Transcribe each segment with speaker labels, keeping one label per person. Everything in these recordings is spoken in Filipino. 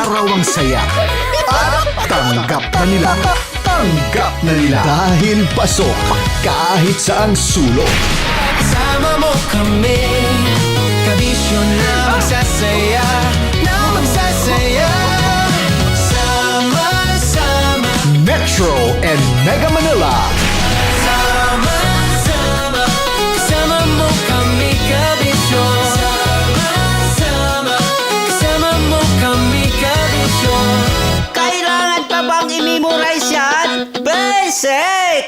Speaker 1: Araw-araw ang saya. At tanggap na nila. Tanggap na nila. Dahil pasok kahit saang sulok.
Speaker 2: Kasama mo kami, kabisyo na magsasaya, na magsasaya. Sama-sama,
Speaker 1: Metro and Mega Manila.
Speaker 2: sama-sama, kasama mo kami, kabisyo. Sama-sama, kasama mo kami, kabisyo.
Speaker 3: Kailangan pa bang i-memorize yan? Basic!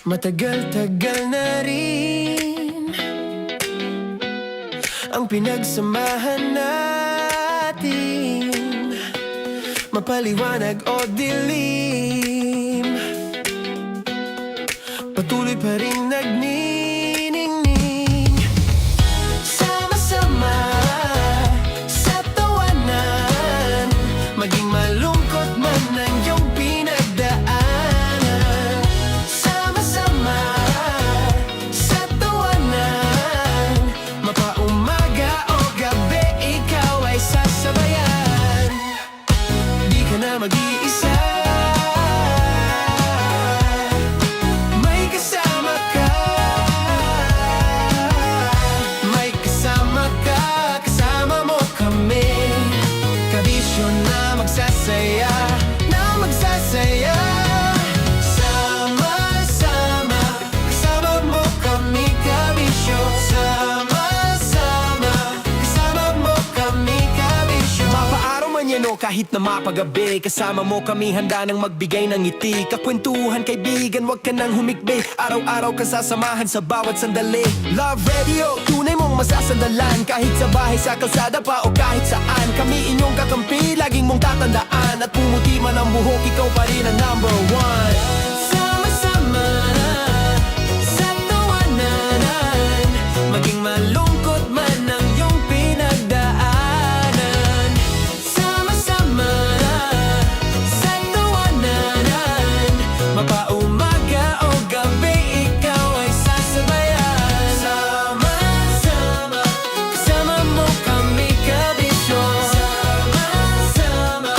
Speaker 2: Matagal-tagal na rin ang pinagsamahan natin, mapaliwanag o dilim, patuloy pa rin nagniningning. Sama-sama sa tawanan, maging malungkot man ang iyong pinagdaanan. Sama-sama sa tawanan, mapaumaga o gabi, ikaw ay sasabayan. Di ka na mag-iisa, may kasama ka. May kasama ka, kasama mo kami, kabisyo na magsasaya, na magsasaya. Sama-sama, kasama mo kami, kabisyo. Sama-sama, kasama mo kami, kabisyo. Mapaaraw man yan o kahit na mapagabi, kasama mo kami, handa nang magbigay ng ngiti. Kakwentuhan, kaibigan, wag ka nang humikbi. Araw-araw ka sasamahan sa bawat sandali. Love Radio, tunay mong masasandalan. Kahit sa bahay, sa kalsada pa o kahit saan, kami inyong kakampi, laging mong tatandaan. At pumuti man ang buhok, ikaw pa rin ang number one. Sama-sama sa tawanan, maging malungkot man ang iyong pinagdaanan. Sama-sama sa tawanan, mapaumaga o gabi, ikaw ay sasabayan. Sama-sama, kasama mo kami, kabisyo. Sama-sama,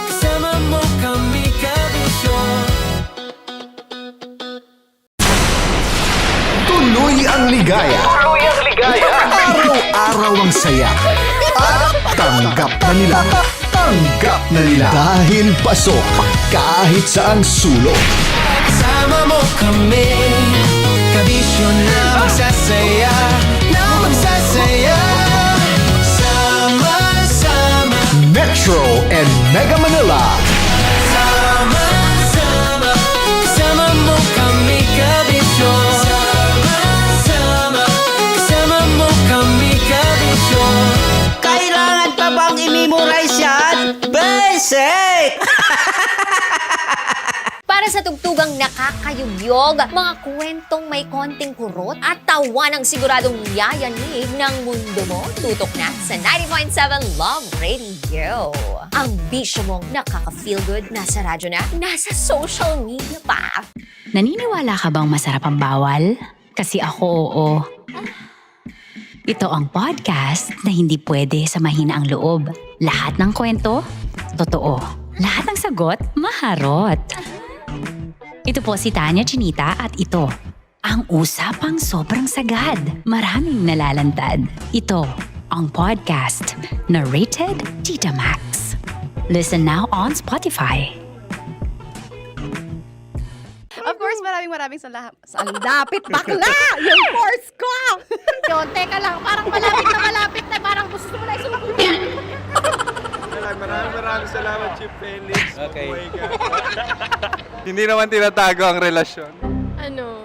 Speaker 2: kasama mo kami, kabisyo.
Speaker 1: Tuloy ang ligaya. Araw-araw ang saya. At tanggap na nila. Tanggap na nila. Dahil pasok kahit saang sulok.
Speaker 2: Kasama mo kami, kabisyo na magsasaya, na magsasaya. Sama-sama,
Speaker 1: Metro and Mega Manila.
Speaker 2: sama-sama, kasama mo kami, kabisyo. Sama-sama, kasama mo kami, kabisyo.
Speaker 3: Kailangan pa bang i-memorize yan? Basic!
Speaker 4: Para sa tugtugang nakakayugyog, mga kwentong may konting kurot at tawa ng siguradong yayanig ng mundo mo, tutok na sa 90.7 Love Radio. Ang bisyo mong nakaka-feel good, nasa radyo na, nasa social media pa.
Speaker 5: Naniniwala ka bang masarap ang bawal? Kasi ako, oo. Ito ang podcast na hindi pwede samahin ang loob. Lahat ng kwento, totoo. Lahat ng sagot, maharot. Ito po si Tanya Chinita at ito, ang usapang sobrang sagad. Maraming nalalantad. Ito, ang podcast na Rated Tita Max. Listen now on Spotify.
Speaker 6: Of course, maraming lapit bakla! Yung course ko! Yun, teka lang, parang malapit na, parang gusto mo na isumakulit.
Speaker 7: Maraming salamat, Chief Felix.
Speaker 8: Okay.
Speaker 7: Oh my God. Hindi naman tinatago ang relasyon.
Speaker 6: Ano?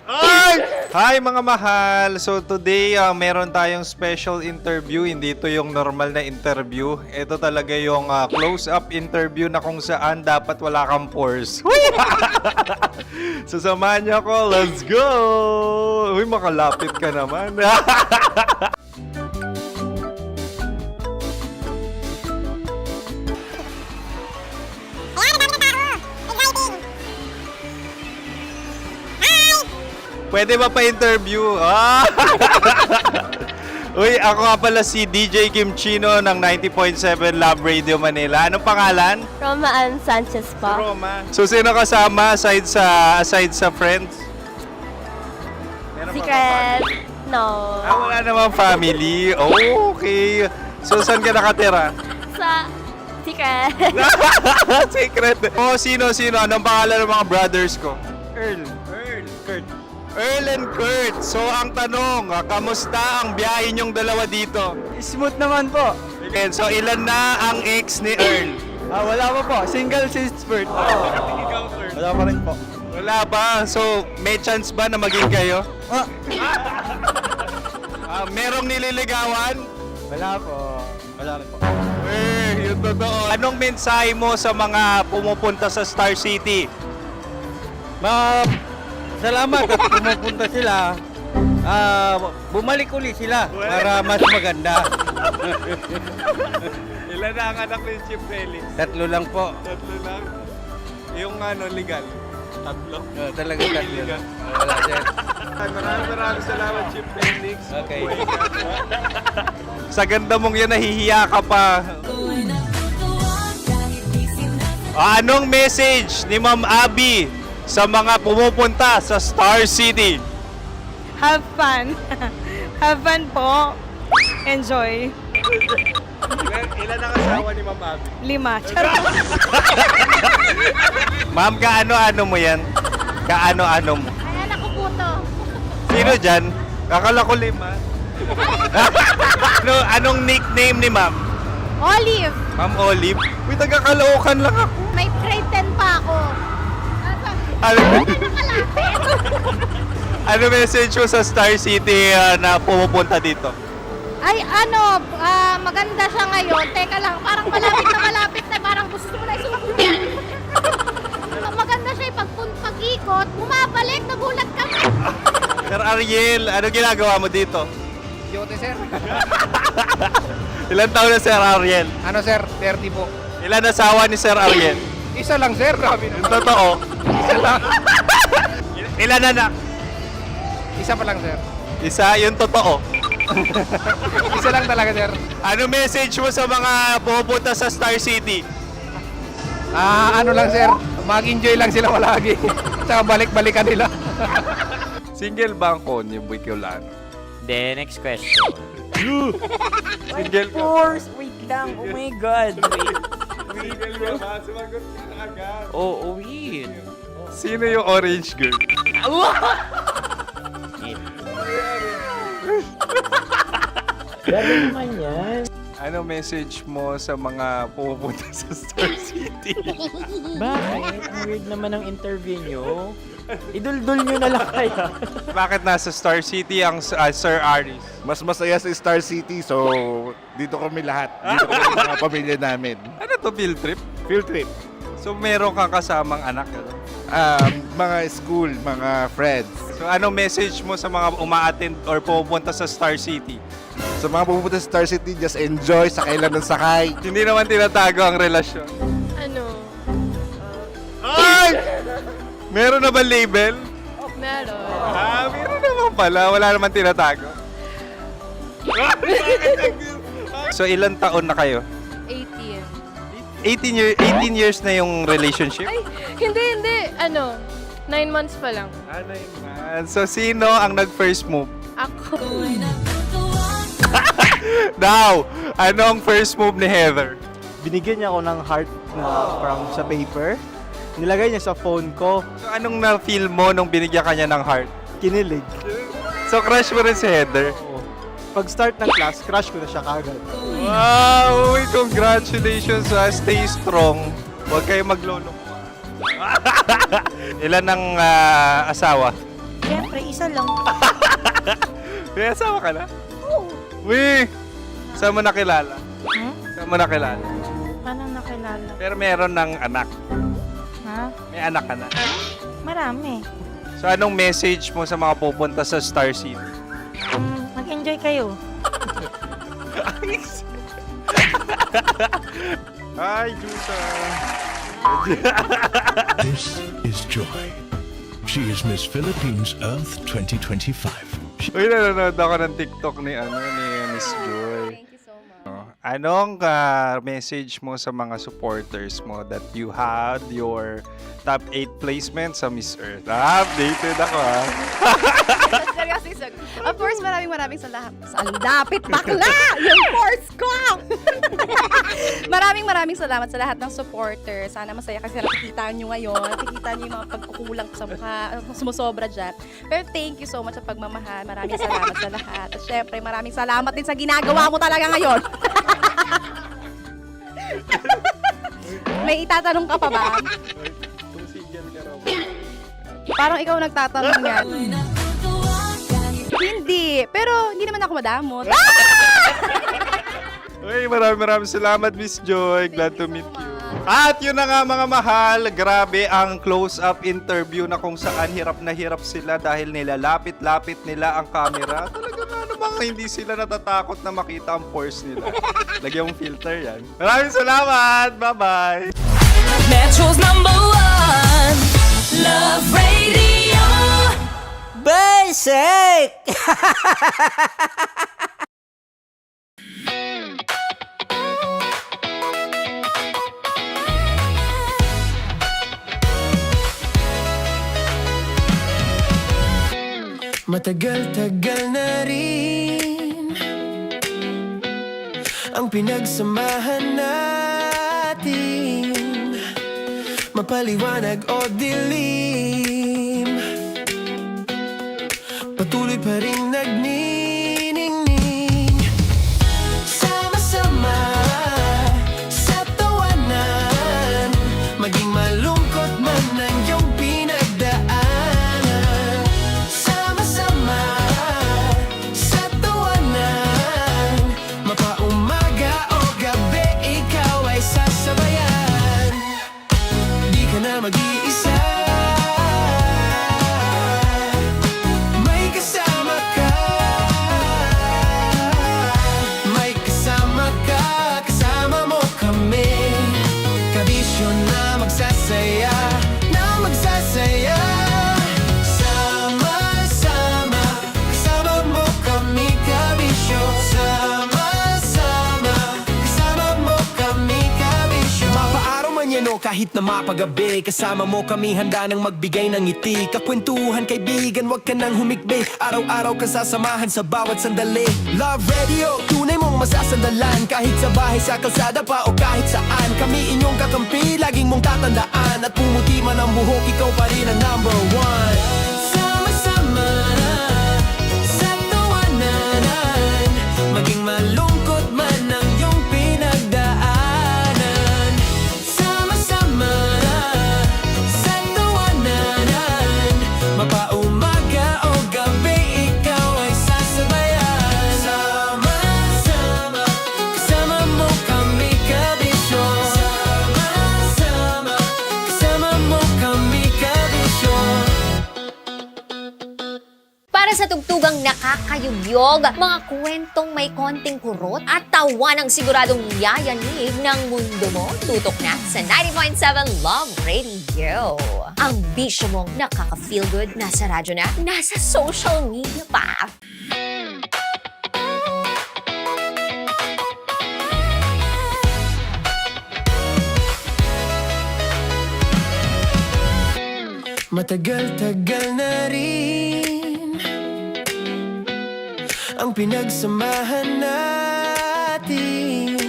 Speaker 7: Ay! Hi mga mahal! So today, meron tayong special interview. Hindi ito yung normal na interview. Ito talaga yung close-up interview na kung saan dapat wala kang pores. So samahan niyo ako. Let's go! Uy, makalapit ka naman. Pwede ba pa-interview? Ah! Uy, ako nga pala si DJ Kim Chino ng 90.7 Love Radio Manila. Anong pangalan?
Speaker 8: Roma Ann Sanchez po.
Speaker 7: Roma. So, sino kasama aside sa friends? Meron ba
Speaker 8: Secret. No.
Speaker 7: wala namang family. Oh, okay. So, saan ka nakatira?
Speaker 8: Sa Secret.
Speaker 7: Secret. Oh, sino? Anong pangalan ng mga brothers ko? Earl, Kurt. Earl and Kurt. So, ang tanong, kamusta ang biyahe niyong dalawa dito?
Speaker 9: Smooth naman po.
Speaker 7: And so, ilan na ang ex ni Earl?
Speaker 9: Wala pa po. Single since birth. Wala pa rin po.
Speaker 7: Wala pa. So, may chance ba na maging kayo? Merong nililigawan?
Speaker 9: Wala po. Wala rin po.
Speaker 7: Yung totoo. Anong mensahe mo sa mga pumupunta sa Star City?
Speaker 9: Salamat at pumupunta sila. Bumalik uli sila para mas maganda.
Speaker 7: Ilan na ang anak ni Chief Felix?
Speaker 9: 3 lang po.
Speaker 7: 3 lang. Yung legal? 3?
Speaker 9: Talaga 3 lang. Wala sir.
Speaker 7: Maraming salamat, Chief Felix.
Speaker 9: Okay.
Speaker 7: Sa ganda mong yan, nahihiya ka pa. Anong message ni Ma'am Abby sa mga pumupunta sa Star City?
Speaker 10: Have fun. Have fun po. Enjoy.
Speaker 7: Ilan ang asawa ni Ma'am Abby?
Speaker 10: 5. Charot.
Speaker 7: Ma'am, kaano-ano mo yan? Kaano-ano mo?
Speaker 6: Ay, anak ko po to.
Speaker 7: Sino dyan? Kakala ko 5. Anong nickname ni Ma'am?
Speaker 6: Olive,
Speaker 7: Ma'am Olive? Uy, taga-Caloocan lang ako.
Speaker 6: may grade 10 pa ako.
Speaker 7: Ano,
Speaker 6: Nakalapit.
Speaker 7: ano message mo sa Star City na pumupunta dito?
Speaker 6: Ay, maganda siya ngayon. Teka lang, parang malapit na, parang gusto mo na isuot. Maganda siya pag-ikot, bumabalik, nagulat kami.
Speaker 7: Sir Ariel, ano ginagawa mo dito?
Speaker 9: Yote sir.
Speaker 7: Ilan taon na Sir Ariel?
Speaker 9: Ano sir? 30 po.
Speaker 7: Ilan asawa ni Sir Ariel?
Speaker 9: Isa lang sir. Grabe
Speaker 7: Yung totoo.
Speaker 9: Isa lang.
Speaker 7: Ilan anak?
Speaker 9: Isa pa lang sir.
Speaker 7: Isa, yung totoo.
Speaker 9: Isa lang talaga sir.
Speaker 7: Ano message mo sa mga pupunta sa Star City?
Speaker 9: Ano lang sir. Mag-enjoy lang sila palagi. Tsaka balik-balikan nila.
Speaker 7: Single ba ang Connie Bicolano?
Speaker 11: The next question.
Speaker 7: Single ka?
Speaker 11: Course, wait lang. Oh my God. Wait.
Speaker 7: Single ka ba? Sumagot ka na agad.
Speaker 11: Oh, wait.
Speaker 7: Sino yung orange girl?
Speaker 11: Gano'n naman yan.
Speaker 7: Ano message mo sa mga pupunta sa Star City?
Speaker 11: Bakit? Ang weird naman ang interview nyo. Iduldul nyo na lang kaya.
Speaker 7: Bakit nasa Star City ang Sir Aris?
Speaker 12: Mas masaya sa Star City, so dito kami lahat. Dito kami mga pamilya namin.
Speaker 7: Ano to, field trip?
Speaker 12: Field trip.
Speaker 7: So meron kang kasamang anak? Ano?
Speaker 12: Mga school, mga friends.
Speaker 7: So ano message mo sa mga uma-attend or pupunta sa Star City?
Speaker 12: Sa mga pupunta sa Star City, just enjoy, sakay lang ng sakay.
Speaker 7: Hindi naman tinatago ang relasyon.
Speaker 10: Ano?
Speaker 7: Ay! Meron na ba label?
Speaker 10: Meron.
Speaker 7: Meron naman pala. Wala naman tinatago. So ilan taon na kayo?
Speaker 10: 18.
Speaker 7: 18 years na yung relationship?
Speaker 10: Ay, hindi. 9 months pa lang.
Speaker 7: So sino ang nag-first move?
Speaker 10: Ako.
Speaker 7: Now, anong first move ni Heather?
Speaker 9: Binigyan niya ako ng heart na parang sa paper. Nilagay niya sa phone ko.
Speaker 7: So anong na-feel mo nung binigyan kanya ng heart?
Speaker 9: Kinilig.
Speaker 7: So crush mo rin si Heather?
Speaker 9: Pag start ng class, crush ko na siya kagad.
Speaker 7: Wow! Uy, congratulations! Stay strong. Huwag kayo maglolo. Ilan ang asawa?
Speaker 6: Siyempre, isa lang.
Speaker 7: May asawa ka na? Oo. Uy! Saan mo nakilala? Saan mo nakilala?
Speaker 6: Paano nakilala?
Speaker 7: Pero meron ng anak.
Speaker 6: Ha?
Speaker 7: May anak ka na.
Speaker 6: Marami.
Speaker 7: So anong message mo sa mga pupunta sa Star City?
Speaker 6: Mag-enjoy kayo.
Speaker 7: Hi, Jusa!
Speaker 1: This is Joy. She is Miss Philippines Earth 2025.
Speaker 7: Uy, nanonood ako ng TikTok ni Miss Joy.
Speaker 6: Thank you so much.
Speaker 7: Anong message mo sa mga supporters mo that you had your top 8 placement sa Miss Earth? Updated ako
Speaker 6: Seriously, of course, maraming salamat. Ang dapit bakla! Yung course ko! maraming salamat sa lahat ng supporters. Sana masaya kasi nakikita nyo ngayon. Nakikita nyo yung mga pagkukulang ko sa mukha. Sumusobra dyan. Pero thank you so much sa pagmamahal. Maraming salamat sa lahat. At syempre, maraming salamat din sa ginagawa mo talaga ngayon. May itatanong ka pa ba? Parang ikaw nagtatanong yan. Hindi. Pero hindi naman ako madamot.
Speaker 7: Uy, maraming salamat, Miss Joy. Glad to meet you. At yun na nga mga mahal, grabe ang close-up interview na kung saan hirap na hirap sila dahil nilalapit-lapit nila ang camera. Talaga nga namang hindi sila natatakot na makita ang pores nila. Lagyan mong filter yan. Maraming salamat! Bye-bye!
Speaker 2: Metro's #1 Love Radio.
Speaker 3: Basic!
Speaker 2: Matagal-tagal na rin ang pinagsamahan natin, mapaliwanag o dilim, patuloy pa rin nagniningning, sama-sama sa tawanan, maging malungkot man ang iyong pinagdaanan, sama-sama sa tawanan, mapaumaga o gabi ikaw ay sasabayan, di ka na mag-iisa. May kasama ka, kasama mo kami, kabisyo na magsasaya, sama-sama, kasama mo kami, kabisyo, sama-sama, kasama mo kami, kabisyo. Mapaaraw man yan o kahit na mapagabi, kasama mo kami handa nang magbigay ng ngiti, kakwentuhan kaibigan, wag ka nang humikbi, araw-araw ka sasamahan sa bawat sandali. Love Radio, tunay mong masasandalan, kahit sa bahay, sa kalsada pa o kahit saan, kami inyong kakampi, laging mong tatandaan, at pumuti man ang buhok, ikaw pa rin ang #1. Sama-sama sa tawanan, maging malungkot man ang iyong pinagdaanan, sama-sama sa tawanan, mapaumaga o gabi ikaw ay sasabayan, sama-sama, kasama mo kami, kabisyo, sama-sama, kasama mo kami, kabisyo.
Speaker 4: Para sa tugtugang nakakayugyog, mga kwentong may konting kurot at tawa ng siguradong yayanig ng mundo mo, tutok na sa 90.7 Love Radio. Ang bisyo mong nakaka-feel good, nasa radyo na, nasa social media pa.
Speaker 2: Matagal-tagal na rin ang pinagsamahan natin,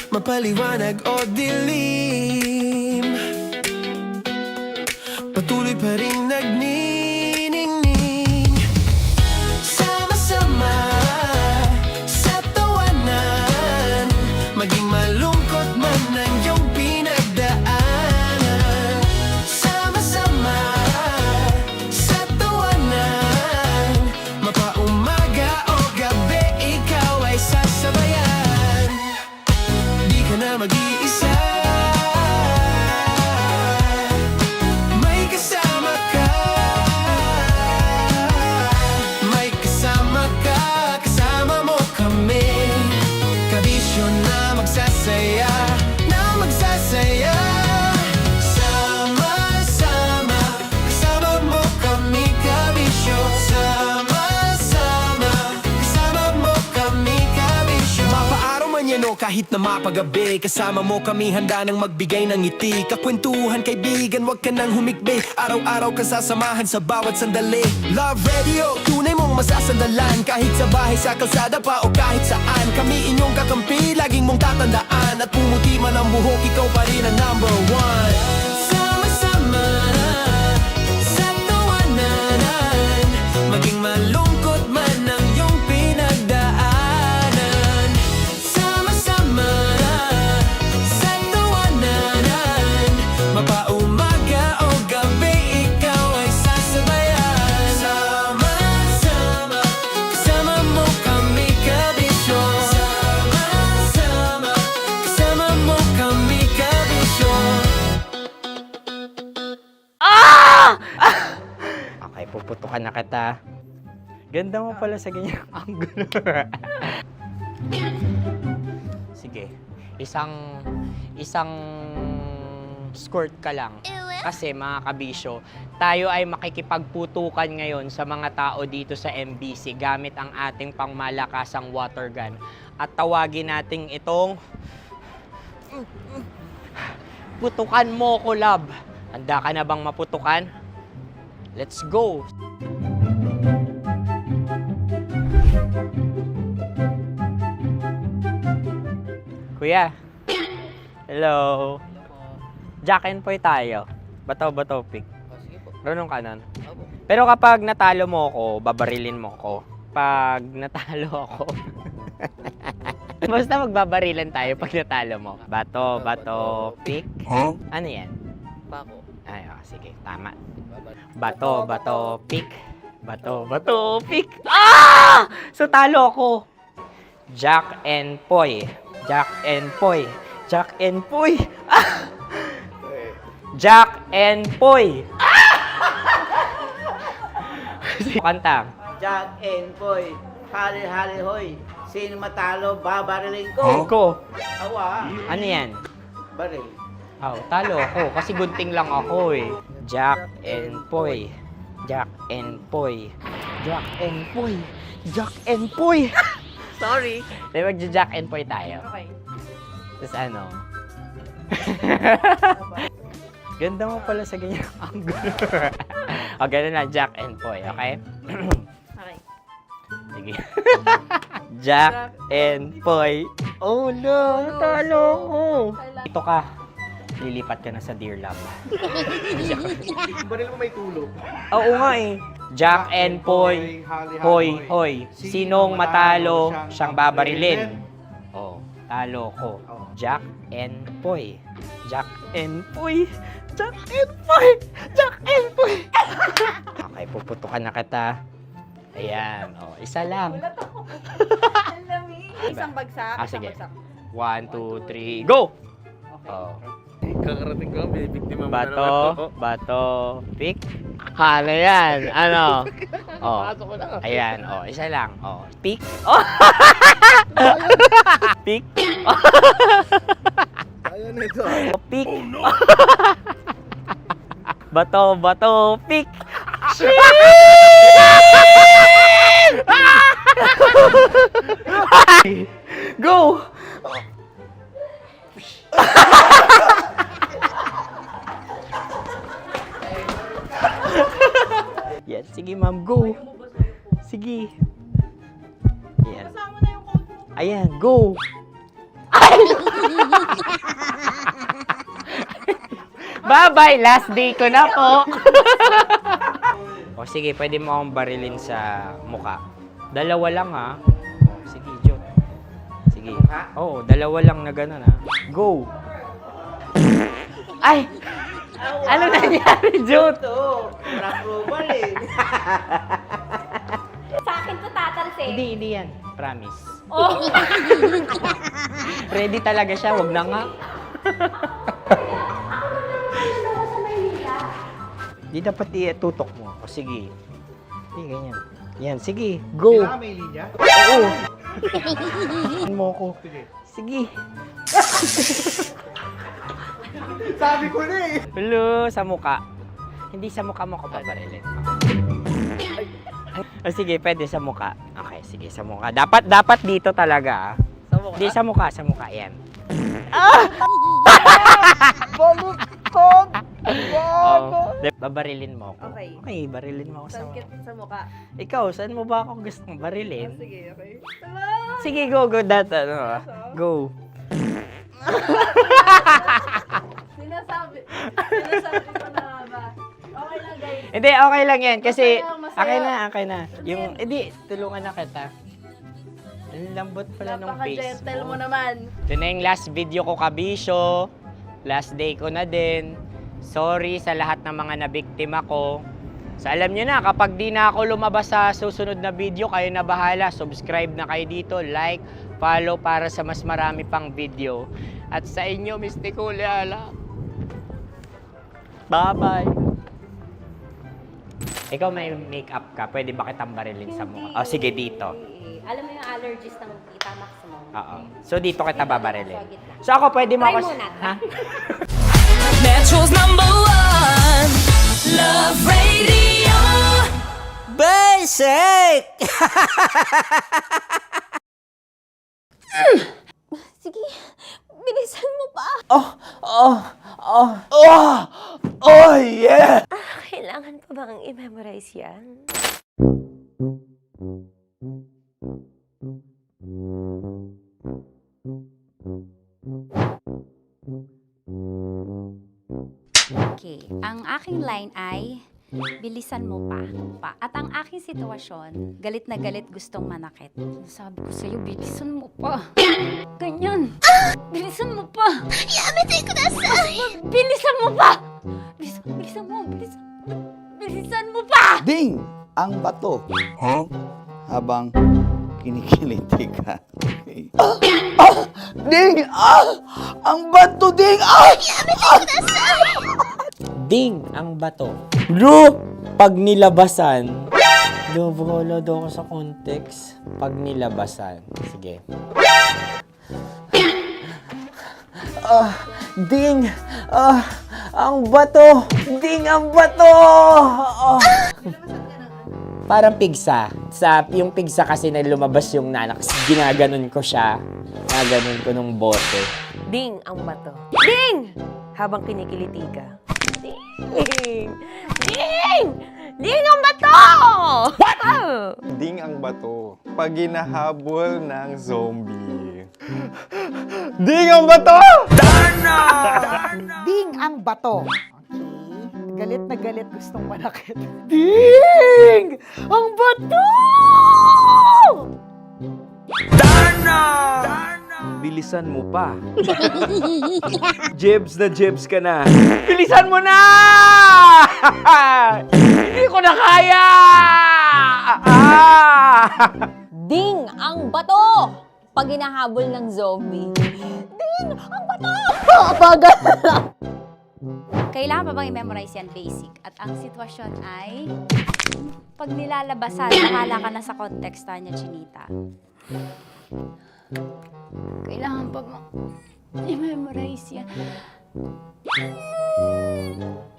Speaker 2: mapaliwanag o dilim, patuloy pa rin nagniningning, sama-sama sa tawanan, maging malungkot man ang iyong pinagdaanan, sama-sama sa tawanan, manyano kahit na mapagabi. Kasama mo kami handa nang magbigay ng ngiti. Kakwentuhan kaibigan, wag ka nang humikbi. Araw-araw kasasamahan sa bawat sandali. Love Radio, tunay mong masasandalan. Kahit sa bahay, sa kalsada pa o kahit saan. Kami inyong kakampi, laging mong tatandaan. At pumuti man ang buhok, ikaw pa rin ang number one. Sama-sama sa tawanan, maging malungkot man ang iyong pinagdaanan. Sama-sama sa tawanan, mapaumaga o gabi, ikaw ay sasabayan. Sama-sama, kasama mo kami kabisyo. Sama-sama, kasama mo kami kabisyo.
Speaker 11: Okay, puputukan na kita. Ganda mo pala sa ganyang angulo. Sige, isang skirt ka lang. Kasi mga kabisyo, tayo ay makikipagputukan ngayon sa mga tao dito sa MBC gamit ang ating pangmalakasang water gun. At tawagin natin itong putukan mo ko, love. Handa ka na bang maputukan? Let's go! Kuya. Hello. Jack and Poy tayo. Bato-bato pick. Runong kanan. Pero kapag natalo mo ako, babarilin mo ako. Pag natalo ako, basta magbabarilan tayo pag natalo mo. Bato, pick. Ano yan?
Speaker 9: Bako.
Speaker 11: Ay, sige, tama. Bato, pick. Bato, pick. So talo ako. Jack and Poy. Jack and Poy. Jack and Poy. Jack and Poy. Kanta.
Speaker 3: Jack and Poy, hali-hali hoy. Sino matalo, babarilin ko.
Speaker 11: Ko.
Speaker 3: Awa,
Speaker 11: Ano yan?
Speaker 3: baril.
Speaker 11: Talo ako kasi gunting lang ako eh. Jack and Poy. Jack and Poy. Jack and Poy. Jack and Poy.
Speaker 3: Sorry.
Speaker 11: Di ba Jack and Poy tayo?
Speaker 6: Okay.
Speaker 11: Tapos ano? Ganda mo pala sa ganyang angulo. O, ganun lang, Jack and Poy, okay?
Speaker 6: Okay.
Speaker 11: Sige. Jack and Poy. Oh no, talo ko. Ito ka. Lilipat ka na sa Dear Love.
Speaker 9: Baril mo may tulog.
Speaker 11: Oo nga eh. Jack and Poy. Hoy, hoy. Sinong matalo, siyang babarilin. Oh, talo ko. Jack and Poy. Jack and Poy. Jack and Poy. Jack and Poy. Okay, puputukan na kita. Ayan. Oh, isa lang.
Speaker 6: Isang bagsak.
Speaker 11: Sige. 1, 2, 3, go! Oh.
Speaker 9: Kakarating ko lang, binibiktima mo
Speaker 11: Bato, pick. Ano yan? Ano? Oh. Ayan, oh, isa lang. Oh, pick. Oh. Pick.
Speaker 9: Ayaw na ito.
Speaker 11: Oh, pick. Bato, pick. Go! Yan, sige ma'am, go. Sige. Yan. Ayan, go. Bye-bye, last day ko na po. O sige, pwede mo akong barilin sa mukha. Dalawa lang ha. O, sige, Jot. Sige. Oo, dalawa lang na gano'n ha. Go. Ay! Ano nangyari, Jot?
Speaker 3: Approval eh.
Speaker 8: Sa akin to tatalsik.
Speaker 11: Hindi yan. Promise.
Speaker 8: Oh.
Speaker 11: Ready talaga siya, wag na nga. Di dapat tutok mo. O sige. Sige, ganyan. Yan, sige. Go.
Speaker 9: Kailangan may linya?
Speaker 11: Oo. Mo ko. Sige.
Speaker 9: Sabi ko na eh.
Speaker 11: Hello, sa mukha. Hindi sa mukha mo ko paparilin. O sige, pwede sa mukha. Okay, sige, sa mukha. Dapat dito talaga.
Speaker 3: Sa mukha.
Speaker 11: Di, sa mukha, yan.
Speaker 3: Baluktot!
Speaker 11: Oh, babarilin mo ako.
Speaker 6: Okay.
Speaker 11: Okay, barilin mo ako sa mukha.
Speaker 6: Sa mukha.
Speaker 11: Ikaw, saan mo ba ako gustong barilin?
Speaker 6: Sige, okay.
Speaker 11: Sige, go, that, go.
Speaker 6: Sinasabi ko na nga ba? Okay lang, guys.
Speaker 11: Hindi, okay lang yan. Kasi,
Speaker 6: Masaya.
Speaker 11: okay na. Yung, hindi, tulungan na kita. Ang lambot pala nung face
Speaker 6: Napaka-gentle
Speaker 11: mo.
Speaker 6: mo naman.
Speaker 11: Ito na yung last video ko, kabisyo. Last day ko na din. Sorry sa lahat ng mga nabiktima ko. So alam nyo na, kapag di na ako lumabas sa susunod na video, kayo na bahala. Subscribe na kayo dito, like, follow para sa mas marami pang video. At sa inyo, Mistiko Leala. Bye-bye. Ikaw may makeup ka, pwede ba kitang barilin sa mukha? Oh, sige, dito.
Speaker 4: Alam mo yung allergies ng Tita Maximo?
Speaker 11: Oo. So dito kita babarilin. So ako pwede mo
Speaker 4: Try
Speaker 11: ako...
Speaker 4: muna.
Speaker 11: Ha?
Speaker 2: Metro's #1 Love Radio Basic!
Speaker 4: Sige, bilisan mo pa.
Speaker 1: Oh, yeah!
Speaker 8: Kailangan pa bang i-memorize yan?
Speaker 5: Okay, ang aking line ay, bilisan mo pa. At ang aking sitwasyon, galit na galit gustong manakit. Sabi ko sa'yo, bilisan mo pa. Ganyan. Bilisan mo pa. Yamitay ko na sa... Bilisan mo pa. Bilisan mo pa.
Speaker 1: Ding! Ang bato. Habang kinikiliti ka. Okay. Ding! Ang bato, Ding!
Speaker 11: Ding ang bato. Bro! Pag nilabasan. Wala daw ako sa context. Pag nilabasan. Sige. Ding! Ang bato! Ding ang bato! Parang pigsa. Yung pigsa kasi na lumabas yung nanak. Ginaganon ko siya. Ginaganon ko nung bote.
Speaker 8: Ding ang bato. Ding! Habang kinikiliti ka. Ding! Ding! Ding ang bato! What?
Speaker 7: Ding ang bato. Pag hinahabol ng zombie. Ding ang bato!
Speaker 3: Ding ang bato. Okay. Galit na galit gustong manakit. Ding! Ang bato!
Speaker 9: Bilisan mo pa. Jebs na jebs ka na. Bilisan mo na! Hindi ko na kaya!
Speaker 4: Ding ang bato! Pag hinahabol ng zombie. Ding ang bato! Bagal!
Speaker 5: Kailangan pa bang i-memorize yan basic? At ang sitwasyon ay, pag nilalabasan, bahala ka na sa konteksta niya, Chinita. Kailangan pa bang i-memorize yan?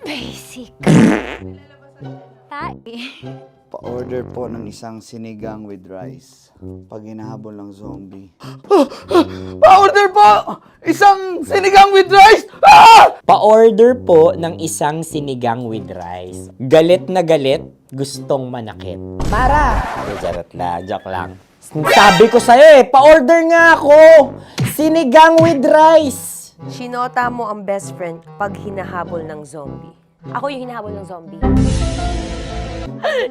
Speaker 5: Basic.
Speaker 1: Pa-order po ng isang sinigang with rice. Pag hinahabol ng zombie. Pa-order po! Isang sinigang with rice!
Speaker 11: Pa-order po ng isang sinigang with rice. Galit na galit, gustong manakit. Para! Joke lang. Sabi ko sa'yo pa-order nga ako! Sinigang with rice!
Speaker 8: Sinota mo ang best friend pag hinahabol ng zombie. Ako yung hinahabol ng zombie.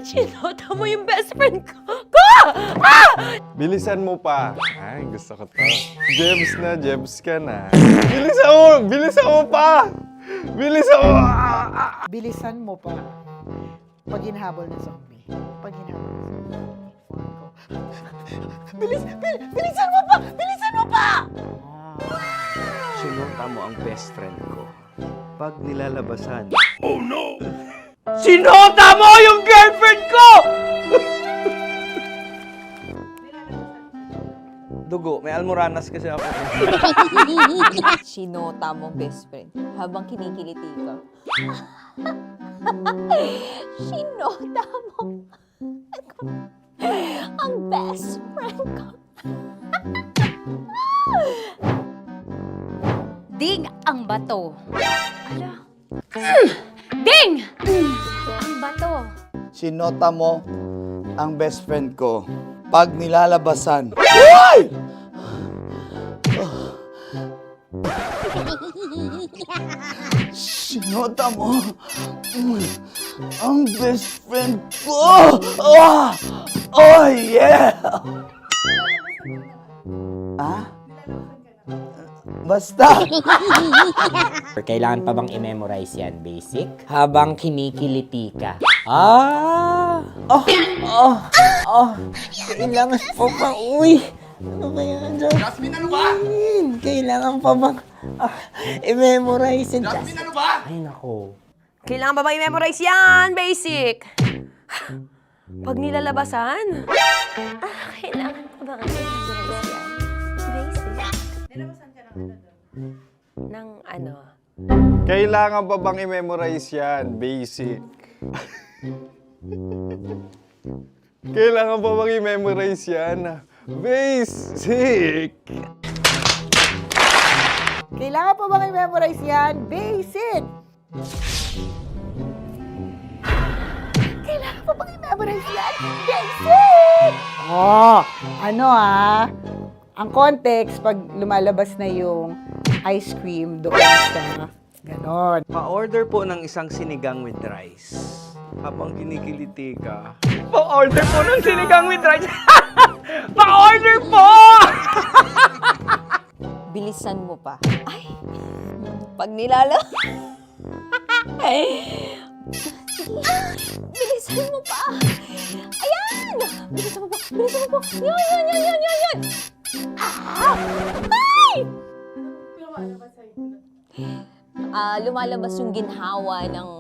Speaker 8: Sinota mo yung best friend ko!
Speaker 7: Bilisan mo pa. Ay, gusto ko to. Jebs ka na. Bilisan mo pa! Bilisan mo!
Speaker 3: Bilisan mo pa. Pag hinahabol ng zombie. Pag hinahabol ng zombie. Bilisan mo pa! Bilisan mo pa!
Speaker 9: Sinota mo ang best friend ko. Pag nilalabasan.
Speaker 11: Sinota mo yung girlfriend ko!
Speaker 9: Dugo, may almoranas kasi ako.
Speaker 4: Sinota mo best friend habang kinikiliti ka. Sinota mo ang best friend ko.
Speaker 5: Ding ang bato. Ala. Ding! Ang bato.
Speaker 1: Sinota mo ang best friend ko pag nilalabasan. Uy! Sinota mo ang best friend ko. Oh yeah! Ah? Basta.
Speaker 11: Kailangan pa bang i-memorize yan, basic? Habang kinikiliti ka. Kailangan pa ba? Uy! Ano kaya dyan? Jasmine, ano ba? Kailangan pa bang i-memorize yan? Jasmine, ano ba? Ay, nako.
Speaker 8: Kailangan ba bang i-memorize yan? Basic. Pag nilalabasan? Kailangan pa bang i-memorize yan? Basic. Nilabasan ka ng ano?
Speaker 7: Kailangan pa bang i-memorize yan? Basic. Kailangan pa bang i-memorize yan? Basic.
Speaker 3: Kailangan pa bang i-memorize yan? Basic! Kailangan pa bang i-memorize yan? Basic! Oh, ano ang context pag lumalabas na yung ice cream doon sa ganon.
Speaker 9: Pa-order po ng isang sinigang with rice. Habang kinikiliti ka. Pa-order po ng sinigang with rice! Pa-order po!
Speaker 4: Bilisan mo pa. Ay! Pag nilala... Bilisan mo pa! Ayan! Bilisan mo pa! Bilisan mo pa! Yan! Ay! Lumalabas yung ginhawa ng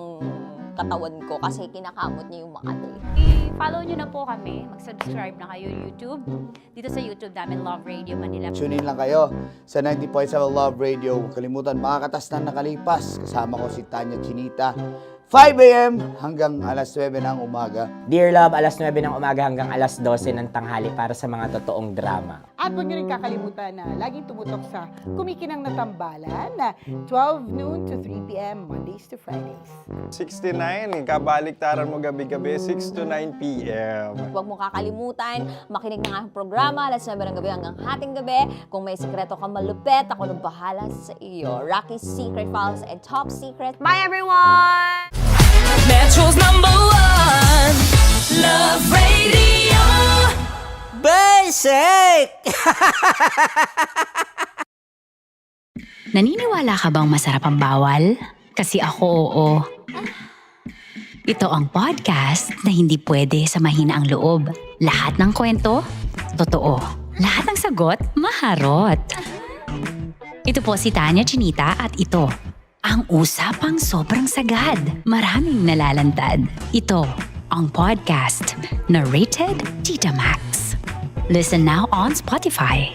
Speaker 4: katawan ko kasi kinakamot niya yung Makati.
Speaker 5: I-follow nyo na po kami. Mag-subscribe na kayo YouTube. Dito sa YouTube namin, Love Radio Manila.
Speaker 1: Tune in lang kayo sa 90.7 Love Radio. Huwag kalimutan, makakatas na nakalipas. Kasama ko si Tanya Chinita. 5 a.m. hanggang alas 9 ng umaga.
Speaker 11: Dear Love, alas 9 ng umaga hanggang alas 12 ng tanghali para sa mga totoong drama.
Speaker 3: At huwag nyo rin kakalimutan na laging tumutok sa Kumikinang na Tambalan na 12 noon to 3 p.m. Mondays to Fridays.
Speaker 7: 69, kabaliktaran mo gabi-gabi, 6 to 9 p.m.
Speaker 4: Huwag mo kakalimutan, makinig ng aking programa, alas 9 ng gabi hanggang hating gabi. Kung may sikreto ka malupet, ako nang bahala sa iyo. Rocky's Secret Files and Top Secret.
Speaker 8: Bye everyone!
Speaker 2: Metro's #1 Love Radio.
Speaker 11: Basic!
Speaker 5: Naniniwala ka bang masarap ang bawal? Kasi ako oo. Ito ang podcast na hindi pwede sa mahina ang loob. Lahat ng kwento, totoo. Lahat ng sagot, maharot. Ito po si Tanya Chinita at ito, ang usapang sobrang sagad. Maraming nalalantad. Ito, ang podcast na Rated Tita Max. Listen now on Spotify.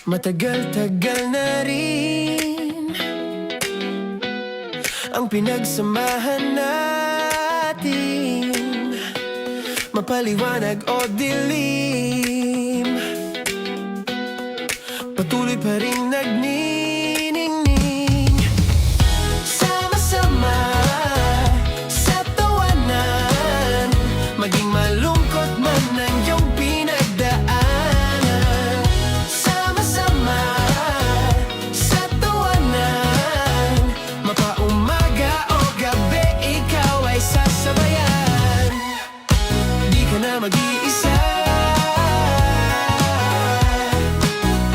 Speaker 2: Matagal-tagal na rin ang pinagsamahan natin, mapaliwanag o dilim, patuloy pa rin nagniningning. Sama-sama sa tawanan, maging malungkot man ang iyong pinagdaanan. Sama-sama sa tawanan, mapaumaga o gabi, ikaw ay sasabayan. Di ka na mag-iisa,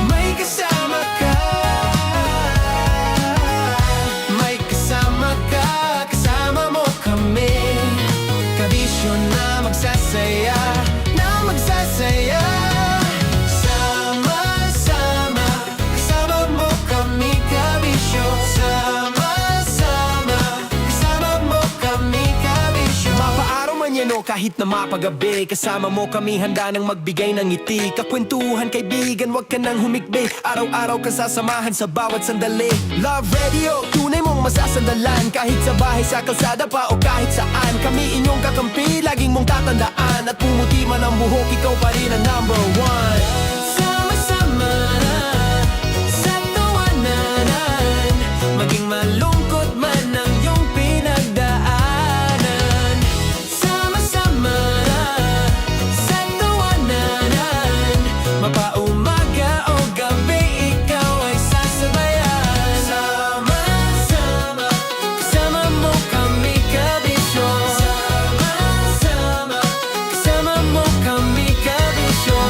Speaker 2: may kasama ka. kahit na mapagabi. Kasama mo kami handa nang magbigay ng ngiti. Kakwentuhan kaibigan, wag ka nang humikbi. Araw-araw ka sasamahan sa bawat sandali. Love Radio, tunay mong masasandalan. Kahit sa bahay, sa kalsada pa o kahit saan. Kami inyong kakampi, laging mong tatandaan. At pumuti man ang buhok, ikaw pa rin ang number one. Sama-sama na sa tawanan, maging malungkot man ang iyong pinagdaanan. Sama-sama na sa tawanan, mapaumaga o gabi, ikaw ay sasabayan. Sama-sama, kasama mo kami kabisyo. Sama-sama, kasama mo kami kabisyo.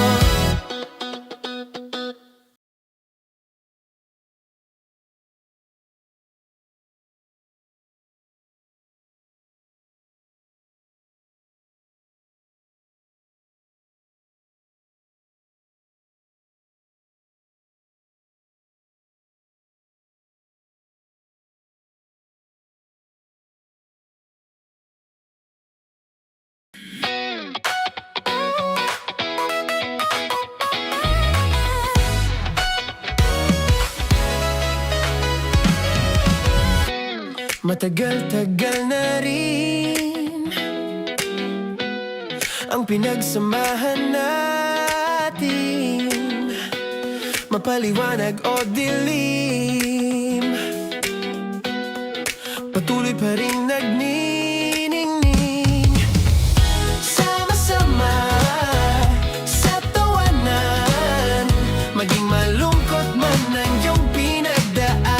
Speaker 2: Matagal-tagal na rin ang pinagsamahan natin, mapaliwanag o dilim, patuloy pa rin nagniningning. Sama-sama sa tawanan, maging malungkot man ang iyong pinagdaanan.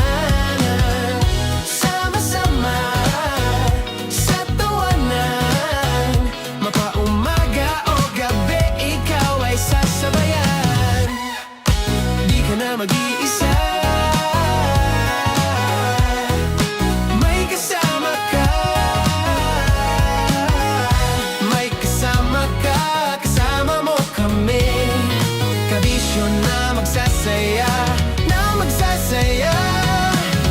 Speaker 2: Sama-sama sa tawanan, mapaumaga o gabi, ikaw ay sasabayan. Di ka na mag-iisa, may kasama ka. May kasama ka, kasama mo kami. Kabisyo na magsasaya, na magsasaya.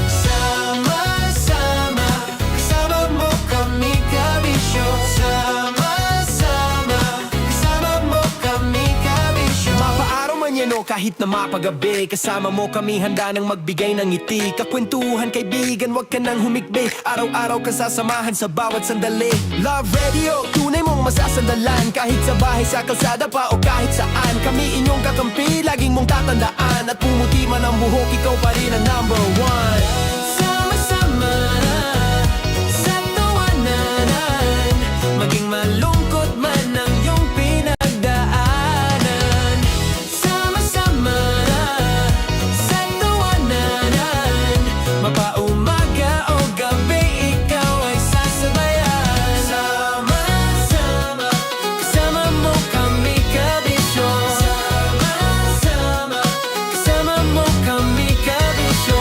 Speaker 2: Sama-sama, kasama mo kami kabisyo. Sama-sama, kasama mo kami kabisyo. Mapaaraw man yan o kahit na mapagabi, kasama mo kami handa nang magbigay ng ngiti. Kakwentuhan kaibigan, wag ka nang humikbi. Araw-araw ka sasamahan sa bawat sandali. Love Radio, tunay mong masasandalan. Kahit sa bahay, sa kalsada pa o kahit saan. Kami inyong kakampi, laging mong tatandaan. At pumuti man ang buhok, ikaw pa rin ang number one. Sama-sama na sa tawanan, maging malungkot man ang iyong pinagdaanan. Sama-sama na sa tawanan, mapaumaga o gabi, ikaw ay sasabayan. Sama-sama, kasama mo kami kabisyo. Sama-sama, kasama mo kami kabisyo.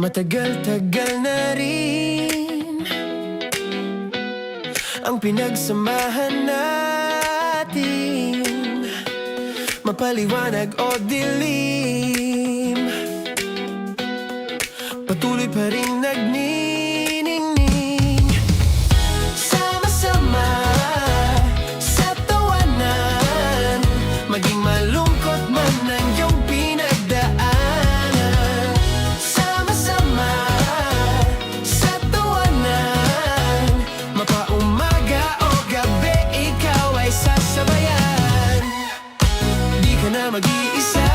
Speaker 2: Matagal-tagal na rin ang pinagsamahan natin, mapaliwanag o dilim, patuloy pa rin nagniningning. Sama-sama sa tawanan, maging malungkot man ang iyong pinagdaanan. Sama-sama sa tawanan, mapaumaga o gabi, ikaw ay sasabayan. Di ka na mag-iisa,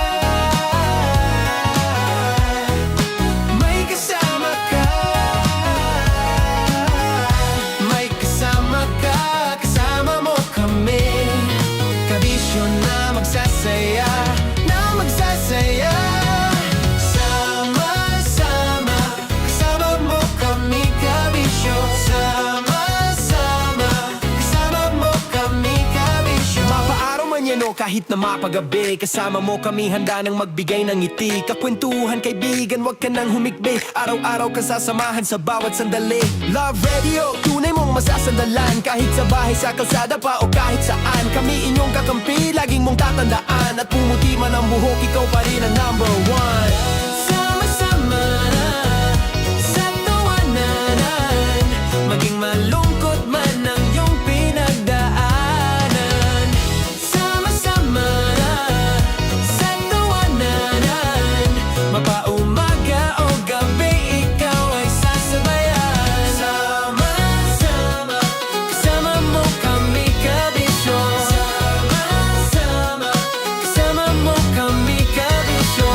Speaker 2: may kasama ka. May kasama ka, kasama mo kami. Kabisyo na magsasaya, na magsasaya. Sama-sama, kasama mo kami, kabisyo. Sama-sama, kasama mo kami, kabisyo. Mapaaraw man yan o kahit na mapagabi, kasama mo kami, handa nang magbigay ng ngiti. Kakwentuhan, kaibigan, wag ka nang humikbi. Araw-araw ka sasamahan sa bawat sandali. Love Radio, tunay mong masasandalan. Kahit sa bahay, sa kalsada pa o kahit saan, kami inyong kakampi, laging mong tatandaan. At pumuti man ang buhok, ikaw pa rin ang number one. Sama-sama sa tawanan, maging malungkot man ang iyong pinagdaanan. Sama-sama sa tawanan, mapaumaga o gabi, ikaw ay sasabayan. Sama-sama, kasama mo kami, kabisyo. Sama-sama, kasama mo kami, kabisyo.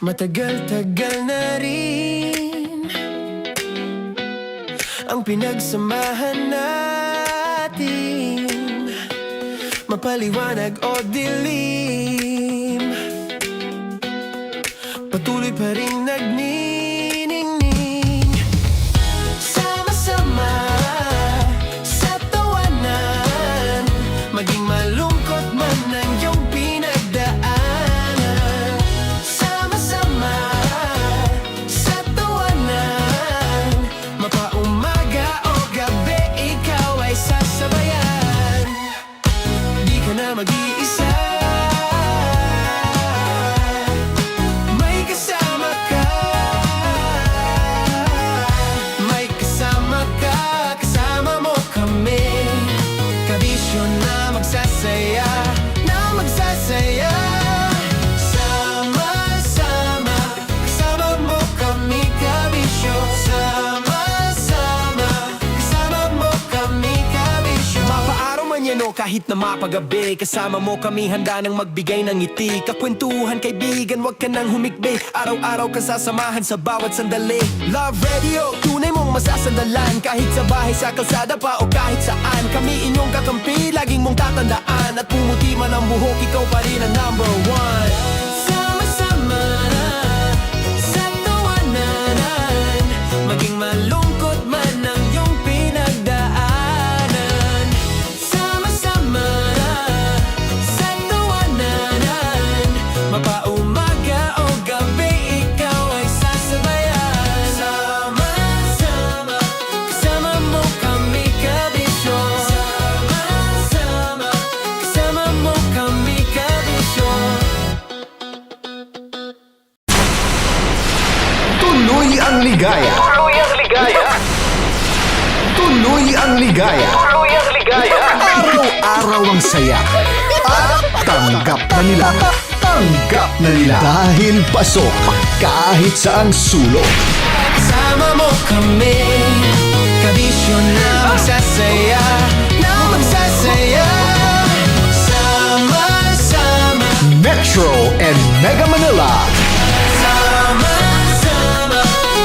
Speaker 2: Matagal-tagal na rin ang pinagsamahan natin, mapaliwanag o dilim, patuloy pa rin nagniningning. Sama-sama sa tawanan, maging malungkot man ang iyong pinagdaanan. Sama-sama sa tawanan, mapaumaga o gabi, ikaw ay sasabayan. Di ka na mag-iisa, may kasama ka. May kasama ka, kasama mo kami. Kabisyo na magsasaya, na magsasaya. Sama-sama, kasama mo kami, kabisyo. Sama-sama, kasama mo kami, kabisyo. Mapaaraw man yan o kahit na mapagabi, kasama mo kami, handa nang magbigay ng ngiti. Kakwentuhan, kaibigan, wag ka nang humikbi. Araw-araw ka sasamahan sa bawat sandali. Love Radio, tunay mong masasandalan. Kahit sa bahay, sa kalsada pa o kahit saan, kami inyong kakampi, laging mong tatandaan. At pumuti man ang buhok, ikaw pa rin ang number one. Sama-sama sa tawanan, maging malungkot man ang iyong pinagdaanan. Sama-sama sa tawanan, mapaumaga o gabi, ikaw ay sasabayan. Sama-sama, kasama mo kami, kabisyo. Sama-sama, kasama mo kami, kabisyo.
Speaker 13: Tuloy ang ligaya. Tuloy ang ligaya. Tuloy ang ligaya. Tuloy ang ligaya. Araw-araw ang saya. At tanggap na nila. Tanggap na nila. Dahil pasok kahit saang sulok.
Speaker 2: Kasama mo kami, kabisyo na magsasaya, na magsasaya. Sama-sama,
Speaker 13: Metro and Mega Manila.
Speaker 2: sama-sama,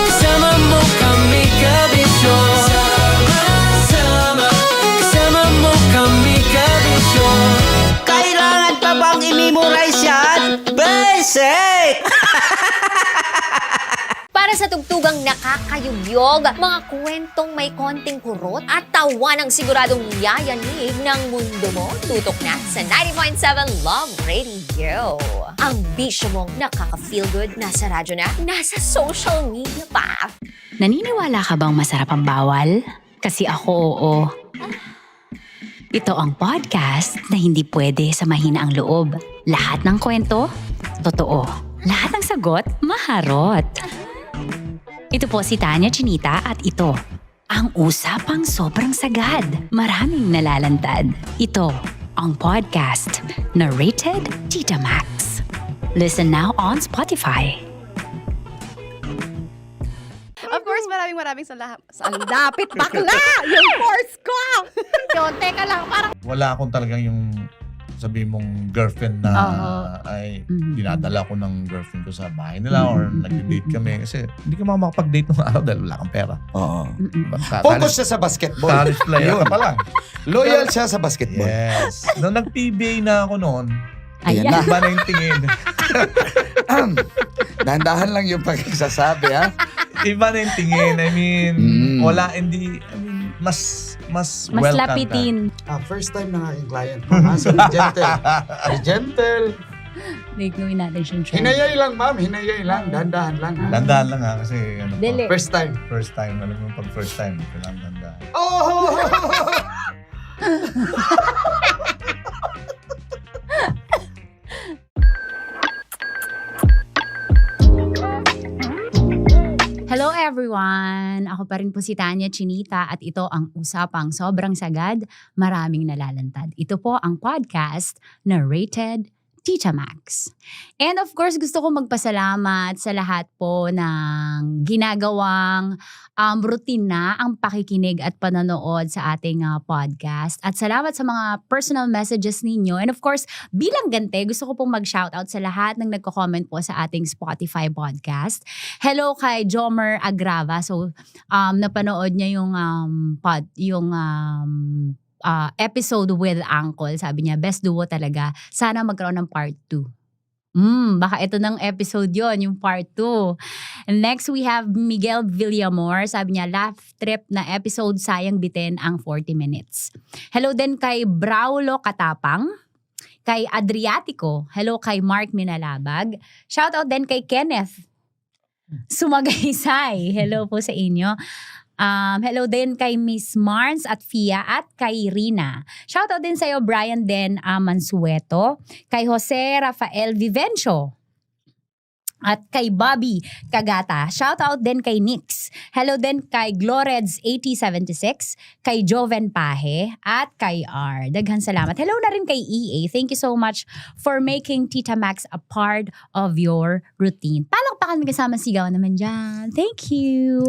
Speaker 2: kasama mo kami, kabisyo. Sama-sama, kasama mo kami, kabisyo.
Speaker 11: Kailangan pa bang i-memorize yan? Basic!
Speaker 4: Para Para sa tugtugang nakakayugyog, mga kwentong may konting kurot at tawa ng siguradong yayanig ng mundo mo, tutok na sa 90.7 Love Radio. Ang bisyo mong nakaka-feel good, nasa radyo na, nasa social media pa.
Speaker 5: Naniniwala ka bang masarap ang bawal? Kasi ako, oo. Ito ang podcast na hindi pwede sa mahina ang loob. Lahat ng kwento, totoo. Lahat ng sagot, maharot. Ito po si Tanya Chinita at ito, ang usapang sobrang sagad. Maraming nalalantad. Ito, ang podcast na Rated Tita Max. Listen now on Spotify.
Speaker 6: Of course, maraming salamat. Ang dapit bakla! Yung course ko! Yun, teka lang, parang
Speaker 12: Wala akong talagang yung sabi mong girlfriend na ay dinadala ko ng girlfriend ko sa bahay nila or nag-date kami kasi hindi ka makapag-date ng araw dahil wala kang pera.
Speaker 1: Oo. Focus siya sa basketball.
Speaker 12: College player ka pa lang.
Speaker 1: Loyal siya sa basketball.
Speaker 12: Yes. Nung nag-PBA na ako noon,
Speaker 1: Ayan na.
Speaker 12: iba na yung tingin.
Speaker 1: Dahan-dahan lang yung pagsasabi, ha?
Speaker 12: Iba na yung tingin. I mean, mas welcome
Speaker 5: lapitin.
Speaker 1: First time ng aking client. So, gentle.
Speaker 5: Nagawin natin siyang show.
Speaker 1: Hinayay lang, ma'am. Hinayay lang. Dahan-dahan lang. ha?
Speaker 12: Dandahan lang ha, kasi ano
Speaker 5: Dili.
Speaker 1: First time.
Speaker 12: first time, alam mo pag first time, kailangan dandahan.
Speaker 1: Oh!
Speaker 5: Hello everyone! Ako pa rin po si Tanya Chinita at ito ang usapang sobrang sagad, maraming nalalantad. Ito po ang podcast na Rated Tita Max. And of course, gusto ko magpasalamat sa lahat po ng ginagawang routine na ang pakikinig at panonood sa ating podcast. At salamat sa mga personal messages ninyo. And of course, bilang ganti, gusto ko pong mag-shoutout sa lahat ng nagko-comment po sa ating Spotify podcast. Hello kay Jomer Agrava. So, napanood niya yung episode with Uncle. Sabi niya, best duo talaga. Sana magkaroon ng part 2. Baka ito ng episode yon, yung part 2. And next, we have Miguel Villamor. Sabi niya, laugh trip na episode, sayang bitin ang 40 minutes. Hello din kay Braulo Katapang. Kay Adriatico. Hello kay Mark Minalabag. Shoutout din kay Kenneth Sumagaysay. Hello po sa inyo. Hello din kay Miss Mars at Fia at kay Rina. Shoutout din sa'yo, Brian Den Mansueto, kay Jose Rafael Vivencio, at kay Bobby Kagata. Shoutout din kay Nix. Hello din kay Gloreds 8076, kay Joven Pahe, at kay R. Daghan salamat. Hello na rin kay EA. Thank you so much for making Tita Max a part of your routine. Palakpakan may kasama sigaw naman dyan. Thank you.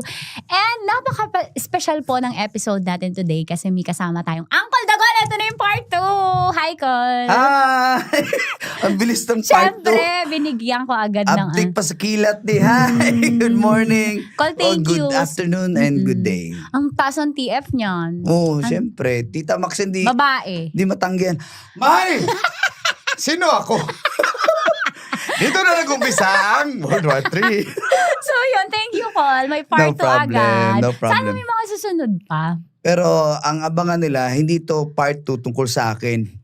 Speaker 5: And napaka-special po ng episode natin today kasi may kasama tayong Uncle Dagon. Ito na yung part 2. Hi, Col.
Speaker 1: Hi! Ang bilis ng part 2.
Speaker 5: Siyempre, binigyan ko agad ng
Speaker 1: Update pa sa kilat di. Hi! Good morning.
Speaker 5: Col, thank you.
Speaker 1: Good afternoon and good day.
Speaker 5: Ang taas ng TF niyan.
Speaker 1: Siyempre. Tita Max hindi
Speaker 5: Babae.
Speaker 1: matanggihan. May! Sino ako? Dito na nag-umpisa ang World War III.
Speaker 5: So yun, thank you, Col. May part 2 agad.
Speaker 1: No problem.
Speaker 5: Sana may mga susunod pa.
Speaker 1: Pero ang abangan nila, hindi to part 2 tungkol sa akin.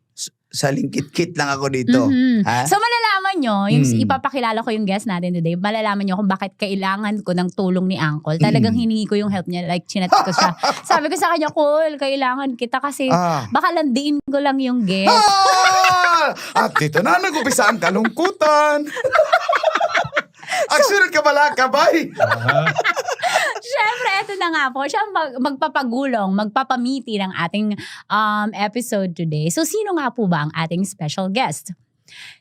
Speaker 1: Sa lingkit-kit lang ako dito. Ha?
Speaker 5: So malalaman nyo, yung ipapakilala ko yung guest natin today, malalaman nyo kung bakit kailangan ko ng tulong ni Uncle. Talagang hiningi ko yung help niya, like chinat ko siya. Sabi ko sa kanya, Col, kailangan kita kasi baka landiin ko lang yung guest.
Speaker 1: At dito na nag-umpisa ang kalungkutan. Aksunod ka pala, kabay.
Speaker 5: Siyempre, ito na nga po. Siya magpapagulong, magpapamiti ng ating episode today. So, sino nga po ba ang ating special guest?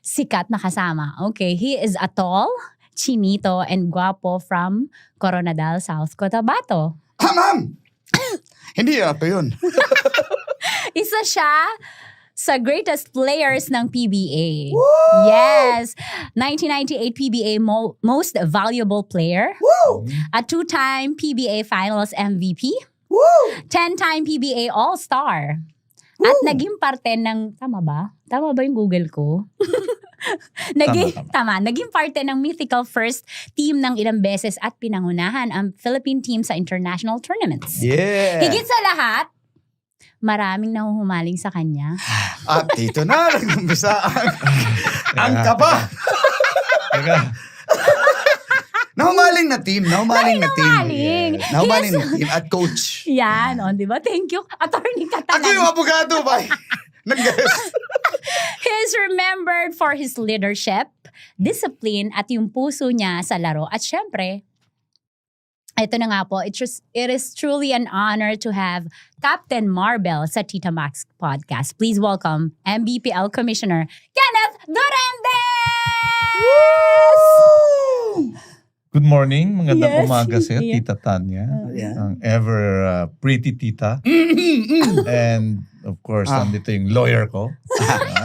Speaker 5: Sikat na kasama. Okay, he is a tall, chinito, and guapo from Coronadal, South Cotabato.
Speaker 1: Ma'am! Hindi ito yun.
Speaker 5: Isa siya sa greatest players ng PBA.
Speaker 1: Woo!
Speaker 5: Yes! 1998 PBA Most Valuable Player.
Speaker 1: Woo!
Speaker 5: A 2-time PBA Finals MVP.
Speaker 1: Woo!
Speaker 5: 10-time PBA All-Star. At naging parte ng, tama ba? Tama ba yung Google ko? Naging parte ng mythical first team ng ilang beses at pinangunahan ang Philippine team sa international tournaments.
Speaker 1: Yeah.
Speaker 5: Higit sa lahat, maraming nahuhumaling sa kanya.
Speaker 1: At dito na, nag-umpisa ang kaba. Nahumaling na team. Nahumaling na team. At coach.
Speaker 5: Yan, di ba? Thank you. Attorney ka
Speaker 1: Ako
Speaker 5: talaga.
Speaker 1: yung abogado, ba? Nag-guess.
Speaker 5: He is remembered for his leadership, discipline, at yung puso niya sa laro. At syempre, ito na nga po, it is truly an honor to have Captain Marbel sa Tita Max Podcast. Please welcome MBPL Commissioner Kenneth Durande!
Speaker 12: Good morning, magandang
Speaker 5: Yes.
Speaker 12: umaga sir,
Speaker 5: Yeah.
Speaker 12: Tita Tanya.
Speaker 1: Yeah.
Speaker 12: Ang ever pretty tita. And of course, nandito yung lawyer ko.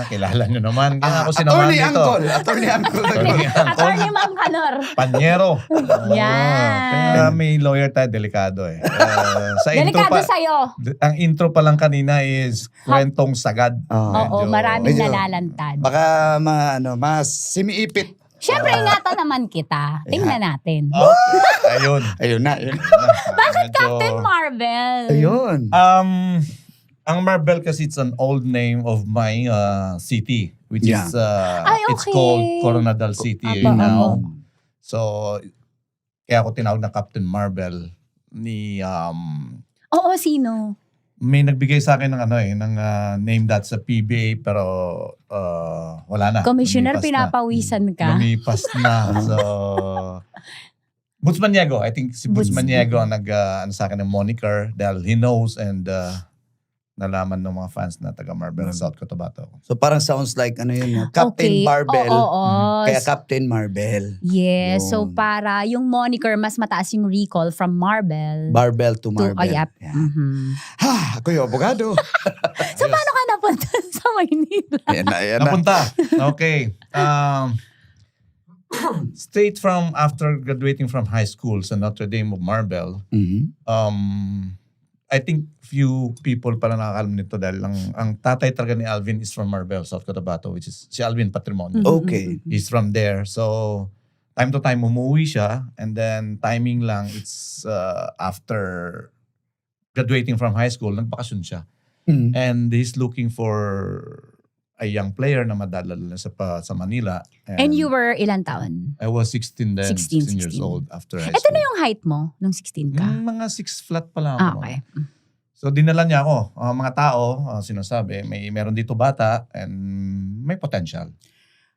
Speaker 12: Kilala nyo naman. Kaya ako sinamahan dito.
Speaker 1: Attorney Uncle.
Speaker 5: Attorney Ma'am Kanor.
Speaker 12: Panyero.
Speaker 5: Yan.
Speaker 12: Kaya may lawyer tayo, delikado eh. Sa intro
Speaker 5: Delikado
Speaker 12: pa,
Speaker 5: sa'yo.
Speaker 12: ang intro pa lang kanina is kwentong sagad.
Speaker 5: Oo, maraming
Speaker 1: medyo-
Speaker 5: nalalantad.
Speaker 1: Baka mas simiipit.
Speaker 5: Syempre, ingatan naman kita. Tingnan natin.
Speaker 12: Ayun.
Speaker 1: Ayun na.
Speaker 5: Bakit Captain Marvel?
Speaker 1: Ayun.
Speaker 12: Ang Marbel kasi it's an old name of my city, which
Speaker 1: Yeah.
Speaker 12: is
Speaker 5: Ay,
Speaker 12: it's
Speaker 5: okay.
Speaker 12: called Coronadal City
Speaker 5: Apa,
Speaker 12: now.
Speaker 5: apa.
Speaker 12: So kaya ako tinawag na Captain Marbel ni
Speaker 5: Oo, sino?
Speaker 12: may nagbigay sa akin ng name that sa PBA pero wala na.
Speaker 5: Commissioner,
Speaker 12: Lumipas na.
Speaker 5: pinapawisan ka.
Speaker 12: Lumipas na. So Boots Maniego, I think si Boots
Speaker 5: Boots.
Speaker 12: Maniego ang sa akin ng moniker dahil he knows and nalaman ng mga fans na taga Marbel, South Cotabato.
Speaker 1: So parang sounds like Captain
Speaker 5: Okay.
Speaker 1: Barbell.
Speaker 5: Oo.
Speaker 1: Kaya Captain Marbell.
Speaker 5: Yes, so
Speaker 1: Yun.
Speaker 5: para yung moniker mas mataas yung recall from Marbel
Speaker 1: Barbell to Marbell.
Speaker 5: Yep.
Speaker 1: Yeah.
Speaker 5: Mhm.
Speaker 1: Ha, ako yung abogado.
Speaker 5: So paano ka napunta sa Maynila?
Speaker 1: Ayan na.
Speaker 12: Napunta. Okay. Straight from after graduating from high school sa Notre Dame of Marbel,
Speaker 1: Mhm.
Speaker 12: I think few people pala nakakalam nito dahil ang tatay talaga ni Alvin is from Marbel, South Cotabato, which is si Alvin Patrimonio.
Speaker 1: Okay.
Speaker 12: He's from there. So, time to time umuwi siya and then timing lang, it's after graduating from high school, nagbakasyon siya.
Speaker 1: Mhm.
Speaker 12: And he's looking for a young player na madadala na sa Manila.
Speaker 5: And you were ilang taon?
Speaker 12: I was 16 then,
Speaker 5: 16
Speaker 12: years old after high
Speaker 5: Ito
Speaker 12: school.
Speaker 5: na yung height mo nung 16 ka?
Speaker 12: Mga 6 flat pa lang ako.
Speaker 5: Okay.
Speaker 12: So dinala niya ako. Mga tao, sinasabi, meron dito bata and may potential.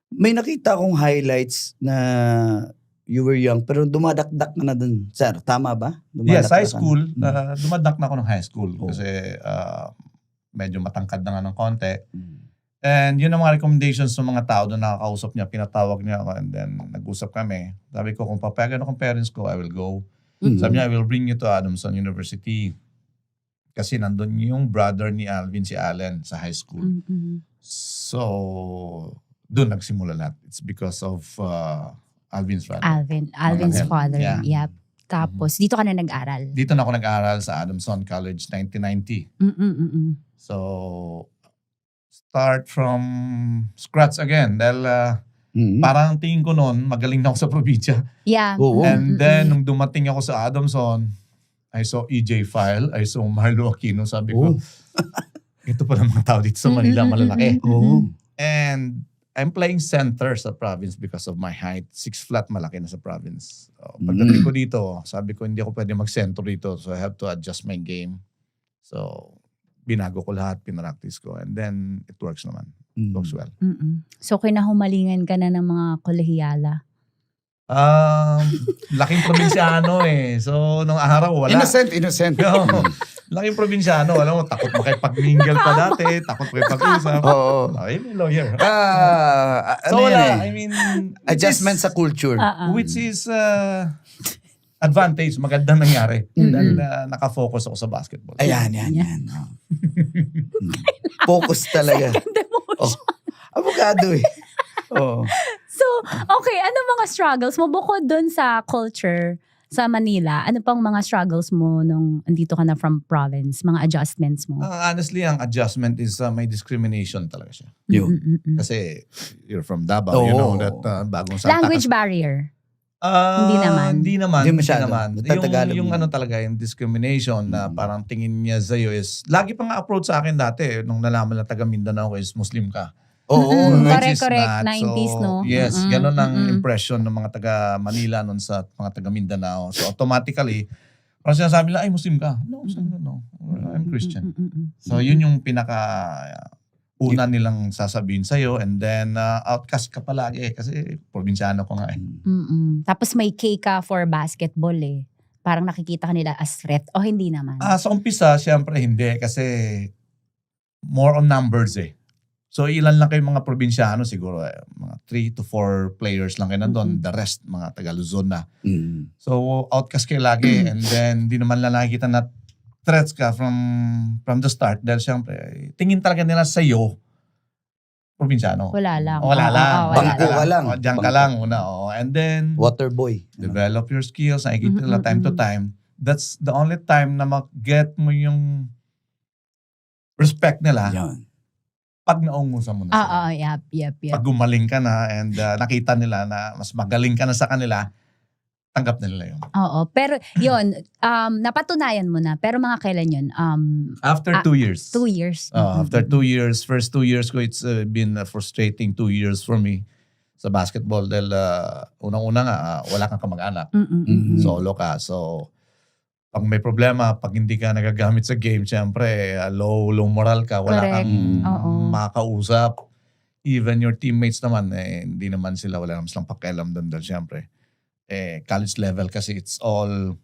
Speaker 1: May nakita akong highlights na you were young pero dumadakdak na dun. Sir, tama ba?
Speaker 12: Yes,
Speaker 1: Dumadakdak
Speaker 12: high
Speaker 1: ka na.
Speaker 12: school. Dumadak na ako ng high school
Speaker 1: Oh.
Speaker 12: kasi medyo matangkad na nga ng konti.
Speaker 1: Mm.
Speaker 12: And yun ang mga recommendations ng mga tao doon nakakausap niya, pinatawag niya ako and then nag-usap kami. Sabi ko, kung papayagan akong parents ko, I will go.
Speaker 1: Mhm.
Speaker 12: Sabi niya, I will bring you to Adamson University. Kasi nandun yung brother ni Alvin, si Allen, sa high school.
Speaker 5: Mhm.
Speaker 12: So, doon nagsimula lahat. It's because of Alvin's father.
Speaker 5: Alvin's
Speaker 12: Mama
Speaker 5: father.
Speaker 12: Helen. Yeah.
Speaker 5: Yep. Tapos, dito ka na nag-aral.
Speaker 12: Dito na ako nag-aral sa Adamson College, 1990.
Speaker 5: Mm-mm-mm.
Speaker 12: So, start from scratch again. Dahil
Speaker 1: Mhm.
Speaker 12: parang tingin ko noon, magaling na ako sa probinsya.
Speaker 5: Yeah.
Speaker 1: Oo.
Speaker 12: And then, nung dumating ako sa Adamson, I saw EJ File, I saw Marlo Aquino. Sabi ko,
Speaker 1: Oh.
Speaker 12: ito pa ng mga tao dito sa Manila, malalaki.
Speaker 1: Oo.
Speaker 12: And I'm playing center sa province because of my height. 6 flat, malaki na sa province. So, pagdating ko dito, sabi ko, hindi ako pwede mag-center dito. So, I have to adjust my game. So, binago ko lahat, pinractice ko. And then, it works naman. It works well.
Speaker 5: Mm-mm. So, kinahumalingan ka na ng mga kolehiyala.
Speaker 12: Laking probinsyano eh. So, nung araw, wala.
Speaker 1: Innocent.
Speaker 12: No. Laking probinsyano. Alam mo, takot makipag-mingle pa dati. Takot makipag-usap.
Speaker 1: Oo.
Speaker 12: Okay, may lawyer.
Speaker 1: Ano
Speaker 12: So,
Speaker 1: yan
Speaker 12: wala.
Speaker 1: eh?
Speaker 12: I mean,
Speaker 1: Adjustment sa culture.
Speaker 12: which is advantage. Magandang nangyari. Dahil nakafocus ako sa basketball.
Speaker 1: Ayan. Oh. Focus talaga.
Speaker 5: Ganda mo.
Speaker 1: Oh. Abogado eh. Oh.
Speaker 5: So, okay, ano mga struggles mo bukod dun sa culture sa Manila, ano pang mga struggles mo nung andito ka na from province? Mga adjustments mo?
Speaker 12: Honestly, ang adjustment is may discrimination talaga siya.
Speaker 5: Mm-mm-mm.
Speaker 12: Kasi you're from Davao, you know that bagong Santa
Speaker 5: Language barrier? Hindi naman.
Speaker 12: Hindi naman.
Speaker 1: Hindi masyado.
Speaker 12: Yung, yung ano talaga, yung discrimination na parang tingin niya sa'yo is, lagi pa nga approach sa akin dati, nung nalaman na taga Mindanao ko is Muslim ka.
Speaker 5: Correct,
Speaker 12: Which is not.
Speaker 5: 90s,
Speaker 12: So,
Speaker 5: no?
Speaker 12: yes, ganun ang impression ng mga taga Manila nun sa mga taga Mindanao. So automatically, parang sinasabi nila, ay Muslim ka. No, no, I'm Christian. So yun yung pinaka una nilang sasabihin sa'yo, and then outcast ka palagi kasi probinsyano ko nga eh.
Speaker 5: Tapos may K ka for basketball eh. Parang nakikita ka nila as threat o hindi naman?
Speaker 12: Sa umpisa, syempre hindi kasi more on numbers eh. So ilan lang kayo mga probinsyano siguro, mga 3 to 4 players lang kayo nandun, the rest mga taga Luzon na. So outcast kayo lagi, and then di naman lang nakikita na threats ka from the start dahil syempre tingin talaga nila sa iyo probinsyano.
Speaker 5: Wala lang.
Speaker 12: Wala lang.
Speaker 1: Bangko ka lang.
Speaker 12: Diyan ka lang una. And then
Speaker 1: Water boy.
Speaker 12: develop your skills, nakikita nila time to time. That's the only time na mag-get mo yung respect nila.
Speaker 1: Yan.
Speaker 12: Pag naungusan mo na sila.
Speaker 5: Yep.
Speaker 12: Pag gumaling ka na and nakita nila na mas magaling ka na sa kanila, tanggap nila yun.
Speaker 5: Oo. Pero yun, napatunayan mo na. Pero mga kailan yun?
Speaker 12: After 2 years.
Speaker 5: 2 years.
Speaker 12: After 2 years, first 2 years ko, it's been a frustrating 2 years for me sa basketball dahil unang-una nga, wala kang kamag-anak. Solo ka. So, pag may problema, pag hindi ka nagagamit sa game, syempre, low moral ka, wala kang makausap. Even your teammates naman, hindi naman sila, wala naman silang pakialam doon dahil syempre, college level kasi it's all,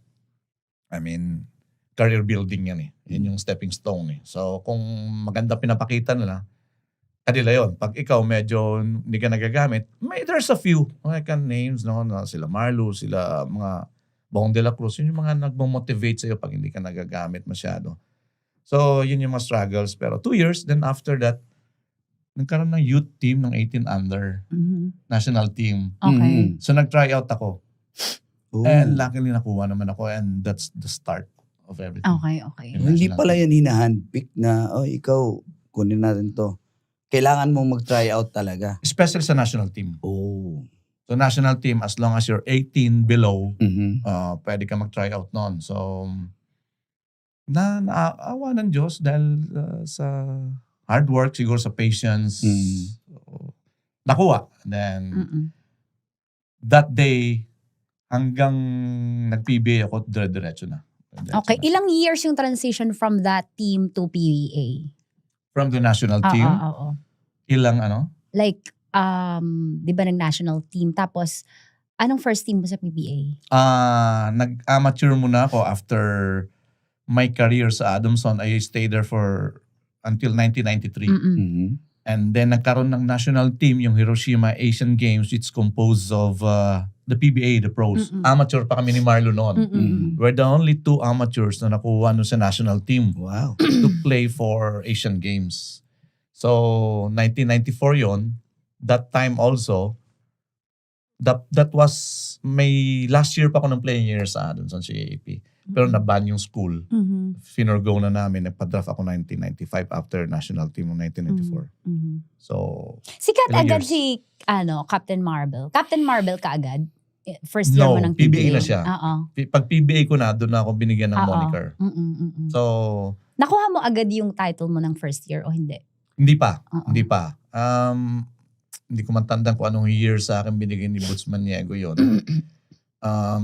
Speaker 12: career building yan eh. Yan yung stepping stone eh. So, kung maganda pinapakita nila, kanila yun. Pag ikaw medyo hindi ka nagagamit, there's a few. I can names, no? Sila Marlo, sila mga Bong de la Cruz, yun yung mga nagmo-motivate sa'yo pag hindi ka nagagamit masyado. So, yun yung mga struggles. Pero 2 years, then after that, nagkaroon ng youth team ng 18 under, national team.
Speaker 5: Okay.
Speaker 12: So, nag-try out ako. And luckily nakuha naman ako, and that's the start of everything.
Speaker 5: Okay.
Speaker 1: Hindi pala yan hinahandpick na, ikaw, kunin natin to. Kailangan mong mag-try out talaga.
Speaker 12: Especially sa national team. So national team, as long as you're 18 below, pwede ka mag-try out noon. So, naawa ng Diyos dahil sa hard work, siguro sa patience, nakuha. Then, that day, hanggang nag-PBA ako, dire-diretso na.
Speaker 5: Okay. Ilang years yung transition from that team to PBA?
Speaker 12: From the national team? Ilang ano?
Speaker 5: Like, di ba nag-national team? Tapos, anong first team mo sa PBA?
Speaker 12: Nag-amateur muna ako after my career sa Adamson. I stayed there for until 1993. And then nagkaroon ng national team, yung Hiroshima Asian Games. It's composed of the PBA, the pros. Amateur pa kami ni Marlo noon. We're the only 2 amateurs na nakuha nun sa national team to play for Asian Games. So, 1994 yon. That time also, that was may last year pa ako ng playing year sa Adamson sa AAP. Pero na-ban yung school. Finorgo na namin. Nagpa-draft ako 1995 after national team ng 1994. So,
Speaker 5: sikat agad
Speaker 12: years.
Speaker 5: si Captain Marble. Captain Marble ka agad? First year mo ng PBA?
Speaker 12: PBA na siya. Pag PBA ko na, doon na ako binigyan ng moniker. So,
Speaker 5: nakuha mo agad yung title mo ng first year o hindi?
Speaker 12: Hindi pa. Hindi ko matandaan kung anong year sa akin binigay ni Boots Maniego yun.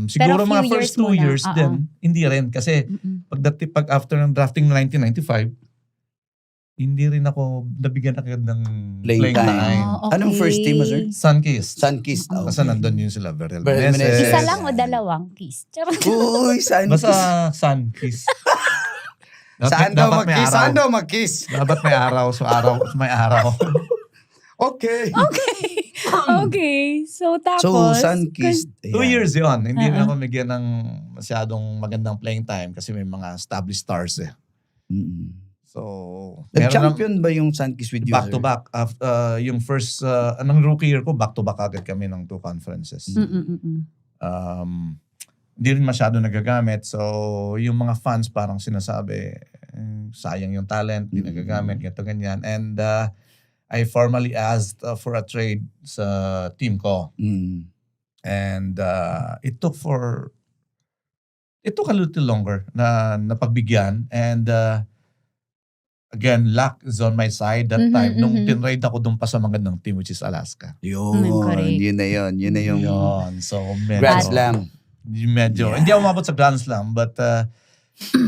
Speaker 12: Siguro
Speaker 5: Pero
Speaker 12: mga
Speaker 5: few
Speaker 12: first
Speaker 5: years
Speaker 12: 2
Speaker 5: muna.
Speaker 12: years din, hindi rin. Kasi pag after ng drafting ng 1995, hindi rin ako nabigyan agad ng playing time.
Speaker 1: Anong first team mo, sir?
Speaker 12: Sunkist.
Speaker 1: Sunkist.
Speaker 12: Basta nandun yun sila. Verel
Speaker 1: Verel
Speaker 12: Meneses.
Speaker 5: Isa lang o dalawang kiss?
Speaker 1: Uy, Sunkist.
Speaker 12: Basta Sunkist.
Speaker 1: Saan daw mag-kiss? Saan daw mag-kiss?
Speaker 12: Dapat may araw. So may araw.
Speaker 1: Okay.
Speaker 5: So, tapos?
Speaker 1: So, Sunkist.
Speaker 12: 2 years yun. Hindi rin ako bigyan ng masyadong magandang playing time kasi may mga established stars eh. So,
Speaker 1: nag-champion ba yung Sunkist with you,
Speaker 12: back to back. Yung first, anong rookie year ko, back to back agad kami ng 2 conferences. hindi rin masyado nagagamit. So, yung mga fans parang sinasabi, sayang yung talent, hindi nagagamit, ganito, ganyan. And I formally asked for a trade sa team ko. And it took a little longer na napagbigyan. And again, luck is on my side that time. Nung tinrade ako dun pa sa magandang team, which is Alaska.
Speaker 1: Yun na yun. Yun na yung
Speaker 12: So, medyo,
Speaker 1: Grand Slam.
Speaker 12: Medyo, hindi ako umabot sa Grand Slam, but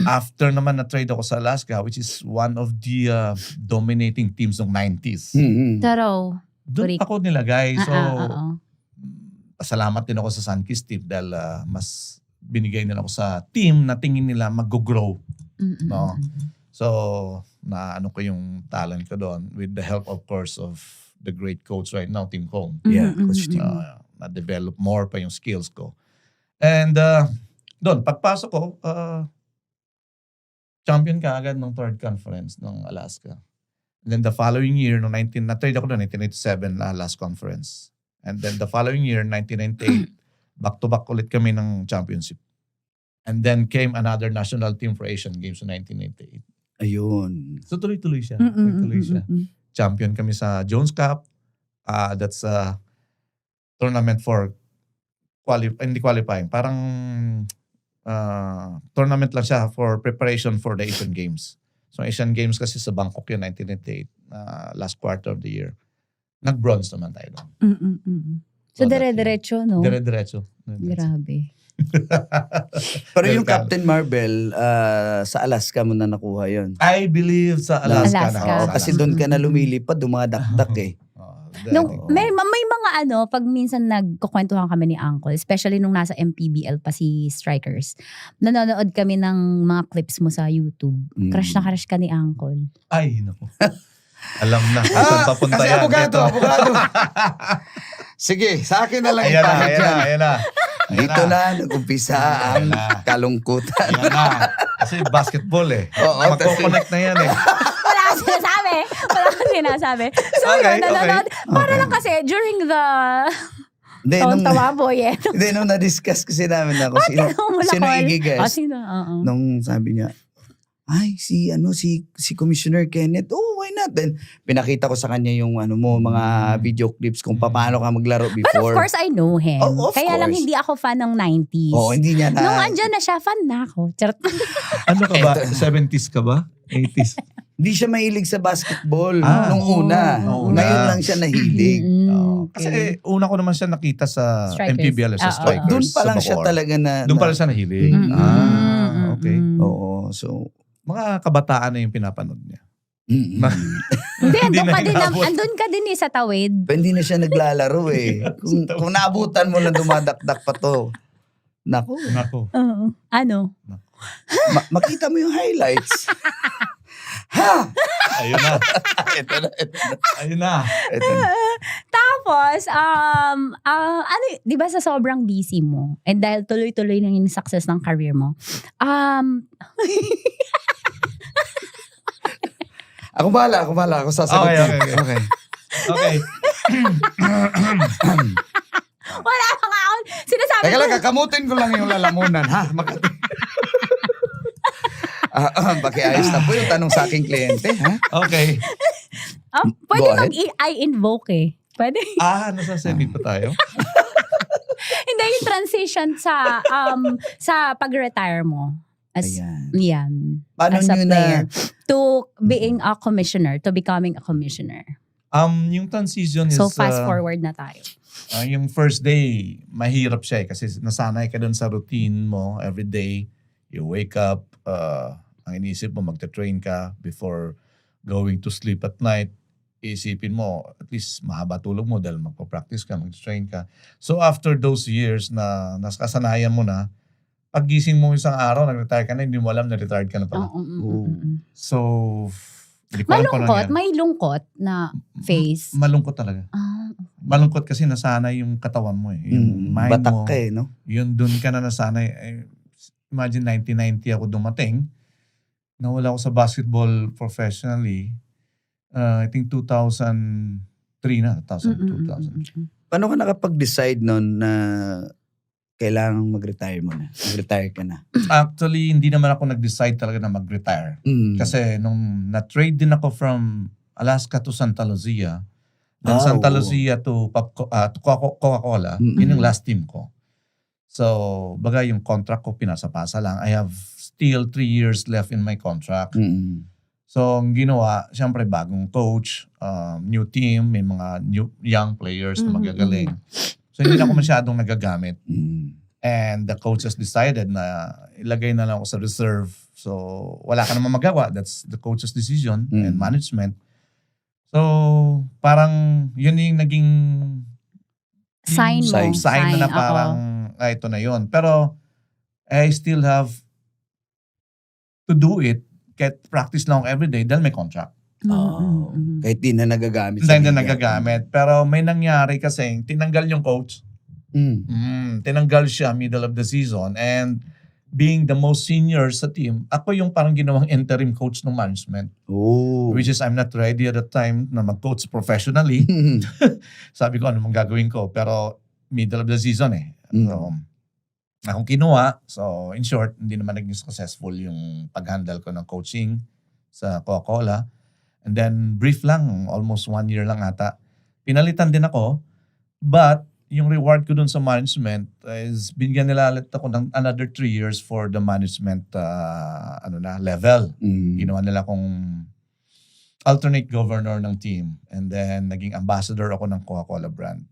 Speaker 12: after naman na-trade ako sa Alaska, which is one of the dominating teams ng 90s.
Speaker 5: Taro.
Speaker 12: Doon ako nilagay. So,
Speaker 5: oo.
Speaker 12: pasalamat din ako sa Sunkist team dahil mas binigay nila ako sa team na tingin nila mag-grow. No? So, ano ko yung talent ko doon with the help, of course, of the great coach right now, Tim Cone.
Speaker 1: Yeah, Coach Tim.
Speaker 12: Na-develop more pa yung skills ko. And doon, pagpasok ko, champion ka agad ng third conference ng Alaska. And then the following year, na-trade ako doon, 1987 last conference. And then the following year, 1998, back-to-back ulit kami ng championship. And then came another national team for Asian Games in 1998.
Speaker 1: Ayun.
Speaker 12: So tuloy-tuloy siya. Champion kami sa Jones Cup. That's a tournament for hindi qualifying. Parang tournament lang siya for preparation for the Asian Games. So Asian Games kasi sa Bangkok yun, 1998, last quarter of the year. Nag-bronze naman tayo doon.
Speaker 5: So, dire-diretso, no?
Speaker 12: Dire-diretso.
Speaker 5: Grabe.
Speaker 1: Pero yung Captain Marvel, sa Alaska mo na nakuha yun.
Speaker 12: I believe sa Alaska.
Speaker 1: Oo, kasi doon ka na lumilipad, dumadakdak eh.
Speaker 5: May mga pag minsan nagkukwentuhan kami ni Uncle, especially nung nasa MPBL pa si Strikers, nanonood kami ng mga clips mo sa YouTube. Crush na crush ka ni Uncle.
Speaker 12: Ay, naku. Alam na. Saan papunta
Speaker 1: kasi
Speaker 12: yan?
Speaker 1: abogado. Sige, sa akin na lang
Speaker 12: Ayan
Speaker 1: ipahid yan.
Speaker 12: Ayan na.
Speaker 1: Dito na, nag-umpisa ang kalungkutan.
Speaker 12: Ayan na. Kasi basketball eh.
Speaker 1: Oo,
Speaker 12: Magkoconnect na yan eh.
Speaker 5: Wala kang sinasabi. So
Speaker 12: Okay,
Speaker 5: yun, nanonood. Para lang kasi, during the tawa boy eh.
Speaker 1: Hindi, nung na-discuss kasi namin ako, sino i-guess?
Speaker 5: Sino?
Speaker 1: Nung sabi niya, ay, si Commissioner Kenneth, why not? Then, pinakita ko sa kanya yung mga video clips kung paano ka maglaro before.
Speaker 5: But of course, I know him.
Speaker 1: Oh, of
Speaker 5: Kaya lang
Speaker 1: course.
Speaker 5: hindi ako fan ng 90s.
Speaker 1: Oo, hindi niya na.
Speaker 5: Nung andyan na siya, fan na ako. Charot.
Speaker 12: Ano ka ba? 70s ka ba? 80s?
Speaker 1: Hindi siya mahilig sa basketball nung una. Ngayon lang siya nahilig.
Speaker 12: Kasi una ko naman siya nakita sa
Speaker 5: Strikers.
Speaker 12: MPBL sa Strikers.
Speaker 1: Doon pa lang
Speaker 12: sa
Speaker 1: siya
Speaker 12: Bacoor.
Speaker 1: talaga na...
Speaker 12: Doon pa lang siya nahilig. Okay.
Speaker 1: Oo, so...
Speaker 12: Mga kabataan na yung pinapanood niya.
Speaker 5: Hindi, andun ka din sa tawid.
Speaker 1: Hindi na siya naglalaro eh. Kung naabutan mo lang dumadakdak pa to. Nako.
Speaker 5: Ano?
Speaker 1: Makita mo yung highlights. Ha!
Speaker 12: Ayun na.
Speaker 1: Ito na.
Speaker 12: Ayun na.
Speaker 5: Tapos, di ba sa sobrang busy mo, and dahil tuloy-tuloy na yung success ng career mo,
Speaker 1: Ako bahala. Ako sasagutin.
Speaker 12: Okay.
Speaker 5: wala pa nga ako, sinasabi
Speaker 1: Teka
Speaker 5: ko,
Speaker 1: lang, kakamutin ko lang yung lalamunan, ha? Pakiayos na po yung tanong sa aking kliyente, ha?
Speaker 12: Okay.
Speaker 5: pwede
Speaker 1: Go ahead.
Speaker 5: mag-I-invoke eh. Pwede.
Speaker 12: Nasa-semi pa tayo?
Speaker 5: Hindi, yung transition sa pag-retire mo. Yan.
Speaker 1: Paano
Speaker 5: as a
Speaker 1: nyo
Speaker 5: player.
Speaker 1: na...
Speaker 5: To being a commissioner, to becoming a commissioner.
Speaker 12: Yung transition is...
Speaker 5: So fast forward na tayo.
Speaker 12: Yung first day, mahirap siya eh. Kasi nasanay ka dun sa routine mo every day. You wake up, ang inisip mo, magta-train ka before going to sleep at night. Isipin mo, at least mahaba tulog mo dahil magpa-practice ka, mag-train ka. So after those years na nakasanayan mo na, pag-gising mo isang araw, nag-retire ka na, hindi mo alam na-retired ka na pala. So, hindi ko alam kung ano yan.
Speaker 5: May lungkot na face.
Speaker 12: Malungkot talaga. Malungkot kasi nasanay yung katawan mo eh. Yung mind
Speaker 1: batak
Speaker 12: mo.
Speaker 1: ka eh, no?
Speaker 12: Yun dun ka na nasanay. Imagine 1990 ako dumating. Nawala ako sa basketball professionally. I think 2003 na. 2000.
Speaker 1: Paano ka nakapag-decide nun na kailangan mag-retire mo na? Mag-retire ka na?
Speaker 12: Actually, hindi naman ako nag-decide talaga na mag-retire. Kasi nung na-trade din ako from Alaska to Santa Lucia, then Santa Lucia to Coca-Cola, yun yung last team ko. So, baga yung contract ko pinasa-pasa lang. I have still 3 years left in my contract. So, ang ginawa, syempre bagong coach, new team, may mga young players na magagaling. So, hindi na ako masyadong nagagamit. And the coaches decided na ilagay na lang ako sa reserve. So, wala ka naman magawa. That's the coach's decision and management. So, parang yun yung naging
Speaker 5: Sign mo.
Speaker 12: sign na parang ito na yun. Pero I still have to do it. Kahit practice lang ako everyday dahil may contract.
Speaker 1: Kahit di na nagagamit.
Speaker 12: Hindi na nagagamit. Pero may nangyari kasi tinanggal yung coach. Tinanggal siya middle of the season. And being the most senior sa team, ako yung parang ginawang interim coach ng management. Which is I'm not ready at the time na mag-coach professionally. Sabi ko, ano mong gagawin ko? Pero middle of the season eh. So, akong kinuha. So, in short, hindi naman naging successful yung pag-handle ko ng coaching sa Coca-Cola. And then, brief lang, almost 1 year lang ata. Pinalitan din ako. But, yung reward ko dun sa management is binigyan nila ulit ako ng another 3 years for the management level. Ginawa nila akong alternate governor ng team. And then, naging ambassador ako ng Coca-Cola brand.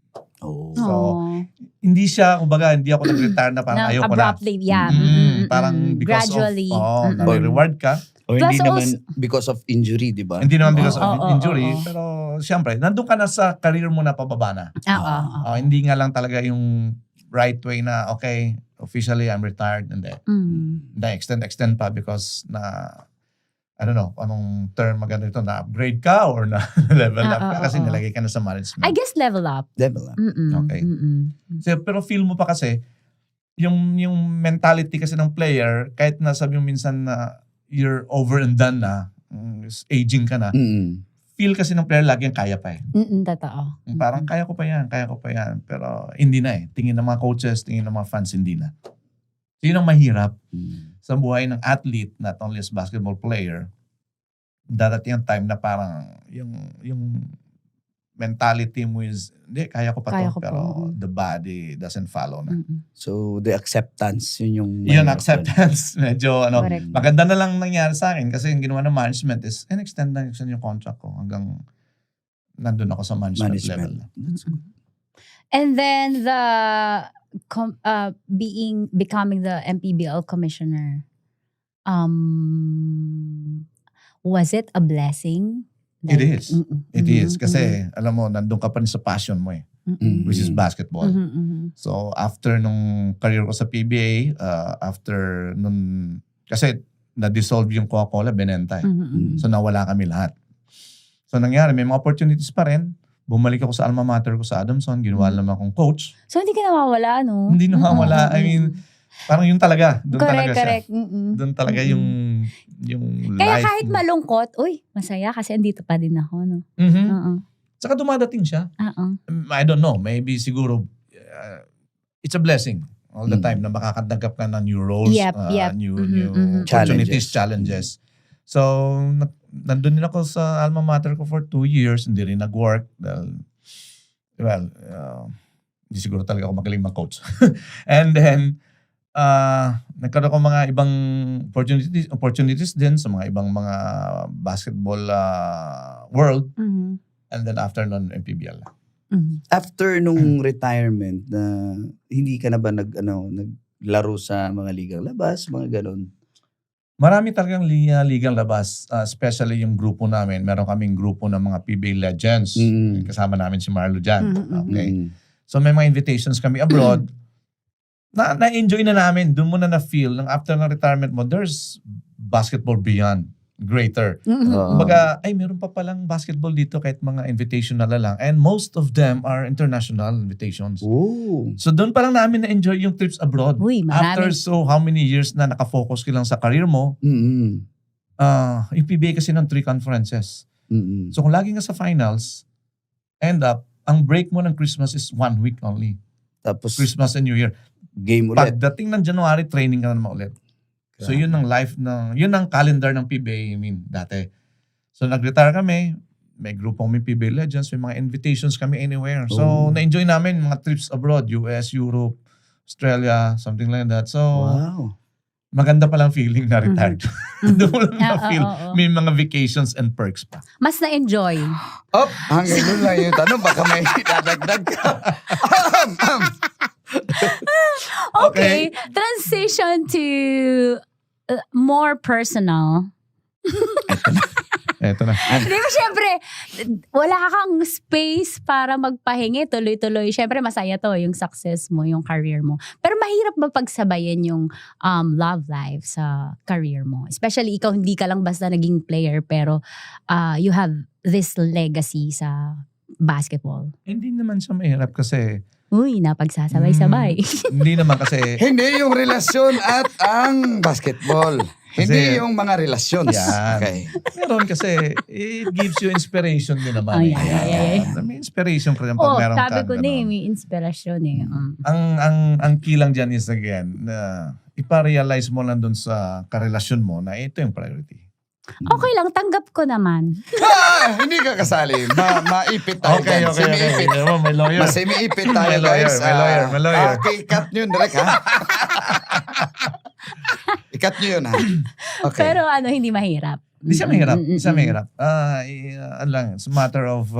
Speaker 12: So, hindi siya, kumbaga, hindi ako nag-retire na parang ayoko na.
Speaker 5: Abruptly, yeah.
Speaker 12: Parang because
Speaker 5: gradually.
Speaker 12: of, reward ka.
Speaker 1: O hindi naman because of injury, di ba?
Speaker 12: Hindi naman because of injury. Pero, siyempre, nandun ka na sa career mo na pababa na. Hindi nga lang talaga yung right way na, okay, officially I'm retired. And then, extend pa because na, I don't know, anong term maganda ito, na-upgrade ka or na-level up ka kasi nilagay ka na sa management.
Speaker 5: I guess level up.
Speaker 1: Level up.
Speaker 12: Okay. So, pero feel mo pa kasi, yung mentality kasi ng player, kahit na sabi mo minsan na you're over and done na, aging ka na, feel kasi ng player lagi ang kaya pa eh.
Speaker 5: Totoo.
Speaker 12: Parang kaya ko pa yan. Pero hindi na eh. Tingin ng mga coaches, tingin ng mga fans, hindi na. So, yun ang mahirap sa buhay ng athlete, not only as basketball player. Dadating ang time na parang yung mentality mo is, hindi, kaya ko pa to. Pero the body doesn't follow na.
Speaker 1: So, the acceptance, yun yung...
Speaker 12: Yun, acceptance. Medyo,
Speaker 5: Correct.
Speaker 12: maganda na lang nangyari sa akin kasi yung ginawa ng management is, extend yung contract ko hanggang nandun ako sa management. Level.
Speaker 5: And then becoming the MPBL commissioner, was it a blessing?
Speaker 12: It is. It is. Kasi, alam mo, nandun ka pa rin sa passion mo eh. Which is basketball. So, after nung career ko sa PBA, kasi na-dissolve yung Coca-Cola, binenta eh. So, nawala kami lahat. So, nangyari, may mga opportunities pa rin. Bumalik ako sa alma mater ko sa Adamson, ginawa naman akong coach.
Speaker 5: So, hindi ka nawawala, no?
Speaker 12: Hindi nawawala. I mean, parang yun talaga. Doon talaga
Speaker 5: correct.
Speaker 12: siya. Doon talaga yung
Speaker 5: Kaya
Speaker 12: life.
Speaker 5: kahit malungkot, masaya kasi andito pa din ako, no?
Speaker 12: Saka dumadating siya. I don't know. Maybe siguro, it's a blessing all the time na makakatanggap ka ng new roles, new opportunities, challenges. So, nandun din ako sa alma mater ko for 2 years. Hindi rin nag-work. Hindi siguro talaga ako magaling mag-coach. And then, nagkaroon ako mga ibang opportunities din sa mga ibang mga basketball world. And then after nun, MPBL.
Speaker 1: After nung retirement, hindi ka na ba naglaro sa mga ligang labas, mga ganon?
Speaker 12: Marami talagang ligang labas, especially yung grupo namin. Meron kaming grupo ng mga PBA legends. Kasama namin si Marlo dyan. Okay. So may mga invitations kami abroad. Na-enjoy na namin. Doon mo na na-feel. After ng retirement mo, there's basketball beyond. Greater. Kumbaga, meron pa palang basketball dito kahit mga invitational na lang. And most of them are international invitations. So doon pa lang namin na-enjoy yung trips abroad. After how many years na nakafocus ka lang sa career mo, yung PBA kasi ng 3 conferences. So kung lagi nga sa finals, end up, ang break mo ng Christmas is 1 week only.
Speaker 1: Tapos
Speaker 12: Christmas and New Year.
Speaker 1: game ulit.
Speaker 12: Pagdating ng January, training ka na naman ulit. So yun ang yun ang calendar ng PBA, dati. So nag-retire kami, may grupo kami PBA Legends, may mga invitations kami anywhere. So na-enjoy namin mga trips abroad, US, Europe, Australia, something like that. So maganda palang feeling na retired. Doon lang na-feel. May mga vacations and perks pa.
Speaker 5: Mas na-enjoy.
Speaker 1: Hanggang doon lang yung tanong, baka may dadagdag ka.
Speaker 5: Okay. Transition to more personal.
Speaker 12: Eto na.
Speaker 5: Di ba, syempre, wala kang space para magpahingi, tuloy-tuloy. Syempre, masaya to, yung success mo, yung career mo. Pero mahirap ba pagsabayan yung love life sa career mo? Especially, ikaw hindi ka lang basta naging player, pero you have this legacy sa basketball.
Speaker 12: Hindi naman siya mahirap kasi
Speaker 5: Uy, napagsasabay-sabay.
Speaker 12: hindi naman kasi
Speaker 1: Hindi yung relasyon at ang basketball. Hindi yung mga relasyon.
Speaker 12: Yan.
Speaker 1: Okay.
Speaker 12: Meron kasi it gives you inspiration din naman. May inspiration ka rin pag meron
Speaker 5: sabi
Speaker 12: kang
Speaker 5: ko may inspirasyon eh.
Speaker 12: Ang key lang dyan is again na iparealize mo lang dun sa karelasyon mo na ito yung priority.
Speaker 5: Okay lang, tanggap ko naman.
Speaker 1: Hindi ka kasali. Maipit tayo.
Speaker 12: Okay.
Speaker 1: Semi-ipit.
Speaker 12: May lawyer.
Speaker 1: Semi-ipit tayo,
Speaker 12: May lawyer,
Speaker 1: guys.
Speaker 12: may lawyer.
Speaker 1: Okay, cut nyo yun direct, ha? I-cut nyo yun, ha? Okay.
Speaker 5: Pero hindi mahirap.
Speaker 12: Hindi siya mahirap. It's a matter of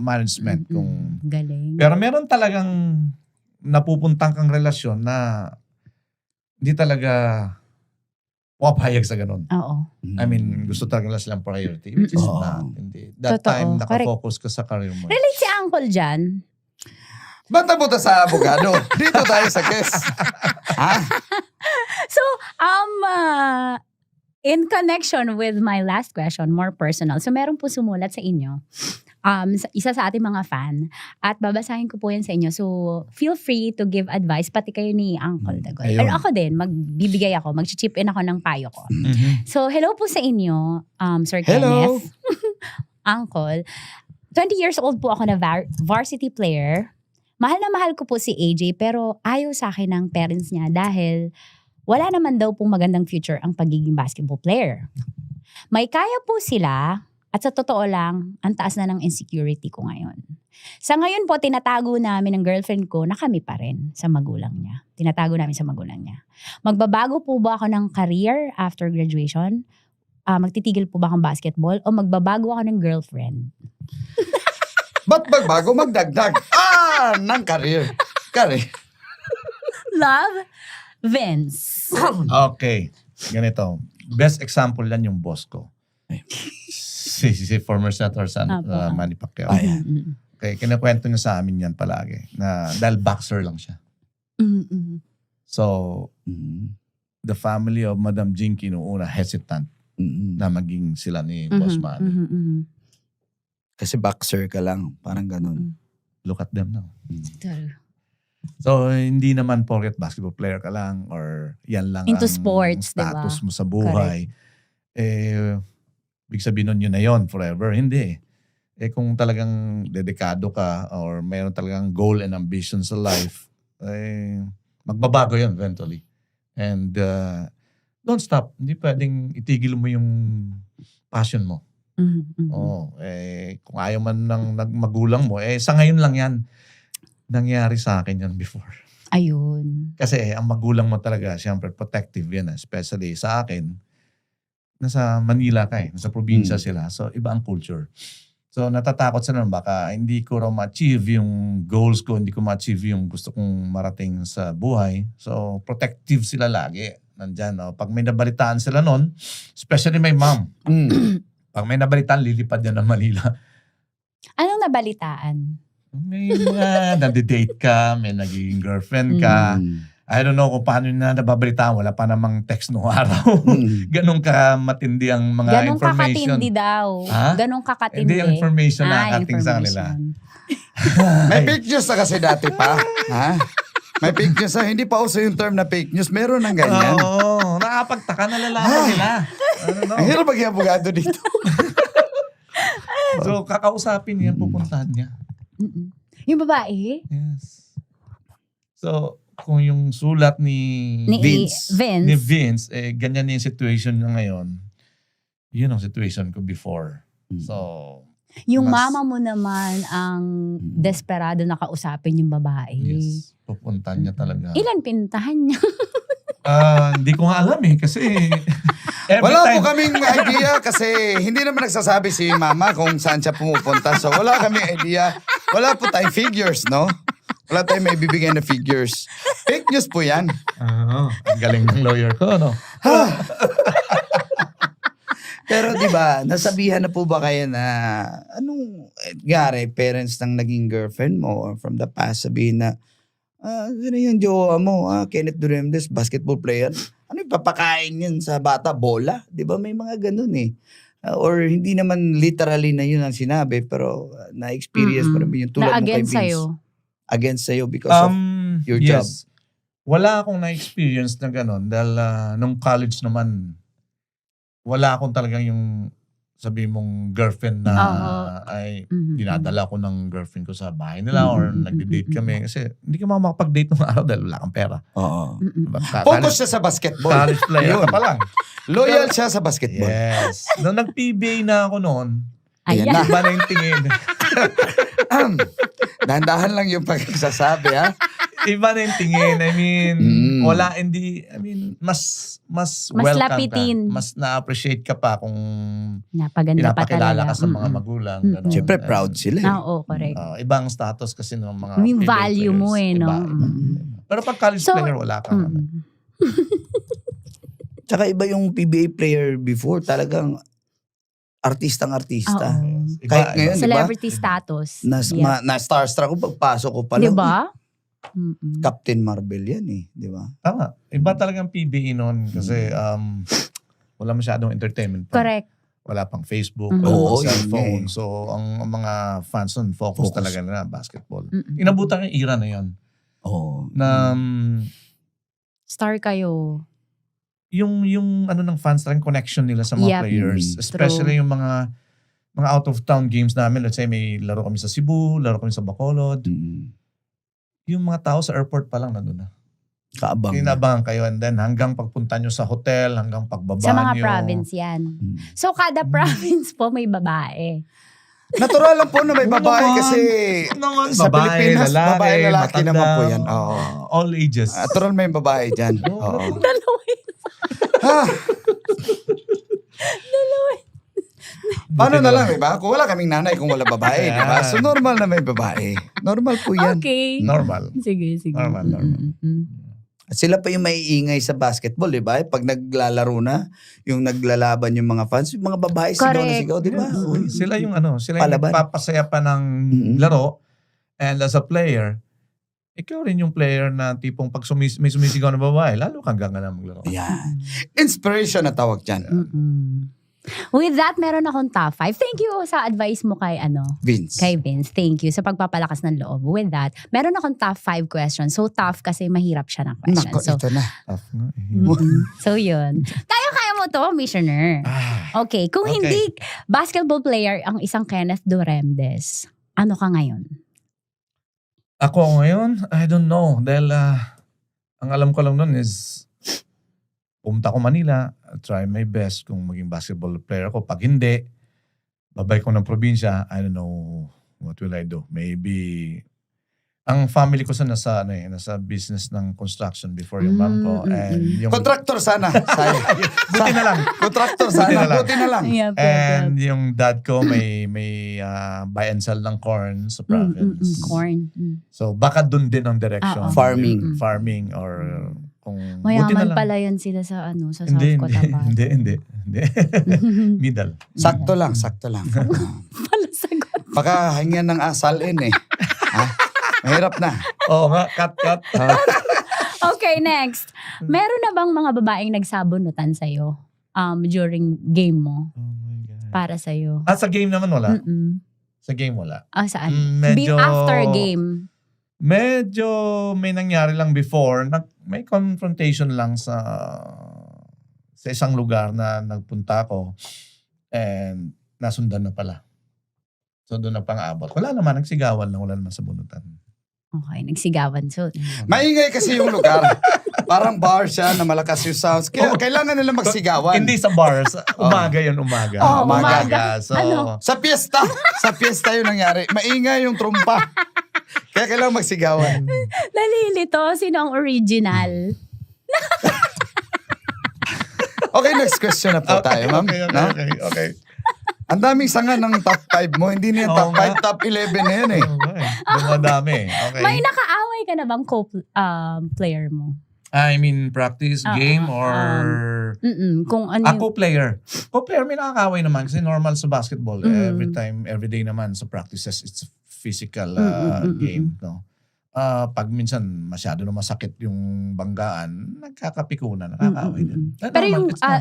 Speaker 12: management. Kung
Speaker 5: Galing.
Speaker 12: Pero meron talagang napupuntang kang relasyon na hindi talaga wapayag sa ganun.
Speaker 5: Oo.
Speaker 12: I mean, gusto talaga silang priority. Which is not. Hindi. That
Speaker 5: Totoo.
Speaker 12: time, nakafocus ka sa career mo.
Speaker 5: Relate si Uncle dyan.
Speaker 1: Banta-buta sa abogado. Dito tayo sa case. Ha?
Speaker 5: So, in connection with my last question, more personal. So, meron po sumulat sa inyo. Isa sa ating mga fan. At babasahin ko po yan sa inyo. So, feel free to give advice. Pati kayo ni Uncle Dagoy. Pero ako din, magbibigay ako. Mag-chip in ako ng payo ko. So, hello po sa inyo, Sir
Speaker 1: Hello.
Speaker 5: Kenneth. Uncle. 20 years old po ako na varsity player. Mahal na mahal ko po si AJ pero ayaw sa akin ng parents niya dahil wala naman daw pong magandang future ang pagiging basketball player. May kaya po sila at sa totoo lang, ang taas na ng insecurity ko ngayon. Sa ngayon po, tinatago namin ng girlfriend ko na kami pa rin sa magulang niya. Tinatago namin sa magulang niya. Magbabago po ba ako ng career after graduation? Magtitigil po ba akong basketball? O magbabago ako ng girlfriend?
Speaker 1: Ba't magbago? Magdagdag. Ng career.
Speaker 5: Love, Vince.
Speaker 12: Okay. Ganito. Best example yan yung boss ko. Si former Senator Manny Pacquiao. Okay, kinakwento niya sa amin yan palagi. Na dahil boxer lang siya. So, the family of Madam Jinky noong una hesitant na maging sila ni Boss Manny.
Speaker 1: Kasi boxer ka lang. Parang ganun.
Speaker 12: Look at them now. So, hindi naman porket basketball player ka lang or yan lang
Speaker 5: Into
Speaker 12: ang
Speaker 5: sports,
Speaker 12: status
Speaker 5: diba?
Speaker 12: mo sa buhay. Big sabihin nun yun na yun forever. Hindi. Kung talagang dedikado ka or mayroon talagang goal and ambition sa life, magbabago yun eventually. And don't stop. Hindi pwedeng itigil mo yung passion mo. Kung ayaw man ng magulang mo, sa ngayon lang yan. Nangyari sa akin yan before.
Speaker 5: Ayun.
Speaker 12: Kasi ang magulang mo talaga, siyempre protective yan. Especially sa akin, nasa Manila ka nasa probinsya sila. So, iba ang culture. So, natatakot sila baka hindi ko raw ma-achieve yung goals ko, hindi ko ma-achieve yung gusto kong marating sa buhay. So, protective sila lagi. Nandyan, no? Pag may nabalitaan sila nun, especially my mom. Pag may nabalitaan, lilipad yan ng Manila.
Speaker 5: Anong nabalitaan?
Speaker 12: May mga nade-date ka, may naging girlfriend ka. I don't know kung paano na nababalitaan. Wala pa namang text noong araw. Ganun ka matindi ang mga
Speaker 5: Ganun
Speaker 12: information.
Speaker 5: kakatindi daw.
Speaker 12: Ha?
Speaker 5: Ganun kakatindi.
Speaker 12: Hindi yung information na ating sa kanila.
Speaker 1: May fake news na kasi dati pa. Ha? May fake news na. Hindi pa uso yung term na fake news. Meron ng ganyan.
Speaker 12: Oo. Nakapagtaka, nalalaman nila.
Speaker 1: Ang hirap maging abogado dito.
Speaker 12: So, kakausapin niya, pupuntahan niya.
Speaker 5: Yung babae?
Speaker 12: Yes. So, kung yung sulat ni
Speaker 1: Vince.
Speaker 5: Vince.
Speaker 12: ganyan yung situation niya ngayon. Yun ang situation ko before. So,
Speaker 5: Yung
Speaker 12: mas-
Speaker 5: mama mo naman ang desperado na kausapin yung babae.
Speaker 12: yes, pupuntahan niya talaga.
Speaker 5: Ilan pinuntahan niya?
Speaker 12: Hindi ko nga alam kasi every
Speaker 1: Wala
Speaker 12: time,
Speaker 1: po kaming idea kasi hindi naman nagsasabi si mama kung saan siya pumupunta. So wala kaming idea. Wala po tayong figures, no? Wala tayong may bibigyan na figures. Fake news po yan.
Speaker 12: ang galing ng lawyer ko, no?
Speaker 1: Pero di ba, nasabihan na po ba kayo na gari, parents ng naging girlfriend mo or from the past sabihin na ano yung jowa mo, Kenneth Duremdes, basketball player. Ano yung papakain yan sa bata? Bola? Di ba may mga ganun eh. Or hindi naman literally na yun ang sinabi, pero na-experience mo naman yung tulad mo kay
Speaker 5: Na-against
Speaker 1: Vince.
Speaker 5: sa'yo.
Speaker 1: Against sa'yo because of your job.
Speaker 12: Yes. Wala akong na-experience na gano'n dahil nung college naman, wala akong talagang yung sabi mong girlfriend na ay dinadala ko ng girlfriend ko sa bahay nila or nagde-date kami kasi hindi ka makapag-date nung araw dahil wala kang pera.
Speaker 1: Oo.
Speaker 12: Diba?
Speaker 1: Focus siya sa basketball.
Speaker 12: College player
Speaker 1: Yun.
Speaker 12: ka pa lang.
Speaker 1: Loyal siya sa basketball.
Speaker 12: Yes. Nung nag-PBA na ako noon,
Speaker 1: Ayan
Speaker 5: Ayan.
Speaker 1: na.
Speaker 12: iba na yung tingin.
Speaker 1: Dahan-dahan lang yung pagsasabi, ha?
Speaker 12: Iba na yung tingin. I mean, mas welcome
Speaker 5: lapitin.
Speaker 12: ka. Mas na-appreciate ka pa kung
Speaker 5: Napaganda pa
Speaker 12: pinapakilala
Speaker 5: talaga.
Speaker 12: ka sa mga magulang. ganun.
Speaker 1: Siyempre, proud sila.
Speaker 5: Oo, correct.
Speaker 12: Ibang status kasi ng mga
Speaker 5: Yung
Speaker 12: PBA
Speaker 5: value mo
Speaker 12: players.
Speaker 5: no?
Speaker 12: Iba. Pero pag college
Speaker 5: So,
Speaker 12: player, wala ka.
Speaker 1: Tsaka iba yung PBA player before, talagang artistang-artista.
Speaker 5: Oo.
Speaker 1: Kahit ngayon, di ba?
Speaker 5: Celebrity status. Yeah.
Speaker 1: Na starstruck ko pagpasok ko pa lang.
Speaker 5: Di ba?
Speaker 1: Captain Marvel yan eh, di ba?
Speaker 12: Tama. Iba talagang PBA noon kasi wala masyadong entertainment pa.
Speaker 5: Correct.
Speaker 12: Wala pang Facebook,
Speaker 5: Mhm.
Speaker 12: wala pang
Speaker 1: Oo,
Speaker 12: cellphone.
Speaker 1: yun
Speaker 12: So, ang mga fans nun, focus talaga na basketball.
Speaker 5: Mm-mm.
Speaker 12: Inabutan yung era na yun.
Speaker 1: Oo.
Speaker 12: Na
Speaker 5: Star kayo.
Speaker 12: yung ano ng fans talagang connection nila sa mga
Speaker 5: Yep.
Speaker 12: players. Especially yung mga out of town games namin. Let's say may laro kami sa Cebu, laro kami sa Bacolod. Yung mga tao sa airport pa lang nandun na.
Speaker 1: Kaabang.
Speaker 12: Kinabangan kayo and then hanggang pagpunta nyo sa hotel, hanggang pagbaba
Speaker 5: Sa mga
Speaker 12: nyo.
Speaker 5: province yan. So, kada province po may babae.
Speaker 1: Natural lang po na may babae kasi sa
Speaker 12: babae,
Speaker 1: Pilipinas,
Speaker 12: lalaki,
Speaker 1: babae-lalaki
Speaker 12: matanda,
Speaker 1: naman po yan. Oo.
Speaker 12: All ages.
Speaker 1: Natural may babae dyan. Oo.
Speaker 5: Dalawa
Speaker 1: Paano na lang, diba? Kung wala kaming nanay, kung wala babae, diba? So normal na may babae. Normal po yan.
Speaker 5: Okay.
Speaker 12: Normal.
Speaker 5: Sige.
Speaker 12: Normal.
Speaker 1: At sila pa yung maiingay sa basketball, diba? Pag naglalaro na, yung naglalaban yung mga fans, yung mga babae sigaw na
Speaker 5: Correct.
Speaker 1: sigaw, diba? Uy.
Speaker 12: Sila yung sila yung
Speaker 1: Palaban.
Speaker 12: nagpapasaya pa ng laro. And as a player, ikaw rin yung player na tipong pag may sumisigaw na babae, lalo kang ganga na maglaro.
Speaker 1: Yan. Inspiration na tawag dyan.
Speaker 5: With that, meron akong top 5. Thank you sa advice mo kay
Speaker 1: Vince.
Speaker 5: Kay Vince. Thank you sa pagpapalakas ng loob. With that, meron akong top 5 questions. So tough kasi mahirap siya ng question.
Speaker 1: Nako,
Speaker 5: So,
Speaker 1: ito na.
Speaker 5: so yun. Kaya mo to, Missioner. Okay, kung
Speaker 12: Okay.
Speaker 5: hindi basketball player ang isang Kenneth Duremdes, ano ka ngayon?
Speaker 12: Ako ngayon, I don't know. Dahil ang alam ko lang nun is pumunta ko Manila, try my best kung maging basketball player ako. Pag hindi, babalik ko ng probinsya, I don't know what will I do. Maybe, ang family ko nasa business ng construction before yung mom ko. And yung,
Speaker 1: Contractor sana.
Speaker 12: buti na lang.
Speaker 1: Contractor sana. Buti na lang.
Speaker 5: Yeah,
Speaker 12: And yung dad ko may buy and sell ng corn sa province.
Speaker 5: Corn.
Speaker 12: So baka dun din ang direction.
Speaker 1: Farming.
Speaker 12: Farming or kung buti na
Speaker 5: Mayaman
Speaker 12: lang.
Speaker 5: pala yun sila sa sa
Speaker 12: Hindi,
Speaker 5: South Cotabato.
Speaker 12: hindi. Middle.
Speaker 1: Sakto lang.
Speaker 5: Pala sagot.
Speaker 1: Baka hangyan ng asalin eh. Ha? Mahirap na.
Speaker 12: Oo nga, cut.
Speaker 5: Okay, next. Meron na bang mga babaeng nagsabunutan sa'yo during game mo?
Speaker 12: Oh my God.
Speaker 5: Para sa'yo?
Speaker 12: Sa game naman wala.
Speaker 5: Mm-mm.
Speaker 12: Sa game wala.
Speaker 5: Saan?
Speaker 12: Medyo,
Speaker 5: After game.
Speaker 12: Medyo may nangyari lang before. May confrontation lang sa isang lugar na nagpunta ako. And nasundan na pala. So doon na pang-abot. Wala naman, nagsigawan lang. Wala naman sa bunutan.
Speaker 5: Okay, nagsigawan soon.
Speaker 1: Maingay kasi yung lugar. Parang bar siya na malakas yung sounds. Kailangan nila magsigawan.
Speaker 12: Hindi sa bars. Umaga yun, umaga.
Speaker 5: Oo,
Speaker 1: umaga.
Speaker 12: So,
Speaker 1: Sa piyesta. Sa piyesta yun nangyari. Maingay yung trumpa. Kaya kailangan magsigawan.
Speaker 5: Nalilito, sino ang original?
Speaker 1: Okay, next question na po tayo, ma'am.
Speaker 12: Okay.
Speaker 1: Ang daming sanga ng top 5 mo. Hindi na yung top 5, top 11 na yun eh.
Speaker 12: Dumadami. Okay.
Speaker 5: May nakaaway ka na bang player mo?
Speaker 12: I mean, practice, game, or...
Speaker 5: Kung ano
Speaker 12: Ako player. Co-player, may nakakaway naman kasi normal sa basketball. Every day naman sa practices, it's a physical game. No? Pag minsan masyado na masakit yung banggaan, nagkakapikunan, nakakaway din.
Speaker 5: Pero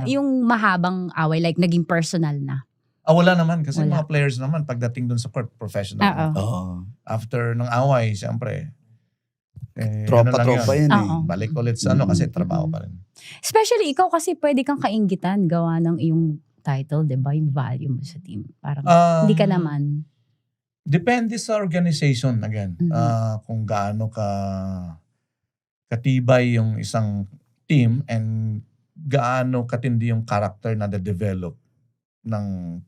Speaker 5: yung mahabang away, like naging personal na?
Speaker 12: Wala naman kasi mga players naman pagdating dun sa court, professional. After ng away, siyempre,
Speaker 1: Tropa-tropa yun eh.
Speaker 12: Balik ulit sa kasi trabaho pa rin.
Speaker 5: Especially ikaw kasi pwede kang kainggitan gawa ng iyong title, di ba? Yung value mo sa team. Parang hindi ka naman.
Speaker 12: Depende sa organization again. Kung gaano katibay yung isang team and gaano katindi yung character na de-develop ng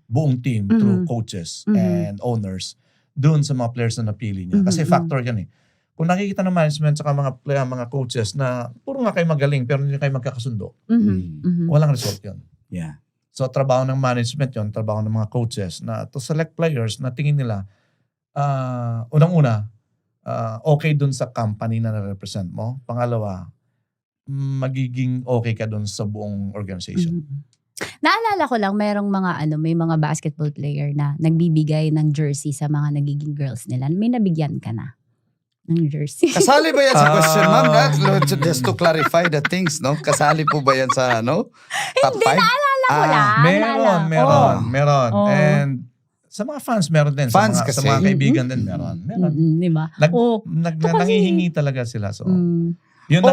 Speaker 12: buong team through coaches and owners doon sa mga players na napili niya. Kasi factor yan eh. Kung nakikita ng management sa mga coaches na puro nga kayo magaling pero hindi kayo magkakasundo, walang result yun.
Speaker 1: Yeah.
Speaker 12: So, trabaho ng management yun, trabaho ng mga coaches na to select players na tingin nila, unang-una, okay dun sa company na na-represent mo. Pangalawa, magiging okay ka dun sa buong organization.
Speaker 5: Naalala ko lang, may mga basketball player na nagbibigay ng jersey sa mga nagiging girls nila. May nabigyan ka na ng jersey.
Speaker 1: Kasali ba yan sa question, ma'am? Just to clarify the things, no? Kasali po ba yan sa, top 5?
Speaker 5: Hindi, naalala ko lang.
Speaker 12: Meron. And sa mga fans, meron din.
Speaker 1: Fans
Speaker 12: sa mga kaibigan din, meron.
Speaker 5: Di ba?
Speaker 12: Nangihingi talaga sila. So, yun na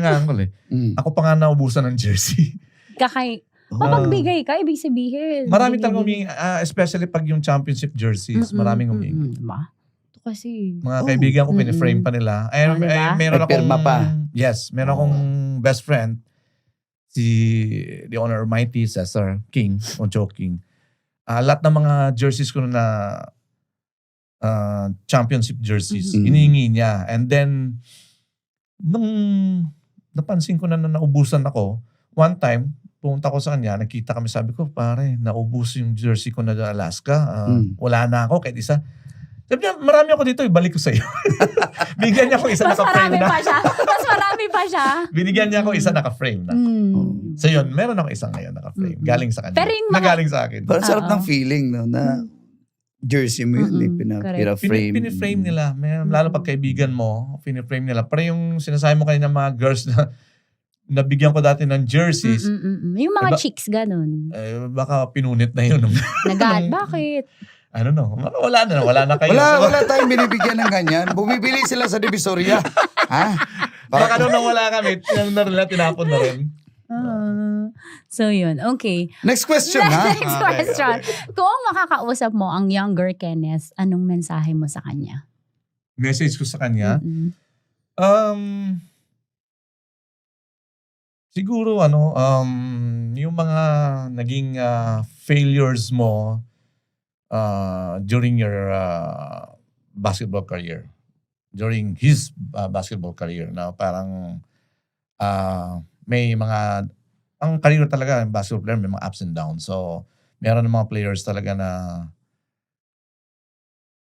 Speaker 12: nga ang huli. Ako pa nga naubusan ng jersey.
Speaker 5: Mapagbigay ka, ibig sabihin.
Speaker 12: Marami talagang humingi, especially pag yung championship jerseys, maraming humingi.
Speaker 5: Diba? Ito kasi.
Speaker 12: Mga kaibigan ko, piniframe pa nila. Meron akong,
Speaker 1: pirma pa.
Speaker 12: Yes, meron akong best friend, the owner of Mighty, Cesar King, Oncho King. Lahat ng mga jerseys ko na championship jerseys, hinihingi niya. And then, nung napansin ko na naubusan ako, one time, pumunta ko sa kanya, nakita kami, sabi ko, pare, naubos yung jersey ko na Alaska. Wala na ako, kahit isa. Sabi niya, marami ako dito, ibalik ko sa'yo. Bigyan niya ako isa naka-frame na.
Speaker 5: Mas marami pa siya.
Speaker 12: Binigyan niya ako isa naka-frame na. So yun, meron ako isang ngayon naka-frame. Galing sa kanya.
Speaker 5: Pero yung mga...
Speaker 12: Galing sa akin.
Speaker 1: Parang sarap ng feeling, no? Na jersey mo yun, pinaframe.
Speaker 12: Piniframe nila. Lalo pag kaibigan mo, piniframe nila. Pero yung sinasabi mo kanina mga girls na nabigyan ko dati ng jerseys.
Speaker 5: Yung mga chicks, ganun.
Speaker 12: Baka pinunit na yun.
Speaker 5: Bakit?
Speaker 12: I don't know. Wala na kayo.
Speaker 1: Wala tayong binibigyan ng ganyan. Bumibili sila sa Divisoria.
Speaker 12: Baka nung wala kami, tinapon na rin.
Speaker 5: So yun, okay.
Speaker 1: Next question, ha?
Speaker 5: Next question. Kung makakausap mo ang younger Kenneth, anong mensahe mo sa kanya?
Speaker 12: Message ko sa kanya? Siguro yung mga naging failures mo during your basketball career. During his basketball career na parang may mga ang career talaga ng basketball player may mga ups and downs. So meron ng mga players talaga na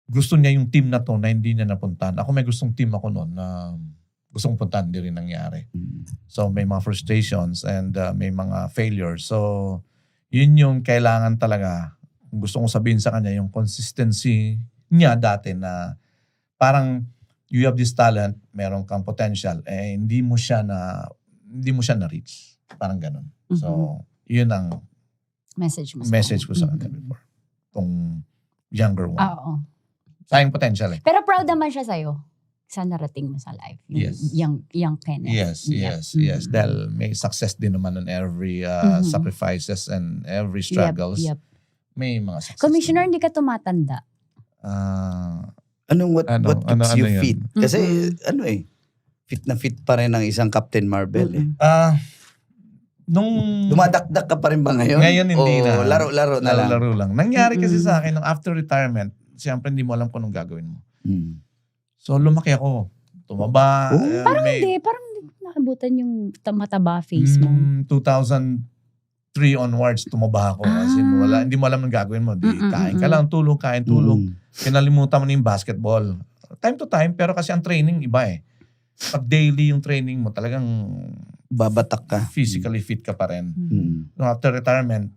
Speaker 12: gusto niya yung team na to na hindi niya napuntahan. Ako may gustong team ako noon na gustong puntahan, hindi rin nangyari. So may mga frustrations and may mga failures. So yun yung kailangan talaga. Gusto kong sabihin sa kanya yung consistency niya dati na parang you have this talent, meron kang potential, hindi mo siya na-reach. Parang ganun. So yun ang
Speaker 5: message
Speaker 12: ko sa kanya before. Tong younger one.
Speaker 5: Oo.
Speaker 12: Sayang potential eh.
Speaker 5: Pero proud naman siya sa'yo. Sa narating mo sa life.
Speaker 12: Yes.
Speaker 5: Young Kenneth.
Speaker 12: Yes. Dahil may success din naman on every sacrifices and every struggles.
Speaker 5: Yep.
Speaker 12: May mga success.
Speaker 5: Commissioner, hindi ka tumatanda.
Speaker 1: What keeps you
Speaker 12: yun?
Speaker 1: fit? Kasi fit pa rin ang isang Captain Marvel eh.
Speaker 12: Nung
Speaker 1: Dumadakdak ka pa rin ba ngayon?
Speaker 12: Ngayon hindi
Speaker 1: O
Speaker 12: na.
Speaker 1: laro-laro na lang.
Speaker 12: Laro lang. Nangyari kasi sa akin, nung after retirement, siyempre hindi mo alam kung anong gagawin mo. So lumaki ako. Tumaba.
Speaker 5: Parang hindi nakabutan yung mataba face mo.
Speaker 12: 2003 onwards, tumaba ako. As in, hindi mo alam anong gagawin mo. Di, kain ka lang, tulog, kain, tulog. Kinalimutan mo na yung basketball. Time to time, pero kasi ang training iba eh. Pag daily yung training mo, talagang
Speaker 1: babatak ka.
Speaker 12: Physically fit ka pa rin. So after retirement,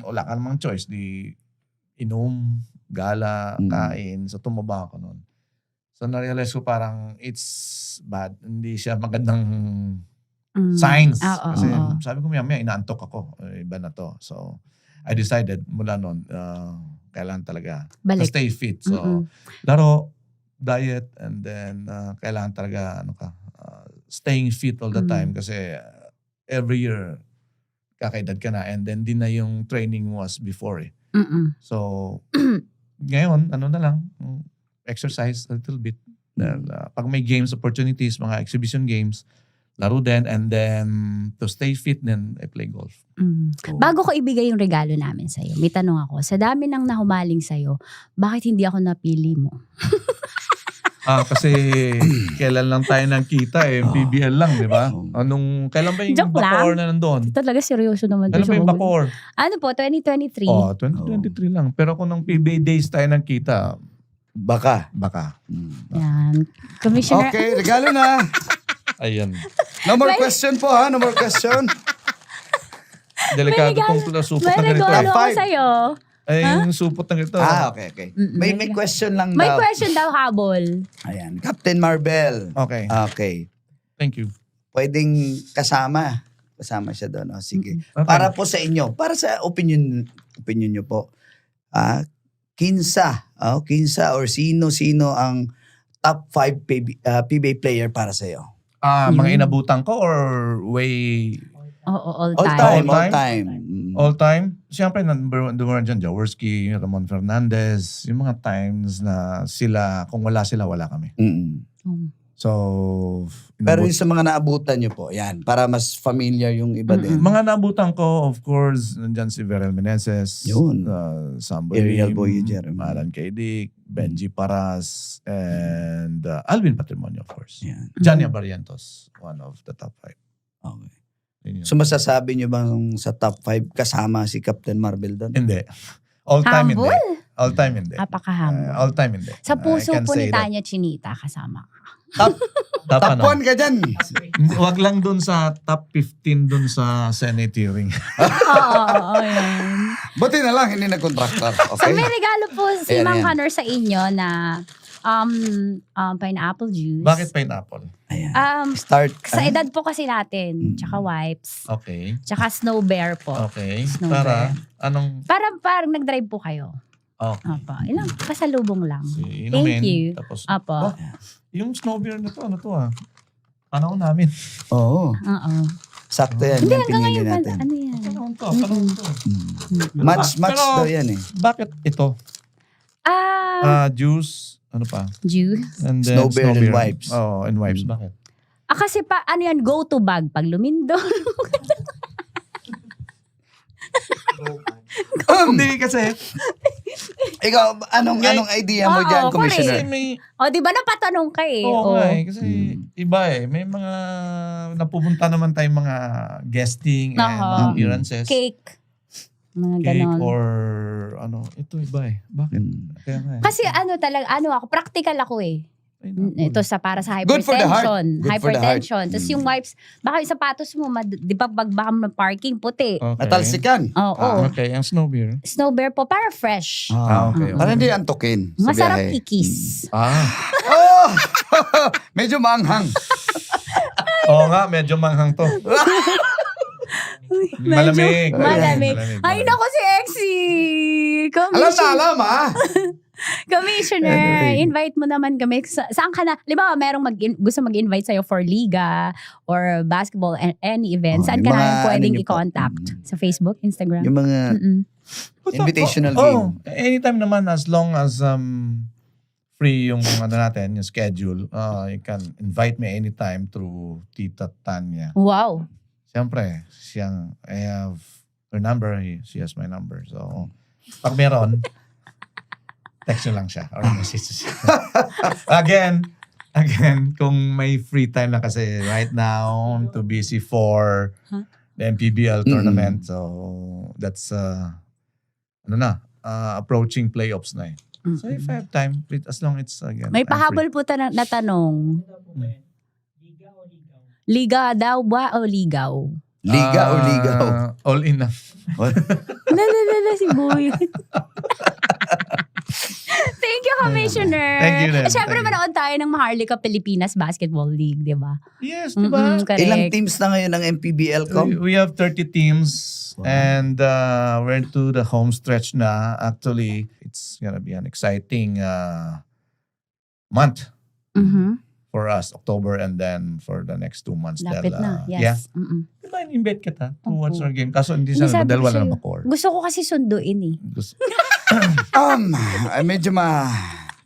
Speaker 12: wala ka namang choice. Di inom, gala, kain. So tumaba ako noon. So na-realize ko parang it's bad. Hindi siya magandang signs. Kasi sabi ko maya inaantok ako. Iba na to. So I decided mula noon, kailangan talaga to stay fit. So laro, diet, and then kailangan talaga staying fit all the time kasi every year kakaedad ka na and then din na yung training was before eh. So ngayon na lang exercise a little bit. Then, pag may games opportunities, mga exhibition games, laro din, and then to stay fit then I play golf.
Speaker 5: Bago ko ibigay yung regalo namin sa'yo, may tanong ako. Sa dami ng nahumaling sa'yo, bakit hindi ako napili mo?
Speaker 12: Kasi kailan lang tayo nagkita eh. PBL lang, di ba? Kailan ba yung
Speaker 5: Joke
Speaker 12: Bacoor
Speaker 5: lang.
Speaker 12: na nandun?
Speaker 5: Talaga seryoso naman.
Speaker 12: Kailan ba yung Bacoor?
Speaker 5: Ano po, 2023?
Speaker 12: 2023 lang. Pero kung nung PBA days tayo nagkita,
Speaker 1: Baka.
Speaker 5: Yan. Commissioner.
Speaker 1: Okay, regalo na.
Speaker 12: Ayan.
Speaker 1: No more question po ha, no more question.
Speaker 12: Delikado tong supot na
Speaker 5: May
Speaker 12: ganito.
Speaker 5: regalo ako sa'yo.
Speaker 12: Ay, yung supot na ganito.
Speaker 1: Okay. May question lang
Speaker 5: May
Speaker 1: daw.
Speaker 5: question daw, habol.
Speaker 1: Ayan, Captain Marvel.
Speaker 12: Okay.
Speaker 1: Okay.
Speaker 12: Thank you.
Speaker 1: Pwedeng kasama. Kasama siya doon. O, sige.
Speaker 12: Okay.
Speaker 1: Para po sa inyo, para sa opinion nyo po, kinsa or sino ang top 5 PBA player para sa iyo?
Speaker 12: Mga inabutan ko or way...
Speaker 5: All
Speaker 1: time.
Speaker 12: All time? Siyempre, number one dyan, Jaworski, Ramon Fernandez, yung mga times na sila, kung wala sila, wala kami. So,
Speaker 1: pero yung sa mga naabutan nyo po, yan, para mas familiar yung iba din.
Speaker 12: Mga naabutan ko, of course, nandyan si Verel Meneses,
Speaker 1: Yun.
Speaker 12: Sambo
Speaker 1: Ariel
Speaker 12: Lim,
Speaker 1: Boyager.
Speaker 12: Maran Kaidik, Benji Paras, and Alvin Patrimonio, of course.
Speaker 1: Yan.
Speaker 12: Johnny Barrientos, one of the top 5.
Speaker 1: Okay.
Speaker 12: Yun yun.
Speaker 1: So masasabi nyo bang sa top 5 kasama si Captain Marvel doon?
Speaker 12: Hindi. All time
Speaker 5: Humble?
Speaker 12: hindi. All time hindi.
Speaker 5: Napaka-humble.
Speaker 12: All time hindi.
Speaker 5: Sa puso
Speaker 12: I can
Speaker 5: po ni
Speaker 12: say that.
Speaker 5: Tanya Chinita, kasama ka.
Speaker 1: Top 1 ka dyan.
Speaker 12: Wag lang dun sa top 15 dun sa Senate hearing.
Speaker 5: Oo, yan.
Speaker 1: Buti na lang, hindi nag-contractor.
Speaker 5: So
Speaker 1: Okay?
Speaker 5: may regalo po si
Speaker 1: Ayan,
Speaker 5: Mang
Speaker 1: ayan.
Speaker 5: Connor sa inyo na pineapple juice.
Speaker 12: Bakit pineapple?
Speaker 1: Ayan. Start.
Speaker 5: Sa edad po kasi natin, tsaka wipes,
Speaker 12: Okay.
Speaker 5: tsaka snow bear po.
Speaker 12: Okay.
Speaker 5: Snow
Speaker 12: Para,
Speaker 5: bear.
Speaker 12: anong...
Speaker 5: Parang nag-drive po kayo.
Speaker 12: Okay.
Speaker 5: Opo. Ilang pasalubong lang.
Speaker 12: Inumin,
Speaker 5: Thank you.
Speaker 12: Tapos,
Speaker 5: Opo.
Speaker 12: yung snow beer na to, ano to Panahon namin.
Speaker 1: Oo.
Speaker 5: Oo.
Speaker 1: Sakto yan.
Speaker 5: Hindi,
Speaker 1: Yung
Speaker 5: hanggang
Speaker 1: pinili
Speaker 5: ngayon pa.
Speaker 1: natin.
Speaker 5: Ano yan?
Speaker 12: Panahon to.
Speaker 1: Match
Speaker 12: Pero,
Speaker 1: daw yan eh.
Speaker 12: Bakit ito? Juice, ano pa?
Speaker 5: Juice.
Speaker 12: And then,
Speaker 1: Snow beer and wipes.
Speaker 12: Oh, and wipes. Bakit?
Speaker 5: Kasi ano yan, go-to bag pag lumindol.
Speaker 12: Hindi kasi,
Speaker 1: Ikaw, anong idea mo
Speaker 5: Oo,
Speaker 1: dyan,
Speaker 5: correct.
Speaker 1: Commissioner?
Speaker 12: may...
Speaker 5: O, di ba napatanong ka eh?
Speaker 12: Oo
Speaker 5: Oo.
Speaker 12: nga eh. Kasi iba eh. May mga napupunta naman tayong mga guesting and
Speaker 5: Aha.
Speaker 12: mga appearances.
Speaker 5: Cake. Mga
Speaker 12: Cake
Speaker 5: ganon.
Speaker 12: or ano. Ito iba eh. Bakit? Kaya nga eh.
Speaker 5: Kasi ako, practical ako eh. Ito para sa
Speaker 1: Good for the heart.
Speaker 5: hypertension.
Speaker 1: Good for the heart.
Speaker 5: Hypertension. Tapos yung wipes, baka yung sapatos mo, di ba baka mo parking puti.
Speaker 12: Okay.
Speaker 1: Natalsikan.
Speaker 5: Oo.
Speaker 12: Okay, ang snow beer.
Speaker 5: Snow bear po, para fresh.
Speaker 12: Okay.
Speaker 1: Para hindi antukin sa
Speaker 5: Masarap
Speaker 1: biyahe.
Speaker 5: ikis.
Speaker 1: Oh! Medyo manghang.
Speaker 12: Oo nga, medyo manghang to. Malamig.
Speaker 5: Malamig. Ay, naku si Exy!
Speaker 1: Alam ha?
Speaker 5: Commissioner,
Speaker 1: Anyway.
Speaker 5: invite mo naman kami. Saan ka na? Di ba, merong gusto mag-invite sa'yo for liga or basketball and any event. Saan
Speaker 1: yung
Speaker 5: ka
Speaker 1: mga
Speaker 5: namin pwedeng
Speaker 1: ano nyo po.
Speaker 5: i-contact? Sa Facebook, Instagram?
Speaker 1: Yung mga invitational game.
Speaker 12: Anytime naman as long as free yung natin, yung schedule, you can invite me anytime through Tita Tanya.
Speaker 5: Wow.
Speaker 12: Siyempre, I have her number, she has my number. So, pag meron, text nyo lang siya or message siya. Again, kung may free time na kasi right now, too busy for the MPBL tournament. So, that's, approaching playoffs na eh. So, if I have time, as long it's, again,
Speaker 5: May
Speaker 12: I'm
Speaker 5: pahabol
Speaker 12: free.
Speaker 5: po na tanong. Liga daw ba o ligaw?
Speaker 1: Liga o ligaw?
Speaker 12: All in na.
Speaker 5: Lalala si Boy. Thank you, Commissioner.
Speaker 12: Thank you din.
Speaker 5: At syempre,
Speaker 12: Thank you.
Speaker 5: manood tayo ng Maharlika Pilipinas Basketball League, di ba?
Speaker 12: Yes, di ba?
Speaker 5: Correct.
Speaker 1: Ilang teams na ngayon ng MPBL com?
Speaker 12: We have 30 teams and we're into the home stretch na. Actually, it's gonna be an exciting month
Speaker 5: Mhm.
Speaker 12: for us, October, and then for the next 2 months.
Speaker 5: Lapit na. Yes.
Speaker 12: Yeah.
Speaker 5: Mm-mm.
Speaker 12: Diba, in-invite kita to
Speaker 5: Opo.
Speaker 12: watch our game. Kaso hindi
Speaker 5: Hindi,
Speaker 12: sa
Speaker 5: sabi
Speaker 12: dahil
Speaker 5: ko
Speaker 12: wala
Speaker 5: sa'yo.
Speaker 12: na bakor.
Speaker 5: Gusto ko kasi sunduin eh.
Speaker 1: Medyo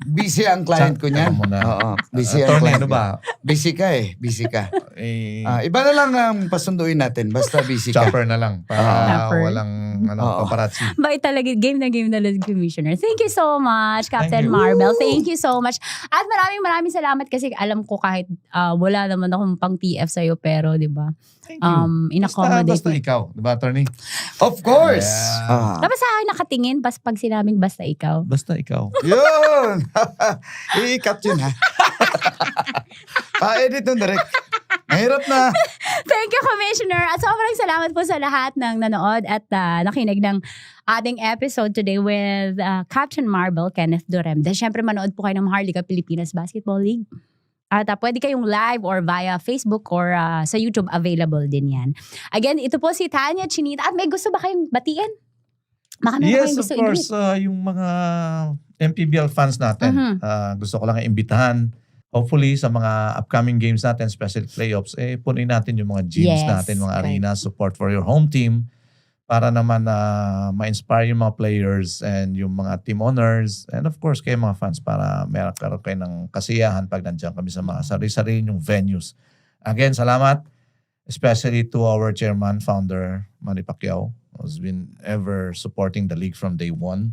Speaker 1: busy ang client ko niyan.
Speaker 12: Ano muna?
Speaker 1: Oo, busy ang
Speaker 12: Attorney,
Speaker 1: client
Speaker 12: ano
Speaker 1: ko.
Speaker 12: ba?
Speaker 1: Busy ka eh, busy ka.
Speaker 12: Eh,
Speaker 1: Iba na lang ang pasunduin natin, basta busy ka.
Speaker 12: chopper na lang para
Speaker 5: Chopper.
Speaker 12: walang
Speaker 1: Oo.
Speaker 12: paparazzi.
Speaker 5: Bait talaga, game na lang, Commissioner. Thank you so much, Captain
Speaker 12: Thank you.
Speaker 5: Marbel. Thank you so much. At maraming salamat kasi alam ko kahit wala naman akong pang TF sa'yo, pero di ba?
Speaker 12: Thank you.
Speaker 5: In-accommodate
Speaker 12: Basta
Speaker 5: mo.
Speaker 12: ikaw, di ba, attorney?
Speaker 1: Of course!
Speaker 12: Yeah.
Speaker 5: Tapos sa akin nakatingin, pag sinabing basta ikaw.
Speaker 12: Basta ikaw.
Speaker 1: Yun! I-cut yun ha. Pa-edit nun direct. Mahirap na.
Speaker 5: Thank you, Commissioner. At sobrang salamat po sa lahat ng nanood at nakinig ng ating episode today with Captain Marbel, Kenneth Duremde. Siyempre, manood po kayo ng Maharlika Pilipinas Basketball League. At pwede kayong live or via Facebook or sa YouTube, available din yan. Again, ito po si Tanya Chinita. At may gusto ba kayong batiin? Baka meron
Speaker 12: Yes,
Speaker 5: kayong
Speaker 12: of
Speaker 5: gusto
Speaker 12: course.
Speaker 5: i-greet.
Speaker 12: Yung mga MPBL fans natin, gusto ko lang imbitahan. Hopefully, sa mga upcoming games natin, especially playoffs, punin natin yung mga gyms
Speaker 5: Yes,
Speaker 12: natin, mga
Speaker 5: right.
Speaker 12: arenas, support for your home team para naman ma-inspire yung mga players and yung mga team owners and of course, kayo mga fans para meron kayo ng kasiyahan pag nandiyan kami sa mga sarili-sarili yung venues. Again, salamat especially to our chairman, founder, Manny Pacquiao, who's been ever supporting the league from day one.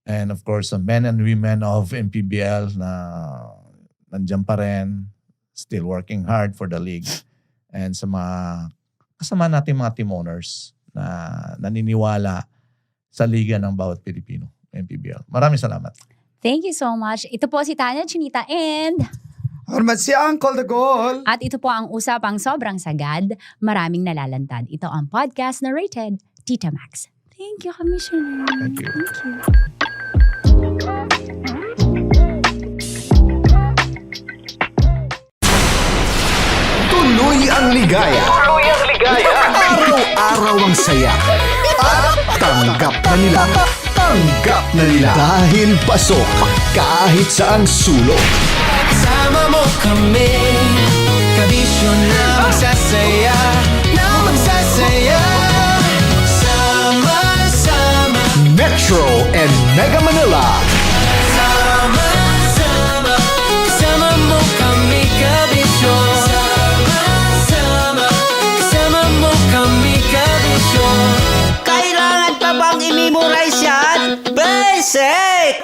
Speaker 12: And of course, the men and women of MPBL na nandiyan pa rin, still working hard for the league. And sa mga kasama natin mga team owners na naniniwala sa liga ng bawat Pilipino, MPBL. Maraming salamat.
Speaker 5: Thank you so much. Ito po si Tanya Chinita and...
Speaker 1: Hormat si Uncle the Goal.
Speaker 5: At ito po ang usapang sobrang sagad, maraming nalalantad. Ito ang podcast na rated Tita Max. Thank you, Commissioner.
Speaker 12: Thank you.
Speaker 5: Thank you.
Speaker 13: Tuloy ang ligaya. Araw-araw ang saya. At tanggap na nila. Tanggap na nila. Dahil pasok kahit saang sulok.
Speaker 2: Sama mo kami, kabisyo na magsasaya, sama-sama.
Speaker 13: Metro and Mega Manila.
Speaker 2: Sama-sama, kasama mo kami, kabisyo. Sama-sama, kasama mo kami, kabisyo.
Speaker 11: Kailangan pa bang i-memorize yan? Basic!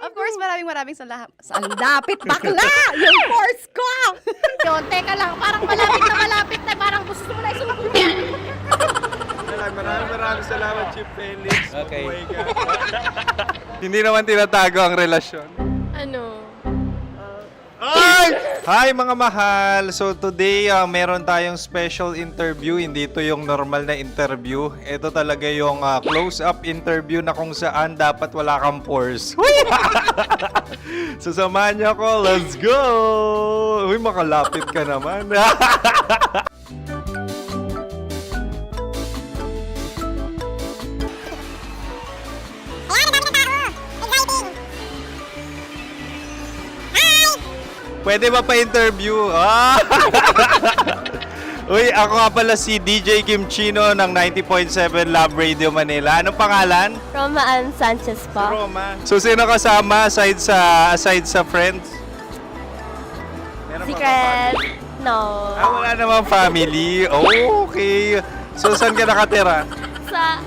Speaker 6: Of course, maraming salamat. Lapit bakla! Yung course ko! Yun, teka lang, parang malapit na, parang gusto mo na isubukan.
Speaker 7: Maraming salamat, Chief Felix.
Speaker 11: Okay.
Speaker 7: Oh my God. Hindi naman tinatago ang relasyon.
Speaker 10: Ano?
Speaker 7: Ay! Hi mga mahal! So today, meron tayong special interview. Hindi ito yung normal na interview. Ito talaga yung close-up interview na kung saan dapat wala kang pores. So samahan niyo ako. Let's go! Uy, makalapit ka naman. Pwede ba pa-interview? Ah! Uy, ako nga pala si DJ Kim Chino ng 90.7 Love Radio Manila. Anong pangalan?
Speaker 10: Roma Ann Sanchez po.
Speaker 7: Roma. So, sino kasama aside sa friends? Meron ba
Speaker 10: Secret. No.
Speaker 7: wala namang family. Oh, okay. So, saan ka nakatira?
Speaker 10: Sa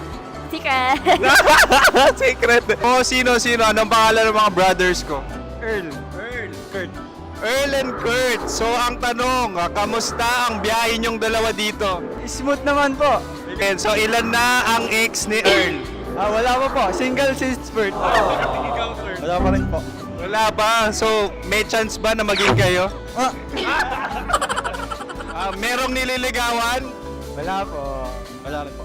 Speaker 10: Secret.
Speaker 7: Secret. Oh, sino? Anong pangalan ng mga brothers ko? Earl, Kurt. Earl and Kurt. So, ang tanong, kamusta ang biyahe niyong dalawa dito?
Speaker 9: Smooth naman po.
Speaker 7: Okay, so, ilan na ang ex ni Earl?
Speaker 9: Wala pa po. Single since birth.
Speaker 7: Ikaw, Kurt.
Speaker 9: Wala pa rin po.
Speaker 7: Wala pa. So, may chance ba na maging kayo? Merong nililigawan?
Speaker 9: Wala po. Wala rin po.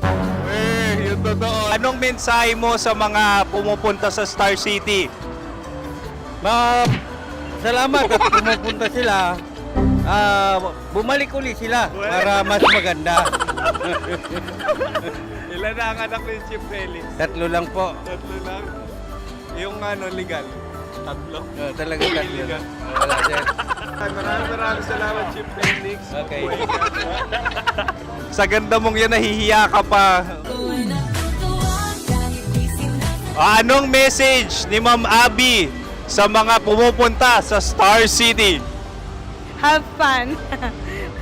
Speaker 7: Yung totoo. Anong mensahe mo sa mga pumupunta sa Star City?
Speaker 9: Salamat at pumupunta sila. Bumalik uli sila para mas maganda.
Speaker 7: Ilan na ang anak ni Chief Felix?
Speaker 9: 3 lang po.
Speaker 7: 3 lang. Yung legal? 3?
Speaker 9: Talagang 3 lang. Wala sir.
Speaker 7: Maraming salamat, Chief Felix.
Speaker 9: Okay.
Speaker 7: Sa ganda mong yan, nahihiya ka pa. Anong message ni Ma'am Abby sa mga pumupunta sa Star City?
Speaker 3: Have fun.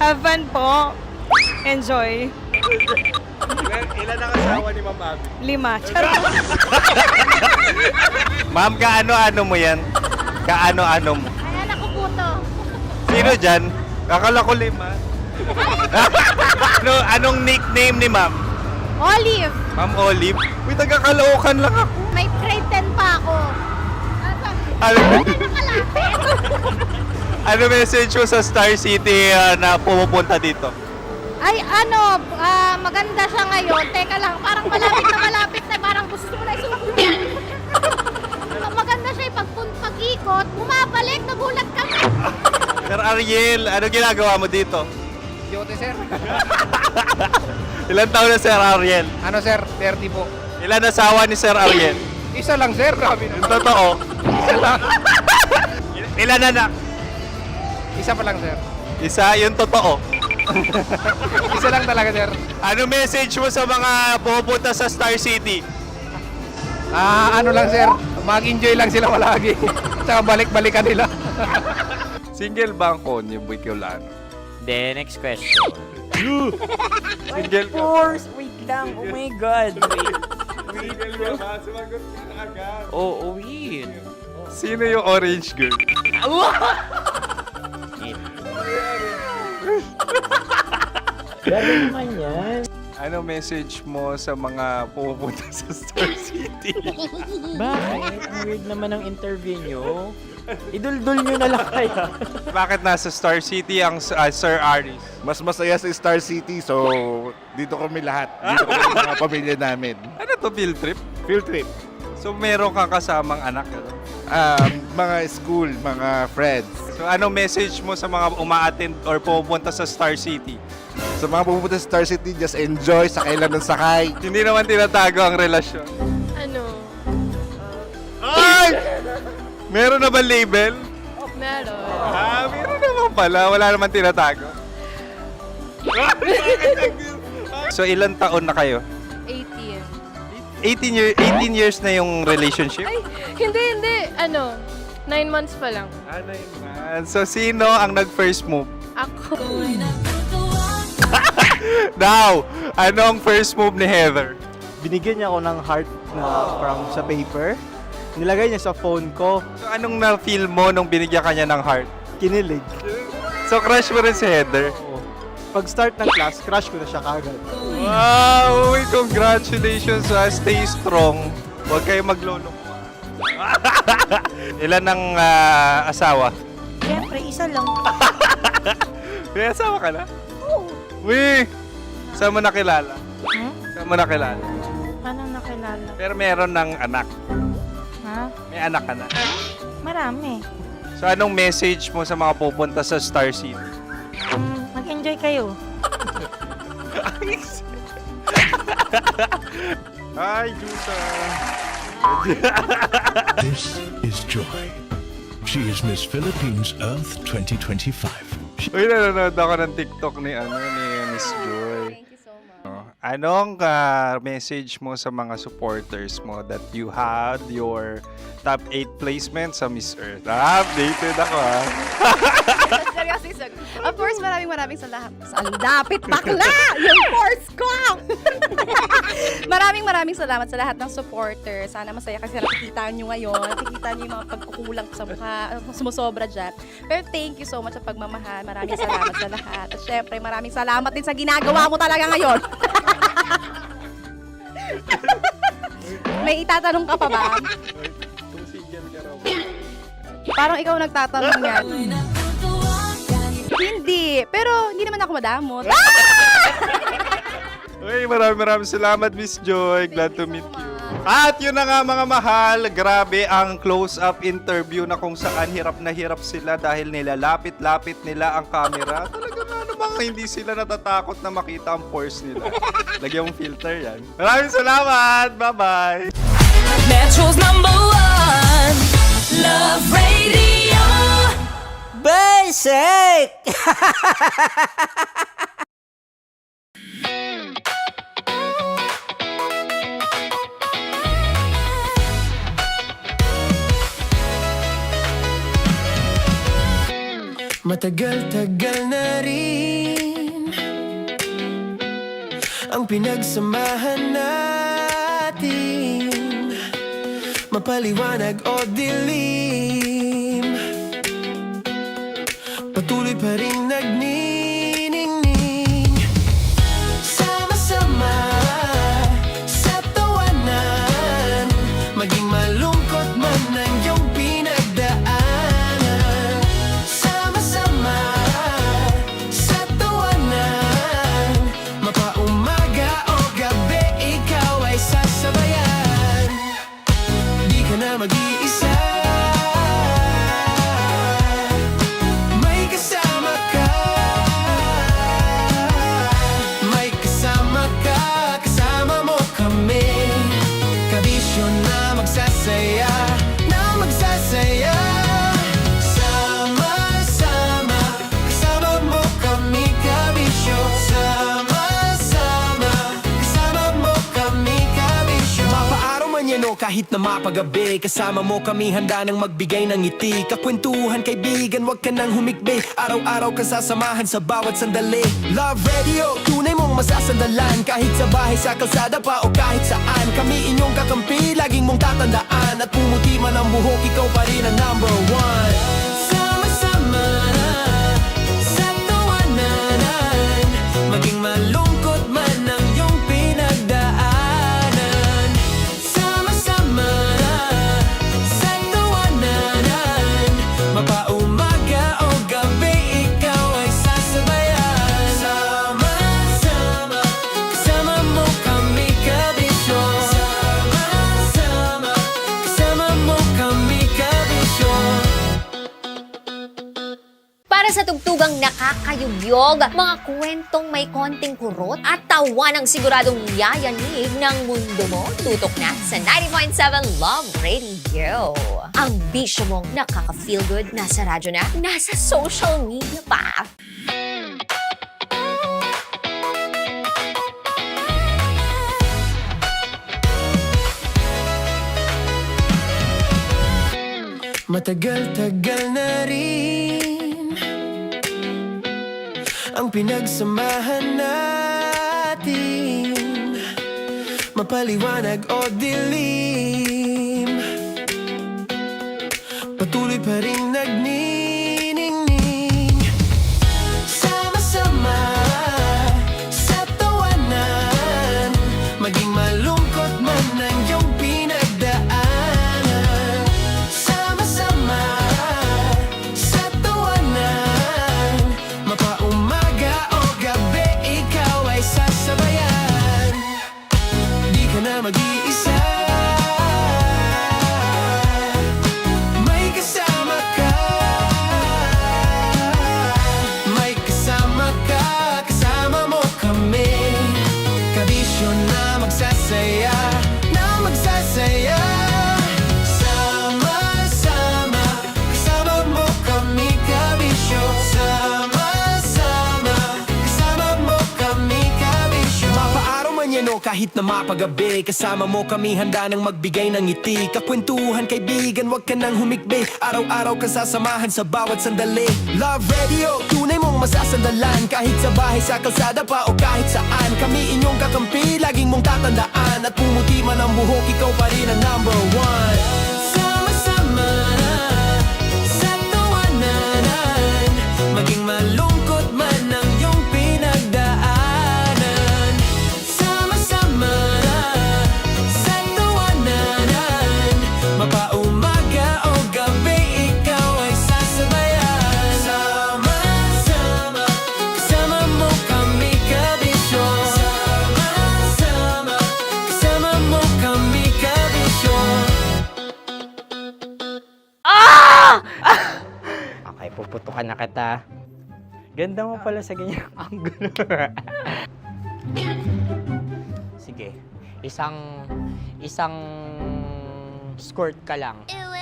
Speaker 3: Have fun po. Enjoy.
Speaker 7: Ilan ang asawa ni Ma'am Abby?
Speaker 3: 5. Charot.
Speaker 7: Ma'am, kaano-ano mo yan? Kaano-ano mo?
Speaker 10: Ayan ako po to.
Speaker 7: Sino dyan? Akala ko 5. Anong nickname ni Ma'am?
Speaker 10: Olive.
Speaker 7: Ma'am Olive? Uy, taga-Caloocan lang ako.
Speaker 10: May grade 10 pa ako.
Speaker 7: Ano message mo sa Star City na pumupunta dito?
Speaker 10: Ay, maganda siya ngayon. Teka lang, parang malapit na, parang gusto mo na isubukan. Maganda siya pag-ikot, bumabalik, nagulat kami.
Speaker 7: Sir Ariel, ano ginagawa mo dito?
Speaker 9: Yote sir.
Speaker 7: Ilan taon na Sir Ariel?
Speaker 9: Ano sir? 30 po.
Speaker 7: Ilan asawa ni Sir Ariel?
Speaker 9: Isa lang sir. Grabe
Speaker 7: Yung totoo.
Speaker 9: Isa lang.
Speaker 7: Ilan anak?
Speaker 9: Isa pa lang sir.
Speaker 7: Isa, yung totoo.
Speaker 9: Isa lang talaga sir.
Speaker 7: Ano message mo sa mga pumupunta sa Star City?
Speaker 9: Ano lang sir. Mag-enjoy lang sila palagi. Tsaka balik-balikan nila.
Speaker 7: Single ba ang konyo, Boy Kiolano?
Speaker 11: Then, next question.
Speaker 7: Single ka?
Speaker 11: Wait lang. Oh my God.
Speaker 7: Single ka ba? Sumagot ka na agad.
Speaker 11: Oh, wait.
Speaker 7: Sino yung orange girl?
Speaker 11: Grabe naman yan.
Speaker 7: Ano message mo sa mga pumupunta sa Star City?
Speaker 11: Bakit? Ang weird naman ang interview nyo. Idul-dul nyo na lang kaya.
Speaker 7: Bakit nasa Star City ang Sir Aris?
Speaker 14: Mas masaya sa Star City, so dito kami lahat. Dito kami sa mga pamilya namin.
Speaker 7: Ano to, field trip?
Speaker 14: Field trip.
Speaker 7: So meron kang kasamang anak? Ano?
Speaker 14: Mga school, mga friends.
Speaker 7: So ano message mo sa mga uma-attend or pumupunta sa Star City?
Speaker 14: Sa mga pupunta sa Star City, just enjoy, sakay lang ng sakay.
Speaker 7: Hindi naman tinatago ang relasyon.
Speaker 10: Ano?
Speaker 7: Ay! Meron na ba label?
Speaker 10: Meron.
Speaker 7: Meron naman pala. Wala naman tinatago. So ilan taon na kayo?
Speaker 10: 18.
Speaker 7: 18 years na yung relationship?
Speaker 10: Ay, hindi. 9 months pa lang.
Speaker 7: Ano yun? So sino ang nag-first move?
Speaker 10: Ako.
Speaker 7: Now, anong first move ni Heather?
Speaker 9: Binigyan niya ako ng heart na from sa paper. Nilagay niya sa phone ko.
Speaker 7: So anong na-feel mo nung binigyan ka niya ng heart?
Speaker 9: Kinilig.
Speaker 7: So crush mo rin si Heather?
Speaker 9: Oo. Pag start ng class, crush ko na siya kagad.
Speaker 7: Wow! Uy, congratulations ha. Stay strong. Huwag kayo maglolo. Ilan ang asawa?
Speaker 10: Siyempre, isa lang.
Speaker 7: May asawa ka na? Oo. Uy! Saan mo nakilala? Saan mo nakilala?
Speaker 10: Paano nakilala?
Speaker 7: Pero meron ng anak.
Speaker 10: Ha?
Speaker 7: May anak ka na.
Speaker 10: Marami.
Speaker 7: So anong message mo sa mga pupunta sa Star City?
Speaker 10: Mag-enjoy kayo.
Speaker 7: Hi, Juta!
Speaker 13: This is Joy. She is Miss Philippines Earth 2025.
Speaker 7: Uy, nanonood ako ng TikTok ni Miss Joy.
Speaker 6: Thank you so much.
Speaker 7: Anong message mo sa mga supporters mo that you had your top 8 placement sa Miss Earth? Updated ako
Speaker 6: Seryoso, of course, maraming salamat. Ang dapit bakla! Yung course ko! maraming salamat sa lahat ng supporter. Sana masaya kasi nakikita nyo ngayon. Nakikita nyo yung mga pagkukulang ko sa mukha. Sumusobra dyan. Pero thank you so much sa pagmamahal. Maraming salamat sa lahat. At syempre, maraming salamat din sa ginagawa mo talaga ngayon. May itatanong ka pa ba? Parang ikaw nagtatanong yan. Hindi. Pero hindi naman ako madamot.
Speaker 7: Uy, maraming salamat, Miss Joy. Glad to meet you. At yun na nga mga mahal, grabe ang close-up interview na kung saan hirap na hirap sila dahil nilalapit-lapit nila ang camera. Talaga nga namang hindi sila natatakot na makita ang pores nila. Lagyan mong filter yan. Maraming salamat! Bye-bye!
Speaker 2: Metro's #1 Love Radio.
Speaker 11: Basic!
Speaker 2: Matagal-tagal na rin ang pinagsamahan natin, mapaliwanag o dilim, patuloy pa rin nagniningning. Sama-sama sa tawanan, maging malungkot man ang iyong pinagdaanan. Sama-sama sa tawanan, mapaumaga o gabi, ikaw ay sasabayan. Di ka na mag-iisa, may kasama ka. May kasama ka, kasama mo kami. Kabisyo na magsasaya, na magsasaya. Sama-sama, kasama mo kami, kabisyo. Sama-sama, kasama mo kami, kabisyo. Mapaaraw man yan o kahit na mapagabi, kasama mo kami, handa nang magbigay ng ngiti. Kakwentuhan, kaibigan, wag ka nang humikbi. Araw-araw ka sasamahan sa bawat sandali. Love Radio, tunay mong masasandalan. Kahit sa bahay, sa kalsada pa o kahit saan, kami inyong kakampi, laging mong tatandaan. At pumuti man ang buhok, ikaw pa rin ang #1. Sama-sama sa tawanan, maging malungkot man ang iyong pinagdaanan. Sama-sama sa tawanan, mapaumaga o gabi, ikaw ay sasabayan. Sama-sama, kasama mo kami, kabisyo. Sama-sama, kasama mo kami, kabisyo.
Speaker 4: Para sa tugtugang nakakayugyog, mga kwentong may konting kurot at tawa ng siguradong yayanig ng mundo mo, tutok na sa 90.7 Love Radio. Ang bisyo mong nakaka-feel good, nasa radyo na, nasa social media pa.
Speaker 2: Matagal-tagal na rin ang pinagsamahan natin, mapaliwanag o dilim, pa rin nagniningning. Sama-sama sa tawanan, maging malungkot man ang iyong pinagdaanan. Sama-sama sa tawanan, mapaumaga o gabi, ikaw ay sasabayan. Di ka na mag-iisa, may kasama ka. May kasama ka, kasama mo kami. Kabisyo na magsasaya, na magsasaya. Sama-sama, kasama mo kami, kabisyo. Sama-sama, kasama mo kami, kabisyo. Mapaaraw man yan o kahit na mapagabi, kasama mo kami, handa nang magbigay ng ngiti. Kakwentuhan, kaibigan, wag ka nang humikbi. Araw-araw ka sasamahan sa bawat sandali. Love Radio, tunay mong masasandalan. Kahit sa bahay, sa kalsada pa o kahit saan, kami inyong kakampi, laging mong tatandaan. At pumuti man ang buhok, ikaw pa rin ang number one. Sama-sama sa tawanan, maging malungkot man ang iyong pinagdaanan. Sama-sama sa tawanan, mapaumaga o gabi, ikaw ay sasabayan. Sama-sama, kasama mo kami, kabisyo. Sama-sama, kasama mo kami, kabisyo.
Speaker 11: Okay, puputukan na kita. Ganda mo pala sa ganyang angulo. Sige, isang skirt ka lang.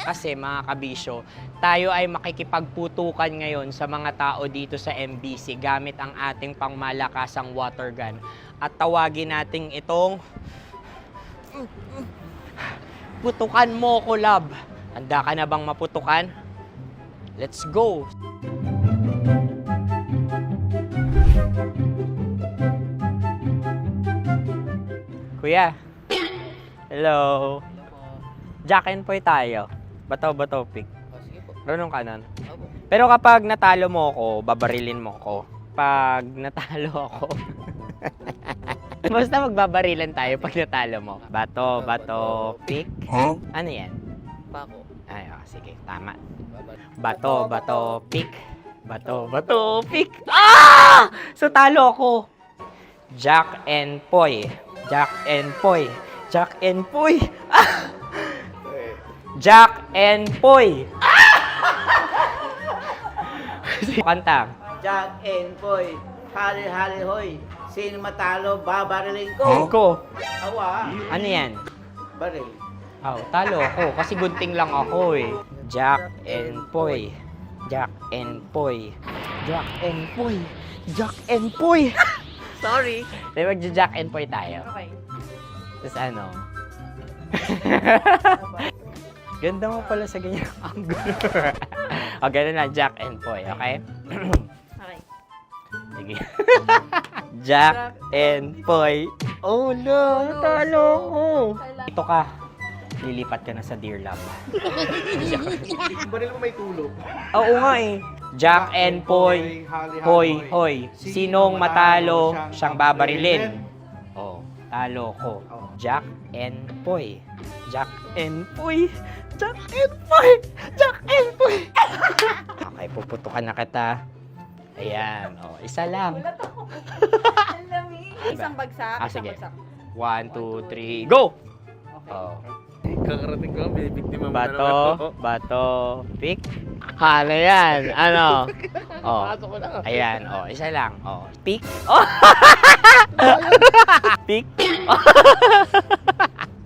Speaker 11: Kasi mga kabisyo, tayo ay makikipagputukan ngayon sa mga tao dito sa MBC gamit ang ating pangmalakasang water gun. At tawagin natin itong putukan mo ko, love. Handa ka na bang maputukan? Let's go! Kuya. Hello. Jack and Poy tayo. Bato-bato pick. Runong ka nun. Pero kapag natalo mo ako, babarilin mo ako. Pag natalo ako, basta magbabarilan tayo pag natalo mo. Bato, pick.
Speaker 14: Huh?
Speaker 11: Ano yan?
Speaker 15: Pako.
Speaker 11: Ay, oh, sige, tama. Bato, pick. Bato, pick. Ah! So, talo ako. Jack and Poy. Jack and Poy. Jack and Poy. Ah! Jack and Poy. Kanta.
Speaker 15: Jack and Poy, hali-hali hoy. Sino matalo, babariling ko.
Speaker 11: Ko.
Speaker 15: Awa,
Speaker 11: Ano yan?
Speaker 15: baril.
Speaker 11: Oh, talo ako kasi gunting lang ako eh. Jack and Poy. Jack and Poy. Jack and Poy. Jack and Poy.
Speaker 15: Sorry.
Speaker 11: Di ba Jack and Poy tayo?
Speaker 15: Okay.
Speaker 11: Tapos ano? Ganda mo pala sa ganyang angulo. O, ganun lang, Jack and Poy, okay?
Speaker 15: Okay.
Speaker 11: Sige. Jack and Poy. Oh no, natalo ko. Ito ka. Lilipat ka na sa Dear Love.
Speaker 15: Baril mo may tulog.
Speaker 11: Oo nga eh. Jack and Poy. Hoy. Sinong matalo, siyang babarilin. Oh, talo ko. Jack and Poy. Jack and Poy. Jack and Poy. Jack and Poy. Okay, puputukan na kita. Ayan. Oh, isa lang.
Speaker 3: Isang bagsak.
Speaker 11: Sige. 1, 2, 3, go! Oh.
Speaker 15: Kakarating ko lang, binibiktima mo
Speaker 11: Bato, pick. Ano yan? Ano? Oh. Ayan, oh, isa lang. Oh, pick. Oh. Pick.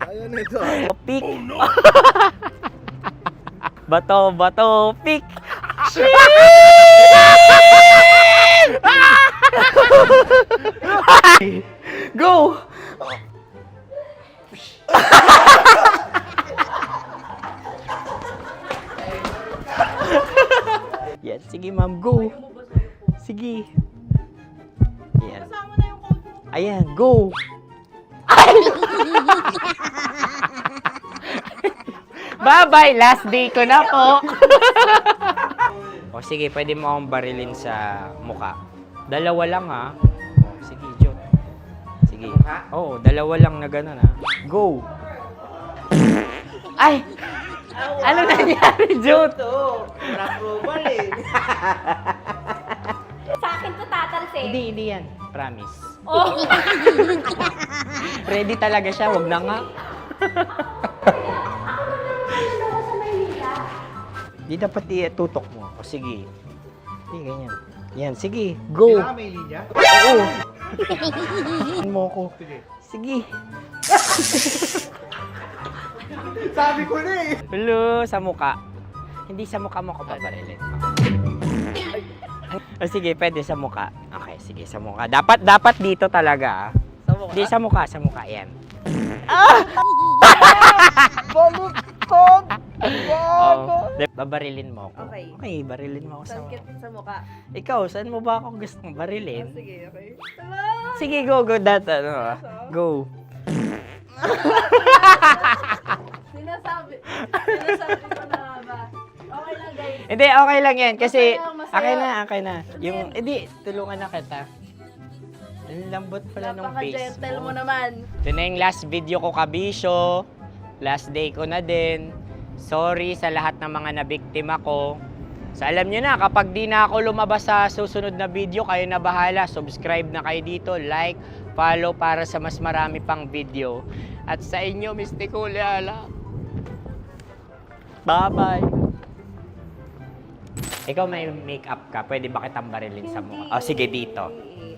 Speaker 15: Ayaw na ito.
Speaker 11: Oh, pick. Bato, pick. Go! Yan, sige ma'am, go. Sige. Yan. Ayan, go. Bye-bye, last day ko na po. O sige, pwede mo akong barilin sa muka. Dalawa lang ha. O, sige, Jot. Sige. Oo, dalawa lang na gano'n ha. Go! Ay! Ano nangyari, Jot?
Speaker 15: Approval eh.
Speaker 10: Sa akin to tatalsik.
Speaker 11: Hindi yan. Promise.
Speaker 10: Oh.
Speaker 11: Ready talaga siya, wag na nga. Di dapat tutok mo. O sige. Hindi, ganyan. Yan, sige. Go.
Speaker 15: Kailangan may linya?
Speaker 11: Oo. Ano mo ko? Sige.
Speaker 15: Sabi ko na eh.
Speaker 11: Hello, sa muka. Hindi sa muka mo ko paparilin. O sige, pwede sa muka. Okay, sige, sa muka. Dapat dito talaga.
Speaker 15: Sa mukha?
Speaker 11: Hindi, sa muka. Yan.
Speaker 15: Baluktot!
Speaker 11: Oh, babarilin mo ako.
Speaker 15: Okay.
Speaker 11: Okay, barilin mo ako sa muka.
Speaker 15: Sa mukha?
Speaker 11: Ikaw, saan mo ba ako gustong barilin?
Speaker 15: Sige, okay.
Speaker 11: Sige, go. Go.
Speaker 10: Sinasabi ko na ba? Okay lang, guys.
Speaker 11: Hindi, okay lang yan. Kasi,
Speaker 10: Masaya.
Speaker 11: okay na. Yung, hindi, tulungan na kita. Ang lambot pala nung face
Speaker 10: Napaka-gentle
Speaker 11: mo.
Speaker 10: mo naman.
Speaker 11: Ito na yung last video ko, kabisyo. Last day ko na din. Sorry sa lahat ng mga nabiktima ko. So alam nyo na, kapag di na ako lumabas sa susunod na video, kayo na bahala. Subscribe na kayo dito, like, follow para sa mas marami pang video. At sa inyo, Mr. Kuliala. Bye-bye. Ikaw may makeup ka, pwede ba kitang barilin sa mukha? O sige, dito.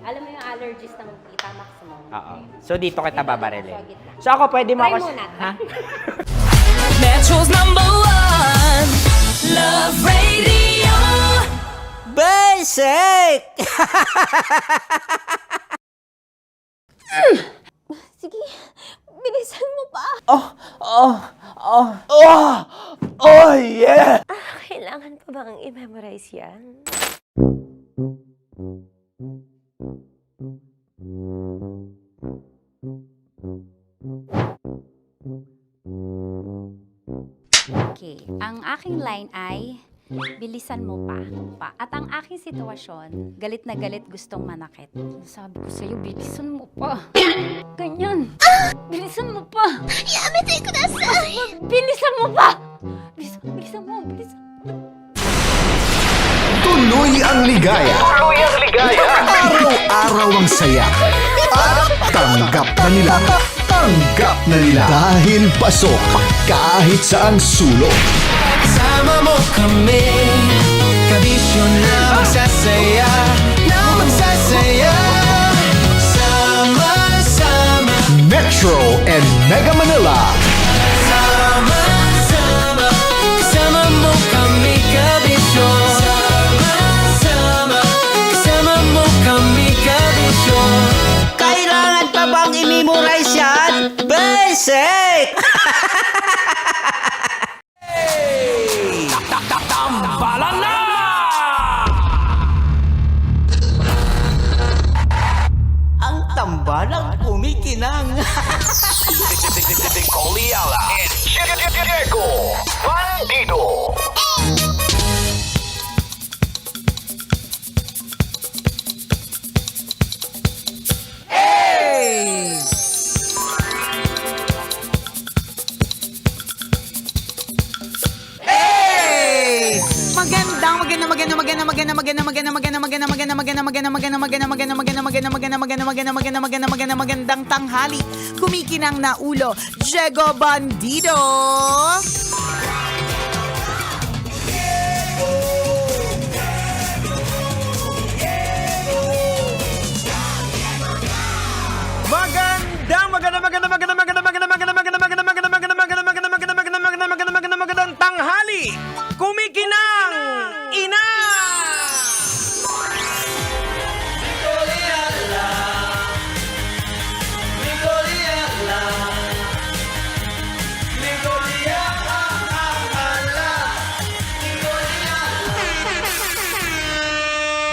Speaker 10: Alam mo yung allergies ng Tita Max mo?
Speaker 11: Oo. So dito kita babarilin. So ako pwede mo
Speaker 10: Try
Speaker 11: ako...
Speaker 10: muna.
Speaker 11: Ha?
Speaker 2: Metro's #1 Love Radio. Basic.
Speaker 10: Sige, bilisan mo pa.
Speaker 2: Oh yeah.
Speaker 8: Kailangan pa bang i-memorize yan?
Speaker 5: Okay, ang aking line ay, bilisan mo pa. At ang aking sitwasyon, galit na galit gustong manakit. Sabi ko sa'yo, bilisan mo pa. Ganyan. Bilisan mo pa. Yamitay ko na sa... Bilisan mo pa. Bilisan mo.
Speaker 13: Tuloy ang ligaya. Araw-araw ang saya. At tanggap na nila. Dahil pasok kahit saan sulok.
Speaker 2: Sama mo kami, kabisyo na magsasaya, sama-sama.
Speaker 13: Metro and Mega Manila.
Speaker 2: Sama-sama, kasama mo kami, kabisyo. Sama-sama, kasama mo kami, kabisyo. Kailangan pa bang i-memorize yan? Basic! Tambalan na! Ang tambalang kumikinang.
Speaker 13: Coliala and Diego Bandido.
Speaker 3: Magandang tanghali. Kumikinang na ulo, Diego Bandido.
Speaker 2: Magandang tanghali. Kumikinang ina.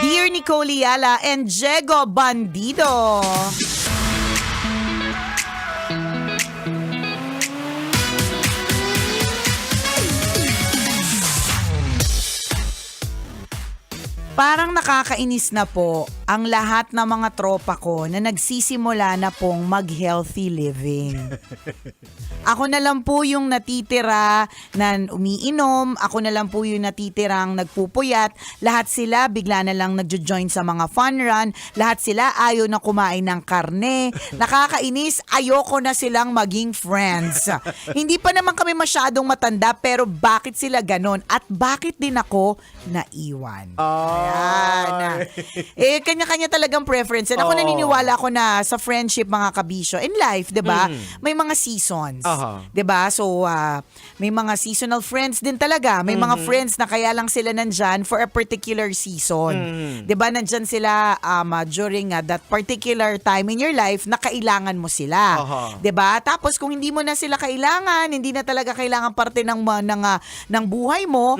Speaker 3: Dear Nicole Yala and Diego Bandido. Parang nakakainis na po ang lahat ng mga tropa ko na nagsisimula na pong mag-healthy living. Ako na lang po yung natitira na umiinom, ako na lang po yung natitirang nagpupuyat, lahat sila bigla na lang nagjo-join sa mga fun run, lahat sila ayaw na kumain ng karne. Nakakainis, ayoko na silang maging friends. Hindi pa naman kami masyadong matanda pero bakit sila ganon at bakit din ako naiwan? Ayan. Kanya-kanya talagang preference. And ako naniniwala ako na sa friendship mga kabisyo, in life, 'di ba? May mga seasons. 'Di ba? So may mga seasonal friends din talaga. May mga friends na kaya lang sila nandyan for a particular season. 'Di ba? Nandyan sila during that particular time in your life na kailangan mo sila. 'Di ba? Tapos kung hindi mo na sila kailangan, hindi na talaga kailangan parte ng buhay mo,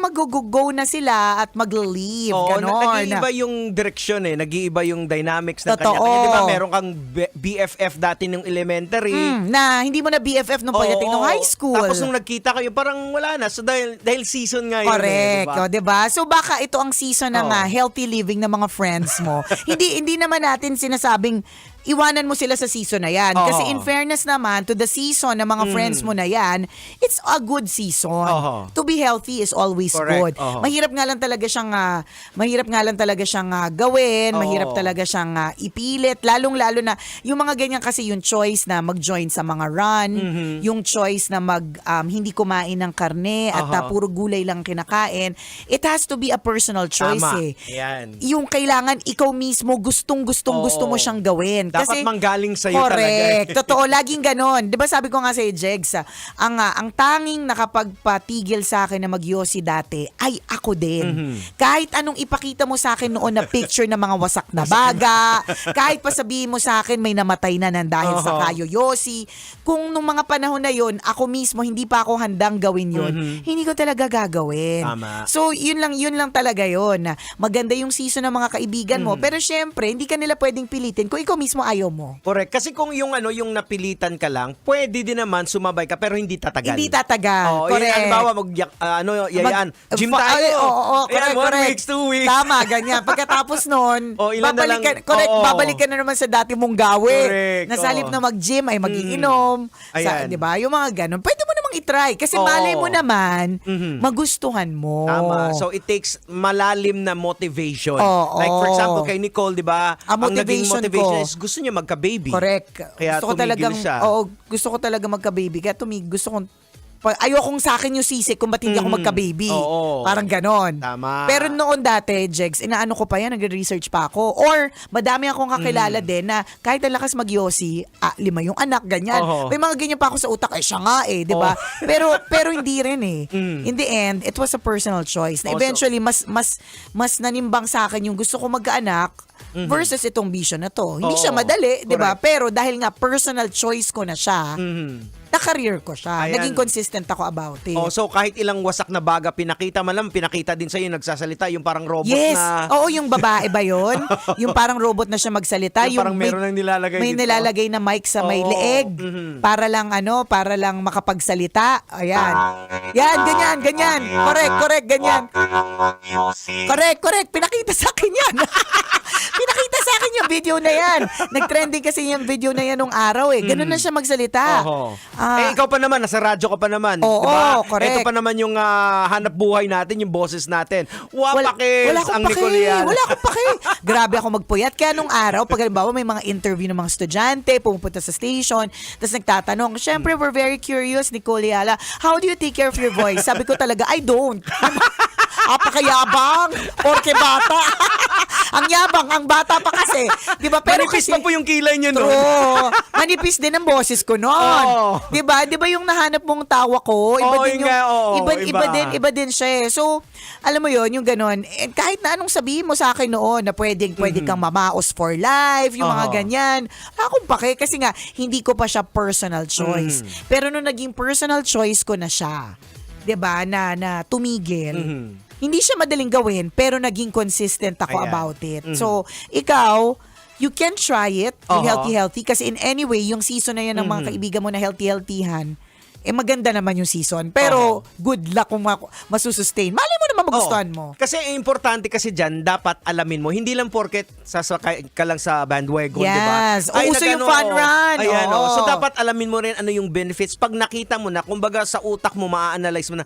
Speaker 3: mag-go na sila at mag-leave. Ganon.
Speaker 11: Nag-iiba yung direksyon nag-iiba yung dynamics ng
Speaker 3: Totoo.
Speaker 11: kanya-kanya. Di ba meron kang BFF dati nung elementary.
Speaker 3: Na hindi mo na BFF nung pagdating nung high school.
Speaker 11: Tapos nung nagkita kayo, parang wala na. So dahil season nga yun.
Speaker 3: Correct.
Speaker 11: Diba?
Speaker 3: Diba? So baka ito ang season ng healthy living ng mga friends mo. hindi naman natin sinasabing iwanan mo sila sa season na yan. Kasi in fairness naman, to the season ng mga friends mo na yan, it's a good season. To be healthy is always good. Mahirap nga lang talaga siyang gawin, mahirap talaga siyang ipilit, lalong-lalo na yung mga ganyan kasi yung choice na mag-join sa mga run, yung choice na hindi kumain ng karne at puro gulay lang kinakain. It has to be a personal choice.
Speaker 11: Tama. Yan.
Speaker 3: Yung kailangan ikaw mismo gusto mo siyang gawin.
Speaker 11: Dapat manggaling sa'yo
Speaker 3: correct.
Speaker 11: talaga.
Speaker 3: Totoo, laging ganon. Di ba sabi ko nga sa'yo, Jegs, ang tanging nakapagpatigil sa akin na magyosi dati ay ako din. Kahit anong ipakita mo sa akin noon na picture ng mga wasak na baga, kahit pa sabihin mo sa akin may namatay na nang dahil sa kayoyosi, kung nung mga panahon na yon ako mismo hindi pa ako handang gawin yun, hindi ko talaga gagawin.
Speaker 11: Tama.
Speaker 3: So, yun lang talaga yun. Maganda yung season ng mga kaibigan mo, pero syempre, hindi ka nila pwedeng pilitin kung ikaw mismo ayaw mo.
Speaker 11: Correct. Kasi kung yung napilitan ka lang, pwede din naman sumabay ka pero hindi tatagal.
Speaker 3: Hindi tatagal. Correct.
Speaker 11: Halimbawa, yayaan. Gym tayo.
Speaker 3: Correct,
Speaker 11: 1 week, 2 weeks.
Speaker 3: Tama, ganyan. Pagkatapos nun, babalik ka na naman sa dati mong gawin.
Speaker 11: Correct.
Speaker 3: Na sa halip na mag-gym ay mag-iinom. Di ba? Yung mga ganun. Pwede mo namang itry. Kasi malay mo naman, magustuhan mo.
Speaker 11: Tama. So, it takes malalim na motivation. Like, for example, kay Nicole, di ba? Ang naging motivation is gusto niya magka-baby.
Speaker 3: Correct.
Speaker 11: Kaya tumigil siya.
Speaker 3: Gusto ko talaga magka-baby. Kaya ayokong sa akin yung sisik kung ba't hindi ako magka-baby. Parang ganon.
Speaker 11: Tama.
Speaker 3: Pero noon dati, Jegs, inaano ko pa yan, nagre-research pa ako. Or, madami akong kakilala din na kahit ang lakas magyosi, 5 yung anak, ganyan. May mga ganyan pa ako sa utak, siya nga di ba? Pero hindi rin In the end, it was a personal choice. Na eventually, mas nanimbang sa akin yung gusto ko magkaanak versus itong vision na to. Hindi siya madali, di ba? Pero dahil nga personal choice ko na siya, na-career ko siya.
Speaker 11: Ayan.
Speaker 3: Naging consistent ako about it.
Speaker 11: So kahit ilang wasak na baga pinakita din sa'yo nagsasalita, yung parang robot
Speaker 3: yes.
Speaker 11: na...
Speaker 3: Oo, yung babae ba yun? Yung parang robot na siya magsalita.
Speaker 11: Yung parang meron nang nilalagay
Speaker 3: may
Speaker 11: dito.
Speaker 3: nilalagay na mic sa may leeg. Para lang makapagsalita. Ayan. Yan, ganyan. Correct, ganyan. Correct. Pinakita sa akin yan. Pinakita sa akin yung video na yan. Nag-trending kasi yung video na yan nung araw Ganun na siya magsalita.
Speaker 11: Ikaw pa naman, nasa radyo ka pa naman.
Speaker 3: Oo,
Speaker 11: diba?
Speaker 3: correct.
Speaker 11: Ito pa naman yung hanap buhay natin, yung boses natin.
Speaker 3: Wala
Speaker 11: Ang Nicolian.
Speaker 3: Wala akong pake. Grabe ako magpuyat. Kaya nung araw, pag halimbawa may mga interview ng mga estudyante, pumupunta sa station, tapos nagtatanong, syempre, we're very curious, Nicole Yala, how do you take care of your voice? Sabi ko talaga, I don't. Apakayabang, porke bata. Ang yabang, ang bata pa kasi. Diba? Pero
Speaker 11: manipis
Speaker 3: kasi,
Speaker 11: pa po yung kilay niyo noon.
Speaker 3: True. Manipis din ang boses ko noon. Diba? Diba yung nahanap mong tawa ko? Iba din siya So, alam mo yon yung ganon. And kahit na anong sabihin mo sa akin noon na pwede kang mamaos for life, yung mga ganyan. Wala akong pake kasi nga, hindi ko pa siya personal choice. Pero nung naging personal choice ko na siya, diba, na tumigil, hindi siya madaling gawin, pero naging consistent ako about it. So, ikaw, you can try it, yung healthy, kasi in any way, yung season na yan ng mga kaibigan mo na healthy-healthyhan, maganda naman yung season. Pero, good luck kung masusustain. Malay mo naman magustuhan mo.
Speaker 11: Kasi importante kasi dyan, dapat alamin mo, hindi lang porket sasakay ka lang sa bandwagon, di ba?
Speaker 3: Yes. Uso yung fun run.
Speaker 11: Ayan,
Speaker 3: Oo.
Speaker 11: So dapat alamin mo rin ano yung benefits. Pag nakita mo na, kumbaga sa utak mo, ma-analyze mo na,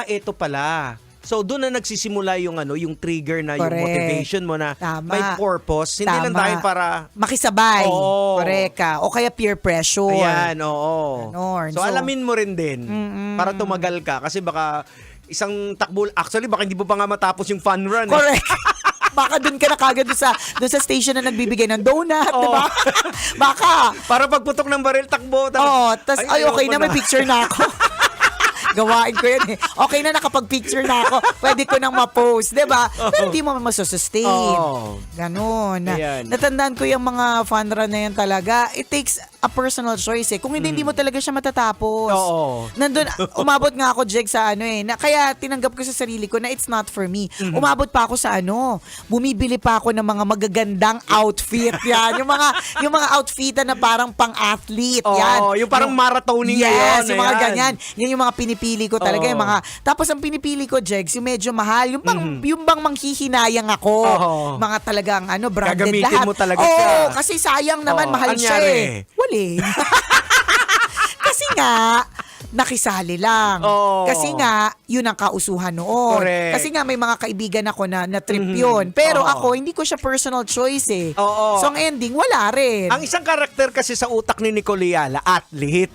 Speaker 11: eto pala. So doon na nagsisimula yung yung trigger na yung
Speaker 3: Correct.
Speaker 11: motivation mo na
Speaker 3: Tama.
Speaker 11: may purpose. Hindi lang
Speaker 3: Tama.
Speaker 11: dahil para
Speaker 3: Makisabay.
Speaker 11: Oo.
Speaker 3: Correct ka. O kaya peer pressure.
Speaker 11: ayan, oo.
Speaker 3: Ganon.
Speaker 11: So
Speaker 3: So,
Speaker 11: alamin mo rin din para tumagal ka kasi baka isang takbo, actually baka hindi mo pa nga matapos yung fun run.
Speaker 3: Correct. Baka dun ka na kagad dun sa station na nagbibigay ng donut, di ba? Baka.
Speaker 11: Para pagputok ng baril, takbo.
Speaker 3: Oo, tas ay okay
Speaker 11: ayoko
Speaker 3: na, may picture na ako. Gawain ko yan eh. Okay na, nakapag-picture na ako. Pwede ko nang ma-post, di ba? Pero hindi mo masusustain. Ganon.
Speaker 11: Ayan.
Speaker 3: Natandaan ko yung mga fun run na yan talaga. It takes a personal choice eh. Kung hindi mo talaga siya matatapos.
Speaker 11: Oo.
Speaker 3: Nandun, umabot nga ako, Jeg, sa kaya tinanggap ko sa sarili ko na it's not for me. Umabot pa ako sa bumibili pa ako ng mga magagandang outfit. Yan. Yung mga outfitan na parang pang-athlete. Yan.
Speaker 11: Yung parang marathoning
Speaker 3: yes,
Speaker 11: ngayon.
Speaker 3: yung mga
Speaker 11: Ayan.
Speaker 3: ganyan. Yan yung mga pinipili ko talaga. Yung mga, tapos ang pinipili ko, Jegs, yung medyo mahal. Yung bang manghihinayang ako. Mga talagang branded
Speaker 11: Gagamitin
Speaker 3: lahat.
Speaker 11: mo talaga siya.
Speaker 3: Oo, kasi sayang naman, mahal siya
Speaker 11: anyari?
Speaker 3: eh. Wali. Kasi nga, nakisali lang. Kasi nga, yun ang kausuhan noon.
Speaker 11: Correct.
Speaker 3: Kasi nga, may mga kaibigan ako na trip yun. Pero ako, hindi ko siya personal choice eh. So, ang ending, wala rin.
Speaker 11: Ang isang karakter kasi sa utak ni Nicoliala, athlete.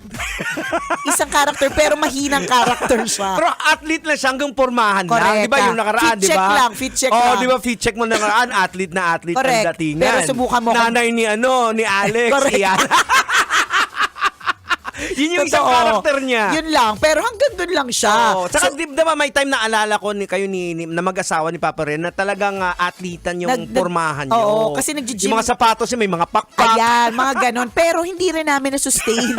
Speaker 3: Isang karakter, pero mahinang karakter siya.
Speaker 11: Pero athlete lang siya hanggang pormahan lang.
Speaker 3: Correct.
Speaker 11: Di ba yung nakaraan,
Speaker 3: Fit
Speaker 11: di
Speaker 3: check
Speaker 11: ba?
Speaker 3: lang, fit check lang.
Speaker 11: Di ba fit check mo nakaraan, athlete na athlete
Speaker 3: Correct.
Speaker 11: ang datingan.
Speaker 3: Pero subukan mo
Speaker 11: Nanay ni ni Alex.
Speaker 3: Correct.
Speaker 11: Yan. Yun yung isang
Speaker 3: Totoo.
Speaker 11: karakter niya.
Speaker 3: Yun lang, pero hanggang dun lang siya.
Speaker 11: Tsaka di ba may time na alala ko na mag-asawa ni Papa Ren na talagang atlitan yung pormahan niyo.
Speaker 3: Oo, kasi nag-gym.
Speaker 11: Yung mga sapatos niya may mga pakpak.
Speaker 3: Ayan, mga ganon. Pero hindi rin namin na-sustain.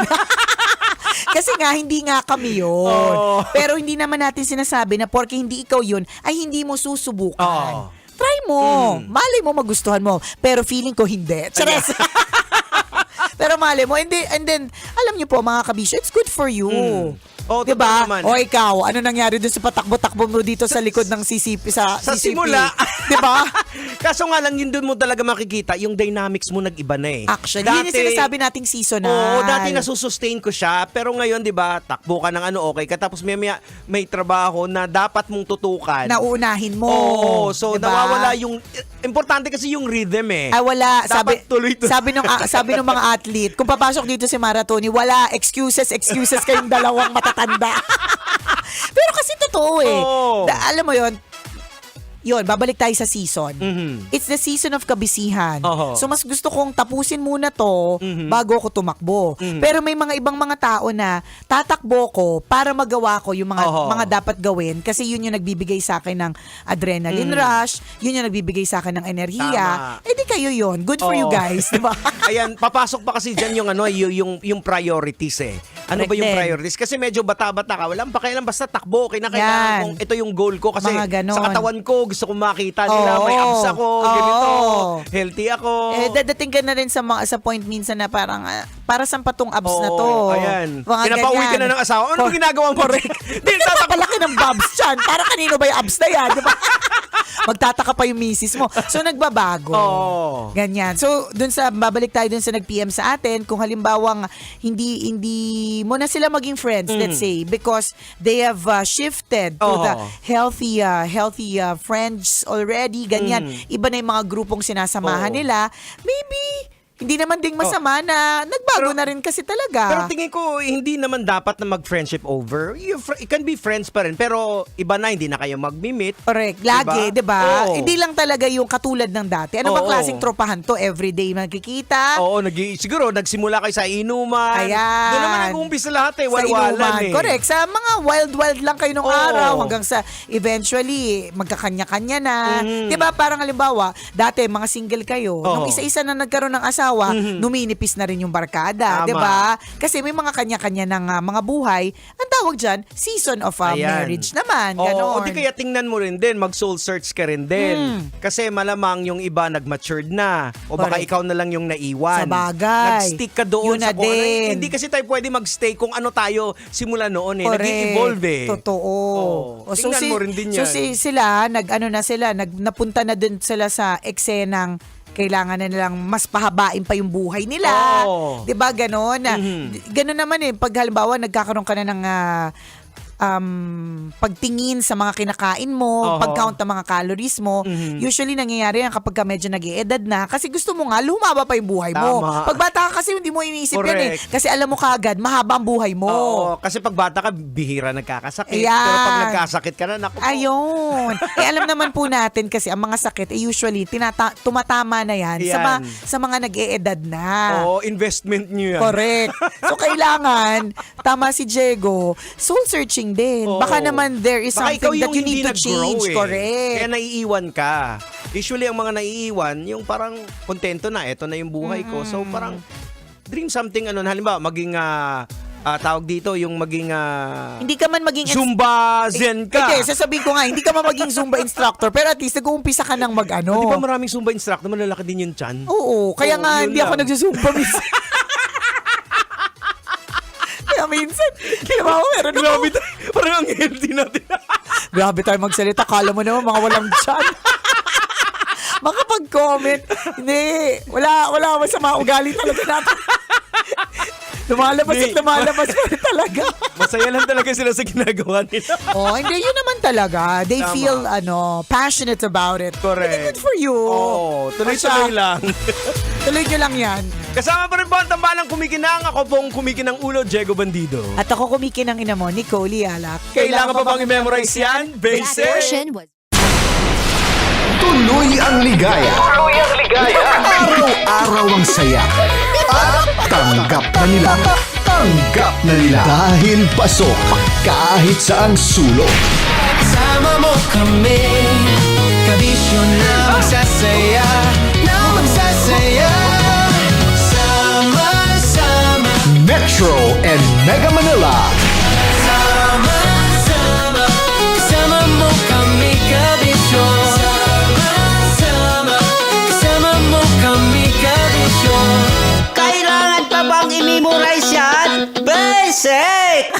Speaker 3: Kasi nga, hindi nga kami yun. Pero hindi naman natin sinasabi na porke hindi ikaw yun, ay hindi mo susubukan. Try mo. Malay mo magustuhan mo. Pero feeling ko hindi. Chares! Pero mali mo, and then, alam niyo po mga kabisyo, it's good for you. Diba? O ikaw, ano nangyari dun sa patakbo-takbo mo dito sa likod ng CCP? Sa CCP?
Speaker 11: Simula.
Speaker 3: Diba?
Speaker 11: Kaso nga lang, yun dun mo talaga makikita, yung dynamics mo nag-iba na eh.
Speaker 3: Actually, yun yung sinasabi nating seasonal.
Speaker 11: Oo, dati nasusustain ko siya, pero ngayon, di ba, takbo ka ng okay ka, tapos may trabaho na dapat mong tutukan.
Speaker 3: Nauunahin mo.
Speaker 11: Oo, so
Speaker 3: diba?
Speaker 11: nawawala yung, importante kasi yung rhythm eh.
Speaker 3: Ay, wala.
Speaker 11: Dapat tuloy-tuloy.
Speaker 3: Sabi ng mga athlete, kung papasok dito si Maratoni, wala. Excuses kayong dalawang matatanda. Pero kasi totoo eh. Alam mo yun, babalik tayo sa season. It's the season of kabisihan. So mas gusto kong tapusin muna to bago ako tumakbo. Pero may mga ibang mga tao na tatakbo ko para magawa ko yung mga dapat gawin kasi yun yung nagbibigay sa akin ng adrenaline rush, yun yung nagbibigay sa akin ng enerhiya. Eh di kayo yun. Good for you guys, di ba?
Speaker 11: Ayan, papasok pa kasi dyan yung priorities eh. Ano ba yung priorities? Kasi medyo bata-bata ka. Walang pakialam, basta takbo. Kailangan kung ito yung goal ko. Kasi sa katawan ko, gusto kong makita nila. May abs ako, ganito. Healthy ako.
Speaker 3: Dadating ka na rin sa point minsan na parang, para saan pa tong abs na to?
Speaker 11: Ayan.
Speaker 3: Mga
Speaker 11: Pinapauwi ka na ng asawa. Ano ginagawa mo?
Speaker 3: Hindi, napapalaki ng bobs dyan. Para kanino ba yung abs na yan? Diba? Magtataka pa yung misis mo. So, nagbabago. Ganyan. So, babalik tayo dun sa nag-PM sa atin. Kung halimbawang hindi mo na sila maging friends, let's say, because they have shifted to the healthy friends already, ganyan. Iba na yung mga grupong sinasamahan nila. Maybe hindi naman ding masama na nagbago na rin kasi talaga.
Speaker 11: Pero tingin ko, hindi naman dapat na mag-friendship over. It can be friends pa rin, pero iba na, hindi na kayo mag-meet.
Speaker 3: Correct. Lagi, diba? Hindi lang talaga yung katulad ng dati. Ano bang klaseng tropahan to? Everyday magkikita?
Speaker 11: Oo, siguro, nagsimula kayo sa inuman.
Speaker 3: Ayan.
Speaker 11: Doon naman nag-uumpisa lahat eh, walwalan eh.
Speaker 3: Correct. Sa mga wild lang kayo nung araw hanggang sa eventually magkakanya-kanya na. Diba? Parang halimbawa, dati mga single kayo. Nung isa-isa na nagkaroon ng asawa, asawa, numinipis na rin yung barkada,
Speaker 9: Tama.
Speaker 3: 'di ba? Kasi may mga kanya-kanya ng mga buhay. Ang tawag diyan, season of
Speaker 9: Ayan.
Speaker 3: marriage naman,
Speaker 9: Oo,
Speaker 3: ganon.
Speaker 9: o di kaya tingnan mo rin din, mag-soul search ka rin din. Kasi malamang yung iba nag-matured na. O baka
Speaker 3: Correct.
Speaker 9: ikaw na lang yung naiwan.
Speaker 3: Sa bagay.
Speaker 9: Nag-stick ka doon
Speaker 3: Yun na
Speaker 9: sa kung ano.
Speaker 3: din.
Speaker 9: Hindi kasi tayo pwede mag-stay kung ano tayo simula noon eh.
Speaker 3: Correct.
Speaker 9: Nag-evolve eh.
Speaker 3: Totoo.
Speaker 9: Oo. Tingnan mo rin din yan.
Speaker 3: Sila, napunta na din sila sa eksenang kailangan na nilang mas pahabain pa yung buhay nila.
Speaker 9: Oo.
Speaker 3: 'Di ba ganon? Ganon naman pag halimbawa nagkakaroon ka na ng pagtingin sa mga kinakain mo,
Speaker 9: Oo.
Speaker 3: pag-count ng mga calories mo, usually nangyayari yan kapag ka medyo nag-i-edad na kasi gusto mo nga lumaba pa yung buhay mo.
Speaker 9: Tama.
Speaker 3: Pag bata ka kasi hindi mo iniisip yan eh.
Speaker 9: Correct.
Speaker 3: Kasi alam mo kaagad, mahaba ang buhay mo.
Speaker 9: Oo, kasi pag bata ka, bihira nagkakasakit.
Speaker 3: Ayan.
Speaker 9: Pero pag nagkasakit ka na, naku po.
Speaker 3: Ayun. Alam naman po natin kasi ang mga sakit, usually, tumatama na yan
Speaker 9: Yan.
Speaker 3: sa mga nag-e-edad na.
Speaker 9: Oo, investment nyo yan.
Speaker 3: Correct. So, kailangan, tama si Diego, soul searching din.
Speaker 9: Oo.
Speaker 3: Baka naman there is
Speaker 9: Baka ikaw
Speaker 3: something that
Speaker 9: yung
Speaker 3: you
Speaker 9: hindi
Speaker 3: need to
Speaker 9: nag-grow
Speaker 3: change.
Speaker 9: eh.
Speaker 3: Correct.
Speaker 9: Kaya naiiwan ka. Usually, ang mga naiiwan, yung parang kontento na, eto na yung buhay ko. So, parang dream something, halimbawa, maging tawag dito, yung maging
Speaker 3: Hindi ka man maging
Speaker 9: Zumba Zen ka.
Speaker 3: Hindi, sasabihin ko nga, hindi ka man maging Zumba instructor, pero at least nag-uumpisa ka ng mag-ano.
Speaker 9: Di ba maraming Zumba instructor, malalaki din yung chan?
Speaker 3: Oo, kaya
Speaker 9: Oo,
Speaker 3: nga
Speaker 9: yun
Speaker 3: hindi ako
Speaker 9: lang.
Speaker 3: nagsusumba minsan. Kaya minsan, kaya meron
Speaker 9: Grabe tayo. Parang ang healthy natin.
Speaker 3: Grabe tayo magsalita. Kala mo naman mga walang tiyan. Makapag-comment. Hindi. Wala masama ugali talaga natin. Lumalabas at lumalabas pa rin talaga.
Speaker 9: Masaya lang talaga sila sa ginagawa nila.
Speaker 3: Hindi yun naman talaga. They
Speaker 9: Tama.
Speaker 3: feel passionate about it.
Speaker 9: Correct.
Speaker 3: Really good for you.
Speaker 9: Oo, tuloy-tuloy lang.
Speaker 3: Tuloy nyo lang yan.
Speaker 9: Kasama pa rin po ang tambalang kumikinang. Ako pong kumikinang ulo, Diego Bandido.
Speaker 3: At ako kumikinang ina mo, Nicole Alak.
Speaker 9: Kailangan pa bang i-memorize yan? Basic!
Speaker 4: Portion was
Speaker 13: Tuloy ang ligaya. Araw-araw ang saya. At tanggap na nila. Tanggap na nila. Dahil pasok kahit saang sulok.
Speaker 2: Sama mo kami, kabisyo na magsasaya, sama-sama.
Speaker 13: Metro and Mega Manila.
Speaker 2: Sama-sama, kasama mo kami, kabisyo. Sama-sama, kasama mo kami, kabisyo.
Speaker 15: Kailangan pa bang i-memorize yan? Basic!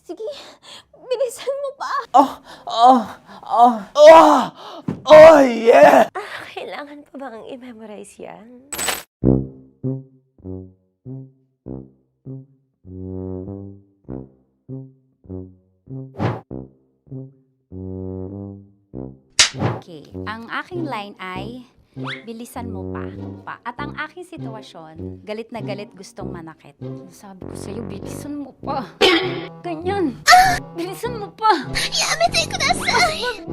Speaker 4: Sige, bilisan mo pa.
Speaker 1: Oh, yeah!
Speaker 8: Kailangan pa bang i-memorize yan?
Speaker 5: Okay, ang aking line ay, bilisan mo pa. At ang aking sitwasyon, galit na galit gustong manakit. Sabi ko sa'yo, bilisan mo pa. Ganyan. Bilisan mo pa. Yamitay ko na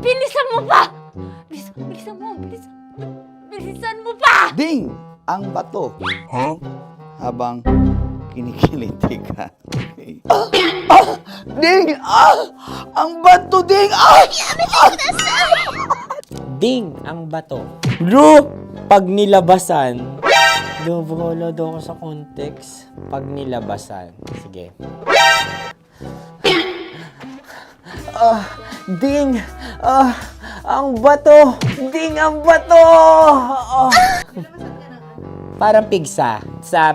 Speaker 5: bilisan mo pa. Bilisan mo pa.
Speaker 1: Ding! Ang bato. Habang kinikiliti ka. Okay. Ding! Ang bato, Ding!
Speaker 11: Ding ang bato. Bro, pag nilabasan. Wala daw ako sa context. Pag nilabasan. Sige. Ding! Ang bato! Ding ang bato! Parang pigsa.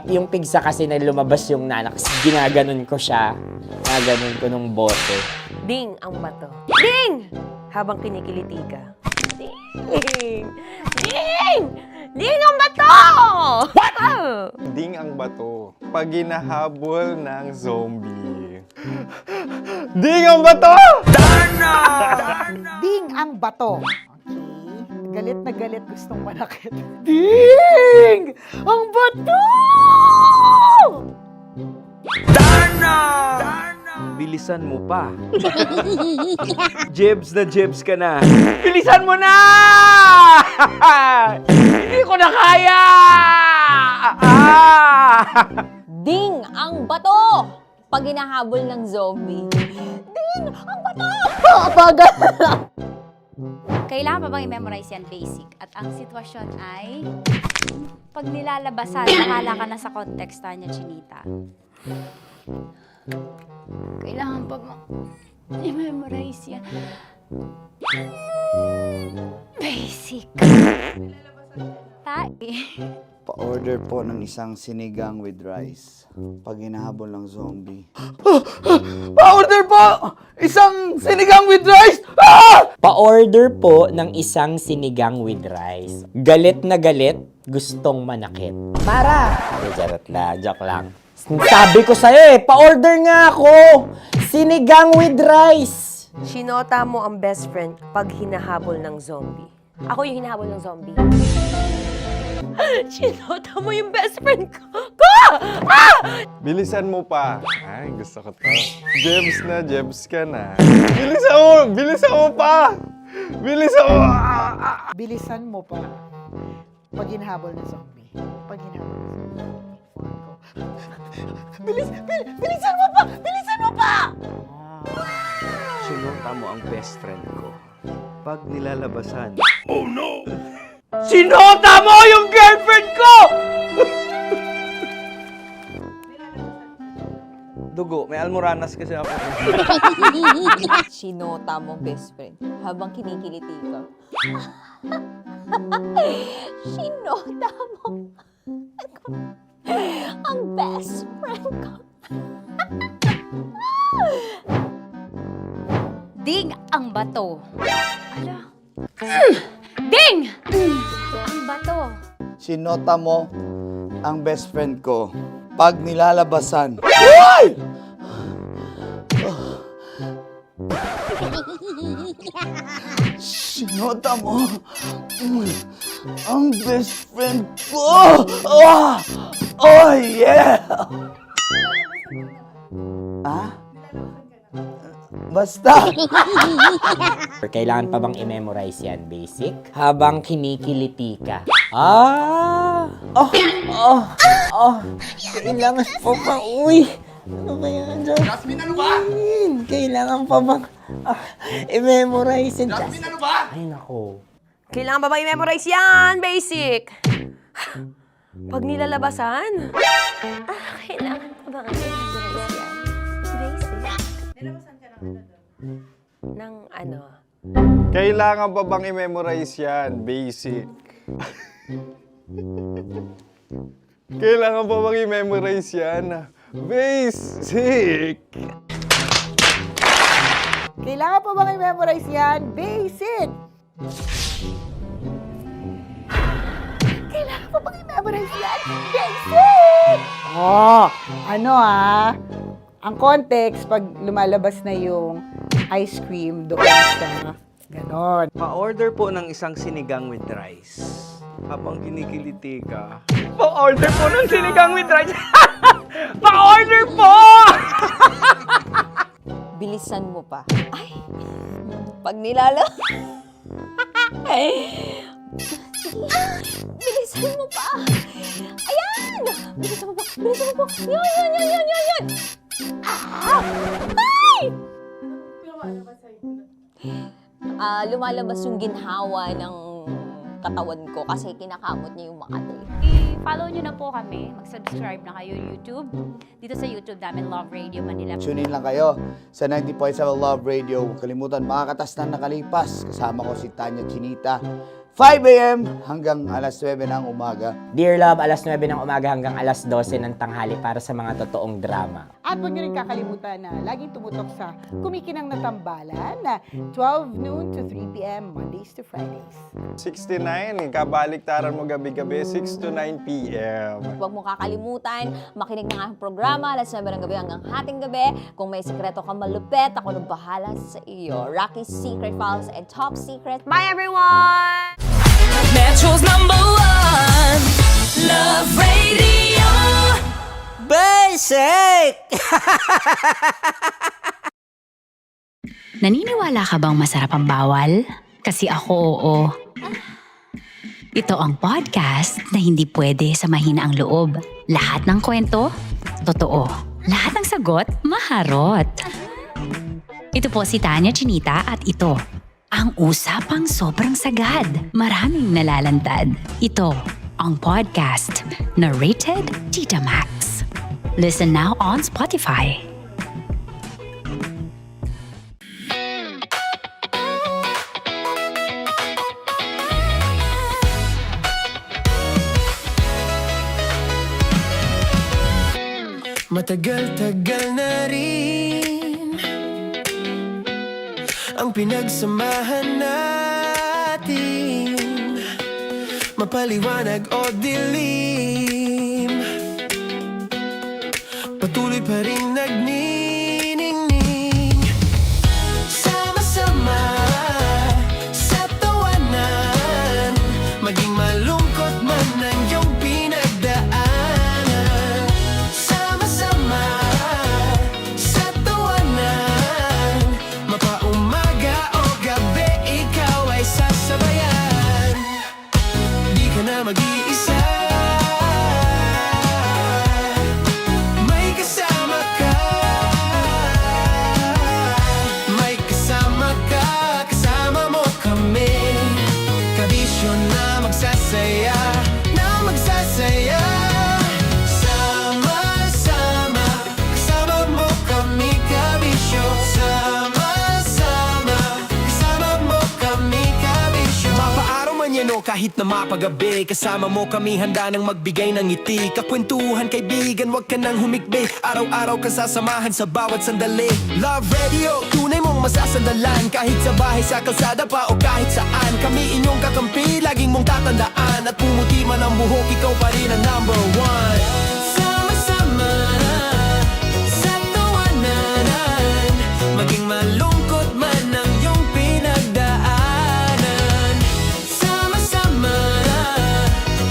Speaker 11: Yung pigsa kasi na lumabas yung nanak. Ginaganon ko siya. Ginaganon ko nung bote.
Speaker 8: Ding ang bato. Ding! Habang kinikiliti ka. Ding! Ding! Ding ang bato! What?
Speaker 7: Ding ang bato. Pag hinahabol ng zombie. Ding ang bato!
Speaker 3: Ding ang bato. Okay. Galit na galit gustong manakit. Ding! Ang bato!
Speaker 11: Bilisan mo pa. Jebs ka na. Bilisan mo na! Hindi ko na kaya!
Speaker 4: Ding ang bato! Pag hinahabol ng zombie. Ding ang bato! Bagal!
Speaker 5: Kailangan pa bang i-memorize yan basic? At ang sitwasyon ay, pag nilalabasan, nakala ka na sa konteksta niya, Chinita. Kailangan pa bang i-memorize yan? Basic.
Speaker 1: Pa-order po ng isang sinigang with rice. Pag hinahabol ng zombie. Pa-order po! Isang sinigang with rice!
Speaker 11: Pa-order po ng isang sinigang with rice. Galit na galit, gustong manakit. Para! Joke lang. Sabi ko sa'yo pa-order nga ako! Sinigang with rice!
Speaker 8: Sinota mo ang best friend pag hinahabol ng zombie. Ako yung hinahabol ng zombie. Sinota mo yung best friend ko!
Speaker 7: Bilisan mo pa. Ay, gusto ko to. Jebs ka na. Bilisan mo pa!
Speaker 3: Bilisan mo pa. Pag hinahabol ng zombie. Pag hinahabol ng zombie. Bilisan mo pa! Bilisan mo pa!
Speaker 9: Sinota mo ang best friend ko. Pag nilalabasan.
Speaker 11: Sinota mo yung girlfriend ko! Dugo, may almoranas kasi ako.
Speaker 4: Sinota mo best friend habang kinikiliti ka. Sinota mo ang best friend ko.
Speaker 5: Ding ang bato. Ala. Ding! Ang bato.
Speaker 1: Sinota mo ang best friend ko pag nilalabasan. Uy! Sinota mo ang best friend ko. Oh yeah! Basta!
Speaker 11: Kailangan pa bang i-memorize yan, basic? Habang kinikiliti ka. Kailangan pa ba? Uy! Ano kaya dyan? Jasmine, ano ba? Kailangan pa bang i-memorize yan? Jasmine, ano ba? Ay, nako.
Speaker 8: Kailangan ba i-memorize yan? Basic! Pag nilalabasan? Kailangan pa ba i-memorize yan? Basic. Nilalabasan ka ng ano?
Speaker 7: Kailangan pa bang i-memorize yan? Basic. Kailangan pa bang i-memorize yan?
Speaker 16: Basic!
Speaker 3: Kailangan pa bang i-memorize yan? Basic! Kailangan pa bang i-memorize yan? Basic! Oh, ano ang context pag lumalabas na yung ice cream doon sa ganon.
Speaker 11: Pa-order po ng isang sinigang with rice. Habang kinikiliti ka. Pa-order po ng sinigang with rice. Pa-order po!
Speaker 4: Bilisan mo pa. Ay, pag nilala... Bilisan mo pa. Ayan! Bilisan mo pa. Bilisan mo pa. Yan. Ah! Ay! Lumalabas yung ginhawa ng katawan ko kasi kinakamot niya yung Makati.
Speaker 5: I-follow nyo na po kami. Mag-subscribe na kayo YouTube. Dito sa YouTube namin, Love Radio Manila.
Speaker 1: Tune in lang kayo sa 90.7 Love Radio. Huwag kalimutan, makakatas na nakalipas. Kasama ko si Tanya Chinita. 5 a.m. hanggang alas 9 ng umaga.
Speaker 11: Dear Love, alas 9 ng umaga hanggang alas 12 ng tanghali para sa mga totoong drama.
Speaker 3: At huwag nyo rin kakalimutan na laging tumutok sa Kumikinang na Tambalan na 12 noon to 3 p.m. Mondays to Fridays.
Speaker 16: 69, kabaliktaran mo gabi-gabi, 6 to 9 p.m.
Speaker 4: Huwag mo kakalimutan, makinig ng aking programa, alas 9 ng gabi hanggang hating gabi. Kung may sekreto kang malupet, ako nang bahala sa iyo. Rocky's Secret Files and Top Secret. Bye everyone!
Speaker 2: Metro's #1 Love Radio.
Speaker 11: Basic!
Speaker 5: Naniniwala ka bang masarap ang bawal? Kasi ako, oo. Ito ang podcast na hindi pwede samahin ang loob. Lahat ng kwento, totoo. Lahat ng sagot, maharot. Ito po si Tanya Chinita at ito, ang usapang sobrang sagad. Maraming nalalantad. Ito, ang podcast na rated Tita Max. Listen now on Spotify.
Speaker 2: Matagal-tagal na rin ang pinagsamahan natin, mapaliwanag o dilim, patuloy pa rin nagniningning. Sama-sama sa tawanan, maging malungkot man ang iyong pinagdaanan. Sama-sama sa tawanan, mapaumaga o gabi, ikaw ay sasabayan. Di ka na mag-iisa, may kasama ka. May kasama ka, kasama mo kami. Kabisyo na magsasaya, na magsasaya. Sama-sama, kasama mo kami, kabisyo. Sama-sama, kasama mo kami, kabisyo. Mapaaraw man yan o kahit na mapagabi, kasama mo kami, handa nang magbigay ng ngiti. Kakwentuhan, kaibigan, wag ka nang humikbi. Araw-araw ka sasamahan sa bawat sandali. Love Radio, tunay mong masasandalan. Kahit sa bahay, sa kalsada pa o kahit saan, kami inyong kakampi, laging mong tatandaan. At pumuti man ang buhok, ikaw pa rin ang #1. Sama-sama sa tawanan, maging malungkot man ang iyong pinagdaanan. Sama-sama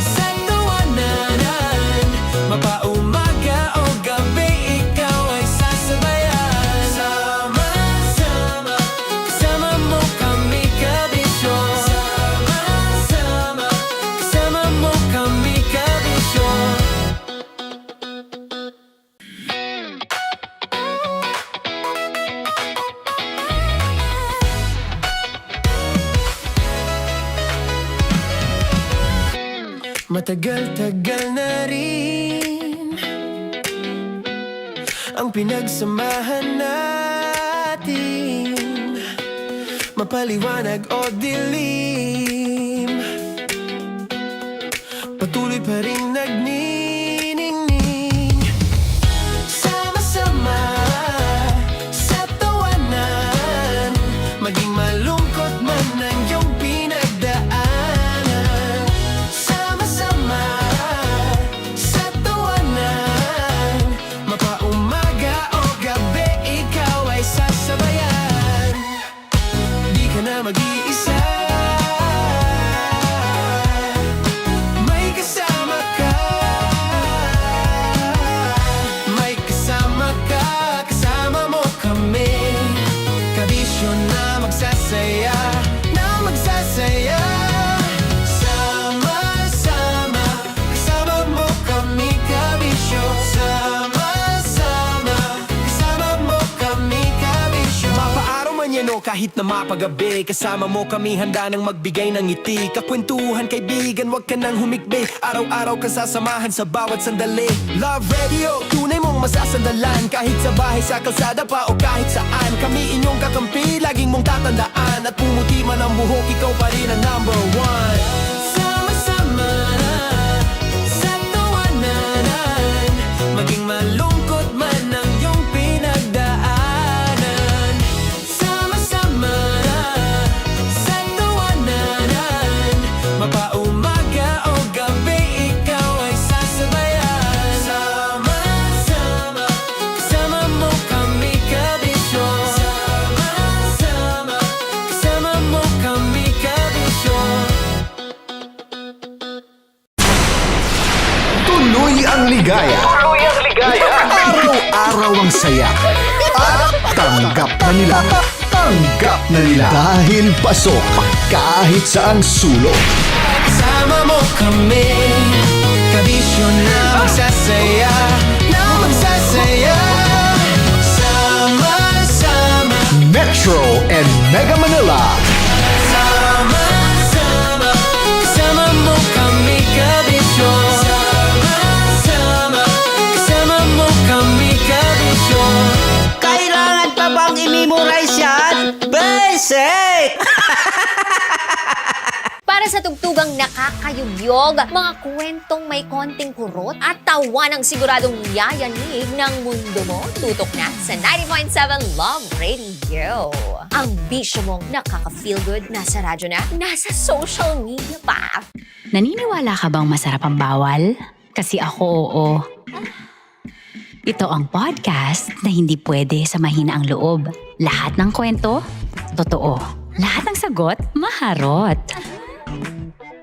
Speaker 2: sa tawanan, mapaumaga o gabi, ikaw ay sasabayan. Sama-sama, kasama mo kami, kabisyo. Sama-sama, kasama mo kami, kabisyo. Matagal-tagal na rin ang pinagsamahan natin, mapaliwanag o dilim, patuloy pa rin nagniningning. kahit na mapagabi. Kasama mo kami handa nang magbigay ng ngiti. Kakwentuhan kaibigan, wag ka nang humikbi. Araw-araw ka sasamahan sa bawat sandali. Love Radio, tunay mong masasandalan. Kahit sa bahay, sa kalsada pa o kahit saan. Kami inyong kakampi, laging mong tatandaan. At pumuti man ang buhok, ikaw pa rin ang number one. Sama-sama na sa tawanan, maging malungkot man ang iyong pinagdaanan. Sama-sama na sa tawanan, mapaumaga o gabi, ikaw ay sasabayan. Sama-sama, kasama mo kami kabisyon. Sama-sama, kasama mo kami kabisyon.
Speaker 13: Tuloy ang ligaya. Araw-araw ang saya. At tanggap na nila. Tanggap na nila. Dahil pasok kahit saang sulok.
Speaker 2: Kasama mo kami, kabisyon na magsasaya, na magsasaya. Sama-sama,
Speaker 13: Metro and Mega Manila.
Speaker 2: sama-sama, kasama mo kami kabisyon. Sama-sama, kasama mo kami kabisyon.
Speaker 15: Kailangan pa bang i-memorize yan? Basic!
Speaker 4: Para sa tugtugang nakakayugyog, mga kwentong may konting kurot at tawa ng siguradong yayanig ng mundo mo, tutok na sa 90.7 Love Radio. Ang bisyo mong nakaka-feel good, nasa radyo na, nasa social media pa.
Speaker 5: Naniniwala ka bang masarap ang bawal? Kasi ako oo. Ito ang podcast na hindi pwede sa mahina ang loob. Lahat ng kwento, totoo. Lahat ng sagot, maharot.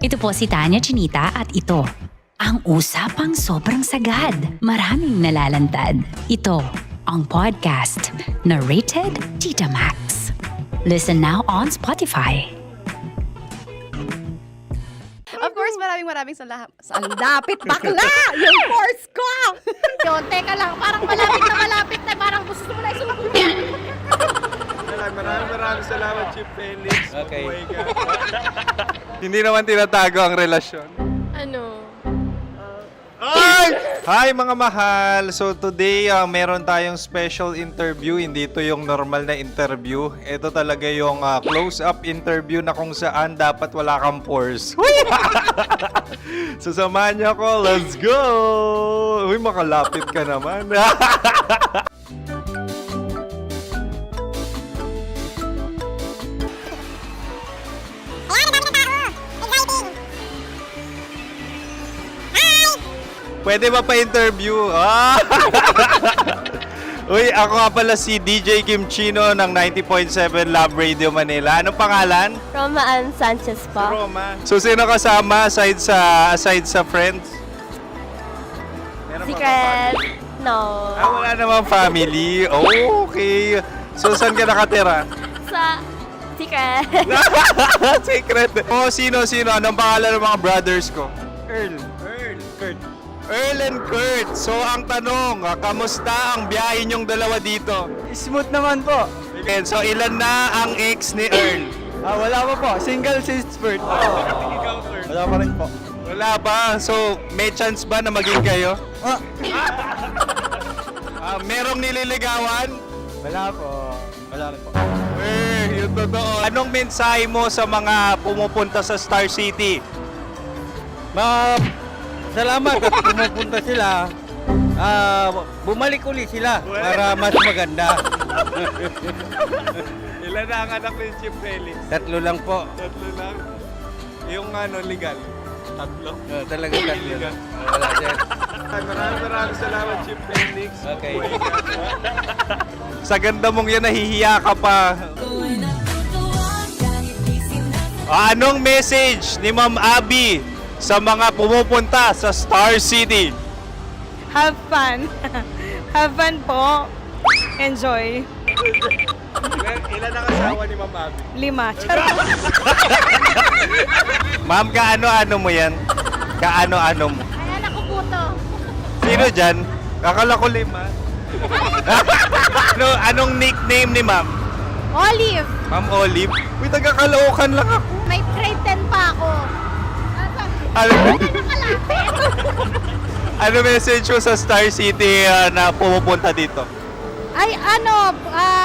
Speaker 5: Ito po si Tanya Chinita at ito, ang usapang sobrang sagad. Maraming nalalantad. Ito, ang podcast na Rated Tita Max. Listen now on Spotify.
Speaker 6: Of course, maraming salamat. Ang lapit bakla! Yung course ko!
Speaker 10: Yun, teka lang, parang malapit na, parang gusto mo na isumpong.
Speaker 16: Maraming salamat, Chief Felix.
Speaker 11: Okay.
Speaker 16: Oh my God. Hindi naman tinatago ang relasyon.
Speaker 10: Ano?
Speaker 16: Ay! Hi mga mahal! So today, meron tayong special interview. Hindi ito yung normal na interview. Ito talaga yung close-up interview na kung saan dapat wala kang pores. So samahan niyo ako. Let's go! Uy, makalapit ka naman. Pwede ba pa-interview? Ah! Uy, ako nga pala si DJ Kim Chino ng 90.7 Love Radio Manila. Anong pangalan?
Speaker 10: Roma Ann Sanchez po.
Speaker 16: Roma. So, sino kasama aside sa friends? Meron ba
Speaker 10: Secret. No.
Speaker 16: wala namang family. Oh, okay. So, saan ka nakatira?
Speaker 10: Sa Secret.
Speaker 16: Secret. Oh, sino? Anong pangalan ng mga brothers ko? Earl, Kurt. Earl and Kurt. So, ang tanong, kamusta ang biyahe niyong dalawa dito?
Speaker 11: Smooth naman po.
Speaker 16: Okay, so, ilan na ang ex ni Earl?
Speaker 11: Wala pa po. Single since birth.
Speaker 16: Ikaw, Kurt.
Speaker 11: Wala pa rin po.
Speaker 16: Wala pa. So, may chance ba na maging kayo? Merong nililigawan?
Speaker 11: Wala po. Wala rin po.
Speaker 16: Yung totoo. Anong mensahe mo sa mga pumupunta sa Star City?
Speaker 11: Salamat at pumupunta sila. Bumalik uli sila para mas maganda.
Speaker 16: Ilan na ang anak ni Chief Felix?
Speaker 11: 3 lang po.
Speaker 16: 3 lang. Yung legal? 3?
Speaker 11: Talagang 3
Speaker 16: Legal.
Speaker 11: lang. Wala dyan.
Speaker 16: Maraming salamat, Chief Felix.
Speaker 11: Okay.
Speaker 16: Sa ganda mong yan, nahihiya ka pa. Anong message ni Ma'am Abby sa mga pumupunta sa Star City?
Speaker 3: Have fun. Have fun po. Enjoy.
Speaker 16: Ilan ang asawa ni Ma'am Abby?
Speaker 3: 5. Charot.
Speaker 16: Ma'am, kaano-ano mo yan? Kaano-ano mo?
Speaker 10: Ayan ako po to.
Speaker 16: Sino dyan? Akala ko 5. Anong nickname ni Ma'am?
Speaker 10: Olive.
Speaker 7: Ma'am Olive? Uy, taga-Caloocan lang ako.
Speaker 10: May grade 10 pa ako.
Speaker 7: Ano,
Speaker 10: Nakalapit.
Speaker 7: ano message mo sa Star City na pumupunta dito?
Speaker 10: Ay, ano,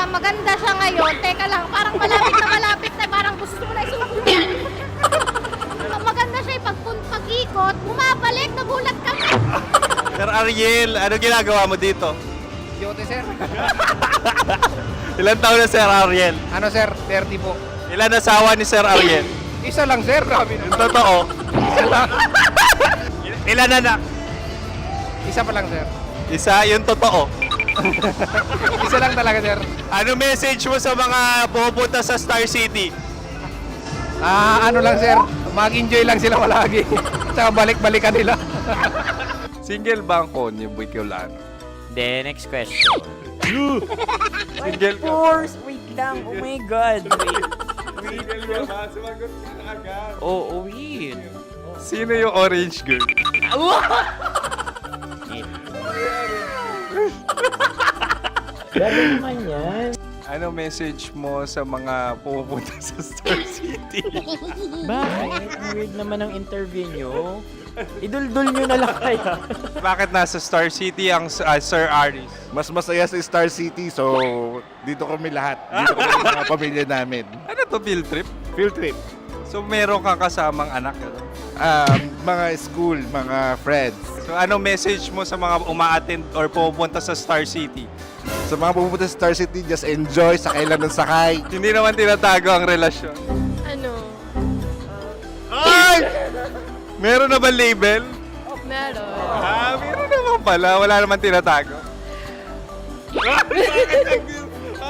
Speaker 10: maganda siya ngayon. Teka lang, parang malapit na, parang gusto mo na isuot. Maganda siya, pag-ikot, bumabalik, nagulat ka.
Speaker 7: Sir Ariel, ano ginagawa mo dito?
Speaker 17: Yote, sir.
Speaker 7: Ilan taon na Sir Ariel?
Speaker 17: Ano, sir? 30 po.
Speaker 7: Ilan asawa ni Sir Ariel?
Speaker 17: Isa lang, sir. Grabe
Speaker 7: Yung totoo.
Speaker 17: Isa lang.
Speaker 7: Ilan anak?
Speaker 17: Isa pa lang, sir.
Speaker 7: Isa, yung totoo.
Speaker 17: Isa lang talaga, sir.
Speaker 7: Ano message mo sa mga pumupunta sa Star City?
Speaker 17: Ano lang, sir. Mag-enjoy lang sila palagi. Tsaka balik-balikan nila.
Speaker 7: Single ba ang Konyo Bicolano?
Speaker 11: Then, next question.
Speaker 7: Single ka?
Speaker 11: course! Wait lang. Oh my God.
Speaker 7: Single ka ba? Sumagot ka na agad.
Speaker 11: Oo, wait.
Speaker 7: Sino yung orange girl?
Speaker 11: Grabe naman yan.
Speaker 7: Ano message mo sa mga pumupunta sa Star City?
Speaker 11: Bakit? Ang weird naman ng interview nyo. Idul-dul nyo na lang kaya.
Speaker 7: Bakit nasa Star City ang Sir Aris?
Speaker 14: Mas masaya sa Star City, so dito kami lahat. Dito kami sa mga pamilya namin.
Speaker 7: Ano to, field trip?
Speaker 14: Field trip.
Speaker 7: So meron kang kasamang anak? Ano?
Speaker 14: Mga school, mga friends.
Speaker 7: So ano message mo sa mga uma-attend or pumupunta sa Star City?
Speaker 14: Sa mga pupunta sa Star City, just enjoy, sakay lang ng sakay.
Speaker 7: Hindi naman tinatago ang relasyon.
Speaker 10: Ano?
Speaker 7: Ay! Meron na ba label?
Speaker 10: Meron.
Speaker 7: Meron naman pala. Wala naman tinatago.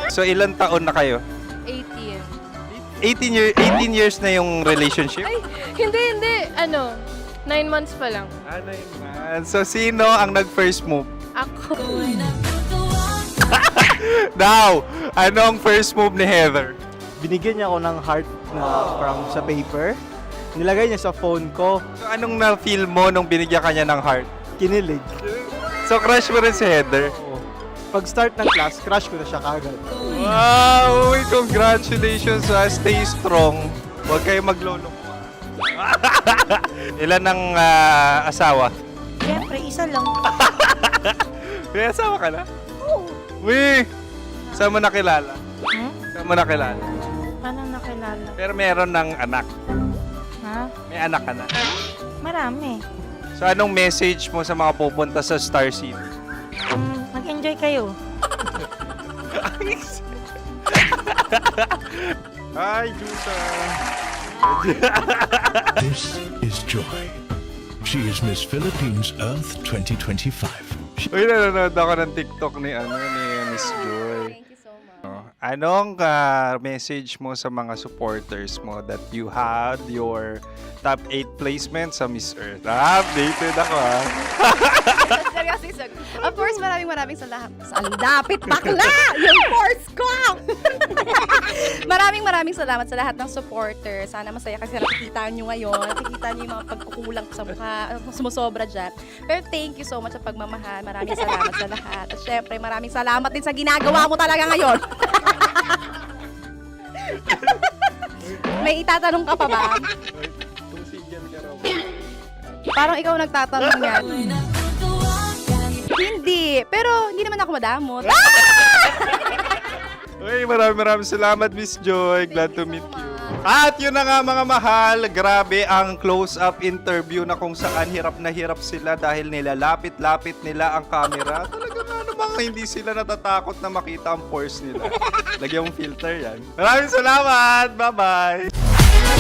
Speaker 7: So ilan taon na kayo?
Speaker 10: 18.
Speaker 7: 18 years na yung relationship?
Speaker 10: Ay, hindi. Ano, 9 months pa lang.
Speaker 7: Ano yun? So sino ang nag-first move?
Speaker 10: Ako.
Speaker 7: Now, anong first move ni Heather?
Speaker 18: Binigyan niya ako ng heart na from sa paper. Nilagay niya sa phone ko.
Speaker 7: So anong na-feel mo nung binigyan ka niya ng heart?
Speaker 18: Kinilig.
Speaker 7: So crush mo rin si Heather?
Speaker 18: Pag start ng class, crush ko na siya kagad.
Speaker 7: Wow! Uy, congratulations! Stay strong. Huwag kayo maglolo. Ilan ang asawa?
Speaker 10: Siyempre, isa lang.
Speaker 7: May asawa ka na? Oo. Uy! Saan mo nakilala? Saan mo nakilala?
Speaker 10: Paano nakilala?
Speaker 7: Pero meron ng anak.
Speaker 10: Ha?
Speaker 7: May anak ka na.
Speaker 10: Marami.
Speaker 7: So anong message mo sa mga pupunta sa Star City?
Speaker 10: Mag-enjoy kayo.
Speaker 7: Hi, Jusa!
Speaker 19: This is Joy. She is Miss Philippines Earth 2025.
Speaker 7: Uy, nanonood ako ng TikTok ni Miss Joy.
Speaker 6: Thank you so much.
Speaker 7: Anong message mo sa mga supporters mo that you had your top 8 placement sa Miss Earth? Updated ako
Speaker 6: Seryoso, of course, maraming salamat. Ang dapit bakla! Yung course ko! maraming salamat sa lahat ng supporter. Sana masaya kasi nakikita nyo ngayon. Nakikita nyo yung mga pagkukulang ko sa mukha. Sumusobra dyan. Pero thank you so much sa pagmamahal. Maraming salamat sa lahat. At syempre, maraming salamat din sa ginagawa mo talaga ngayon. May itatanong ka pa ba? Parang ikaw nagtatanong yan. Hindi. Pero hindi naman ako madamot.
Speaker 7: Uy, maraming salamat, Miss Joy. Glad to meet you. At yun na nga mga mahal, grabe ang close-up interview na kung saan hirap na hirap sila dahil nilalapit-lapit nila ang camera. Talaga nga namang hindi sila natatakot na makita ang pores nila. Lagyan mong filter yan. Maraming salamat! Bye-bye!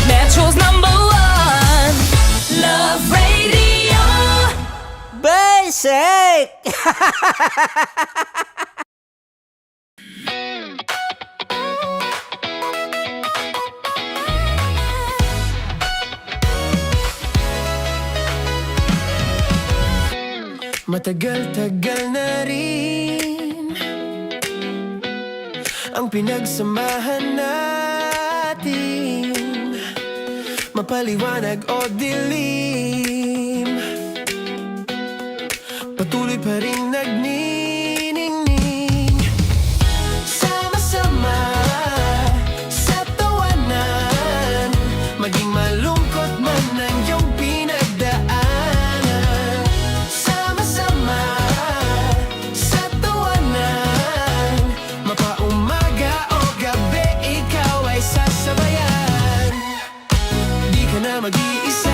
Speaker 2: Metro's #1 Love Radio
Speaker 11: Basic!
Speaker 2: Matagal-tagal na rin ang pinagsamahan natin, mapaliwanag o dilim, patuloy pa rin nagniningning. Sama-sama mag-iisa.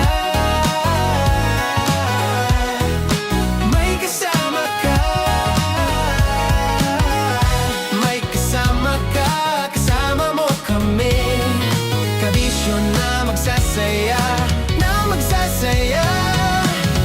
Speaker 2: May kasama ka. May kasama ka. Kasama mo kami. Kabisyo na magsasaya. Na magsasaya.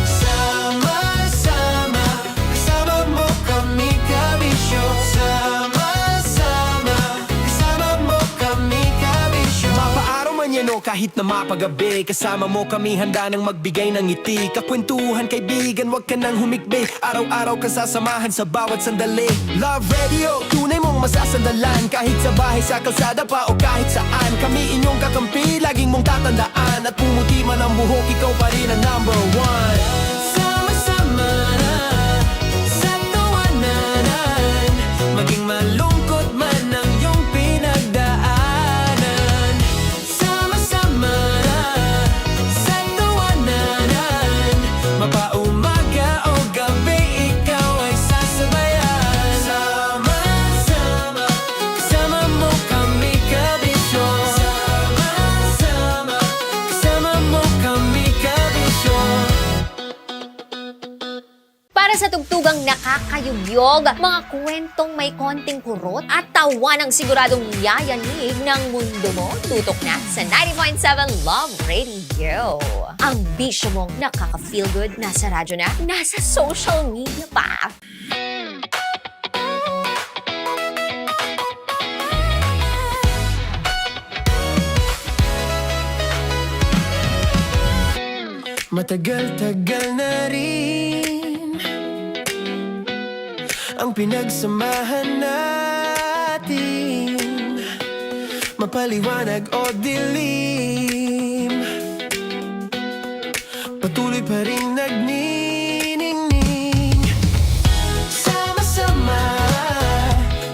Speaker 2: Sama-sama. Kasama mo kami, kabisyo. Sama-sama. Kasama mo kami, kabisyo. Mapaaraw man yan o kahit na mapagabi, kasama mo kami handa nang magbigay ng ngiti. Kakwentuhan, kaibigan, wag ka nang humikbi. Araw-araw ka sasamahan sa bawat sandali. Love Radio, tunay mong masasandalan. Kahit sa bahay, sa kalsada pa o kahit saan. Kami inyong kakampi, laging mong tatandaan. At pumuti man ang buhok, ikaw pa rin ang number one. Sama-sama na sa tawanan. Maging malungkot man ang iyong pinagdaanan. Sama-sama na sa tawanan. Mapaumaga o gabi, ikaw ay sasabayan. Sama-sama, kasama mo kami, kabisyo. Sama-sama, kasama mo kami, kabisyo.
Speaker 4: Para sa tugtugang nakakayugyog, mga kwentong may konting kurot at tawa ng siguradong yayanig ng mundo mo, tutok na sa 90.7 Love Radio. Ang bisyo mong nakaka-feel good, nasa radyo na, nasa social media pa.
Speaker 2: Matagal-tagal na rin ang pinagsamahan natin. Mapaliwanag o dilim, patuloy pa rin nagniningning. Sama-sama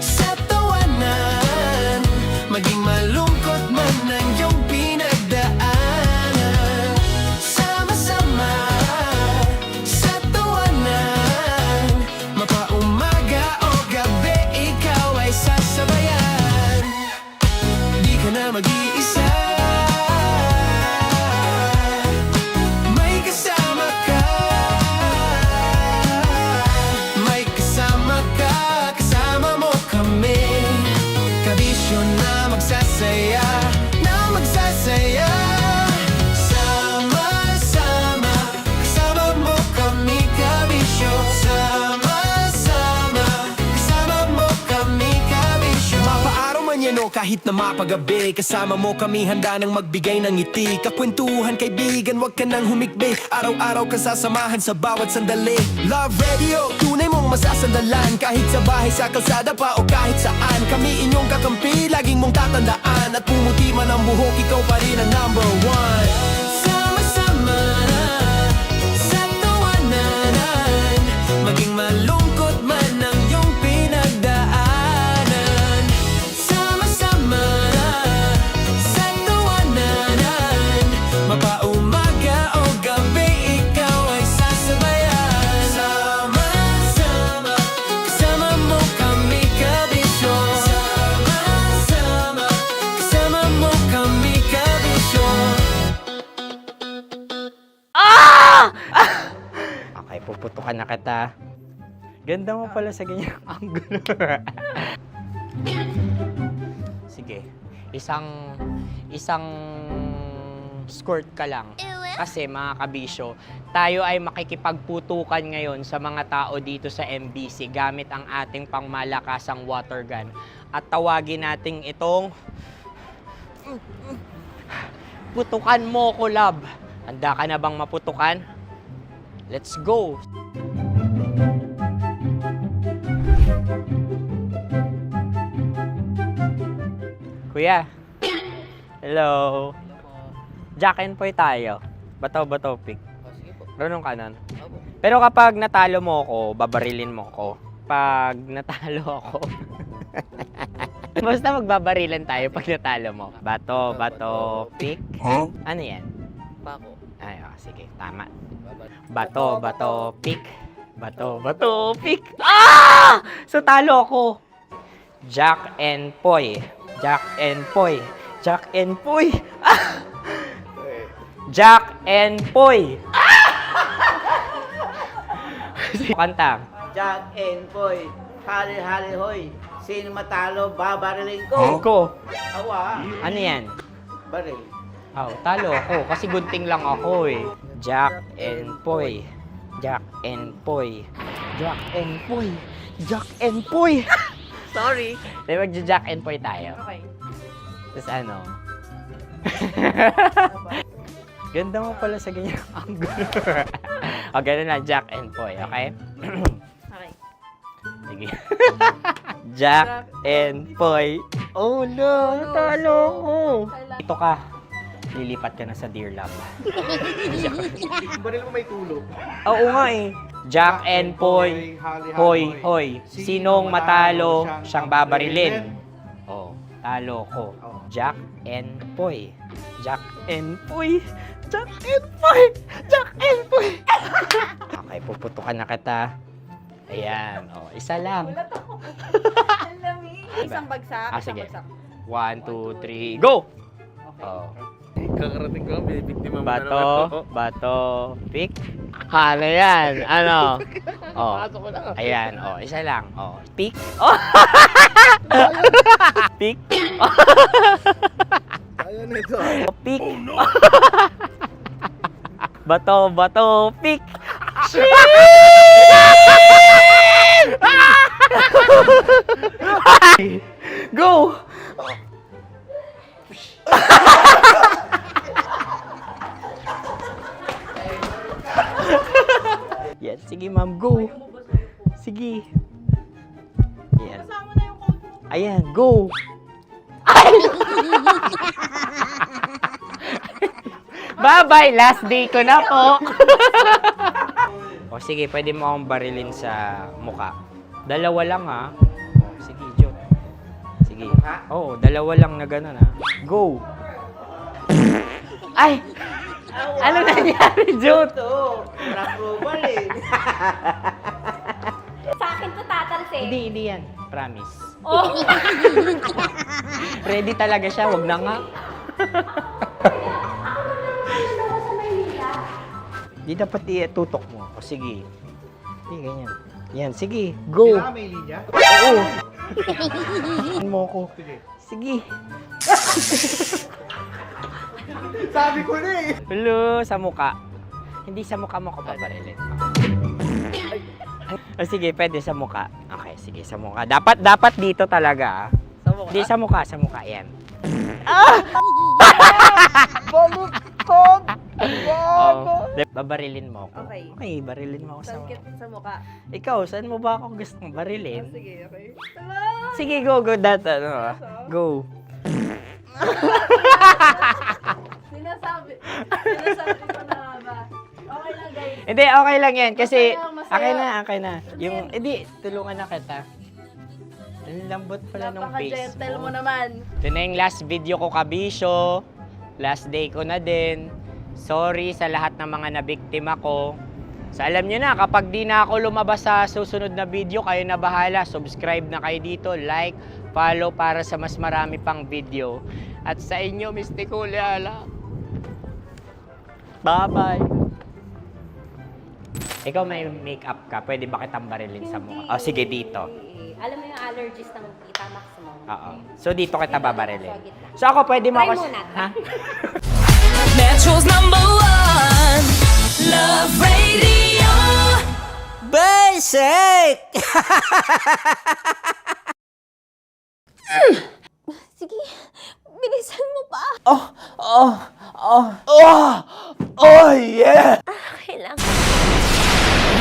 Speaker 2: sa tawanan, maging malungkot man ang iyong pinagdaanan. Sama-sama sa tawanan, mapaumaga o gabi, ikaw ay sasabayan. Di ka na mag-iisa. May kasama ka. May kasama ka. Kasama mo kami. Kabisyo na magsasaya. Na magsasaya. Sama-sama. Kasama mo kami, kabisyo. Sama-sama. Kasama mo kami, kabisyo. Mapaaraw man yan o kahit na mapagabi, kasama mo kami handa nang magbigay ng ngiti. Kakwentuhan, kaibigan, wag ka nang humikbi. Araw-araw ka sasamahan sa bawat sandali. Love Radio, tunay mong masasandalan. Kahit sa bahay, sa kalsada pa o kahit saan. Kami inyong kakampi, laging mong tatandaan. At pumuti man ang buhok, ikaw pa rin ang number one. Sama-sama na sa tawanan, maging malungkot man ang iyong pinagdaanan. Sama-sama na sa tawanan, mapaumaga o gabi, ikaw ay sasabayan. Sama-sama, kasama mo kami, kabisyo. Sama-sama, kasama mo kami, kabisyo.
Speaker 11: Okay, puputukan na kita. Ganda mo pala sa ganyang angulo. Sige, isang skirt ka lang. Kasi mga kabisyo, tayo ay makikipagputukan ngayon sa mga tao dito sa MBC gamit ang ating pangmalakasang water gun. At tawagin natin itong putukan mo ko, love. Handa ka na bang maputukan? Let's go! Kuya. Hello. Jack and Poy tayo. Bato-bato pick. Runong kanan. Pero kapag natalo mo ako, babarilin mo ako. Pag natalo ako, basta magbabarilan tayo pag natalo mo. Bato, pick.
Speaker 20: Huh?
Speaker 11: Ano yan?
Speaker 20: Pako.
Speaker 11: Ay, sige, tama. Bato, pick. Bato, pick. Ah! So, talo ako. Jack and Poy. Jack and Poy. Jack and Poy. Ah! Jack and Poy. Kanta.
Speaker 15: Jack and Poy, hali-hali hoy. Sino matalo, babariling ko.
Speaker 11: Ko.
Speaker 15: Awa.
Speaker 11: Ano yan?
Speaker 15: Baril.
Speaker 11: Oh, talo ako kasi gunting lang ako eh. Jack and Poy. Jack and Poy. Jack and Poy. Jack and Poy.
Speaker 15: Sorry.
Speaker 11: Di ba Jack and Poy tayo?
Speaker 6: Okay.
Speaker 11: Tapos ano? Ganda mo pala sa ganyan angle. O, ganun lang, Jack and Poy, okay?
Speaker 6: Okay.
Speaker 11: Sige. Jack and Poy. Oh no, talo ko. Ito ka. Lilipat ka na sa Dear Love.
Speaker 18: Baril mo may tulog.
Speaker 11: Oo nga eh. Jack and Poy. Hoy, hoy. Sinong matalo, siyang babarilin. Oh, talo ko. Jack and Poy. Jack and Poy. Jack and Poy. Jack and Poy. Okay, puputukan na kita. Ayan. Oh, isa lang.
Speaker 6: Isang bagsak.
Speaker 11: Ah, sige. 1, 2, 3, go! Oh.
Speaker 18: Kakarating ko, may biktima mo
Speaker 11: Bato, pick. Ano yan? Ano? Oh. Ayan, oh, isa lang. Oh, pick. Oh. Pick.
Speaker 18: Ayaw na ito.
Speaker 11: Oh, pick. Bato, pick. Go! Yan, sige ma'am, go. Sige. Yan. Ayan, go. Ay! Bye-bye, last day ko na po. O sige, pwede mo akong barilin sa muka. Dalawa lang ha. O, sige, Jot. Sige. Oo, dalawa lang na gano'n ha. Go. Ay! Ano nangyari, Jot?
Speaker 15: Baril.
Speaker 10: Sa akin to tatalsik.
Speaker 11: Hindi yan. Promise.
Speaker 10: Oh.
Speaker 11: Ready talaga siya, wag na nga. Di dapat itutok mo. O sige. Hindi, ganyan. Yan, sige. Go.
Speaker 18: Kailangan may linya?
Speaker 11: Oo. Mo ko. Sige.
Speaker 18: Sabi ko na eh.
Speaker 11: Hello, sa muka. Hindi sa muka mo ko paparilin. O sige, pwede sa muka. Okay, sige, sa muka. Dapat dito talaga.
Speaker 6: Sa mukha?
Speaker 11: Hindi, sa muka. Yan.
Speaker 6: Baluktot!
Speaker 11: Oh, babarilin mo ako.
Speaker 6: Okay.
Speaker 11: Okay, barilin mo ako sa
Speaker 6: Sakit sa mukha.
Speaker 11: Ikaw, saan mo ba ako gustong barilin?
Speaker 6: Sige, okay.
Speaker 11: Sige, go. That, go.
Speaker 6: Sinasabi ko na ba? Okay lang, guys.
Speaker 11: Hindi, okay lang yan. Kasi,
Speaker 6: Masaya.
Speaker 11: okay na. Yung, hindi, tulungan na kita. Ang lambot pala ng face
Speaker 6: Napaka-gentle
Speaker 11: mo.
Speaker 6: mo naman.
Speaker 11: Ito na yung last video ko, kabisyo. Last day ko na din. Sorry sa lahat ng mga nabiktima ko. So alam nyo na, kapag di na ako lumabas sa susunod na video, kayo na bahala. Subscribe na kayo dito, like, follow para sa mas marami pang video. At sa inyo, Mistiko Leala. Bye-bye. Ikaw may makeup ka, pwede ba kitang barilin sa mukha? Oh, sige, dito.
Speaker 10: Alam mo yung allergies ng Tita Maximo?
Speaker 11: Oo. So dito kita babarilin. So ako pwede mo
Speaker 10: Try
Speaker 11: ako...
Speaker 10: muna.
Speaker 11: Ha?
Speaker 2: Metro's #1 Love Radio.
Speaker 11: Basic!
Speaker 10: Sige, bilisan mo pa.
Speaker 1: Oh, yeah!
Speaker 10: Okay lang.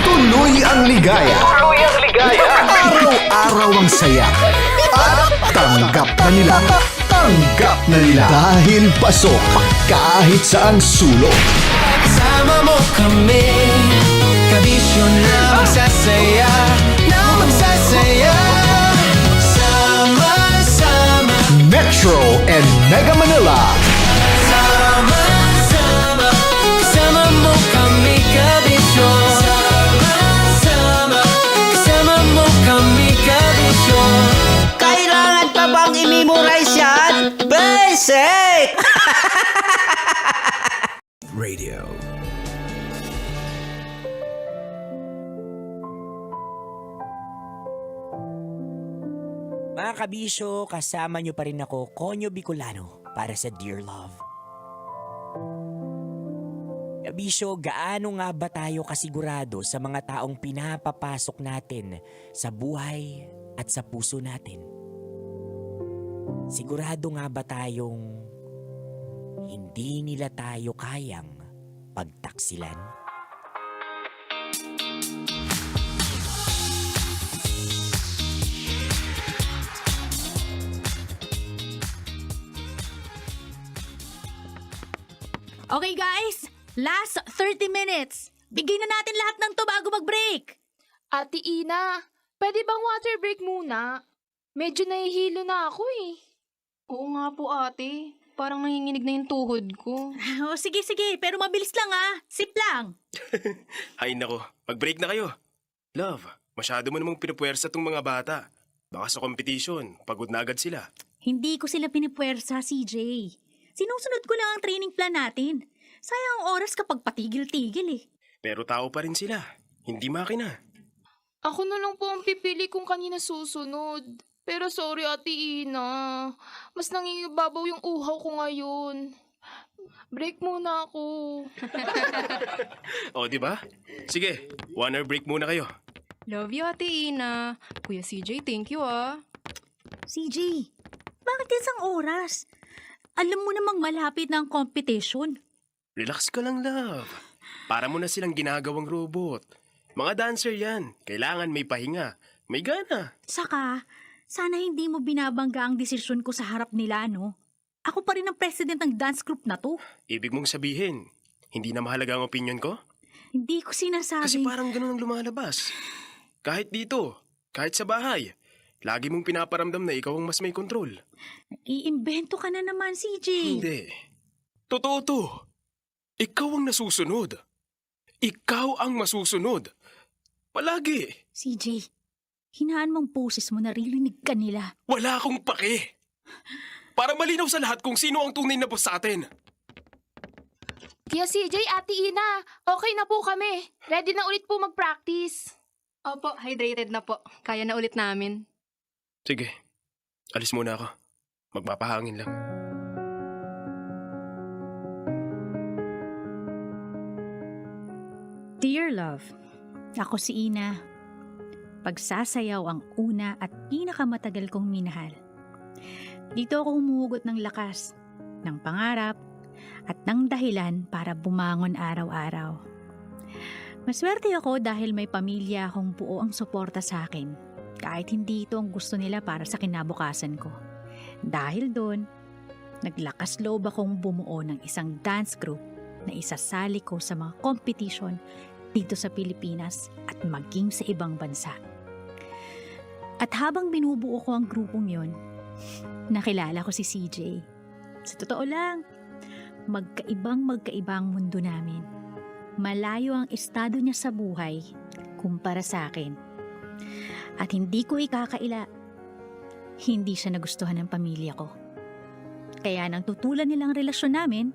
Speaker 13: Tuloy ang ligaya. Araw-araw ang saya. At tanggap na nila. Dahil pasok kahit saang sulok.
Speaker 2: Kasama mo kami, kabisyo na magsasaya, na magsasaya. Sama-sama,
Speaker 13: Metro and Mega Manila.
Speaker 2: sama-sama, kasama mo kami, kabisyo. Sama-sama, kasama mo kami, kabisyo.
Speaker 15: Kailangan pa bang i-memorize yan? Basic!
Speaker 19: Radio.
Speaker 11: Mga kabisyo, kasama nyo pa rin ako, Konyo Bicolano, para sa Dear Love. Kabisyo, gaano nga ba tayo kasigurado sa mga taong pinapapasok natin sa buhay at sa puso natin? Sigurado nga ba tayong hindi nila tayo kayang pagtaksilan?
Speaker 20: Okay guys, last 30 minutes. Bigay na natin lahat ng to bago mag-break.
Speaker 10: Ate Ina, pwede bang water break muna? Medyo nahihilo na ako eh.
Speaker 6: Oo nga po ate. Parang nanginginig na yung tuhod ko.
Speaker 20: Oh, sige, pero mabilis lang Sip lang.
Speaker 21: Ay nako, mag-break na kayo. Love, masyado mo namang pinupuwersa tong mga bata. Baka sa competition, pagod na agad sila.
Speaker 20: Hindi ko sila pinipuwersa, CJ. Sinusunod ko lang ang training plan natin. Sayang ang oras kapag patigil-tigil eh.
Speaker 21: Pero tao pa rin sila, hindi makina.
Speaker 10: Ako na lang po ang pipili kung kanina susunod. Pero sorry Ate Ina, mas nangingibabaw yung uhaw ko ngayon. Break muna ako.
Speaker 21: O, di ba? Sige, 1 hour break muna kayo.
Speaker 6: Love you Ate Ina. Kuya CJ, thank you
Speaker 20: CJ, bakit isang oras? Alam mo namang malapit na ang competition.
Speaker 21: Relax ka lang, love. Para mo na silang ginagawang robot. Mga dancer yan. Kailangan may pahinga. May gana.
Speaker 20: Saka, sana hindi mo binabangga ang desisyon ko sa harap nila, no? Ako pa rin ang president ng dance group na to.
Speaker 21: Ibig mong sabihin, hindi na mahalaga ang opinion ko?
Speaker 20: Hindi ko sinasabi.
Speaker 21: Kasi parang ganun ang lumalabas. Kahit dito, kahit sa bahay, lagi mong pinaparamdam na ikaw ang mas may kontrol.
Speaker 20: Iimbento ka na naman, CJ.
Speaker 21: Hindi. Totoo to. Ikaw ang nasusunod. Ikaw ang masusunod. Palagi.
Speaker 20: CJ, hinaan mong boses mo, naririnig ka nila.
Speaker 21: Wala akong pake. Para malinaw sa lahat kung sino ang tunay na boss sa atin.
Speaker 10: Kaya CJ, Ate Ina, okay na po kami. Ready na ulit po mag-practice.
Speaker 6: Opo, hydrated na po. Kaya na ulit namin.
Speaker 21: Sige, alis muna ako. Magpapahangin lang.
Speaker 20: Dear Love, ako si Ina. Pagsasayaw ang una at pinakamatagal kong minahal. Dito ako humuhugot ng lakas, ng pangarap, at ng dahilan para bumangon araw-araw. Maswerte ako dahil may pamilya akong buo ang suporta sa akin, kahit hindi ito ang gusto nila para sa kinabukasan ko. Dahil doon, naglakas loob akong bumuo ng isang dance group na isasali ko sa mga competition dito sa Pilipinas at maging sa ibang bansa. At habang binubuo ko ang grupong yon, nakilala ko si CJ. Sa totoo lang, magkaibang mundo namin. Malayo ang estado niya sa buhay kumpara sa akin. At hindi ko ikakaila, hindi siya nagustuhan ng pamilya ko. Kaya nang tutulan nilang relasyon namin,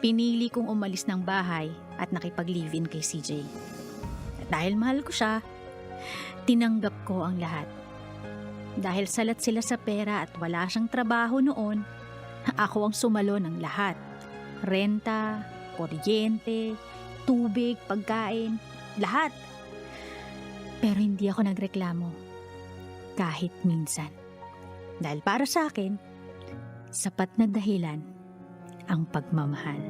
Speaker 20: pinili kong umalis ng bahay at nakipag-live-in kay CJ. At dahil mahal ko siya, tinanggap ko ang lahat. Dahil salat sila sa pera at wala siyang trabaho noon, ako ang sumalo ng lahat. Renta, kuryente, tubig, pagkain, lahat. Pero hindi ako nagreklamo. Kahit minsan. Dahil para sa akin, sapat na dahilan ang pagmamahal.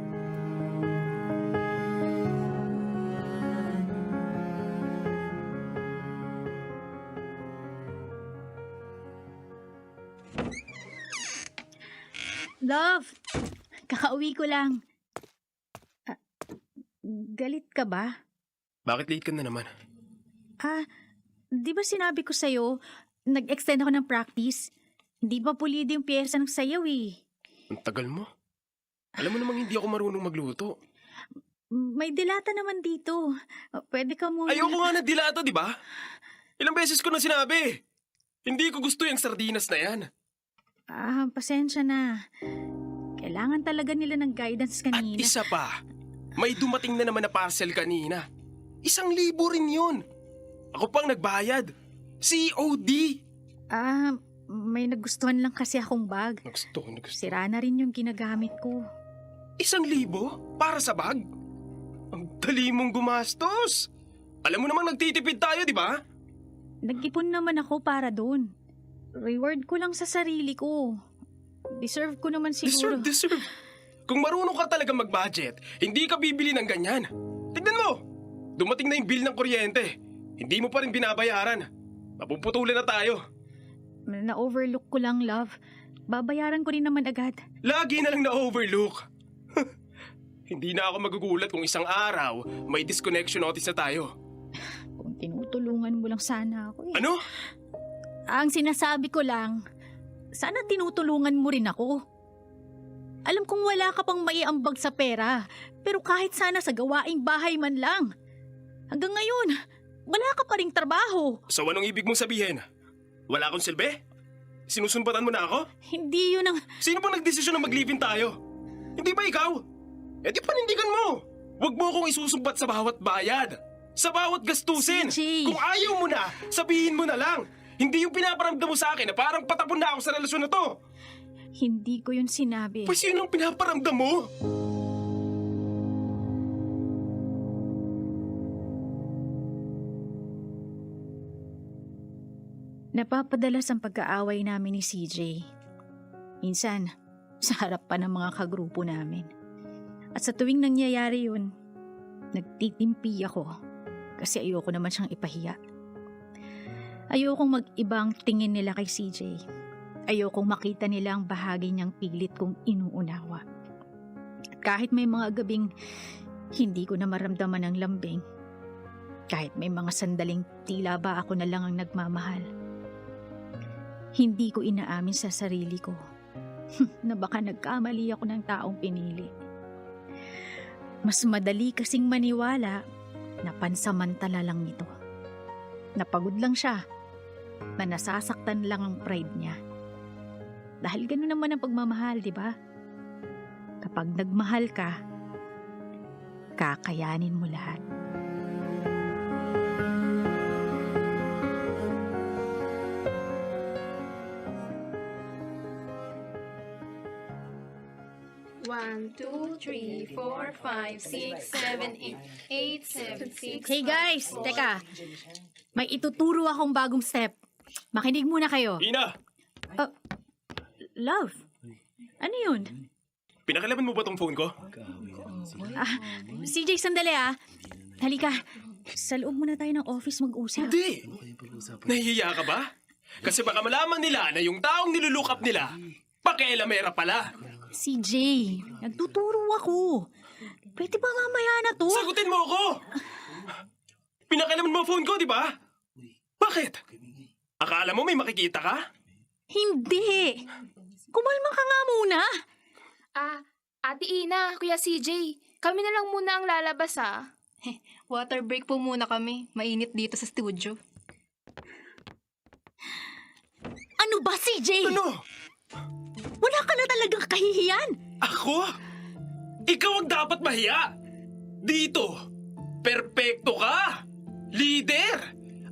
Speaker 20: Love, kakauwi ko lang. Galit ka ba?
Speaker 21: Bakit late ka na naman?
Speaker 20: Di ba sinabi ko sa'yo, nag-extend ako ng practice? Hindi pa pulido yung pyesa ng sayaw eh.
Speaker 21: Ang tagal mo. Alam mo namang hindi ako marunong magluto.
Speaker 20: May dilata naman dito. Pwede ka muna...
Speaker 21: Ayoko nga na dilata, di ba? Ilang beses ko na sinabi. Hindi ko gusto yung sardinas na yan.
Speaker 20: Pasensya na. Kailangan talaga nila ng guidance kanina.
Speaker 21: At isa pa, May dumating na naman na parcel kanina. 1,000 rin yun. Ako pang nagbayad. COD.
Speaker 20: May nagustuhan lang kasi akong bag.
Speaker 21: Nagustuhan.
Speaker 20: Sira na rin yung ginagamit ko.
Speaker 21: 1,000 para sa bag? Ang dali mong gumastos. Alam mo namang nagtitipid tayo, di ba?
Speaker 20: Nag-ipon naman ako para doon. Reward ko lang sa sarili ko. Deserve ko naman siguro.
Speaker 21: Deserve. Kung marunong ka talaga mag-budget, hindi ka bibili ng ganyan. Tignan mo! Dumating na yung bill ng kuryente. Hindi mo pa rin binabayaran. Mapuputulan na tayo.
Speaker 20: Na-overlook ko lang, love. Babayaran ko rin naman agad.
Speaker 21: Lagi na lang na-overlook. Hindi na ako magugulat kung isang araw may disconnection notice na tayo.
Speaker 20: Kung tinutulungan mo lang sana ako eh.
Speaker 21: Ano?
Speaker 20: Ang sinasabi ko lang, sana tinutulungan mo rin ako. Alam kong wala ka pang maiambag sa pera, pero kahit sana sa gawaing bahay man lang. Hanggang ngayon, wala ka pa ring trabaho.
Speaker 21: So anong ibig mong sabihin? Wala akong silbi? Sinusumpatan mo na ako?
Speaker 20: Hindi yun ang...
Speaker 21: Sino bang nagdesisyon na mag-live-in tayo? Hindi ba ikaw? Eh di panindigan mo! Huwag mo akong isusumbat sa bawat bayad. Sa bawat gastusin.
Speaker 20: CJ.
Speaker 21: Kung ayaw mo na, sabihin mo na lang. Hindi yung pinaparamdam mo sa akin na parang patapon na ako sa relasyon na to.
Speaker 20: Hindi ko yun sinabi.
Speaker 21: Pues yun ang pinaparamdam mo.
Speaker 20: Napapadalas ang pagkaaway namin ni CJ. Minsan, sa harap pa ng mga kagrupo namin. At sa tuwing nangyayari yun, nagtitimpi ako kasi ayoko naman siyang ipahiya. Ayokong mag-ibang tingin nila kay CJ. Ayokong makita nila ang bahagi niyang pilit kong inuunawa. At kahit may mga gabing hindi ko na maramdaman ang lambing, kahit may mga sandaling tila ba ako na lang ang nagmamahal, hindi ko inaamin sa sarili ko na baka nagkamali ako ng taong pinili. Mas madali kasing maniwala na pansamantala lang ito. Napagod lang siya, na nasasaktan lang ang pride niya. Dahil gano'n naman ang pagmamahal, di ba? Kapag nagmahal ka, kakayanin mo lahat.
Speaker 10: One, two, three, four, five, six, seven, eight, seven, six.
Speaker 20: Hey guys, teka. May ituturo akong bagong step. Makinig muna kayo.
Speaker 21: Ina!
Speaker 20: Love, ano yun?
Speaker 21: Pinakalaman mo ba tong phone ko?
Speaker 20: CJ, sandali ah. Halika, sa loob muna tayo ng office mag-usap.
Speaker 21: Hindi! Nahihiya ka ba? Kasi baka malaman nila na yung taong nilulook up nila, pakialamera pala.
Speaker 20: CJ, nagtuturo ako. Pwede ba mamaya na to?
Speaker 21: Sagutin mo ako! Pinakalaman mo ang phone ko, di ba? Bakit? Akala mo may makikita ka?
Speaker 20: Hindi! Kumalma ka nga muna!
Speaker 10: Ate Ina, Kuya CJ, kami na lang muna ang lalabas Water break po muna kami. Mainit dito sa studio.
Speaker 20: Ano ba, CJ?
Speaker 21: Ano?
Speaker 20: Wala ka na talagang kahihiyan!
Speaker 21: Ako? Ikaw ang dapat mahiya! Dito, perpekto ka! Leader!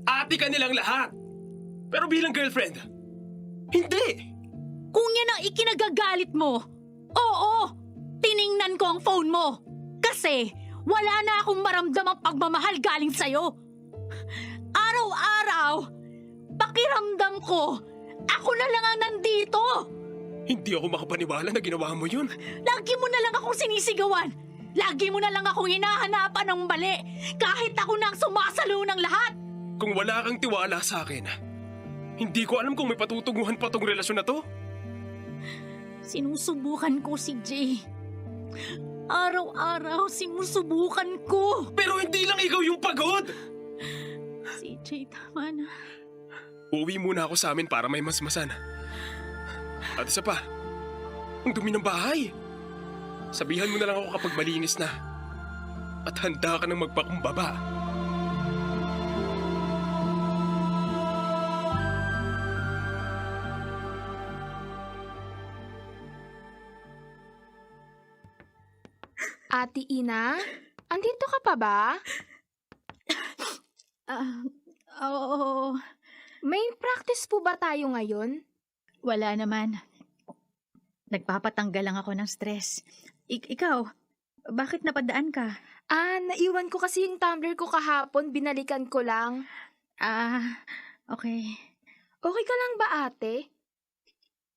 Speaker 21: Ate ka nilang lahat! Pero bilang girlfriend, hindi!
Speaker 20: Kung yan ang ikinagagalit mo, oo, tiningnan ko ang phone mo. Kasi wala na akong maramdamang pagmamahal galing sa'yo. Araw-araw, pakiramdam ko, ako na lang ang nandito.
Speaker 21: Hindi ako makapaniwala na ginawa mo yun.
Speaker 20: Lagi mo na lang akong sinisigawan. Lagi mo na lang akong hinahanapan ng mali. Kahit ako na ang sumasalo ng lahat.
Speaker 21: Kung wala kang tiwala sa akin, hindi ko alam kung may patutunguhan pa tong relasyon na to.
Speaker 20: Sinusubukan ko si Jay. Araw-araw sinusubukan ko.
Speaker 21: Pero hindi lang ikaw yung pagod.
Speaker 20: Si Jay, tama na.
Speaker 21: Uwi muna ako sa amin para may masmasan. At isa pa, ang dumi ng bahay. Sabihan mo na lang ako kapag malinis na. At handa ka ng magpakumbaba.
Speaker 10: Ate Ina? Andito ka pa ba?
Speaker 20: Oo.
Speaker 10: May practice po ba tayo ngayon?
Speaker 20: Wala naman. Nagpapatanggal lang ako ng stress. Ikaw, bakit napadaan ka?
Speaker 10: Naiwan ko kasi yung tumbler ko kahapon. Binalikan ko lang.
Speaker 20: Okay.
Speaker 10: Okay ka lang ba, ate?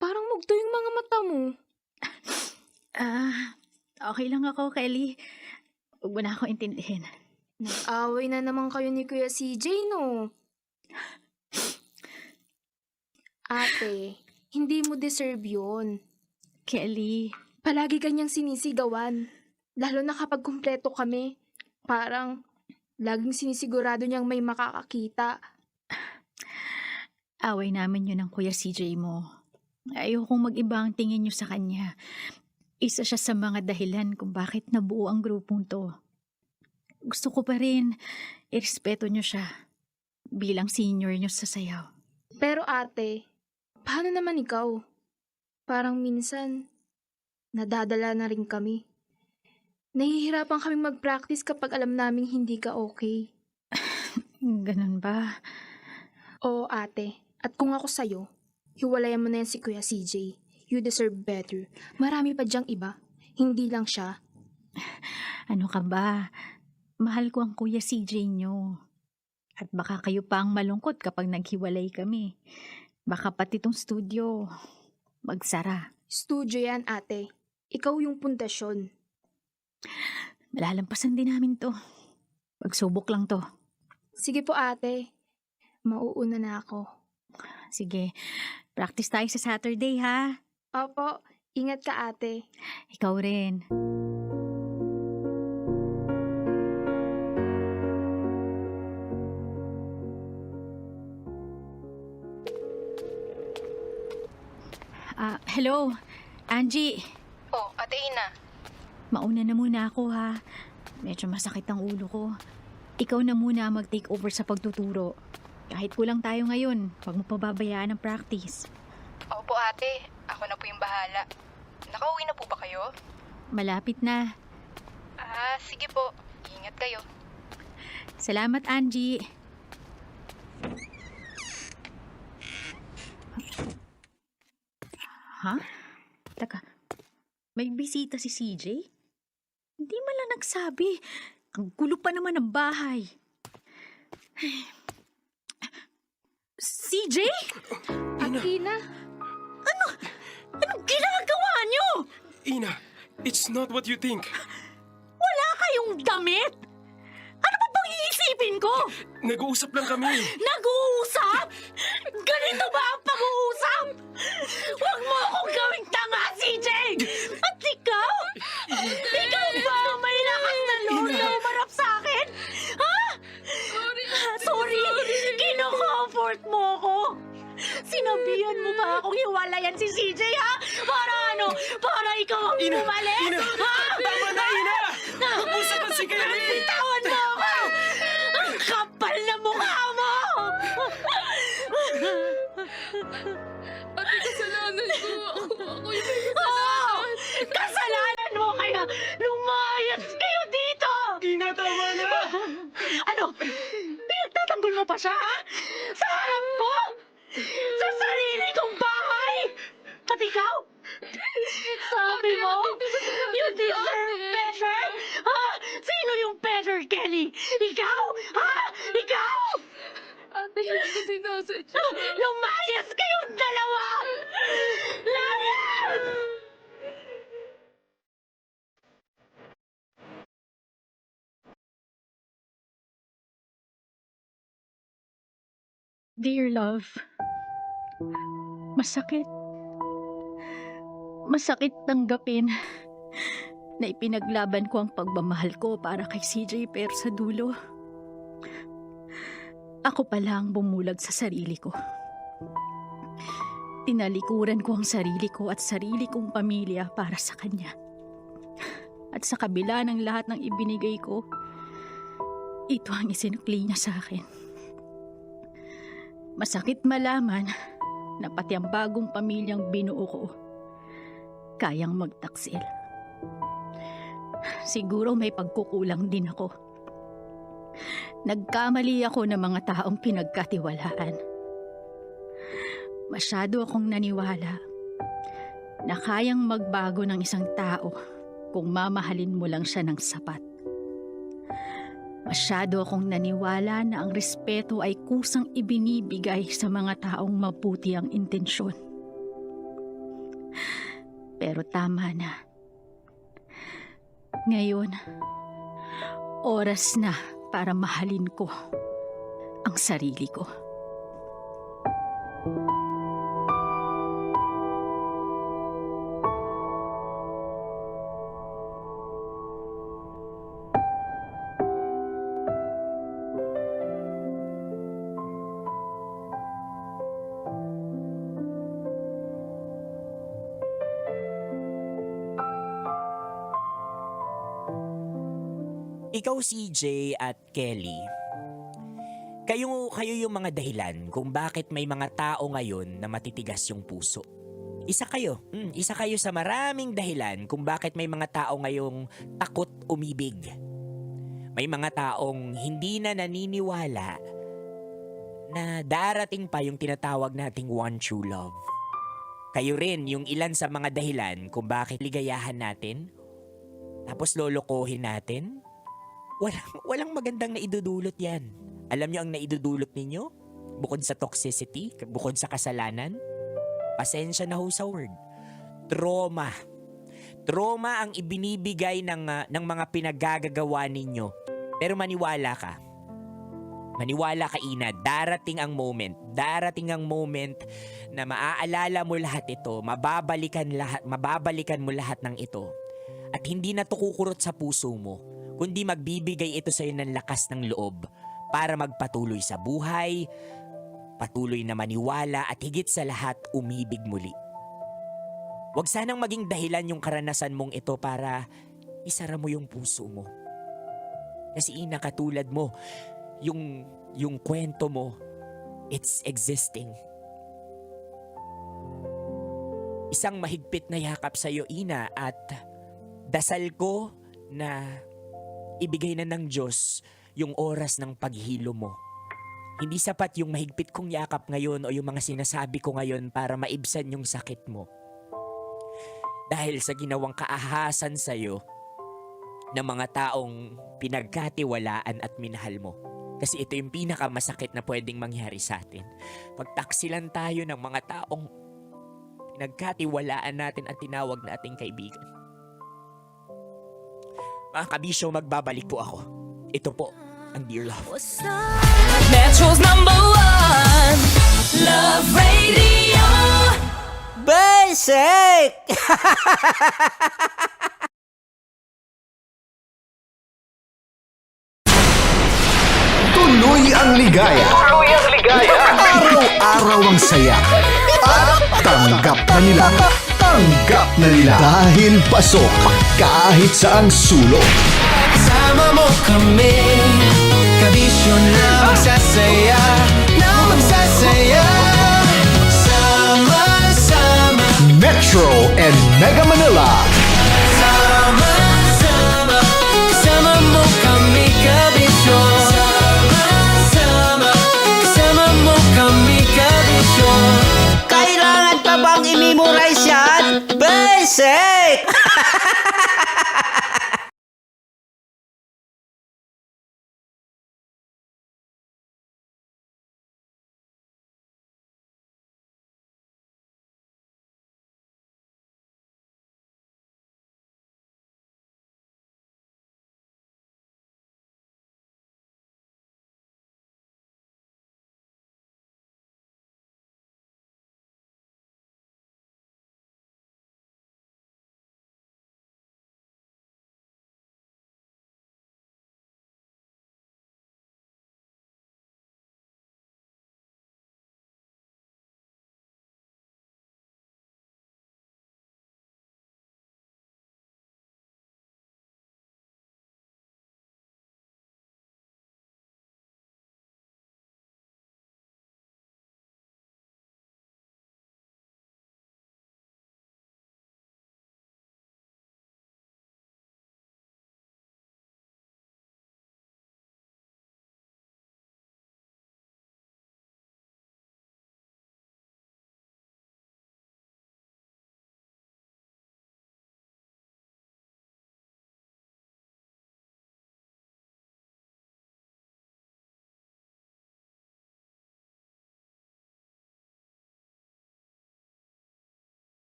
Speaker 10: Parang mugto yung mga mata mo.
Speaker 20: Okay lang ako, Kelly. Huwag mo na ako intindihin.
Speaker 10: Nag-away na naman kayo ni Kuya CJ, no? Ate, hindi mo deserve yun.
Speaker 20: Kelly.
Speaker 10: Palagi kanyang sinisigawan. Lalo na kapag kumpleto kami. Parang laging sinisigurado niyang may makakakita.
Speaker 20: Away namin yun ng Kuya CJ mo. Ayokong mag-iba ang tingin niyo sa kanya. Isa siya sa mga dahilan kung bakit nabuo ang grupong to. Gusto ko pa rin irespeto niyo siya bilang senior niyo sa sayaw.
Speaker 10: Pero ate, paano naman ikaw? Parang minsan, nadadala na rin kami. Nahihirapan kami mag-practice kapag alam naming hindi ka okay.
Speaker 20: Ganun ba?
Speaker 10: Oo ate, at kung ako sa'yo, hiwalayan mo na yan si Kuya CJ. You deserve better. Marami pa diyang iba. Hindi lang siya.
Speaker 20: Ano ka ba? Mahal ko ang Kuya CJ nyo. At baka kayo pa ang malungkot kapag naghiwalay kami. Baka pati tong studio magsara.
Speaker 10: Studio yan ate. Ikaw yung pundasyon.
Speaker 20: Malalampasan din namin to. Pagsubok lang to.
Speaker 10: Sige po ate. Mauuna na ako.
Speaker 20: Sige. Practice tayo sa Saturday ha.
Speaker 10: Opo. Ingat ka ate.
Speaker 20: Ikaw rin. Hello, Angie.
Speaker 10: Oh, Ate Ina.
Speaker 20: Mauna na muna ako ha. Medyo masakit ang ulo ko. Ikaw na muna mag-take over sa pagtuturo. Kahit kulang tayo ngayon, huwag mo pababayaan ang practice.
Speaker 10: Opo ate, ako na po yung bahala. Nakauwi na po ba kayo?
Speaker 20: Malapit na.
Speaker 10: Sige po. Ingat kayo.
Speaker 20: Salamat, Angie. Ha? Teka, may bisita si CJ? Hindi man lang nagsabi. Ang gulo pa naman ng bahay. CJ?
Speaker 10: Ina?
Speaker 11: Anong ginagawa niyo?
Speaker 21: Ina, it's not what you think.
Speaker 11: Wala kayong damit? Ano pa bang iisipin ko?
Speaker 21: Nag-uusap lang kami.
Speaker 11: Nag-uusap? Ganito ba ang pag-uusap? Huwag mo akong gawing tanga, CJ! At ikaw? Ikaw ba ang may lakas na loob na umarap sa akin? Ha? Sorry! Kino-comfort mo ako! Sinabihan mo ba akong hiwalayan si CJ, ha? Para ano? Para ikaw ang bumalik?
Speaker 21: Ina!
Speaker 11: Ha?
Speaker 21: Tama na, Ina! Nag-usapan si Kelly!
Speaker 11: Bitawan mo ako! Ang kapal na mukha mo!
Speaker 10: Ate, kasalanan ko. Ako yung
Speaker 11: Oo! Kasalanan mo kaya lumayas kayo dito!
Speaker 21: Ina, tama na!
Speaker 11: Ano? Pinagtatanggol mo pa siya, ha? Sa harap ko? Sa sarili kong bahay? At ikaw? Sabi mo? You deserve better? Ha? Sino yung better, Kelly? Ikaw? Ha? Ikaw?
Speaker 10: Ate, hindi ko sinasadya.
Speaker 11: Lumayas kayong dalawa! Layas!
Speaker 20: Dear love, masakit. Masakit tanggapin na ipinaglaban ko ang pagmamahal ko para kay CJ pero sa dulo, ako pala ang bumulag sa sarili ko. Tinalikuran ko ang sarili ko at sarili kong pamilya para sa kanya. At sa kabila ng lahat ng ibinigay ko, ito ang isinukli niya sa akin. Masakit malaman na pati ang bagong pamilyang binuo ko kayang magtaksil. Siguro may pagkukulang din ako. Nagkamali ako ng mga taong pinagkatiwalaan. Masyado akong naniwala na kayang magbago ng isang tao kung mamahalin mo lang siya ng sapat. Masyado akong naniwala na ang respeto ay kusang ibinibigay sa mga taong mabuti ang intensyon. Pero tama na. Ngayon, oras na para mahalin ko ang sarili ko.
Speaker 12: Ikaw, CJ at Kelly, kayo yung mga dahilan kung bakit may mga tao ngayon na matitigas yung puso. Isa kayo sa maraming dahilan kung bakit may mga tao ngayong takot umibig. May mga taong hindi na naniniwala na darating pa yung tinatawag nating one true love. Kayo rin yung ilan sa mga dahilan kung bakit ligayahan natin, tapos lolokohin natin. Walang magandang naidudulot yan. Alam nyo ang naidudulot ninyo? Bukod sa toxicity, bukod sa kasalanan, pasensya na ho sa word. Trauma. Trauma ang ibinibigay ng mga pinaggagawa ninyo. Pero maniwala ka. Maniwala ka, Ina, darating ang moment na maaalala mo lahat ito, mababalikan mo lahat ng ito. At hindi na to kukurot sa puso mo, kundi magbibigay ito sa iyo ng lakas ng loob para magpatuloy sa buhay, patuloy na maniwala at higit sa lahat umibig muli. Huwag sanang maging dahilan yung karanasan mong ito para isara mo yung puso mo. Kasi Ina, katulad mo, yung kwento mo, it's existing. Isang mahigpit na yakap sa iyo, Ina, at dasal ko na ibigay na ng Diyos yung oras ng paghilo mo. Hindi sapat yung mahigpit kong yakap ngayon o yung mga sinasabi ko ngayon para maibsan yung sakit mo. Dahil sa ginawang kaahasan sa'yo ng mga taong pinagkatiwalaan at minahal mo. Kasi ito yung pinakamasakit na pwedeng mangyari sa atin. Pagtaksilan tayo ng mga taong pinagkatiwalaan natin at tinawag nating kaibigan. Mga kabisyo, magbabalik po ako. Ito po ang Dear Love.
Speaker 2: Metro's #1 Love Radio.
Speaker 15: Basic!
Speaker 13: Tuloy ang ligaya. Araw-araw ang saya. At tanggap na nila. Tanggap na nila. Dahil pasok kahit saang sulok.
Speaker 2: Sama mo kami, kabisyo na magsasaya, sama-sama.
Speaker 13: Metro and Mega Manila.
Speaker 2: Sama-sama, kasama mo kami, kabisyo. Sama-sama, kasama mo kami, kabisyo.
Speaker 15: Kailangan pa bang i-memorize yan? Basic!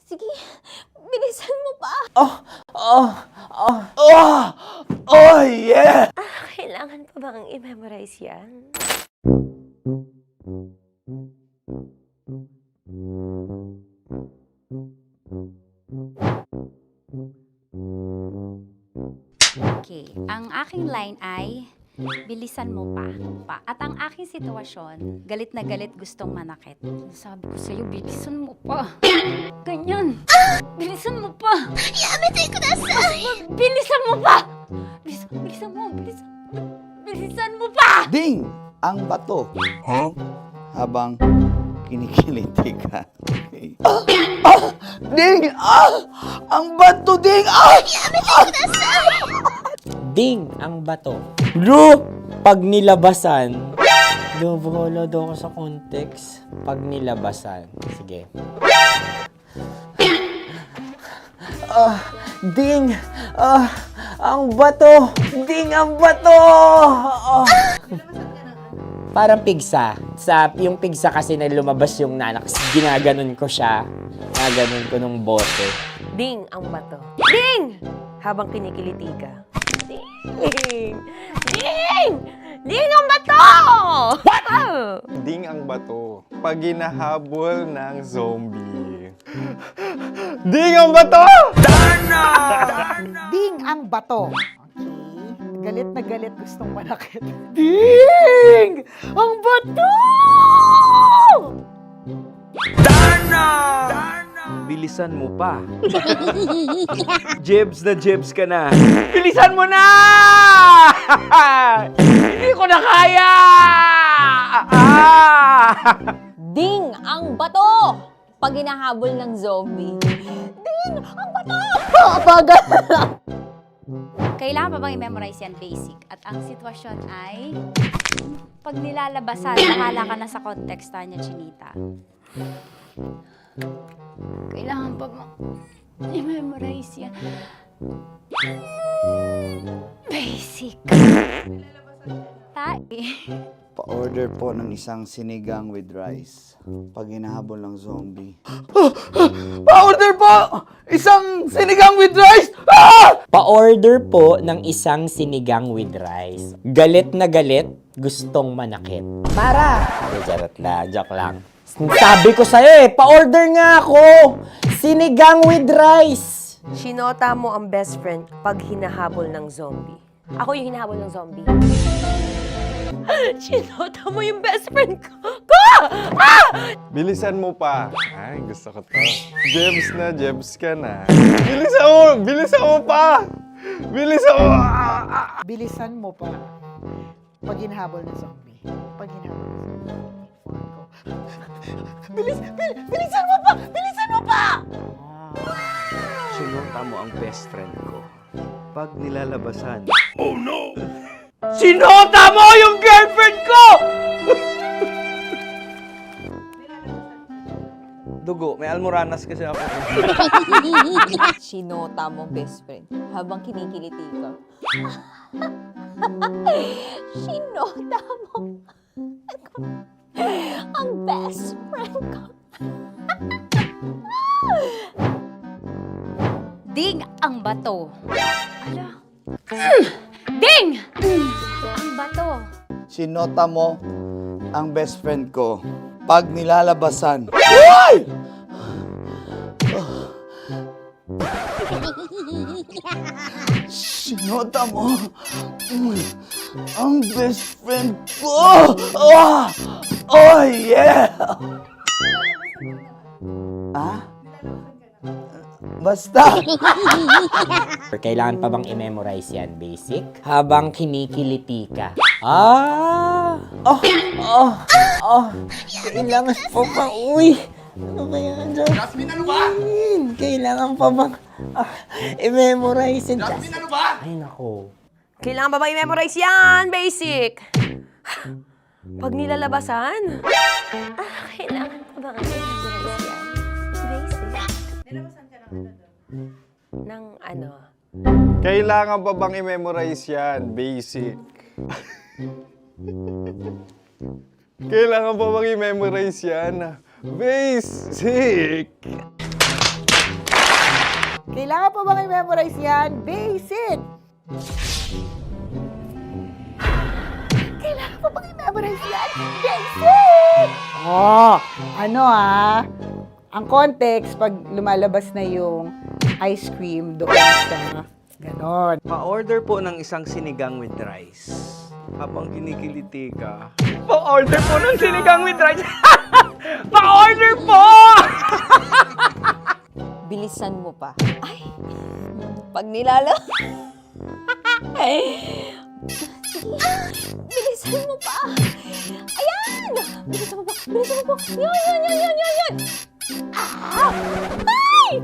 Speaker 4: Sige, bilisan mo pa.
Speaker 1: Oh, yeah!
Speaker 8: Kailangan pa bang i-memorize yan?
Speaker 20: Okay, ang aking line ay, bilisan mo pa. At ang aking sitwasyon, galit na galit gustong manakit. Sabi ko sa'yo, bilisan mo pa. Ganyan. Bilisan mo pa. Yamitay ko na sa... Bilisan mo pa! Bilisan mo pa!
Speaker 1: Ding! Ang bato. Habang kinikiliti ka. Okay. Ding! Ang bato, Ding!
Speaker 11: Ding ang bato. Bro, pag nilabasan. Wala daw ako sa context. Pag nilabasan. Sige. Ding! Ang bato! Ding ang bato! Parang pigsa. Yung pigsa kasi na lumabas yung nanak. Ginaganon ko siya. Ginaganon ko nung bote.
Speaker 8: Ding ang bato. Ding! Habang kinikiliti ka. Ding! Ding! Ding ang bato! What?
Speaker 7: Ding ang bato. Pag hinahabol ng zombie. Ding ang bato!
Speaker 3: Ding ang bato. Okay. Galit na galit gustong manakit. Ding! Ang bato!
Speaker 18: Bilisan mo pa. Jebs na jebs ka na. Bilisan mo na! Hindi ko na kaya!
Speaker 4: Ding ang bato! Pag hinahabol ng zombie. Ding ang bato! Bagal!
Speaker 20: Kailangan pa bang i-memorize yan basic? At ang sitwasyon ay, pag nilalabasan, bahala ka na sa konteksta niya, Chinita. Kailangan pa bang i-memorize yan? Basic.
Speaker 1: Pa-order po ng isang sinigang with rice. Pag hinahabol ng zombie. Pa-order po! Isang sinigang with rice!
Speaker 11: Pa-order po ng isang sinigang with rice. Galit na galit, gustong manakit. Para! Charot na, joke lang. Sabi ko sa'yo pa-order nga ako! Sinigang with rice!
Speaker 8: Sinota mo ang best friend pag hinahabol ng zombie. Ako yung hinahabol ng zombie. Sinota mo yung best friend ko!
Speaker 7: Bilisan mo pa. Ay, gusto ko to. Jebs ka na. Bilisan mo pa!
Speaker 3: Bilisan mo pa. Pag hinahabol ng zombie. Pag hinahabol ng zombie. Bilisan mo pa! Bilisan mo pa!
Speaker 18: Sinota mo ang best friend ko. Pag nilalabasan.
Speaker 21: Oh no!
Speaker 18: Sinota mo yung girlfriend ko! Dugo, may almoranas kasi ako.
Speaker 4: Sinota mo best friend habang kinikiliti ka. Sinota mo ang best friend ko.
Speaker 20: Ding ang bato. Ala. Ding! Ang bato.
Speaker 1: Sinota mo ang best friend ko. Pag nilalabasan. Uy! Sinota mo ang best friend ko. Oh yeah! Basta.
Speaker 11: Kailangan pa bang i-memorize yan, basic? Habang kinikiliti ka. Kailangan pa ba? Uy! Ano ba yan, Jasmine?
Speaker 2: Jasmine, ano ba?
Speaker 11: Kailangan pa bang i-memorize yan,
Speaker 2: Jasmine, ano ba?
Speaker 11: Ay, nako.
Speaker 8: Kailangan ba bang i-memorize yan? Basic. Pag nilalabasan? Kailangan pa bang i-memorize yan? Basic. Nilabasan ka ng ano?
Speaker 7: Kailangan pa bang i-memorize yan? Basic. Kailangan pa bang i-memorize yan?
Speaker 18: Basic!
Speaker 3: Kailangan pa bang i-memorize yan? Basic! Kailangan pa bang i-memorize yan? Basic! Oh, ano ang context pag lumalabas na yung ice cream doon sa ganon.
Speaker 18: Pa-order po ng isang sinigang with rice. Habang kinikiliti ka. Pa-order po ng sinigang with rice! Pa-order po!
Speaker 4: Bilisan mo pa. Ay! Pag nilala... Bilisan mo pa! Ayan! Bilisan mo pa! Bilisan mo pa! Yan! Ah! Ay!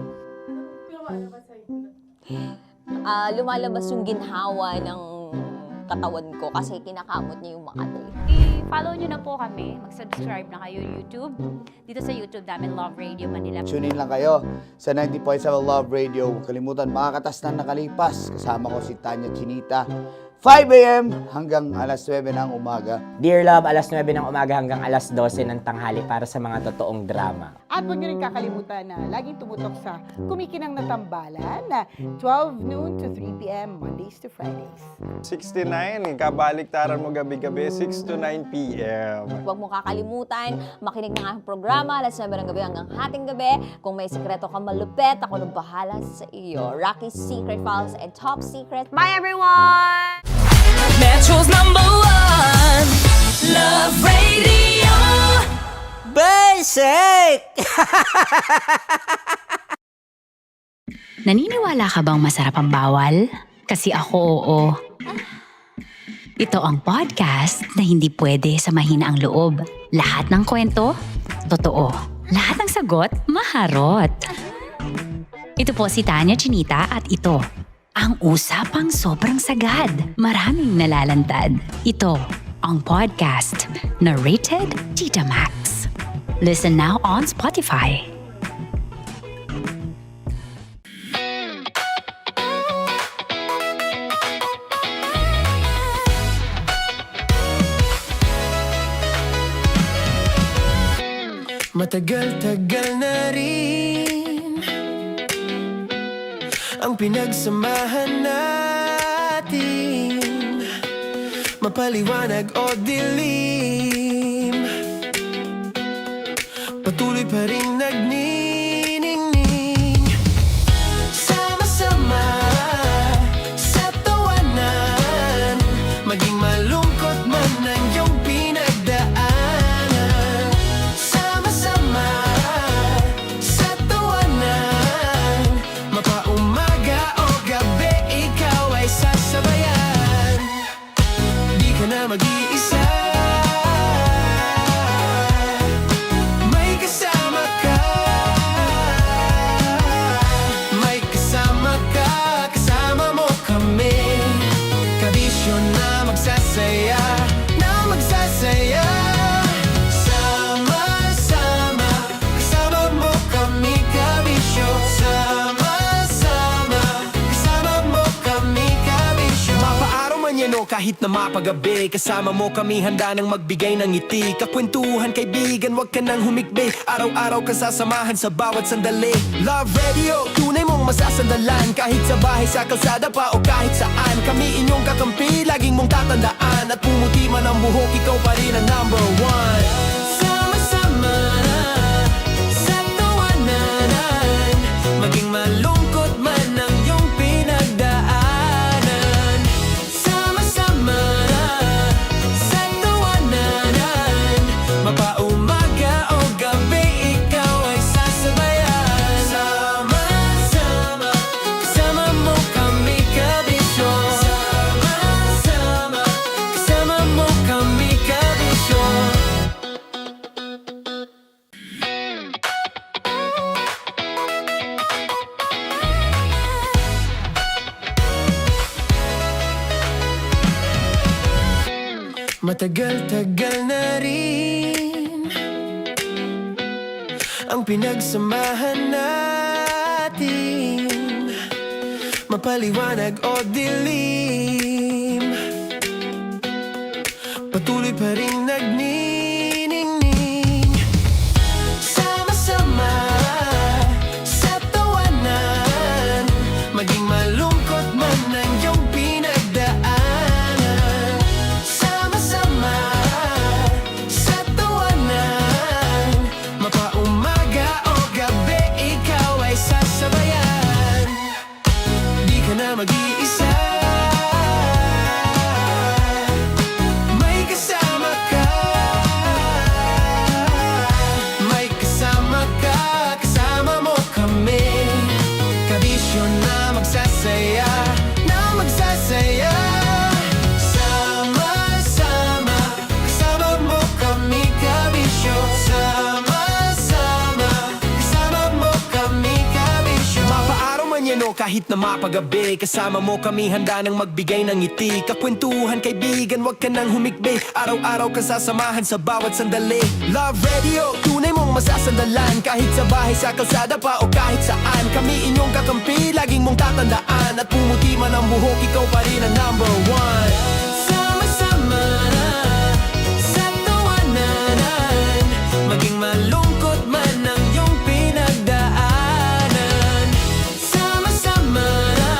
Speaker 4: Lumalabas yung ginhawa ng katawan ko kasi kinakamot niya yung Makati.
Speaker 20: I-follow nyo na po kami. Mag-subscribe na kayo YouTube. Dito sa YouTube namin, Love Radio Manila.
Speaker 1: Tune in lang kayo sa 90.7 Love Radio. Huwag kalimutan, makakatas na nakalipas. Kasama ko si Tanya Chinita. 5 a.m. hanggang alas 9 ng umaga.
Speaker 11: Dear Love, alas 9 ng umaga hanggang alas 12 ng tanghali para sa mga totoong drama.
Speaker 3: At huwag nyo rin kakalimutan na laging tumutok sa Kumikinang na Tambalan na 12 noon to 3 p.m. Mondays to Fridays.
Speaker 18: 69, kabaliktaran mo gabi-gabi, 6 to 9 p.m.
Speaker 4: Huwag mo kakalimutan, makinig ng aking programa, alas 9 ng gabi hanggang hating gabi. Kung may sikreto ka malupet, ako nang bahala sa iyo. Rocky's Secret Files and Top Secret. Bye everyone!
Speaker 2: Metro's #1 Love Radio.
Speaker 12: Basic!
Speaker 5: Naniniwala ka bang masarap ang bawal? Kasi ako oo. Ito ang podcast na hindi pwede sa mahina ang loob. Lahat ng kwento, totoo. Lahat ng sagot, maharot. Ito po si Tanya Chinita at ito, ang usapang sobrang sagad. Maraming nalalantad. Ito, ang podcast na Rated Tita Max. Listen now on Spotify.
Speaker 2: Matagal-tagal na rin ang pinagsamahan natin, mapaliwanag o dilim, patuloy pa rin nagniningning. Sama-sama sa tawanan, maging malungkot man ang iyong pinagdaanan. Sama-sama sa tawanan, mapaumaga o gabi, ikaw ay sasabayan. Di ka na mag-iisa, may kasama ka. May kasama ka, kasama mo kami. Kabisyo na magsasaya, na magsasaya. Sama-sama, kasama mo kami, kabisyo. Sama-sama, kasama mo kami, kabisyo. Mapaaraw man yan o kahit na mapagabi, kasama mo kami, handa nang magbigay ng ngiti. Kakwentuhan, kaibigan, wag ka nang humikbi. Araw-araw ka sasamahan sa bawat sandali. Love Radio, tunay mong masasandalan. Kahit sa bahay, sa kalsada pa o kahit saan, kami inyong kakampi, laging mong tatandaan. At pumuti man ang buhok, ikaw pa rin ang #1. Sama-sama sa tawanan, maging malungkot man ang iyong pinagdaanan. Sama-sama sa tawanan, mapaumaga o gabi, ikaw ay sasabayan. Sama-sama, kasama mo kami, kabisyo. Sama-sama, kasama mo kami, kabisyo. Matagal-tagal na rin ang pinagsamahan natin, mapaliwanag o dilim, patuloy pa rin nagniningning. ka na mag-iisa. May kasama ka. May kasama ka. Kasama mo kami. Kabisyo na magsasaya. Na magsasaya. Sama-sama. Kasama mo kami, kabisyo. Sama-sama. Kasama mo kami, kabisyo. Mapaaraw man yan o kahit na mapagabi, kasama mo kami handa nang magbigay ng ngiti. Kakwentuhan kaibigan, wag ka nang humikbi. Araw-araw ka sasamahan sa bawat sandali. Love Radio, tunay mong masasandalan. Kahit sa bahay, sa kalsada pa o kahit saan. Kami inyong kakampi, laging mong tatandaan. At pumuti man ang buhok, ikaw pa rin ang number one. Sama-sama na sa tawanan, maging malungkot man ang iyong pinagdaanan. Sama-sama na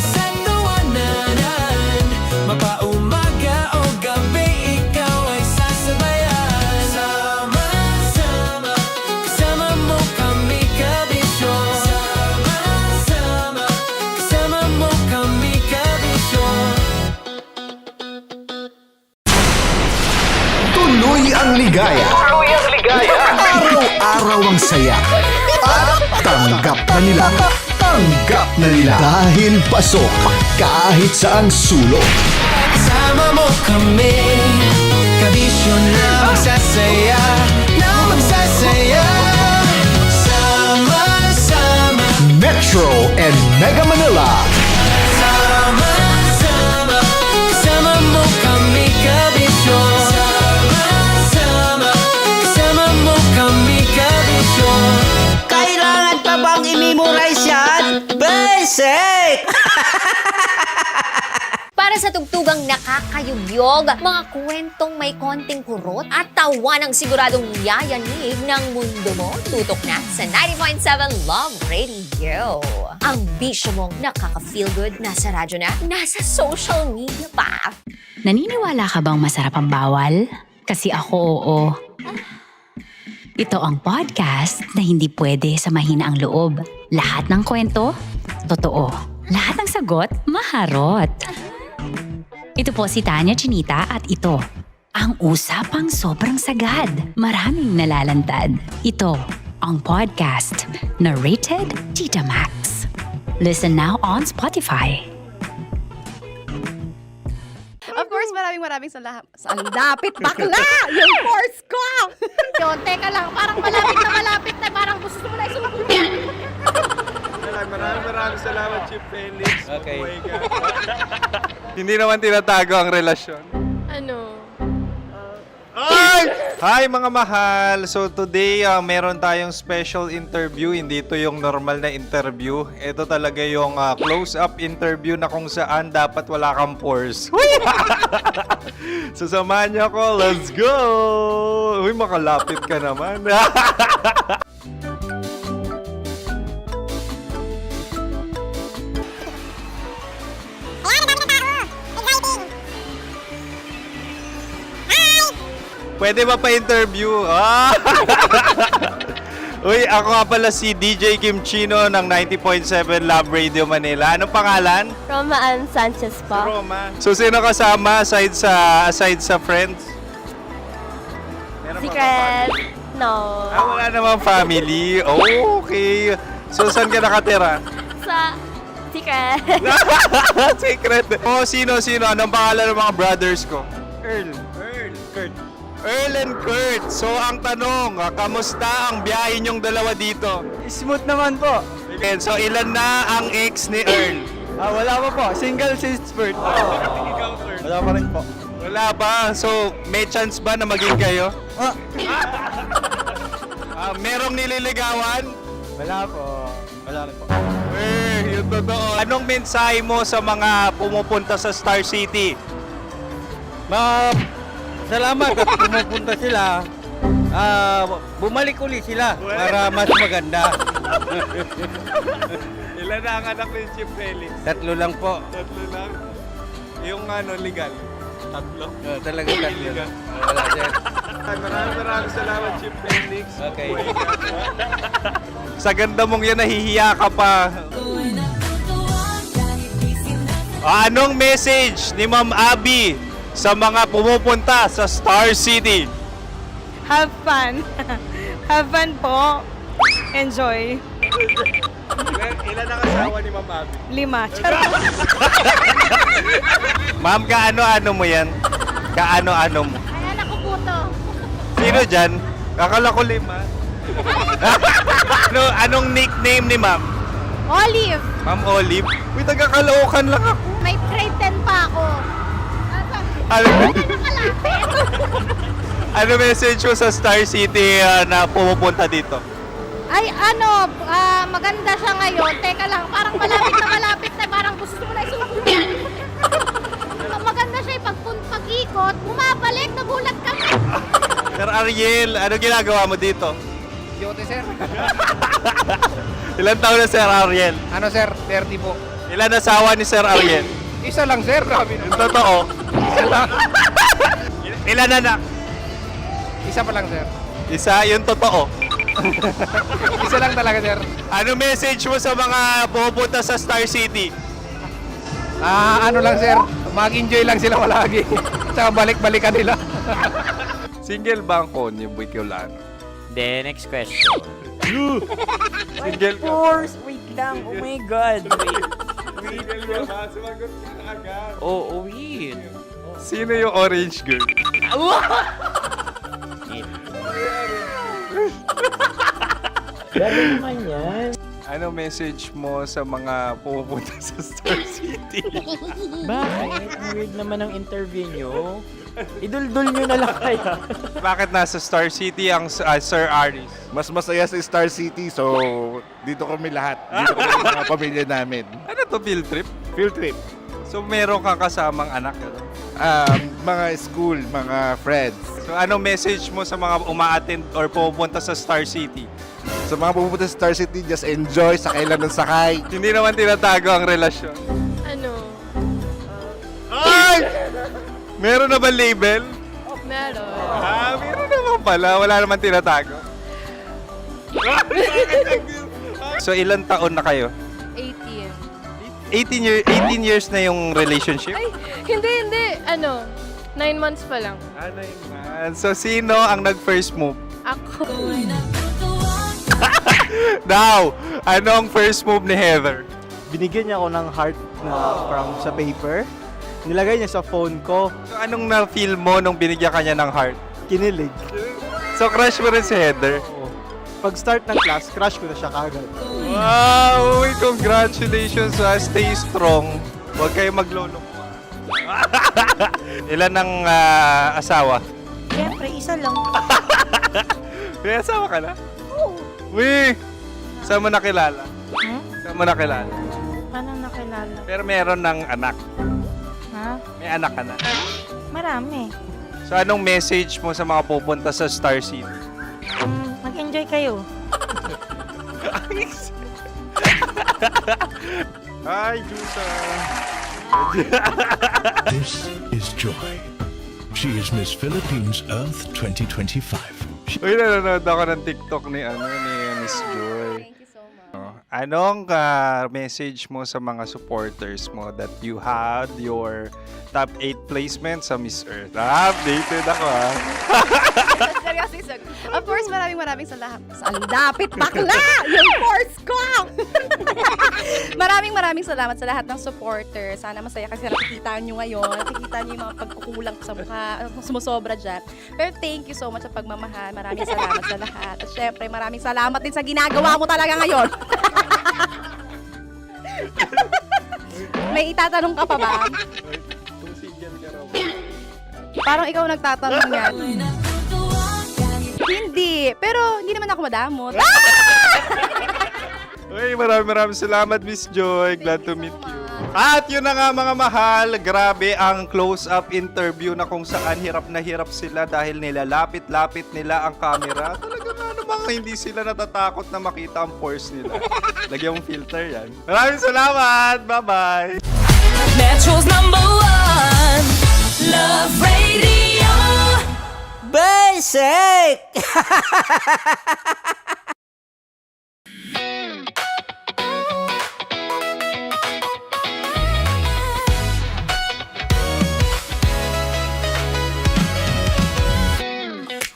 Speaker 2: sa tawanan, mapaumaga o gabi, ikaw ay sasabayan. Sama-sama, kasama mo kami, kabisyo. Sama-sama, kasama mo kami, kabisyo.
Speaker 13: Tuloy ang ligaya. Tuloy ang ligaya. Araw-araw ang saya. At tanggap na nila. Tanggap na nila. Dahil pasok kahit saang sulok.
Speaker 2: Kasama mo kami, kabisyo na magsasaya. Na magsasaya. Sama-sama.
Speaker 13: Metro and Mega Manila.
Speaker 2: Sama-sama. Kasama mo kami, kabisyo. Sama-sama. Kasama mo kami, kabisyo.
Speaker 15: Kailangan pa bang i-memorize yan? Basic!
Speaker 4: Para sa tugtugang nakakayugyog, mga kwentong may konting kurot at tawa ng siguradong yayanig ng mundo mo, tutok na sa 90.7 Love Radio. Ang bisyo mong nakaka-feel good, nasa radyo na, nasa social media pa.
Speaker 5: Naniniwala ka bang masarap ang bawal? Kasi ako oo. Ito ang podcast na hindi pwede sa mahina ang loob. Lahat ng kwento, totoo. Lahat ng sagot, maharot. Ito po si Tanya Chinita at ito, ang usapang sobrang sagad. Maraming nalalantad. Ito, ang podcast na Rated Tita Max. Listen now on Spotify.
Speaker 6: Of course, maraming salamat. Ang dapit bakla! Yung course ko! Yun, teka lang, parang malapit na, parang gusto mo na isulat.
Speaker 7: Maraming salamat, Chief Felix.
Speaker 18: Okay.
Speaker 7: Oh my God. Hindi naman tinatago ang relasyon.
Speaker 6: Ano?
Speaker 7: Ay! Hi mga mahal! So today, meron tayong special interview. Hindi ito yung normal na interview. Ito talaga yung close-up interview na kung saan dapat wala kang pores. So samahan niyo ako. Let's go! Uy, makalapit ka naman. Pwede ba pa-interview? Uy, ako nga pala si DJ Kim Chino ng 90.7 Love Radio Manila. Anong pangalan?
Speaker 6: Roma Ann Sanchez po.
Speaker 7: Roma. So, sino kasama aside sa friends? Meron ba
Speaker 6: Secret. No.
Speaker 7: wala namang family. Oh, okay. So, saan ka nakatira?
Speaker 6: Sa Secret.
Speaker 7: Secret. Oh, sino? Anong pangalan ng mga brothers ko? Earl, Kurt. Earl and Kurt. So, ang tanong, kamusta ang biyahe niyong dalawa dito?
Speaker 18: Smooth naman po.
Speaker 7: And so, ilan na ang ex ni Earl?
Speaker 18: Wala pa po. Single since birth.
Speaker 7: Wala pa rin po. Wala pa. So, may chance ba na maging kayo? Merong nililigawan?
Speaker 18: Wala po. Wala rin po.
Speaker 7: Yung totoo. Anong mensahe mo sa mga pumupunta sa Star City?
Speaker 18: Salamat at pumupunta sila. Bumalik uli sila para mas maganda.
Speaker 7: Ilan na ang anak ni Chief Felix?
Speaker 18: 3 lang po.
Speaker 7: 3 lang? Yung legal? 3?
Speaker 18: Talaga 3.
Speaker 7: Legal.
Speaker 18: Wala sir.
Speaker 7: Maraming salamat, Chief Felix.
Speaker 18: Okay.
Speaker 7: Sa ganda mong yan, nahihiya ka pa. Anong message ni Ma'am Abby sa mga pumupunta sa Star City?
Speaker 6: Have fun. Have fun po. Enjoy.
Speaker 7: Ilan ang asawa ni Ma'am Abby?
Speaker 6: 5. Charot.
Speaker 7: Ma'am, kaano-ano mo yan? Kaano-ano mo?
Speaker 10: Ay, anak ko po to.
Speaker 7: Sino dyan? Akala ko 5. Anong nickname ni Ma'am?
Speaker 10: Olive.
Speaker 7: Ma'am Olive? Uy, taga-Caloocan lang ako.
Speaker 10: May grade 10 pa ako.
Speaker 7: Ano,
Speaker 10: Nakalapit.
Speaker 7: ano message mo sa Star City na pumupunta dito?
Speaker 10: Ay, maganda siya ngayon. Teka lang, parang malapit na, parang gusto mo na isulat. Maganda siya pag-ikot, bumabalik, nagulat kami.
Speaker 7: Sir Ariel, ano ginagawa mo dito?
Speaker 17: Yote, sir.
Speaker 7: Ilan taon na Sir Ariel?
Speaker 17: Ano, sir? 30 po.
Speaker 7: Ilan asawa ni Sir Ariel?
Speaker 17: Isa lang, sir. Grabe
Speaker 7: Yung totoo.
Speaker 17: Isa lang.
Speaker 7: Ilan anak?
Speaker 17: Isa pa lang, sir.
Speaker 7: Isa, yung totoo.
Speaker 17: Isa lang talaga, sir.
Speaker 7: Ano message mo sa mga pumupunta sa Star City?
Speaker 17: Ano lang, sir. Mag-enjoy lang sila palagi. Tsaka balik-balikan nila.
Speaker 7: Single ba ang Connie Bicolano?
Speaker 11: Then, next question.
Speaker 7: Single ka?
Speaker 11: Force, wait lang. Oh my God. Wait.
Speaker 7: Single ka ba? Sumagot ka na agad.
Speaker 11: Oh, wait.
Speaker 7: Sino yung orange girl?
Speaker 11: Gano'n naman yan.
Speaker 7: Ano message mo sa mga pumupunta sa Star City?
Speaker 11: Bakit? Ang weird naman ang interview nyo. Idul-dul nyo na lang kaya.
Speaker 7: Bakit nasa Star City ang Sir Aris?
Speaker 14: Mas masaya sa Star City, so dito kami lahat. Dito kami mga pamilya namin.
Speaker 7: Ano to, field trip?
Speaker 14: Field trip.
Speaker 7: So meron kang kasamang anak? Ano?
Speaker 14: Mga school, mga friends.
Speaker 7: So anong message mo sa mga uma-attend or pupunta sa Star City?
Speaker 14: Sa mga pupunta sa Star City, just enjoy, sakay lang ng sakay.
Speaker 7: Hindi naman tinatago ang relasyon.
Speaker 6: Ano?
Speaker 7: Ay! Meron na ba label?
Speaker 6: Meron.
Speaker 7: Meron naman pala. Wala naman tinatago. So ilan taon na kayo?
Speaker 6: 18.
Speaker 7: 18 years na yung relationship?
Speaker 6: Ay, hindi. 9 months pa lang.
Speaker 7: 9 months. So sino ang nag-first move?
Speaker 6: Ako.
Speaker 7: Now, anong first move ni Heather?
Speaker 18: Binigyan niya ako ng heart na from sa paper. Nilagay niya sa phone ko.
Speaker 7: So anong na-feel mo nung binigyan kanya ng heart?
Speaker 18: Kinilig.
Speaker 7: So crush mo rin si Heather?
Speaker 18: Pag start ng class, crush ko na siya kagad.
Speaker 7: Wow! Uy, congratulations! Stay strong. Huwag kayo magloloko. Ilan ang asawa?
Speaker 10: Siyempre, isa lang.
Speaker 7: May asawa ka na? Oo. Uy! Saan mo nakilala? Saan mo nakilala?
Speaker 10: Paano nakilala?
Speaker 7: Pero meron ng anak.
Speaker 10: Ha?
Speaker 7: May anak ka na.
Speaker 10: Marami.
Speaker 7: So anong message mo sa mga pupunta sa Star City?
Speaker 10: Mag-enjoy kayo.
Speaker 7: Hi, Jusa!
Speaker 19: This is Joy. She is Miss Philippines Earth 2025.
Speaker 7: Uy, nanonood ako ng TikTok ni Miss Joy.
Speaker 6: Thank you so much.
Speaker 7: Anong message mo sa mga supporters mo that you had your top 8 placement sa Miss Earth? Updated ako
Speaker 6: Seryoso. Of course, maraming salamat. Ang lapit bakla! Yung force ko! maraming salamat sa lahat ng supporters. Sana masaya kasi nakikita nyo ngayon. Nakikita nyo yung mga pagkukulang sa mukha. Sumusobra dyan. Pero thank you so much sa pagmamahal. Maraming salamat sa lahat. At syempre, maraming salamat din sa ginagawa mo talaga ngayon. May itatanong ka pa ba? Parang ikaw nagtatanong yan. Hindi. Pero hindi naman ako madamot.
Speaker 7: Uy, maraming salamat, Miss Joy. Glad to meet you. At yun na nga mga mahal, grabe ang close-up interview na kung saan hirap na hirap sila dahil nilalapit-lapit nila ang camera. Talaga nga namang hindi sila natatakot na makita ang pores nila. Lagyan mong filter yan. Maraming salamat! Bye-bye!
Speaker 2: Metro's #1 Love Radio
Speaker 15: Basic!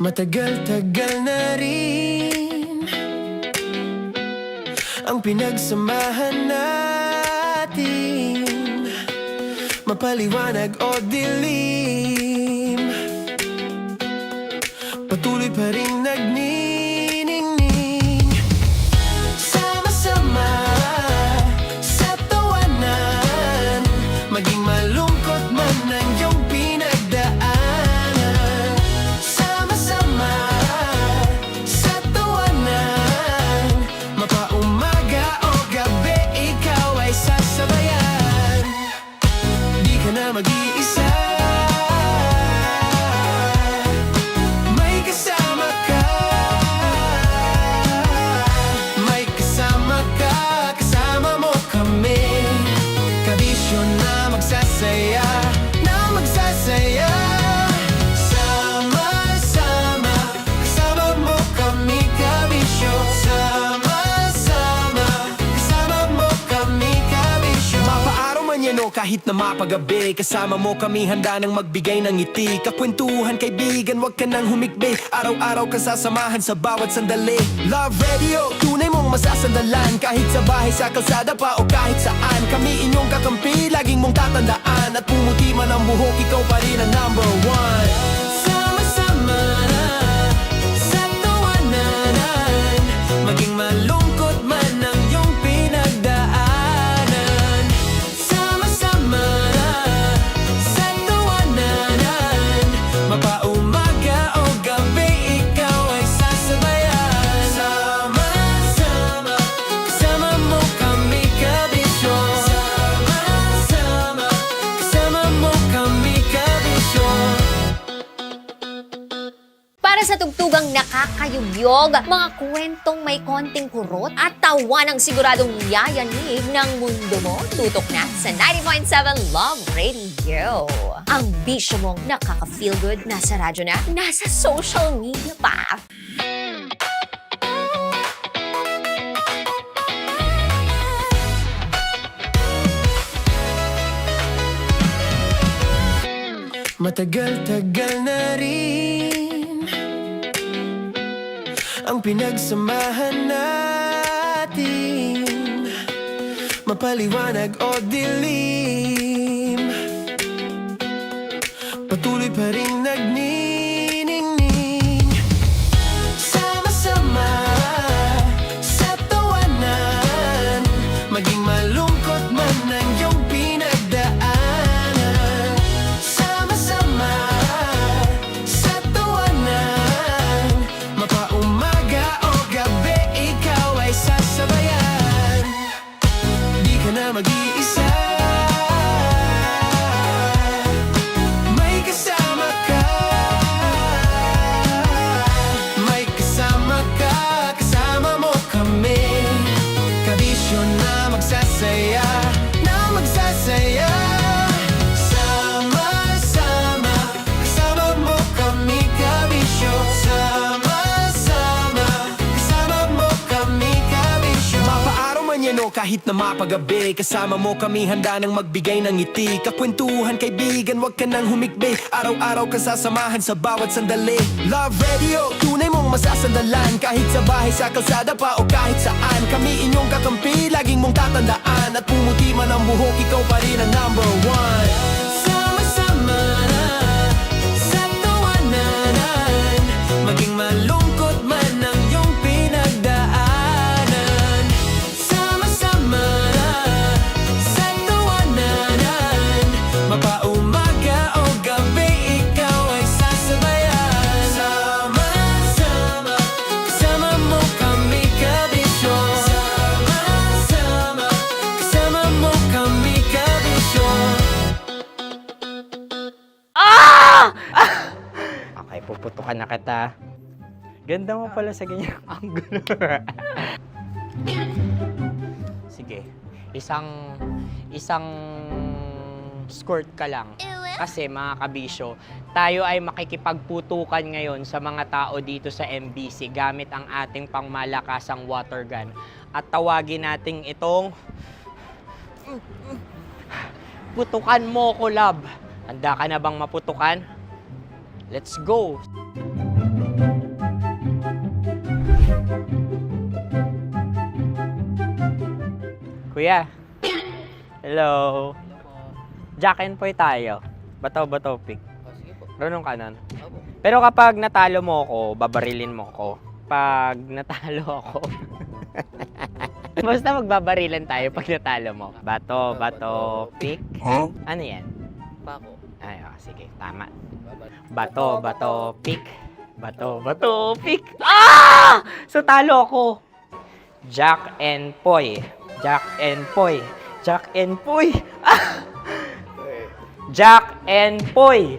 Speaker 2: Matagal-tagal na rin ang pinagsamahan natin, mapaliwanag o dilim, patuloy pa rin nagniningning. Sama-sama sa tawanan, maging malungkot man ang iyong pinagdaanan. Sama-sama sa tawanan, mapaumaga o gabi, ikaw ay sasabayan. Di ka na mag-iisa, may kasama ka. May kasama ka, kasama mo kami. Kabisyo na magsasaya, na magsasaya. Sama-sama, kasama mo kami, kabisyo. Sama-sama, kasama mo kami, kabisyo. Mapaaraw man yan o kahit na mapagabi, kasama mo kami, handa nang magbigay ng ngiti. Kakwentuhan, kaibigan, wag ka nang humikbi. Araw-araw ka sasamahan sa bawat sandali. Love Radio, tunay mong masasandalan. Kahit sa bahay, sa kalsada pa o kahit saan, kami inyong kakampi, laging mong tatandaan. At pumuti man ang buhok, ikaw pa rin ang number one. Sama-sama sa tawanan, maging malungkot man ang iyong pinagdaanan. Sama-sama sa tawanan, mapaumaga o gabi, ikaw ay sasabayan. Sama-sama, kasama mo kami, kabisyo. Sama-sama, kasama mo kami, kabisyo.
Speaker 4: Para sa tugtugang nakakayugyog, mga kwentong may konting kurot at tawa ng siguradong yayanig ng mundo mo, tutok na sa 90.7 Love Radio. Ang bisyo mong nakaka-feel good, nasa radyo na, nasa social media pa.
Speaker 2: Matagal-tagal na rin ang pinagsamahan natin, mapaliwanag o dilim, patuloy pa rin nagniningning. Sama-sama sa tawanan, maging malungkot man ang iyong pinagdaanan. Sama-sama sa tawanan, mapaumaga o gabi, ikaw ay sasabayan. Di ka na mag-iisa, may kasama ka. May kasama ka, kasama mo kami. Kabisyo na magsasaya, na magsasaya. Sama-sama, kasama mo kami, kabisyo. Sama-sama, kasama mo kami, kabisyo. Mapaaraw man yan o kahit na mapagabi, kasama mo kami, handa nang magbigay ng ngiti. Kakwentuhan, kaibigan, wag ka nang humikbi. Araw-araw ka sasamahan sa bawat sandali. Love Radio, tunay mong masasandalan. Kahit sa bahay, sa kalsada pa o kahit saan, kami inyong kakampi, laging mong tatandaan. At pumuti man ang buhok, ikaw pa rin ang number one. Sama-sama sa tawanan, maging malungkot man ang iyong pinagdaanan. Sama-sama sa tawanan, mapaumaga o gabi, ikaw ay sasabayan. Sama-sama, kasama mo kami, kabisyo. Sama-sama, kasama mo kami, kabisyo.
Speaker 11: Okay, puputukan na kita. Ganda mo pala sa ganyang angulo. Sige, isang skirt ka lang. Kasi mga kabisyo, tayo ay makikipagputukan ngayon sa mga tao dito sa MBC gamit ang ating pangmalakasang water gun. At tawagin natin itong putukan mo ko, love. Handa ka na bang maputukan? Let's go! Kuya. Hello. Jack and Poy tayo. Bato pick. Runong kanan. Pero kapag natalo mo ako, babarilin mo ako. Pag natalo ako, basta magbabarilan tayo pag natalo mo. Bato, pick.
Speaker 18: Huh?
Speaker 11: Ano yan?
Speaker 18: Bako.
Speaker 11: Ay, sige, tama. Bato, pick. Bato, pick. Ah! So, talo ako. Jack and Poy. Jack and Poy. Jack and Poy. Ah! Jack and Poy.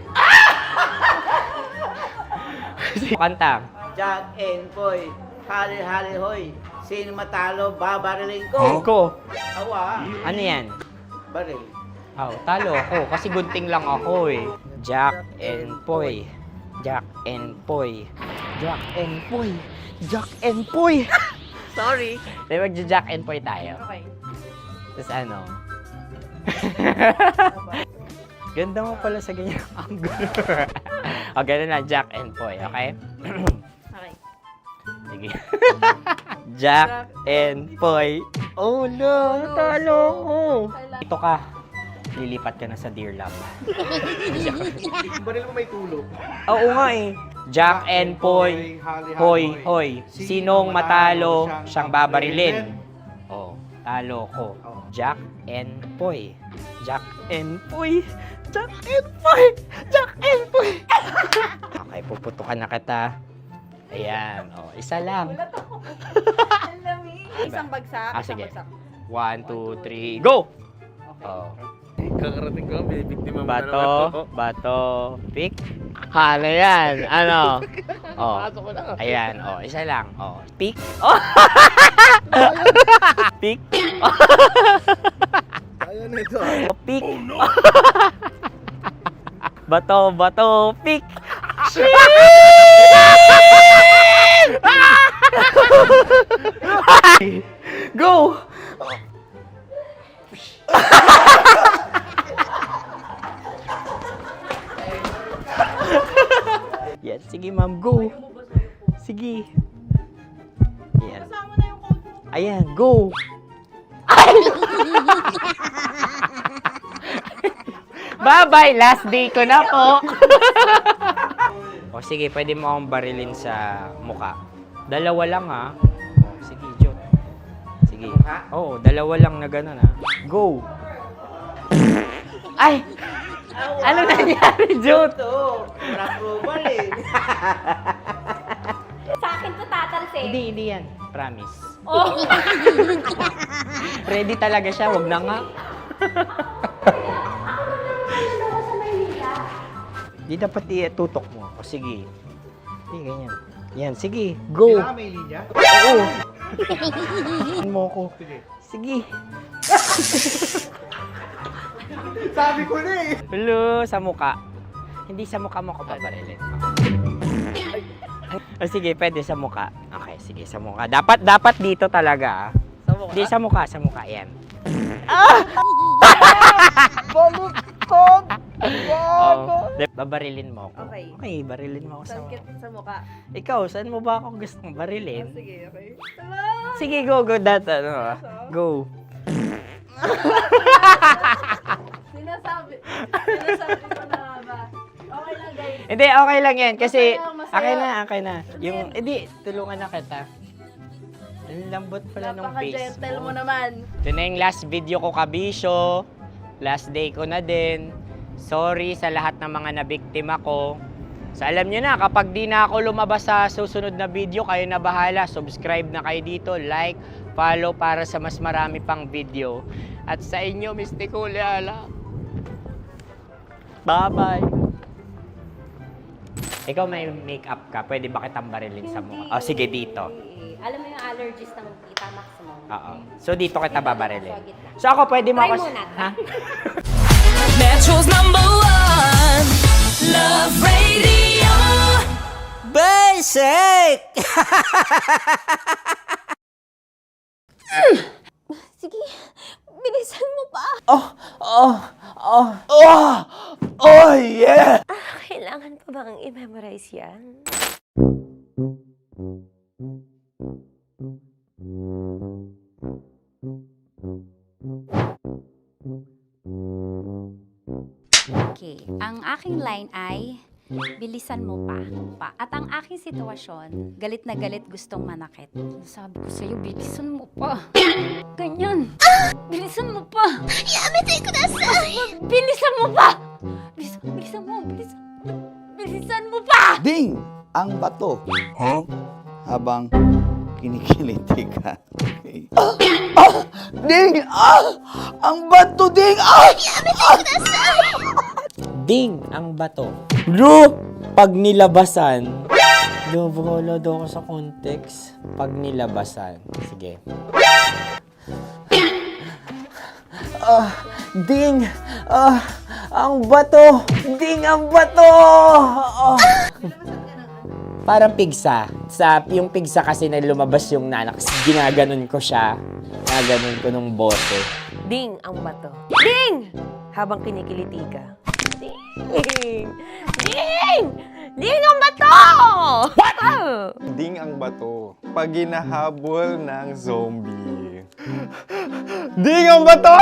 Speaker 11: Kanta.
Speaker 15: Jack and Poy, hali hoy. Sino matalo, babarilin ko.
Speaker 11: Ko.
Speaker 15: Awa.
Speaker 11: Ano yan?
Speaker 15: Baril.
Speaker 11: Oh, talo ako kasi gunting lang ako eh. Jack and Poy. Jack and Poy. Jack and Poy. Jack and Poy. Sorry. Dahil magja-Jack and Poy tayo.
Speaker 6: Okay.
Speaker 11: Tapos ano? Ganda mo pala sa ganyan angle. O, ganun lang, Jack and Poy, okay?
Speaker 6: Okay.
Speaker 11: Sige. Jack and Poy. Oh no, natalo ko. Ito ka. Lilipat ka na sa Dear Love.
Speaker 18: Baril mo may tulo.
Speaker 11: Oo nga eh. Jack and Poy. Hoy. Sinong matalo, siyang babarilin. Oh, talo ko. Jack and Poy. Jack and Poy. Jack and Poy. Jack and Poy. Okay, puputukan na kita. Ayan. Oh, isa lang.
Speaker 6: Isang bagsak.
Speaker 11: Sige. 1, 2, 3, go! Oh.
Speaker 18: Kakarating ko, may biktima mo na naman to.
Speaker 11: Bato, pick. Ano yan? Ano? Oh.
Speaker 18: Pasok ko lang.
Speaker 11: Ayan, oh, isa lang. Oh, pick. Oh. Pick.
Speaker 18: Ayan na ito.
Speaker 11: Oh, pick. Bato, pick. Go! Yan, sige ma'am, go. Sige. Yan. Ayan, go. Bye-bye, last day ko na po. O sige, pwede mo akong barilin sa muka. Dalawa lang ha. O, sige, Jot. Sige. Oo, dalawa lang na gano'n ha. Go. Ay! Ano nangyari, Jot?
Speaker 15: Approval eh.
Speaker 10: Sa akin to tatalsik.
Speaker 11: Hindi yan. Promise.
Speaker 10: Oh.
Speaker 11: Ready talaga siya, wag na nga. Di dapat itutok mo. O sige. Sige, ganyan. Yan, sige. Go.
Speaker 18: Kailangan may linya?
Speaker 11: Oo. Mo ko. Sige.
Speaker 18: Sabi ko na eh.
Speaker 11: Hello, sa muka. Hindi sa muka mo ko babarilin. O sige, pwede sa muka. Okay, sige, sa muka. Dapat dito talaga.
Speaker 18: Sa mukha?
Speaker 11: Hindi, sa muka. Yan.
Speaker 18: Baluktot!
Speaker 11: Oh, babarilin mo ako.
Speaker 6: Okay.
Speaker 11: Okay, barilin mo ako sa
Speaker 6: Sangkit sa mukha.
Speaker 11: Ikaw, saan mo ba ako gustong barilin?
Speaker 6: Sige, okay.
Speaker 11: Sige, go. Go.
Speaker 6: Sinasabi ko na ba? Okay lang, guys.
Speaker 11: Hindi, okay lang yan. Kasi,
Speaker 6: Masaya.
Speaker 11: okay na. Yung, hindi, tulungan na kita. Ang lambot pala ng face
Speaker 6: Napaka-gentle mo
Speaker 11: mo.
Speaker 6: naman.
Speaker 11: Ito na yung last video ko, kabisyo. Last day ko na din. Sorry sa lahat ng mga nabiktima ko. So alam nyo na, kapag di na ako lumabas sa susunod na video, kayo na bahala. Subscribe na kayo dito, like, follow para sa mas marami pang video. At sa inyo, Mistiko Leala. Bye-bye. Ikaw may makeup ka, pwede ba kitang barilin sa mukha? O sige, dito.
Speaker 10: Alam mo yung allergies ng Tita Max mo?
Speaker 11: Oo. So dito kita babarilin. So ako, pwede mo
Speaker 10: Try
Speaker 11: ako...
Speaker 10: muna.
Speaker 11: Ha?
Speaker 2: Metro's #1 Love Radio.
Speaker 15: Basic!
Speaker 10: Sige, bilisan mo pa.
Speaker 15: Oh, yeah!
Speaker 8: Kailangan pa bang i-memorize yan?
Speaker 9: Okay, ang aking line ay, bilisan mo pa. At ang aking sitwasyon, galit na galit gustong manakit. Sabi ko sa'yo, bilisan mo pa. Ganyan. Bilisan mo pa. Yamitay ko na sa... Bilisan mo pa! Bilisan mo pa!
Speaker 1: Ding! Ang bato. Habang kinikiliti ka. Okay. Ding! Ang bato, Ding!
Speaker 11: Ding ang bato. Bro, pag nilabasan. Wala daw ako sa context. Pag nilabasan. Sige. Ding! Ang bato! Ding ang bato! Parang pigsa. Yung pigsa kasi na lumabas yung nanak. Ginaganon ko siya. Ginaganon ko nung bote.
Speaker 8: Ding ang bato. Ding! Habang kinikiliti ka. Ding! Ding! Ding ang bato! What?
Speaker 7: Ding ang bato. Pag hinahabol ng zombie. Ding ang bato!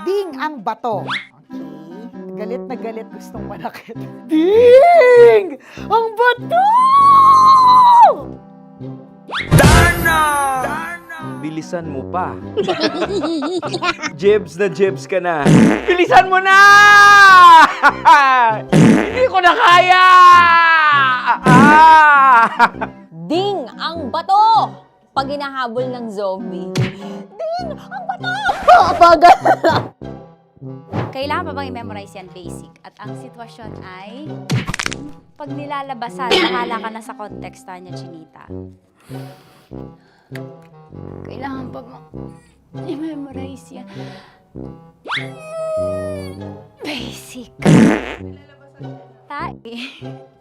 Speaker 3: Ding ang bato. Okay. Galit na galit gustong manakit. Ding! Ang bato!
Speaker 18: Bilisan mo pa. Jebs ka na. Bilisan mo na! Hindi ko na kaya!
Speaker 4: Ding ang bato! Pag hinahabol ng zombie. Ding ang bato! Bagal!
Speaker 9: Kailangan pa bang i-memorize yan basic? At ang sitwasyon ay, pag nilalabasan, bahala ka na sa konteksta niya, Chinita. Kailangan pa bang i-memorize yan? Basic.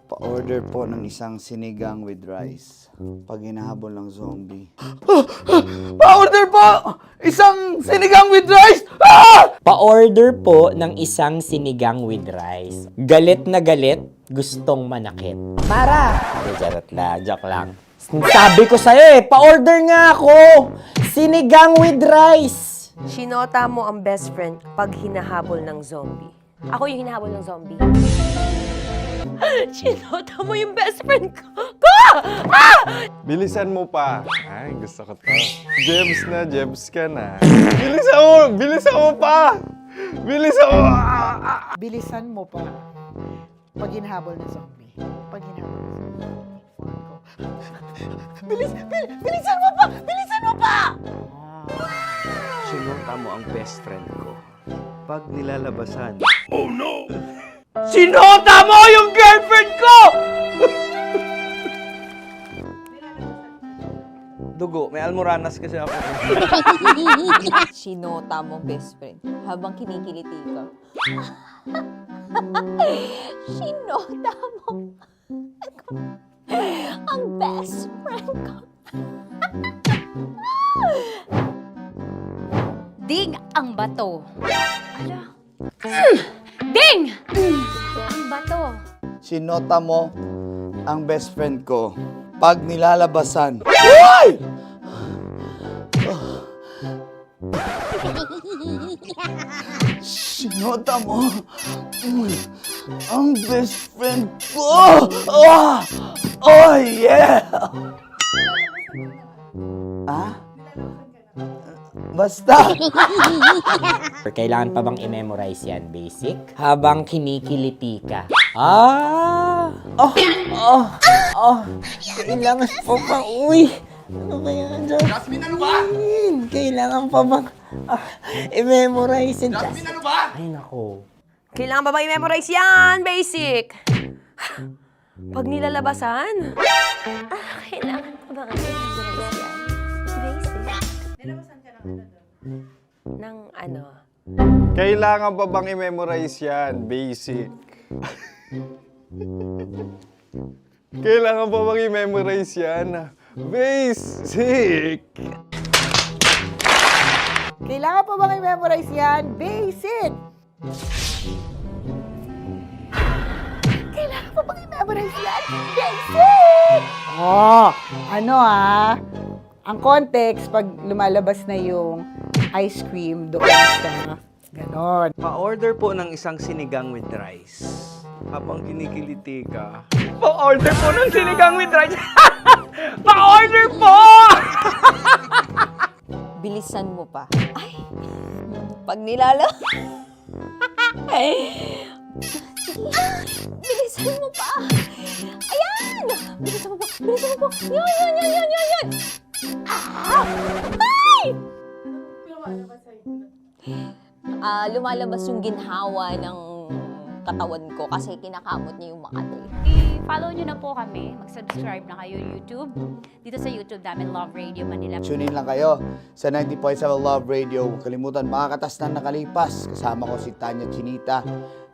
Speaker 1: Pa-order po ng isang sinigang with rice. Pag hinahabol ng zombie. Pa-order po! Isang sinigang with rice!
Speaker 11: Pa-order po ng isang sinigang with rice. Galit na galit, gustong manakit. Para! Joke lang. Sabi ko sa'yo pa-order nga ako! Sinigang with rice!
Speaker 8: Sinota mo ang best friend pag hinahabol ng zombie. Ako yung hinahabol ng zombie. Sinota mo yung best friend ko!
Speaker 7: Bilisan mo pa. Ay, gusto ko to. Jebs ka na. Bilisan mo pa!
Speaker 3: Bilisan mo pa. Pag hinahabol ng zombie. Pag hinahabol ng zombie. Bilisan mo pa! Bilisan mo pa!
Speaker 18: Sinota mo ang best friend ko. Pag nilalabasan.
Speaker 21: Oh no!
Speaker 18: Sinota mo yung girlfriend ko! Dugo, may almoranas kasi ako.
Speaker 4: Sinota mo, best friend, habang kinikiliti ka. Sinota mo ang best friend ko.
Speaker 9: Ding ang bato. Ala. Ding! Ang bato.
Speaker 1: Sinota mo ang best friend ko. Pag nilalabasan. Uy! Sinota mo ang best friend ko. Oh yeah! Basta!
Speaker 11: Kailangan pa bang i-memorize yan, basic? Habang kinikiliti ka. Kailangan pa bang, ano ba yan, Jasmine, ano ba? Kailangan pa bang i-memorize yan, Jasmine, ano ba? Ay, nako.
Speaker 8: Kailangan ba i-memorize yan? Basic. Pag nilalabasan? Kailangan pa ba i-memorize yan? Basic. Nilalabasan ka ng ano?
Speaker 7: Kailangan pa bang i-memorize yan? Basic. Kailangan pa bang i-memorize yan? Basic.
Speaker 3: Kailangan pa bang i-memorize yan? Basic! Kailangan pa bang i-memorize yan? Basic! Ang context, pag lumalabas na yung ice cream doon sa ganon.
Speaker 18: Pa-order po ng isang sinigang with rice. Habang kinikiliti ka. Pa-order po ng sinigang with rice. Pa-order po!
Speaker 4: Bilisan mo pa. Ay, pag nilala... Bilisan mo pa. Ayan! Bilisan mo pa. Bilisan mo pa. Yan. Ah! Ay! Lumalabas yung ginhawa ng katawan ko kasi kinakamot niya yung Makati.
Speaker 9: I-follow nyo na po kami. Mag-subscribe na kayo YouTube. Dito sa YouTube namin, Love Radio Manila.
Speaker 1: Tune in lang kayo sa 90.7 Love Radio. Huwag kalimutan, makakatas na nakalipas. Kasama ko si Tanya Chinita.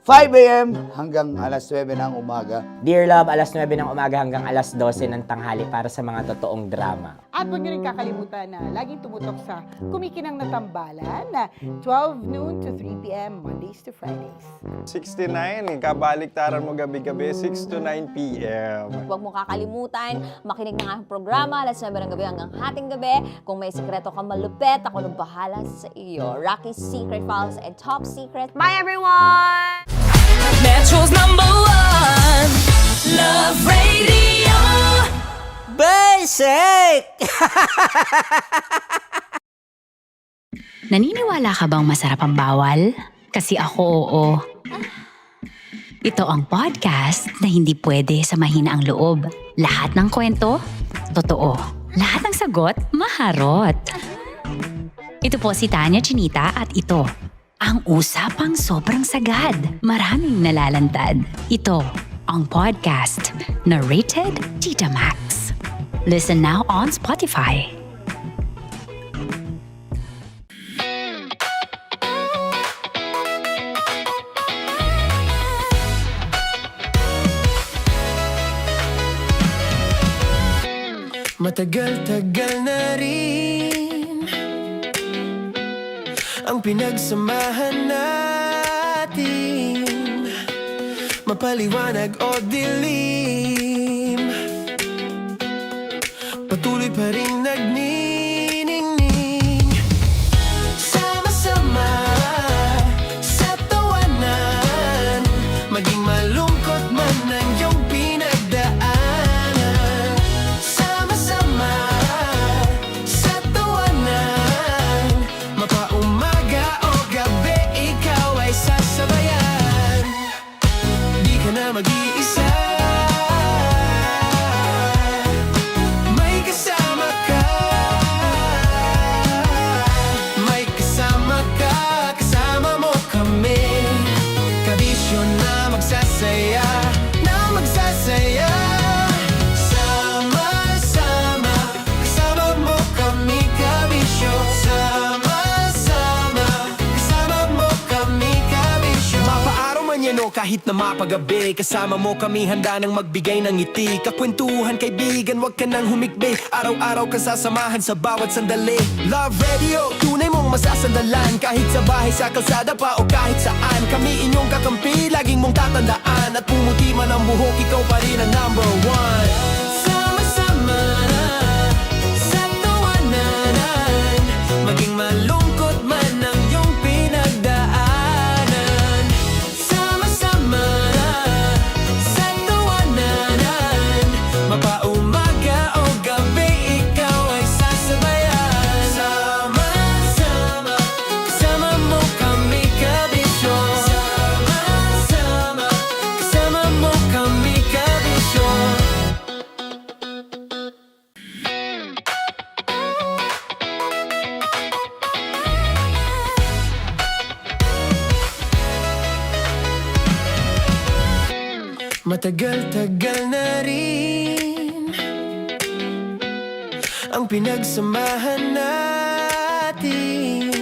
Speaker 1: 5 a.m. hanggang alas 9 ng umaga.
Speaker 11: Dear Love, alas 9 ng umaga hanggang alas 12 ng tanghali para sa mga totoong drama.
Speaker 3: At huwag niyo rin kakalimutan na laging tumutok sa Kumikinang na Tambalan na 12 noon to 3 p.m. Mondays to Fridays.
Speaker 7: 69, kabaliktaran mo gabi-gabi, 6 to 9 p.m.
Speaker 4: Huwag mo kakalimutan, makinig ng aking programa, alas 9 ng gabi hanggang hating gabi. Kung may sekreto kang malupet, ako nang bahala sa iyo. Rocky's Secret Files and Top Secret. Bye everyone!
Speaker 2: Metro's #1 Love Radio.
Speaker 11: Basic!
Speaker 5: Naniniwala ka bang masarap ang bawal? Kasi ako oo. Ito ang podcast na hindi pwede sa mahina ang loob. Lahat ng kwento, totoo. Lahat ng sagot, maharot. Ito po si Tanya Chinita at ito, ang usapang sobrang sagad. Maraming nalalantad. Ito, ang podcast na rated Tita Max. Listen now on Spotify.
Speaker 2: Matagal-tagal na rin ang pinagsamahan natin, mapaliwanag o dilim, patuloy pa rin nagniningning. Sama-sama sa tawanan, maging malungkot man ang iyong pinagdaanan. Sama-sama sa tawanan, mapaumaga o gabi, ikaw ay sasabayan. Di ka na mag-iisa, may kasama ka. May kasama ka, kasama mo kami. Kabisyo na magsasaya, na magsasaya. Sama-sama, kasama mo kami, kabisyo. Sama-sama, kasama mo kami, kabisyo. Mapaaraw man yan o kahit na mapagabi, kasama mo kami, handa nang magbigay ng ngiti. Kakwentuhan, kaibigan, wag ka nang humikbi. Araw-araw ka sasamahan sa bawat sandali. Love Radio, tunay mong masasandalan. Kahit sa bahay, sa kalsada pa o kahit saan, kami inyong kakampi, laging mong tatandaan. At pumuti man ang buhok, ikaw pa rin ang #1. Sama-sama sa tawanan, maging malungkot man ang iyong pinagdaanan. Sama-sama sa tawanan, mapaumaga o gabi, ikaw ay sasabayan. Sama-sama, kasama mo kami, kabisyo. Sama-sama, kasama mo kami, kabisyo. Matagal-tagal na rin ang pinagsamahan natin,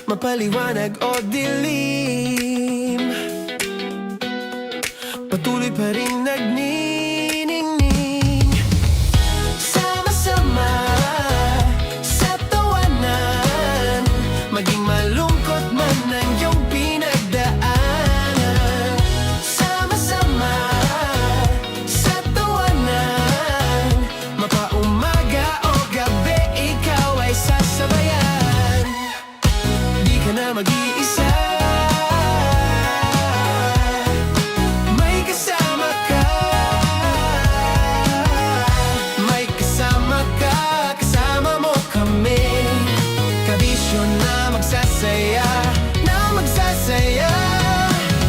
Speaker 2: mapaliwanag o dilim, patuloy pa rin nagniningning. Sama-sama sa tawanan, maging malungkot man ang iyong pinagdaanan. Sama-sama sa tawanan, mapaumaga o gabi, ikaw ay sasabayan. na mag-iisa. May kasama ka, may kasama ka, kasama mo kami. Kabisyo na magsasaya, na magsasaya.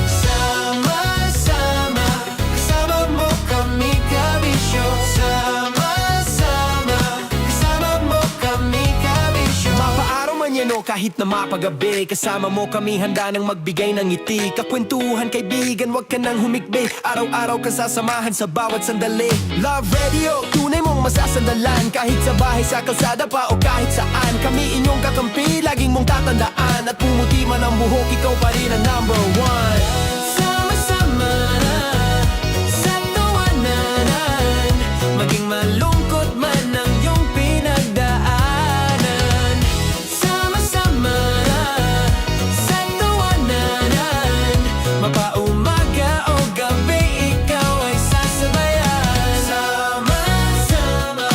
Speaker 2: Sama-sama, kasama mo kami, kabisyo. Sama-sama, kasama mo kami, kabisyo. Mapaaraw man yan o kahit na mapagabi, kasama mo kami handa nang magbigay ng ngiti. Kakwentuhan kaibigan, wag ka nang humikbi. Araw-araw kang sasamahan sa bawat sandali. Love Radio, tunay mong masasandalan. Kahit sa bahay, sa kalsada pa o kahit saan, kami inyong kakampi, laging mong tatandaan. At pumuti man ang buhok, ikaw pa rin ang number one. Sama-sama na sa tawanan, maging malungkot man ang iyong pinagdaanan. Sama-sama na sa tawanan, mapaumaga o gabi, ikaw ay sasabayan. Sama-sama,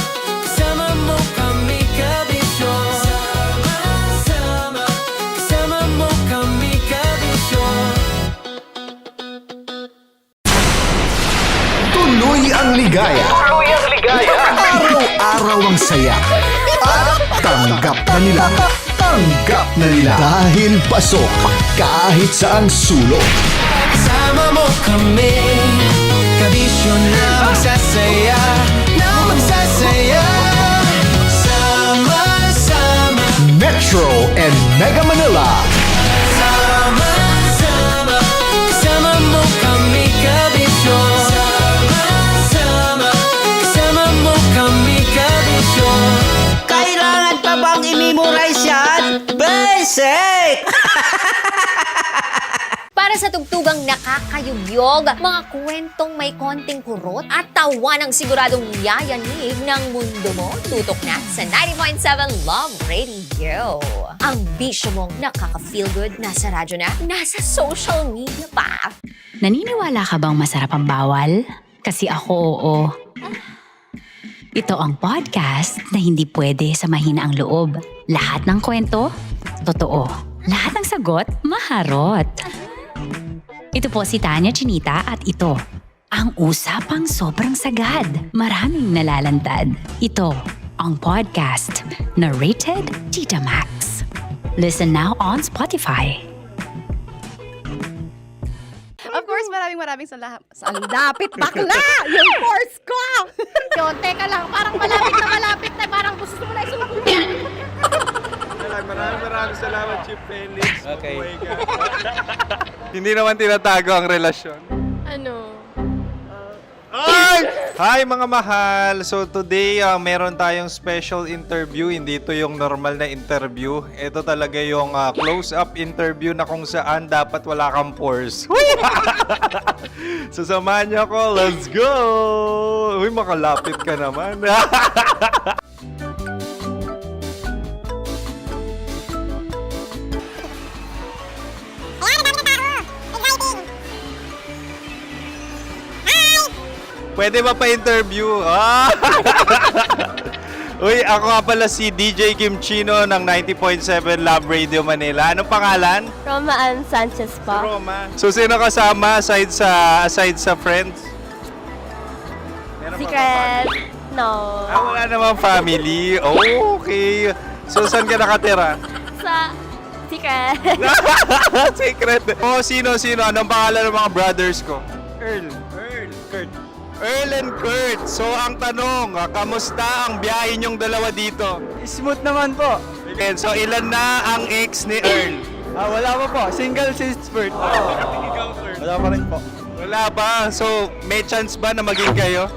Speaker 2: kasama mo kami, kabisyo. Sama-sama, kasama mo kami, kabisyo.
Speaker 13: Tuloy ang ligaya. Tuloy ang ligaya. Araw-araw ang saya. At tanggap na nila. Tanggap na nila. Dahil pasok kahit saang sulok.
Speaker 2: Kasama mo kami, kabisyo na magsasaya, na magsasaya. Sama-sama,
Speaker 13: Metro and Mega Manila.
Speaker 2: sama-sama, kasama mo kami, kabisyo. Sama-sama, kasama mo kami, kabisyo.
Speaker 15: Kailangan pa bang i-memorize yan? Basic!
Speaker 4: Para sa tugtugang nakakayugyog, mga kwentong may konting kurot at tawa ng siguradong yayanig ng mundo mo, tutok na sa 90.7 Love Radio. Ang bisyo mong nakaka-feel good, nasa radyo na, nasa social media pa.
Speaker 5: Naniniwala ka bang masarap ang bawal? Kasi ako, oo. Ito ang podcast na hindi pwede sa mahina ang loob. Lahat ng kwento, totoo. Lahat ng sagot, maharot. Ito po si Tanya Chinita at ito, ang usapang sobrang sagad. Maraming nalalantad. Ito, ang podcast na rated Tita Max. Listen now on Spotify.
Speaker 6: Of course, maraming salamat. Ang dapit bakla! Yung force ko!
Speaker 10: Yun, teka lang, parang malapit na, parang gusto mo na isulat.
Speaker 7: Maraming salamat, Chief Felix.
Speaker 18: Okay.
Speaker 7: Oh my God. Hindi naman tinatago ang relasyon.
Speaker 10: Ano?
Speaker 7: Hi mga mahal! So today, meron tayong special interview. Hindi ito yung normal na interview. Ito talaga yung close-up interview na kung saan dapat wala kang pores. So samahan niyo ako. Let's go! Uy, makalapit ka naman. Pwede ba pa-interview? Uy, ako nga pala si DJ Kim Chino ng 90.7 Love Radio Manila. Anong pangalan?
Speaker 16: Roma Ann Sanchez po.
Speaker 7: Roma. So, sino kasama aside sa friends? Meron ba
Speaker 16: Secret. No.
Speaker 7: wala namang family. Oh, okay. So, saan ka nakatira?
Speaker 16: Sa Secret.
Speaker 7: Secret. Oh, sino? Anong pangalan ng mga brothers ko? Earl, Kurt. Earl and Kurt. So, ang tanong, kamusta ang biyahe niyong dalawa dito?
Speaker 18: Smooth naman po.
Speaker 7: And so, ilan na ang ex ni Earl?
Speaker 18: Wala pa po. Single since birth. Wala pa rin po.
Speaker 7: Wala ba? So, may chance ba na maging kayo?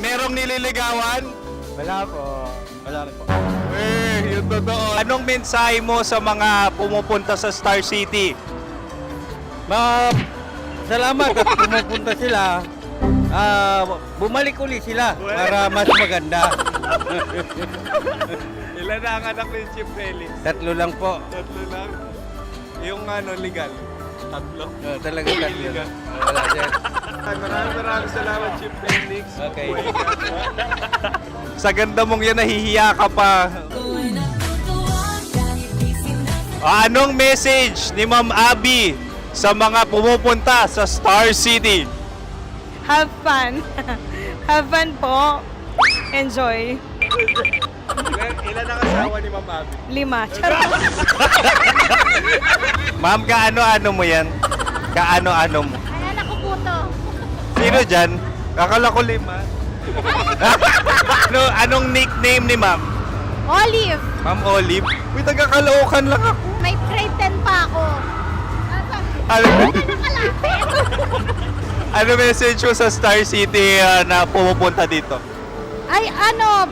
Speaker 7: Merong nililigawan?
Speaker 18: Wala po. Wala rin po.
Speaker 7: Yung totoo. Anong mensahe mo sa mga pumupunta sa Star City?
Speaker 18: Salamat at pumupunta sila. Bumalik uli sila para mas maganda.
Speaker 7: Ilan na ang anak ni Chief Felix?
Speaker 18: 3 lang po.
Speaker 7: 3 lang? Yung legal? 3?
Speaker 18: Talagang 3 lang. Wala sir.
Speaker 7: Maraming salamat, Chief Felix.
Speaker 18: Okay.
Speaker 7: Sa ganda mong yan, nahihiya ka pa. Anong message ni Ma'am Abby sa mga pumupunta sa Star City?
Speaker 20: Have fun. Have fun po. Enjoy.
Speaker 7: Ilan ang asawa ni Ma'am Abby?
Speaker 20: 5. Charot.
Speaker 7: Ma'am, kaano-ano mo yan? Kaano-ano mo?
Speaker 10: Ayan ako po to.
Speaker 7: Sino dyan? Akala ko 5. Anong nickname ni Ma'am?
Speaker 10: Olive.
Speaker 7: Ma'am Olive? Uy, taga-Caloocan lang ako.
Speaker 10: May grade 10 pa ako.
Speaker 7: Ano ano message mo sa Star City na pumupunta dito?
Speaker 10: Ay, ano,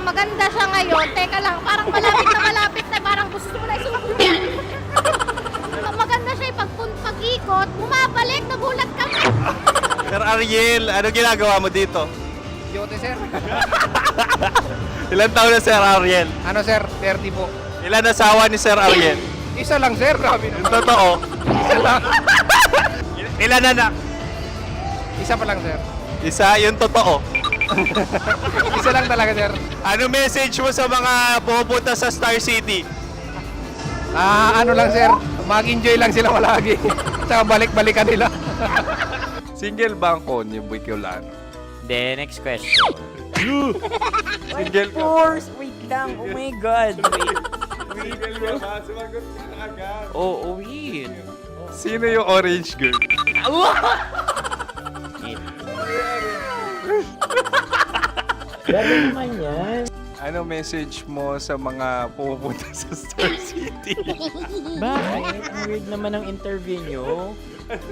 Speaker 10: maganda siya ngayon. Teka lang, parang malapit na, parang gusto mo na isulat. Maganda siya, pag-ikot, bumabalik, nagulat ka.
Speaker 7: Sir Ariel, ano ginagawa mo dito?
Speaker 17: Yote, sir.
Speaker 7: Ilan taon na Sir Ariel?
Speaker 17: Ano, sir? 30 po.
Speaker 7: Ilan asawa ni Sir Ariel?
Speaker 17: Isa lang, sir. Grabe na.
Speaker 7: Yung totoo?
Speaker 17: Isa lang.
Speaker 7: Ilan anak?
Speaker 17: Isa pa lang, sir.
Speaker 7: Isa, yung totoo.
Speaker 17: Isa lang talaga, sir.
Speaker 7: Ano message mo sa mga pumupunta sa Star City?
Speaker 17: Ano lang, sir. Mag-enjoy lang sila palagi. Tsaka balik-balikan nila.
Speaker 7: Single ba ang Konyo, Boy Kiolano?
Speaker 11: Then, next question.
Speaker 7: Single ka?
Speaker 11: course! Wait lang. Oh my God. Wait.
Speaker 7: Single ka ba? Sumagot ka na agad.
Speaker 11: Oh, wait.
Speaker 7: Sino yung orange girl?
Speaker 11: Grabe naman yan.
Speaker 7: Ano message mo sa mga pumupunta sa Star City?
Speaker 11: Bakit? Ang weird naman ang interview nyo.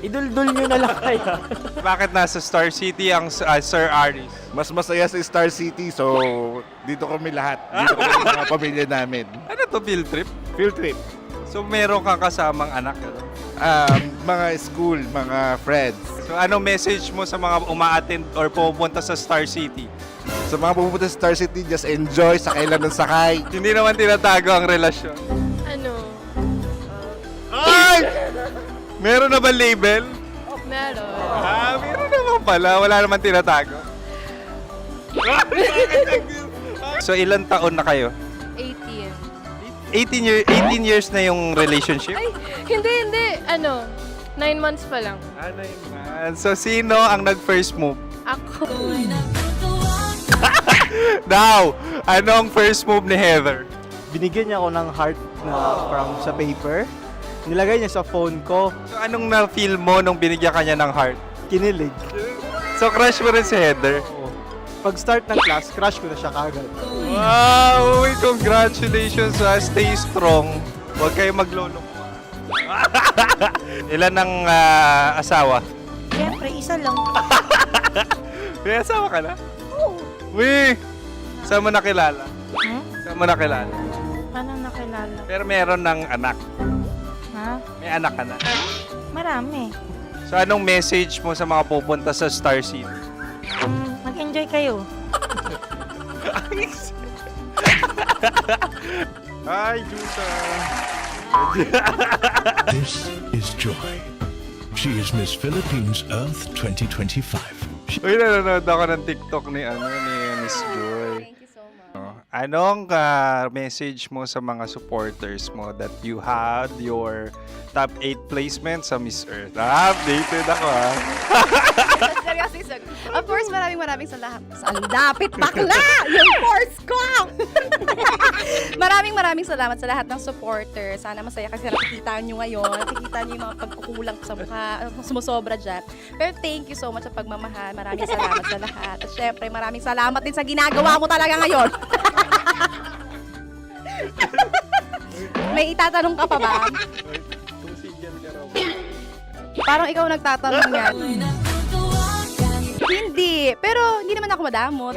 Speaker 11: Idul-dul nyo na lang kaya.
Speaker 7: Bakit nasa Star City ang Sir Aris?
Speaker 14: Mas masaya sa Star City, so dito kami lahat. Dito kami sa mga pamilya namin.
Speaker 7: Ano to, field trip?
Speaker 14: Field trip.
Speaker 7: So meron kang kasamang anak? Ano?
Speaker 14: Mga school, mga friends.
Speaker 7: So ano message mo sa mga uma-attend or pupunta sa Star City?
Speaker 14: Sa mga pupunta sa Star City, just enjoy, sakay lang ng sakay.
Speaker 7: Hindi naman tinatago ang relasyon.
Speaker 16: Ano?
Speaker 7: Ay! Meron na ba label?
Speaker 16: Meron.
Speaker 7: Meron naman pala. Wala naman tinatago. So ilan taon na kayo?
Speaker 16: 18.
Speaker 7: 18 years na yung relationship?
Speaker 16: Ay, hindi. Ano? 9 months pa lang.
Speaker 7: 9 months. So sino ang nag-first move?
Speaker 16: Ako.
Speaker 7: Now, anong first move ni Heather?
Speaker 18: Binigyan niya ako ng heart na from sa paper. Nilagay niya sa phone ko.
Speaker 7: So anong na-feel mo nung binigyan ka niya ng heart?
Speaker 18: Kinilig.
Speaker 7: So crush mo rin si Heather?
Speaker 18: Pag-start ng class, crush ko na siya kagad.
Speaker 7: Wow! Uy, congratulations ha. Stay strong. Huwag kayo maglolo. Ilan ang asawa?
Speaker 20: Siyempre, isa lang.
Speaker 7: May asawa ka na? Oo. Uy! Saan mo nakilala? Saan mo nakilala?
Speaker 20: Paano nakilala?
Speaker 7: Pero meron ng anak.
Speaker 20: Ha?
Speaker 7: May anak ka na.
Speaker 20: Marami.
Speaker 7: So anong message mo sa mga pupunta sa Star City?
Speaker 20: Mag-enjoy kayo.
Speaker 7: Hi, Juta!
Speaker 19: This is Joy. She is Miss Philippines Earth 2025.
Speaker 7: Uy, nanonood ako ng TikTok ni Miss Joy.
Speaker 6: Thank you so much.
Speaker 7: Anong message mo sa mga supporters mo that you had your top 8 placement sa Miss Earth? Updated ako ha.
Speaker 6: Seryously, of course, maraming salamat. Ang dapit bakla! Yung course ko! maraming salamat sa lahat ng supporters. Sana masaya kasi nakikita nyo ngayon. Nakikita nyo yung mga pagkukulang ko sa mukha, sumusobra dyan. Pero thank you so much sa pagmamahal. Maraming salamat sa lahat. At syempre, maraming salamat din sa ginagawa mo talaga ngayon. May itatanong ka pa ba? Parang ikaw nagtatanong yan. Hindi. Pero hindi naman ako madamot.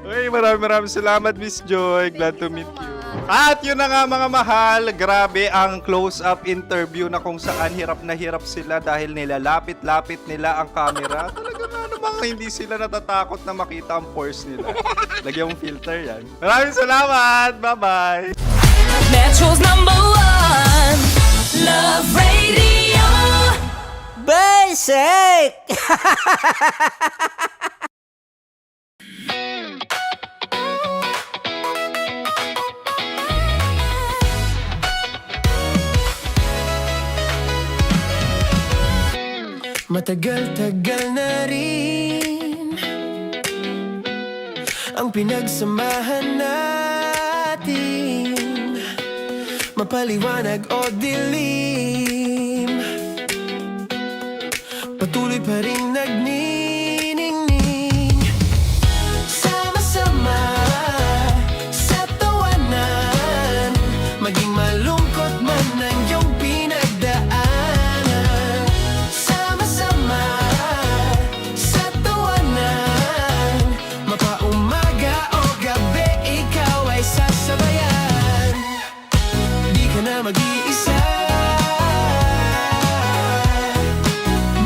Speaker 7: Uy, maraming salamat, Miss Joy. Glad to meet you. At yun na nga mga mahal, grabe ang close-up interview na kung saan hirap na hirap sila dahil nilalapit-lapit nila ang camera. Talaga nga namang hindi sila natatakot na makita ang pores nila. Lagyan mong filter yan. Maraming salamat! Bye-bye!
Speaker 2: Metro's #1 Love Radio
Speaker 11: Basic!
Speaker 2: Matagal-tagal na rin ang pinagsamahan natin, mapaliwanag o dilim, patuloy pa rin nagniningning. Sama-sama sa tawanan, maging malungkot man ang iyong pinagdaanan. Sama-sama sa tawanan, mapaumaga o gabi, ikaw ay sasabayan. Di ka na mag-iisa,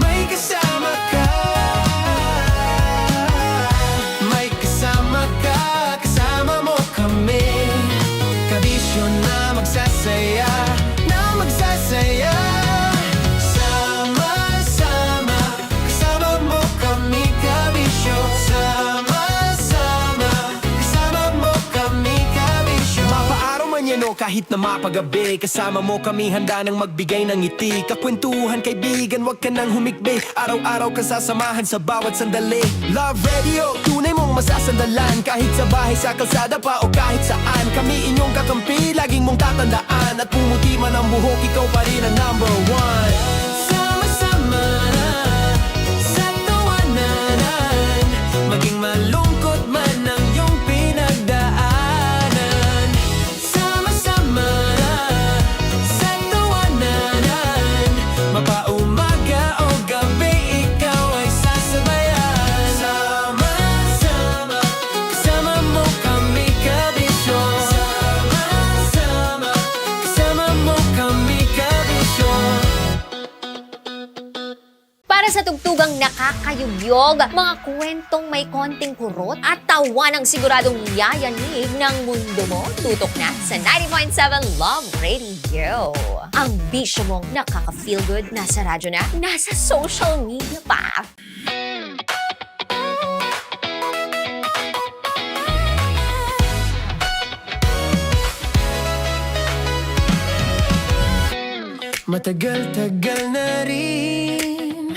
Speaker 2: may kasama ka. May kasama ka, kasama mo kami. Kabisyo na magsasaya, na magsasaya. Sama-sama, kasama mo kami, kabisyo. Sama-sama, kasama mo kami, kabisyo. Mapaaraw man yan o kahit na mapagabi, kasama mo kami, handa nang magbigay ng ngiti. Kakwentuhan, kaibigan, wag ka nang humikbi. Araw-araw ka sasamahan sa bawat sandali. Love Radio, tunay mong masasandalan. Kahit sa bahay, sa kalsada pa o kahit saan, kami inyong kakampi, laging mong tatandaan. At pumuti man ang buhok, ikaw pa rin ang number one. Sama-sama sa tawanan, maging malungkot man ang iyong pinagdaanan. Sama-sama sa tawanan, mapaumaga o gabi, ikaw ay sasabayan. Sama-sama, kasama mo kami, kabisyo. Sama-sama, kasama mo kami, kabisyo.
Speaker 4: Para sa tugtugang nakakayugyog, mga kwentong may konting kurot at tawa ng siguradong yayanig ng mundo mo, tutok na sa 90.7 Love Radio. Ang bisyo mong nakaka-feel good, nasa radyo na, nasa social media pa.
Speaker 2: Matagal-tagal na rin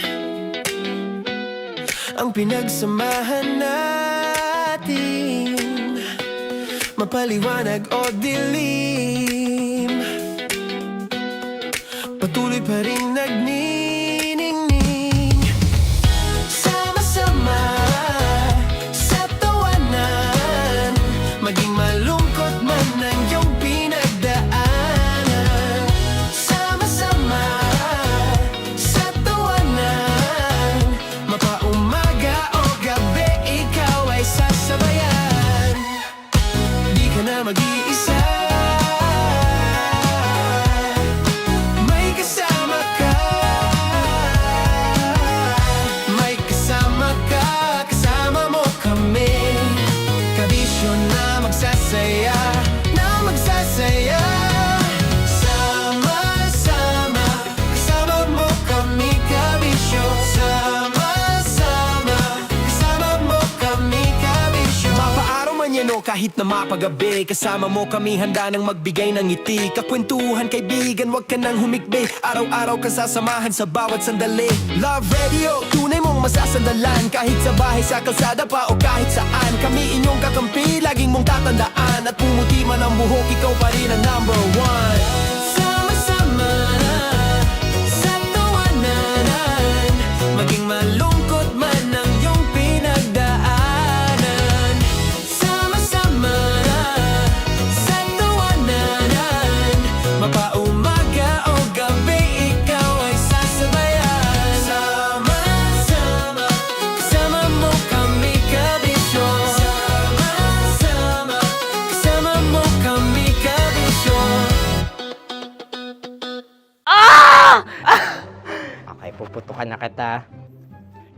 Speaker 2: ang pinagsamahan natin, mapaliwanag o dilim, patuloy pa rin nagniningning. Sama-sama sa tawanan, maging malungkot man ang iyong pinagdaanan. Sama-sama sa tawanan, mapaumaga o gabi, ikaw ay sasabayan. Di ka na mag-iisa, may kasama ka. May kasama ka, kasama mo kami. Kabisyo na magsasaya, na magsasaya. Sama-sama, kasama mo kami, kabisyo. Sama-sama, kasama mo kami, kabisyo. Mapaaraw man yan o kahit na mapagabi, kasama mo kami, handa nang magbigay ng ngiti. Kakwentuhan, kaibigan, wag ka nang humikbi. Araw-araw ka sasamahan sa bawat sandali. Love Radio, tunay mong masasandalan. Kahit sa bahay, sa kalsada pa o kahit saan, kami inyong kakampi, laging mong tatandaan. At pumuti man ang buhok, ikaw pa rin ang number one. Sama-sama sa tawanan, maging malungkot man ang iyong pinagdaanan. Sama-sama sa tawanan, mapaumaga o gabi, ikaw ay sasabayan. Sama-sama, kasama mo kami, kabisyo. Sama-sama, kasama mo kami, kabisyo.
Speaker 11: Okay, puputukan na kita.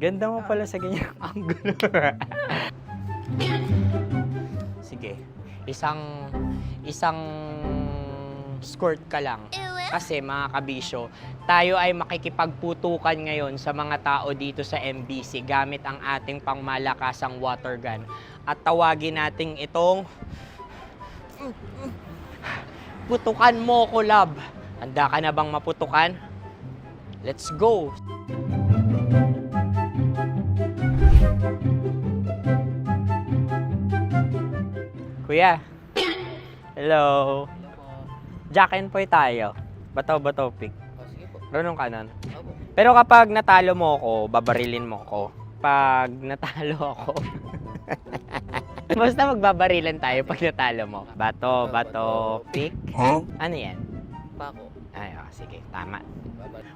Speaker 11: Ganda mo pala sa ganyang angulo. Sige, isang skirt ka lang. Kasi mga kabisyo, tayo ay makikipagputukan ngayon sa mga tao dito sa MBC gamit ang ating pangmalakasang water gun. At tawagin natin itong putukan mo ko, love. Handa ka na bang maputukan? Let's go! Kuya. Hello. Jack and Poy tayo. Bato-bato pick. Runong kanan. Pero kapag natalo mo ako, babarilin mo ako. Pag natalo ako, basta magbabarilan tayo pag natalo mo. Bato, pick. Ano yan?
Speaker 15: Pako.
Speaker 11: Ay, sige, tama.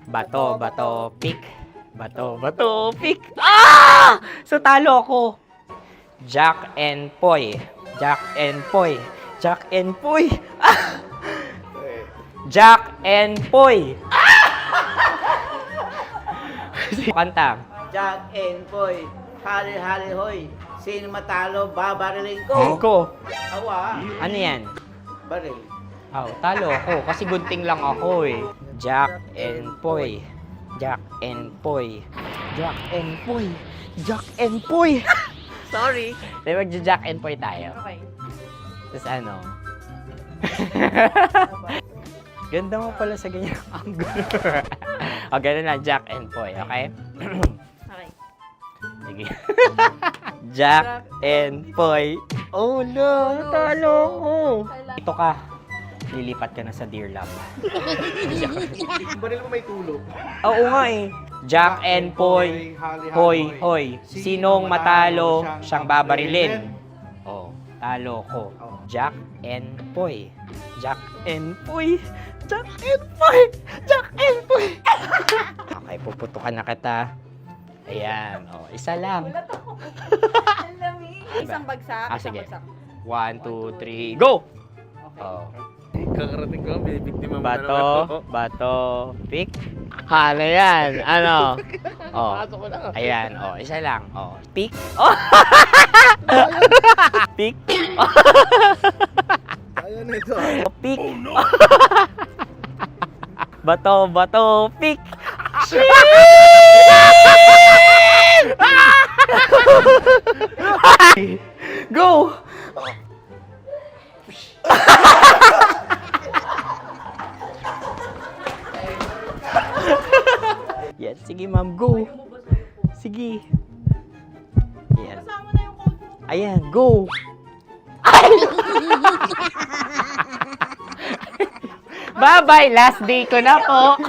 Speaker 11: Bato, pick. Bato, pick. Ah! So, talo ako. Jack and Poy. Jack and Poy. Jack and Poy. Ah! Jack and Poy. Kanta.
Speaker 15: Jack and Poy, hali-hali hoy. Sino matalo, babariling ko.
Speaker 11: Ko.
Speaker 15: Awa.
Speaker 11: Ano yan?
Speaker 15: Baril.
Speaker 11: Oh, talo ako kasi gunting lang ako eh. Jack and Poy. Jack and Poy. Jack and Poy. Jack and Poy.
Speaker 15: Sorry.
Speaker 11: Di ba Jack and Poy tayo?
Speaker 15: Okay.
Speaker 11: Tapos ano? Ganda mo pala sa ganyan angle. O, ganun lang, Jack and Poy, okay?
Speaker 15: Okay.
Speaker 11: Sige. Jack and Poy. Oh no, talo ko. Ito ka. Lilipat ka na sa Dear Love.
Speaker 15: Baril mo may tulog.
Speaker 11: Oo nga eh. Jack and Poy. Hoy. Sinong matalo, siyang babarilin. Oh, talo ko. Jack and Poy. Jack and Poy. Jack and Poy. Jack and Poy. Okay, puputukan na kita. Ayan. Oh, isa lang.
Speaker 3: Isang bagsak.
Speaker 11: Ah, sige. 1, 2, 3, go! Oh.
Speaker 15: Kakarating ko, may biktima mo na naman.
Speaker 11: Bato, pick. Ano yan? Ano? Oh.
Speaker 15: Pasok ko lang.
Speaker 11: Ayan, oh, isa lang. Oh, pick. Oh. Pick.
Speaker 15: Ayun ito.
Speaker 11: Pick. Bato, pick. Go! Yan, sige ma'am, go. Sige. Yan. Ayan, go. Bye-bye, last day ko na po.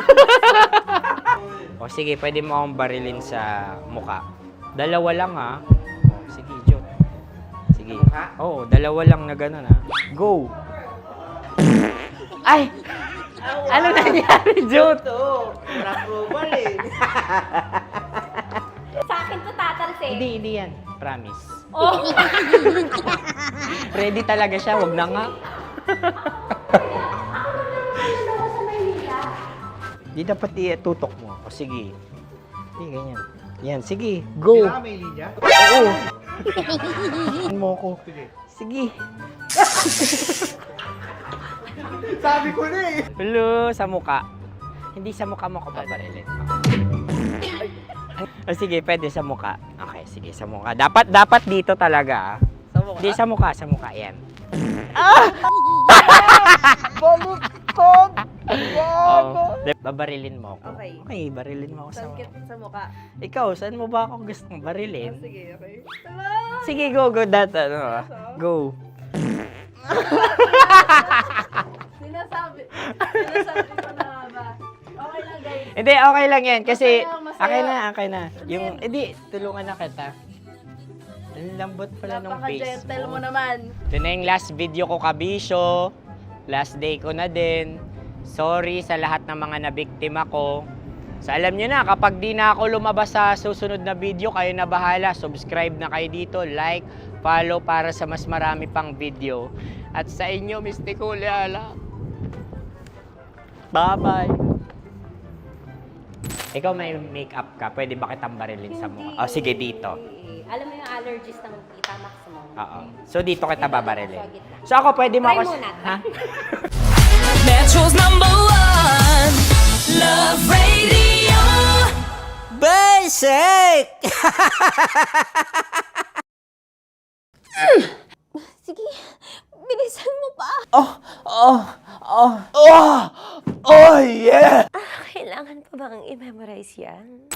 Speaker 11: O sige, pwede mo akong barilin sa muka. Dalawa lang ha. O, sige, Jot. Sige. Oo, dalawa lang na gano'n ha. Go. Ay! Ano nangyari, Jot?
Speaker 15: Approval eh.
Speaker 10: Sa akin to tatalsik.
Speaker 11: Hindi yan. Promise.
Speaker 10: Oh.
Speaker 11: Ready talaga siya, wag na nga. Di dapat itutok mo. O sige. Hindi, ganyan. Yan, sige. Go.
Speaker 15: Kailangan may linya?
Speaker 11: Oo. Mo ko. Sige.
Speaker 15: Sabi ko na eh.
Speaker 11: Hello, sa muka. Hindi sa muka mo ko babarilin. O sige, pwede sa muka. Okay, sige, sa muka. Dapat dito talaga.
Speaker 15: Sa mukha?
Speaker 11: Hindi, sa muka, yan.
Speaker 15: Baluktot!
Speaker 11: Oh, babarilin mo ako.
Speaker 3: Okay.
Speaker 11: Okay, barilin mo ako sa
Speaker 3: Sa mukha.
Speaker 11: Ikaw, saan mo ba ako gustong barilin?
Speaker 3: Sige, okay.
Speaker 11: Sige, go. That, go.
Speaker 3: Sinasabi ko na ba? Okay lang, guys.
Speaker 11: Hindi, okay lang yan. Kasi,
Speaker 3: Masaya.
Speaker 11: okay na. Yung, hindi, tulungan na kita. Ang lambot pala ng face
Speaker 3: Napaka-gentle
Speaker 11: mo.
Speaker 3: mo naman.
Speaker 11: Ito na yung last video ko, kabisyo. Last day ko na din. Sorry sa lahat ng mga nabiktima ko. So alam nyo na, kapag di na ako lumabas sa susunod na video, kayo na bahala. Subscribe na kayo dito, like, follow para sa mas marami pang video. At sa inyo, Mistiko Leala. Bye-bye. Ikaw may makeup ka, pwede ba kitang barilin sa mukha? Oh, sige, dito.
Speaker 4: Alam mo yung allergies ng Tita Max mo?
Speaker 11: Oo. So dito kita babarilin. So ako pwede mo
Speaker 4: Try
Speaker 11: ako...
Speaker 4: muna.
Speaker 11: Ha?
Speaker 2: Metro's #1 Love Radio.
Speaker 15: Basic!
Speaker 4: Sige, bilisan mo pa.
Speaker 15: Oh, yeah!
Speaker 8: Kailangan pa bang i-memorize yan?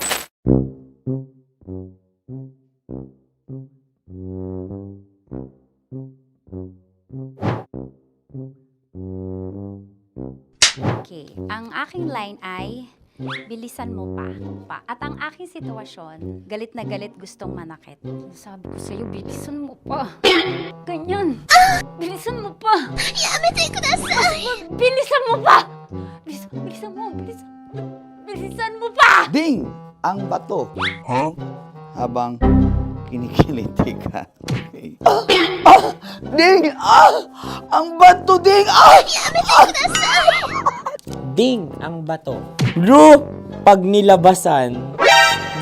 Speaker 9: Okay, ang aking line ay bilisan mo pa. At ang aking sitwasyon, galit na galit gustong manakit. Sabi ko sa'yo, bilisan mo pa. Ganyan. Bilisan mo pa. Yamitay ko na bilisan mo pa. Bilisan mo pa.
Speaker 1: Ding! Ang bato. Habang kinikiliti ka. Okay. Ding! Ang bato, Ding!
Speaker 11: Ding ang bato. Bro, pag nilabasan.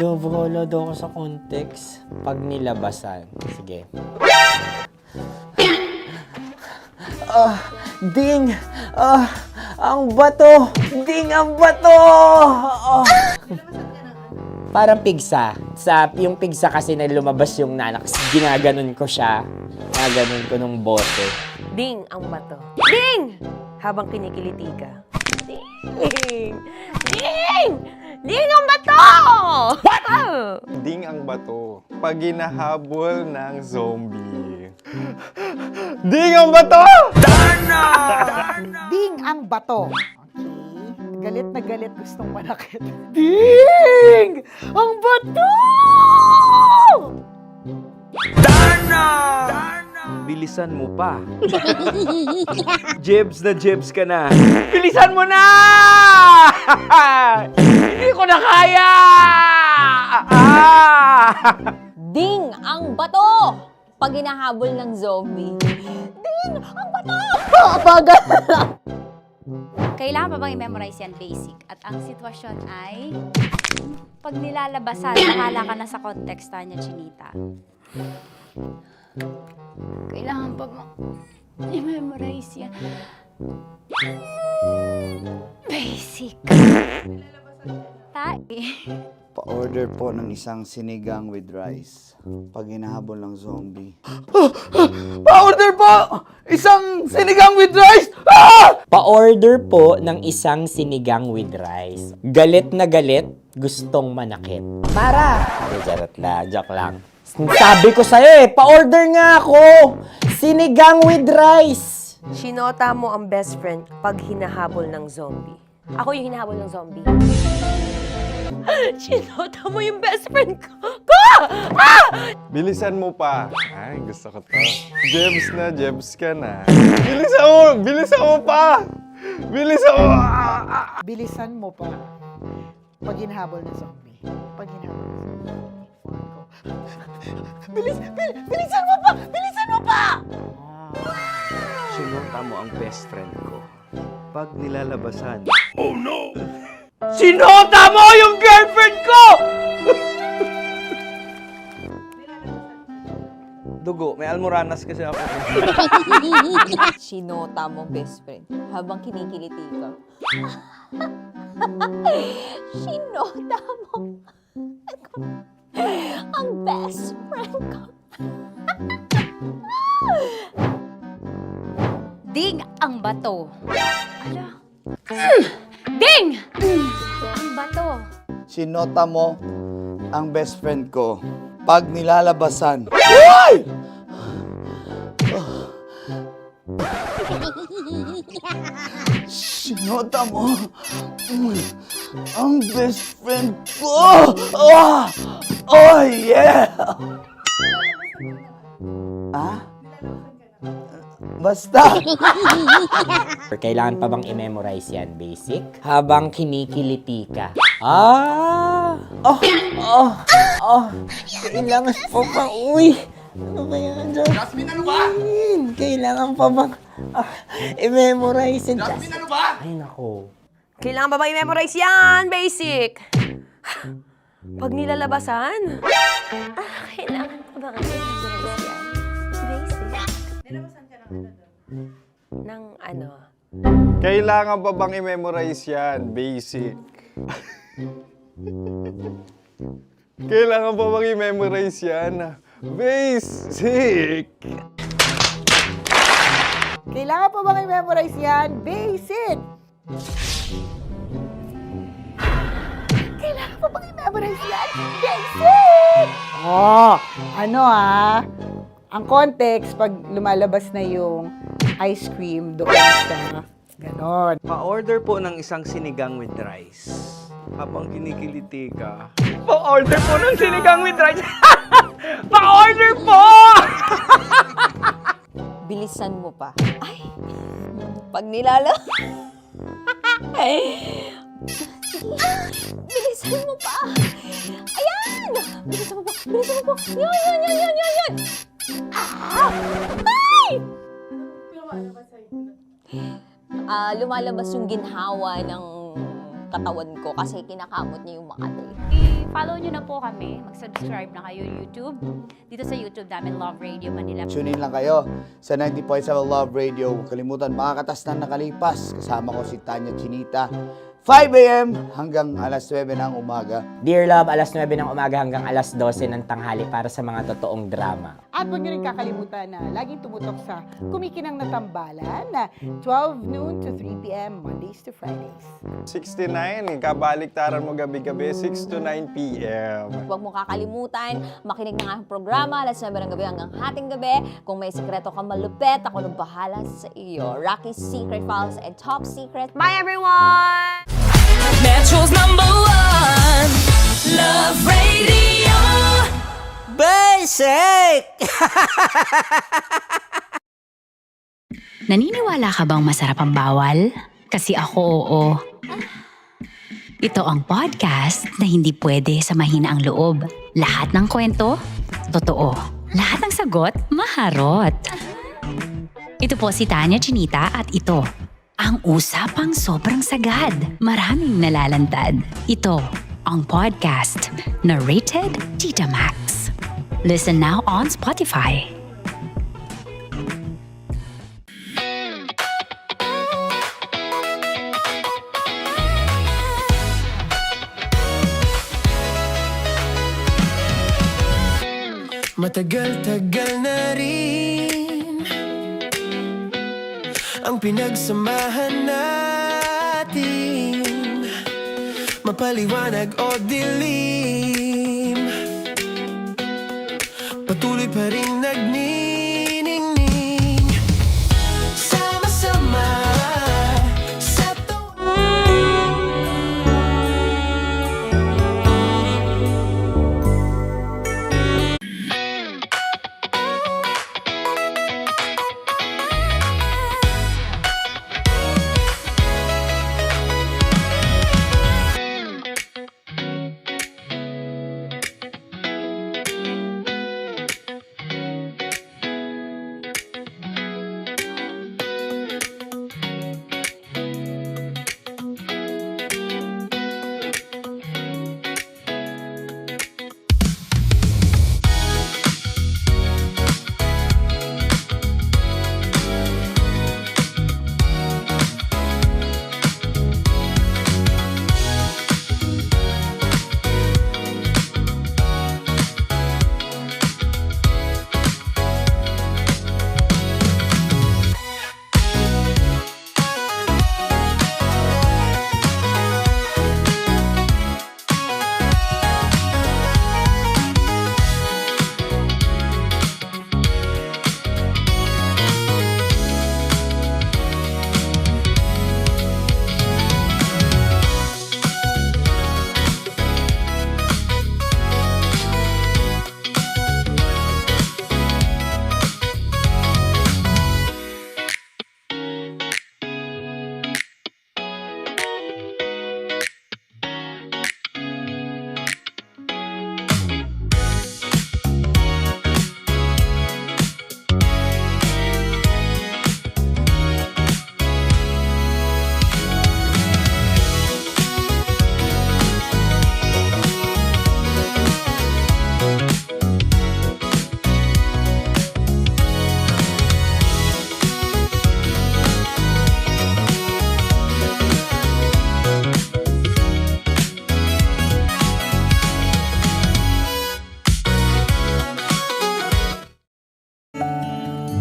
Speaker 11: Wala daw ako sa context. Pag nilabasan. Sige. Ding! Ang bato! Ding ang bato! Parang pigsa. Yung pigsa kasi na lumabas yung nanak. Ginaganon ko siya. Ginaganon ko nung bote.
Speaker 8: Ding ang bato. Ding! Habang kinikiliti ka. Ding! Ding! Ding ang bato! What?
Speaker 7: Ding ang bato. Pag hinahabol ng zombie. Ding ang bato!
Speaker 3: Ding ang bato. Okay. Galit na galit gustong manakit. Ding! Ang bato!
Speaker 18: Bilisan mo pa. Jebs ka na.
Speaker 11: Bilisan mo na! Hindi ko na kaya!
Speaker 4: Ding ang bato! Pag hinahabol ng zombie. Ding ang bato! Bagal!
Speaker 9: Kailangan pa bang i-memorize yan basic? At ang sitwasyon ay, pag nilalabasan, bahala ka na sa context niya, Chinita. Kailangan pa bang i-memorize yan? Basic.
Speaker 1: Pa-order po ng isang sinigang with rice. Pag hinahabol ng zombie. Pa-order po! Isang sinigang with rice!
Speaker 11: Pa-order po ng isang sinigang with rice. Galit na galit, gustong manakit. Para! Joke lang. Sabi ko sa'yo pa-order nga ako! Sinigang with rice!
Speaker 8: Sinota mo ang best friend pag hinahabol ng zombie. Ako yung hinahabol ng zombie. Sinota mo yung best friend ko!
Speaker 7: Bilisan mo pa. Ay, gusto ko to. Jebs ka na. Bilisan mo pa!
Speaker 3: Bilisan mo pa. Pag hinahabol ng zombie. Pag hinahabol ng zombie. Bilisan mo pa! Bilisan mo pa!
Speaker 18: Sinota mo ang best friend ko. Pag nilalabasan.
Speaker 11: Oh no! Sinota mo yung girlfriend ko!
Speaker 18: Dugo, may almoranas kasi ako.
Speaker 4: Sinota mo best friend habang kinikiliti ka. Sinota mo ang best friend ko.
Speaker 9: Ding ang bato. Ala. Ding! Ang bato.
Speaker 1: Sinota mo ang best friend ko. Pag nilalabasan. Uy! Sinota mo ang best friend ko. Oh yeah! Basta!
Speaker 11: Kailangan pa bang i-memorize yan, basic? Habang kinikiliti ka. Kailangan pa bang, ano kaya dyan?
Speaker 2: Jasmine, ano ba?
Speaker 11: Kailangan pa bang i-memorize yan?
Speaker 2: Jasmine, ano ba?
Speaker 11: Ay, nako.
Speaker 8: Kailangan ba i-memorize yan? Basic. Pag nilalabasan? Kailangan ba i-memorize yan? Basic. Nilabasan ka ng ano?
Speaker 7: Kailangan pa bang i-memorize yan? Basic. Kailangan pa bang i-memorize yan? Basic.
Speaker 3: Kailangan pa bang i-memorize yan? Basic! Kailangan pa bang i-memorize yan? Basic! Ang context, pag lumalabas na yung ice cream doon sa ganon.
Speaker 18: Pa-order po ng isang sinigang with rice. Habang kinikiliti ka. Pa-order po ng sinigang with rice. Pa-order po!
Speaker 4: Bilisan mo pa. Ay! Pag nilala... Bilisan mo pa! Ayan! Bilisan mo pa! Bilisan mo pa! Yan! Ah! Ay! Lumalabas yung ginhawa ng katawan ko kasi kinakamot niya yung Makati.
Speaker 9: I-follow nyo na po kami. Mag-subscribe na kayo YouTube. Dito sa YouTube namin, Love Radio Manila.
Speaker 1: Tune in lang kayo sa 90.7 Love Radio. Huwag kalimutan, makakatas na nakalipas. Kasama ko si Tanya Chinita. 5 a.m. hanggang alas 9 ng umaga.
Speaker 11: Dear Love, alas 9 ng umaga hanggang alas 12 ng tanghali para sa mga totoong drama.
Speaker 3: At huwag nyo rin kakalimutan na laging tumutok sa Kumikinang na Tambalan na 12 noon to 3 p.m. Mondays to Fridays.
Speaker 7: 69, kabaliktaran mo gabi-gabi, 6 to 9 p.m.
Speaker 4: Huwag mo kakalimutan, makinig ng aking programa, alas 9 ng gabi hanggang hating gabi. Kung may sekreto ka malupet, ako nang bahala sa iyo. Rocky's Secret Files and Top Secret. Bye everyone!
Speaker 2: Metro's #1 Love Radio.
Speaker 11: Basic!
Speaker 5: Naniniwala ka bang masarap ang bawal? Kasi ako oo. Ito ang podcast na hindi pwede sa mahina ang loob. Lahat ng kwento, totoo. Lahat ng sagot, maharot. Ito po si Tanya Chinita at ito, ang usapang sobrang sagad. Maraming nalalantad. Ito, ang podcast na Rated Tita Max. Listen now on Spotify.
Speaker 2: Matagal-tagal na rin ang pinagsamahan natin, mapaliwanag o dilim, patuloy pa rin nagniningning, sama-sama sa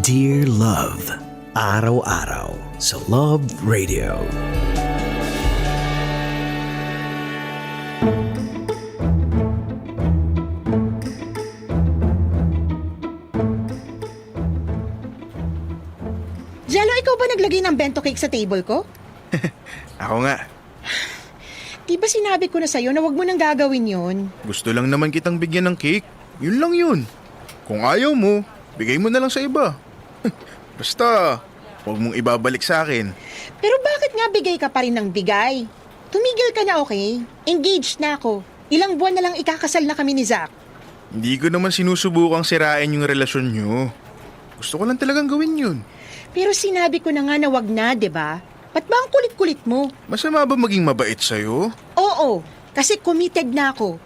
Speaker 13: Dear Love, araw-araw sa Love Radio.
Speaker 3: naglagay ng bento cake sa table ko?
Speaker 12: Ako nga.
Speaker 3: Di ba sinabi ko na sa'yo na wag mo nang gagawin yun?
Speaker 12: Gusto lang naman kitang bigyan ng cake. Yun lang yun. Kung ayaw mo, bigay mo na lang sa iba. Basta, huwag mong ibabalik sa akin.
Speaker 3: Pero bakit nga bigay ka pa rin ng bigay? Tumigil ka na, okay? Engaged na ako. Ilang buwan na lang ikakasal na kami ni Zach.
Speaker 12: Hindi ko naman sinusubukang sirain yung relasyon nyo. Gusto ko lang talagang gawin yun.
Speaker 3: Pero sinabi ko na nga na wag na, di ba? Ba't ba ang kulit-kulit mo?
Speaker 12: Masama ba maging mabait sa'yo?
Speaker 3: Oo, kasi committed na ako.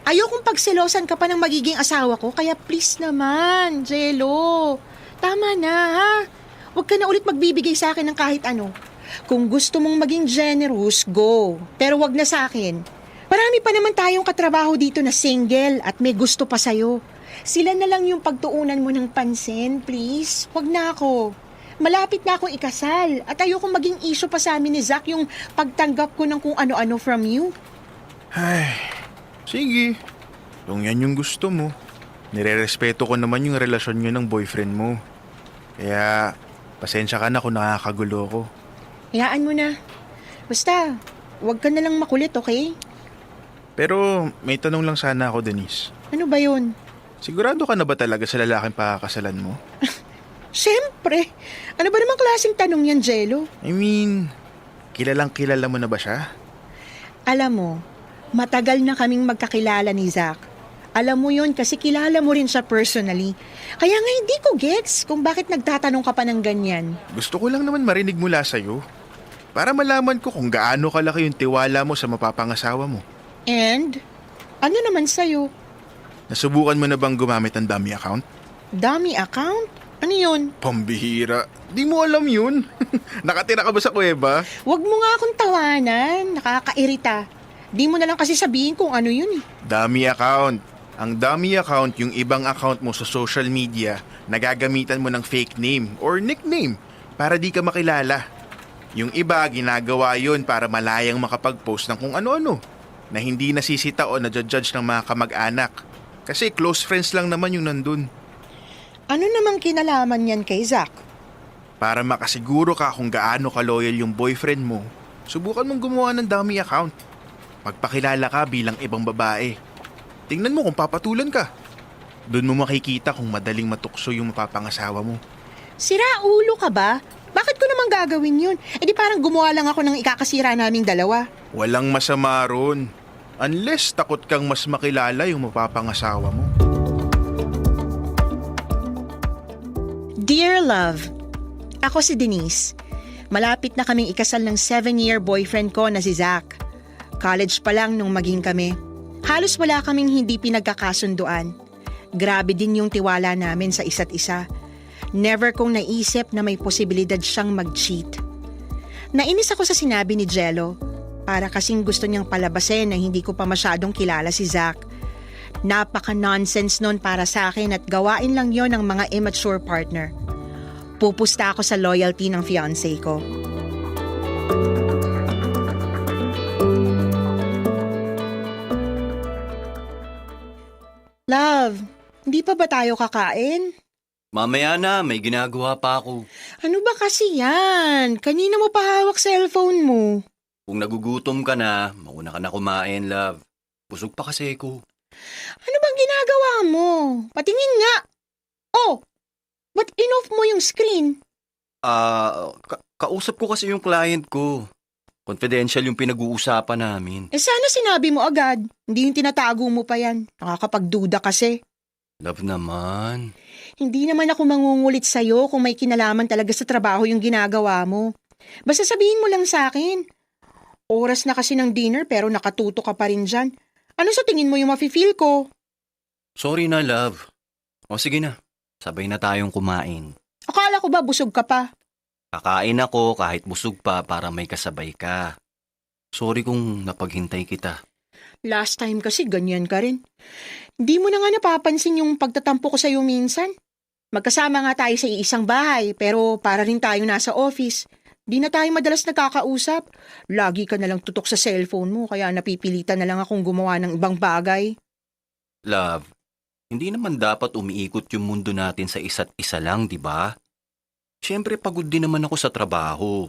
Speaker 3: Ayokong pagselosan ka pa ng magiging asawa ko, kaya please naman, Jello. Tama na, ha? Huwag ka na ulit magbibigay sa akin ng kahit ano. Kung gusto mong maging generous, go. Pero wag na sa akin. Marami pa naman tayong katrabaho dito na single at may gusto pa sa'yo. Sila na lang yung pagtuunan mo ng pansin, please. Wag na ako. Malapit na akong ikasal at ayokong maging issue pa sa amin ni Zach yung pagtanggap ko ng kung ano-ano from you.
Speaker 12: Ay, sige. Kung yan yung gusto mo. Nirerespeto ko naman yung relasyon nyo ng boyfriend mo. Kaya, pasensya ka na kung nakakagulo ko.
Speaker 3: Hayaan mo na. Basta, wag ka na lang makulit, okay?
Speaker 12: Pero may tanong lang sana ako, Denise.
Speaker 3: Ano ba yun?
Speaker 12: Sigurado ka na ba talaga sa lalaking pakakasalan mo?
Speaker 3: Siyempre. Ano ba namang klaseng tanong yan, Jello?
Speaker 12: I mean, kilalang kilala mo na ba siya?
Speaker 3: Alam mo, matagal na kaming magkakilala ni Zach. Alam mo yun kasi kilala mo rin siya personally. Kaya nga hindi ko gets kung bakit nagtatanong ka pa ng ganyan.
Speaker 12: Gusto ko lang naman marinig mula sa'yo. Para malaman ko kung gaano kalaki yung tiwala mo sa mapapangasawa mo.
Speaker 3: And? Ano naman sa'yo?
Speaker 12: Nasubukan mo na bang gumamit ng dummy account?
Speaker 3: Dummy account? Ano yun?
Speaker 12: Pambihira. Di mo alam yun. Nakatira ka ba sa kuweba?
Speaker 3: Huwag mo nga akong tawanan. Nakakairita. Di mo na lang kasi sabihin kung ano yun eh.
Speaker 12: Dummy account. Ang dummy account yung ibang account mo sa social media na gagamitan mo ng fake name or nickname para di ka makilala. Yung iba ginagawa yun para malayang makapag-post ng kung ano-ano na hindi nasisita o nadjudge ng mga kamag-anak. Kasi close friends lang naman yung nandun.
Speaker 3: Ano namang kinalaman yan kay Zach?
Speaker 12: Para makasiguro ka kung gaano ka-loyal yung boyfriend mo, subukan mong gumawa ng dummy account. Magpakilala ka bilang ibang babae. Tingnan mo kung papatulan ka. Doon mo makikita kung madaling matukso yung mapapangasawa mo.
Speaker 3: Sira ulo ka ba? Bakit ko naman gagawin yun? Eh di parang gumawa lang ako ng ikakasira naming dalawa.
Speaker 12: Walang masama ron. Unless takot kang mas makilala yung mapapangasawa mo.
Speaker 3: Dear Love, ako si Denise. Malapit na kaming ikasal ng 7-year boyfriend ko na si Zach. College pa lang nung maging kami. Halos wala kaming hindi pinagkakasunduan. Grabe din yung tiwala namin sa isa't isa. Never kong naisip na may posibilidad siyang mag-cheat. Nainis ako sa sinabi ni Jello. Para kasing gusto niyang palabasin na hindi ko pa masyadong kilala si Zach. Napaka-nonsense nun para sa akin at gawain lang yon ng mga immature partner. Pupusta ako sa loyalty ng fiancé ko. Love, hindi pa ba tayo kakain?
Speaker 22: Mamaya na, may ginagawa pa ako.
Speaker 3: Ano ba kasi yan? Kanina mo pa hawak cellphone mo.
Speaker 22: Kung nagugutom ka na, mauna ka na kumain, love. Busog pa kasi ko.
Speaker 3: Ano bang ginagawa mo? Patingin nga. Oh, ba't in-off mo yung screen?
Speaker 22: Kausap ko kasi yung client ko. Confidential yung pinag-uusapan namin.
Speaker 3: Eh sana sinabi mo agad. Hindi yung tinatago mo pa yan. Nakakapagduda kasi.
Speaker 22: Love naman.
Speaker 3: Hindi naman ako mangungulit sa'yo kung may kinalaman talaga sa trabaho yung ginagawa mo. Basta sabihin mo lang sa akin. Oras na kasi ng dinner pero nakatuto ka pa rin dyan. Ano sa tingin mo yung mafe-feel ko?
Speaker 22: Sorry na, love. O sige na, sabay na tayong kumain.
Speaker 3: Akala ko ba busog ka pa?
Speaker 22: Kakain ako kahit busog pa para may kasabay ka. Sorry kung napaghintay kita.
Speaker 3: Last time kasi ganyan ka rin. Hindi mo na nga napapansin yung pagtatampo ko sa'yo minsan. Magkasama nga tayo sa iisang bahay pero para rin tayo nasa office. Di na tayo madalas nagkakausap. Lagi ka nalang tutok sa cellphone mo kaya napipilitan na lang akong gumawa ng ibang bagay.
Speaker 22: Love, hindi naman dapat umiikot yung mundo natin sa isa't isa lang, di ba? Siyempre pagod din naman ako sa trabaho.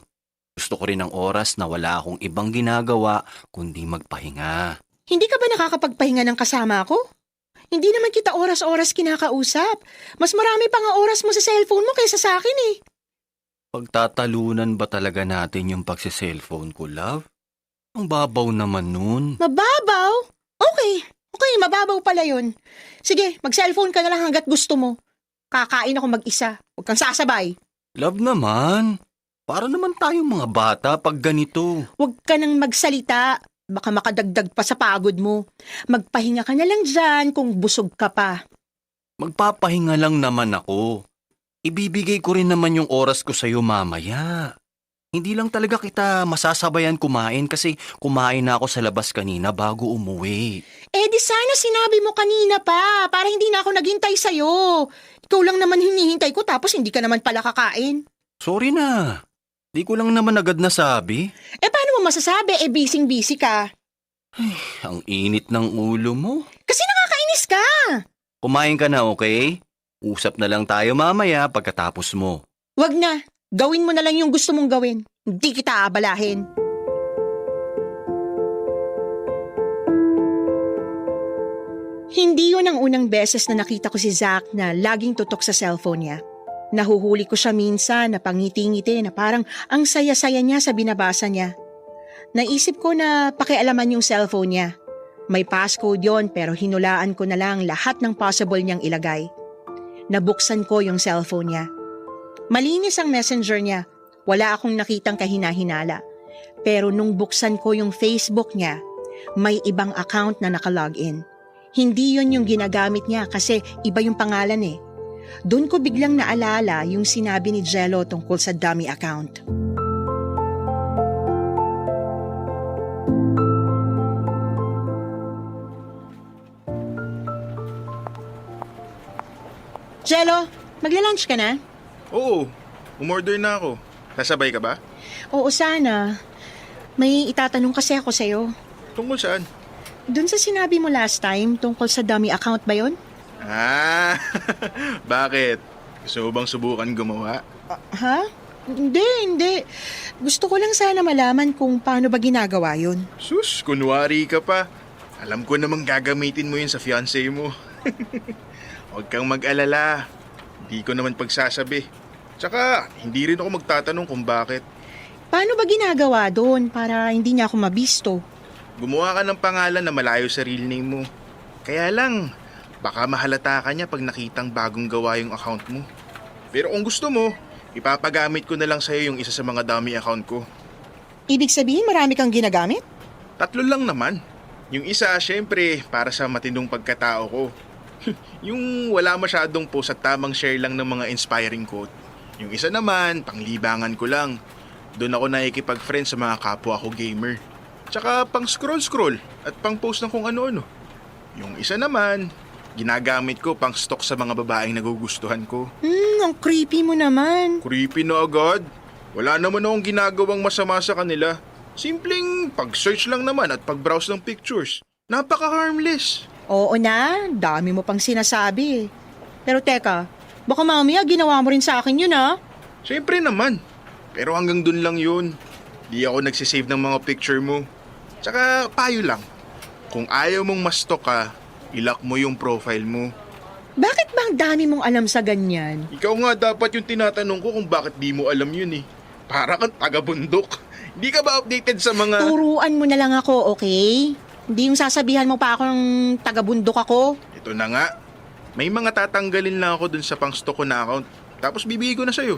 Speaker 22: Gusto ko rin ng oras na wala akong ibang ginagawa kundi magpahinga.
Speaker 17: Hindi ka ba nakakapagpahinga ng kasama ko? Hindi naman kita oras-oras kinakausap. Mas marami pa nga oras mo sa cellphone mo kaysa sa akin eh.
Speaker 22: Pagtatalunan ba talaga natin yung pagsiselfone ko, love? Ang babaw naman nun.
Speaker 17: Mababaw? Okay, mababaw pala yun. Sige, mag-cellphone ka na lang hanggat gusto mo. Kakain ako mag-isa. Huwag kang sasabay.
Speaker 22: Love naman. Para naman tayong mga bata pag ganito.
Speaker 17: Huwag ka nang magsalita. Baka makadagdag pa sa pagod mo. Magpahinga ka na lang dyan kung busog ka pa.
Speaker 22: Magpapahinga lang naman ako. Ibibigay ko rin naman yung oras ko sa'yo mamaya. Hindi lang talaga kita masasabayan kumain kasi kumain na ako sa labas kanina bago umuwi.
Speaker 17: Eh di sana sinabi mo kanina pa para hindi na ako naghintay sa'yo. Ikaw lang naman hinihintay ko tapos hindi ka naman pala kakain.
Speaker 22: Sorry na. Di ko lang naman agad nasabi.
Speaker 17: Eh paano mo masasabi? Eh busy-busy ka.
Speaker 22: Ang init ng ulo mo.
Speaker 17: Kasi nakakainis ka.
Speaker 22: Kumain ka na, okay? Usap na lang tayo mamaya pagkatapos mo.
Speaker 17: Wag na. Gawin mo na lang yung gusto mong gawin. Hindi kita aabalahin. Hindi yun ang unang beses na nakita ko si Zach na laging tutok sa cellphone niya. Nahuhuli ko siya minsan na pangiti-ngiti na parang ang saya-saya niya sa binabasa niya. Naisip ko na pakialaman yung cellphone niya. May passcode yon pero hinulaan ko na lang lahat ng possible niyang ilagay. Nabuksan ko yung cellphone niya. Malinis ang messenger niya. Wala akong nakitang kahina-hinala. Pero nung buksan ko yung Facebook niya, may ibang account na nakalogin. Hindi yon yung ginagamit niya kasi iba yung pangalan eh. Doon ko biglang naalala yung sinabi ni Jello tungkol sa dummy account. Jello, magla-lunch ka na?
Speaker 12: Oo, umorder na ako. Sasabay ka ba?
Speaker 17: Oo, sana. May itatanong kasi ako sa'yo.
Speaker 12: Tungkol saan?
Speaker 17: Doon sa sinabi mo last time, tungkol sa dummy account ba yon?
Speaker 12: Ah, bakit? Gusto mo bang subukan gumawa?
Speaker 17: Ha? Hindi. Gusto ko lang sana malaman kung paano ba ginagawa yun.
Speaker 12: Sus, kunwari ka pa. Alam ko namang gagamitin mo yun sa fiancé mo. Huwag kang mag-alala. Hindi ko naman pagsasabi. Tsaka, hindi rin ako magtatanong kung bakit.
Speaker 17: Paano ba ginagawa doon para hindi niya ako mabisto?
Speaker 12: Gumawa ka ng pangalan na malayo sa real name mo. Kaya lang, baka mahalata ka niya pag nakitang bagong gawa yung account mo. Pero kung gusto mo, ipapagamit ko na lang sa'yo yung isa sa mga dummy account ko.
Speaker 17: Ibig sabihin marami kang ginagamit?
Speaker 12: 3 lang naman. Yung isa, syempre, para sa matindong pagkatao ko. Yung wala masyadong post at tamang share lang ng mga inspiring quote. Yung isa naman, panglibangan ko lang. Doon ako nakikipag-friend sa mga kapwa ko gamer. Tsaka pang scroll at pang post ng kung ano-ano. Yung isa naman, ginagamit ko pang stock sa mga babaeng nagugustuhan ko.
Speaker 17: Ang creepy mo naman.
Speaker 12: Creepy na agad. Wala naman akong ginagawang masama sa kanila. Simpleng pag-search lang naman at pag-browse ng pictures. Napaka-harmless.
Speaker 17: Oo na, dami mo pang sinasabi. Pero teka, baka mamaya ginawa mo rin sa akin yun ha?
Speaker 12: Siyempre naman. Pero hanggang dun lang yun. Di ako nagsisave ng mga picture mo. Tsaka payo lang. Kung ayaw mong ma-stalk ka, ilock mo yung profile mo.
Speaker 17: Bakit ba ang dami mong alam sa ganyan?
Speaker 12: Ikaw nga dapat yung tinatanong ko kung bakit di mo alam yun eh. Para kang taga-bundok. Hindi ka ba updated sa mga...
Speaker 17: Turuan mo na lang ako, okay? Hindi yung sasabihan mo pa ako ng taga-bundok ako.
Speaker 12: Ito na nga. May mga tatanggalin lang ako dun sa pang-stock ko na account. Tapos bibigay ko na sa'yo.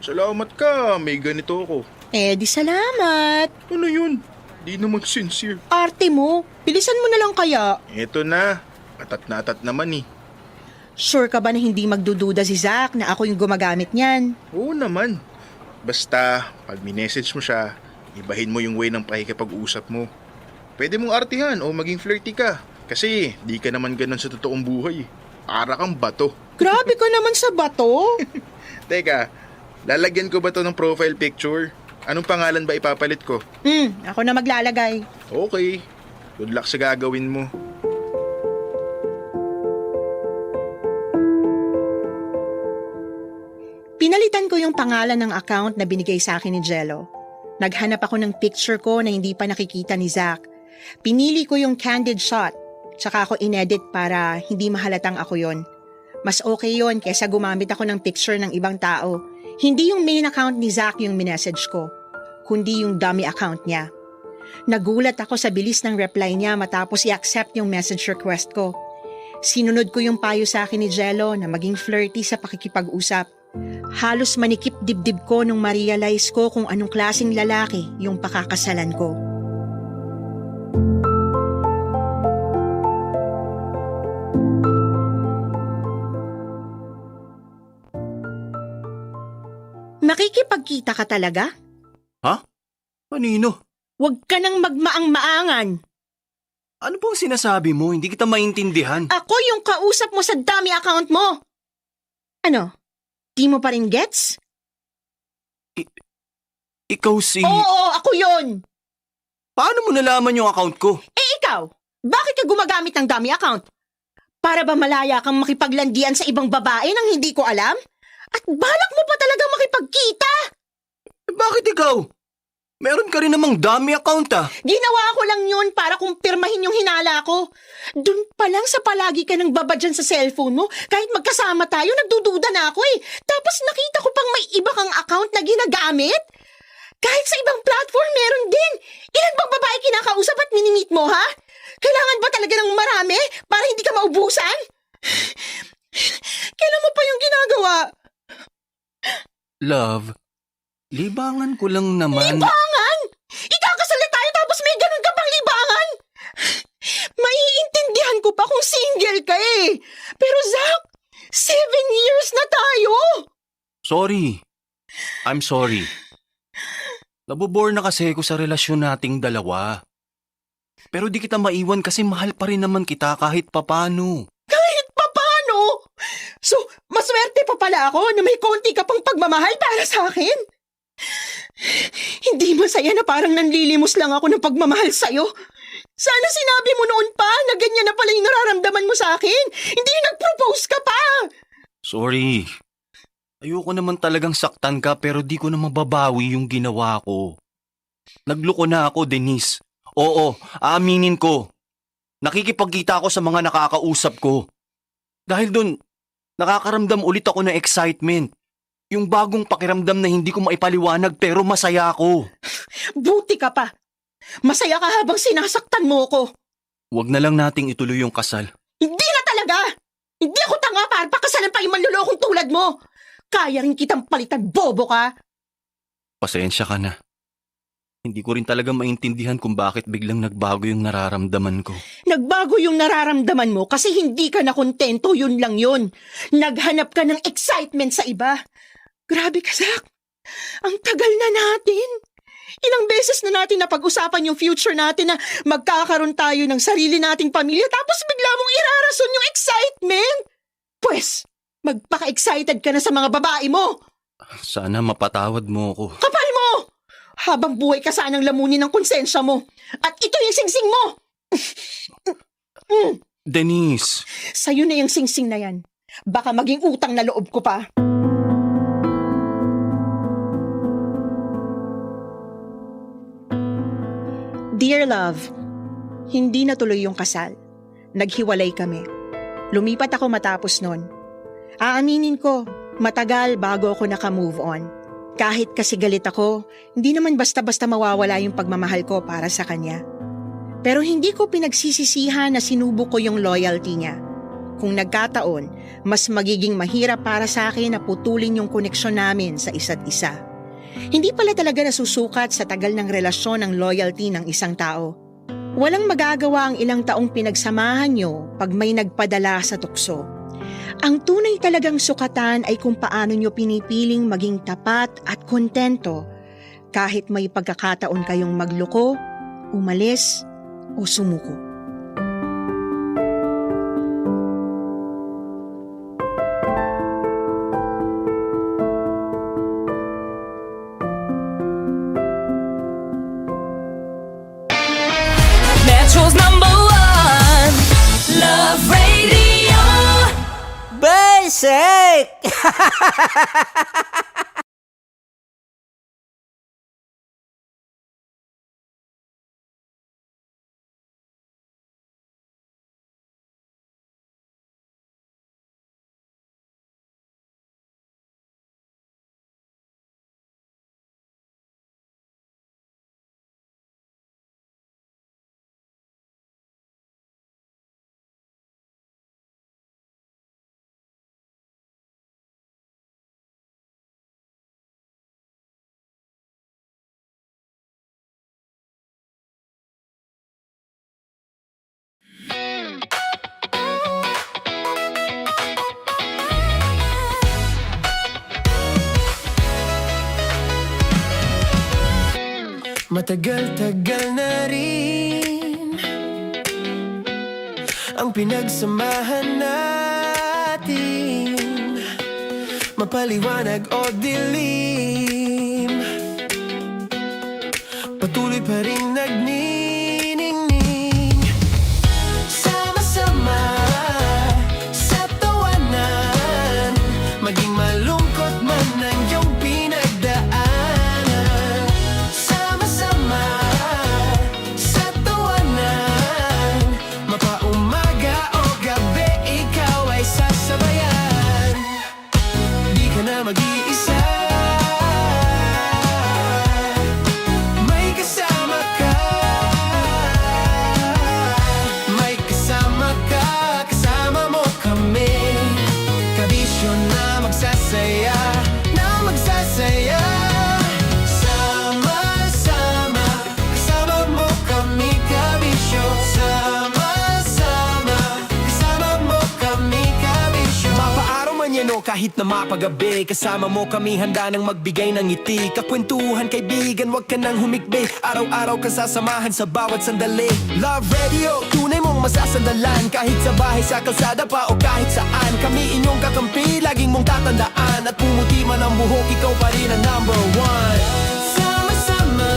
Speaker 12: Salamat ka, may ganito ako.
Speaker 17: Eh di salamat.
Speaker 12: Ano yun? Di naman sincere.
Speaker 17: Arte mo, bilisan mo na lang kaya.
Speaker 12: Ito na. Atat na atat naman eh.
Speaker 17: Sure ka ba na hindi magdududa si Zach na ako yung gumagamit niyan?
Speaker 12: Oo naman. Basta, pag minessage mo siya, ibahin mo yung way ng pakikipag-usap mo. Pwede mong artihan o maging flirty ka. Kasi di ka naman ganun sa totoong buhay. Para kang bato.
Speaker 17: Grabe ka naman sa bato.
Speaker 12: Teka, lalagyan ko ba to ng profile picture? Anong pangalan ba ipapalit ko?
Speaker 17: Ako na maglalagay.
Speaker 12: Okay. Good luck sa gagawin mo.
Speaker 17: Pinalitan ko ko yung pangalan ng account na binigay sa akin ni Jello. Naghanap ako ng picture ko na hindi pa nakikita ni Zach. Pinili ko yung candid shot, tsaka ako inedit para hindi mahalatang ako yon. Mas okay yon kesa gumamit ako ng picture ng ibang tao. Hindi yung main account ni Zach yung minessage ko, kundi yung dummy account niya. Nagulat ako sa bilis ng reply niya matapos i-accept yung message request ko. Sinunod ko yung payo sa akin ni Jello na maging flirty sa pakikipag-usap. Halos manikip dibdib ko nung ma-realize ko kung anong klaseng lalaki yung pakakasalan ko. Makikipagkita ka talaga?
Speaker 22: Ha? Kanino?
Speaker 17: Huwag ka nang magmaang-maangan.
Speaker 22: Ano bang sinasabi mo? Hindi kita maintindihan.
Speaker 17: Ako yung kausap mo sa dummy account mo. Ano? Di mo pa rin gets?
Speaker 22: Ikaw si...
Speaker 17: Oo, ako yun.
Speaker 22: Paano mo nalaman yung account ko?
Speaker 17: Ikaw, bakit ka gumagamit ng dummy account? Para ba malaya kang makipaglandian sa ibang babae nang hindi ko alam? At balak mo pa talaga makipagkita?
Speaker 22: Bakit ikaw? Meron ka rin namang dummy account ah.
Speaker 17: Ginawa ko lang yun para kumpirmahin yung hinala ko. Doon pa lang sa palagi ka nang baba dyan sa cellphone mo, kahit magkasama tayo, nagdududa na ako eh. Tapos nakita ko pang may iba kang account na ginagamit. Kahit sa ibang platform, meron din. Ilan bang babae kinakausap at minimit mo, ha? Kailangan ba talaga ng marami para hindi ka maubusan? Kailan mo pa yung ginagawa?
Speaker 22: Love, libangan ko lang naman.
Speaker 17: Libangan? Ikakasal na tayo tapos may ganun ka pang libangan? Maiintindihan ko pa kung single ka eh. Pero Zach, 7 years na tayo.
Speaker 22: Sorry. I'm sorry. Nabobore na kasi ako sa relasyon nating dalawa. Pero di kita maiwan kasi mahal pa rin naman kita kahit papano.
Speaker 17: Kahit papano? So, maswerte pa pala ako na may konti ka pang pagmamahal para sa akin? Hindi masaya na parang nanlilimos lang ako ng pagmamahal sa'yo. Sana sinabi mo noon pa na ganyan na pala yung nararamdaman mo sa akin. Hindi yung nag-propose ka pa.
Speaker 22: Sorry. Ayoko naman talagang saktan ka pero di ko na mababawi yung ginawa ko. Nagloko na ako, Denise. Oo, aaminin ko. Nakikipagkita ako sa mga nakakausap ko. Dahil dun, nakakaramdam ulit ako ng excitement. Yung bagong pakiramdam na hindi ko maipaliwanag pero masaya ako.
Speaker 17: Buti ka pa. Masaya ka habang sinasaktan mo ko.
Speaker 22: Huwag na lang nating ituloy yung kasal.
Speaker 17: Hindi na talaga! Hindi ako tanga para pakasalan pa yung manlulokong tulad mo. Kaya rin kitang palitan, bobo ka.
Speaker 22: Pasensya ka na. Hindi ko rin talaga maintindihan kung bakit biglang nagbago yung nararamdaman ko.
Speaker 17: Nagbago yung nararamdaman mo kasi hindi ka na kontento, yun lang yun. Naghanap ka ng excitement sa iba. Grabe ka, Zach. Ang tagal na natin. Ilang beses na natin napag-usapan yung future natin na magkakaroon tayo ng sarili nating pamilya tapos bigla mong irarason yung excitement. Pwes, magpaka-excited ka na sa mga babae mo.
Speaker 22: Sana mapatawad mo ako.
Speaker 17: Kapal mo! Habang buhay ka sanang lamunin ng konsensya mo. At ito yung singsing mo!
Speaker 22: Denise!
Speaker 17: Sa'yo na yung singsing na yan. Baka maging utang na loob ko pa. Dear love, hindi natuloy yung kasal. Naghiwalay kami. Lumipat ako matapos nun. Aaminin ko, matagal bago ako naka-move on. Kahit kasi galit ako, hindi naman basta-basta mawawala yung pagmamahal ko para sa kanya. Pero hindi ko pinagsisisihan na sinubo ko yung loyalty niya. Kung nagkataon, mas magiging mahirap para sa akin na putulin yung koneksyon namin sa isa't isa. Hindi pala talaga nasusukat sa tagal ng relasyon ang loyalty ng isang tao. Walang magagawa ang ilang taong pinagsamahan nyo pag may nagpadala sa tukso. Ang tunay talagang sukatan ay kung paano nyo pinipiling maging tapat at kontento kahit may pagkakataon kayong magloko, umalis o sumuko.
Speaker 2: Metro's #1 Love Radio.
Speaker 15: Basic!
Speaker 2: Matagal-tagal na rin ang pinagsamahan natin, mapaliwanag o dilim, patuloy pa rin nagniningning. Sama-sama sa tawanan, maging malungkot man ang iyong pinagdaanan. Sama-sama sa tawanan, mapaumaga o gabi, ikaw ay sasabayan. Di ka na mag-iisa, may kasama ka. May kasama ka, kasama mo kami. Kabisyo na magsasaya, na magsasaya. Sama-sama, kasama mo kami, kabisyo. Sama-sama, kasama mo kami, kabisyo. Mapaaraw man yan o kahit na mapagabi, kasama mo kami, handa nang magbigay ng ngiti. Kakwentuhan, kaibigan, wag ka nang humikbi. Araw-araw kasasamahan sa bawat sandali. Love Radio, tunay mong masasandalan. Kahit sa bahay, sa kalsada pa o kahit saan, kami inyong kakampi, laging mong tatandaan. At pumuti man ang buhok, ikaw pa rin ang number one. Sama-sama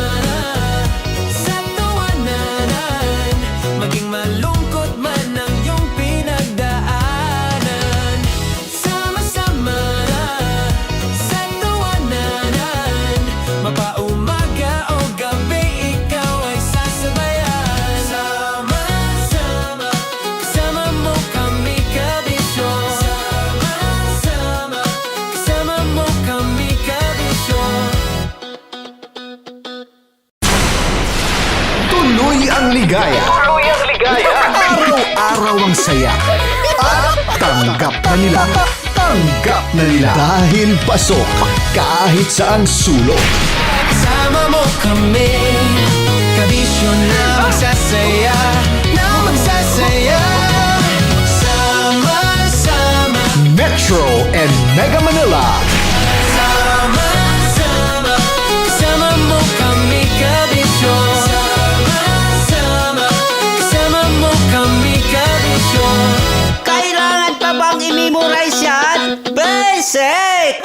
Speaker 2: sa tawanan, maging malungkot man ang iyong pinagdaanan. Sama-sama sa tawanan, mapaumaga o gabi, ikaw ay sasabayan. Sama-sama, kasama mo kami, kabisyo. Sama-sama, kasama mo kami, kabisyo.
Speaker 13: Tuloy ang ligaya. Araw-araw ang saya. At tanggap na nila. Tanggap na nila. Dahil pasok kahit saan sulok.
Speaker 2: Kasama mo kami, kabisyo na magsasaya, na magsasaya. Sama-sama,
Speaker 13: Metro and Mega Manila.
Speaker 2: sama-sama, kasama mo kami, kabisyo. Sama-sama, kasama mo kami, kabisyo.
Speaker 15: Kailangan pa bang i-memorize yan? Basic!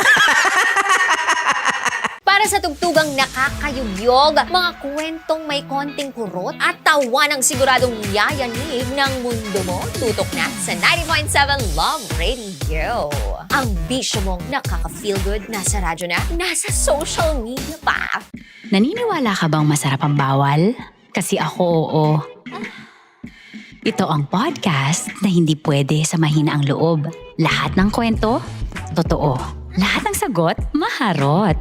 Speaker 4: Para sa tugtugang nakakayugyog, mga kwentong may konting kurot at tawa ng siguradong yayanig ng mundo mo, tutok na sa 90.7 Love Radio. Ang bisyo mong nakaka-feel good, nasa radyo na, nasa social media pa.
Speaker 5: Naniniwala ka bang masarap ang bawal? Kasi ako, oo. Ito ang podcast na hindi pwede sa mahina ang loob. Lahat ng kwento, totoo. Lahat ng sagot, maharot.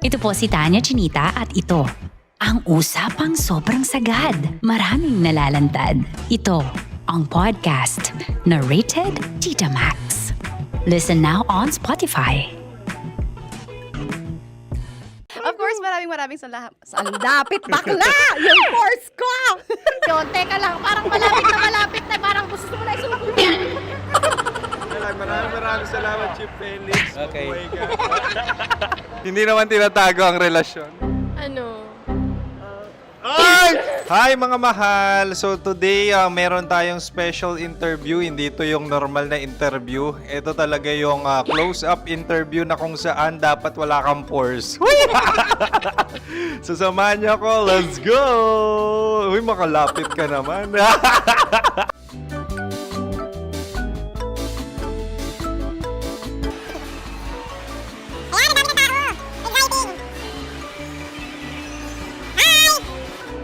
Speaker 5: Ito po si Tanya Chinita at ito, ang usapang sobrang sagad. Maraming nalalantad. Ito, ang podcast na Rated Tita Max. Listen now on Spotify.
Speaker 6: Of course, maraming salamat.
Speaker 3: Ang dapit bakla! Yung course ko!
Speaker 10: Yun, teka lang, parang malapit na, parang gusto mo na isulat.
Speaker 7: Maraming salamat, Chief Felix.
Speaker 11: Okay.
Speaker 7: Oh my God. Hindi naman tinatago ang relasyon.
Speaker 16: Ano?
Speaker 7: Ay! Hi mga mahal! So today, meron tayong special interview. Hindi ito yung normal na interview. Ito talaga yung close-up interview na kung saan dapat wala kang pores. So samahan niyo ako. Let's go! Uy, makalapit ka naman.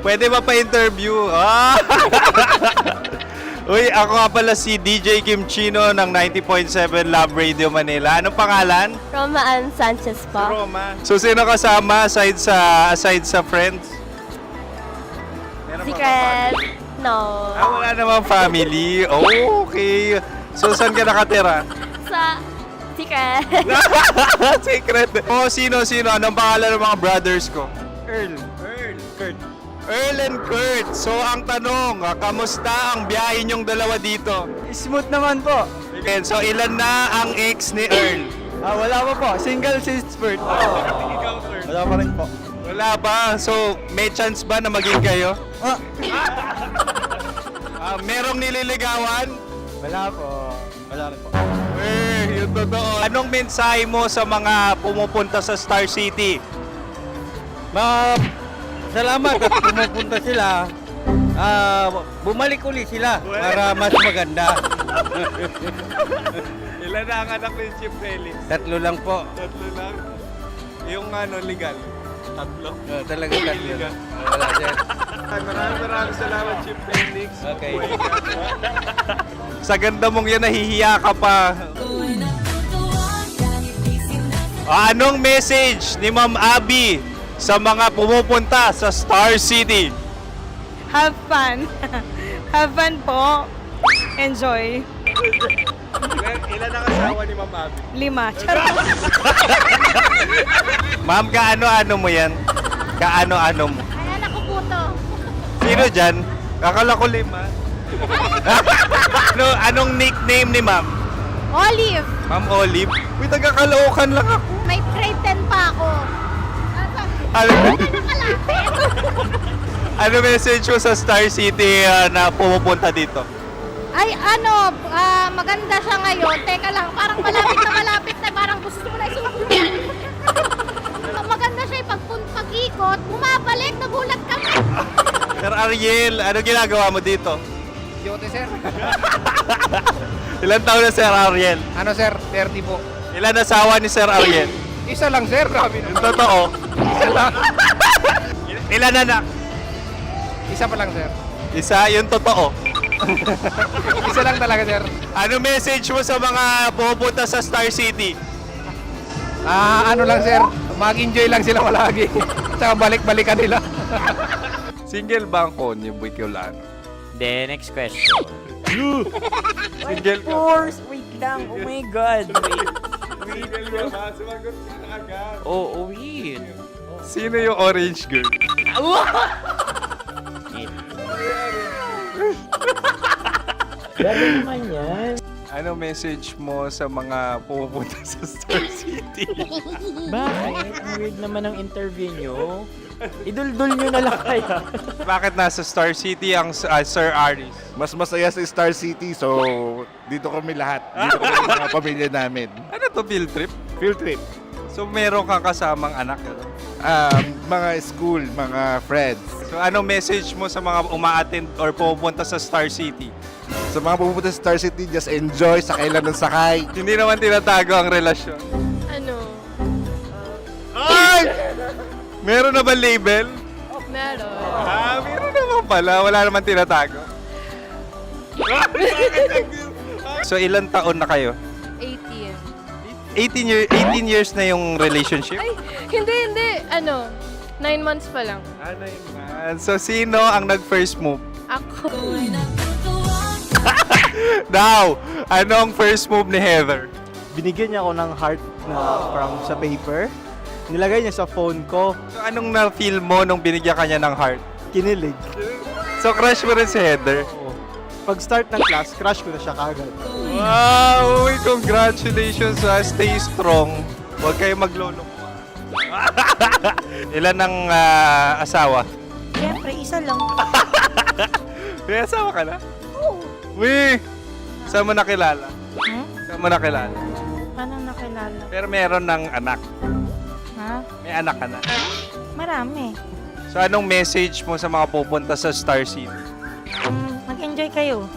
Speaker 7: Pwede ba pa-interview? Uy, ako nga pala si DJ Kim Chino ng 90.7 Love Radio Manila. Anong pangalan?
Speaker 6: Roma Ann Sanchez po.
Speaker 7: Roma. So, sino kasama aside sa friends? Meron ba
Speaker 6: Secret. No.
Speaker 7: wala namang family. Oh, okay. So, saan ka nakatira?
Speaker 6: Sa Secret.
Speaker 7: Secret. Oh, sino? Anong pangalan ng mga brothers ko? Earl, Kurt. Earl and Kurt. So, ang tanong, kamusta ang biyahe niyong dalawa dito?
Speaker 18: Smooth naman po.
Speaker 7: Okay, so, ilan na ang ex ni Earl?
Speaker 18: Wala pa po. Single since birth.
Speaker 7: Ikaw, Kurt.
Speaker 18: Wala pa rin po.
Speaker 7: Wala ba? So, may chance ba na maging kayo? Merong nililigawan?
Speaker 18: Wala po. Wala rin po.
Speaker 7: Yung totoo. Anong mensahe mo sa mga pumupunta sa Star City?
Speaker 18: Salamat at pumupunta sila. Bumalik uli sila para mas maganda.
Speaker 7: Ilan na ang anak ni Chief Felix?
Speaker 18: 3 lang po.
Speaker 7: 3 lang? Yung legal? 3?
Speaker 18: Talaga 3 lang. Wala sir.
Speaker 7: Maraming salamat, Chief Felix.
Speaker 18: Okay.
Speaker 7: Sa ganda mong yan, nahihiya ka pa. Anong message ni Ma'am Abby sa mga pumupunta sa Star City?
Speaker 6: Have fun. Have fun po. Enjoy.
Speaker 7: Ilan ang asawa ni Ma'am Abby?
Speaker 6: 5. Charot.
Speaker 7: Ma'am, kaano-ano mo yan? Kaano-ano mo?
Speaker 10: Ay, anak ko po to.
Speaker 7: Sino dyan? Akala ko 5. Anong nickname ni Ma'am?
Speaker 10: Olive.
Speaker 7: Ma'am Olive? Uy, taga-Caloocan lang ako.
Speaker 10: May grade 10 pa ako.
Speaker 7: Ano message mo sa Star City na pumupunta dito?
Speaker 10: Ay, maganda siya ngayon. Teka lang, parang malapit na, parang gusto mo na isuot. Maganda siya pag-ikot, bumabalik, nagulat kami.
Speaker 7: Sir Ariel, ano ginagawa mo dito?
Speaker 18: Yote sir.
Speaker 7: Ilan taon na Sir Ariel?
Speaker 18: Ano sir? 30 po.
Speaker 7: Ilan asawa ni Sir Ariel?
Speaker 18: Isa lang sir. Grabe
Speaker 7: Yung totoo.
Speaker 18: Isa lang.
Speaker 7: Ilan anak?
Speaker 18: Isa pa lang sir.
Speaker 7: Isa, yung totoo.
Speaker 18: Isa lang talaga sir.
Speaker 7: Ano message mo sa mga pupunta sa Star City?
Speaker 18: Ano lang sir. Mag-enjoy lang sila palagi. Tsaka balik-balikan nila.
Speaker 7: Single ba ang konyo, Bicolano?
Speaker 11: Then, next question.
Speaker 7: Single ka?
Speaker 11: Wait lang. Oh my God.
Speaker 7: Single ka ba? Sumagot ka na agad.
Speaker 11: Oh, wait.
Speaker 7: Sino yung orange girl?
Speaker 11: Gano'n naman yan.
Speaker 7: Ano message mo sa mga pupunta sa Star City?
Speaker 11: Bakit? Ang weird naman ang interview nyo. Idul-dul nyo na lang kaya.
Speaker 7: Bakit nasa Star City ang Sir Aris?
Speaker 14: Mas masaya sa Star City, so dito kami lahat. Dito kami mga pamilya namin.
Speaker 7: Ano to, field trip?
Speaker 14: Field trip.
Speaker 7: So meron kang kasamang anak?
Speaker 14: Mga school, mga friends.
Speaker 7: So ano message mo sa mga uma-attend or pupunta sa Star City?
Speaker 14: Sa mga pupunta sa Star City, just enjoy, sakay lang ng sakay.
Speaker 7: Hindi naman tinatago ang relasyon.
Speaker 16: Ano?
Speaker 7: Ay! Meron na ba label?
Speaker 16: Meron.
Speaker 7: Meron naman pala. Wala naman tinatago. So ilan taon na kayo?
Speaker 16: 18.
Speaker 7: 18 years na yung relationship?
Speaker 16: Ay, hindi. 9 months pa lang.
Speaker 7: So sino ang nag-first move?
Speaker 16: Ako.
Speaker 7: Now, anong first move ni Heather?
Speaker 18: Binigyan niya ako ng heart na from sa paper. Nilagay niya sa phone ko.
Speaker 7: So anong na-feel mo nung binigyan kanya ng heart?
Speaker 18: Kinilig.
Speaker 7: So crush mo rin si Heather?
Speaker 18: Pag start ng class, crush ko na siya kagad.
Speaker 7: Wow! Uy, congratulations! Stay strong. Huwag kayo maglolong. Ilan ang asawa?
Speaker 20: Siyempre, isa lang.
Speaker 7: May asawa ka na?
Speaker 20: Oo.
Speaker 7: Uy! Saan mo nakilala? Saan mo nakilala?
Speaker 20: Paano nakilala?
Speaker 7: Pero meron ng anak.
Speaker 20: Ha?
Speaker 7: May anak ka na.
Speaker 20: Marami.
Speaker 7: So anong message mo sa mga pupunta sa Star City?
Speaker 20: Mag-enjoy kayo.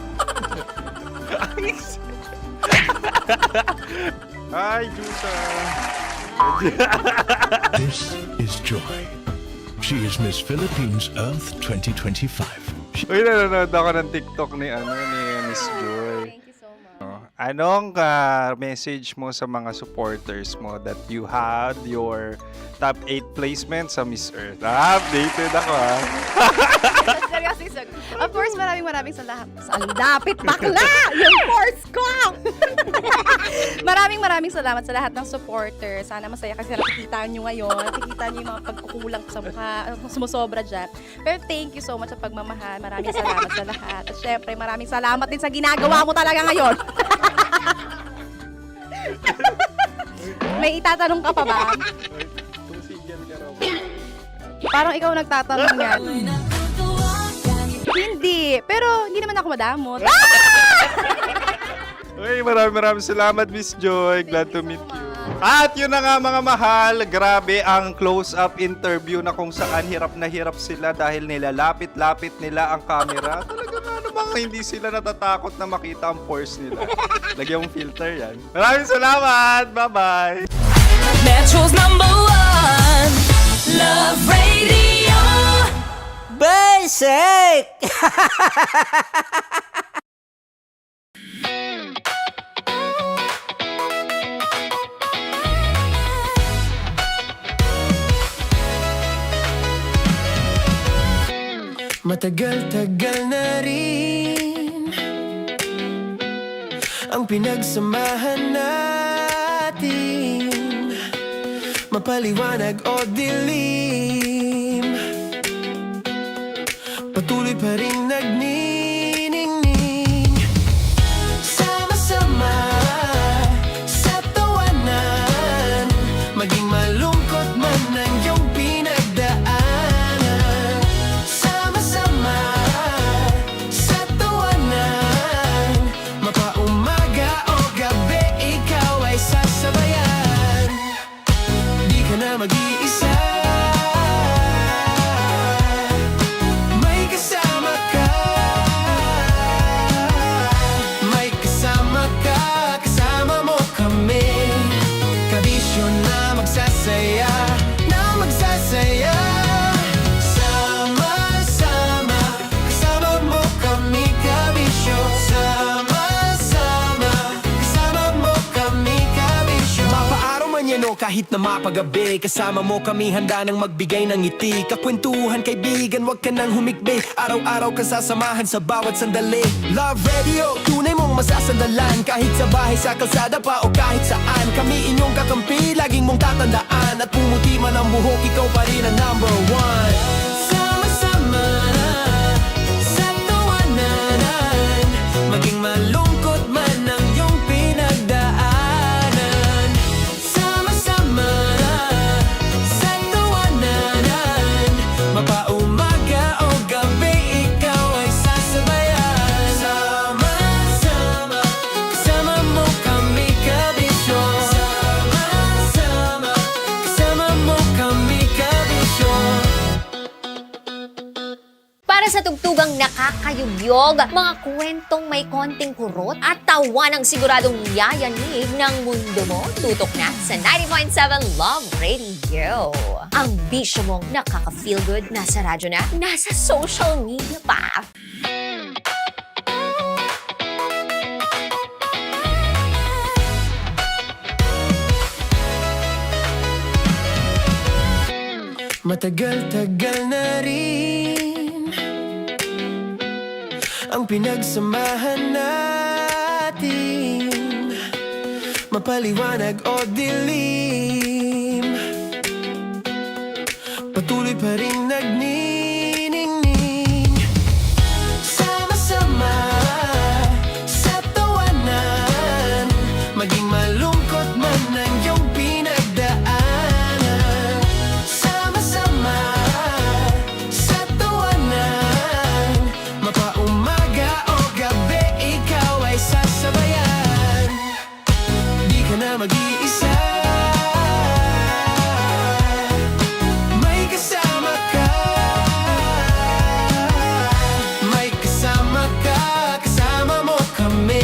Speaker 7: Hi, Juta!
Speaker 19: This is Joy. She is Miss Philippines Earth 2025.
Speaker 7: Uy, nanonood ako ng TikTok ni Miss Joy.
Speaker 6: Thank you so much.
Speaker 7: Anong message mo sa mga supporters mo that you had your top 8 placement sa Miss Earth? Updated ako
Speaker 6: Seryoso. Of course, maraming salamat. Ang lapit bakla! Yung force ko! maraming salamat sa lahat ng supporters. Sana masaya kasi nakikita nyo ngayon. Nakikita nyo yung mga pagkukulang sa mukha. Sumusobra dyan. Pero thank you so much sa pagmamahal. Maraming salamat sa lahat. At syempre, maraming salamat din sa ginagawa mo talaga ngayon. May itatanong ka pa ba? Parang ikaw nagtatanong yan. Hindi. Pero hindi naman ako madamot.
Speaker 7: Uy, maraming salamat, Miss Joy. Glad to meet you. At yun na nga mga mahal, grabe ang close-up interview na kung saan hirap na hirap sila dahil nilalapit-lapit nila ang camera. Talaga nga namang hindi sila natatakot na makita ang pores nila. Lagyan mong filter yan. Maraming salamat! Bye-bye!
Speaker 2: Metro's #1 Love Radio
Speaker 15: Basic!
Speaker 2: Matagal-tagal na rin ang pinagsamahan natin, mapaliwanag o dilim, patuloy pa rin nagniningning, sama-sama sa tawanan, maging malungkot man ang iyong pinagdaanan. Mag-iisa, may kasama ka, kasama mo kami, kabisyo na magsasaya, sama-sama, kasama mo kami, kabisyo, sama-sama, kasama mo kami, kabisyo. Mapaaraw man yan o kahit na mapagabi, kasama mo kami handa nang magbigay ng ngiti. Kakwentuhan kaibigan, wag ka nang humikbi, araw-araw ka sasamahan sa bawat sandali. Love Radio, tunay mong masasandalan, kahit sa bahay, sa kalsada pa o kahit saan. Kami inyong kakampi, laging mong tatandaan, at pumuti man ang buhok, ikaw pa rin ang #1. Sama-sama sa tawanan, maging malungkot man ang iyong pinagdaanan. Sama-sama sa tawanan, mapaumaga o gabi, ikaw ay sasabayan. Sama-sama, kasama mo kami, kabisyo. Sama-sama, kasama mo kami, kabisyo.
Speaker 4: Para sa tugtugang nakakayugyog, mga kwentong may konting kurot at tawa ng siguradong yayanig ng mundo mo, tutok na sa 90.7 Love Radio. Ang bisyo mong nakaka-feel good, nasa radyo na, nasa social media pa.
Speaker 2: Matagal-tagal na rin ang pinagsamahan natin, mapaliwanag o dilim, patuloy pa rin nagniningning, sama-sama sa tawanan, maging malungkot man ang iyong pinagdaanan. Sama-sama sa tawanan, mapaumaga o gabi, ikaw ay sasabayan. Di ka na mag-iisa, may kasama ka, kasama mo kami,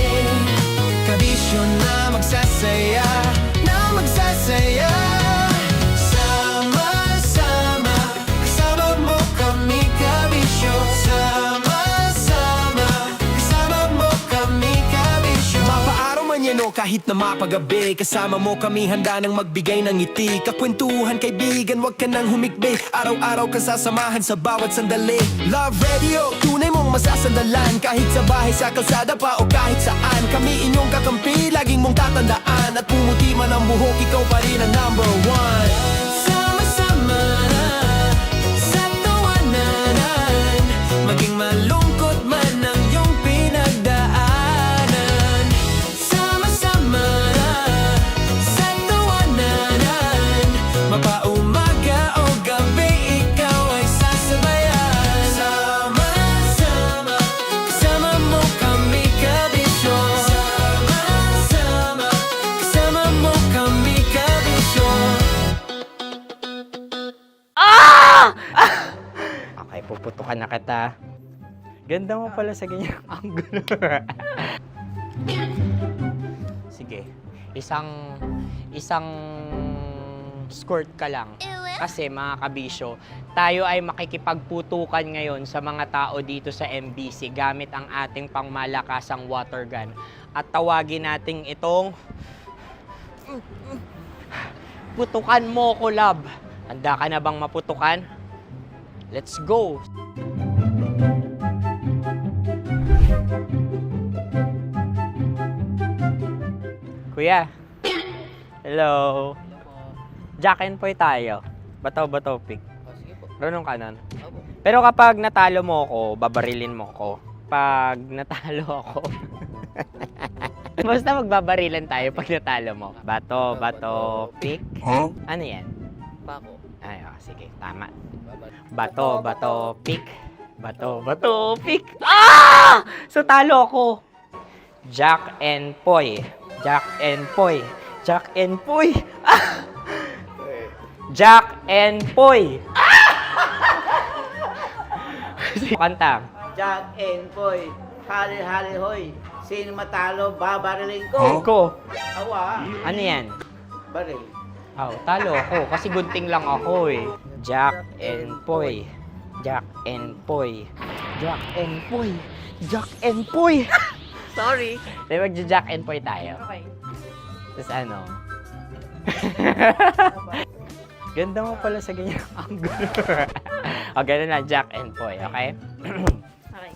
Speaker 2: kabisyo na magsasaya, sama-sama, kasama mo kami, kabisyo, sama-sama, kasama mo kami, kabisyo. Mapaaraw man yan o kahit na mapagabi, kasama mo kami handa nang magbigay ng ngiti. Kakwentuhan kaibigan, wag ka nang humikbi, araw-araw ka sasamahan sa bawat sandali. Love Radio, tunay mong masasandalan, kahit sa bahay, sa kalsada pa o kahit saan. Kami inyong kakampi, laging mong tatandaan, at pumuti man ang buhok, ikaw pa rin ang #1. Sama-sama sa tawanan, maging malungkot man ang iyong pinagdaanan. Sama-sama sa tawanan, mapaumaga o gabi, ikaw
Speaker 11: puputukan na kita. Ganda mo pala sa ganyang angulo. Sige, isang squirt ka lang. Kasi mga kabisyo, tayo ay makikipagputukan ngayon sa mga tao dito sa MBC gamit ang ating pangmalakasang water gun. At tawagin natin itong putukan mo ko, love. Handa ka na bang maputukan? Let's go! Kuya. Hello. Jack and Poy tayo. Bato-bato pick. Runong kanan. Pero kapag natalo mo ako, babarilin mo ako. Pag natalo ako, basta magbabarilan tayo pag natalo mo. Bato, pick.
Speaker 18: Huh?
Speaker 11: Ano yan?
Speaker 18: Bako.
Speaker 11: Ay, sige, tama. Bato, pick. Bato, pick. Ah! So, talo ako. Jack and Poy. Jack and Poy. Jack and Poy. Ah! Jack and Poy. Kanta.
Speaker 15: Jack and Poy, hali-hali hoy. Sino matalo, babariling ko.
Speaker 11: Ko.
Speaker 15: Awa.
Speaker 11: Ano yan?
Speaker 15: Baril.
Speaker 11: Oh, talo ako kasi gunting lang ako eh. Jack and Poy. Jack and Poy. Jack and Poy. Jack and Poy. Sorry. Di mag-Jack and Poy tayo.
Speaker 6: Okay.
Speaker 11: Tapos ano? Ganda mo pala sa ganyang angulo. O, ganun na, Jack and Poy, okay?
Speaker 6: Okay.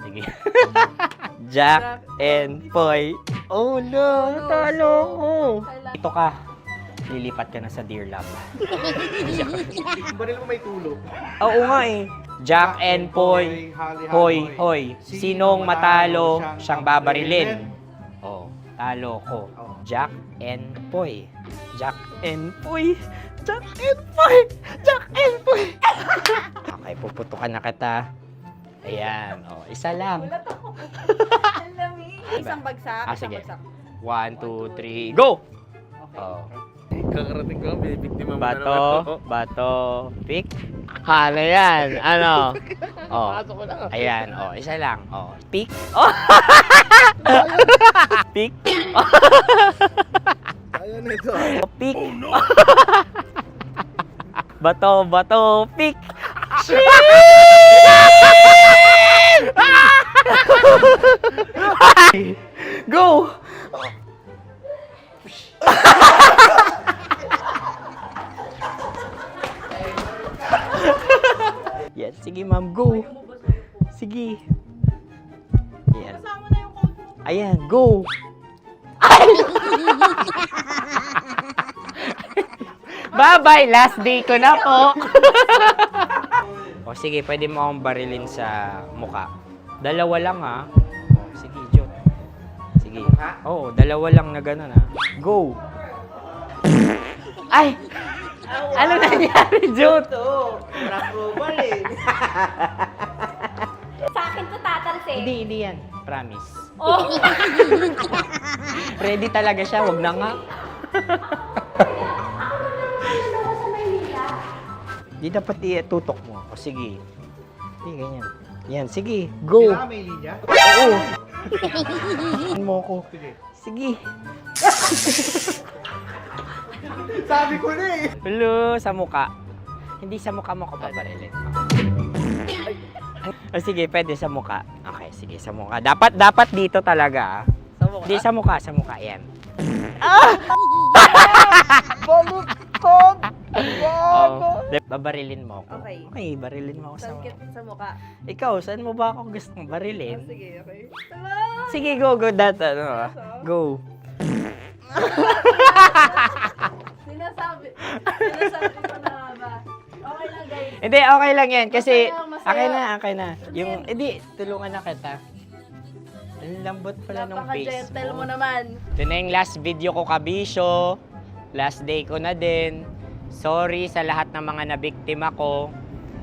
Speaker 11: Sige. Jack and Poy. Oh no, natalo ko. Ito ka. Lilipat ka na sa Dear Love.
Speaker 18: Baril mo may tulo.
Speaker 11: Oo nga eh. Jack and Poy. Hoy, hoy. Sinong matalo, siyang babarilin. Oh, talo ko. Jack and Poy. Jack and Poy. Jack and Poy. Jack and Poy. Okay, puputukan na kita. Ayan. Oh, isa lang.
Speaker 6: Isang bagsak.
Speaker 11: Sige. 1, 2, 3, go! Oh.
Speaker 18: Kakarating ko, binibiktima mo
Speaker 11: Bato, pick. Ano yan? Ano? Oh. Ayan, oh, isa lang. Oh, pick. Oh. Pick.
Speaker 18: Ayan na ito.
Speaker 11: Oh, pick. Bato, pick. Go! Yan, sige ma'am, go. Sige. Ayan. Ayan, go. Bye-bye, last day ko na po. O sige, pwede mo akong barilin sa muka. Dalawa lang ha. O, sige, Jot. Sige. Oo, dalawa lang na gano'n ha. Go. Ay! Ano nangyari, Jot?
Speaker 15: Approval eh.
Speaker 10: Sa akin to tatalsik.
Speaker 11: Hindi yan. Promise.
Speaker 10: Oh.
Speaker 11: Ready talaga siya, wag na nga. Di dapat tutok mo. O sige. Hindi, ganyan. Yan, sige. Go.
Speaker 18: Kailangan may linya?
Speaker 11: Oo. Mo ko. Sige.
Speaker 18: Sabi ko na eh.
Speaker 11: Hello, sa muka. Hindi sa muka mo ko babarilin. O sige, pwede sa muka. Okay, sige, sa muka. Dapat dito talaga.
Speaker 6: Sa mukha?
Speaker 11: Hindi, sa muka. Yan.
Speaker 6: Baluktot!
Speaker 11: Oh, babarilin mo ako.
Speaker 6: Okay.
Speaker 11: Okay, barilin mo ako sa muka.
Speaker 6: Sa mukha.
Speaker 11: Ikaw, saan mo ba ako gustong barilin?
Speaker 6: Sige, okay.
Speaker 11: Sige, go. Go.
Speaker 6: Sinasabi ko na ba? Okay lang, guys.
Speaker 11: Hindi, okay lang yan. Kasi,
Speaker 6: Masaya.
Speaker 11: okay na. Yung, hindi, tulungan na kita. Ang lambot pala nung face
Speaker 6: Napaka-gentle
Speaker 11: mo.
Speaker 6: mo naman.
Speaker 11: Ito na yung last video ko, kabisyo. Last day ko na din. Sorry sa lahat ng mga nabiktima ko.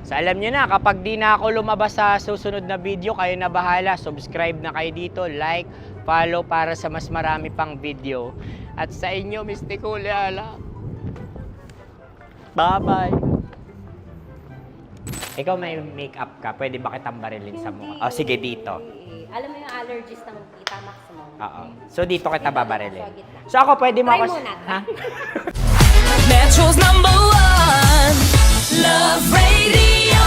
Speaker 11: So alam nyo na, kapag di na ako lumabas sa susunod na video, kayo na bahala. Subscribe na kayo dito, like, follow para sa mas marami pang video. At sa inyo, Mistiko Leala. Bye-bye. Ikaw may makeup ka, pwede ba kitang barilin sa mukha? Oh, sige, dito.
Speaker 9: Alam mo yung allergies ng Tita Max mo?
Speaker 11: Oo. So, dito kita babarilin. So, ako pwede mo
Speaker 9: Try
Speaker 11: ako...
Speaker 9: muna.
Speaker 11: Ha?
Speaker 2: Metro's #1 Love Radio.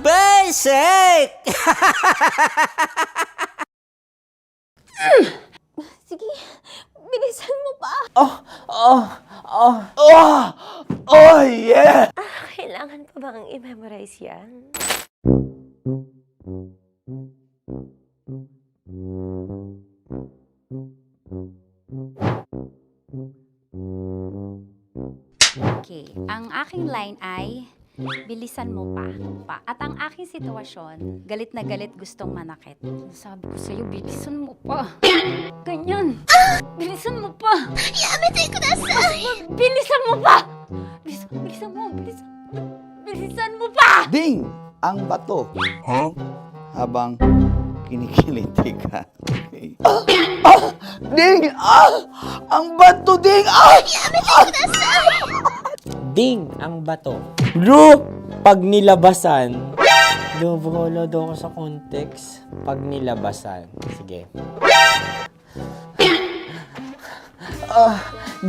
Speaker 15: Basic!
Speaker 4: Sige, bilisan mo pa.
Speaker 1: Oh, yeah!
Speaker 4: Kailangan pa bang i-memorize yan?
Speaker 9: Okay, ang aking line ay, bilisan mo pa. At ang aking sitwasyon, galit na galit gustong manakit. Sabi ko sa'yo, bilisan mo pa. Ganyan. Bilisan mo pa.
Speaker 10: Yamitay ko na sa...
Speaker 9: Bilisan mo pa! Bilisan mo pa!
Speaker 1: Ding! Ang bato. Habang kinikiliti ka. Okay. Ding! Ang bato, Ding!
Speaker 11: Ding ang bato. Bro, pag nilabasan. Wala daw ako sa context. Pag nilabasan. Sige.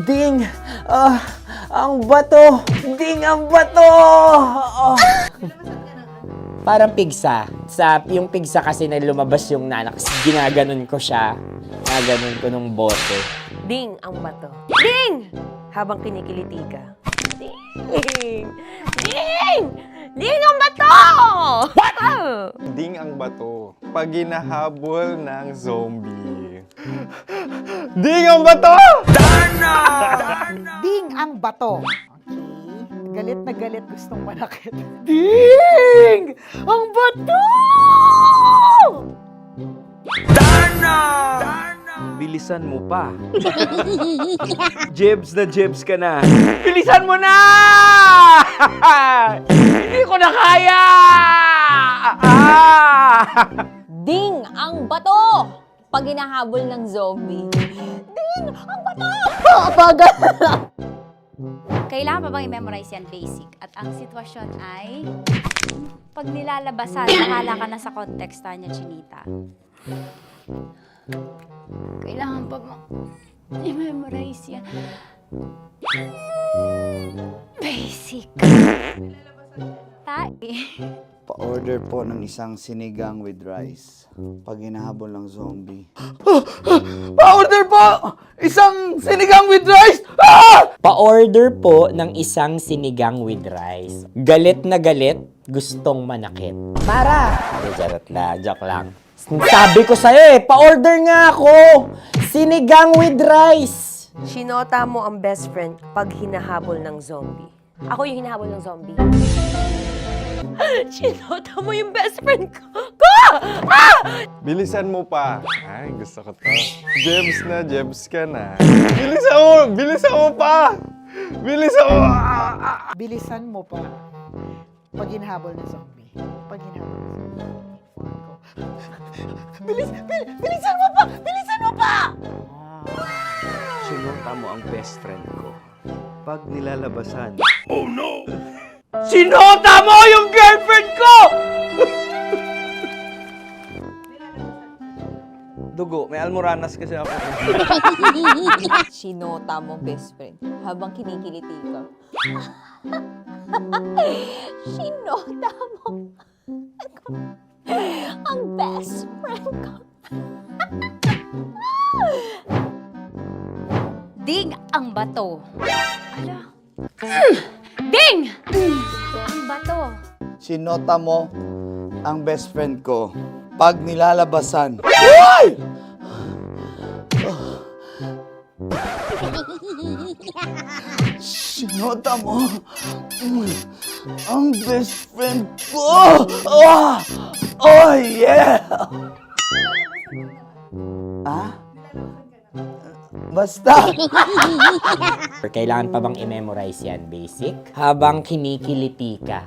Speaker 11: Ding! Ang bato! Ding ang bato! Parang pigsa. Yung pigsa kasi na lumabas yung nanak. Ginaganon ko siya. Ginaganon ko nung bote.
Speaker 4: Ding ang bato. Ding! Habang kinikiliti ka. Ding! Ding! Ding ang bato! What?
Speaker 7: Ding ang bato. Pag hinahabol ng zombie. Ding ang bato!
Speaker 3: Ding ang bato. Okay. Galit na galit gustong manakit. Ding! Ang bato!
Speaker 18: Bilisan mo pa. Jebs ka na. Bilisan mo na! Hindi ko na kaya!
Speaker 4: Ding ang bato! Pag hinahabol ng zombie. Ding ang bato! Bagal!
Speaker 9: Kailangan pa bang i-memorize yan basic? At ang sitwasyon ay, pag nilalabasan, bahala ka na sa konteksta niya, Chinita. Kailangan pa bang i-memorize yan? Basic. Tae.
Speaker 1: Pa-order po ng isang sinigang with rice. Pag hinahabol ng zombie. Pa-order po! Isang sinigang with rice!
Speaker 11: Pa-order po ng isang sinigang with rice. Galit na galit, gustong manakit. Para! Joke lang. Sabi ko sa'yo pa-order nga ako! Sinigang with rice!
Speaker 4: Sinota mo ang best friend pag hinahabol ng zombie. Ako yung hinahabol ng zombie. Sinota mo yung best friend ko!
Speaker 7: Bilisan mo pa. Ay, gusto ko to. Jebs ka na. Bilisan mo pa!
Speaker 3: Bilisan mo pa. Pag hinahabol ng zombie. Pag hinahabol ng zombie. Bilisan mo pa! Bilisan mo pa!
Speaker 18: Sinunta mo ang best friend ko. Pag nilalabasan.
Speaker 7: Oh no!
Speaker 11: Sinota mo yung girlfriend ko!
Speaker 18: Dugo, may almoranas kasi ako.
Speaker 4: Sinota mo best friend habang kinikiliti ka. Sinota mo ang best friend ko.
Speaker 9: Ding ang bato. Ala. Ding! Ang bato.
Speaker 1: Sinota mo ang best friend ko pag nilalabasan. Uy! Sinota mo ang best friend ko. Oh yeah! Basta!
Speaker 11: Kailangan pa bang i-memorize yan, basic? Habang kinikiliti ka.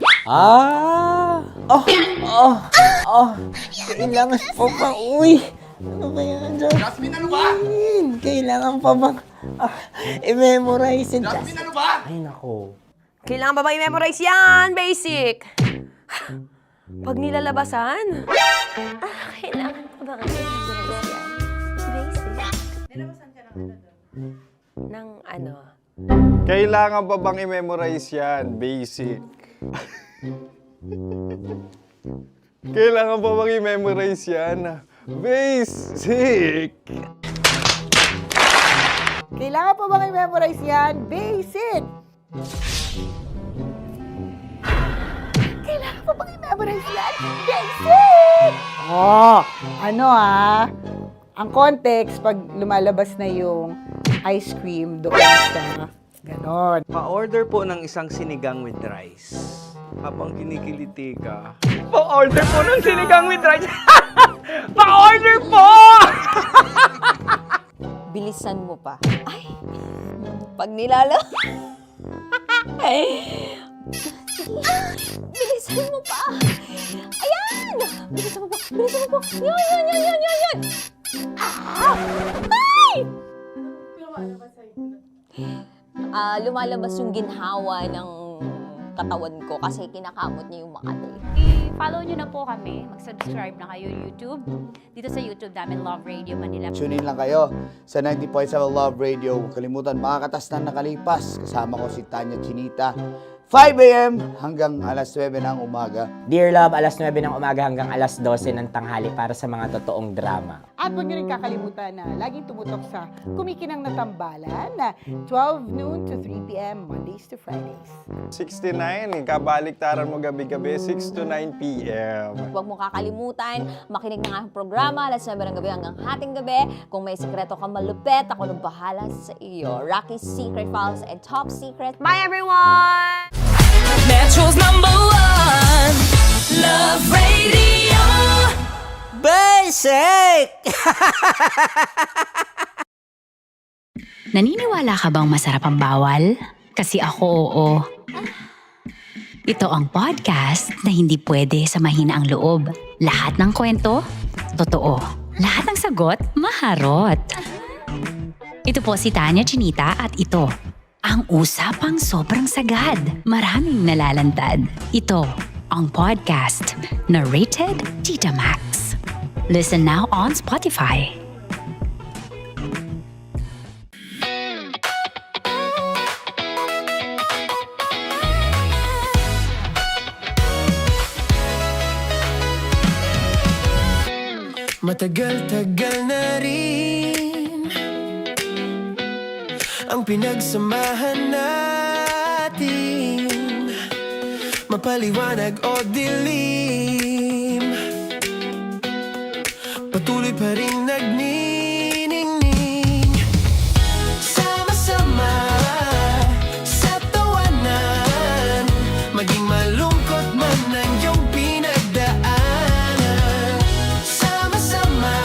Speaker 11: Kailangan pa bang, ano ba yan?
Speaker 2: Jasmine, ano ba?
Speaker 11: Kailangan pa bang i-memorize yan?
Speaker 2: Jasmine, ano ba?
Speaker 11: Ay, nako.
Speaker 8: Kailangan ba bang i-memorize yan? Basic. Pag nilalabasan? Kailangan ba bang i-memorize yan? Basic. Nilabasan ka ng ano?
Speaker 7: Kailangan pa bang i-memorize yan? Basic. Kailangan pa bang i-memorize yan? Basic.
Speaker 3: Kailangan pa bang i-memorize yan? Basic! Kailangan pa bang i-memorize yan? Basic! Oh, ano ang context pag lumalabas na yung ice cream doon sa ganon.
Speaker 18: Pa-order po ng isang sinigang with rice. Habang kinikiliti ka. Pa-order po ng sinigang with rice. Pa-order po!
Speaker 4: Bilisan mo pa. Ay, pag nilala... Bilisan mo pa. Ayan! Bilisan mo pa. Bilisan mo pa. Yan. Ay! Lumalabas yung ginhawa ng katawan ko kasi kinakamot niya yung Makati.
Speaker 9: I-follow nyo na po kami. Mag-subscribe na kayo YouTube. Dito sa YouTube namin, Love Radio Manila.
Speaker 1: Tune in lang kayo sa 90.7 Love Radio. Huwag kalimutan, makakatas na nakalipas. Kasama ko si Tanya Chinita. 5 a.m. hanggang alas 9 ng umaga.
Speaker 11: Dear Love, alas 9 ng umaga hanggang alas 12 ng tanghali para sa mga totoong drama.
Speaker 3: At huwag niyo rin kakalimutan na laging tumutok sa Kumikinang na Tambalan na 12 noon to 3 p.m. Mondays to Fridays.
Speaker 7: 69, kabaliktaran mo gabi-gabi, 6 to 9 p.m.
Speaker 4: Huwag mo kakalimutan, makinig ng aking programa, alas 9 ng gabi hanggang hating gabi. Kung may sekreto kang malupet, ako nang bahala sa iyo. Rocky's Secret Files and Top Secret.
Speaker 8: Bye everyone!
Speaker 2: Metro's #1 Love Radio
Speaker 11: Basic!
Speaker 5: Naniniwala ka bang masarap ang bawal? Kasi ako oo. Ito ang podcast na hindi pwede sa mahina ang loob. Lahat ng kwento, totoo. Lahat ng sagot, maharot. Ito po si Tanya Chinita at ito, ang usapang sobrang sagad. Maraming nalalantad. Ito, ang podcast na rated Tita Max. Listen now on Spotify.
Speaker 2: Matagal-tagal na rin ang pinagsamahan natin, mapaliwanag o dilim, patuloy pa rin nagniningning. Sama-sama sa tawanan, maging malungkot man ang iyong pinagdaanan. Sama-sama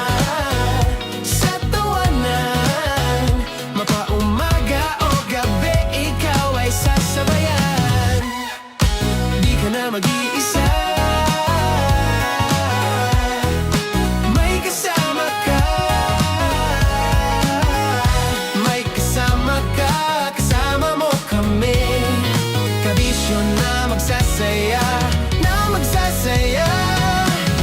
Speaker 2: sa tawanan, mapaumaga o gabi, ikaw ay sasabayan. Di ka na mag-iisa, may kasama ka. May kasama ka, kasama mo kami. Kabisyo na magsasaya, na magsasaya.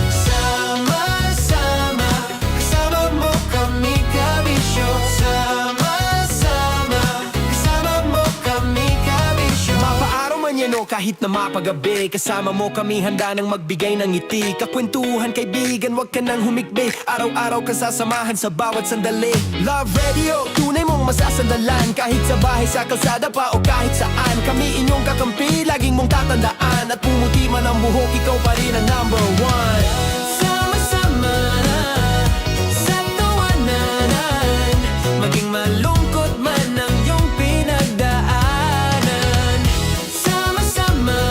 Speaker 2: Sama-sama, kasama mo kami, kabisyo. Sama-sama, kasama mo kami, kabisyo. Mapaaraw man yan o kahit na mapagabi, kasama mo kami, handa nang magbigay ng ngiti. Kakwentuhan, kaibigan, wag ka nang humikbi. Araw-araw ka sasamahan sa bawat sandali. Love Radio, tunay mong masasandalan. Kahit sa bahay, sa kalsada pa o kahit saan, kami inyong kakampi, laging mong tatandaan. At pumuti man ang buhok, ikaw pa rin ang #1. Sama-sama sa tawanan, maging malungkot man ang iyong pinagdaanan. Sama-sama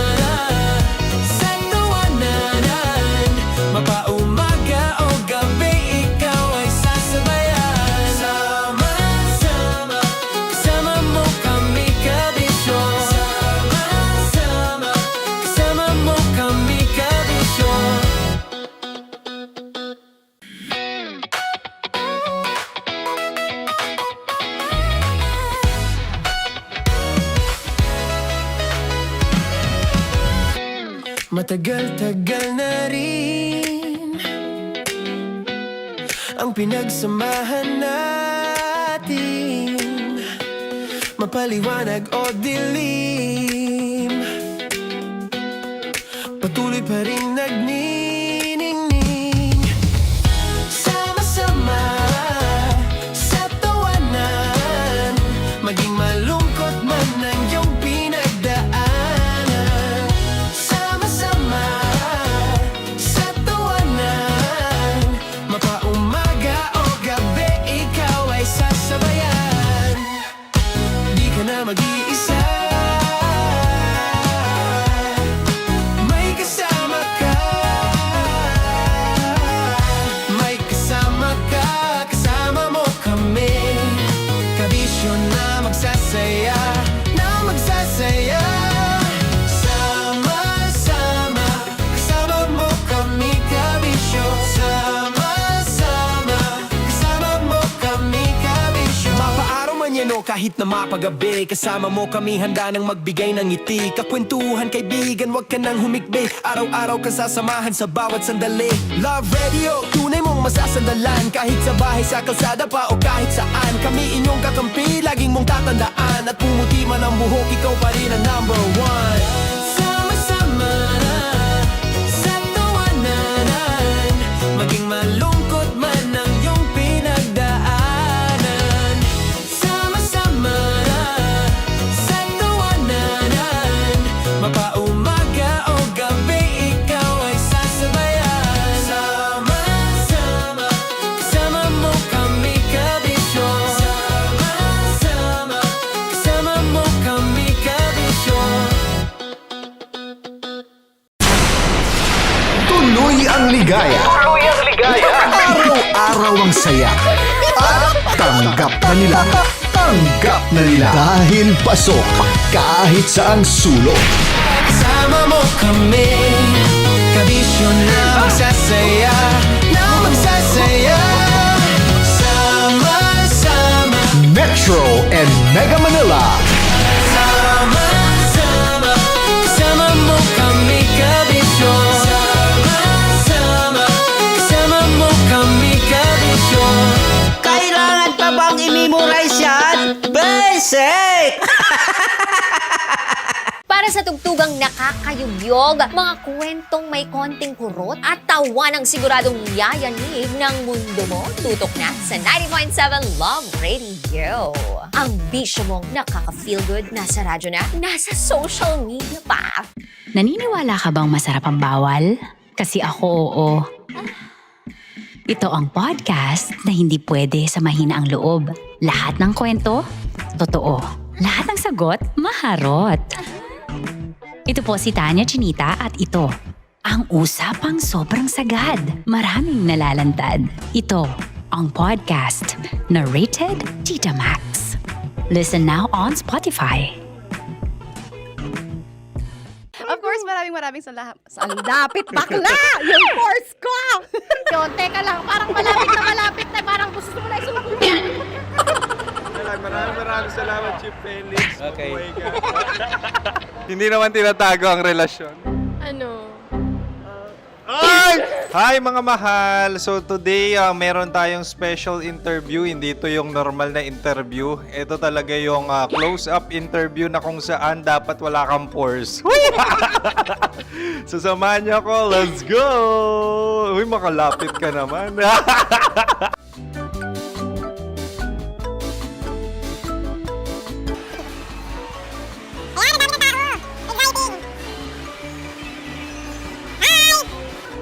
Speaker 2: sa tawanan, mapaumaga o gabi, ikaw ay sasabayan. Sama-sama, kasama mo kami, kabisyo. Sama-sama, kasama mo kami, Matagal-tagal na rin ang pinagsamahan natin, mapaliwanag o dilim, patuloy pa rin nagniningning. Sama-sama sa tawanan, maging malungkot man ang iyong pinagdaanan. Sama-sama sa tawanan, mapaumaga o gabi, ikaw ay sasabayan. Di ka na mag-iisa, may kasama ka. May kasama ka, kasama mo kami. Kabisyo na magsasaya, na magsasaya. Sama-sama, kasama mo kami, kabisyo. Sama-sama, kasama mo kami, kabisyo. Mapaaraw man yan o kahit na mapagabi, kasama mo kami, handa nang magbigay ng ngiti. Kakwentuhan, kaibigan, wag ka nang humikbi. Araw-araw ka sasamahan sa bawat sandali. Love Radio, tunay mong masasandalan. Kahit sa bahay, sa kalsada pa o kahit saan, kami inyong kakampi, laging mong tatandaan. At pumuti man ang buhok, ikaw pa rin ang number one. Sama-sama sa tawanan, maging malungkot man ang iyong pinagdaanan. Sama-sama sa tawanan, mapaumaga o gabi, ikaw ay sasabayan. Sama-sama, kasama mo kami, kabisyo. Sama-sama, kasama mo kami, kabisyo.
Speaker 13: Tuloy ang ligaya. Tuloy ang ligaya. Araw-araw ang saya. At tanggap na nila. Tanggap na nila. Dahil pasok kahit saang sulok.
Speaker 2: Kasama mo kami, kabisyo na magsasaya, na magsasaya. Sama-sama,
Speaker 13: Metro and Mega Manila.
Speaker 2: sama-sama, kasama mo kami, kabisyo. Sama-sama, kasama mo kami, kabisyo.
Speaker 15: Kailangan pa bang i-memorize yan? Basic!
Speaker 4: Para sa tugtugang nakakayugyog, mga kwentong may konting kurot at tawa ng siguradong yayanig ng mundo mo, tutok na sa 90.7 Love Radio. Ang bisyo mong nakaka-feel good, nasa radyo na, nasa social media pa.
Speaker 5: Naniniwala ka bang masarap ang bawal? Kasi ako oo. Ito ang podcast na hindi pwede sa mahina ang loob. Lahat ng kwento, totoo. Lahat ng sagot, maharot. Ito po si Tanya Chinita at ito, ang usapang sobrang sagad. Maraming nalalantad. Ito, ang podcast na rated Tita Max. Listen now on Spotify.
Speaker 6: Of course, maraming salamat. Ang dapit bakla! Yung force ko!
Speaker 10: Yun, teka lang, parang malapit na, parang gusto mo na isulat.
Speaker 7: Maraming salamat, Chief Felix. Okay. Hindi naman tinatago ang relasyon.
Speaker 16: Ano?
Speaker 7: Ay! Hi mga mahal! So today, meron tayong special interview. Hindi ito yung normal na interview. Ito talaga yung close-up interview na kung saan dapat wala kang pores. So samahan niyo ako. Let's go! Uy, makalapit ka naman.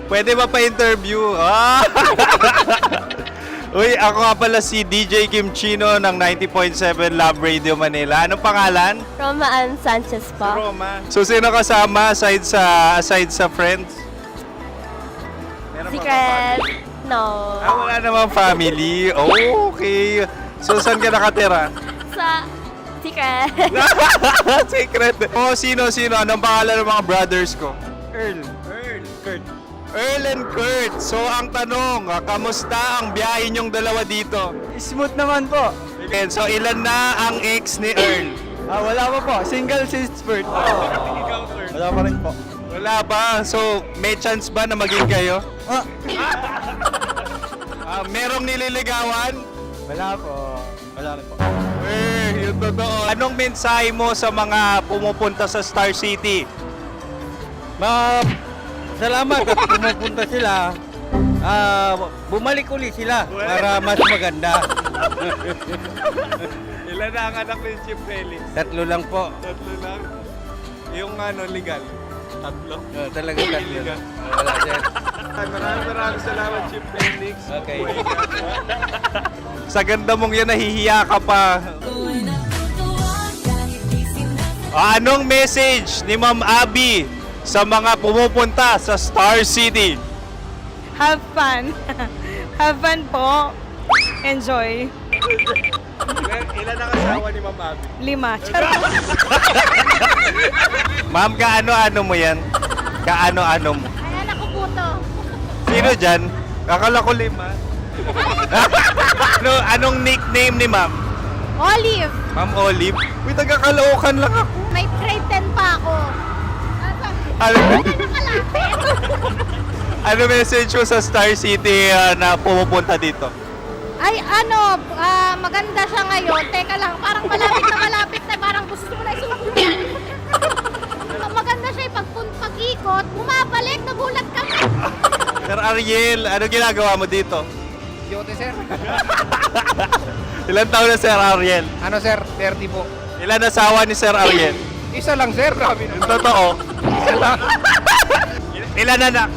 Speaker 7: Pwede ba pa-interview? Ah! Uy, ako nga pala si DJ Kim Chino ng 90.7 Love Radio Manila. Anong pangalan?
Speaker 8: Roma Ann Sanchez po.
Speaker 7: Roma. So, sino kasama aside sa friends? Meron ba
Speaker 8: Secret. No.
Speaker 7: wala namang family. Oh, okay. So, saan ka nakatira?
Speaker 8: Sa secret.
Speaker 7: Secret. Oh, sino? Anong pangalan ng mga brothers ko? Earl, Kurt. Earl and Kurt. So, ang tanong, kamusta ang biyahe niyong dalawa dito?
Speaker 18: Smooth naman po.
Speaker 7: Okay, so, ilan na ang ex ni Earl?
Speaker 18: Wala pa po. Single since birth.
Speaker 7: Ikaw, Kurt.
Speaker 18: Wala pa rin po.
Speaker 7: Wala ba? So, may chance ba na maging kayo? Merong nililigawan?
Speaker 18: Wala po. Wala rin po.
Speaker 7: Yung totoo. Anong mensahe mo sa mga pumupunta sa Star City?
Speaker 18: Salamat at pumupunta sila. Bumalik uli sila para mas maganda.
Speaker 7: Ilan na ang anak ni Chief Felix?
Speaker 18: 3 lang po.
Speaker 7: 3 lang? Yung legal? 3?
Speaker 18: Talagang 3.
Speaker 7: Legal.
Speaker 18: Wala, sir.
Speaker 7: Maraming salamat, Chief Felix.
Speaker 18: Okay.
Speaker 7: Sa ganda mong yan, nahihiya ka pa. Anong message ni Ma'am Abby sa mga pumupunta sa Star City?
Speaker 16: Have fun. Have fun po. Enjoy.
Speaker 7: Ilan ang asawa ni Ma'am Abby?
Speaker 16: 5. Charot.
Speaker 7: Ma'am, kaano-ano mo yan? Kaano-ano mo?
Speaker 10: Ayan ako po to.
Speaker 7: Sino dyan? Akala ko 5. Anong nickname ni Ma'am?
Speaker 10: Olive.
Speaker 7: Ma'am Olive? Uy, taga-Caloocan lang ako.
Speaker 10: May grade 10 pa ako.
Speaker 7: Ano message mo sa Star City na pumupunta dito?
Speaker 10: Ay, maganda siya ngayon. Teka lang, parang malapit na, parang gusto mo na isulat. Maganda siya, pag-ikot, bumabalik, nagulat ka.
Speaker 7: Sir Ariel, ano ginagawa mo dito?
Speaker 18: Yote, sir.
Speaker 7: Ilan taon na Sir Ariel?
Speaker 18: Ano, sir? 30 po.
Speaker 7: Ilan asawa ni Sir Ariel?
Speaker 18: Isa lang, sir. Grabe na.
Speaker 7: Yung totoo?
Speaker 18: Isa lang.
Speaker 7: Ilan anak?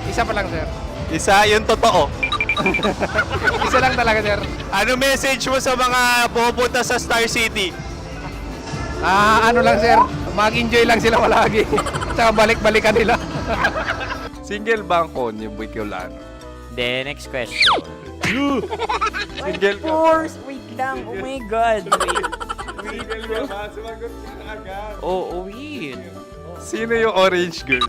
Speaker 18: Isa pa lang, sir.
Speaker 7: Isa, yung totoo.
Speaker 18: Isa lang talaga, sir.
Speaker 7: Ano message mo sa mga pumupunta sa Star City?
Speaker 18: Ano lang, sir. Mag-enjoy lang sila palagi. Tsaka balik-balikan nila.
Speaker 7: Single ba ang Konyo Boy Kiolano?
Speaker 11: Then, next question.
Speaker 7: Single ka?
Speaker 11: Wait lang. Oh my God.
Speaker 7: Single ka ba? Sumagot ka na agad.
Speaker 11: Oh, wait.
Speaker 7: Sino yung orange girl?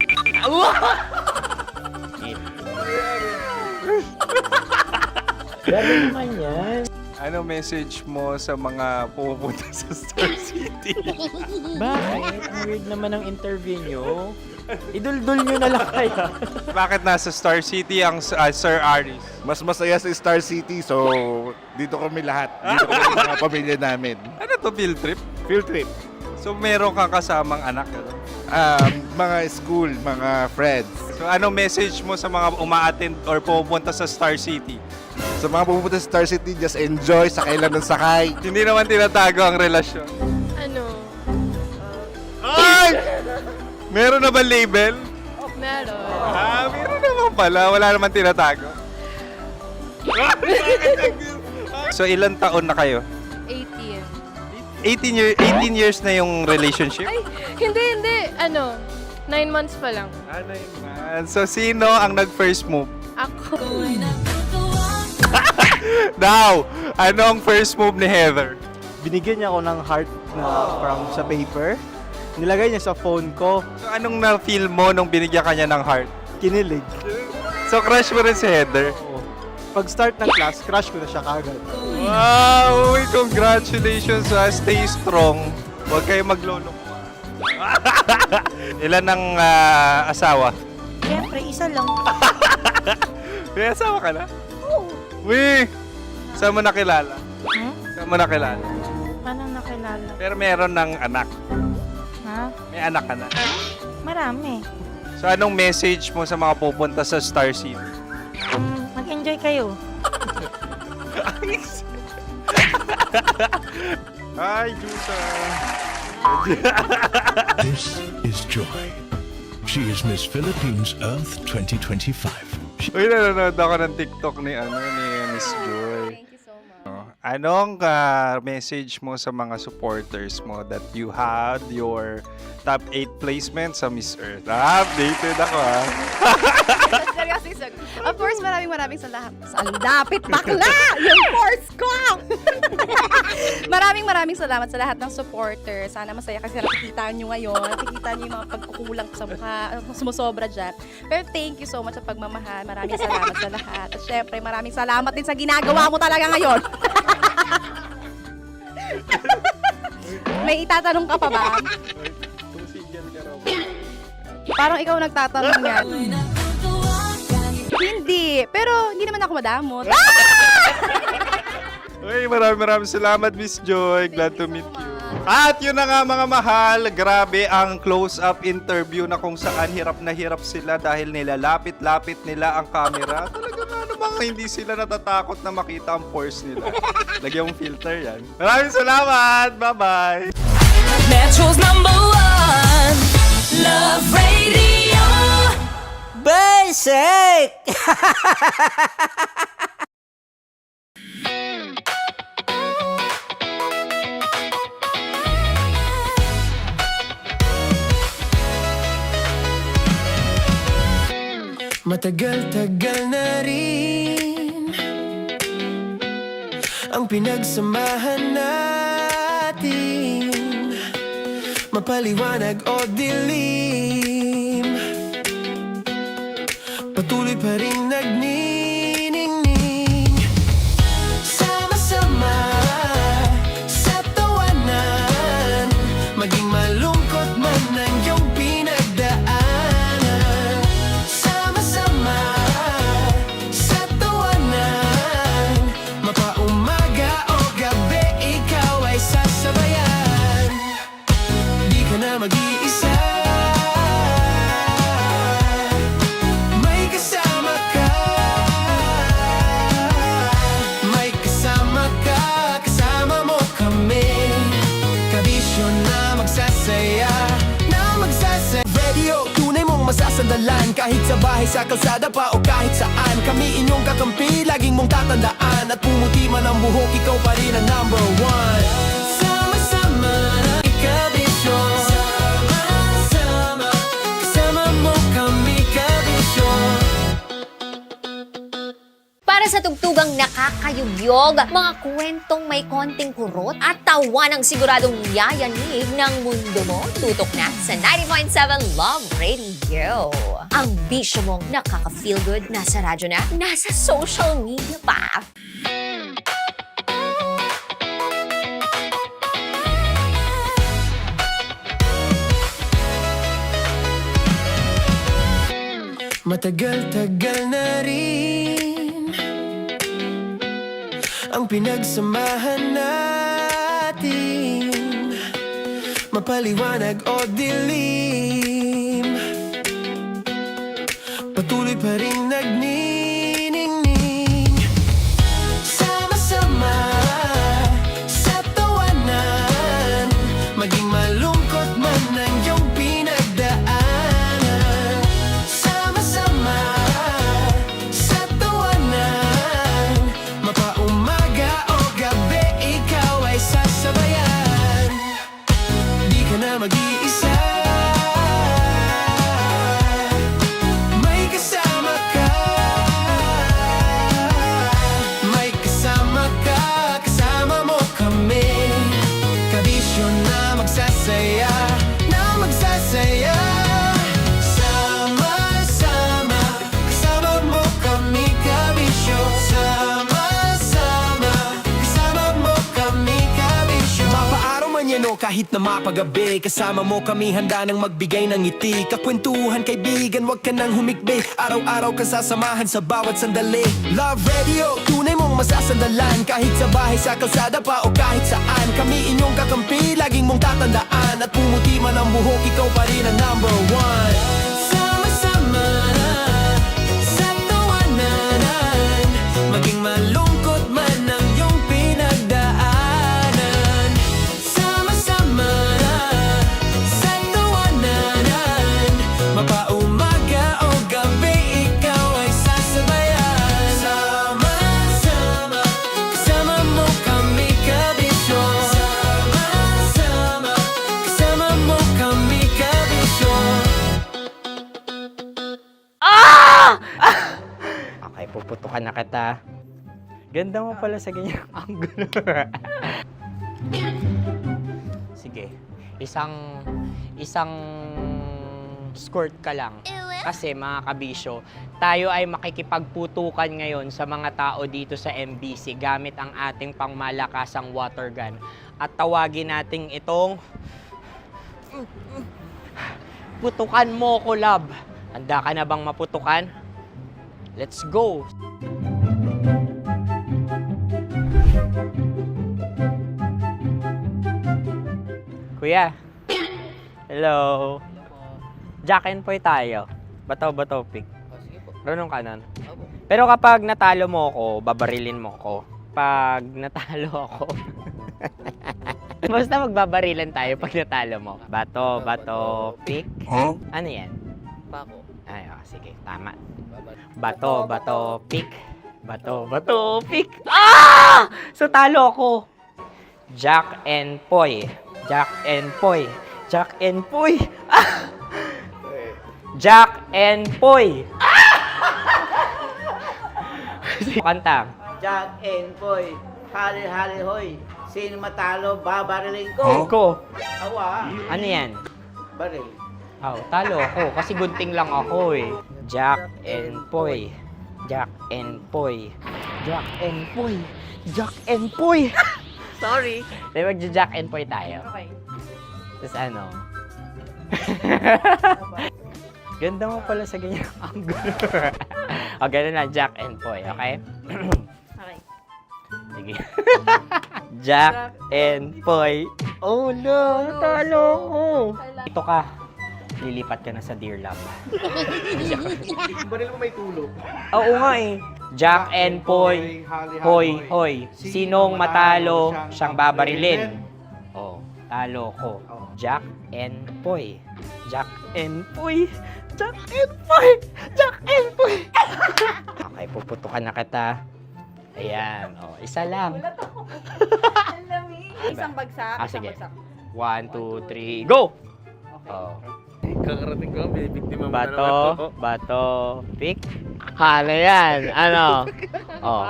Speaker 11: Grabe naman yan.
Speaker 7: Ano message mo sa mga pumupunta sa Star City?
Speaker 11: Bakit? Ang weird naman ang interview nyo. Idul-dul nyo na lang kaya.
Speaker 7: Bakit nasa Star City ang Sir Aris?
Speaker 14: Mas masaya sa Star City, so dito kami lahat. Dito kami mga pamilya namin.
Speaker 7: Ano to, field trip?
Speaker 14: Field trip.
Speaker 7: So meron kang kasamang anak? Ano?
Speaker 14: Mga school, mga friends.
Speaker 7: So ano message mo sa mga uma-attend or pumupunta sa Star City?
Speaker 14: Sa mga pupunta sa Star City, just enjoy, sakay lang ng sakay.
Speaker 7: Hindi naman tinatago ang relasyon.
Speaker 16: Ano?
Speaker 7: Ay! Meron na ba label?
Speaker 16: Meron.
Speaker 7: Meron naman pala. Wala naman tinatago. So ilan taon na kayo?
Speaker 16: 18.
Speaker 7: 18 years na yung relationship?
Speaker 16: Ay, hindi. 9 months pa lang.
Speaker 7: Ano yun? So sino ang nag-first move?
Speaker 16: Ako.
Speaker 7: Now, anong first move ni Heather?
Speaker 18: Binigyan niya ako ng heart na from sa paper. Nilagay niya sa phone ko.
Speaker 7: So anong na-feel mo nung binigyan ka niya ng heart?
Speaker 18: Kinilig.
Speaker 7: So crush mo rin si Heather?
Speaker 18: Pag start ng class, crush ko na siya kagad.
Speaker 7: Wow! Uy, congratulations ha! Stay strong. Huwag kayo maglolo. Ilan ang asawa?
Speaker 20: Siyempre, isa lang.
Speaker 7: May asawa ka na? Uy! Saan mo nakilala? Saan mo nakilala?
Speaker 20: Paano nakilala?
Speaker 7: Pero meron ng anak.
Speaker 20: Ha?
Speaker 7: May anak ka na.
Speaker 20: Marami.
Speaker 7: So anong message mo sa mga pupunta sa Star City?
Speaker 20: Mag-enjoy kayo.
Speaker 7: Hi, Jusa!
Speaker 19: This is Joy. She is Miss Philippines Earth 2025.
Speaker 7: Uy, nanonood ako ng TikTok ni Miss Joy.
Speaker 6: Thank you so much.
Speaker 7: Anong message mo sa mga supporters mo that you had your top 8 placement sa Miss Earth? Updated ako ha.
Speaker 6: Seryoso, of course, maraming salamat. Ang dapit bakla! Yung course ko! maraming salamat sa lahat ng supporter. Sana masaya kasi nakikita nyo ngayon. Nakikita nyo yung mga pagkukulang ko sa mukha. Sumusobra dyan. Pero thank you so much sa pagmamahal. Maraming salamat sa lahat. At syempre, maraming salamat din sa ginagawa mo talaga ngayon. May itatanong ka pa ba? Parang ikaw nagtatanong yan. Hindi. Pero hindi naman ako madamot.
Speaker 7: Uy, maraming salamat, Miss Joy. Glad to meet you. At yun na nga mga mahal, grabe ang close-up interview na kung saan hirap na hirap sila dahil nilalapit-lapit nila ang camera. Talaga nga namang hindi sila natatakot na makita ang pores nila. Lagyan mong filter yan. Maraming salamat! Bye-bye!
Speaker 2: Metro's #1 Love Radio
Speaker 15: Basic!
Speaker 2: Matagal-tagal na rin ang pinagsamahan natin, mapaliwanag o dilim, patuloy pa rin nagniningning, sama-sama sa tawanan, maging malungkot man ang iyong pinagdaanan. Sama-sama sa tawanan, mapaumaga o gabi, ikaw ay sasabayan. Di ka na mag-iisa, may kasama ka. May kasama ka, kasama mo kami. Kabisyo na magsasaya, Radio, tunay mong masasandalan. Kahit sa bahay, sa kalsada pa o kahit saan, kami inyong kakampi, laging mong tatandaan. At pumuti man ang buhok, ikaw pa rin ang #1. Sama-sama na ikabisyo, sama-sama, kasama mo kami, kabisyo.
Speaker 4: Para sa tugtugang nakakayugyog, mga kwentong may konting kurot at tawa ng siguradong yayanig ng mundo mo, tutok na sa 90.7 Love Radio. Ang bisyo mong nakaka-feel good, nasa radyo na, nasa social media pa.
Speaker 2: Matagal-tagal na rin ang pinagsamahan natin, mapaliwanag o dilim, patuloy pa rin nagniningning, sama-sama sa tawanan, maging malungkot man ang iyong pinagdaanan. Sama-sama sa tawanan, mapaumaga o gabi, ikaw ay sasabayan. Di ka na mag-iisa, may kasama ka. May kasama ka, kasama mo kami. Kabisyo na magsasaya, na magsasaya. Sama-sama, kasama mo kami, kabisyo. Sama-sama, kasama mo kami, kabisyo. Mapaaraw man yan o kahit na mapagabi, kasama mo kami, handa nang magbigay ng ngiti. Kakwentuhan, kaibigan, wag ka nang humikbi. Araw-araw ka sasamahan sa bawat sandali. Love Radio, tunay mong masasandalan. Kahit sa bahay, sa kalsada pa o kahit saan, kami inyong kakampi, laging mong tatandaan. At pumuti man ang buhok, ikaw pa rin ang #1. Sama-sama na sa tawanan, maging malungkot man ang iyong pinagdaanan. Sama-sama na sa tawanan, mapaumaga o gabi, ikaw ay sasabayan. Sama-sama, kasama mo kami, kabisyo. Sama-sama, kasama mo kami, kabisyo.
Speaker 11: Okay, puputukan na kita. Ganda mo pala sa ganyang angulo. Sige, isang skirt ka lang. Kasi mga kabisyo, tayo ay makikipagputukan ngayon sa mga tao dito sa MBC gamit ang ating pangmalakasang water gun. At tawagin natin itong Putukan mo ko, love. Handa ka na bang maputukan? Let's go! Kuya. Hello. Jack and Poy tayo. Bato-bato pick. Runong kanan. Pero kapag natalo mo ako, babarilin mo ako. Pag natalo ako, basta magbabarilan tayo pag natalo mo. Bato, pick.
Speaker 18: Huh?
Speaker 11: Ano yan?
Speaker 18: Bako.
Speaker 11: Ay, sige, tama. Bato, pick. Bato, pick. Ah! So, talo ako. Jack and Poy. Jack and Poy. Jack and Poy. Ah! Jack and Poy. Kanta.
Speaker 15: Jack and Poy, hali-hali hoy. Sino matalo, babariling ko.
Speaker 11: Ko.
Speaker 15: Awa.
Speaker 11: Ano yan?
Speaker 15: Baril.
Speaker 11: Talo ako kasi gunting lang ako eh. Jack and Poy. Jack and Poy. Jack and Poy. Jack and Poy. Sorry. Di magja-Jack and Poy tayo.
Speaker 6: Okay.
Speaker 11: Tapos ano? Ganda mo pala sa ganyan angle. O, ganun na, Jack and Poy, okay?
Speaker 6: Okay.
Speaker 11: Sige. Jack and Poy. Oh no, natalo ko. Ito ka. Lilipat ka na sa Dear Love.
Speaker 18: Baril mo may tulo.
Speaker 11: Oo nga eh. Jack and Poy. Hoy, hoy. Sinong matalo, siyang babarilin. Oh, talo ko. Jack and Poy. Jack and Poy. Jack and Poy. Jack and Poy. Okay, puputukan na kita. Ayan. Oh, isa lang.
Speaker 6: Isang bagsak.
Speaker 11: Sige. 1, 2, 3, go! Oh.
Speaker 18: Kakarating ko, binibiktima mo
Speaker 11: Bato, pick. Ano yan? Ano? Oh.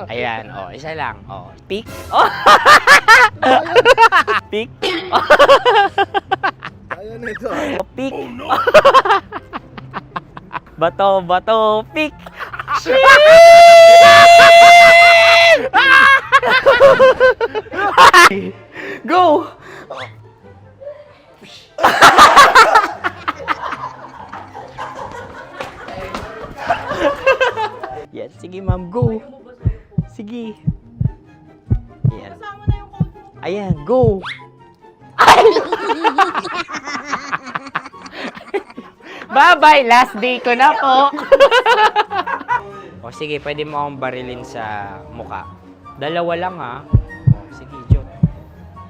Speaker 11: Ayan, oh, isa lang. Oh, pick. Oh. Pick.
Speaker 18: Ayan na ito.
Speaker 11: Oh, pick. Bato, pick. Go! Yan, sige ma'am, go. Sige. Ayan. Ayan, go. Bye-bye, last day ko na po. O sige, pwede mo akong barilin sa muka. Dalawa lang ha. O, sige, Jot.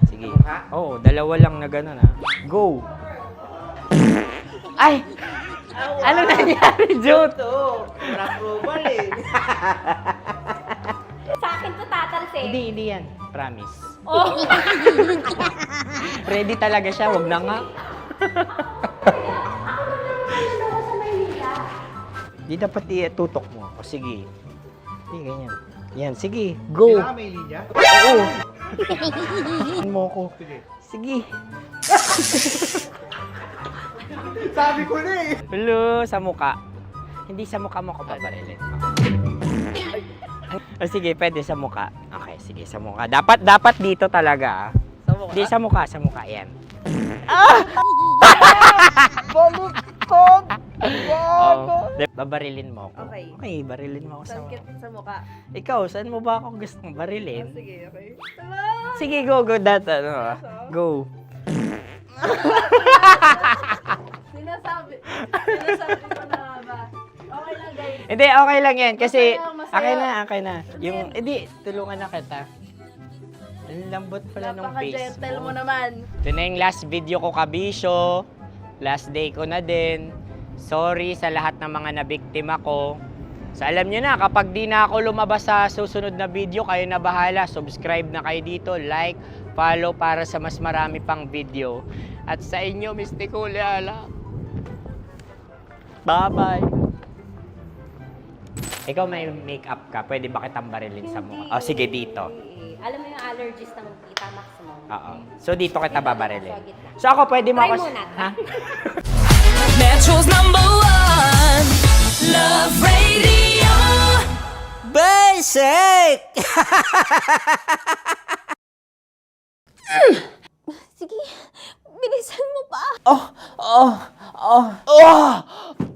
Speaker 11: Sige. Oo, dalawa lang na gano'n ha. Go. Ay! Ano nangyari, Jot?
Speaker 15: Ito, approval eh.
Speaker 8: Sa akin to tatalsik.
Speaker 11: Hindi yan. Promise.
Speaker 8: Oh.
Speaker 11: Ready talaga siya, wag na nga. Di dapat itutok mo. O sige. Sige, ganyan. Yan, sige. Go.
Speaker 18: Kailangan may linya?
Speaker 11: Oo. Mo ko. Sige.
Speaker 18: Sabi ko na eh.
Speaker 11: Hello, sa muka. Hindi sa muka mo ko babarilin. O sige, pwede sa muka. Okay, sige, sa muka. Dapat dito talaga.
Speaker 6: Sa mukha?
Speaker 11: Hindi, sa muka. Yan.
Speaker 6: Baluktot!
Speaker 11: Oh, babarilin mo ako.
Speaker 6: Okay.
Speaker 11: Okay, barilin mo ako sa muka.
Speaker 6: Sa mukha.
Speaker 11: Ikaw, saan mo ba ako gustong barilin?
Speaker 6: Sige, okay.
Speaker 11: Sige, go. Go.
Speaker 6: Sinasabi ko na ba? Okay lang, guys.
Speaker 11: Hindi, okay lang yan. Kasi,
Speaker 6: Masaya.
Speaker 11: okay na. Yung, hindi, tulungan na kita. Ang lambot pala nung face
Speaker 6: Napaka-gentle
Speaker 11: mo.
Speaker 6: mo naman.
Speaker 11: Ito na yung last video ko, kabisyo. Last day ko na din. Sorry sa lahat ng mga nabiktima ko. So alam nyo na, kapag di na ako lumabas sa susunod na video, kayo na bahala. Subscribe na kayo dito, like, follow para sa mas marami pang video. At sa inyo, Mistiko Leala. Bye-bye. Ikaw may makeup ka, pwede ba kitang barilin sa mukha? O sige, dito.
Speaker 8: Alam mo yung allergies ng Tita Max mo?
Speaker 11: Oo. So dito kita babarilin. So ako, pwede mo
Speaker 8: Try
Speaker 11: ako...
Speaker 8: muna.
Speaker 11: Ha?
Speaker 2: Metro's #1 Love Radio
Speaker 15: Basic!
Speaker 8: Si
Speaker 4: Sige, bilisan mo pa.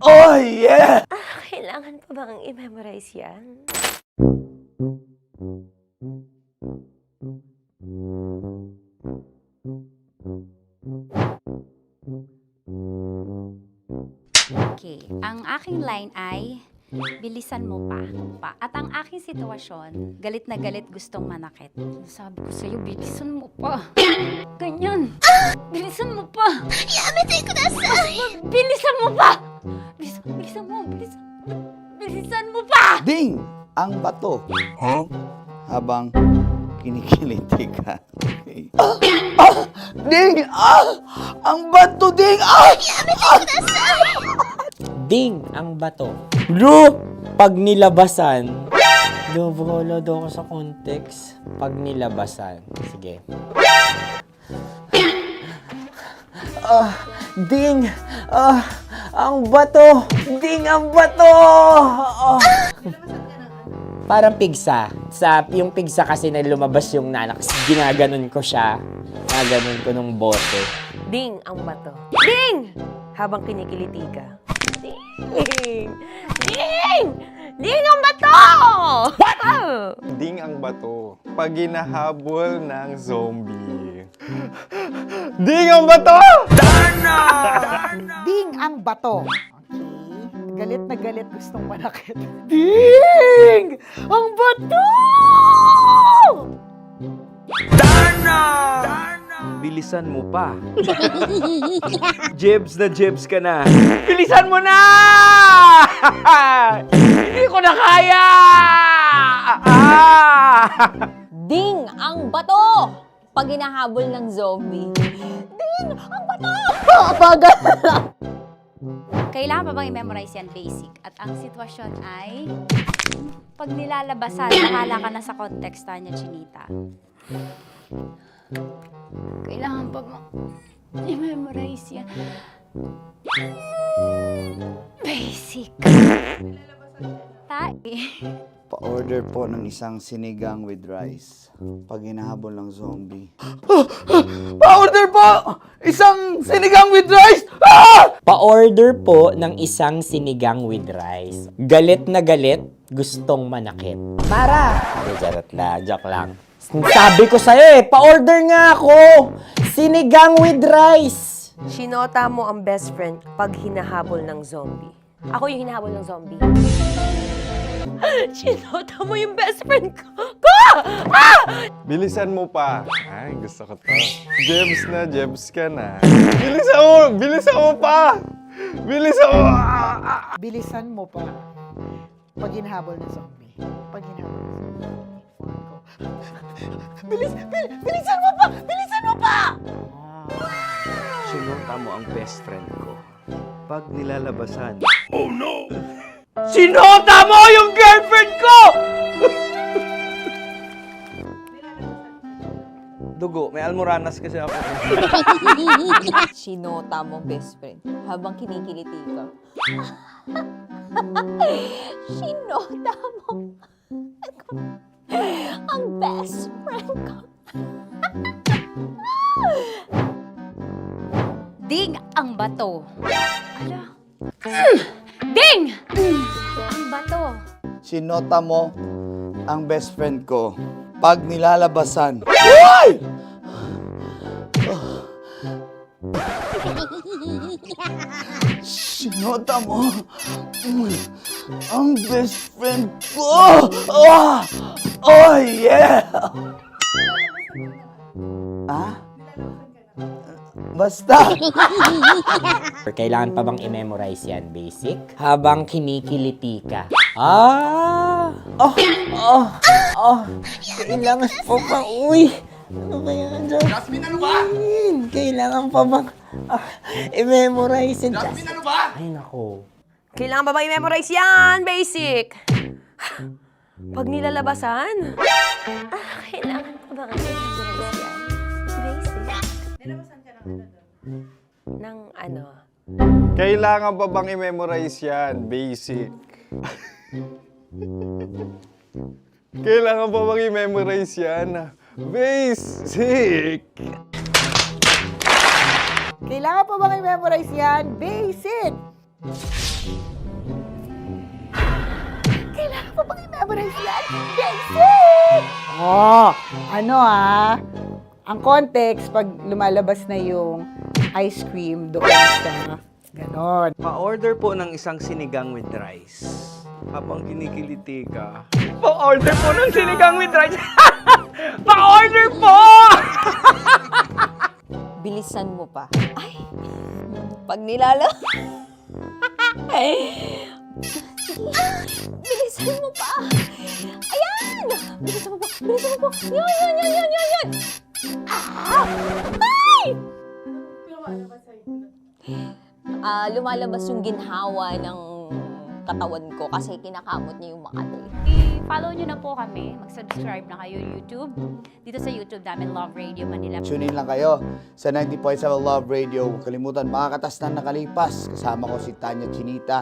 Speaker 1: Oh, yeah!
Speaker 4: Kailangan pa bang i-memorize yan?
Speaker 9: Okay, ang aking line ay, bilisan mo pa. At ang aking sitwasyon, galit na galit gustong manakit. Sabi ko sa'yo, bilisan mo pa. Ganyan. Bilisan mo pa.
Speaker 10: Yamitay ko na sa...
Speaker 9: Bilisan mo pa! Bilisan mo, bilisan mo pa!
Speaker 1: Ding! Ang bato. Habang kinikiliti ka. Okay. Ding! Ang bato, Ding!
Speaker 11: Ding ang bato. Bro, pag nilabasan. Wala daw ako sa context. Pag nilabasan. Sige. Ding! Ang bato! Ding ang bato! Parang pigsa. Yung pigsa kasi na lumabas yung nanak. Ginaganon ko siya. Ginaganon ko nung bote.
Speaker 4: Ding ang bato. Ding! Habang kinikiliti ka. Ding! Ding! Ding ang bato! What?
Speaker 7: Ding ang bato. Pag hinahabol ng zombie. Ding ang bato!
Speaker 3: Ding ang bato. Okay. Galit na galit gustong manakit. Ding! Ang bato!
Speaker 18: Bilisan mo pa. Jebs ka na. Bilisan mo na! Hindi ko na kaya!
Speaker 4: Ding ang bato! Pag hinahabol ng zombie. Ding ang bato! Papagal!
Speaker 9: Kailangan pa bang i-memorize yan basic? At ang sitwasyon ay, pag nilalabasan, bahala ka na sa konteksta niya, Chinita. Kailangan pa bang i-memorize yan? Basic.
Speaker 1: Pa-order po ng isang sinigang with rice. Pag hinahabol ng zombie. Pa-order po! Isang sinigang with rice!
Speaker 11: Pa-order po ng isang sinigang with rice. Galit na galit, gustong manakit. Para! Charot na, joke lang. Sabi ko sa'yo pa-order nga ako! Sinigang with rice!
Speaker 4: Sinota mo ang best friend pag hinahabol ng zombie. Ako yung hinahabol ng zombie. Sinota mo yung best friend ko!
Speaker 7: Bilisan mo pa. Ay, gusto ko to. Jebs ka na. Bilisan mo pa!
Speaker 3: Bilisan mo pa. Pag hinahabol ng zombie. Pag hinahabol ng zombie. Bilisan mo pa! Bilisan mo pa!
Speaker 18: Sinota mo ang best friend ko. Pag nilalabasan.
Speaker 19: Oh no!
Speaker 11: Sinota mo yung girlfriend ko!
Speaker 18: Dugo, may almoranas kasi ako.
Speaker 4: Sinota mo best friend habang kinikiliti ka. Sinota mo ang best friend ko.
Speaker 9: Ding ang bato. Ala. Ding! Ang bato.
Speaker 1: Sinota mo ang best friend ko pag nilalabasan. Uy! Sinota mo ang best friend ko. Oh yeah! Basta!
Speaker 11: Kailangan pa bang i-memorize yan, basic? Habang kinikiliti ka. Kailangan pa bang, ano ba yan, Jasmine, ano ba? Kailangan pa bang i-memorize yan, Jasmine, ano ba? Ay, nako.
Speaker 4: Kailangan ba i-memorize yan? Basic! Pag nilalabasan? Kailangan pa ba i-memorize yan? Basic. Nilalabasan ka ng ano?
Speaker 7: Kailangan pa bang i-memorize yan? Basic. Kailangan pa bang i-memorize yan? Basic.
Speaker 3: Kailangan pa bang i-memorize yan? Basic! Kailangan pa bang i-memorize yan? Basic! Oh, ano ang context pag lumalabas na yung ice cream doon sa ganon.
Speaker 18: Pa-order po ng isang sinigang with rice. Habang kinikiliti ka. Pa-order po ng sinigang with rice. Pa-order po!
Speaker 4: Bilisan mo pa. Ay, pag nilala... Bilisan mo pa. Ayan! Bilisan mo pa. Bilisan mo pa. Yan. Ay! Lumalabas yung ginhawa ng katawan ko kasi kinakamot niya yung Makati.
Speaker 9: I-follow nyo na po kami. Mag-subscribe na kayo YouTube. Dito sa YouTube namin, Love Radio Manila.
Speaker 1: Tune in lang kayo sa 90.7 Love Radio. Huwag kalimutan, makakatas na nakalipas. Kasama ko si Tanya Chinita.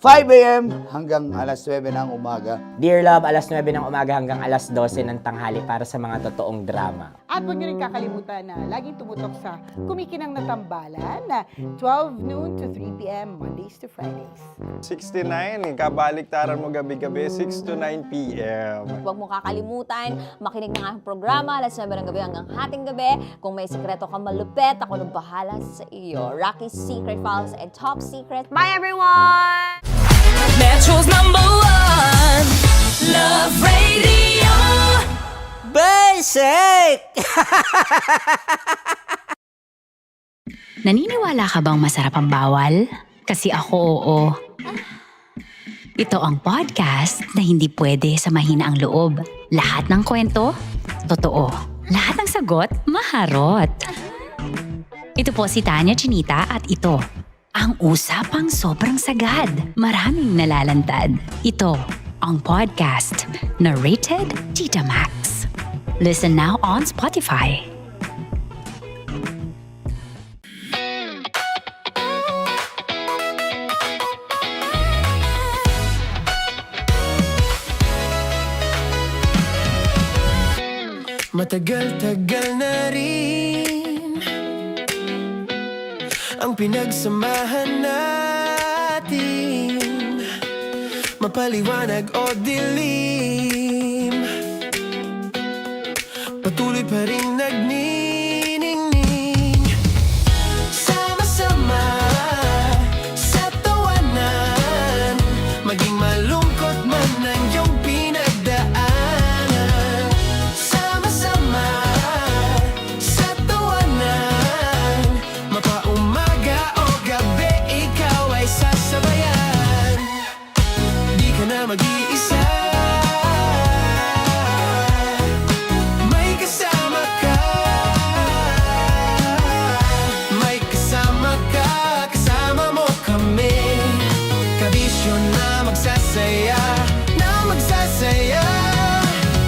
Speaker 1: 5 a.m. hanggang alas 9 ng umaga.
Speaker 11: Dear Love, alas 9 ng umaga hanggang alas 12 ng tanghali para sa mga totoong drama.
Speaker 3: At huwag niyo rin kakalimutan na laging tumutok sa Kumikinang na Tambalan na 12 noon to 3 p.m. Mondays to Fridays.
Speaker 7: 69, kabaliktaran mo gabi-gabi, 6 to 9 p.m.
Speaker 4: Huwag mo kakalimutan, makinig ng aking programa, alas 9 ng gabi hanggang hating gabi. Kung may sekreto kang malupet, ako nang bahala sa iyo. Rocky's Secret Files and Top Secret. Bye everyone!
Speaker 2: Metro's #1 Love Radio
Speaker 11: Basic!
Speaker 5: Naniniwala ka bang masarap ang bawal? Kasi ako oo. Ito ang podcast na hindi pwede sa mahina ang loob. Lahat ng kwento, totoo. Lahat ng sagot, maharot. Ito po si Tanya Chinita at ito, ang usapang sobrang sagad. Maraming nalalantad. Ito, ang podcast na rated Tita Max. Listen now on Spotify.
Speaker 2: Matagal-tagal na rin ang pinagsamahan natin, mapaliwanag o dilim, patuloy pa rin nagniningning. Sama-sama sa tawanan, maging malungkot man ang iyong pinagdaanan. Sama-sama sa tawanan, mapaumaga o gabi, ikaw ay sasabayan. Di ka na mag-iisa, may kasama ka. May kasama ka, kasama mo kami. Kabisyo na magsasaya, na magsasaya.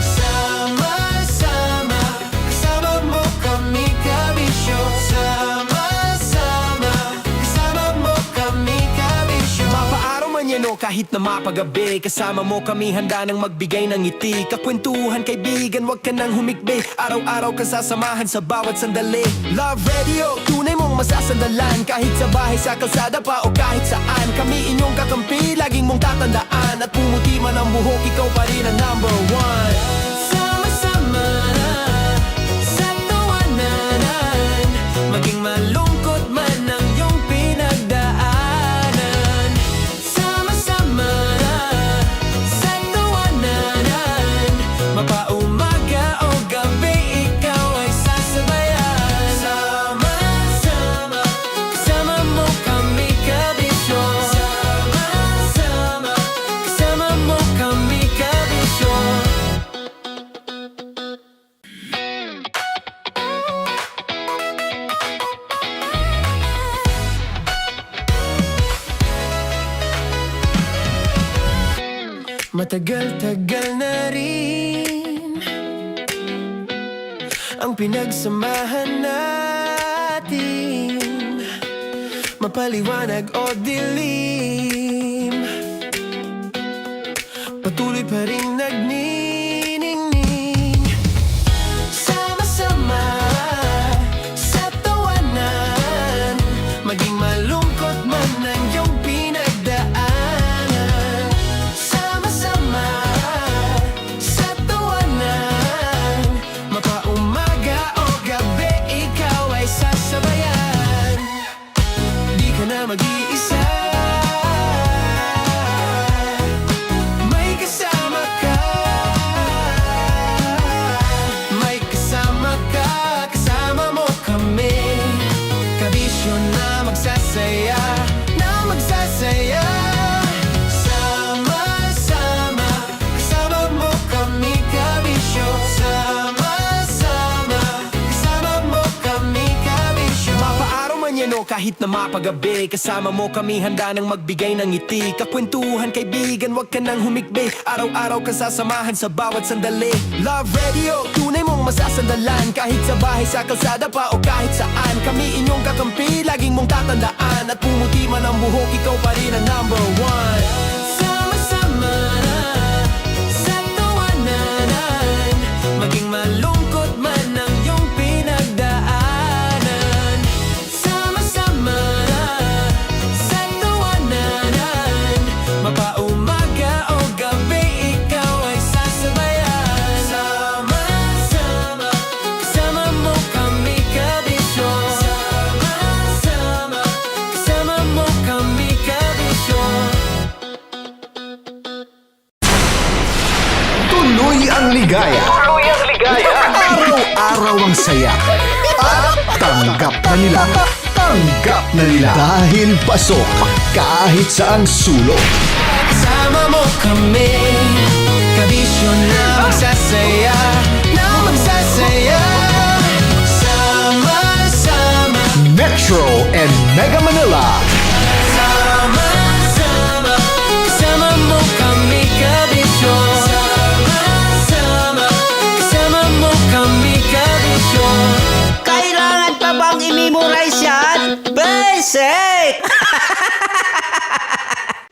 Speaker 2: Sama-sama, kasama mo kami, kabisyo. Sama-sama, kasama mo kami, kabisyo. Mapaaraw man yan o kahit na mapagabi, kasama mo kami, handa nang magbigay ng ngiti. Kakwentuhan, kaibigan, wag ka nang humikbi. Araw-araw ka sasamahan sa bawat sandali. Love Radio, tunay mong masasandalan. Kahit sa bahay, sa kalsada pa o kahit saan, kami inyong kakampi, laging mong tatandaan. At pumuti man ang buhok, ikaw pa rin ang #1. Sama-sama sa tawanan, maging malungkot man ang iyong pinagdaanan. Sama-sama sa tawanan, mapaumaga o gabi, ikaw ay sasabayan. Sama-sama, kasama mo kami, kabisyo. Sama-sama, kasama mo kami, kabisyo. Matagal-tagal na rin ang pinagsamahan natin, mapaliwanag o dilim, patuloy pa rin nagniningning. Sama-sama sa tawanan, kahit na mapagabi. Kasama mo kami handa nang magbigay ng ngiti. Kakwentuhan kaibigan, wag ka nang humikbi. Araw-araw kasasamahan sa bawat sandali. Love Radio, tunay mong masasandalan. Kahit sa bahay, sa kalsada pa o kahit saan. Kami inyong kakampi, laging mong tatandaan. At pumuti man ang buhok, ikaw pa rin ang number one. Sama-sama na sa tawanan, maging malungkot man ang iyong pinagdaanan. Sama-sama na sa tawanan, mapaumaga o gabi, ikaw ay sasabayan. Sama-sama, kasama mo kami kabisyon. Sama-sama, kasama mo kami kabisyon.
Speaker 13: Tuloy ang ligaya. Araw-araw ang saya. At tanggap na nila. Tanggap na nila. Dahil pasok kahit saang sulok.
Speaker 2: Kasama mo kami, kabisyon na magsasaya, na magsasaya. Sama-sama,
Speaker 13: Metro and Mega Manila.
Speaker 2: sama-sama, kasama mo kami kabisyon. Sama-sama, kasama mo kami kabisyon.
Speaker 15: Kailangan pa bang i-memorize yan? Basic!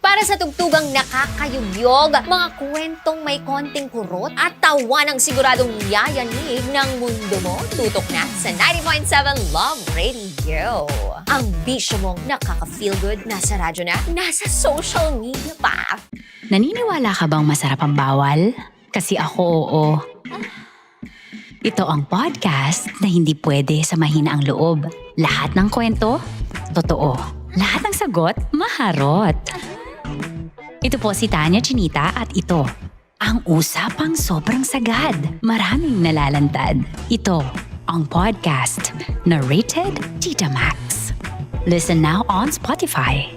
Speaker 4: Para sa tugtugang nakakayugyog, mga kwentong may konting kurot at tawa ng siguradong yayanig ng mundo mo, tutok na sa 90.7 Love Radio. Ang bisyo mong nakaka-feel good, nasa radyo na, nasa social media pa.
Speaker 5: Naniniwala ka bang masarap ang bawal? Kasi ako oo. Ito ang podcast na hindi pwede sa mahina ang loob. Lahat ng kwento, totoo. Lahat ng sagot, maharot. Ito po si Tanya Chinita at ito, ang usapang sobrang sagad. Maraming nalalantad. Ito, ang podcast na Rated Tita Max. Listen now on Spotify.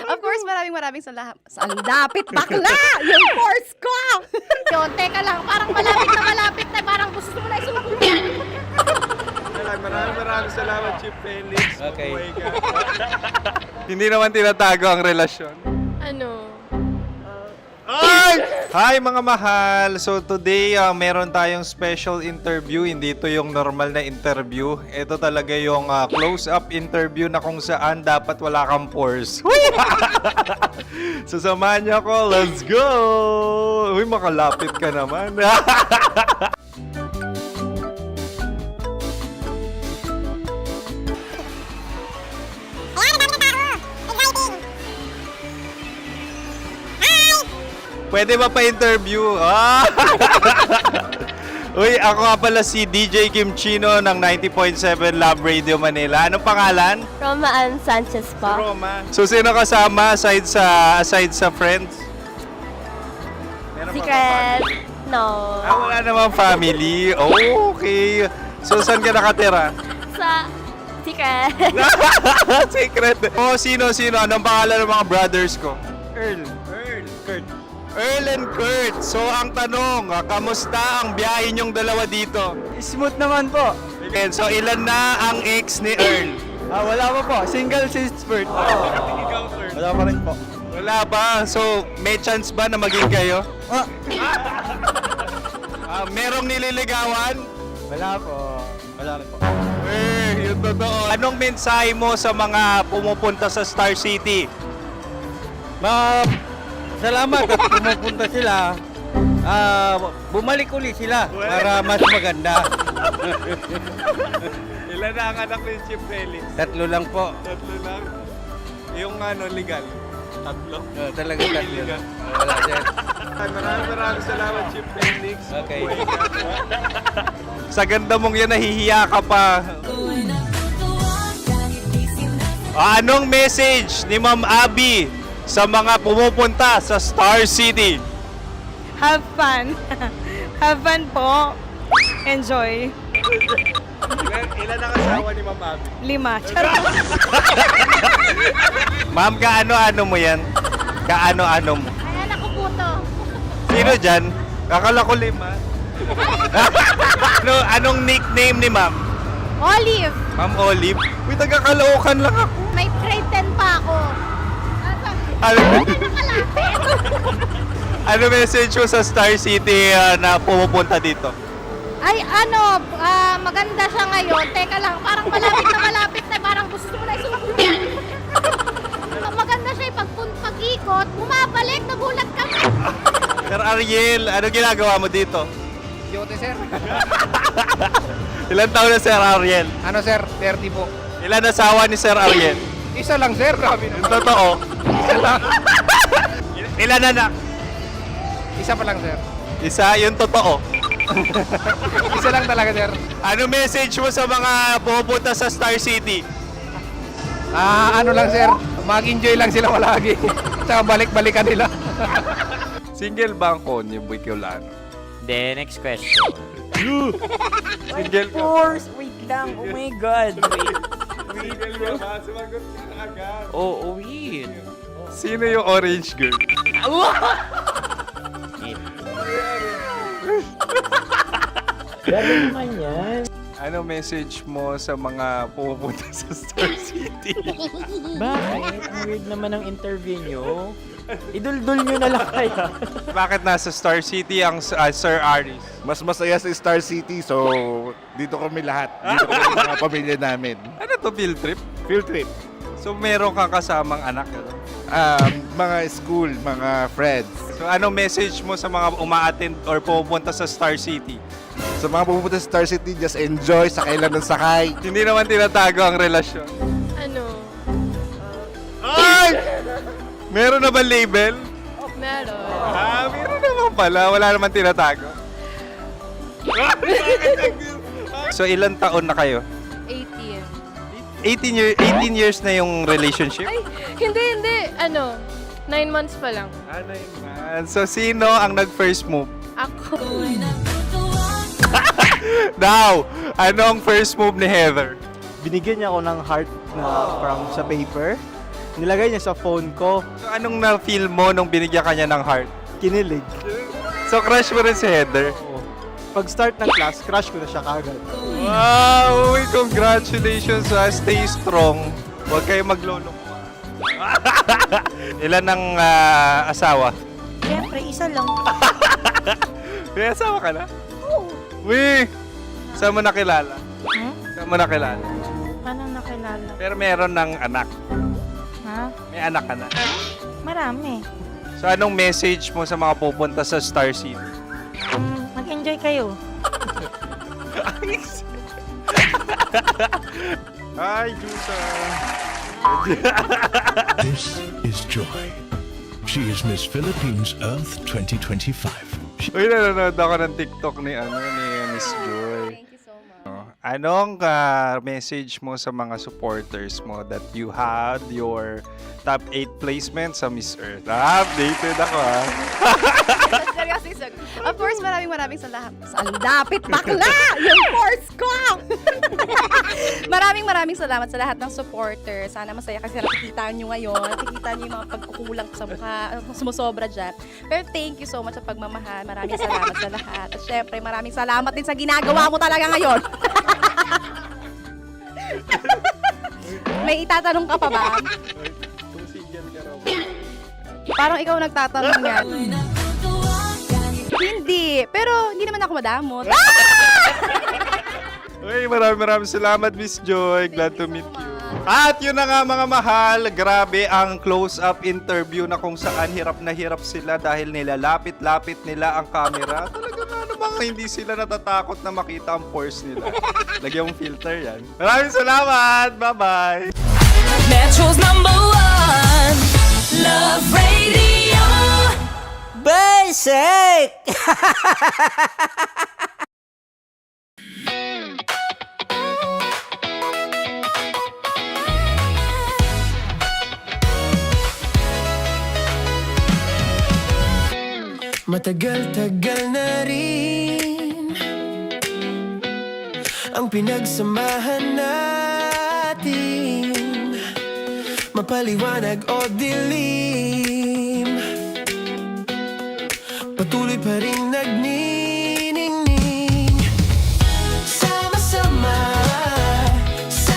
Speaker 6: Of course, maraming salamat. Ang lapit bakla! Yung course ko!
Speaker 10: Yun, teka lang, parang malapit na, parang gusto mo na isulat.
Speaker 7: Maraming salamat, Chief Felix.
Speaker 18: Okay.
Speaker 7: Oh my God. Hindi naman tinatago ang relasyon.
Speaker 16: Ano?
Speaker 7: Ay! Hi mga mahal! So today, meron tayong special interview. Hindi ito yung normal na interview. Ito talaga yung close-up interview na kung saan dapat wala kang pores. So samahan niyo ako. Let's go! Uy, makalapit ka naman. Pwede ba pa-interview? Uy, ako nga pala si DJ Kim Chino ng 90.7 Love Radio Manila. Anong pangalan?
Speaker 8: Roma Ann Sanchez po.
Speaker 7: Roma. So, sino kasama aside sa friends? Meron ba
Speaker 8: Secret. No.
Speaker 7: wala namang family. Oh, okay. So, saan ka nakatira?
Speaker 8: Sa Secret.
Speaker 7: Secret. Oh, sino? Anong pangalan ng mga brothers ko? Earl, Kurt. Earl and Kurt. So, ang tanong, kamusta ang biyahe niyong dalawa dito?
Speaker 18: Smooth naman po.
Speaker 7: Okay, so ilan na ang ex ni Earl?
Speaker 18: Wala pa po. Single since birth. Wala pa rin po.
Speaker 7: Wala ba? So, may chance ba na maging kayo? Merong nililigawan?
Speaker 18: Wala po. Wala rin po.
Speaker 7: Yung totoo. Anong mensahe mo sa mga pumupunta sa Star City?
Speaker 18: Salamat at pumupunta sila. Bumalik uli sila para mas maganda.
Speaker 7: Ilan na ang anak ni Chief Felix?
Speaker 18: 3 lang po.
Speaker 7: 3 lang. Yung legal? 3?
Speaker 18: Talaga 3 lang. Wala din.
Speaker 7: Maraming salamat, Chief Felix.
Speaker 18: Okay.
Speaker 7: Sa ganda mong yan, nahihiya ka pa. Anong message ni Ma'am Abby sa mga pumupunta sa Star City?
Speaker 20: Have fun. Have fun po. Enjoy.
Speaker 7: Ilan ang asawa ni Ma'am Abby?
Speaker 20: 5. Charot.
Speaker 7: Ma'am, kaano-ano mo yan? Kaano-ano mo?
Speaker 10: Ay, anak ko po to.
Speaker 7: Sino dyan? Kakala ko 5. Anong nickname ni Ma'am?
Speaker 10: Olive.
Speaker 7: Ma'am Olive? Uy, taga-Caloocan lang ako.
Speaker 10: May grade 10 pa ako.
Speaker 7: Ano,
Speaker 10: Nakalapit.
Speaker 7: ano message mo sa Star City na pumupunta dito?
Speaker 10: Ay, maganda siya ngayon. Teka lang, parang malapit na, parang gusto mo na isumakyan. Maganda siya pag-ikot, bumabalik, nagulat kami.
Speaker 7: Sir Ariel, ano ginagawa mo dito?
Speaker 12: Yote, sir.
Speaker 7: Ilan taon na Sir Ariel?
Speaker 12: Ano, sir? 30 po.
Speaker 7: Ilan asawa ni Sir Ariel?
Speaker 12: Isa lang, sir. Grabe
Speaker 7: Yung totoo?
Speaker 12: Isa lang.
Speaker 7: Ilan anak?
Speaker 12: Isa pa lang, sir.
Speaker 7: Isa, yung totoo.
Speaker 12: Isa lang talaga, sir.
Speaker 7: Ano message mo sa mga pupunta sa Star City?
Speaker 12: Ano lang, sir. Mag-enjoy lang sila palagi. Tsaka balik-balikan nila.
Speaker 7: Single ba ang konyo, Boy Kiolano?
Speaker 11: Then, next question.
Speaker 7: Single ka?
Speaker 11: Wait lang. Oh my God.
Speaker 7: Single ka ba? Sumagot ka na agad.
Speaker 11: Oh, wait.
Speaker 7: Sino yung orange girl?
Speaker 11: Gano'n naman yan.
Speaker 7: Ano message mo sa mga pupunta sa Star City?
Speaker 11: Bakit? Ang weird naman ang interview nyo. Idul-dul nyo na lang kaya.
Speaker 7: Bakit nasa Star City ang Sir Aris?
Speaker 14: Mas masaya sa Star City, so dito kami lahat. Dito kami mga pamilya namin.
Speaker 7: Ano to, field trip?
Speaker 14: Field trip.
Speaker 7: So meron kang kasamang anak? Ano?
Speaker 14: Mga school, mga friends.
Speaker 7: So anong message mo sa mga uma-attend or pupunta sa Star City?
Speaker 14: Sa mga pupunta sa Star City, just enjoy, sakay lang ng sakay.
Speaker 7: Hindi naman tinatago ang relasyon.
Speaker 16: Ano?
Speaker 7: Ay! Meron na ba label?
Speaker 16: Meron.
Speaker 7: Meron naman pala. Wala naman tinatago. So ilan taon na kayo?
Speaker 16: 18.
Speaker 7: 18 years na yung relationship?
Speaker 16: Ay, hindi. 9 months pa lang.
Speaker 7: Ano yun, man? So sino ang nag-first move?
Speaker 16: Ako.
Speaker 7: Now, ano ang first move ni Heather?
Speaker 12: Binigyan niya ako ng heart na from sa paper. Nilagay niya sa phone ko.
Speaker 7: So anong na-feel mo nung binigyan ka niya ng heart?
Speaker 12: Kinilig.
Speaker 7: So crush mo rin si Heather?
Speaker 12: Pag start ng class, crush ko na siya kagad.
Speaker 7: Wow! Uy, congratulations! Stay strong. Huwag kayo maglolo. Ilan ang asawa?
Speaker 10: Siyempre, isa lang.
Speaker 7: May asawa ka na? Oo. Uy! Saan mo nakilala? Saan mo nakilala?
Speaker 10: Paano nakilala?
Speaker 7: Pero meron ng anak.
Speaker 10: Ha?
Speaker 7: May anak ka na.
Speaker 10: Marami.
Speaker 7: So anong message mo sa mga pupunta sa Star City?
Speaker 10: Mag-enjoy kayo.
Speaker 7: Hi, Jusa!
Speaker 19: This is Joy. She is Miss Philippines Earth 2025.
Speaker 7: Uy, nanonood ako ng TikTok ni Miss Joy.
Speaker 6: Thank you so much.
Speaker 7: Anong message mo sa mga supporters mo that you had your top 8 placement sa Miss Earth? Updated ako
Speaker 6: Seryoso. Of course, maraming salamat. Sa lapit bakla! Yung force ko! maraming salamat sa lahat ng supporters. Sana masaya kasi nakikita nyo ngayon. Nakikita nyo yung mga pagkukulang sa mukha. Sumusobra dyan. Pero thank you so much sa pagmamahal. Maraming salamat sa lahat. At syempre, maraming salamat din sa ginagawa mo talaga ngayon. May itatanong ka pa ba? Parang ikaw nagtatanong yan. Hindi. Pero hindi naman ako madamot.
Speaker 7: Uy, maraming salamat, Miss Joy. Glad to meet you. At yun na nga mga mahal, grabe ang close-up interview na kung saan hirap na hirap sila dahil nilalapit-lapit nila ang camera. Talaga na namang hindi sila natatakot na makita ang pores nila. Lagyan mong filter yan. Maraming salamat! Bye-bye!
Speaker 2: Metro's #1 Love Radio.
Speaker 15: Basic!
Speaker 2: Matagal-tagal na rin ang pinagsamahan natin, mapaliwanag o dilim, patuloy pa rin nagniningning. Sama-sama sa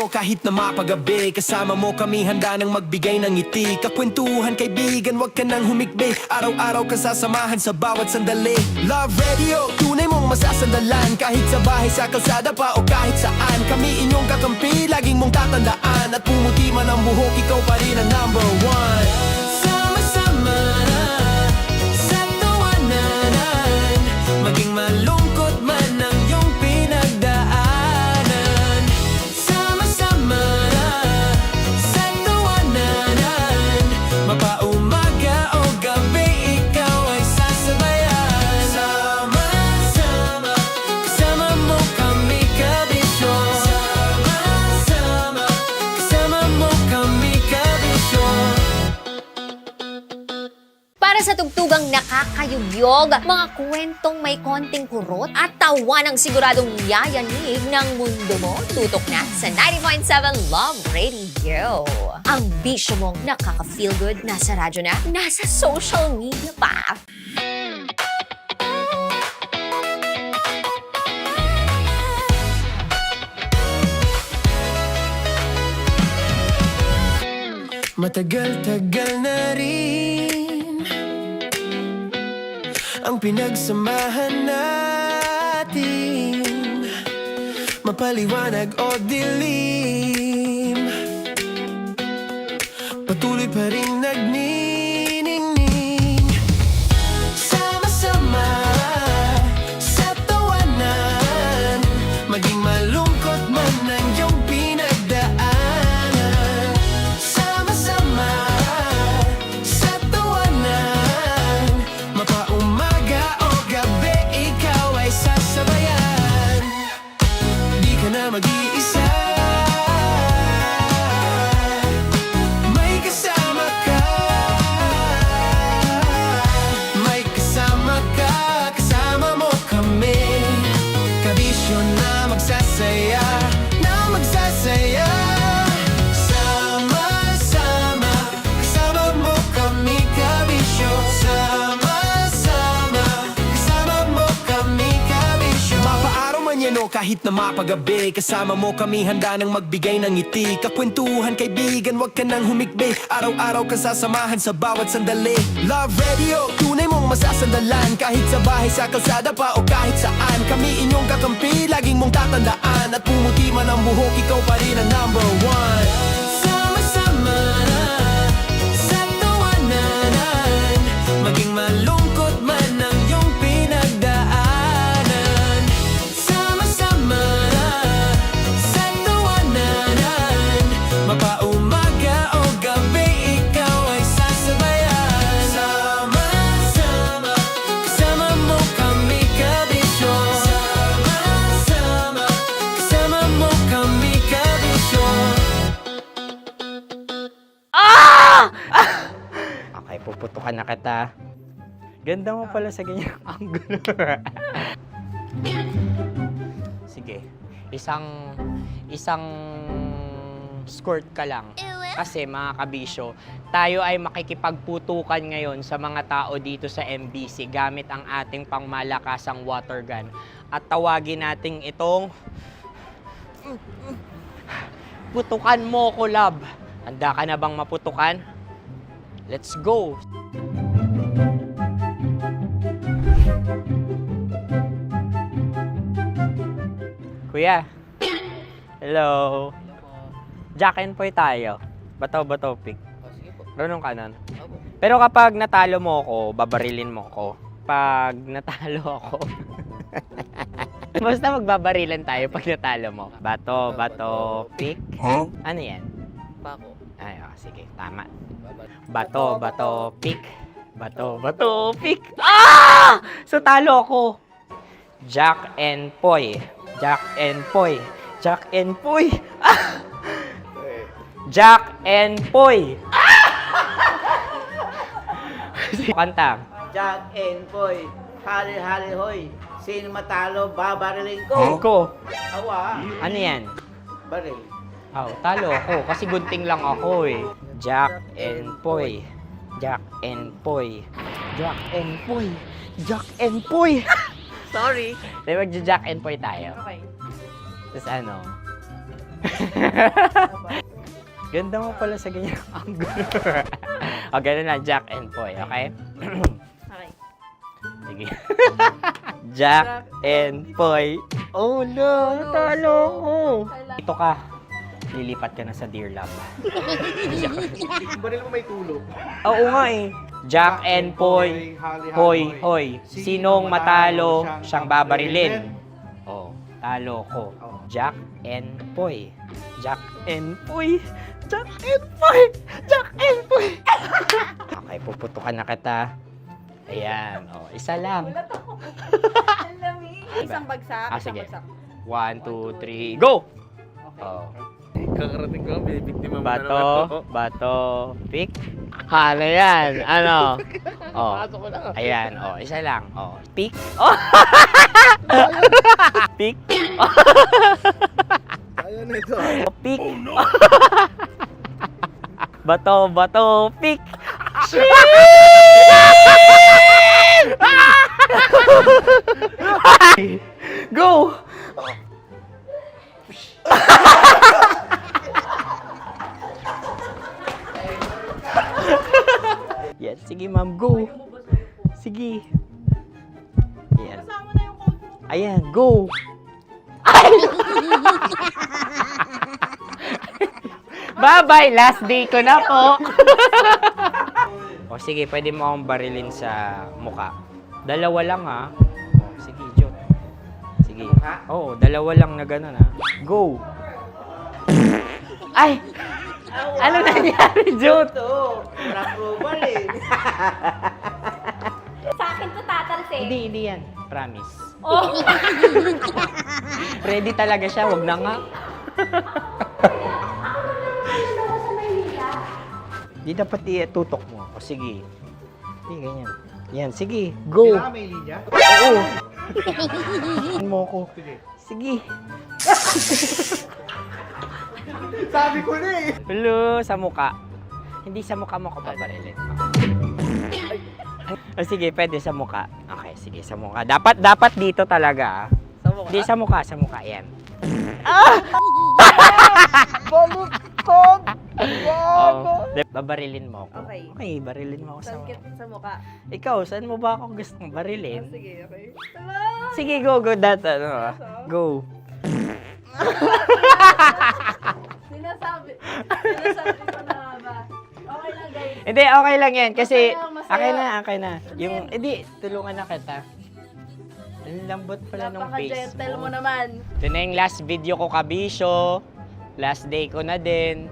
Speaker 2: nyo kahit na mapagabi. Kasama mo kami handa nang magbigay ng ngiti. Kakwentuhan kaibigan, wag ka nang humikbi. Araw-araw ka sasamahan sa bawat sandali. Love Radio, tunay mong masasandalan. Kahit sa bahay, sa kalsada pa o kahit saan. Kami inyong kakampi, laging mong tatandaan. At pumuti man ang buhok, ikaw pa rin ang number one. Sama-sama na sa tawanan, maging malungkot man ang iyong pinagdaanan. Sama-sama na sa tawanan, mapaumaga o gabi, ikaw ay sasabayan. Sama-sama, kasama mo kami kabisyo. Sama-sama, kasama mo kami kabisyo.
Speaker 4: Para sa tugtugang nakakayugyog, mga kwentong may konting kurot at tawa ng siguradong yayanig ng mundo mo, tutok na sa 90.7 Love Radio. Ang bisyo mong nakaka-feel good, nasa radyo na, nasa social media pa.
Speaker 2: Matagal-tagal na rin ang pinagsamahan natin, mapaliwanag o dilim, patuloy pa rin nagniningning. Sama-sama sa tawanan, maging malungkot man ang iyong pinagdaanan. Sama-sama sa tawanan, mapaumaga o gabi, ikaw ay sasabayan. Di ka na mag-iisa, may kasama ka. May kasama ka, kasama mo kami. Kabisyo na magsasaya, na magsasaya. Sama-sama, kasama mo kami kabisyo. Sama-sama, kasama mo kami kabisyo. Mapaaraw man yan o kahit na mapagabi, kasama mo kami handa nang magbigay ng ngiti. Kakwentuhan kaibigan, wag ka nang humikbi. Araw-araw ka sasamahan sa bawat sandali. Love Radio, tunay mong masasandalan. Kahit sa bahay, sa kalsada pa o kahit saan. Kami inyong kakampi, laging mong tatandaan. At pumuti man ang buhok, ikaw pa rin ang number one. Sama-sama na sa tawanan, maging malungkot man ang iyong pinagdaanan. Sama-sama na sa tawanan, mapaumaga o gabi, ikaw ay sasabayan. Sama-sama, kasama mo kami kabisyo. Sama-sama, kasama mo kami kabisyo.
Speaker 11: Okay, puputukan na kita. Ganda mo pala sa ganyang angulo. Sige, isang skirt ka lang. Kasi mga kabisyo, tayo ay makikipagputukan ngayon sa mga tao dito sa MBC gamit ang ating pangmalakasang water gun. At tawagin natin itong putukan mo ko, love. Handa ka na bang maputukan? Let's go! Kuya. Hello. Jack and Poy tayo. Bato-bato pick.
Speaker 15: Sige po.
Speaker 11: Runong kanan. Pero kapag natalo mo ako, babarilin mo ako. Pag natalo ako, basta magbabarilan tayo pag natalo mo. Bato, pick.
Speaker 18: Huh?
Speaker 11: Ano yan?
Speaker 15: Pako.
Speaker 11: Ay, sige, tama. Bato, pick. Bato, pick. Ah! So, talo ako. Jack and Poy. Jack and Poy. Jack and Poy. Ah! Jack and Poy. Kanta.
Speaker 15: Jack and Poy, hali-hali hoy. Sino matalo, babariling ko.
Speaker 11: Ko.
Speaker 15: Awa.
Speaker 11: Ano yan?
Speaker 15: Baril.
Speaker 11: Oh, talo ako kasi gunting lang ako eh. Jack and Poy. Jack and Poy. Jack and Poy. Jack and Poy.
Speaker 15: Sorry.
Speaker 11: Di ba Jack and Poy tayo?
Speaker 15: Okay.
Speaker 11: Tapos ano? Ganda mo pala sa ganyan angle. O, ganun lang, Jack and Poy, okay?
Speaker 8: Okay.
Speaker 11: Sige. Jack and Poy. Oh no, talo ko. Ito ka. Lilipat ka na sa Dear Love.
Speaker 12: Baril mo may tulog.
Speaker 11: Oo nga eh. Jack and Poy. Hoy, hoy. Sinong matalo, siyang babarilin. Oh, talo ko. Jack and Poy. Jack and Poy. Jack and Poy. Jack and Poy. Okay, puputukan na kita. Ayan. Oh, isa lang.
Speaker 3: Isang bagsak.
Speaker 11: Ah, sige. 1, 2, 3, go! Oh.
Speaker 12: Kakarating ko, may biktima mo na
Speaker 11: Bato,
Speaker 12: naman to.
Speaker 11: bato, pick. Ano yan? Ano? Oh.
Speaker 12: Pasok ko na.
Speaker 11: Ayan, oh, isa lang. Oh, pick. Oh. Pick.
Speaker 12: Ayaw na ito.
Speaker 11: Oh, pick. Bato, bato, pick. Go! Yan, sige ma'am, go. Sige. Ayan. Ayan, go. Ay! Bye-bye, last day ko na po. O sige, pwede mo akong barilin sa muka. Dalawa lang ha. O, sige, Jot. Sige. Oo, dalawa lang na gano'n ha. Go. Ay! Ano nangyari, Jot?
Speaker 15: Approval eh.
Speaker 8: Sa akin to tatalsik.
Speaker 11: Hindi yan. Promise.
Speaker 8: Oh.
Speaker 11: Ready talaga siya, wag na nga. Di dapat itutok mo. O sige. Hindi, ganyan. Yan, sige. Go.
Speaker 12: Kailangan may linya?
Speaker 11: Oo. Mo ko. Sige.
Speaker 12: Sabi ko na eh.
Speaker 11: Hello, sa muka. Hindi sa muka mo ko babarilin. O sige, pwede sa muka. Okay, sige, sa muka. Dapat dito talaga.
Speaker 3: Sa mukha?
Speaker 11: Hindi, sa muka, yan.
Speaker 3: Baluktot!
Speaker 11: Oh, babarilin mo ako.
Speaker 3: Okay.
Speaker 11: Okay, barilin mo ako sa
Speaker 3: Sakit sa mukha.
Speaker 11: Ikaw, saan mo ba ako gustong barilin?
Speaker 3: Sige, okay.
Speaker 11: Sige, go, that, ano, go.
Speaker 3: Sinasabi ko na ba? Okay lang, guys.
Speaker 11: Hindi, okay lang yan. Kasi,
Speaker 3: Masaya.
Speaker 11: okay na. Yung, hindi, tulungan na kita. Ang lambot pala ng face
Speaker 3: Napaka-gentle
Speaker 11: mo.
Speaker 3: mo naman.
Speaker 11: Ito na yung last video ko, kabisyo. Last day ko na din.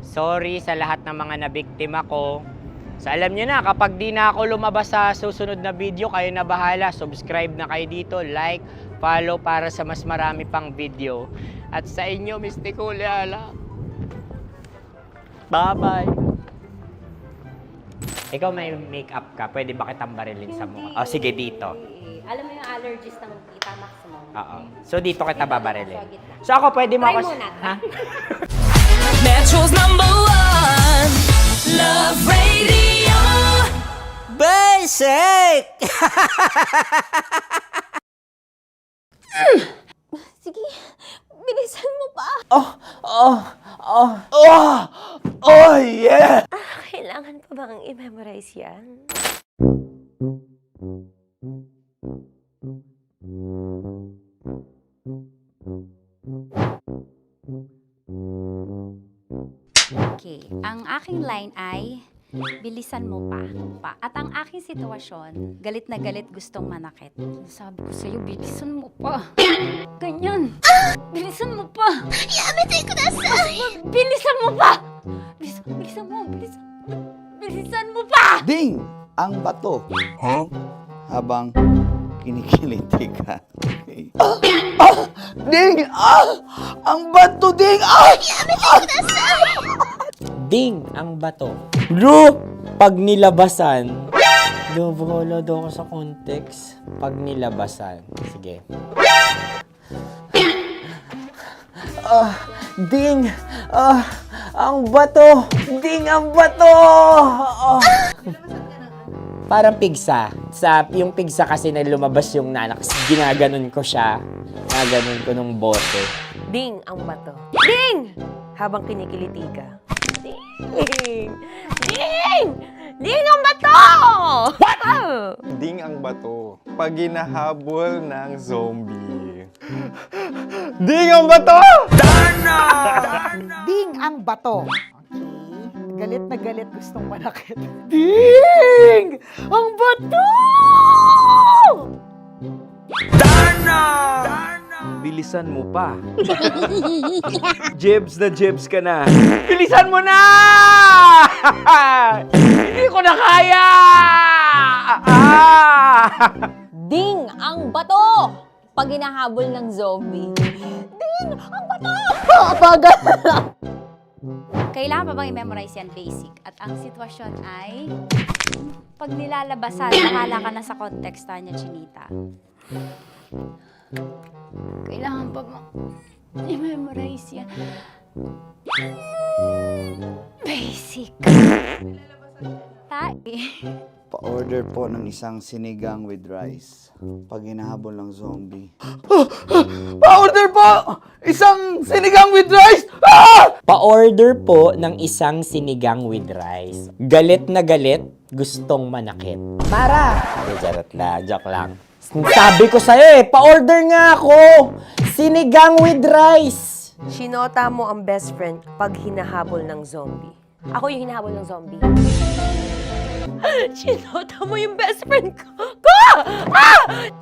Speaker 11: Sorry sa lahat ng mga nabiktima ko. So, alam nyo na, kapag di na ako lumabas sa susunod na video, kayo na bahala. Subscribe na kayo dito, like, follow para sa mas marami pang video. At sa inyo, Mistiko Leala. Bye-bye. Ikaw may makeup ka, pwede ba kitang barilin sa mukha? O, sige, dito.
Speaker 8: Alam mo yung allergies ng Tita Max mo?
Speaker 11: Oo. So, dito kita babarilin. So, ako, pwede mo
Speaker 8: Try
Speaker 11: ako...
Speaker 8: muna.
Speaker 11: Ha?
Speaker 2: Metro's #1 Love Radio Basic!
Speaker 4: Sige, bilisan mo pa.
Speaker 1: Oh, yeah!
Speaker 4: Kailangan pa bang i-memorize yan?
Speaker 5: Okay, ang aking line ay bilisan mo pa. At ang aking sitwasyon, galit na galit gustong manakit. Sabi ko sa'yo, bilisan mo pa. Ganyan. Bilisan mo pa.
Speaker 4: Yamitay ko na sa...
Speaker 5: Bilisan mo pa! Bilisan mo pa!
Speaker 1: Ding! Ang bato. Habang kinikiliti ka. Okay. Ding! Ang bato, Ding!
Speaker 4: Yamitay ko na sa...
Speaker 11: Ding! Ang bato. Bro! Pag nilabasan. Wala daw ako sa context. Pag nilabasan. Sige. Ding! Ang bato! Ding! Ang bato! Parang pigsa. Yung pigsa kasi na lumabas yung nanak. Ginaganon ko siya. Ginaganon ko nung bote.
Speaker 21: Ding ang bato. Ding! Habang kinikiliti ka. Ding! Ding! Ding ang bato! What?
Speaker 7: Ding ang bato. Pag hinahabol ng zombie. Ding ang bato!
Speaker 3: Ding ang bato. Okay. Galit na galit, gustong manakit. Ding! Ang bato!
Speaker 18: Bilisan mo pa. Jebs na jebs ka na. Bilisan mo na! Hindi ko na kaya!
Speaker 4: Ding ang bato! Pag hinahabol ng zombie. Ding ang bato! Bagal!
Speaker 9: Kailangan pa bang i-memorize yan basic? At ang sitwasyon ay, pag nilalabasan, bahala ka na sa context niya, Chinita. Kailangan pa bang i-memorize yan? Basic.
Speaker 1: Pa-order po ng isang sinigang with rice. Pag hinahabol ng zombie.
Speaker 11: Pa-order po! Isang sinigang with rice! Pa-order po ng isang sinigang with rice. Galit na galit, gustong manakit. Para! Joke lang. Sabi ko sa'yo pa-order nga ako! Sinigang with rice!
Speaker 21: Sinota mo ang best friend pag hinahabol ng zombie. Ako yung hinahabol ng zombie. Sinota mo yung best friend ko!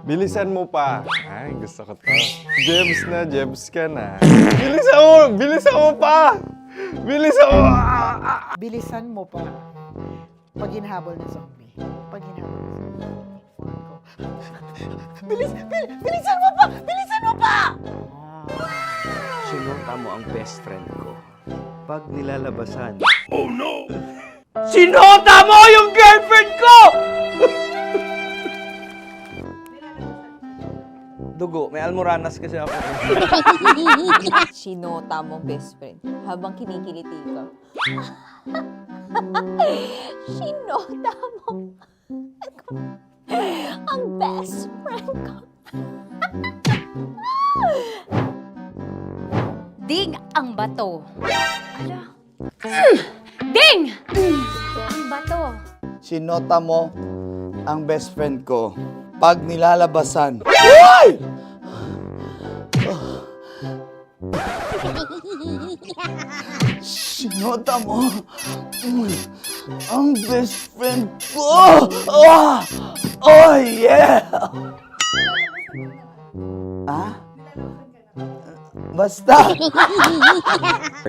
Speaker 7: Bilisan mo pa. Ay, gusto ko to. Jebs na, jebs ka na. Bilisan mo! Bilisan mo pa! Bilisan mo!
Speaker 3: Bilisan mo pa. Pag hinahabol ng zombie. Pag hinahabol ng zombie. Bilisan mo pa! Bilisan mo pa!
Speaker 18: Sinota mo ang best friend ko. Pag nilalabasan.
Speaker 11: Oh no! Sinota mo yung girlfriend ko! Dugo, may almoranas kasi ako.
Speaker 4: Sinota mo, best friend, habang kinikiliti ka. Sinota mo ang best friend ko.
Speaker 9: Ding ang bato. Ala. Ding! Ang bato.
Speaker 1: Sinota mo ang best friend ko. Pag nilalabasan. Uy! Sinota mo ang best friend ko. Oh yeah! Basta!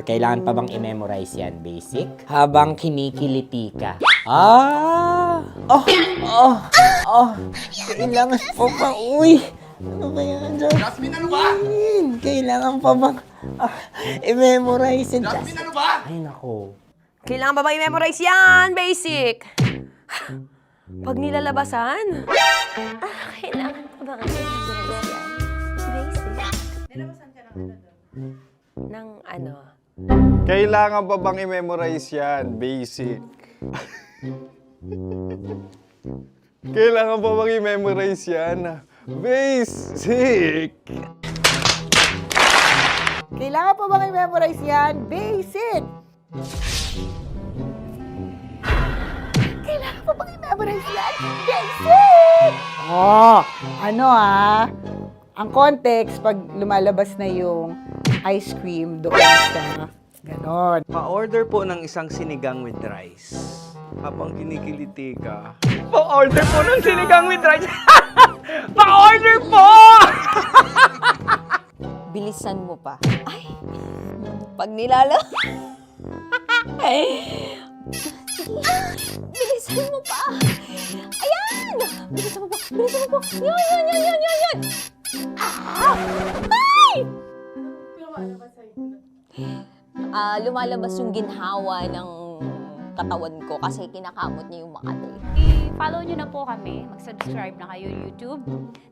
Speaker 11: Kailangan pa bang i-memorize yan, basic? Habang kinikiliti ka. Kailangan pa ba? Uy! Ano kaya dyan? Jasmine, ano ba? Kailangan pa bang i-memorize yan? Jasmine, ano ba? Ay, nako.
Speaker 21: Kailangan ba i-memorize yan? Basic! Pag nilalabasan? Kailangan ba i-memorize yan? Basic. Nilabasan ka ng ano?
Speaker 7: Kailangan pa bang i-memorize yan? Basic. Kailangan pa bang i-memorize yan? Basic!
Speaker 3: Kailangan pa bang i-memorize yan? Basic! Kailangan pa bang i-memorize yan? Basic! Ang context, pag lumalabas na yung ice cream doon sa ganon.
Speaker 18: Pa-order po ng isang sinigang with rice. Habang kinikiliti ka. Pa-order po ng sinigang with rice! Pa-order po!
Speaker 4: Bilisan mo pa. Ay! Pag nilala... Bilisan mo pa! Ayan! Bilisan mo pa! Bilisan mo pa! Yan! Ay! Lumalabas yung ginhawa ng katawan ko kasi kinakamot niya yung Makati.
Speaker 9: I-follow nyo na po kami. Mag-subscribe na kayo YouTube.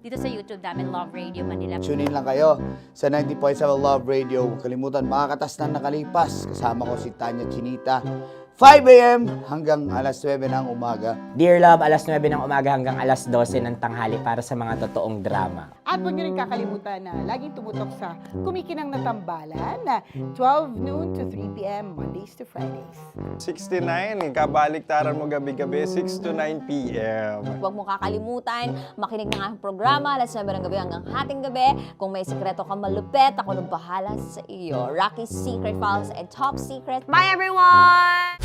Speaker 9: Dito sa YouTube namin, Love Radio Manila.
Speaker 1: Tune in lang kayo sa 90.7 Love Radio. Huwag kalimutan, makakatas na nakalipas. Kasama ko si Tanya Chinita 5 a.m. hanggang alas 9 ng umaga.
Speaker 11: Dear Love, alas 9 ng umaga hanggang alas 12 ng tanghali para sa mga totoong drama.
Speaker 3: At huwag niyo rin kakalimutan na laging tumutok sa Kumikinang na Tambalan na 12 noon to 3 p.m. Mondays to Fridays.
Speaker 7: 69, kabaliktaran mo gabi-gabi, 6 to 9 p.m.
Speaker 4: Huwag mo kakalimutan, makinig ng aking programa, alas 9 ng gabi hanggang hating gabi. Kung may sekreto kang malupet, ako nang bahala sa iyo. Rocky's Secret Files and Top Secret. Bye everyone!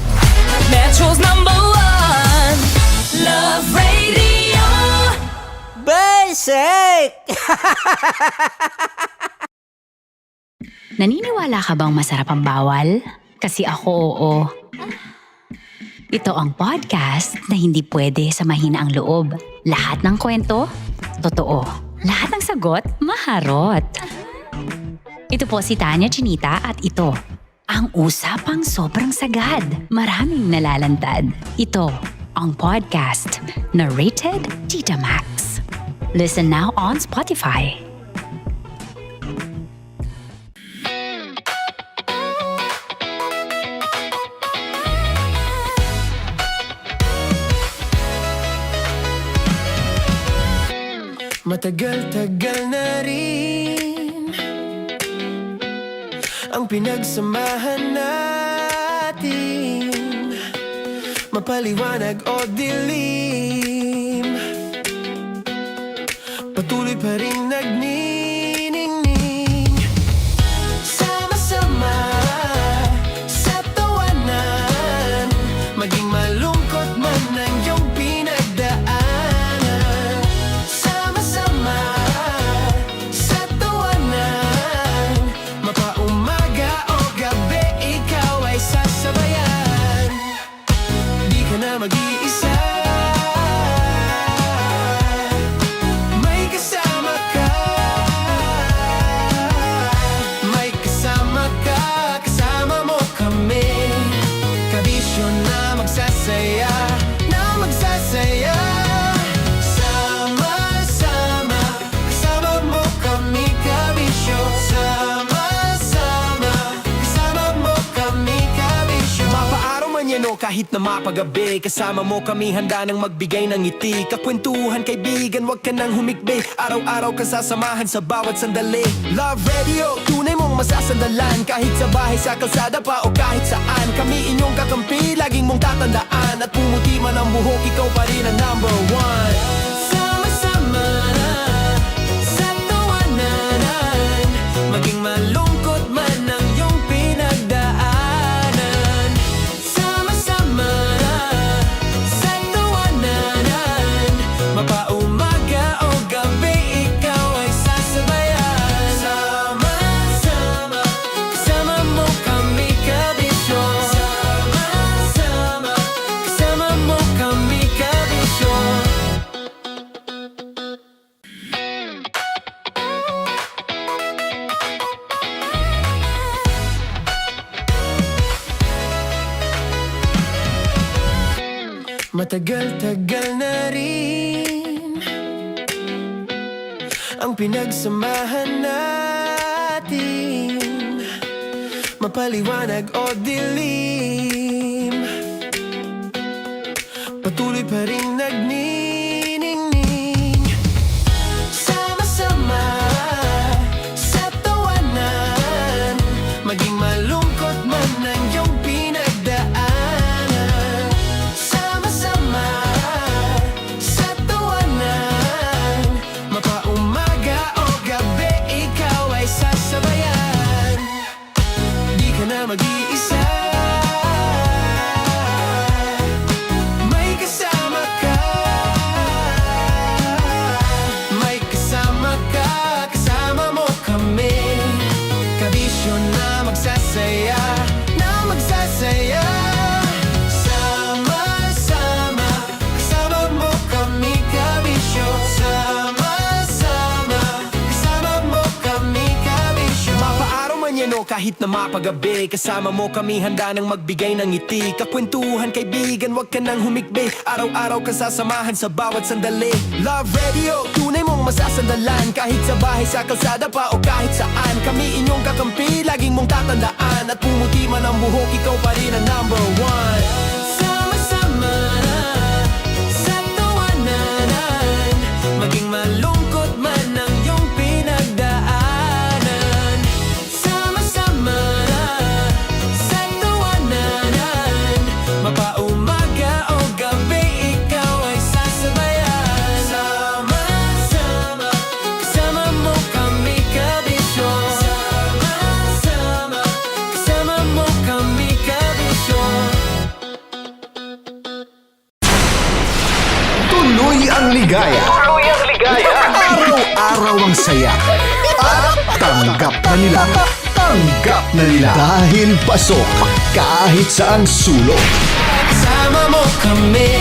Speaker 2: Metro's #1 Love Radio.
Speaker 11: Basic!
Speaker 5: Naniniwala ka bang masarap ang bawal? Kasi ako oo. Ito ang podcast na hindi pwede sa mahina ang loob. Lahat ng kwento, totoo. Lahat ng sagot, maharot. Ito po si Tanya Chinita at ito, ang usapang sobrang sagad. Maraming nalalantad. Ito, ang podcast na Rated Tita Max. Listen now on Spotify.
Speaker 2: Matagal-tagal na rin ang pinagsamahan natin, mapaliwanag o dilim, patuloy pa rin nagniningning. Sama-sama sa tawanan, maging malungkot man ang iyong pinagdaanan. Sama-sama sa tawanan, mapaumaga o gabi, ikaw ay sasabayan. Di ka na mag-iisa, may kasama ka. May kasama ka, kasama mo kami. Kabisyo na magsasaya, na magsasaya. Sama-sama, kasama mo kami, kabisyo. Sama-sama, kasama mo kami, kabisyo. Mapaaraw man yan o kahit na mapagabi, kasama mo kami, handa nang magbigay ng ngiti. Kakwentuhan, kaibigan, wag ka nang humikbi. Araw-araw ka sasamahan sa bawat sandali. Love Radio, tunay mong masasandalan. Kahit sa bahay, sa kalsada pa o kahit saan, kami inyong kakampi, laging mong tatandaan. At pumuti man ang buhok, ikaw pa rin ang #1. Sama-sama sa tawanan, maging malungkot man ang iyong pinagdaanan. Sama-sama sa tawanan, mapaumaga o gabi, ikaw ay sasabayan. Sama-sama, kasama mo kami, kabisyo. Sama-sama, kasama mo kami, kabisyo. Matagal-tagal na rin ang pinagsamahan natin, mapaliwanag o dilim, patuloy pa rin nagniningning. Sama-sama sa tawanan, maging malungkot man ang iyong pinagdaanan. Sama-sama sa tawanan, mapaumaga o gabi, ikaw ay sasabayan. Di ka na mag-iisa, may kasama ka. kahit na mapagabi. Kasama mo kami handa nang magbigay ng ngiti. Kakwentuhan kaibigan, wag ka nang humikbi. Araw-araw ka sasamahan sa bawat sandali. Love Radio, tunay mong masasandalan. Kahit sa bahay, sa kalsada pa o kahit saan. Kami inyong kakampi, laging mong tatandaan. At pumuti man ang buhok, ikaw pa rin ang number one. Sama-sama sa tawanan, maging malungkot man ang iyong pinagdaanan. Sama-sama sa tawanan, mapaumaga o gabi, ikaw ay sasabayan. Sama-sama, kasama mo kami kabisyo. Sama-sama, kasama mo kami kabisyo.
Speaker 13: Tuloy ang ligaya. Araw-araw ang saya. At tanggap na nila. Tanggap na nila. Dahil pasok kahit saan sulok.
Speaker 2: Sama mo kami,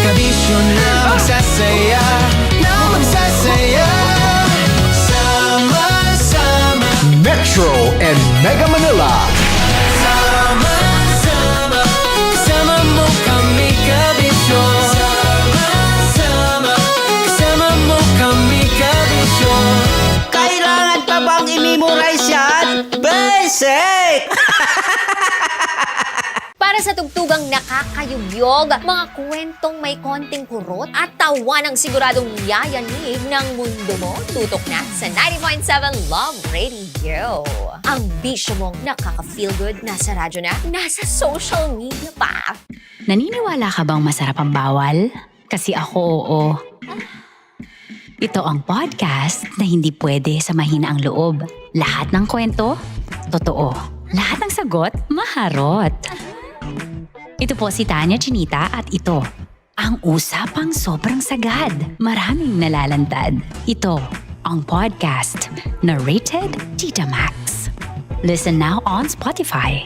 Speaker 2: kabisyo na magsasaya, na magsasaya. Sama-sama,
Speaker 13: Metro and Mega Manila.
Speaker 2: sama-sama, kasama mo kami kabisyo. Sama-sama, kasama mo kami kabisyo.
Speaker 15: Kailangan pa bang i-memorize yan? Basic!
Speaker 4: Para sa tugtugang nakakayugyog, mga kwentong may konting kurot at tawa ng siguradong yayanig ng mundo mo, tutok na sa 90.7 Love Radio. Ang bisyo mong nakaka-feel good, nasa radyo na, nasa social media pa.
Speaker 5: Naniniwala ka bang masarap ang bawal? Kasi ako oo. Ito ang podcast na hindi pwede sa mahina ang loob. Lahat ng kwento, totoo. Lahat ng sagot, maharot. Ito po si Tanya Chinita at ito, ang usapang sobrang sagad. Maraming nalalantad. Ito, ang podcast na Rated Tita Max. Listen now on Spotify.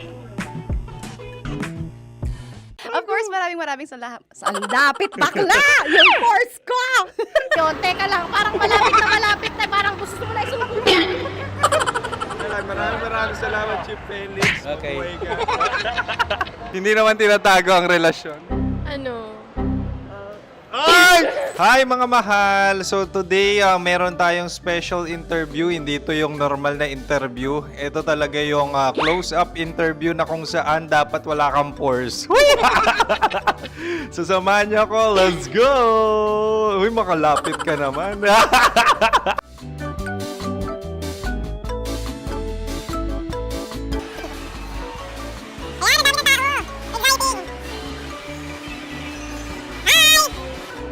Speaker 6: Of course, maraming salamat. Ang lapit bakla! Yung course ko! Yun, teka lang, parang malapit na, parang gusto mo na isulat.
Speaker 7: Maraming salamat, Chief Felix.
Speaker 18: Okay.
Speaker 7: Oh my God. Hindi naman tinatago ang relasyon.
Speaker 16: Ano?
Speaker 7: Ay! Hi mga mahal! So today, meron tayong special interview. Hindi ito yung normal na interview. Ito talaga yung close-up interview na kung saan dapat wala kang pores. So samahan niyo ako. Let's go! Uy, makalapit ka naman.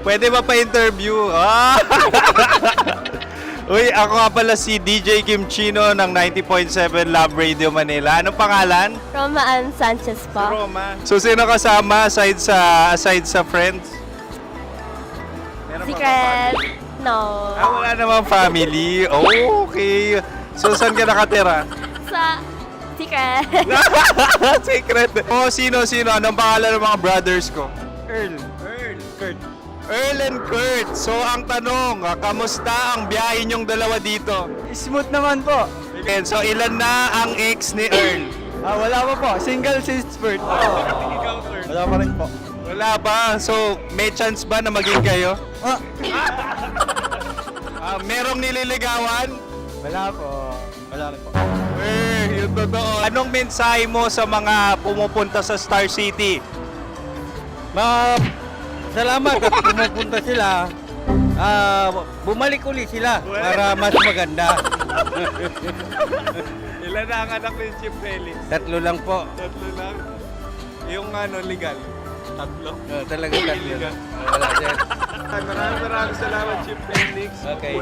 Speaker 7: Pwede ba pa-interview? Ah! Uy, ako nga pala si DJ Kim Chino ng 90.7 Love Radio Manila. Anong pangalan?
Speaker 8: Roma Ann Sanchez po.
Speaker 7: Roma. So, sino kasama aside sa friends? Meron ba
Speaker 8: Secret. No.
Speaker 7: wala namang family. Oh, okay. So, saan ka nakatira?
Speaker 8: Sa Secret.
Speaker 7: Secret. Oh, sino? Anong pangalan ng mga brothers ko? Earl, Kurt. Earl and Kurt. So, ang tanong, kamusta ang biyahe niyong dalawa dito?
Speaker 18: Smooth naman po.
Speaker 7: Okay, so, ilan na ang ex ni Earl?
Speaker 18: Wala pa po. Single since birth.
Speaker 7: Ikaw, Kurt?
Speaker 18: Wala pa rin po.
Speaker 7: Wala pa. So, may chance ba na maging kayo? Merong nililigawan?
Speaker 18: Wala po. Wala rin po.
Speaker 7: Yung totoo. Anong mensahe mo sa mga pumupunta sa Star City?
Speaker 18: Salamat at pumupunta sila. Bumalik uli sila para mas maganda.
Speaker 7: Ilan na ang anak ni Chief Felix?
Speaker 18: 3 lang po.
Speaker 7: 3 lang? Yung legal? 3?
Speaker 18: Talaga 3 lang. Wala sir.
Speaker 7: Maraming salamat, Chief Felix.
Speaker 18: Okay.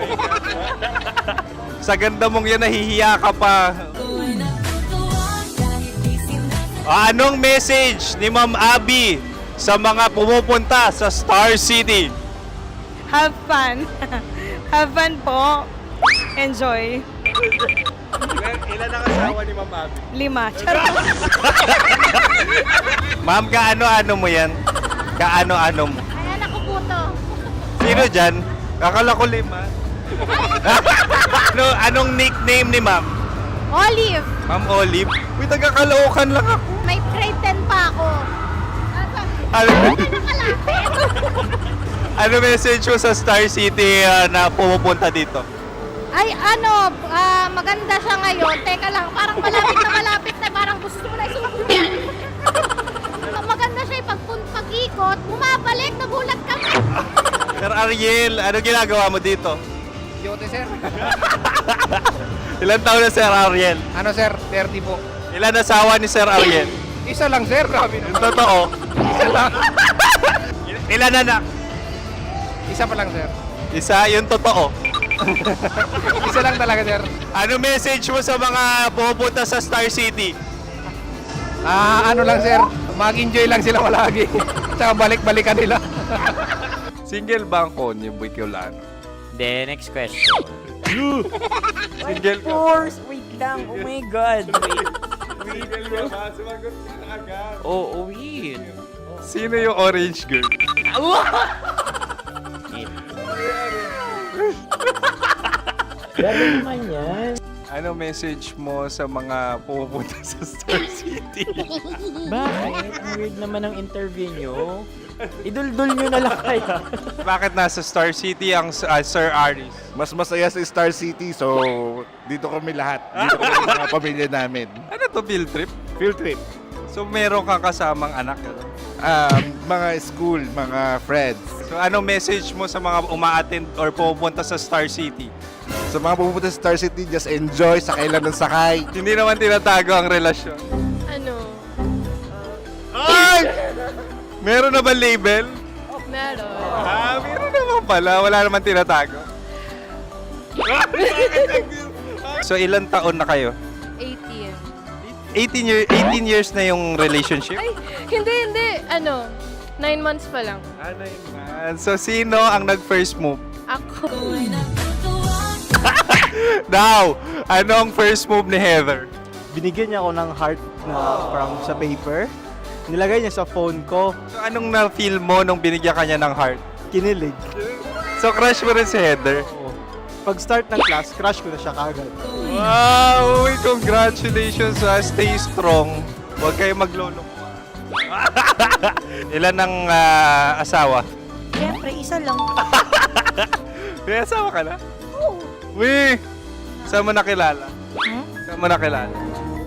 Speaker 7: Sa ganda mong yan, nahihiya ka pa. Anong message ni Ma'am Abby sa mga pumupunta sa Star City?
Speaker 20: Have fun. Have fun po. Enjoy.
Speaker 7: Ilan ang asawa ni Ma'am Abby?
Speaker 20: 5. Charot.
Speaker 7: Ma'am, kaano-ano mo yan? Kaano-ano mo?
Speaker 10: Ayan ako po to.
Speaker 7: Sino dyan? Akala ko 5. Anong nickname ni Ma'am?
Speaker 10: Olive.
Speaker 7: Ma'am Olive? Uy, taga-Caloocan lang ako.
Speaker 10: May grade 10 pa ako.
Speaker 7: Ano, ano message mo sa Star City na pumupunta dito?
Speaker 10: Ay, ano, maganda siya ngayon. Teka lang, parang malapit na, parang gusto mo na isuot. Maganda siya pag-ikot, bumabalik, nagulat kami.
Speaker 7: Sir Ariel, ano ginagawa mo dito?
Speaker 12: Yote, sir.
Speaker 7: Ilan taon na Sir Ariel?
Speaker 12: Ano, sir? 30 po.
Speaker 7: Ilan asawa ni Sir Ariel?
Speaker 12: Isa lang, sir. Grabe
Speaker 7: Yung totoo.
Speaker 12: Isa lang.
Speaker 7: Ilan anak?
Speaker 12: Isa pa lang, sir.
Speaker 7: Isa, yung totoo.
Speaker 12: Isa lang talaga, sir.
Speaker 7: Ano message mo sa mga pupunta sa Star City?
Speaker 12: Ano lang, sir. Mag-enjoy lang sila palagi. Tsaka balik-balikan nila.
Speaker 7: Single ba ang Konyo Bicolano?
Speaker 11: Then, next question.
Speaker 7: Single ka?
Speaker 11: course! Wait lang. Oh my God. Wait.
Speaker 7: Single ka ba? Sumagot ka na agad.
Speaker 11: Oo, wait.
Speaker 7: Sino yung orange girl?
Speaker 11: Grabe naman yan.
Speaker 7: Ano message mo sa mga pupunta sa Star City?
Speaker 11: Bakit? Ang weird naman ng interview nyo. Idul-dul nyo na lang kaya.
Speaker 7: Bakit nasa Star City ang Sir Aris?
Speaker 14: Mas masaya sa Star City, so dito kami lahat. Dito kami mga pamilya namin.
Speaker 7: Ano to, field trip?
Speaker 14: Field trip.
Speaker 7: So meron kang kasamang anak? Ano?
Speaker 14: Mga school, mga friends.
Speaker 7: So ano message mo sa mga uma-attend or pupunta sa Star City?
Speaker 14: Sa mga pupunta sa Star City, just enjoy, sakay lang ng sakay.
Speaker 7: Hindi naman tinatago ang relasyon.
Speaker 16: Ano?
Speaker 7: Ay! Meron na ba label?
Speaker 16: Meron.
Speaker 7: Meron naman pala. Wala naman tinatago. So ilan taon na kayo?
Speaker 16: 18.
Speaker 7: 18 years na yung relationship?
Speaker 16: Ay, hindi. Ano? 9 months pa lang.
Speaker 7: Ano yun? So sino ang nag-first move?
Speaker 16: Ako.
Speaker 7: Now, anong first move ni Heather?
Speaker 18: Binigyan niya ako ng heart na from sa paper. Nilagay niya sa phone ko.
Speaker 7: So anong na-feel mo nung binigyan ka niya ng heart?
Speaker 18: Kinilig.
Speaker 7: So crush mo rin si Heather?
Speaker 18: Pag start ng class, crush ko na siya kagad.
Speaker 7: Wow! Uy, congratulations! Stay strong. Huwag kayo maglolo. Ilan ang asawa?
Speaker 21: Siyempre, isa lang.
Speaker 7: May asawa ka na? Oo. Uy! Saan mo nakilala? Saan mo nakilala?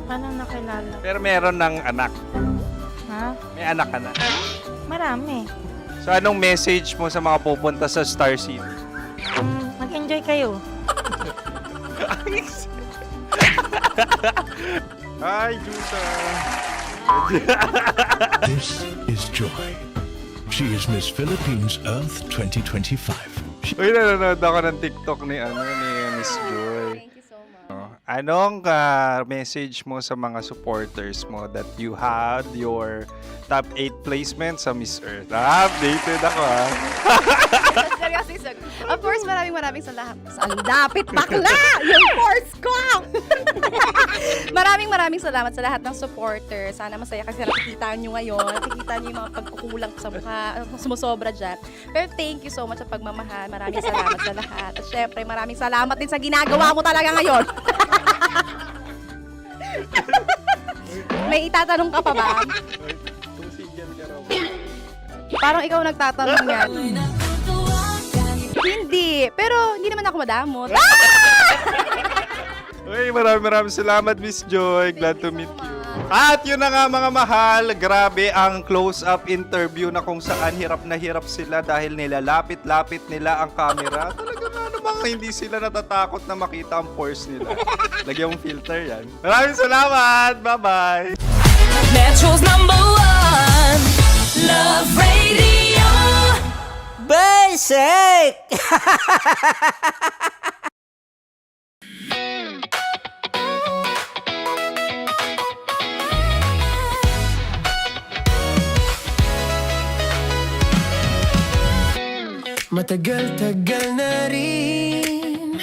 Speaker 21: Paano nakilala?
Speaker 7: Pero meron ng anak.
Speaker 21: Ha?
Speaker 7: May anak ka na.
Speaker 21: Marami.
Speaker 7: So anong message mo sa mga pupunta sa Star City?
Speaker 21: Mag-enjoy kayo.
Speaker 7: Hi, Jusa!
Speaker 19: This is Joy. She is Miss Philippines Earth 2025.
Speaker 7: Uy, nanonood ako ng TikTok ni Miss Joy.
Speaker 6: Thank you so much.
Speaker 7: Anong message mo sa mga supporters mo that you had your top 8 placement sa Miss Earth? Updated ako
Speaker 6: Seryously, of course, maraming salamat. Ang dapit bakla! Yung course ko! maraming salamat sa lahat ng supporter. Sana masaya kasi nakikita nyo ngayon. Nakikita nyo yung mga pagkukulang ko sa mukha. Sumusobra dyan. Pero thank you so much sa pagmamahal. Maraming salamat sa lahat. At syempre, maraming salamat din sa ginagawa mo talaga ngayon. May itatanong ka pa ba? Parang ikaw nagtatanong yan. Hindi. Pero hindi naman ako madamot.
Speaker 7: Uy, maraming salamat, Miss Joy. Glad to meet you. At yun na nga mga mahal, grabe ang close-up interview na kung saan hirap na hirap sila dahil nilalapit-lapit nila ang camera. Talaga nga namang hindi sila natatakot na makita ang pores nila. Lagyan mong filter yan. Maraming salamat! Bye-bye!
Speaker 2: Metro's #1 Love Radio
Speaker 15: Basic!
Speaker 2: Matagal-tagal na rin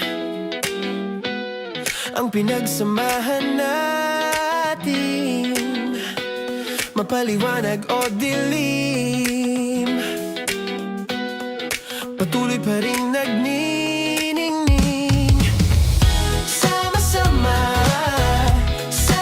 Speaker 2: ang pinagsamahan natin, mapaliwanag o dilim, patuloy pa rin nagniningning. Sama-sama sa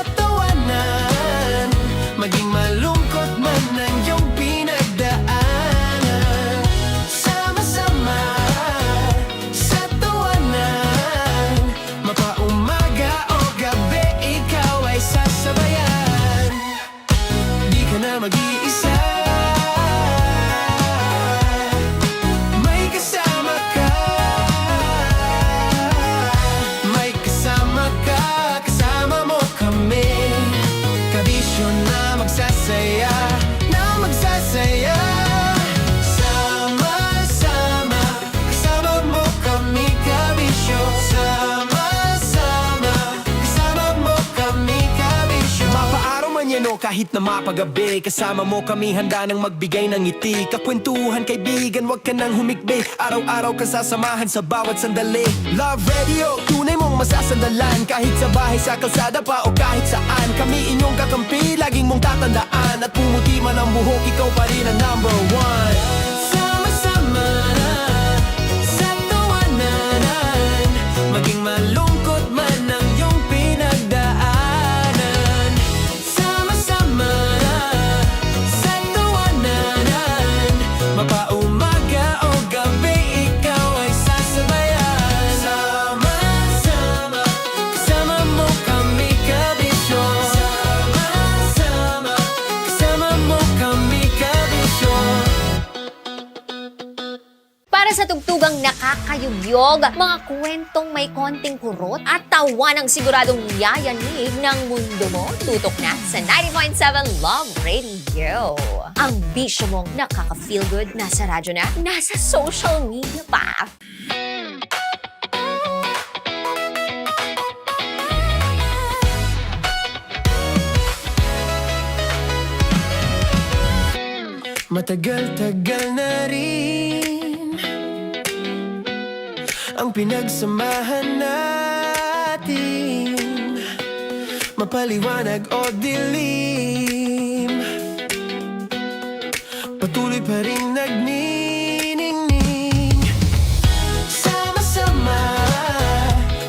Speaker 2: kahit na mapagabi. Kasama mo kami handa nang magbigay ng ngiti. Kakwentuhan kaibigan, wag ka nang humikbi. Araw-araw ka sasamahan sa bawat sandali. Love Radio, tunay mong masasandalan. Kahit sa bahay, sa kalsada pa o kahit saan. Kami inyong kakampi, laging mong tatandaan. At pumuti man ang buhok, ikaw pa rin ang number one. Sama-sama na sa tawanan, maging malungkot man ang iyong pinagdaanan. Sama-sama na sa tawanan, mapaumaga o gabi, ikaw ay sasabayan. Sama-sama, kasama mo kami kabisyo. Sama-sama, kasama mo kami kabisyo.
Speaker 4: Para sa tugtugang nakakayugyog, mga kwentong may konting kurot at tawa ng siguradong yayanig ng mundo mo, tutok na sa 90.7 Love Radio. Ang bisyo mong nakaka-feel good, nasa radyo na, nasa social media pa.
Speaker 2: Matagal-tagal na rin ang pinagsamahan natin, mapaliwanag o dilim, patuloy pa rin nagniningning. Sama-sama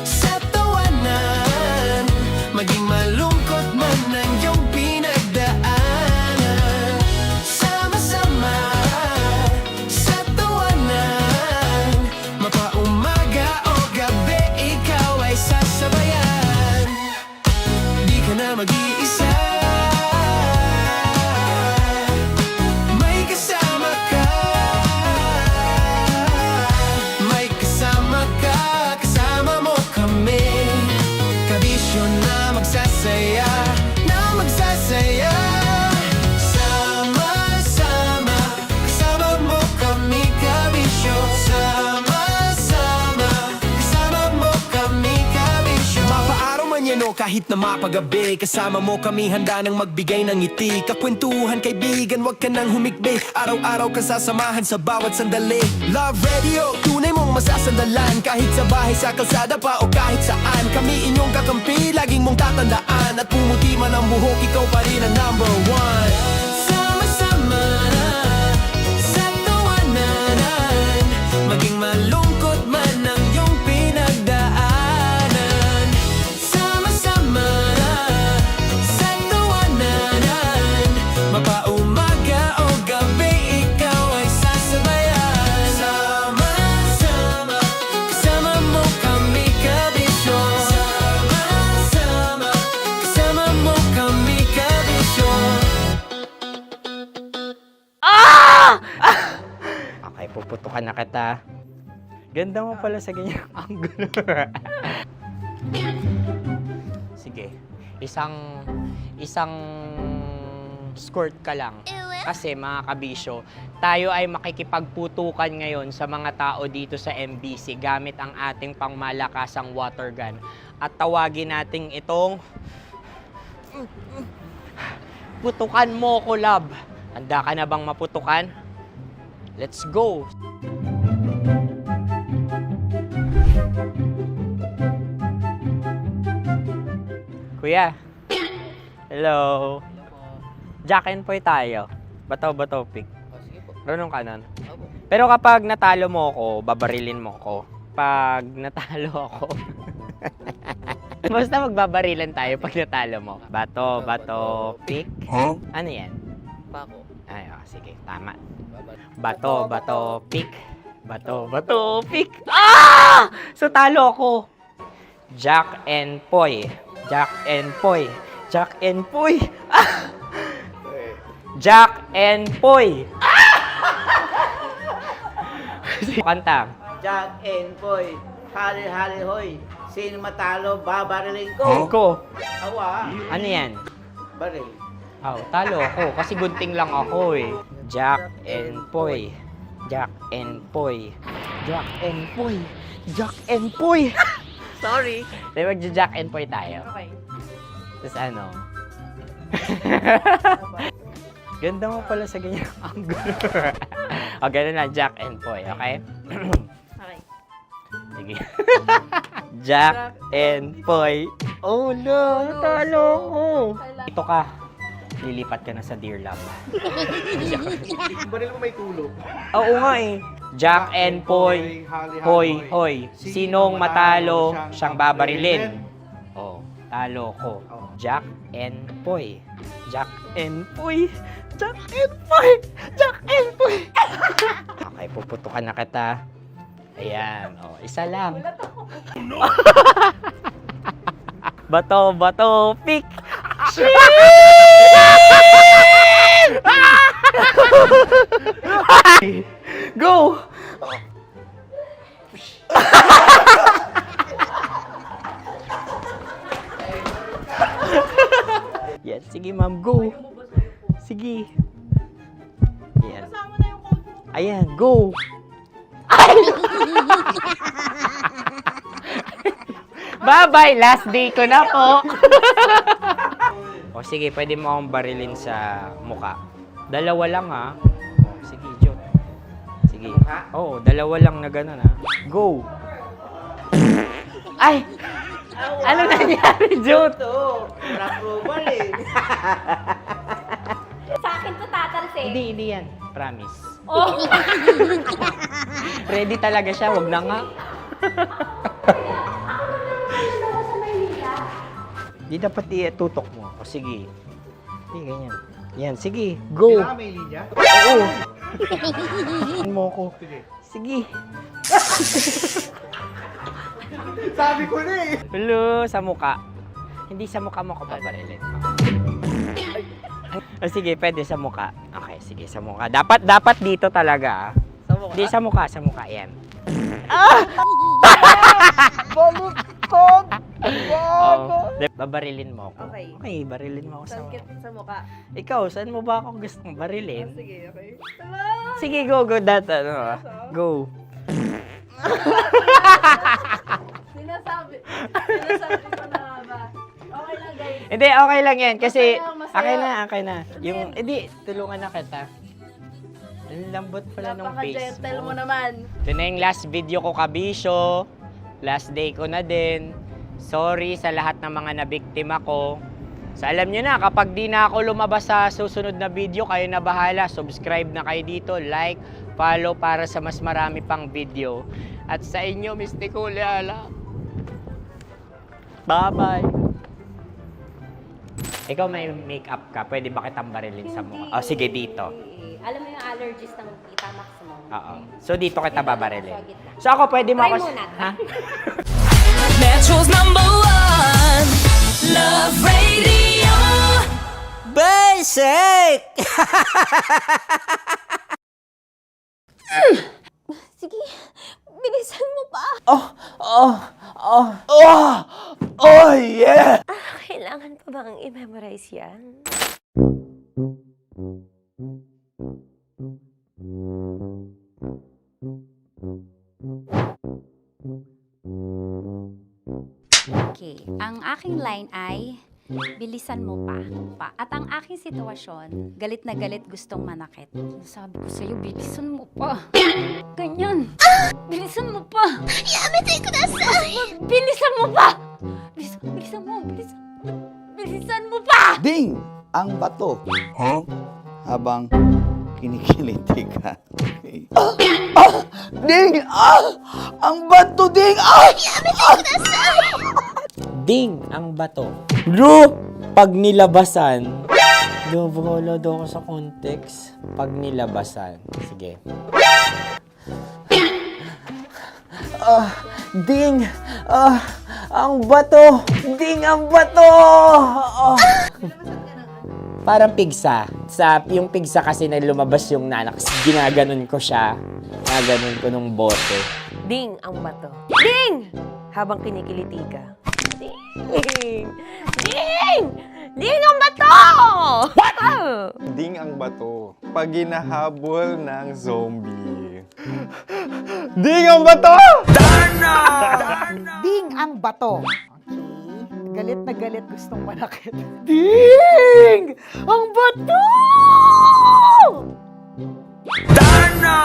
Speaker 2: sa tawanan, maging malungkot man ang iyong pinagdaanan. Sama-sama sa tawanan, mapaumaga o gabi, ikaw ay sasabayan. Di ka na mag-iisa, may kasama ka. May kasama ka, kasama mo kami. Kabisyo na magsasaya, na magsasaya. Sama-sama, kasama mo kami kabisyo. Sama-sama, kasama mo kami kabisyo. Mapaaraw man yan o kahit na mapagabi, kasama mo kami handa nang magbigay ng ngiti. Kakwentuhan kaibigan, wag ka nang humikbi. Araw-araw ka sasamahan sa bawat sandali. Love Radio, tunay mong masasandalan. Kahit sa bahay, sa kalsada pa o kahit saan. Kami inyong kakampi, laging mong tatandaan. At pumuti man ang buhok, ikaw pa rin ang number one. Sama-sama na sa tawanan, maging malungkot man ang iyong pinagdaanan. Sama-sama na sa tawanan, mapaumaga o gabi, ikaw ay sasabayan. Sama-sama, kasama mo kami kabisyo. Sama-sama, kasama mo kami kabisyo.
Speaker 11: Okay, puputukan na kita. Ganda mo pala sa ganyang angulo. Sige, isang skirt ka lang. Kasi mga kabisyo, tayo ay makikipagputukan ngayon sa mga tao dito sa MBC gamit ang ating pangmalakasang water gun. At tawagin natin itong putukan mo ko, love. Handa ka na bang maputukan? Let's go! Kuya. Hello. Jack and Poy tayo. Bato-bato pick. Runong kanan. Pero kapag natalo mo ako, babarilin mo ako. Pag natalo ako, basta magbabarilan tayo pag natalo mo. Bato, pick.
Speaker 18: Huh?
Speaker 11: Ano yan?
Speaker 18: Bako.
Speaker 11: Ay, sige, tama. Bato, pick. Bato, pick. Ah! So, talo ako. Jack and Poy. Jack and Poy. Jack and Poy. Ah! Jack and Poy. Kanta.
Speaker 15: Jack and Poy, hali-hali hoy. Sino matalo, babarilin ko.
Speaker 11: Ko.
Speaker 15: Awa.
Speaker 11: Ano yan?
Speaker 15: Baril.
Speaker 11: Oh, talo ako kasi gunting lang ako eh. Jack and Poy. Jack and Poy. Jack and Poy. Jack and Poy.
Speaker 15: Sorry.
Speaker 11: Dahil magja-Jack and Poy tayo.
Speaker 15: Okay.
Speaker 11: Tapos ano? Ganda mo pala sa ganyan angle. O, ganun lang, Jack and Poy, okay?
Speaker 8: Okay.
Speaker 11: Sige. Jack and Poy. Oh no, natalo ko. Ito ka. Lilipat ka na sa Dear Love.
Speaker 12: Baril mo may tulo.
Speaker 11: Oo nga eh. Jack and Poy. Hoy, hoy. Sinong matalo, siyang babarilin. Oh, talo ko. Jack and Poy. Jack and Poy. Jack and Poy. Jack and Poy. Okay, puputukan na kita. Ayan. Oh, isa lang. Bato, bato, pick. Go! Yan, sige ma'am, go! Sige. Ayan. Ayan, go! Bye-bye! Last day ko na po! O sige, pwede mo akong barilin sa muka. Dalawa lang ha. O, sige, Jot. Sige. Oo, dalawa lang na gano'n ha. Go! Ay! Ano nangyari, Jot?
Speaker 15: Approval eh.
Speaker 8: Sa akin to tatalsik.
Speaker 11: Hindi yan. Promise.
Speaker 8: Oh.
Speaker 11: Ready talaga siya, wag na nga. Di dapat itutok mo. O sige. Sige, ganyan. Yan, sige. Go.
Speaker 12: Kailangan may linya?
Speaker 11: Oo. mo ko. Sige.
Speaker 12: Sabi ko na eh.
Speaker 11: Hello, sa muka. Hindi sa muka mo ko paparilin. O sige, pwede sa muka. Okay, sige, sa muka. Dapat dito talaga. Sa muka? Hindi, sa muka. Yan.
Speaker 15: Baluktot!
Speaker 11: Oh, babarilin mo ako.
Speaker 6: Okay.
Speaker 11: Okay, barilin mo ako sa muka.
Speaker 6: Sa mukha.
Speaker 11: Ikaw, saan mo ba ako gustong barilin?
Speaker 6: Sige, okay.
Speaker 11: Sige, go. Go.
Speaker 6: Sinasabi ko na nga ba? Okay lang, guys.
Speaker 11: Hindi, okay lang yan. Kasi,
Speaker 6: Masaya.
Speaker 11: okay na. Yung, hindi, tulungan na kita. Ang lambot pala ng face
Speaker 6: Napaka-gentle
Speaker 11: mo.
Speaker 6: mo naman.
Speaker 11: Ito na yung last video ko, kabisyo. Last day ko na din. Sorry sa lahat ng mga nabiktima ko. So alam nyo na, kapag di na ako lumabas sa susunod na video, kayo na bahala. Subscribe na kayo dito, like, follow para sa mas marami pang video. At sa inyo, Mistiko Leala. Bye-bye. Ikaw may makeup ka, pwede ba kitang barilin sa mukha? O sige, dito.
Speaker 8: Alam mo yung allergies ng Tita Max mo?
Speaker 11: Oo. So dito kita babarilin. So ako pwede mo
Speaker 8: Try
Speaker 11: ako...
Speaker 8: muna.
Speaker 11: Ha?
Speaker 2: Metro's #1 Love Radio Basic!
Speaker 8: Sige, bilisan mo pa.
Speaker 2: Oh yeah!
Speaker 8: Kailangan pa bang i-memorize yan?
Speaker 5: Okay, ang aking line ay, bilisan mo pa. At ang aking sitwasyon, galit na galit gustong manakit. Sabi ko sa'yo, bilisan mo pa. Ganyan. Bilisan mo pa.
Speaker 10: Yamitay ko na sa...
Speaker 5: Bilisan mo pa. Bilisan mo pa.
Speaker 1: Ding! Ang bato. Habang kinikiliti ka. Okay. Ding! Ang bato, Ding!
Speaker 11: Ding ang bato. Bro, pag nilabasan. Wala daw ako sa context. Pag nilabasan. Sige. Ding! Ang bato! Ding ang bato! Parang pigsa. Yung pigsa kasi na lumabas yung nanak. Ginaganon ko siya. Ginaganon ko nung bote.
Speaker 21: Ding ang bato. Ding! Habang kinikiliti ka. Ding! Ding! Ding ang bato! What?
Speaker 7: Ding ang bato. Pag hinahabol ng zombie. Ding ang bato!
Speaker 3: Ding ang bato. Okay. galit na galit gustong manakit. Ding! Ang bato!
Speaker 18: Darna!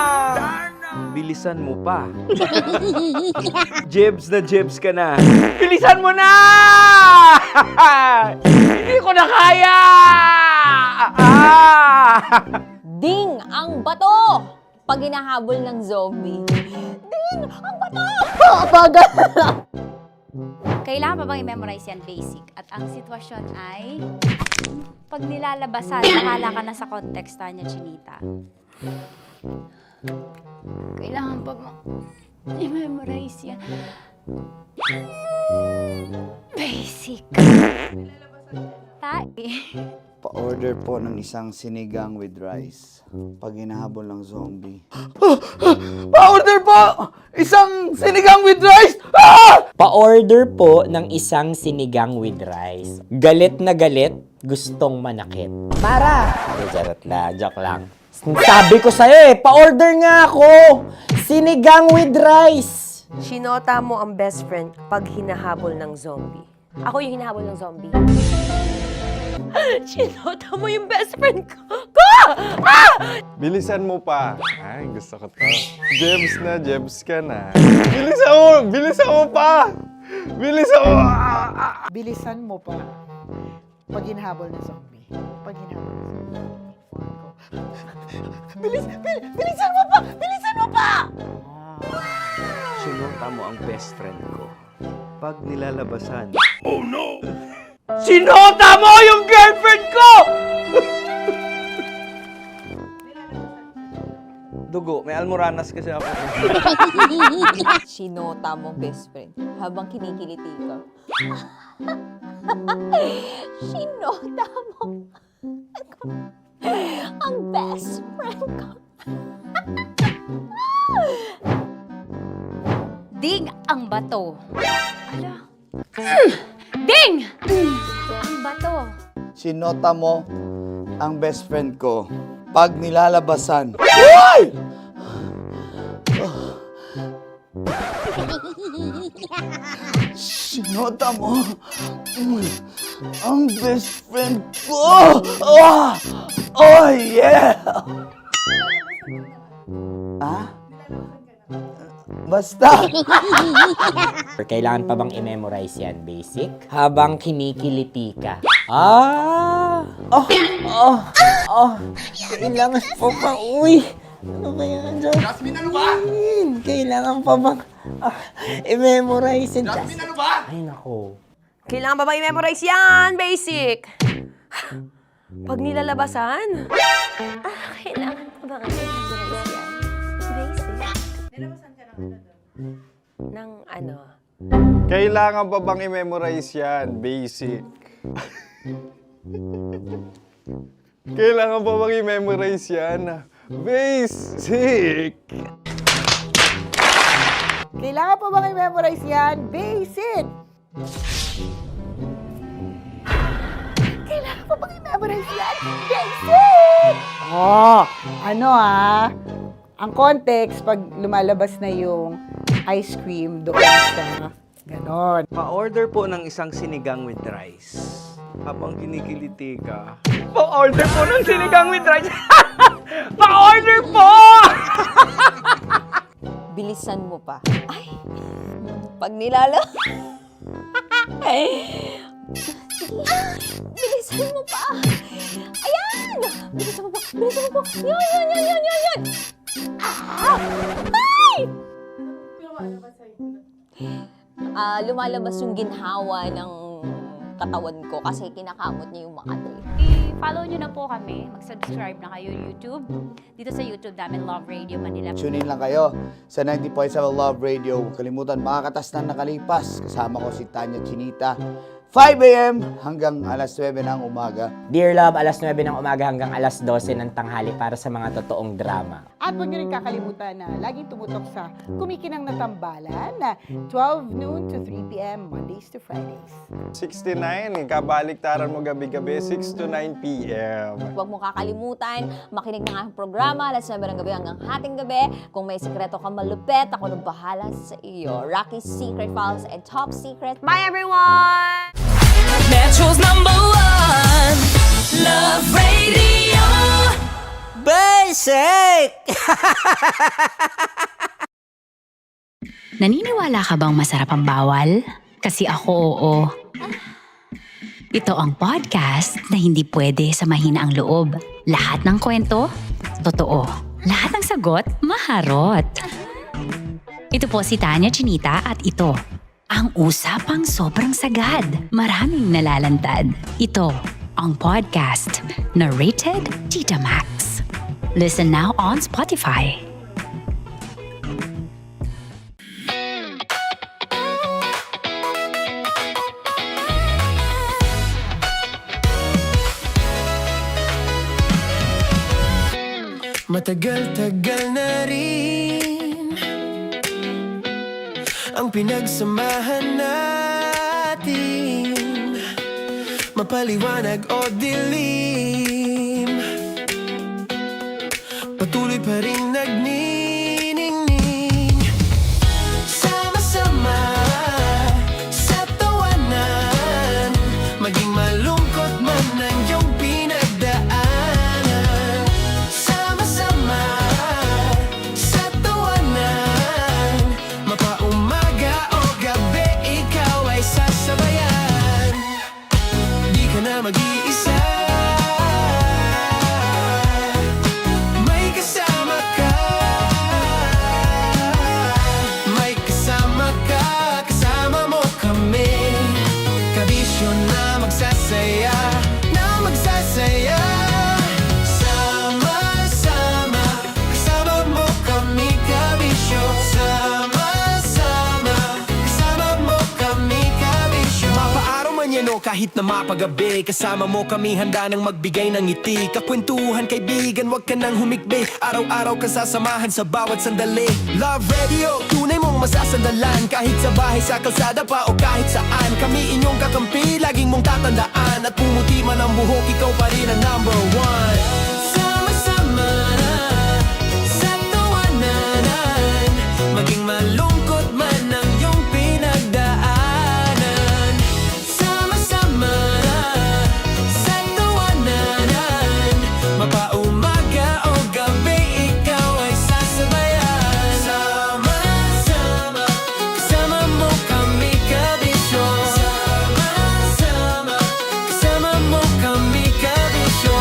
Speaker 18: Bilisan mo pa. Jebs na jebs ka na. Bilisan mo na! Hindi ko na kaya!
Speaker 4: Ding ang bato! Pag hinahabol ng zombie. Ding ang bato! Bagal!
Speaker 9: Kailangan pa bang i-memorize yan basic? At ang sitwasyon ay, pag nilalabasan, bahala ka na sa context, Tanya Chinita. Kailangan pa bang i-memorize yan? Basic.
Speaker 1: Pa-order po ng isang sinigang with rice. Pag hinahabol ng zombie. Pa-order po! Isang sinigang with rice!
Speaker 11: Pa-order po ng isang sinigang with rice. Galit na galit, gustong manakit. Para! Charot na, joke lang. Sabi ko sa'yo pa-order nga ako! Sinigang with rice!
Speaker 21: Sinota mo ang best friend pag hinahabol ng zombie. Ako yung hinahabol ng zombie. Sinota mo yung best friend ko!
Speaker 7: Bilisan mo pa. Ay, gusto ko to. Jebs na jebs ka na. Bilisan mo! Bilisan mo pa! Bilisan mo!
Speaker 3: Bilisan mo pa. Pag hinahabol ng zombie. Pag hinahabol ng zombie. Bilisan mo pa! Bilisan mo pa!
Speaker 18: Sinota mo ang best friend ko. Pag nilalabasan.
Speaker 7: Oh no!
Speaker 18: Sinota mo yung girlfriend ko! Dugo, may almoranas kasi ako.
Speaker 4: Sinota mo best friend habang kinikiliti ka. Sinota mo ang best friend ko.
Speaker 9: Ding ang bato. Ala. Ding! Ang bato.
Speaker 1: Sinota mo ang best friend ko. Pag nilalabasan. Uy! Sinota mo ang best friend ko. Oh yeah! Basta.
Speaker 11: Kailangan pa bang i-memorize yan, basic? Habang kinikiliti ka. Kailangan pa ba? Uy! Ano kaya dyan?
Speaker 2: Jasmine, ano ba?
Speaker 11: Kailangan pa bang i-memorize yan?
Speaker 2: Jasmine, ano ba?
Speaker 11: Ay, nako.
Speaker 21: Kailangan ba bang i-memorize yan? Basic. Pag nilalabasan?
Speaker 8: Kailangan pa bang i-memorize yan? Basic.
Speaker 21: Nilabasan ka ng ano?
Speaker 7: Kailangan pa bang i-memorize yan? Basic. Kailangan pa bang i-memorize yan? Basic.
Speaker 3: Kailangan pa bang i-memorize yan? Basic! Kailangan pa bang i-memorize yan? Basic! Ang context, pag lumalabas na yung ice cream doon sa ganon.
Speaker 18: Pa-order po ng isang sinigang with rice. Habang kinikiliti ka. Pa-order po ng sinigang with rice! Pa-order po!
Speaker 4: Bilisan mo pa. Ay! Pag nilala... Bilisan mo pa! Ayan! Bilisan mo pa! Bilisan mo pa! Yan! Ay! Lumalabas yung ginhawa ng katawan ko kasi kinakamot niya yung Makati.
Speaker 9: I-follow nyo na po kami. Mag-subscribe na kayo YouTube. Dito sa YouTube namin, Love Radio Manila.
Speaker 1: Tune in lang kayo sa 90.7 Love Radio. Huwag kalimutan, makakatas na nakalipas. Kasama ko si Tanya Chinita. 5 a.m. hanggang alas 9 ng umaga.
Speaker 11: Dear Love, alas 9 ng umaga hanggang alas 12 ng tanghali para sa mga totoong drama.
Speaker 3: At huwag niyo rin kakalimutan na laging tumutok sa Kumikinang na Tambalan na 12 noon to 3 p.m. Mondays to Fridays.
Speaker 7: 69, kabaliktaran mo gabi-gabi, 6 to 9 p.m.
Speaker 4: Huwag mo kakalimutan, makinig ng aking programa, alas 9 ng gabi hanggang hating gabi. Kung may sikreto ka malupet, ako nang bahala sa iyo. Rocky's Secret Files and Top Secret.
Speaker 21: Bye everyone!
Speaker 2: Metro's #1 Love Radio.
Speaker 15: Basic!
Speaker 5: Naniniwala ka bang masarap ang bawal? Kasi ako oo. Ito ang podcast na hindi pwede sa mahina ang loob. Lahat ng kwento, totoo. Lahat ng sagot, maharot. Ito po si Tanya Chinita at ito, ang usapang sobrang sagad. Maraming nalalantad. Ito, ang podcast na rated Tita Max. Listen now on Spotify.
Speaker 2: Matagal-tagal na rin ang pinagsamahan natin, mapaliwanag o dilim, patuloy pa rin nagniningning. Sama-sama sa tawanan, maging malungkot man ang iyong pinagdaanan. Sama-sama sa tawanan, mapaumaga o gabi, ikaw ay sasabayan. Di ka na mag-iisa, may kasama ka. May kasama ka, kasama mo kami. Kabisyo na magsasaya, na magsasaya. Sama-sama, kasama mo kami, kabisyo. Sama-sama, kasama mo kami, kabisyo. Mapaaraw man yan o kahit na mapagabi, kasama mo kami, handa nang magbigay ng ngiti. Kakwentuhan, kaibigan, wag ka nang humikbi. Araw-araw ka sasamahan sa bawat sandali. Love Radio, tunay mong masasandalan. Kahit sa bahay, sa kalsada pa o kahit saan, kami inyong kakampi, laging mong tatandaan. At pumuti man ang buhok, ikaw pa rin ang #1. Sama-sama sa tawanan, maging malungkot man ang iyong pinagdaanan. Sama-sama sa tawanan, mapaumaga o gabi, ikaw ay sasabayan. Sama-sama, kasama mo kami, kabisyo. Sama-sama, kasama mo kami, kabisyo.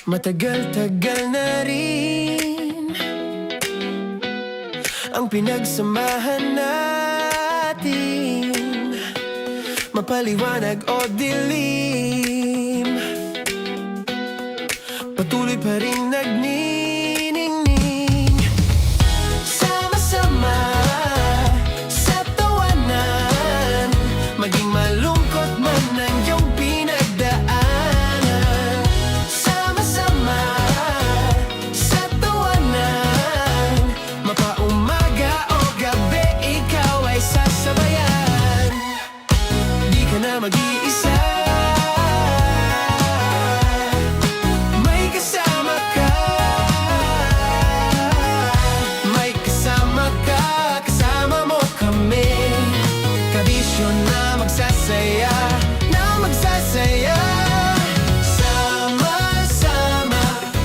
Speaker 2: Matagal-tagal na rin ang pinagsamahan natin, mapaliwanag o dilim, patuloy pa rin nagniningning. Sama-sama sa tawanan, maging malungkot man ang iyong pinagdaanan. Sama-sama sa tawanan, mapaumaga o gabi, ikaw ay sasabayan. Di ka na mag-iisa, may kasama ka. May kasama ka, kasama mo kami. Kabisyo na magsasaya, na magsasaya. Sama-sama,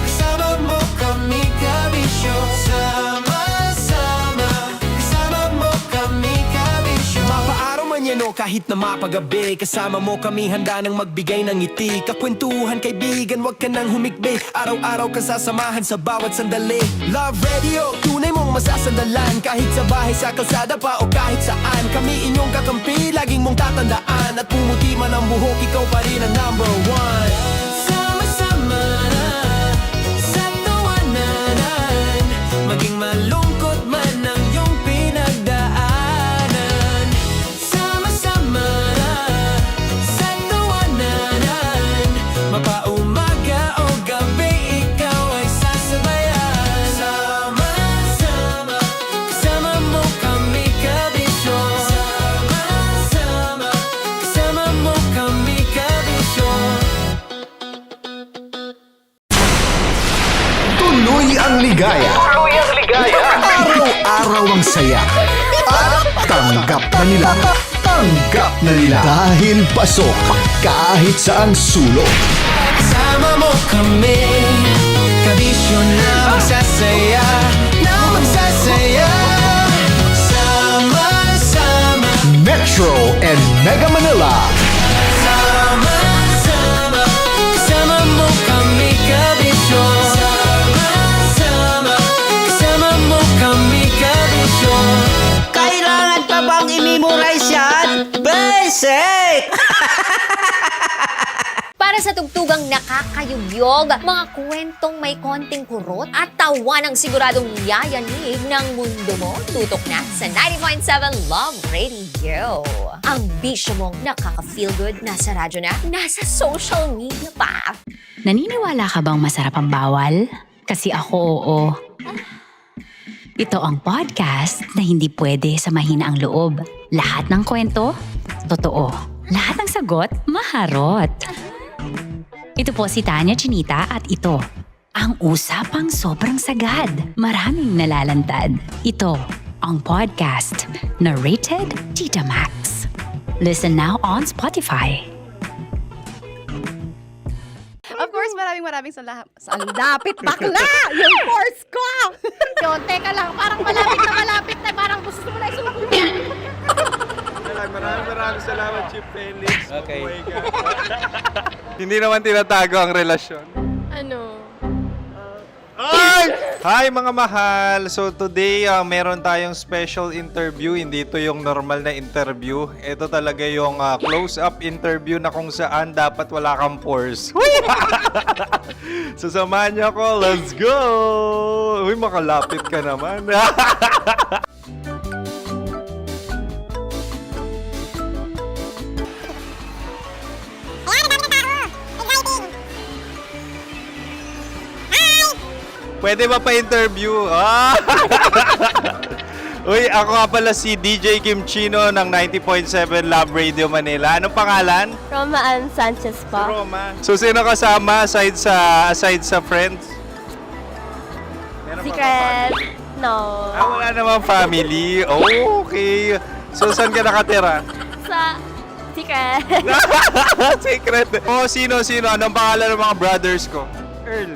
Speaker 2: kasama mo kami, kabisyo. Sama-sama, kasama mo kami, kabisyo. Mapaaraw man yan o kahit na mapagabi, kasama mo kami, handa nang magbigay ng ngiti. Kakwentuhan, kaibigan, wag ka nang humikbi. Araw-araw ka sasamahan sa bawat sandali. Love Radio, tunay mong masasandalan. Kahit sa bahay, sa kalsada pa o kahit saan, kami inyong kakampi, laging mong tatandaan. At pumuti man ang buhok, ikaw pa rin ang #1. Sama-sama sa tawanan, maging malungkot man ang iyong pinagdaanan. Sama-sama sa tawanan, mapaumaga o gabi, ikaw ay sasabayan. Sama-sama, kasama mo kami, kabisyo. Sama-sama, kasama mo kami, kabisyo.
Speaker 13: ang saya. At tanggap na nila. Tanggap na nila. Dahil pasok kahit saang sulok.
Speaker 2: Kasama mo kami, kabisyo na magsasaya, na magsasaya. Sama-sama,
Speaker 13: Metro and Mega Manila.
Speaker 2: sama-sama, kasama mo kami, kabisyo. Sama-sama, kasama mo kami, kabisyo.
Speaker 15: Kailangan pa bang i-memorize yan? Basic!
Speaker 4: Para sa tugtugang nakakayugyog, mga kwentong may konting kurot at tawa ng siguradong yayanig ng mundo mo, tutok na sa 90.7 Love Radio. Ang bisyo mong nakaka-feel good, nasa radyo na, nasa social media pa.
Speaker 5: Naniniwala ka bang masarap ang bawal? Kasi ako oo. Ito ang podcast na hindi pwede sa mahina ang loob. Lahat ng kwento, totoo. Lahat ng sagot, maharot. Ito po si Tanya Chinita at ito, ang usapang sobrang sagad. Maraming nalalantad. Ito, ang podcast na rated Tita Max. Listen now on Spotify.
Speaker 6: Of course, maraming salamat. Ang lapit bakla! Yung course ko!
Speaker 10: Yun, teka lang, parang malapit na, parang gusto mo na isumbong.
Speaker 7: Maraming salamat, Chief Felix.
Speaker 12: Okay.
Speaker 7: Oh my God. Hindi naman tinatago ang relasyon.
Speaker 16: Ano?
Speaker 7: Ay! Hi mga mahal! So today, meron tayong special interview. Hindi ito yung normal na interview. Ito talaga yung close-up interview na kung saan dapat wala kang pores. So samahan niyo ako. Let's go! Uy, makalapit ka naman. Pwede ba pa-interview? Ah! Uy, ako nga pala si DJ Kim Chino ng 90.7 Love Radio Manila. Anong pangalan?
Speaker 8: Roma Ann Sanchez po.
Speaker 7: Roma. So, sino kasama aside sa friends? Meron ba
Speaker 8: Secret. No.
Speaker 7: wala namang family. Oh, okay. So, saan ka nakatira?
Speaker 8: Sa Secret.
Speaker 7: Secret. Oh, sino? Anong pangalan ng mga brothers ko? Earl,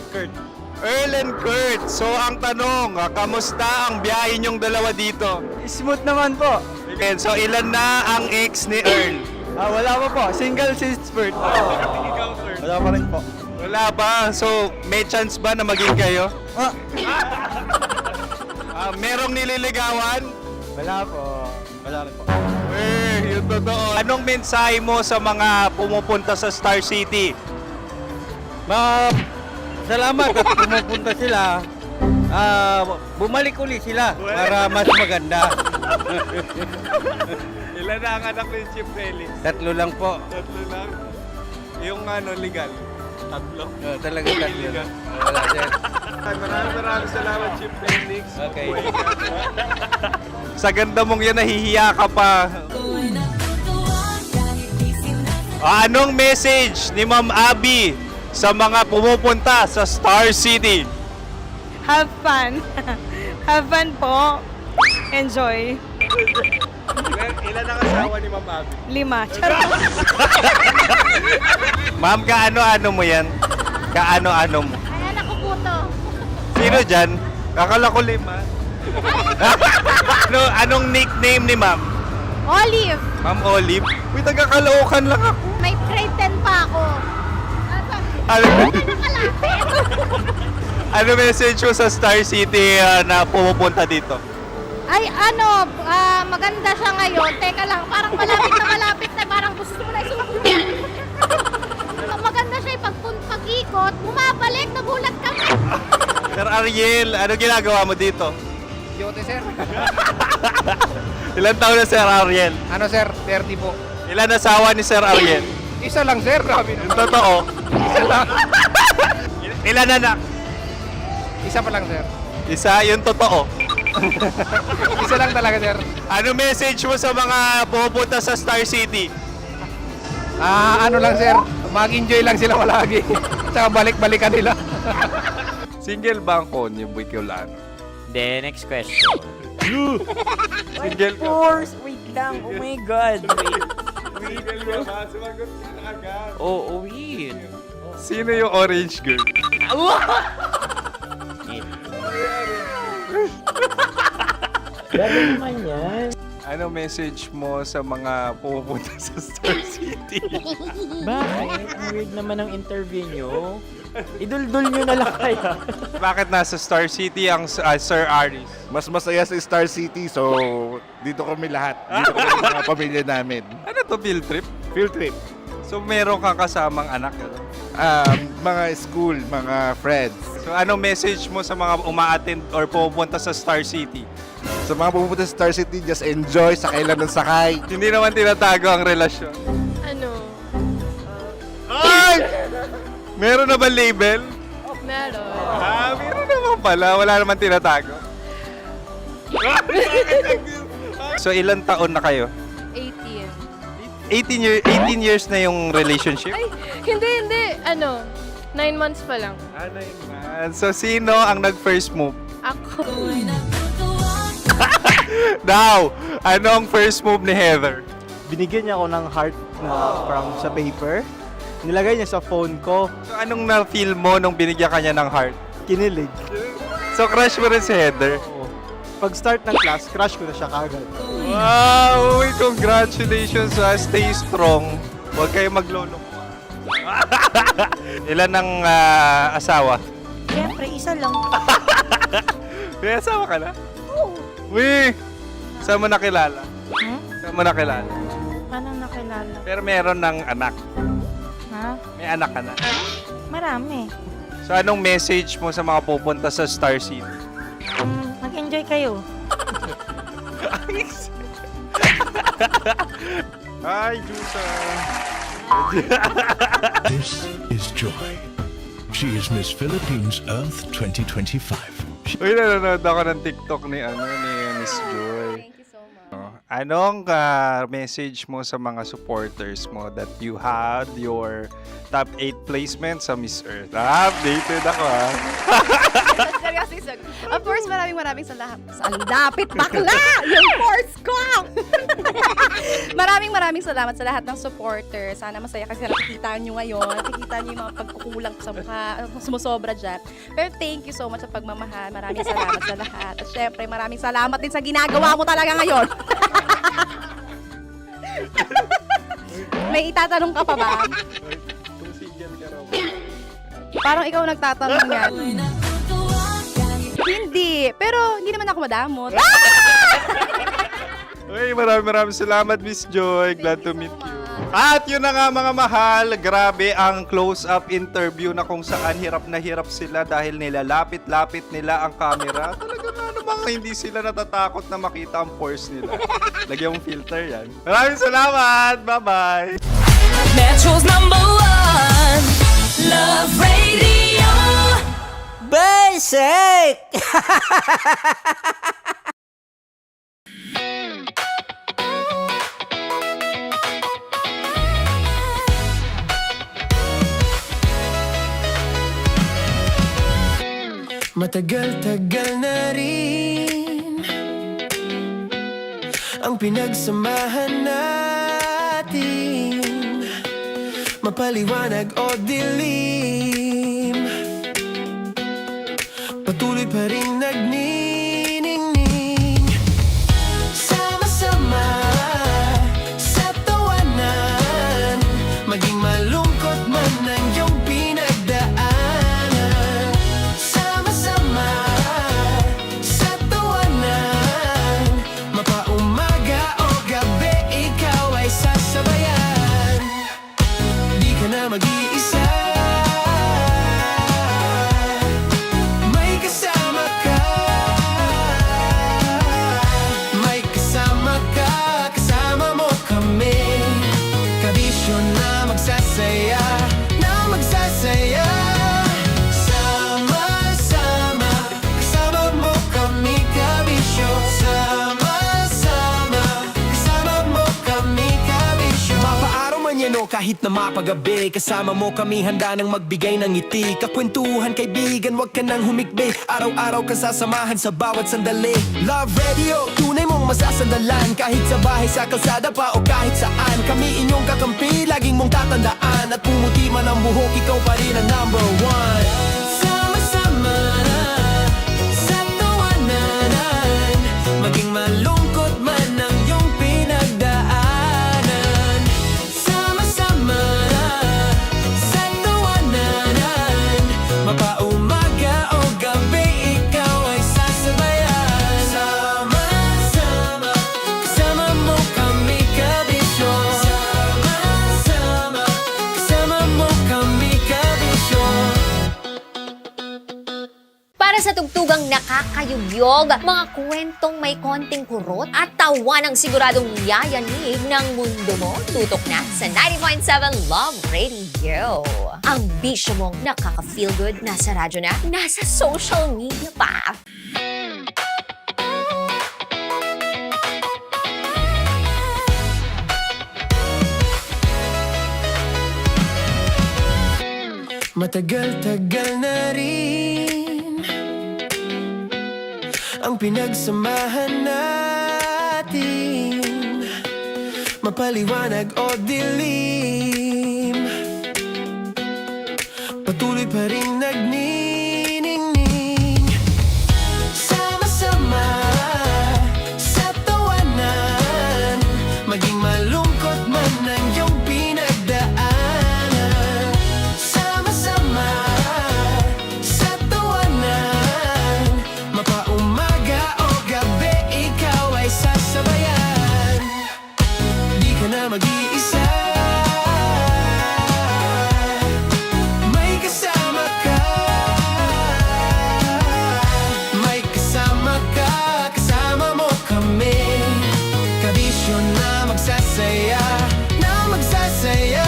Speaker 7: Kurt. Earl and Kurt. So, ang tanong, kamusta ang biyahe niyong dalawa dito?
Speaker 18: Smooth naman po.
Speaker 7: Okay, so, ilan na ang ex ni Earl?
Speaker 18: Wala pa po. Single since birth.
Speaker 7: Wala pa rin po. Wala pa. So, may chance ba na maging kayo? Merong nililigawan?
Speaker 18: Wala po. Wala rin po.
Speaker 7: Yung totoo. Anong mensahe mo sa mga pumupunta sa Star City?
Speaker 18: Salamat at pumupunta sila. Bumalik uli sila para mas maganda.
Speaker 7: Ilan na ang anak ni Chief Felix?
Speaker 18: 3 lang po.
Speaker 7: 3 lang? Yung legal? 3?
Speaker 18: Talaga 3 lang. Wala sir.
Speaker 7: Maraming salamat, Chief Felix.
Speaker 18: Okay.
Speaker 7: Sa ganda mong yan, nahihiya ka pa. Anong message ni Ma'am Abby sa mga pumupunta sa Star City?
Speaker 20: Have fun. Have fun po. Enjoy.
Speaker 7: Ilan ang asawa ni Ma'am Abby?
Speaker 20: 5. Charot.
Speaker 7: Ma'am, kaano-ano mo yan? Kaano-ano mo?
Speaker 10: Ayan ako po to.
Speaker 7: Sino dyan? Kakala ko 5. Anong nickname ni Ma'am?
Speaker 10: Olive,
Speaker 7: Ma'am Olive? Uy, taga-Caloocan lang ako.
Speaker 10: may grade 10 pa ako.
Speaker 7: Ano message mo sa Star City na pumupunta dito?
Speaker 10: Ay, maganda siya ngayon. Teka lang, parang malapit na, parang gusto mo na isumbong. Maganda siya, pag-ikot, bumabalik, nagulat kami.
Speaker 7: Sir Ariel, ano ginagawa mo dito?
Speaker 12: Yote sir.
Speaker 7: Ilan taon na Sir Ariel?
Speaker 12: Ano sir? 30 po.
Speaker 7: Ilan asawa ni Sir Ariel?
Speaker 12: Isa lang sir. Grabe
Speaker 7: Yung totoo?
Speaker 12: Isa lang.
Speaker 7: Ilan anak?
Speaker 12: Isa pa lang sir.
Speaker 7: Isa, yung totoo.
Speaker 12: Isa lang talaga sir.
Speaker 7: Ano message mo sa mga pumupunta sa Star City?
Speaker 12: Ano lang sir. Mag-enjoy lang sila palagi. Tsaka balik-balikan nila.
Speaker 7: Single ba ang konyo, Boy Kiolano?
Speaker 11: Then, next question.
Speaker 7: Single ka.
Speaker 11: Course, wait lang. Oh my God. Wait.
Speaker 7: Sumagot ka na agad.
Speaker 11: Oh, wait.
Speaker 7: Sino yung orange girl?
Speaker 11: Grabe naman yan.
Speaker 7: Ano message mo sa mga pupunta sa Star City?
Speaker 11: Bakit? Ang weird naman ng interview nyo. Idul-dul nyo na lang kaya.
Speaker 7: Bakit nasa Star City ang Sir Aris?
Speaker 14: Mas masaya sa Star City, so dito kami lahat. Dito kami mga pamilya namin.
Speaker 7: Ano to, field trip?
Speaker 14: Field trip.
Speaker 7: So meron kang kasamang anak? Ano?
Speaker 14: Mga school, mga friends.
Speaker 7: So ano message mo sa mga uma-attend or pupunta sa Star City?
Speaker 14: Sa mga pupunta sa Star City, just enjoy, sakay lang ng sakay.
Speaker 7: Hindi naman tinatago ang relasyon.
Speaker 16: Ano?
Speaker 7: Ay! Meron na ba label?
Speaker 16: Meron.
Speaker 7: Meron naman pala. Wala naman tinatago. So ilan taon na kayo?
Speaker 16: 18.
Speaker 7: 18 years na yung relationship?
Speaker 16: Ay, hindi. Ano? 9 months pa lang.
Speaker 7: 9 months. So sino ang nag-first move?
Speaker 16: Ako.
Speaker 7: Now, ano ang first move ni Heather?
Speaker 18: Binigyan niya ako ng heart na from sa paper. Nilagay niya sa phone ko.
Speaker 7: So anong na-feel mo nung binigyan ka niya ng heart?
Speaker 18: Kinilig.
Speaker 7: So crush mo rin si Heather?
Speaker 18: Pag start ng class, crush ko na siya kagad.
Speaker 7: Wow! Uy, congratulations! Stay strong. Huwag kayo maglolo. Ilan ang asawa?
Speaker 21: Siyempre, isa lang.
Speaker 7: May asawa ka na? Uy! Saan mo nakilala? Saan mo nakilala?
Speaker 21: Paano nakilala?
Speaker 7: Pero meron ng anak.
Speaker 21: Ha?
Speaker 7: May anak ka na.
Speaker 21: Marami.
Speaker 7: So anong message mo sa mga pupunta sa Star City?
Speaker 21: Mag-enjoy kayo.
Speaker 7: Hi, Jusa!
Speaker 19: This is Joy. She is Miss Philippines Earth 2025.
Speaker 7: Uy, nanonood ako ng TikTok ni Miss Joy.
Speaker 6: Thank you so much.
Speaker 7: Anong message mo sa mga supporters mo that you had your top 8 placement sa Miss Earth? Updated ako
Speaker 6: Seryoso, of course, maraming salamat. Dapit bakla! Yung course ko! maraming salamat sa lahat ng supporter. Sana masaya kasi nakikita nyo ngayon. Nakikita nyo yung mga pagkukulang ko sa mukha, sumusobra dyan. Pero thank you so much sa pagmamahal. Maraming salamat sa lahat. At syempre, maraming salamat din sa ginagawa mo talaga ngayon. May itatanong ka pa ba? Parang ikaw nagtatanong yan. Hindi. Pero hindi naman ako madamot.
Speaker 7: Uy, maraming salamat, Miss Joy. Glad to meet you. At yun na nga mga mahal, grabe ang close-up interview na kung saan hirap na hirap sila dahil nilalapit-lapit nila ang camera. Talaga nga namang hindi sila natatakot na makita ang pores nila. Lagyan mong filter yan. Maraming salamat! Bye-bye!
Speaker 2: Metro's #1 Love Radio
Speaker 15: Basic!
Speaker 2: Matagal-tagal na rin ang pinagsamahan natin, mapaliwanag o dilim, patuloy pa rin nagniningning. Sama-sama sa tawanan, maging malungkot man ang iyong pinagdaanan. Sama-sama sa tawanan, mapaumaga o gabi, ikaw ay sasabayan. Di ka na mag-iisa, may kasama ka. kahit na mapagabi. Kasama mo kami handa nang magbigay ng ngiti. Kakwentuhan kaibigan, wag ka nang humikbi. Araw-araw kasasamahan sa bawat sandali. Love Radio, tunay mong masasandalan. Kahit sa bahay, sa kalsada pa o kahit saan. Kami inyong kakampi, laging mong tatandaan. At pumuti man ang buhok, ikaw pa rin ang number one. Sama-sama na sa tawanan, maging malungkot man ang iyong pinagdaanan. Sama-sama na sa tawanan, mapaumaga o gabi, ikaw ay sasabayan. Sama-sama, kasama mo kami kabisyo. Sama-sama, kasama mo kami kabisyo.
Speaker 4: Para sa tugtugang nakakayugyog, mga kwentong may konting kurot at tawa ng siguradong yayanig ng mundo mo, tutok na sa 90.7 Love Radio. Ang bisyo mong nakaka-feel good, nasa radyo na, nasa social media pa.
Speaker 2: Matagal-tagal na rin ang pinagsamahan natin, mapaliwanag o dilim, patuloy pa rin nagniningning. Sama-sama sa tawanan, maging malungkot man ang iyong pinagdaanan. Sama-sama sa tawanan, mapaumaga o gabi, ikaw ay sasabayan. Di ka na mag-iisa, may kasama ka. May kasama ka, kasama mo kami. Kabisyo na magsasaya, na magsasaya.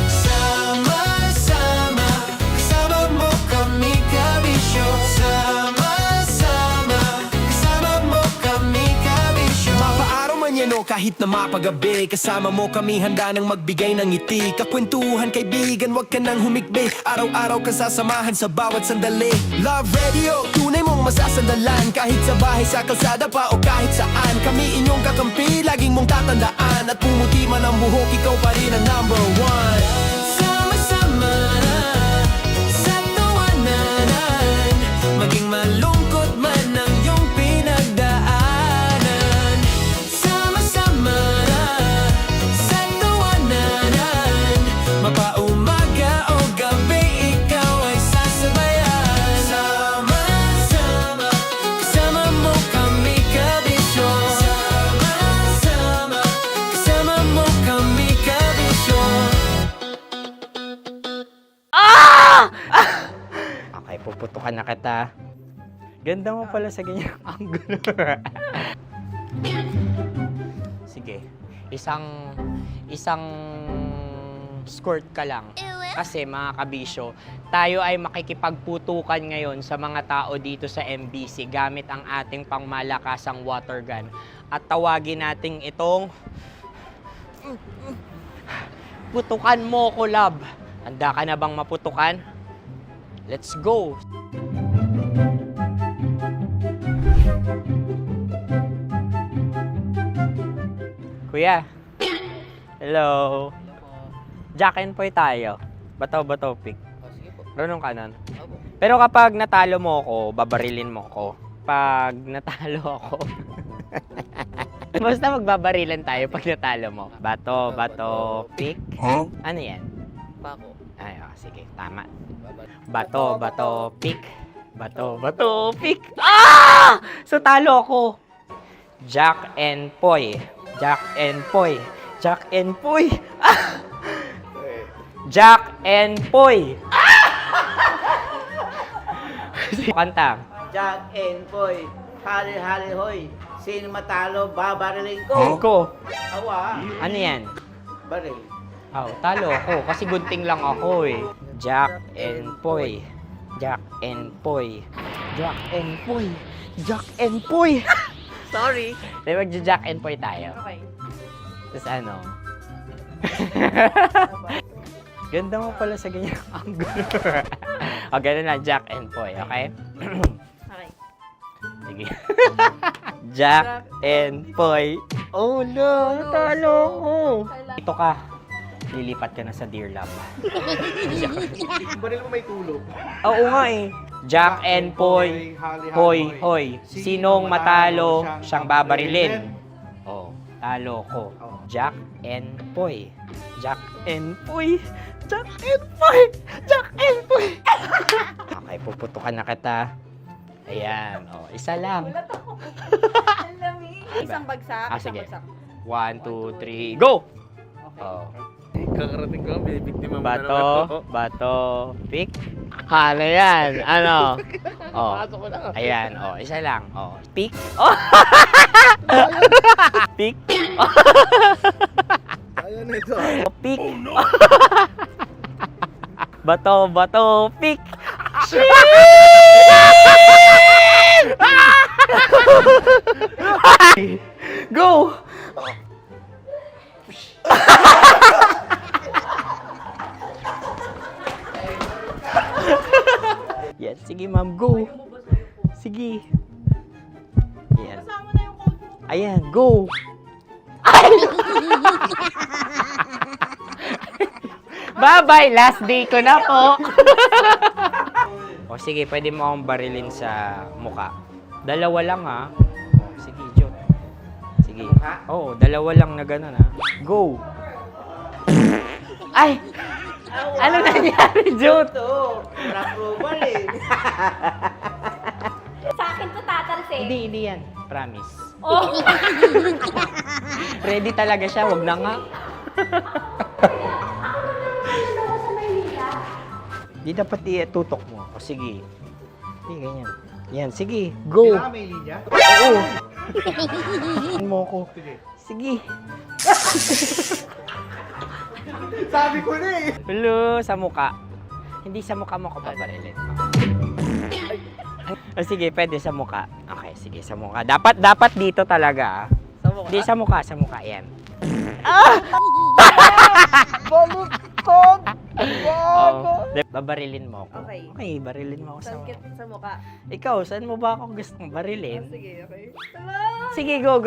Speaker 2: Sama-sama, kasama mo kami kabisyo. Sama-sama, kasama mo kami kabisyo. Mapaaraw man yan o kahit na mapagabi, kasama mo kami handa nang magbigay ng ngiti. Kakwentuhan kaibigan, wag ka nang humikbi. Araw-araw kasasamahan sa bawat sandali. Love Radio, tunay mong masasandalan. Kahit sa bahay, sa kalsada pa o kahit saan. Kami inyong kakampi, laging mong tatandaan. At pumuti man ang buhok, ikaw pa rin ang number one. Sama-sama na sa tawanan, maging malungkot man ang iyong pinagdaanan. Sama-sama na sa tawanan, mapaumaga o gabi, ikaw ay sasabayan. Sama-sama, kasama mo kami kabisyo. Sama-sama, kasama mo kami kabisyo.
Speaker 11: Okay, puputukan na kita. Ganda mo pala sa ganyang angulo. Sige, isang skirt ka lang. Kasi mga kabisyo, tayo ay makikipagputukan ngayon sa mga tao dito sa MBC gamit ang ating pangmalakasang water gun. At tawagin natin itong putukan mo ko, love. Handa ka na bang maputukan? Let's go! Kuya. Hello. Jack and Poy tayo. Bato-bato pick. Runong kanan. Pero kapag natalo mo ako, babarilin mo ako. Pag natalo ako, basta magbabarilan tayo pag natalo mo. Bato, pick.
Speaker 18: Huh?
Speaker 11: Ano yan?
Speaker 18: Bako.
Speaker 11: Ay, oh, sige, tama. Bato, pick. Bato, pick. Ah! So, talo ako. Jack and Poy. Jack and Poy. Jack and Poy. Ah! Jack and Poy. Kanta.
Speaker 15: Jack and Poy, hali-hali hoy. Sino matalo, babariling ko.
Speaker 11: Ko.
Speaker 15: Awa.
Speaker 11: Ano yan?
Speaker 15: Baril.
Speaker 11: Oh, talo ako kasi gunting lang ako eh. Jack and Poy. Jack and Poy. Jack and Poy. Jack and Poy.
Speaker 15: Sorry.
Speaker 11: Di magja-Jack and Poy tayo.
Speaker 15: Okay.
Speaker 11: Tapos ano? Ganda mo pala sa ganyan angle. O, ganun lang, Jack and Poy, okay?
Speaker 21: Okay.
Speaker 11: Sige. Jack and Poy. Oh no, natalo ko. Ito ka. Lilipat ka na sa Dear Lab.
Speaker 12: Baril mo may tulog.
Speaker 11: Oo nga eh. Jack and Poy. Hoy, hoy. Sinong matalo, siyang babarilin. Oh, talo ko. Jack and Poy. Jack and Poy. Jack and Poy. Jack and Poy. Okay, puputukan na kita. Ayan. Oh, isa lang.
Speaker 3: Isang bagsak.
Speaker 11: Ah,
Speaker 3: isang
Speaker 11: sige.
Speaker 3: bagsak.
Speaker 11: 1, 2, 3, go! Oh.
Speaker 12: Kakarating ko, may biktima mo na
Speaker 11: Bato,
Speaker 12: naman.
Speaker 11: bato, pick. Ano yan? Ano? Oh.
Speaker 12: Pasok ko na.
Speaker 11: Ayan, oh, isa lang. Oh, pick. Oh. Pick.
Speaker 12: Ayan na ito.
Speaker 11: Oh, pick. Bato, bato, pick. Go! Yan, sige ma'am, go. Sige. Yan. Ayan, go. Bye-bye, last day ko na po. O sige, pwede mo akong barilin sa muka. Dalawa lang ha. O, sige, Jot. Sige. Oo, dalawa lang na gano'n ha. Go. Ay! Ano nangyari, Jot?
Speaker 15: Approval eh.
Speaker 21: Sa akin to tatalsik.
Speaker 11: Hindi yan. Promise.
Speaker 21: Oh.
Speaker 11: Ready talaga siya, wag na nga. Di dapat itutok mo. O sige. Hindi, ganyan. Yan, sige. Go.
Speaker 12: Kailangan may linya?
Speaker 11: Oo. Mo ko. Sige.
Speaker 12: Sabi ko na eh.
Speaker 11: Hello, sa muka. Hindi sa muka mo ko paparilin. O sige, pwede sa muka. Okay, sige, sa muka. Dapat dito talaga.
Speaker 3: Sa mukha?
Speaker 11: Hindi, sa muka. Yan.
Speaker 3: Baluktot!
Speaker 11: Oh, babarilin mo ako.
Speaker 3: Okay.
Speaker 11: Okay, barilin mo ako sa
Speaker 3: Sakit sa mukha.
Speaker 11: Ikaw, saan mo ba ako gustong barilin?
Speaker 3: Sige, okay.
Speaker 11: Sige, go.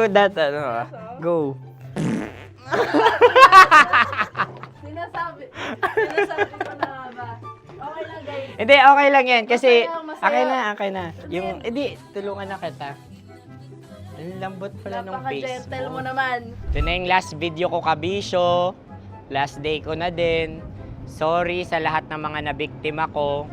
Speaker 11: Go.
Speaker 3: Sinasabi ko na ba? Okay lang, guys.
Speaker 11: Hindi, okay lang yan. Kasi,
Speaker 3: Masaya.
Speaker 11: okay na. Yung, hindi, tulungan na kita. Ang lambot pala ng face
Speaker 3: Napaka-gentle mo
Speaker 11: mo.
Speaker 3: naman.
Speaker 11: Ito na yung last video ko, kabisyo. Last day ko na din. Sorry sa lahat ng mga nabiktima ko.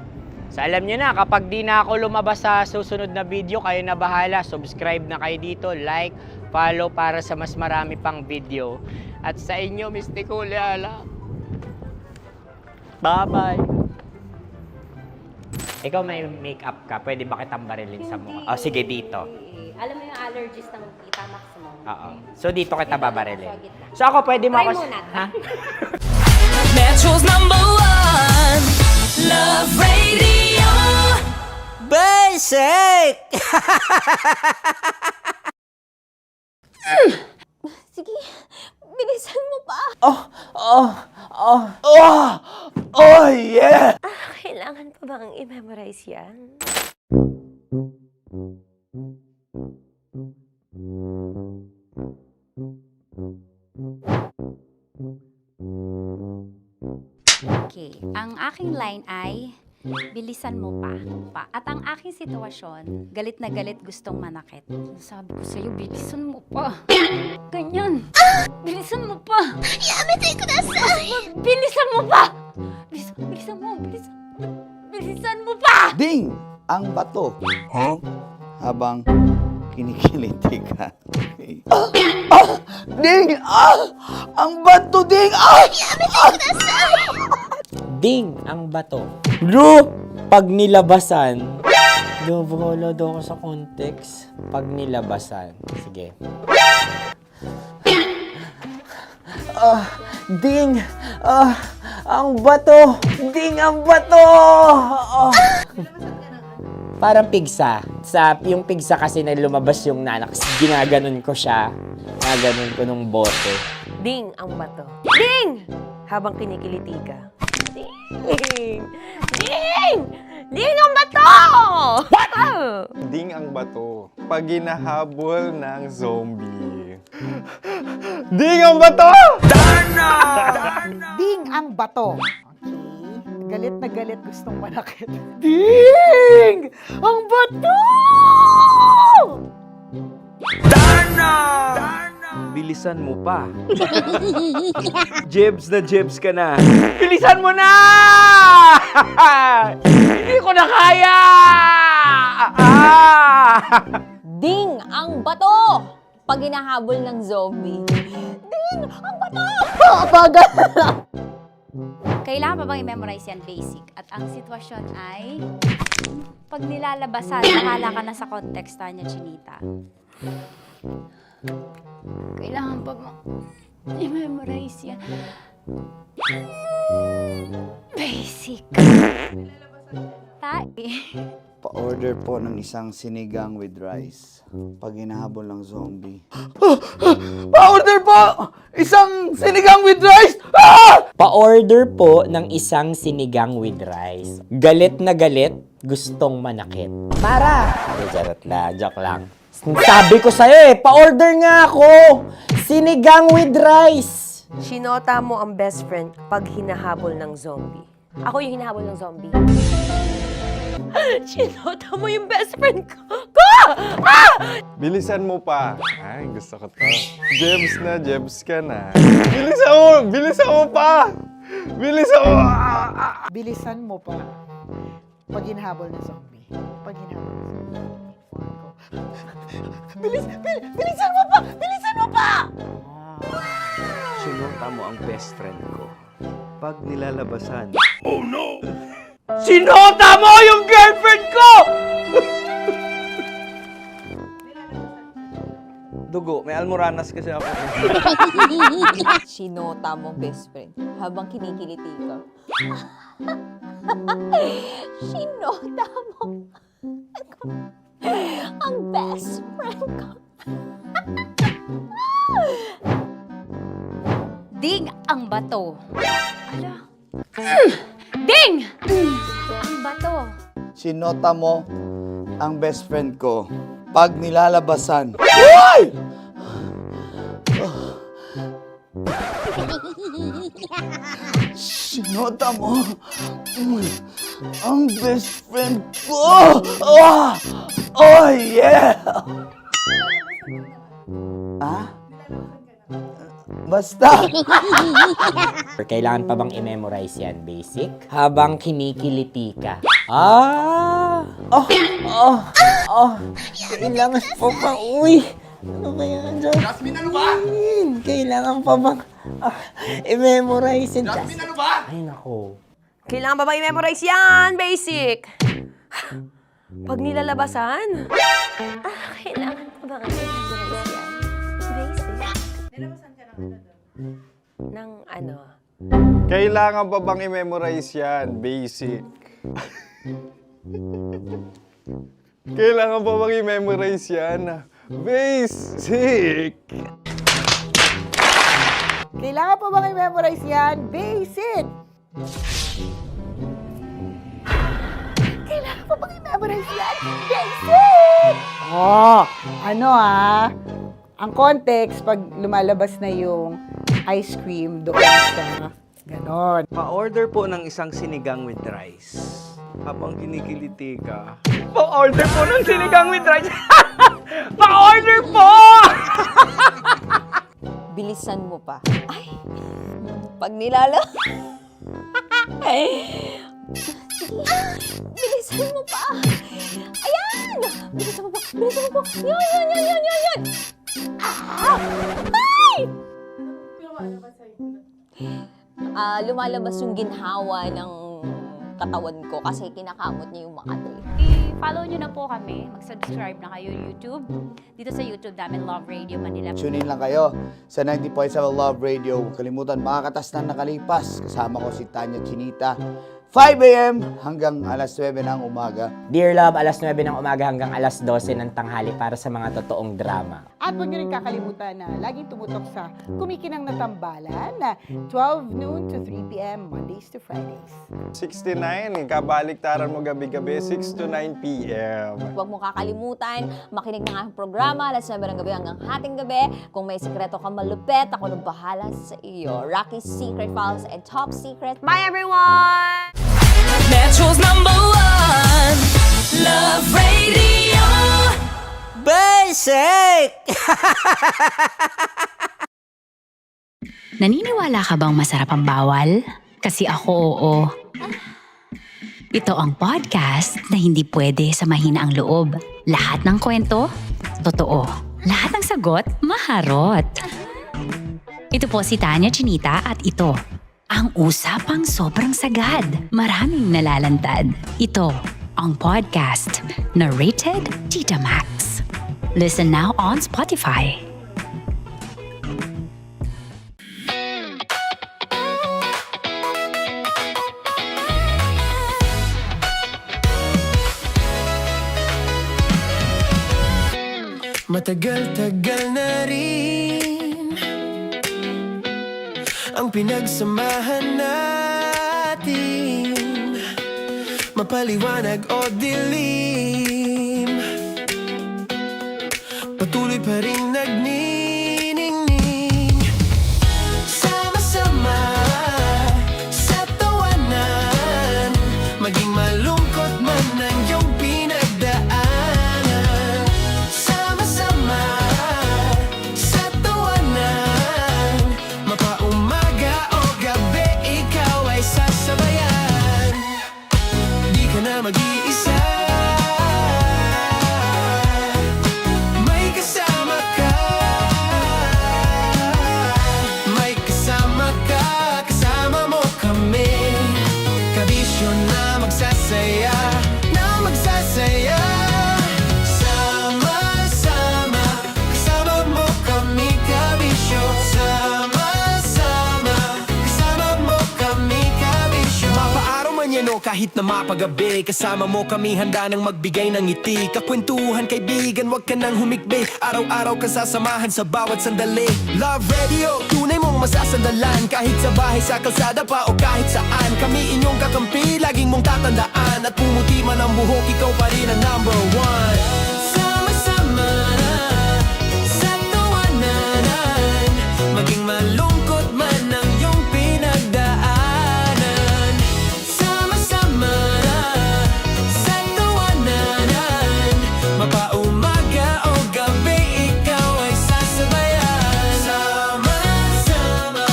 Speaker 11: So alam nyo na, kapag di na ako lumabas sa susunod na video, kayo na bahala. Subscribe na kayo dito, like, follow para sa mas marami pang video. At sa inyo, Mistiko Leala. Bye-bye. Ikaw may makeup ka, pwede ba kitang barilin sa mukha? Oh, sige, dito.
Speaker 21: Alam mo yung allergies ng Tita Max mo?
Speaker 11: Oo. So dito kita babarilin. So ako, pwede mo
Speaker 21: Try
Speaker 11: ako...
Speaker 21: muna.
Speaker 11: Ha?
Speaker 2: Metro's #1 Love Radio Basic!
Speaker 8: Sige, bilisan mo pa.
Speaker 2: Oh yeah!
Speaker 8: Kailangan pa bang i-memorize yan?
Speaker 9: Okay, ang aking line ay bilisan mo pa. At ang aking sitwasyon, galit na galit gustong manakit. Sabi ko sa'yo, bilisan mo pa. Ganyan. Bilisan mo pa.
Speaker 8: Yamete kudasai!
Speaker 9: Bilisan mo pa! Bilisan mo pa!
Speaker 1: Ding! Ang bato. Habang kinikiliti ka. Ding! Ang bato, Ding!
Speaker 8: Yamete kudasai!
Speaker 11: Ding! Ang bato. Bro! Pag nilabasan. Bahala daw ako sa context. Pag nilabasan. Sige. Ding! Ang bato! Ding! Ang bato! Parang pigsa. Yung pigsa kasi na lumabas yung nanak, ginaganon ko siya. ginaganon ko nung bote.
Speaker 21: Ding ang bato. Ding! Habang kinikiliti ka. Ding! Ding! Ding ang bato! What?
Speaker 7: Ding ang bato. Pag hinahabol ng zombie. Ding ang bato!
Speaker 3: Ding ang bato. Okay. Galit na galit, gustong manakit. Ding! Ang bato!
Speaker 18: Bilisan mo pa. Jebs ka na.
Speaker 11: Bilisan mo na! Hindi ko na kaya!
Speaker 4: Ding ang bato! Pag hinahabol ng zombie. Ding ang bato! Bagal!
Speaker 9: Kailangan pa bang i-memorize yan basic? At ang sitwasyon ay, pag nilalabasan, nakala ka na sa context niya, Chinita. Kailangan pa bang i-memorize yan? Basic.
Speaker 1: Pa-order po ng isang sinigang with rice. Pag hinahabol ng zombie.
Speaker 11: Pa-order po! Isang sinigang with rice! Pa-order po ng isang sinigang with rice. Galit na galit, gustong manakit. Para! Charot na, joke lang. Sabi ko sa'yo pa-order nga ako! Sinigang with rice!
Speaker 21: Sinota mo ang best friend pag hinahabol ng zombie. Ako yung hinahabol ng zombie. Sinota mo yung best friend ko!
Speaker 7: Bilisan mo pa. Ay, gusto ko to. Jebs ka na. Bilisan mo pa!
Speaker 3: Bilisan mo pa. Pag hinahabol ng zombie. Pag hinahabol ng zombie. Bilisan mo pa! Bilisan mo pa!
Speaker 18: Sinota mo ang best friend ko. Pag nilalabasan.
Speaker 11: Oh no! Sinota mo yung girlfriend ko!
Speaker 18: Dugo, may almoranas kasi ako.
Speaker 4: Sinota mo best friend habang kinikiliti ka. Sinota mo ang best friend ko.
Speaker 9: Ding ang bato. Ala. Ding! Ang bato.
Speaker 1: Sinota mo ang best friend ko pag nilalabasan. Uy! Sinota mo ang best friend ko. Oh yeah! Basta!
Speaker 11: Kailangan pa bang i-memorize yan, basic? Habang kinikiliti ka. Kailangan pa bang, ano kaya dyan?
Speaker 2: Jasmine, ano ba?
Speaker 11: Kailangan pa bang i-memorize yan?
Speaker 2: Jasmine, ano ba?
Speaker 11: Ay, nako.
Speaker 21: Kailangan ba i-memorize yan? Basic. Pag nilalabasan?
Speaker 8: Kailangan pa ba i-memorize yan? Basic.
Speaker 21: Nilabasan ka ng ano?
Speaker 7: Kailangan pa bang i-memorize yan? Basic. Kailangan pa bang i-memorize yan? Basic.
Speaker 3: Kailangan pa bang i-memorize yan? Basic! Kailangan pa bang i-memorize yan? Basic! Ang context, pag lumalabas na yung ice cream doon sa ganon.
Speaker 18: Pa-order po ng isang sinigang with rice. Habang kinikiliti ka. Pa-order po ng sinigang with rice! Pa-order po!
Speaker 4: Bilisan mo pa. Ay! Pag nilala... Bilisan mo pa! Ayan! Bilisan mo pa! Bilisan mo pa! Yan! Ay! Lumalabas yung ginhawa ng katawan ko kasi kinakamot niya yung Makati.
Speaker 9: I-follow nyo na po kami. Mag-subscribe na kayo YouTube. Dito sa YouTube namin, Love Radio Manila.
Speaker 1: Tune in lang kayo sa 90.7 Love Radio. Huwag kalimutan, makakatas na nakalipas. Kasama ko si Tanya Chinita 5 a.m. hanggang alas 9 ng umaga.
Speaker 11: Dear Love, alas 9 ng umaga hanggang alas 12 ng tanghali para sa mga totoong drama.
Speaker 3: At huwag niyo rin kakalimutan na laging tumutok sa Kumikinang na Tambalan na 12 noon to 3 p.m. Mondays to Fridays.
Speaker 7: 69, kabaliktaran mo gabi-gabi, 6 to 9 p.m.
Speaker 4: Huwag mo kakalimutan, makinig ng aking programa, alas 9 ng gabi hanggang hating gabi. Kung may sikreto kang malupet, ako nang bahala sa iyo. Rocky's Secret Files and Top Secret.
Speaker 21: Bye, everyone!
Speaker 2: Metro's #1 Love Radio.
Speaker 11: Basic!
Speaker 5: Naniniwala ka bang masarap ang bawal? Kasi ako oo. Ito ang podcast na hindi pwede sa mahina ang loob. Lahat ng kwento, totoo. Lahat ng sagot, maharot. Ito po si Tanya Chinita at ito, ang usapang sobrang sagad. Maraming nalalantad. Ito, ang podcast na rated Tita Max. Listen now on Spotify.
Speaker 2: Matagal-tagal na rin ang pinagsamahan natin, mapaliwanag o dilim, patuloy pa rin nagniningning. Sama-sama sa tawanan, maging malungkot man ang iyong pinagdaanan. Sama-sama sa tawanan, mapaumaga o gabi, ikaw ay sasabayan. Di ka na mag-iisa, may kasama ka. May kasama ka, kasama mo kami. Kabisyo na magsasaya, na magsasaya. Sama-sama, kasama mo kami, kabisyo. Sama-sama, kasama mo kami, kabisyo. Mapaaraw man yan o kahit na mapagabi, kasama mo kami, handa nang magbigay ng ngiti. Kakwentuhan, kaibigan, wag ka nang humikbi. Araw-araw ka sasamahan sa bawat sandali. Love Radio, tunay mong masasandalan. Kahit sa bahay, sa kalsada pa o kahit saan, kami inyong kakampi, laging mong tatandaan. At pumuti man ang buhok, ikaw pa rin ang #1. Sama-sama sa tawanan, maging malungkot man ang iyong pinagdaanan. Sama-sama sa tawanan, mapaumaga o gabi, ikaw ay sasabayan. Sama-sama,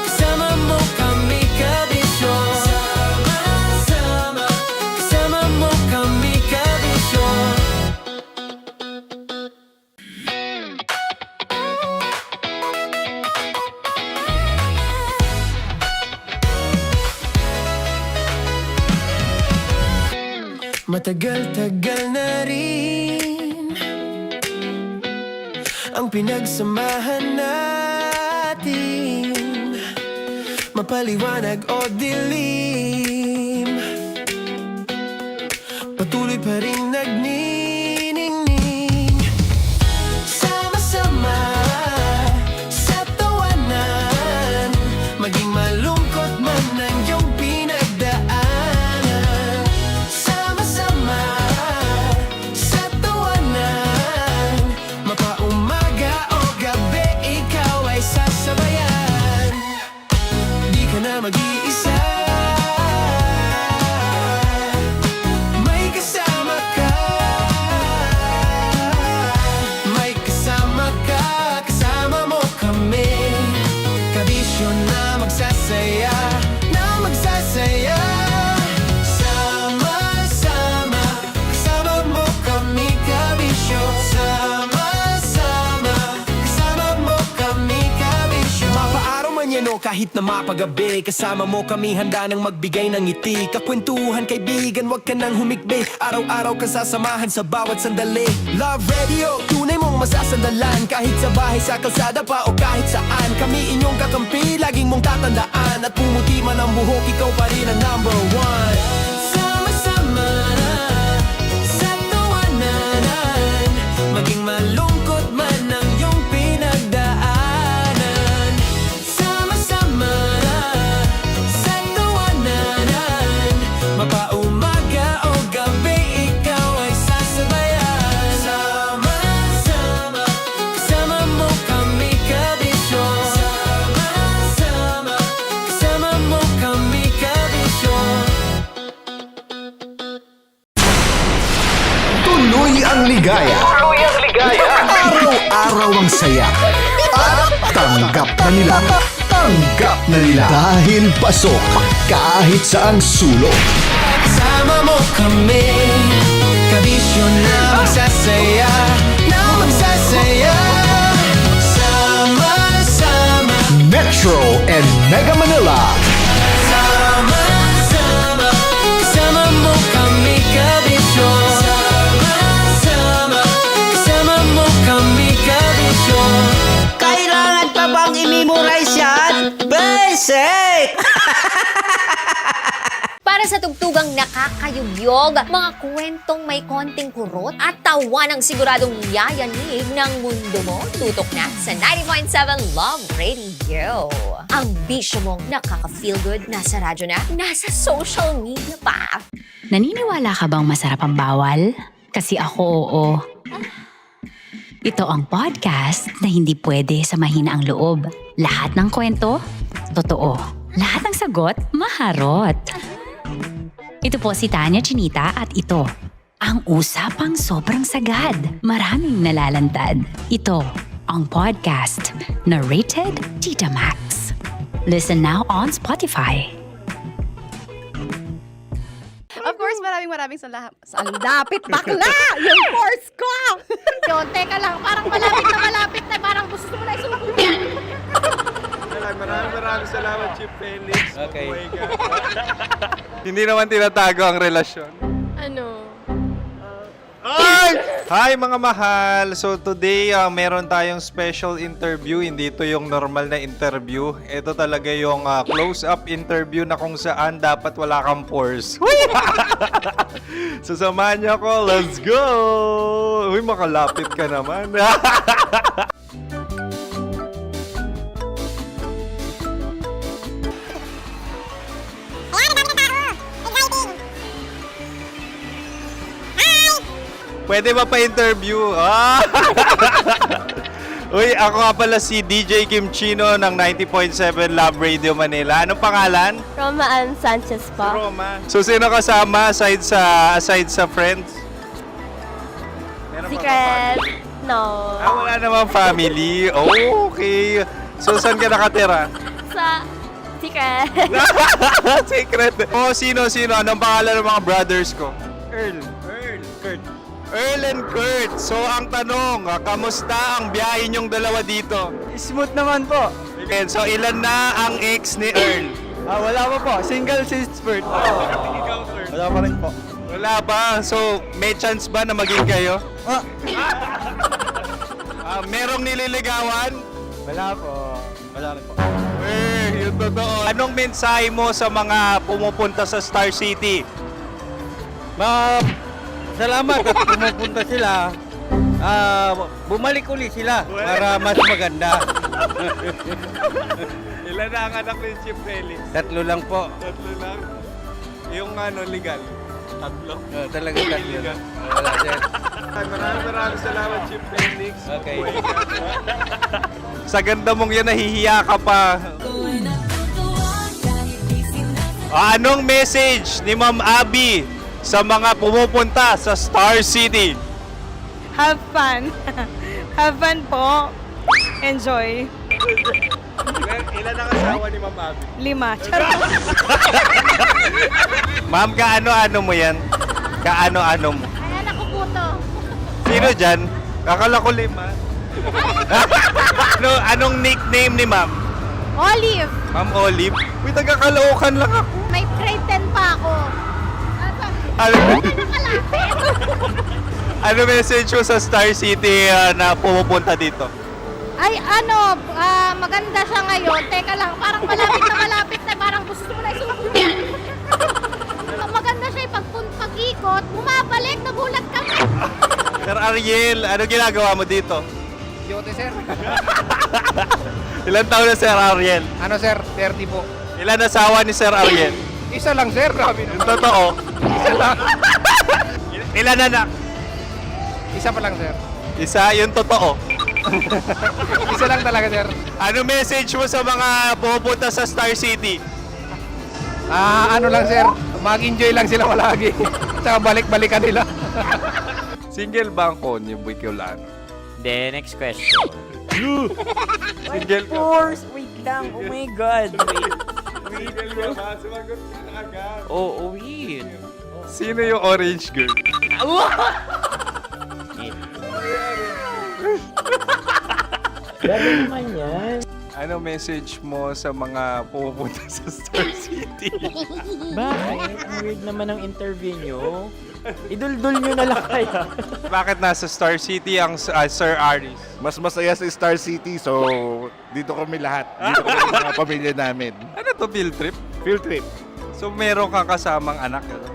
Speaker 2: kasama mo kami, kabisyo. Sama-sama, kasama mo kami, kabisyo. Matagal-tagal na rin ang pinagsamahan natin, mapaliwanag o dilim, patuloy pa rin nagniningning. Sama-sama sa tawanan, maging malungkot man ang iyong pinagdaanan. Sama-sama sa tawanan, mapaumaga o gabi, ikaw ay sasabayan. Di ka na mag-iisa, may kasama ka. May kasama ka, kasama mo kami. Kabisyo na magsasaya, na magsasaya. Sama-sama, kasama mo kami, kabisyo. Sama-sama, kasama mo kami, kabisyo. Mapaaraw man yan o kahit na mapagabi, kasama mo kami, handa nang magbigay ng ngiti. Kakwentuhan, kaibigan, wag ka nang humikbi. Araw-araw ka sasamahan sa bawat sandali. Love Radio, tunay mong masasandalan. Kahit sa bahay, sa kalsada pa o kahit saan, kami inyong kakampi, laging mong tatandaan. At pumuti man ang buhok, ikaw pa rin ang number one. Sama-sama na sa tawanan, maging malungkot man ang iyong pinagdaanan. Sama-sama na sa tawanan, mapaumaga o gabi, ikaw ay sasabayan. Sama-sama, kasama mo kami kabisyon. Sama-sama, kasama mo kami kabisyon.
Speaker 13: Tuloy ang ligaya. Araw-araw ang saya. At tanggap na nila. Tanggap na nila. Dahil pasok kahit saang sulok.
Speaker 2: Sama mo kami, kabisyon na magsasaya, na magsasaya. Sama-sama,
Speaker 13: Metro and Mega Manila.
Speaker 2: sama-sama, kasama mo kami kabisyon. Sama-sama, kasama mo kami kabisyon.
Speaker 15: Kailangan pa bang i-memorize yan? Basic!
Speaker 4: Para sa tugtugang nakakayugyog, mga kwentong may konting kurot at tawa ng siguradong yayanig ng mundo mo, tutok na sa 90.7 Love Radio. Ang bisyo mong nakaka-feel good, nasa radyo na, nasa social media pa.
Speaker 5: Naniniwala ka bang masarap ang bawal? Kasi ako, oo. Ito ang podcast na hindi pwede sa mahina ang loob. Lahat ng kwento, totoo. Lahat ng sagot, maharot. Ito po si Tanya Chinita at ito, ang usapang sobrang sagad. Maraming nalalantad. Ito, ang podcast na Rated Tita Max. Listen now on Spotify.
Speaker 6: Of course, maraming salamat. Ang lapit bakla! Yung course ko! Yun, teka lang, parang malapit na, parang gusto mo na isulat.
Speaker 7: Maraming salamat, Chief Felix.
Speaker 18: Okay.
Speaker 7: Oh my God. Hindi naman tinatago ang relasyon.
Speaker 16: Ano?
Speaker 7: Hi mga mahal! So today, meron tayong special interview. Hindi ito yung normal na interview. Ito talaga yung close-up interview na kung saan dapat wala kang pores. So samahan niyo ako. Let's go! Uy, makalapit ka naman. Pwede ba pa-interview? Uy, ako nga pala si DJ Kim Chino ng 90.7 Love Radio Manila. Anong pangalan?
Speaker 8: Roma Ann Sanchez po.
Speaker 7: Roma. So, sino kasama aside sa friends? Meron ba
Speaker 8: Secret. No.
Speaker 7: wala namang family. Oh, okay. So, saan ka nakatira?
Speaker 8: Sa Secret.
Speaker 7: Secret. Oh, sino? Anong pangalan ng mga brothers ko? Earl, Kurt. Earl and Kurt. So, ang tanong, kamusta ang biyahe niyong dalawa dito?
Speaker 18: Smooth naman po.
Speaker 7: Okay, so ilan na ang ex ni Earl?
Speaker 18: Wala pa po. Single since birth. Wala pa rin po.
Speaker 7: Wala ba? So, may chance ba na maging kayo? Merong nililigawan?
Speaker 18: Wala po. Wala rin po.
Speaker 7: Yung totoo. Anong mensahe mo sa mga pumupunta sa Star City?
Speaker 18: Salamat at pumupunta sila. Bumalik uli sila para mas maganda.
Speaker 7: Ilan na ang anak ni Chief Felix?
Speaker 18: 3 lang po.
Speaker 7: 3 lang? Yung legal? 3?
Speaker 18: Talaga 3 lang. Wala sir.
Speaker 7: Maraming salamat, Chief Felix.
Speaker 18: Okay.
Speaker 7: Oh my God. Sa ganda mong yan, nahihiya ka pa. Anong message ni Ma'am Abby sa mga pumupunta sa Star City?
Speaker 20: Have fun. Have fun po. Enjoy.
Speaker 7: Ilan ang asawa ni Ma'am Abby?
Speaker 20: 5. Charot.
Speaker 7: Ma'am, kaano-ano mo yan? Kaano-ano mo?
Speaker 10: Ay, anak ko po to.
Speaker 7: Sino dyan? Kakala ko 5. Anong nickname ni Ma'am?
Speaker 10: Olive,
Speaker 7: Ma'am Olive? Uy, taga-Caloocan lang ako.
Speaker 10: may grade 10 pa ako.
Speaker 7: Ano?
Speaker 10: Nakalapit.
Speaker 7: Ano message mo sa Star City na pumupunta dito?
Speaker 10: Ay, ano, maganda siya ngayon. Teka lang, parang malapit na, parang gusto mo na isumpong. Maganda siya pag-ikot, bumabalik, nagulat kami.
Speaker 7: Sir Ariel, ano ginagawa mo dito?
Speaker 12: Yote, sir.
Speaker 7: Ilan taon na Sir Ariel?
Speaker 12: Ano, sir? 30 po.
Speaker 7: Ilan asawa ni Sir Ariel?
Speaker 12: Isa lang, sir. Grabe
Speaker 7: Yung totoo?
Speaker 12: Isa lang.
Speaker 7: Ilan anak?
Speaker 12: Isa pa lang, sir.
Speaker 7: Isa, yung totoo.
Speaker 12: Isa lang talaga, sir.
Speaker 7: Ano message mo sa mga pumupunta sa Star City?
Speaker 12: Ano lang, sir. Mag-enjoy lang sila palagi. Tsaka balik-balikan nila.
Speaker 7: Single ba ang Konyo, Boy Kiolano?
Speaker 11: Then, next question.
Speaker 7: Single ka?
Speaker 11: Wait lang. Oh my God. Wait.
Speaker 7: Sumagot ka na agad.
Speaker 11: Oh, wait.
Speaker 7: Sino yung orange girl?
Speaker 11: Grabe naman yan.
Speaker 7: Ano message mo sa mga pumupunta sa Star City?
Speaker 11: Bakit? Ang weird naman ng interview nyo. Idul-dul nyo na lang kaya.
Speaker 7: Bakit nasa Star City ang Sir Aris?
Speaker 14: Mas masaya sa Star City, so dito kami lahat. Dito kami mga pamilya namin.
Speaker 7: Ano to, field trip?
Speaker 14: Field trip.
Speaker 7: So meron kang kasamang anak? Ano?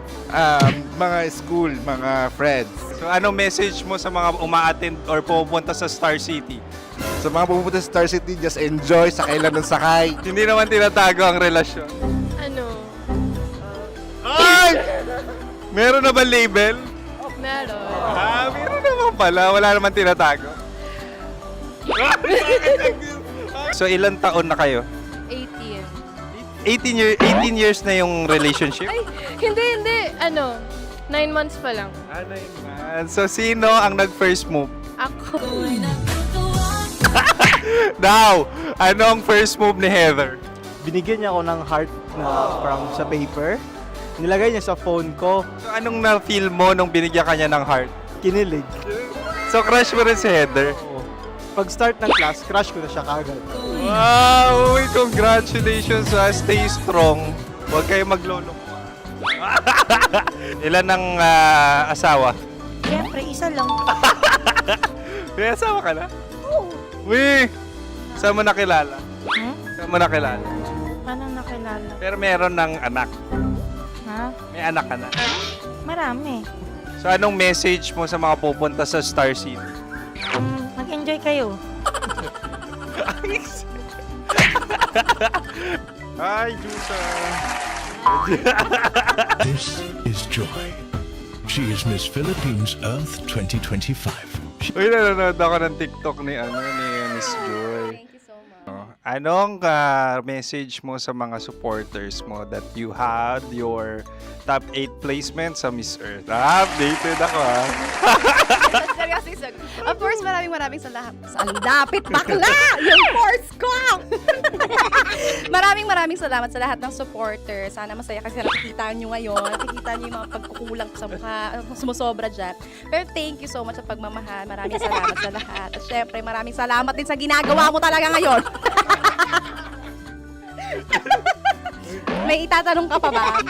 Speaker 14: Mga school, mga friends.
Speaker 7: So ano message mo sa mga uma-attend or pumupunta sa Star City?
Speaker 14: Sa mga pupunta sa Star City, just enjoy, sakay lang ng sakay.
Speaker 7: Hindi naman tinatago ang relasyon.
Speaker 16: Ano?
Speaker 7: Ay! Meron na ba label?
Speaker 16: Meron.
Speaker 7: Meron naman pala. Wala naman tinatago. So ilan taon na kayo?
Speaker 16: 18.
Speaker 7: 18 years na yung relationship?
Speaker 16: Ay, hindi. Ano? 9 months pa lang.
Speaker 7: 9 months. So sino ang nag-first move?
Speaker 16: Ako.
Speaker 7: Now, ano ang first move ni Heather?
Speaker 18: Binigyan niya ako ng heart na from sa paper. Nilagay niya sa phone ko.
Speaker 7: So anong na-feel mo nung binigyan ka niya ng heart?
Speaker 18: Kinilig.
Speaker 7: So crush mo rin si Heather?
Speaker 18: Pag start ng class, crush ko na siya kagad.
Speaker 7: Wow! Uy, congratulations! Stay strong. Huwag kayo maglolo. Ilan ang asawa?
Speaker 21: Siyempre, isa lang.
Speaker 7: May asawa ka na? Oo. Uy! Saan mo nakilala? Saan mo nakilala?
Speaker 21: Paano nakilala?
Speaker 7: Pero meron ng anak.
Speaker 21: Ha?
Speaker 7: May anak ka na.
Speaker 21: Marami.
Speaker 7: So anong message mo sa mga pupunta sa Star City?
Speaker 21: Mag-enjoy kayo.
Speaker 7: Hi, Jusa!
Speaker 19: This is Joy. She is Miss Philippines Earth 2025.
Speaker 7: Uy, nanonood ako ng TikTok ni Miss Joy.
Speaker 6: Thank you so much.
Speaker 7: Anong message mo sa mga supporters mo that you had your top 8 placement sa Miss Earth? Updated ako
Speaker 6: Seryoso. Of course, maraming salamat. Saan dapit bakla? Yung course ko! maraming salamat sa lahat ng supporters. Sana masaya kasi nakikita nyo ngayon. Nakikita nyo yung mga pagkukulang sa mukha. Sumusobra dyan. Pero thank you so much sa pagmamahal. Maraming salamat sa lahat. At syempre, maraming salamat din sa ginagawa mo talaga ngayon. May itatanong ka pa ba?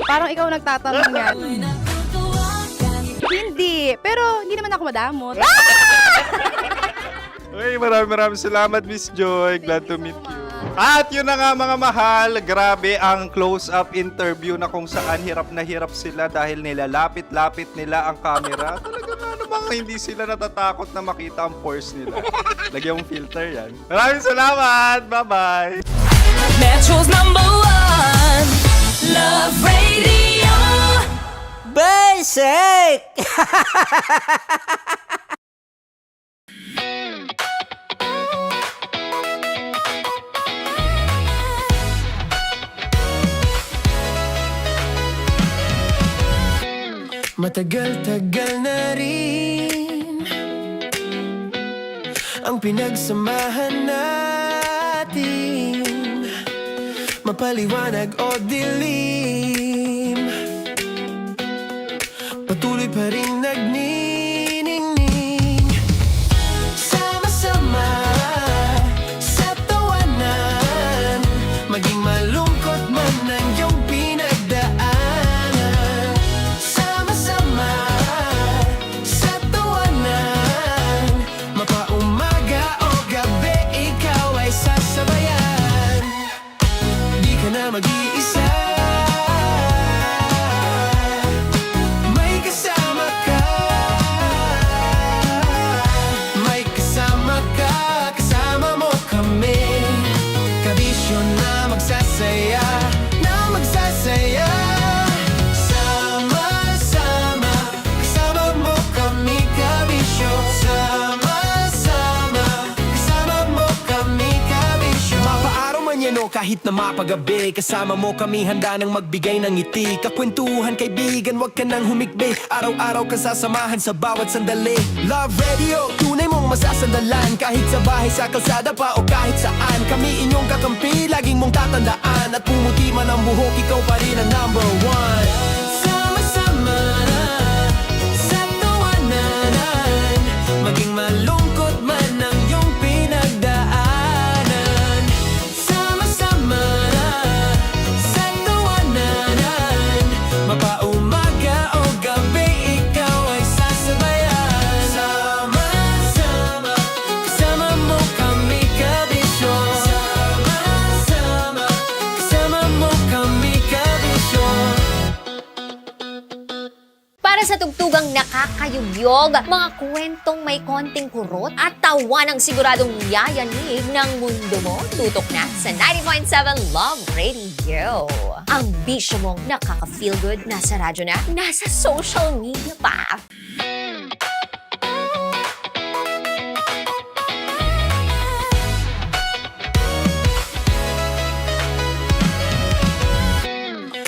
Speaker 6: Parang ikaw nagtatanong yan. Hindi. Pero hindi naman ako madamot.
Speaker 7: Uy, maraming salamat, Miss Joy. Glad to meet you. At yun na nga mga mahal, grabe ang close-up interview na kung saan hirap na hirap sila dahil nilalapit-lapit nila ang camera. Talaga na namang hindi sila natatakot na makita ang pores nila. Lagyan mong filter yan. Maraming salamat! Bye-bye!
Speaker 2: Metro's #1 Love Radio
Speaker 15: Basic!
Speaker 2: Matagal-tagal na rin ang pinagsamahan natin, mapaliwanag o dilim, patuloy pa rin nagniningning. Sama-sama sa tawanan, maging malungkot man ang iyong pinagdaanan. Sama nyo kahit na mapagabi. Kasama mo kami handa nang magbigay ng ngiti. Kakwentuhan kaibigan, wag ka nang humikbi. Araw-araw ka sasamahan sa bawat sandali. Love Radio, tunay mong masasandalan. Kahit sa bahay, sa kalsada pa o kahit saan. Kami inyong kakampi, laging mong tatandaan. At pumuti man ang buhok, ikaw pa rin ang number one. Sama-sama na sa tawanan, maging malungkot man ang iyong pinagdaanan. Sama-sama na sa tawanan, mapaumaga o gabi, ikaw ay sasabayan. Sama-sama, kasama mo kami kabisyo. Sama-sama, kasama mo kami kabisyo.
Speaker 4: Para sa tugtugang nakakayugyog, mga kwentong may konting kurot at tawanang siguradong yayanig ng mundo mo, tutok na sa 90.7 Love Radio. Ang bisyo mong nakaka-feel good, nasa radyo na, nasa social media pa.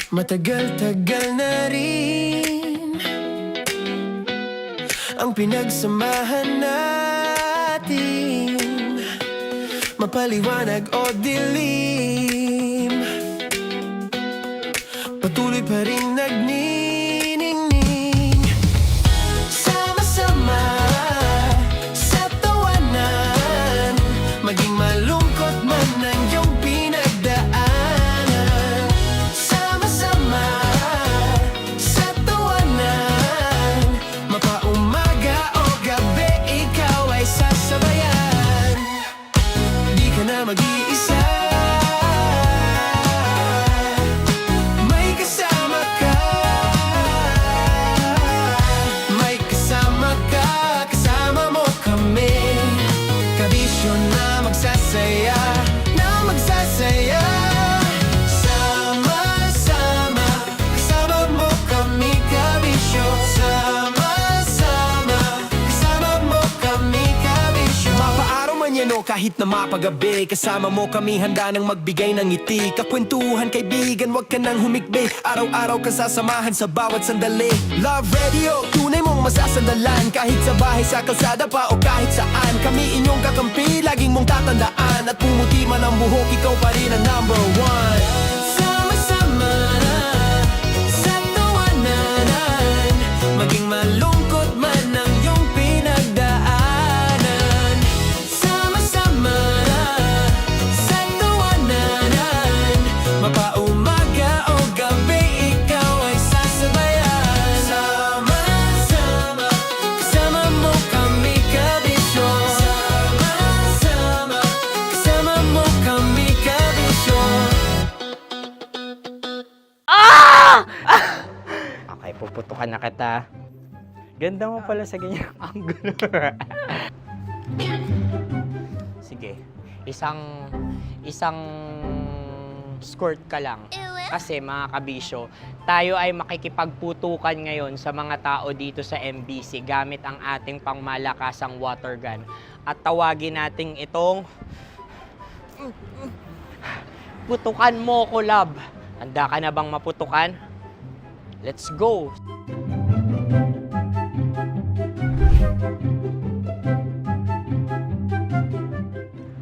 Speaker 2: Matagal-tagal na rin ang pinagsamahan natin, mapaliwanag o dilim, patuloy pa rin nagniningning. Sama-sama sa tawanan, maging malungkot man ang iyong pinagdaanan. Sama-sama sa tawanan, mapaumaga o gabi, ikaw ay sasabayan. Di ka na mag-iisa, may kasama ka. May kasama ka, kasama mo kami. Kabisyo na magsasaya, na magsasaya. Sama-sama, kasama mo kami kabisyo. Sama-sama, kasama mo kami kabisyo. Mapaaraw man yan o kahit na mapagabi, kasama mo kami handa nang magbigay ng ngiti. Kakwentuhan kaibigan, wag ka nang humikbi. Araw-araw ka sasamahan sa bawat sandali. Love Radio, tunay mong masasandalan. Kahit sa bahay, sa kalsada pa o kahit saan. Kami inyong kakampi, laging mong tatandaan. At pumuti man ang buhok, ikaw pa rin ang number one. Sama-sama na sa tawanan, maging malungkot man ang iyong pinagdaanan. Sama-sama na sa tawanan, mapaumaga o gabi, ikaw ay sasabayan. Sama-sama, kasama mo kami kabisyo. Sama-sama, kasama mo kami kabisyo.
Speaker 11: Okay, puputukan na kita. Ganda mo pala sa ganyang angulo. Sige, isang skirt ka lang. Kasi mga kabisyo, tayo ay makikipagputukan ngayon sa mga tao dito sa MBC gamit ang ating pangmalakasang water gun. At tawagin natin itong putukan mo ko, love. Handa ka na bang maputukan? Let's go!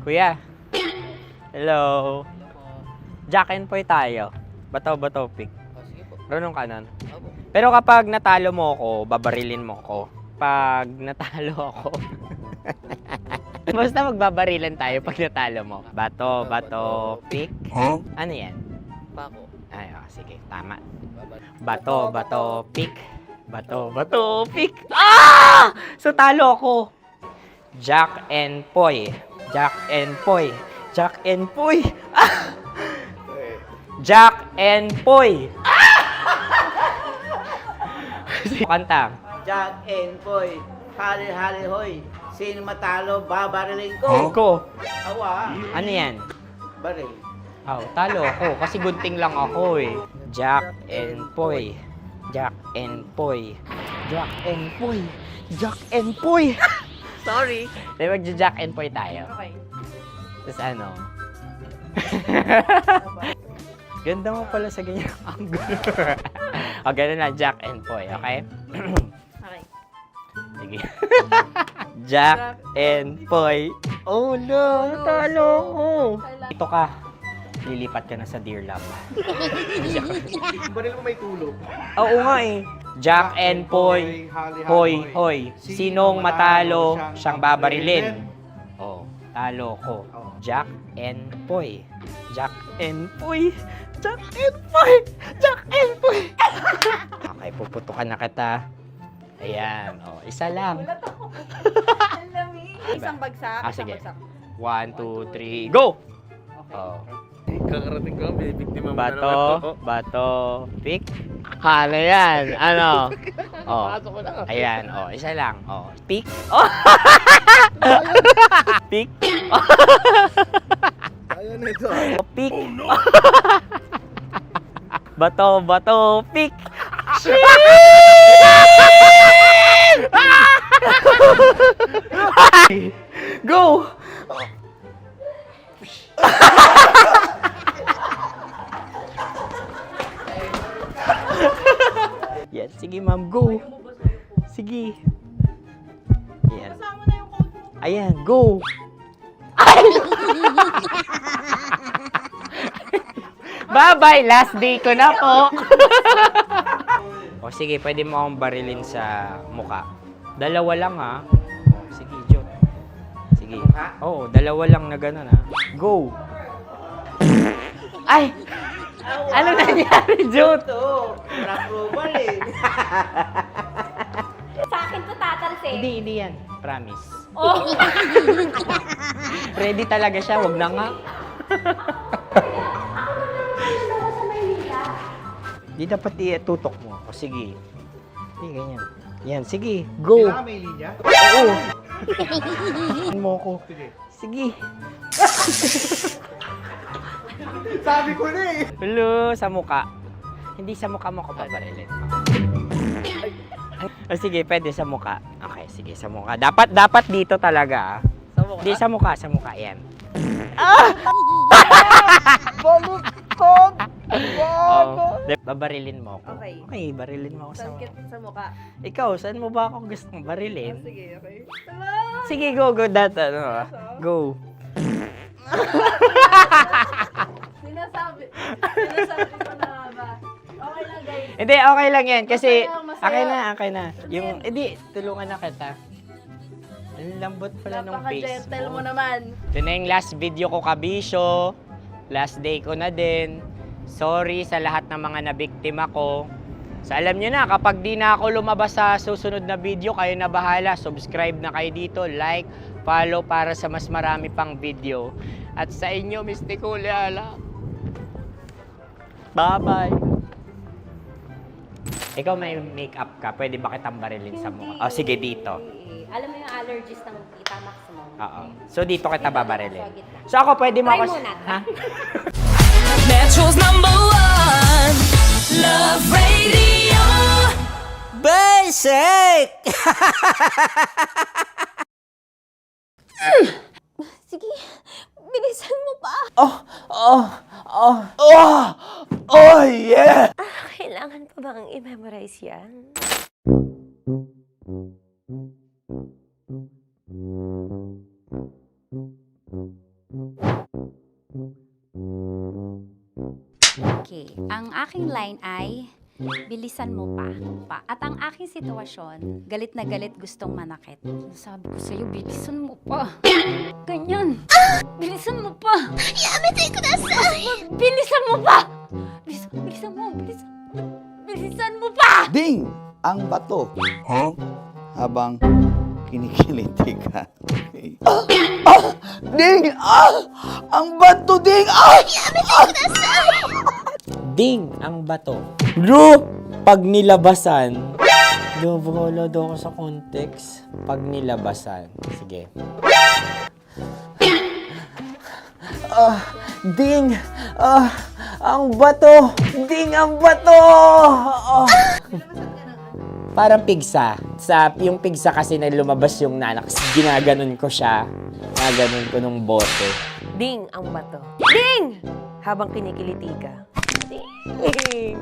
Speaker 11: Kuya. Hello. Jack and Poy tayo. Bato-bato pick. Runong kanan. Pero kapag natalo mo ako, babarilin mo ako. Pag natalo ako, basta magbabarilan tayo pag natalo mo. Bato, pick.
Speaker 18: Huh?
Speaker 11: Ano yan?
Speaker 18: Bako.
Speaker 11: Ay, sige, tama. Bato, pick. Bato, pick. Ah! So, talo ako. Jack and Poy. Jack and Poy. Jack and Poy. Ah! Jack and Poy. Kanta.
Speaker 15: Jack and Poy, hali-hali hoy. Sino matalo, babariling ko.
Speaker 11: Ko.
Speaker 15: Awa.
Speaker 11: Ano yan?
Speaker 15: Baril.
Speaker 11: Oh, talo ako kasi gunting lang ako eh. Jack and Poy. Jack and Poy. Jack and Poy. Jack and Poy.
Speaker 15: Sorry.
Speaker 11: Dahil magja-Jack and Poy tayo.
Speaker 15: Okay.
Speaker 11: Tapos ano? Ganda mo pala sa ganyan angle. O, ganun lang, Jack and Poy, okay?
Speaker 21: Okay.
Speaker 11: Sige. Jack and Poy. Oh no, natalo ko. Ito ka. Lilipat ka na sa Dear Love.
Speaker 12: Baril mo may tulog.
Speaker 11: Oo nga eh. Jack and Poy. Hoy, hoy. Sinong matalo, siyang babarilin. Oh, talo ko. Jack and Poy. Jack and Poy. Jack and Poy. Jack and Poy. Okay, puputukan na kita. Ayan. Oh, isa lang.
Speaker 3: Isang bagsak.
Speaker 11: Ah,
Speaker 3: isang
Speaker 11: sige.
Speaker 3: bagsak.
Speaker 11: 1, 2, 3, go! Oh.
Speaker 12: Kakarating ko, may biktima mo na
Speaker 11: Bato,
Speaker 12: naman to.
Speaker 11: bato, pick. Ano yan? Ano? Oh.
Speaker 12: Pasok ko na.
Speaker 11: Ayan, oh, isa lang. Oh, pick. Oh. Pick.
Speaker 12: Ayan na ito.
Speaker 11: Oh, pick. Bato, bato, pick. Go! Yan, sige ma'am, go. Sige. Yan. Ayan, go. Bye-bye, last day ko na po. O sige, pwede mo akong barilin sa muka. Dalawa lang ha. O, sige, Jot. Sige. Oo, dalawa lang na gano'n ha. Go. Ay! Ano nangyari, Jot?
Speaker 15: Approval eh.
Speaker 21: Sa akin to tatalsik.
Speaker 11: Hindi yan. Promise.
Speaker 21: Oh!
Speaker 11: Ready talaga siya, wag na nga. Di dapat itutok mo. O sige. Hindi, ganyan. Yan, sige. Go.
Speaker 12: Kailangan may linya?
Speaker 11: Oo. mo ko. Sige.
Speaker 12: Sabi ko na eh.
Speaker 11: Hello, sa muka. Hindi sa muka mo ko paparilin. O sige, pwede sa muka. Okay, sige, sa muka. Dapat dito talaga.
Speaker 21: Sa mukha?
Speaker 11: Hindi, sa muka, yan.
Speaker 21: Baluktot!
Speaker 11: Oh, babarilin mo ako.
Speaker 21: Okay.
Speaker 11: Okay, barilin mo ako sa
Speaker 21: Saan sa mukha?
Speaker 11: Ikaw, saan mo ba ako gustong barilin?
Speaker 21: Sige, okay.
Speaker 11: Sige, go, that, go.
Speaker 21: Sinasabi ko na ba? Okay lang, guys.
Speaker 11: Hindi, okay lang yan. Kasi,
Speaker 21: Masaya.
Speaker 11: okay na. Yung, hindi, tulungan na kita. Ang lambot pala ng face
Speaker 21: Napaka-gentle mo
Speaker 11: mo.
Speaker 21: naman.
Speaker 11: Ito na yung last video ko, kabisyo. Last day ko na din. Sorry sa lahat ng mga nabiktima ko. So alam nyo na, kapag di na ako lumabas sa susunod na video, kayo na bahala. Subscribe na kayo dito, like, follow para sa mas marami pang video. At sa inyo, Miss Nicole Ala. Bye-bye. Ikaw may makeup ka, pwede ba kitang barilin sa mukha? Oh, sige, dito.
Speaker 21: Alam mo yung allergies ng Tita Max mo?
Speaker 11: Oo. So dito kita babarilin. So ako, pwede mo
Speaker 21: Try
Speaker 11: ako...
Speaker 21: muna.
Speaker 11: Ha?
Speaker 2: Metro's #1 Love Radio Basic!
Speaker 8: Sige, bilisan mo pa.
Speaker 2: Oh yeah!
Speaker 8: Kailangan pa bang i-memorize yan?
Speaker 9: Okay, ang aking line ay bilisan mo pa. At ang aking sitwasyon, galit na galit gustong manakit. Sabi ko sa'yo, bilisan mo pa. Ganyan. Bilisan mo pa.
Speaker 8: Yamitay ko na sa...
Speaker 9: Bilisan mo pa! Bilisan mo pa!
Speaker 1: Ding! Ang bato. Habang kinikiliti ka. Okay. Ding! Ang bato, Ding!
Speaker 8: Yamitay ko na sa...
Speaker 11: Ding! Ang bato. Bro! Pag nilabasan. Bahala daw ako sa context. Pag nilabasan. Sige. Ding! Ang bato! Ding! Ang bato! Parang pigsa. yung pigsa kasi na lumabas yung nanak, ginaganon ko siya. Ginaganon ko nung bote.
Speaker 21: Ding ang bato. Ding! Habang kinikiliti ka. Ding!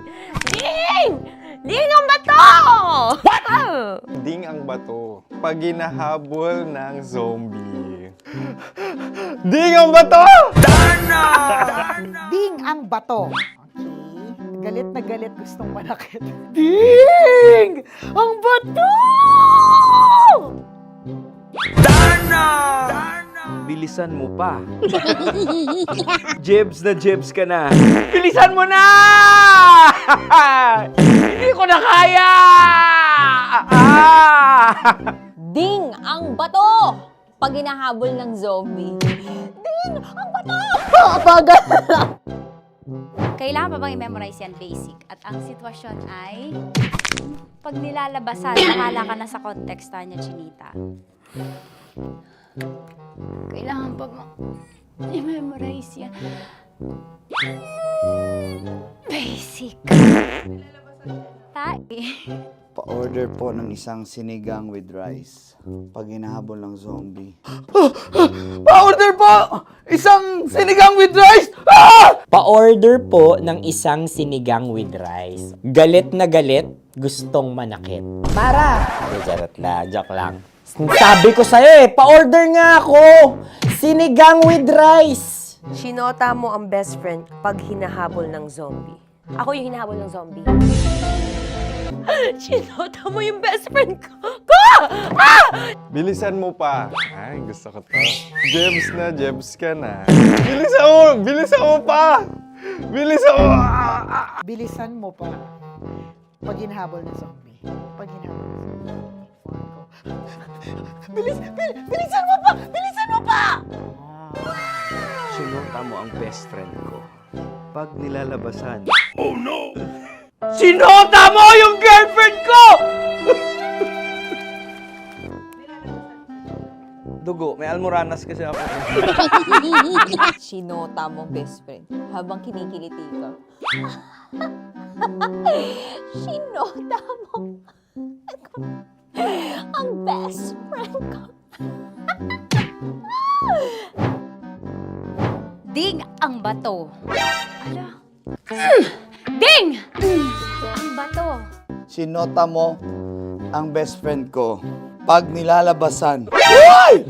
Speaker 21: Ding! Ding ang bato! What?
Speaker 7: Ding ang bato. Pag hinahabol ng zombie. Ding ang bato!
Speaker 3: Ding ang bato. Okay. Galit na galit, gustong manakit. Ding! Ang bato!
Speaker 18: Bilisan mo pa. Jebs na jebs ka na. Bilisan mo na! Hindi ko na kaya!
Speaker 4: Ding ang bato! Pag hinahabol ng zombie. Ding ang bato! Papagal!
Speaker 9: Kailangan pa bang i-memorize yan basic? At ang sitwasyon ay, pag nilalabasan, nakala ka na sa context niya, Chinita. Kailangan pa bang i-memorize yan? Basic.
Speaker 1: Pa-order po ng isang sinigang with rice. Pag hinahabol ng zombie.
Speaker 18: Pa-order po! Isang sinigang with rice!
Speaker 11: Pa-order po ng isang sinigang with rice. Galit na galit, gustong manakit. Para! Charot na, joke lang. Sabi ko sa'yo pa-order nga ako! Sinigang with rice!
Speaker 21: Sinota mo ang best friend pag hinahabol ng zombie. Ako yung hinahabol ng zombie. Sinota mo yung best friend ko!
Speaker 7: Bilisan mo pa. Ay, gusto ko to. Jebs na jebs ka na. Bilisan mo! Bilisan mo pa! Bilisan mo!
Speaker 3: Bilisan mo pa. Pag hinahabol ng zombie. Pag hinahabol ng zombie. Bilisan mo pa! Bilisan mo pa!
Speaker 18: Sinota mo ang best friend ko. Pag nilalabasan. Oh no! Sinota mo yung girlfriend ko! Dugo, may almoranas kasi ako.
Speaker 4: Sinota mo best friend habang kinikiliti ka. Sinota mo ang best friend ko.
Speaker 9: Ding ang bato. Ala. Ding! Ang bato.
Speaker 1: Sinota mo ang best friend ko pag nilalabasan. Hoy!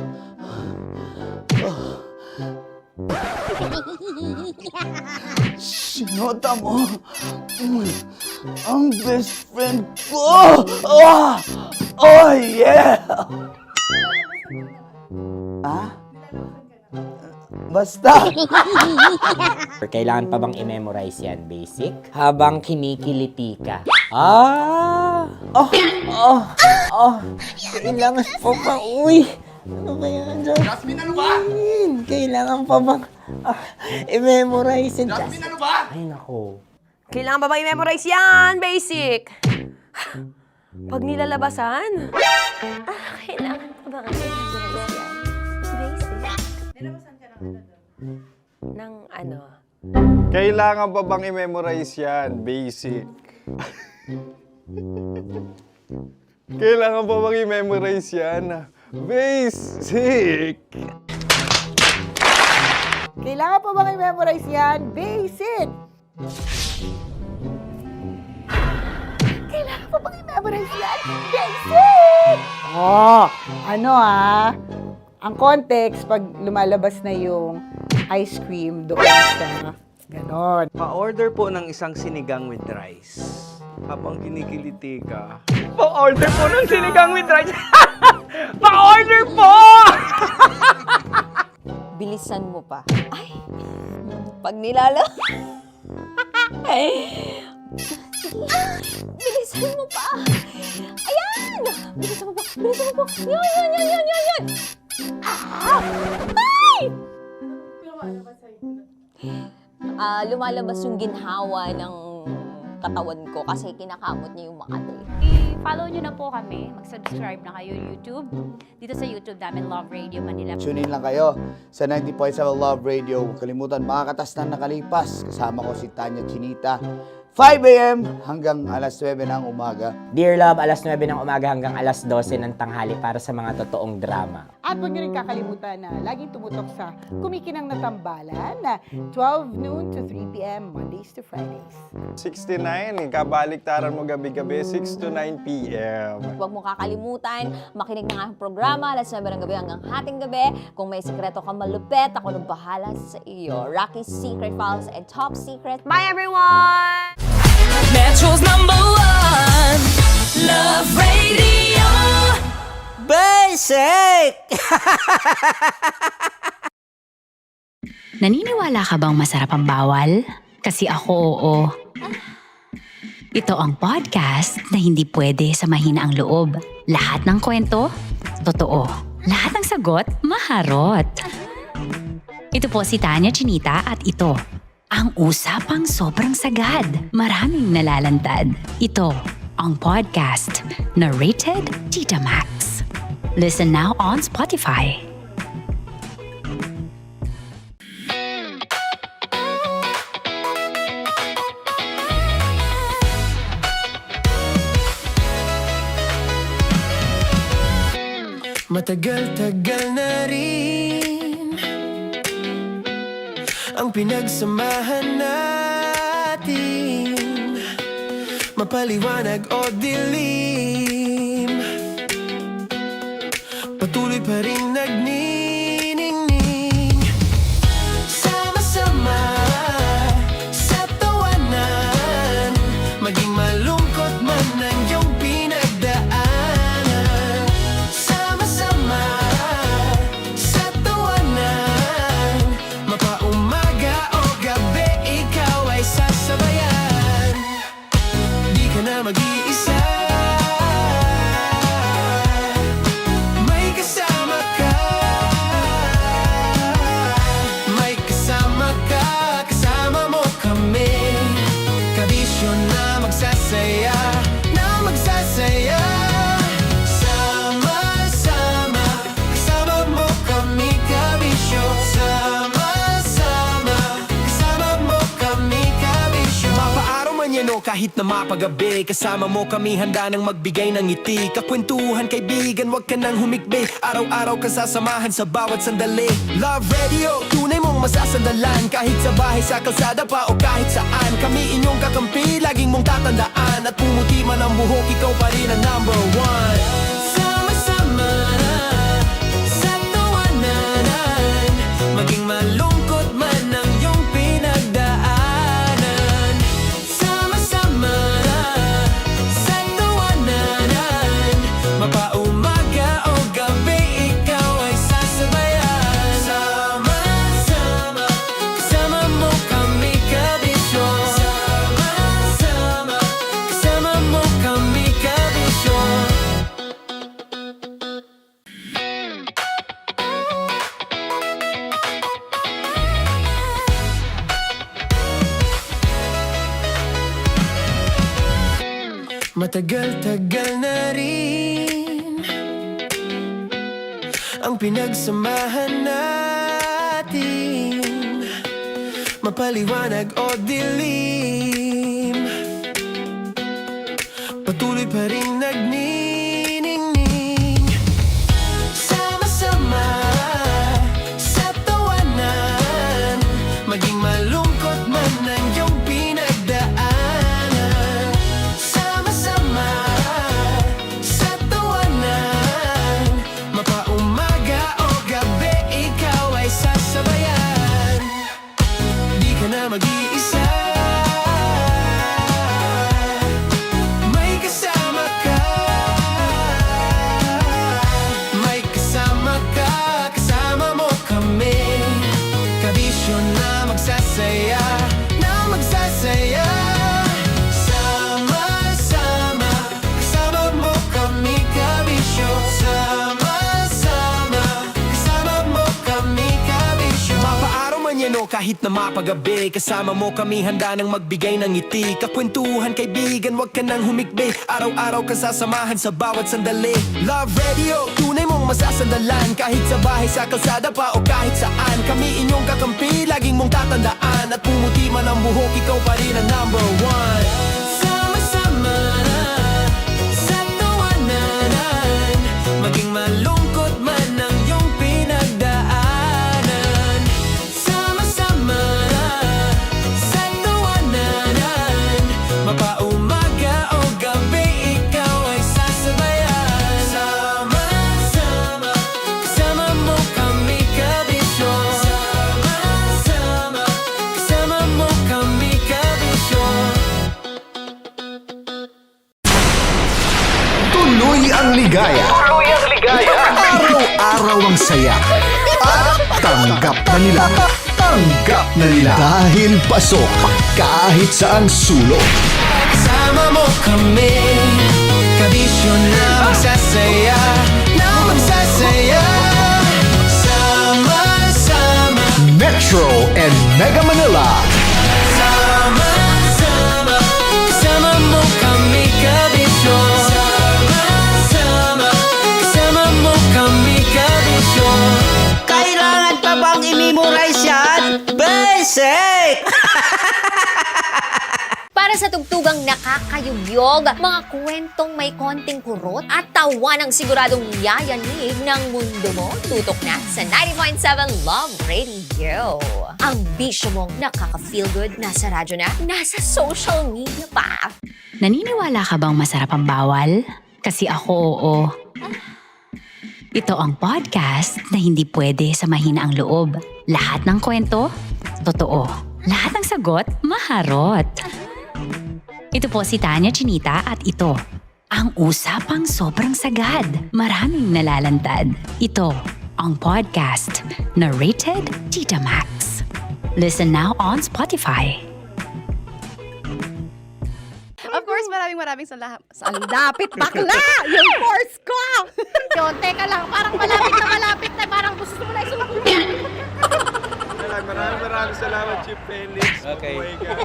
Speaker 1: Sinota mo ang best friend ko. Oh yeah! Basta!
Speaker 11: Kailangan pa bang i-memorize yan, basic? Habang kinikiliti ka. Kailangan pa ba? Uy! Ano ba yan?
Speaker 2: Jasmine, ano ba?
Speaker 11: Kailangan pa bang i-memorize yan?
Speaker 2: Jasmine, ano ba?
Speaker 11: Ay, nako.
Speaker 21: Kailangan ba i-memorize yan? Basic. Pag nilalabasan?
Speaker 8: Kailangan pa ba i-memorize yan? Basic.
Speaker 21: Ng ano?
Speaker 7: Kailangan pa bang i-memorize yan? Basic. Kailangan pa bang i-memorize yan? Basic.
Speaker 3: Kailangan pa bang i-memorize yan? Basic! Kailangan pa bang i-memorize yan? Basic! Ang context, pag lumalabas na yung ice cream doon sa ganon.
Speaker 18: Pa-order po ng isang sinigang with rice. Habang kinikiliti ka. Pa-order po ng sinigang with rice! Pa-order po!
Speaker 4: Bilisan mo pa. Ay! Pag nilala... Bilisan mo pa! Ayan! Bilisan mo pa! Bilisan mo pa! Yan! Ay! Lumalabas yung ginhawa ng katawan ko kasi kinakamot niya yung Makati.
Speaker 9: I-follow nyo na po kami. Mag-subscribe na kayo YouTube. Dito sa YouTube namin, Love Radio Manila.
Speaker 1: Tune in lang kayo sa 90.7 Love Radio. Huwag kalimutan, makakatas na nakalipas. Kasama ko si Tanya Chinita. 5 a.m. hanggang alas 9 ng umaga.
Speaker 11: Dear Love, alas 9 ng umaga hanggang alas 12 ng tanghali para sa mga totoong drama.
Speaker 3: At huwag niyo rin kakalimutan na laging tumutok sa Kumikinang na Tambalan na 12 noon to 3 p.m. Mondays to Fridays.
Speaker 7: 69, kabaliktaran mo gabi-gabi, 6 to 9 p.m.
Speaker 4: Huwag mo kakalimutan, makinig ng aking programa, alas 9 ng gabi hanggang hating gabi. Kung may sekreto kang malupet, ako nang bahala sa iyo. Rocky's Secret Files and Top Secret. Bye everyone!
Speaker 2: Metro's #1 Love Radio.
Speaker 11: Basic!
Speaker 5: Naniniwala ka bang masarap ang bawal? Kasi ako oo. Ito ang podcast na hindi pwede sa mahina ang loob. Lahat ng kwento, totoo. Lahat ng sagot, maharot. Ito po si Tanya Chinita at ito, ang usapang sobrang sagad. Maraming nalalantad. Ito, ang podcast na rated Tita Max. Listen now on Spotify.
Speaker 2: Matagal-tagal na rin ang pinagsamahan natin, mapaliwanag o dilim, patuloy pa rin nagniningning. Sama-sama sa tawanan, maging malungkot man ang iyong pinagdaanan. Sama-sama sa tawanan, mapaumaga o gabi, ikaw ay sasabayan. Di ka na mag-iisa, may kasama ka. May kasama ka, kasama mo kami. Kabisyo na magsasaya, na magsasaya. Sama-sama, kasama mo kami, kabisyo. Sama-sama, kasama mo kami, kabisyo. Mapaaraw man yan o kahit na mapagabi, kasama mo kami, handa nang magbigay ng ngiti. Kakwentuhan, kaibigan, wag ka nang humikbi. Araw-araw ka sasamahan sa bawat sandali. Love Radio, tunay mong masasandalan. Kahit sa bahay, sa kalsada pa o kahit saan, kami inyong kakampi, laging mong tatandaan. At pumuti man ang buhok, ikaw pa rin ang #1. Sama-sama sa tawanan, maging malungkot man ang iyong pinagdaanan. Sama-sama sa tawanan, mapaumaga o gabi, ikaw ay sasabayan. Sama-sama, kasama mo kami, kabisyo. Sama-sama, kasama mo kami, kabisyo. Matagal-tagal na rin ang pinagsamahan natin, mapaliwanag o dilim, patuloy pa rin nagniningning. Sama-sama sa tawanan, maging malungkot man ang iyong pinagdaanan. Sama-sama sa tawanan, mapaumaga o gabi, ikaw ay sasabayan. Di ka na mag-iisa, may kasama ka. May kasama ka, kasama mo kami. Kabisyo na magsasaya, na magsasaya. Sama-sama, kasama mo kami, kabisyo. Sama-sama, kasama mo kami, kabisyo. Mapaaraw man yan o kahit na mapagabi, kasama mo kami, handa nang magbigay ng ngiti. Kakwentuhan, kaibigan, wag ka nang humikbi. Araw-araw ka sasamahan sa bawat sandali. Love Radio, tunay mong inyong masasandalan. Kahit sa bahay, sa kalsada pa o kahit saan, kami inyong kakampi, laging mong tatandaan. At pumuti man ang buhok, ikaw pa rin ang number one. Sama-sama na sa tawanan, maging malungkot man ang iyong pinagdaanan. Sama-sama na sa tawanan, mapaumaga o gabi, ikaw ay sasabayan. Sama-sama, kasama mo kami kabisyo. Sama-sama, kasama mo kami kabisyo.
Speaker 13: Tuloy ang ligaya. Araw-araw ang saya. At tanggap na nila. Tanggap na nila. Dahil pasok kahit saang sulok.
Speaker 2: Kasama mo kami, kabisyo na magsasaya, na magsasaya. Sama-sama,
Speaker 13: Metro and Mega Manila.
Speaker 2: sama-sama, kasama mo kami kabisyo. Sama-sama, kasama mo kami kabisyo.
Speaker 15: Kailangan pa bang i-memorize yan? Basic!
Speaker 4: Para sa tugtugang nakakayugyog, mga kwentong may konting kurot at tawa ng siguradong yayanig ng mundo mo, tutok na sa 90.7 Love Radio. Ang bisyo mong nakaka-feel good, nasa radyo na, nasa social media pa.
Speaker 5: Naniniwala ka bang masarap ang bawal? Kasi ako, oo. Ito ang podcast na hindi pwede sa mahina ang loob. Lahat ng kwento, totoo. Lahat ng sagot, maharot. Ito po si Tanya Chinita at ito, ang usapang sobrang sagad. Maraming nalalantad. Ito, ang podcast na rated Tita Max. Listen now on Spotify.
Speaker 6: Of course, maraming salamat. Ang lapit bakla! Yung course ko!
Speaker 10: Yun, teka lang, parang malapit na, parang gusto mo na isumpong.
Speaker 7: Maraming salamat, Chief Felix.
Speaker 18: Okay.
Speaker 7: Oh my God.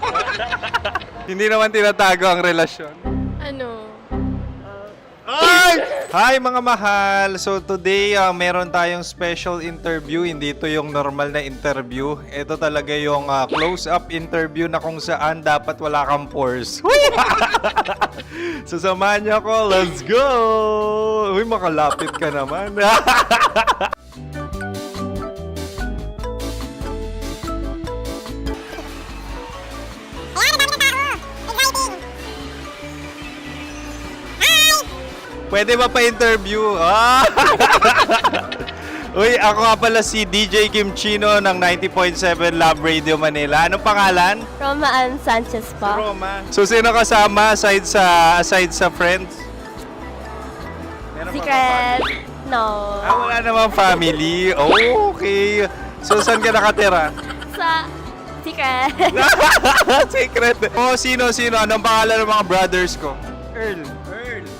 Speaker 7: Hindi naman tinatago ang relasyon.
Speaker 16: Ano?
Speaker 7: Ay! Hi mga mahal! So today, meron tayong special interview. Hindi ito yung normal na interview. Ito talaga yung close-up interview na kung saan dapat wala kang pores. So samahan niyo ako. Let's go! Uy, makalapit ka naman. Pwede ba pa-interview? Ah! Uy, ako nga pala si DJ Kim Chino ng 90.7 Love Radio Manila. Anong pangalan?
Speaker 8: Roma Ann Sanchez po.
Speaker 7: Roma. So, sino kasama aside sa friends? Meron ba
Speaker 8: Secret. No.
Speaker 7: wala namang family. Oh, okay. So, saan ka nakatira?
Speaker 8: Sa Secret.
Speaker 7: Secret. Oh, sino? Anong pangalan ng mga brothers ko? Earl,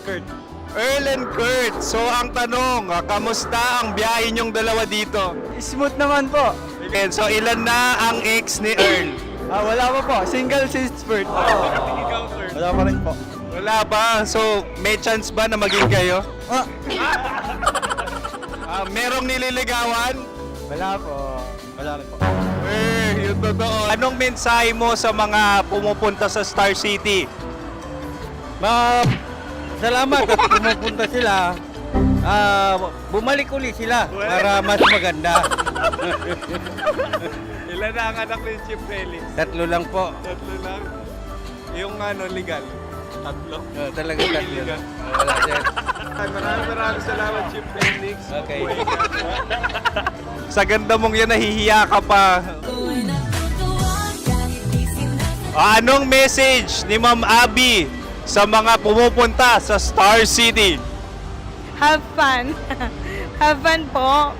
Speaker 7: Kurt. Earl and Kurt. So, ang tanong, kamusta ang biyahe niyong dalawa dito?
Speaker 18: Smooth naman po.
Speaker 7: Okay, so, ilan na ang ex ni Earl?
Speaker 18: Wala pa po. Single since birth.
Speaker 7: Ikaw, Kurt?
Speaker 18: Wala pa rin po.
Speaker 7: Wala pa. So, may chance ba na maging kayo? Merong nililigawan?
Speaker 18: Wala po. Wala rin po.
Speaker 7: Yung totoo. Anong mensahe mo sa mga pumupunta sa Star City?
Speaker 18: Salamat at pumupunta sila. Bumalik uli sila para mas maganda.
Speaker 7: Ilan na ang anak ni Chief Felix?
Speaker 18: 3 lang po.
Speaker 7: 3 lang? Yung legal? 3?
Speaker 18: Talaga 3 lang. Wala sir.
Speaker 7: Maraming salamat, Chief Felix.
Speaker 18: Okay.
Speaker 7: Sa ganda mong yan, nahihiya ka pa. Anong message ni Ma'am Abby sa mga pumupunta sa Star City?
Speaker 20: Have fun. Have fun po.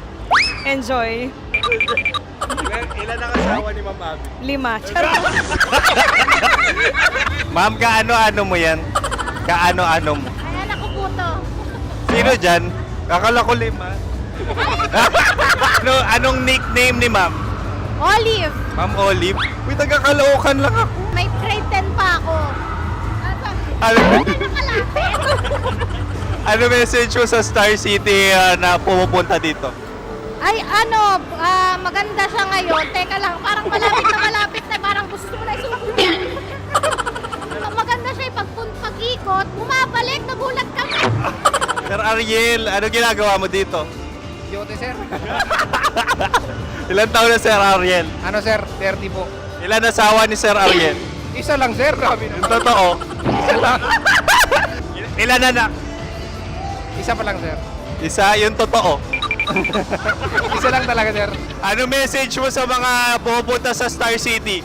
Speaker 20: Enjoy.
Speaker 7: Ilan ang asawa ni Ma'am Abby?
Speaker 20: 5. Charot.
Speaker 7: Ma'am, kaano-ano mo yan? Kaano-ano mo?
Speaker 10: Ayan ako po to.
Speaker 7: Sino dyan? Kakala ko 5. Anong nickname ni Ma'am?
Speaker 10: Olive,
Speaker 7: Ma'am Olive? Uy, taga-Caloocan lang ako.
Speaker 10: may grade 10 pa ako.
Speaker 7: Alam mo?
Speaker 10: Nakalapit.
Speaker 7: Ano message mo sa Star City na pumupunta dito?
Speaker 10: Ay, ano, maganda siya ngayon. Teka lang, parang malapit na, parang gusto mo na isuot. Maganda siya, pag-ikot, bumabalik, nagulat ka.
Speaker 7: Sir Ariel, ano ginagawa mo dito?
Speaker 12: Yote, sir.
Speaker 7: Ilan taon na Sir Ariel?
Speaker 12: Ano, sir? 30 po.
Speaker 7: Ilan asawa ni Sir Ariel?
Speaker 12: Isa lang, sir. Grabe
Speaker 7: Yung totoo?
Speaker 12: Isa lang.
Speaker 7: Ilan anak?
Speaker 12: Isa pa lang, sir.
Speaker 7: Isa, yung totoo.
Speaker 12: Isa lang talaga, sir.
Speaker 7: Ano message mo sa mga pumupunta sa Star City?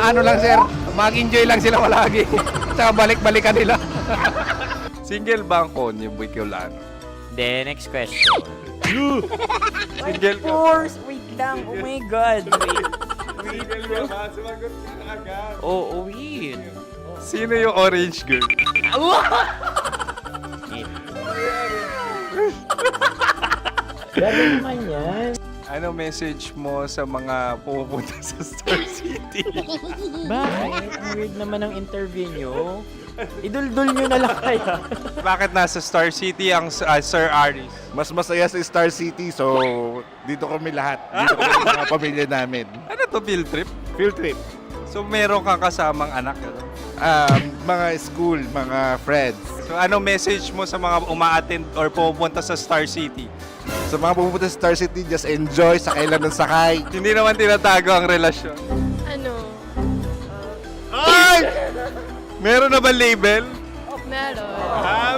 Speaker 12: Ano lang, sir. Mag-enjoy lang sila palagi. Tsaka balik-balikan nila.
Speaker 7: Single ba ang konyo, Boy Kiolano?
Speaker 11: Then, next question.
Speaker 7: Single ka?
Speaker 11: course! Wait lang. Oh my God. Wait.
Speaker 7: Single ka ba? Sumagot ka na agad.
Speaker 11: Oh, wait.
Speaker 7: Sino yung orange girl?
Speaker 11: Grabe naman yan.
Speaker 7: Ano message mo sa mga pumupunta sa Star City?
Speaker 11: Bakit? Ang weird naman ng interview nyo. Idul-dul nyo na lang kaya.
Speaker 7: Bakit nasa Star City ang Sir Aris?
Speaker 14: Mas masaya sa Star City, so dito kami lahat. Dito kami mga pamilya namin.
Speaker 7: Ano to, field trip?
Speaker 14: Field trip.
Speaker 7: So meron kang kasamang anak? Ano?
Speaker 14: Mga school, mga friends.
Speaker 7: So ano message mo sa mga uma-attend or pumupunta sa Star City?
Speaker 14: Sa mga pupunta sa Star City, just enjoy, sakay lang ng sakay.
Speaker 7: Hindi naman tinatago ang relasyon.
Speaker 16: Ano?
Speaker 7: Ay! Meron na ba label?
Speaker 16: Meron.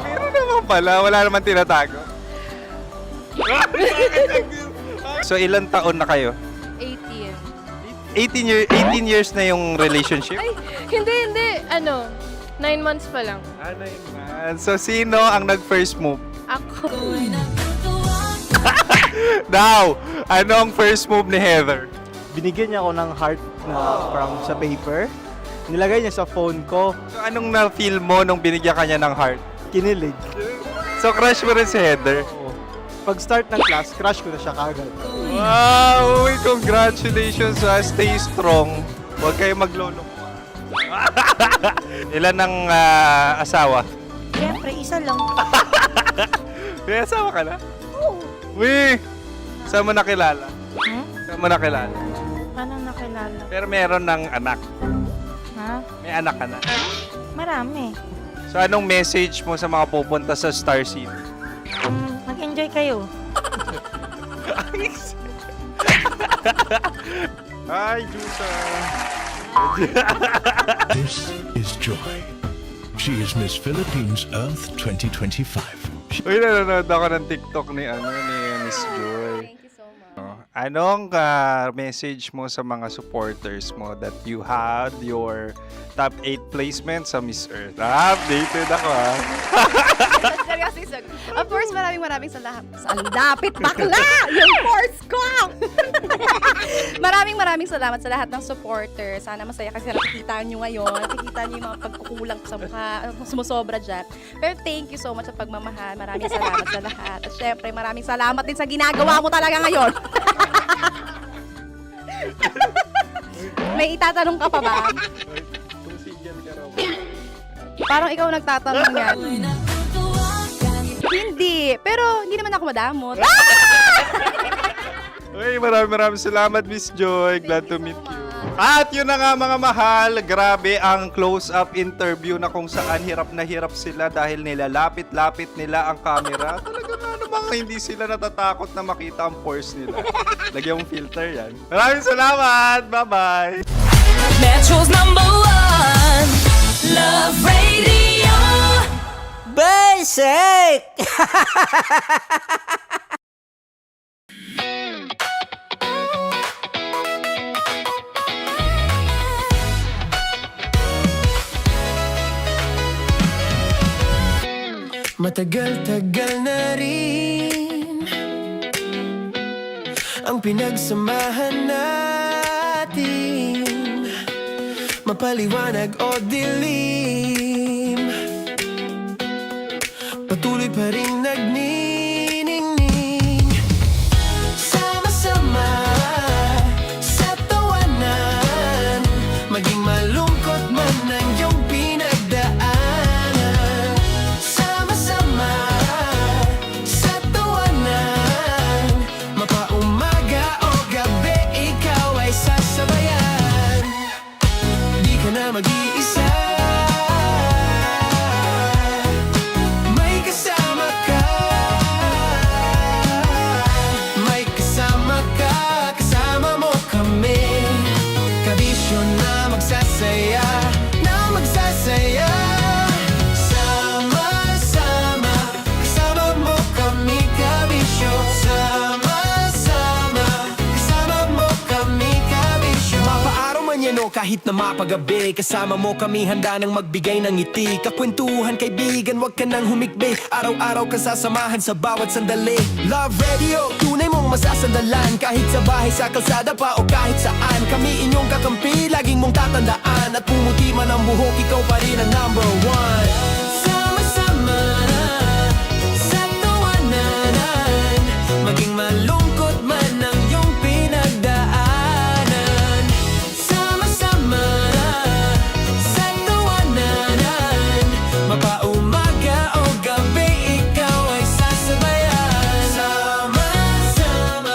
Speaker 7: Meron naman pala. Wala naman tinatago. So ilan taon na kayo?
Speaker 16: 18.
Speaker 7: 18 years na yung relationship?
Speaker 16: Ay, hindi. Ano? 9 months pa lang.
Speaker 7: Ano yun? So sino ang nag-first move?
Speaker 16: Ako.
Speaker 7: Now, ano ang first move ni Heather?
Speaker 18: Binigyan niya ako ng heart na from sa paper. Nilagay niya sa phone ko.
Speaker 7: So anong na-feel mo nung binigyan ka niya ng heart?
Speaker 18: Kinilig.
Speaker 7: So crush mo rin si Heather?
Speaker 18: Pag start ng class, crush ko na siya kagad.
Speaker 7: Wow! Uy, congratulations! Stay strong. Huwag kayo maglolo. Ilan ang asawa?
Speaker 21: Siyempre, isa lang.
Speaker 7: May asawa ka na? Uy! Saan mo nakilala? Saan mo nakilala?
Speaker 21: Paano nakilala?
Speaker 7: Pero meron ng anak.
Speaker 21: Ha?
Speaker 7: May anak ka na.
Speaker 21: Marami.
Speaker 7: So anong message mo sa mga pupunta sa Star City?
Speaker 21: Mag-enjoy kayo.
Speaker 7: Hi, Jusa!
Speaker 19: This is Joy. She is Miss Philippines Earth 2025.
Speaker 7: Uy, nanonood ako ng TikTok ni Miss Joy.
Speaker 6: Thank you so much.
Speaker 7: Anong message mo sa mga supporters mo that you had your top 8 placement sa Miss Earth? Updated ako
Speaker 6: Seryoso, of course, maraming salamat. Lapit bakla! Yung course ko! maraming salamat sa lahat ng supporter. Sana masaya kasi nakikita nyo ngayon. Nakikita nyo yung mga pagkukulang ko sa mukha, sumusobra dyan. Pero thank you so much sa pagmamahal. Maraming salamat sa lahat. At syempre, maraming salamat din sa ginagawa mo talaga ngayon. May itatanong ka pa ba? Parang ikaw nagtatanong yan. Hindi. Pero hindi naman ako madamot.
Speaker 7: Uy, maraming salamat, Miss Joy. Glad to meet you. At yun na nga mga mahal, grabe ang close-up interview na kung saan hirap na hirap sila dahil nilalapit-lapit nila ang camera. Talaga nga namang hindi sila natatakot na makita ang pores nila. Lagyan mong filter yan. Maraming salamat! Bye-bye!
Speaker 2: Metro's #1 Love Radio
Speaker 15: Basic!
Speaker 2: Matagal-tagal na rin ang pinagsamahan natin, mapaliwanag o dilim, patuloy pa rin nagniningning. Sama-sama sa tawanan, maging malungkot man ang iyong pinagdaanan. Sama kahit na mapagabi. Kasama mo kami handa nang magbigay ng ngiti. Kakwentuhan kaibigan, wag ka nang humikbi. Araw-araw ka sasamahan sa bawat sandali. Love Radio, tunay mong masasandalan. Kahit sa bahay, sa kalsada pa o kahit saan. Kami inyong kakampi, laging mong tatandaan. At pumuti man ang buhok, ikaw pa rin ang number one. Sama-sama na sa tawanan, maging malungkot man ang iyong pinagdaanan. Sama-sama na sa tawanan, mapaumaga o gabi, ikaw ay sasabayan. Sama-sama,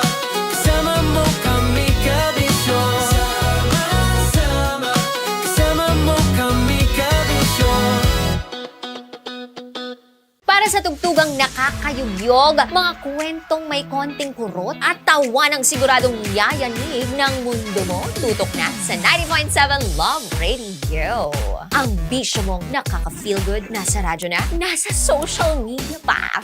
Speaker 2: kasama mo kami kabisyo. Sama-sama, kasama mo kami kabisyo.
Speaker 4: Para sa tugtugang nakakayugyog, mga kwentong may konting kurot at tawa ng siguradong yayanig ng mundo mo, tutok na sa 90.7 Love Radio. Ang bisyo mong nakaka-feel good, nasa radyo na, nasa social media pa.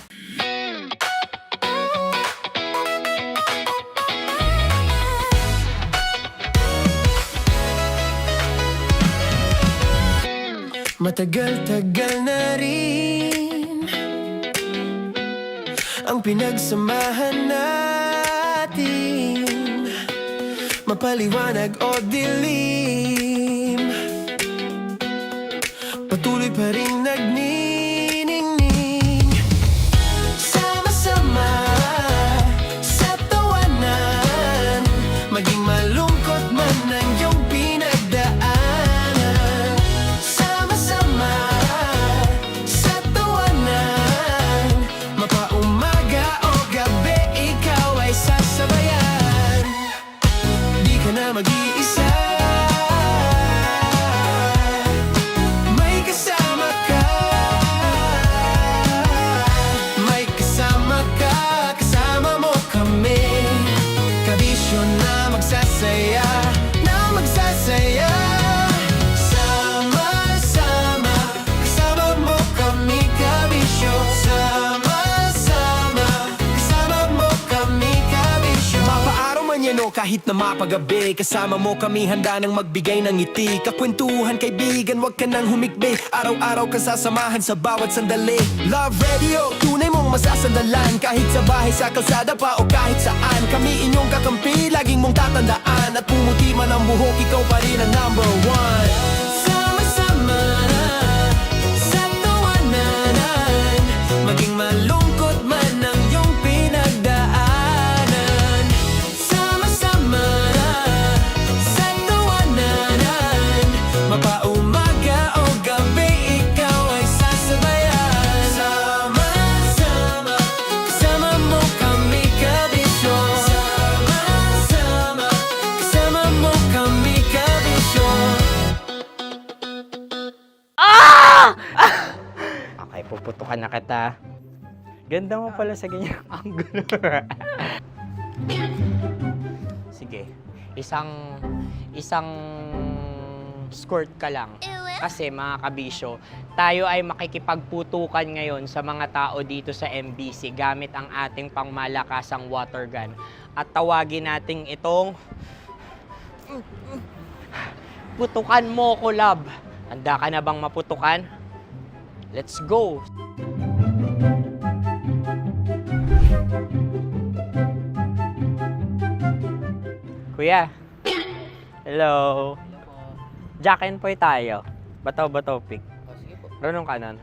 Speaker 2: Matagal-tagal na rin ang pinagsamahan natin, mapaliwanag o dilim, patuloy pa rin nagniningning. Sama-sama sa tawanan, maging malungkot man ang iyong pinagdaanan. Sama-sama sa tawanan, mapaumaga o gabi, ikaw ay sasabayan. Di ka na mag-iisa, may kasama ka. May kasama ka, kasama mo kami. Kabisyo na magsasaya, na magsasaya. Sama-sama, kasama mo kami kabisyo. Sama-sama, kasama mo kami kabisyo. Mapaaraw man yan o kahit na mapagabi, kasama mo kami handa nang magbigay ng ngiti. Kakwentuhan kaibigan, wag ka nang humikbi. Araw-araw ka sasamahan sa bawat sandali. Love Radio, tunay mong masasandalan. Kahit sa bahay, sa kalsada pa o kahit saan. Kami inyong kakampi, laging mong tatandaan. At pumuti man ang buhok, ikaw pa rin ang number one. Sama-sama na sa tawanan, maging malungkot man ang iyong pinagdaanan. Sama-sama na sa tawanan, mapaumaga o gabi, ikaw ay sasabayan. Sama-sama, kasama mo kami kabisyo. Sama-sama, kasama mo kami kabisyo.
Speaker 11: Okay, puputukan na kita. Ganda mo pala sa ganyang angulo. Sige, isang skirt ka lang. Kasi mga kabisyo, tayo ay makikipagputukan ngayon sa mga tao dito sa MBC gamit ang ating pangmalakasang water gun. At tawagin natin itong putukan mo ko, love. Handa ka na bang maputukan? Let's go! Kuya. Hello. Jack and Poy tayo. Bato-bato pick. Runong ka nun.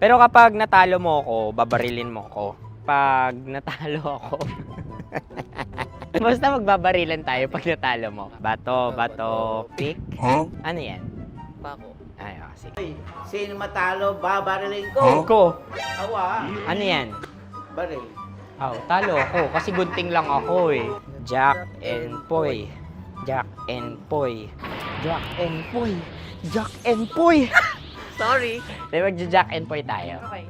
Speaker 11: Pero kapag natalo mo ako, babarilin mo ako. Pag natalo ako, basta magbabarilan tayo pag natalo mo. Bato, pick.
Speaker 15: Huh?
Speaker 11: Ano yan?
Speaker 15: Pako.
Speaker 11: Ay, sige.
Speaker 15: Sino matalo, babarilin ko.
Speaker 11: Ko.
Speaker 15: Awa.
Speaker 11: Ano yan?
Speaker 15: Baril.
Speaker 11: Oh, talo ako kasi gunting lang ako eh. Jack and Poy. Jack and Poy. Jack and Poy. Jack and Poy.
Speaker 15: Sorry.
Speaker 11: Di magja-Jack and Poy tayo.
Speaker 15: Okay.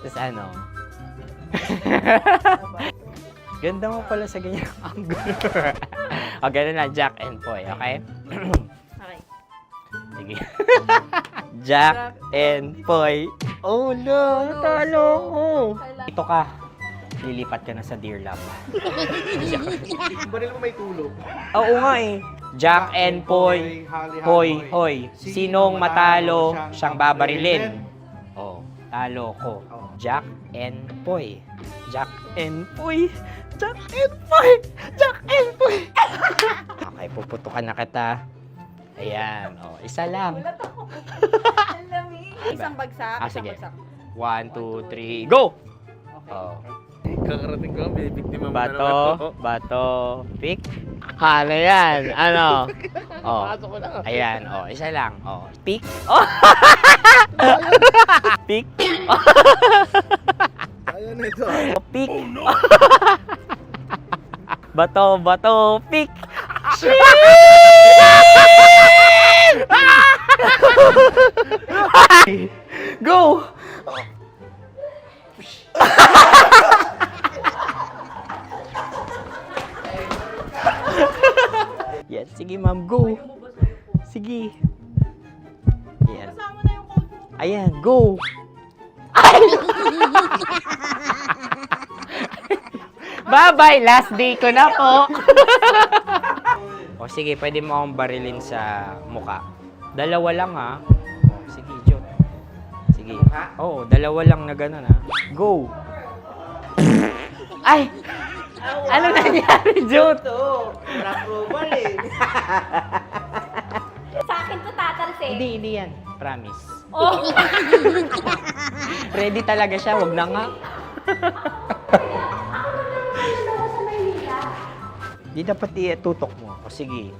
Speaker 11: Tapos ano? Ganda mo pala sa ganyang angulo. O, ganun na, Jack and Poy, okay?
Speaker 15: Okay.
Speaker 11: Sige. Jack and Poy. Oh no, natalo ko. Ito ka. Lilipat ka na sa Deer Lab.
Speaker 12: Baril mo may tulog.
Speaker 11: Oo nga eh. Jack and Poy, hoy, hoy. Sinong matalo, siyang babarilin. Oh, talo ko. Jack and Poy. Jack and Poy. Jack and Poy. Jack and Poy. Okay, puputukan na kita. Ayan, oh, isa lang.
Speaker 3: Isang bagsak.
Speaker 11: Ah, sige. 1, 2, 3, go! Oh.
Speaker 12: Kakarating ko, binibiktima mo
Speaker 11: Bato, pick. Ano yan? Ano? Oh. Ayan, oh, isa lang. Oh, pick. Oh. Pick.
Speaker 12: Ayan ito.
Speaker 11: Oh, pick. Bato, pick. Go! Yan, sige ma'am, go. Sige. Ayan. Ayan, go. Bye-bye, last day ko na po. O sige, pwede mo akong barilin sa muka. Dalawa lang ha. O, sige, Jot. Sige. Oo, dalawa lang na gano'n ha. Go. Ay! Ano nangyari, Jot?
Speaker 15: Approval eh.
Speaker 21: Sa akin to tatalsik.
Speaker 11: Hindi yan. Promise.
Speaker 21: Oh.
Speaker 11: Ready talaga siya, wag na nga. Di dapat itutok mo. O sige.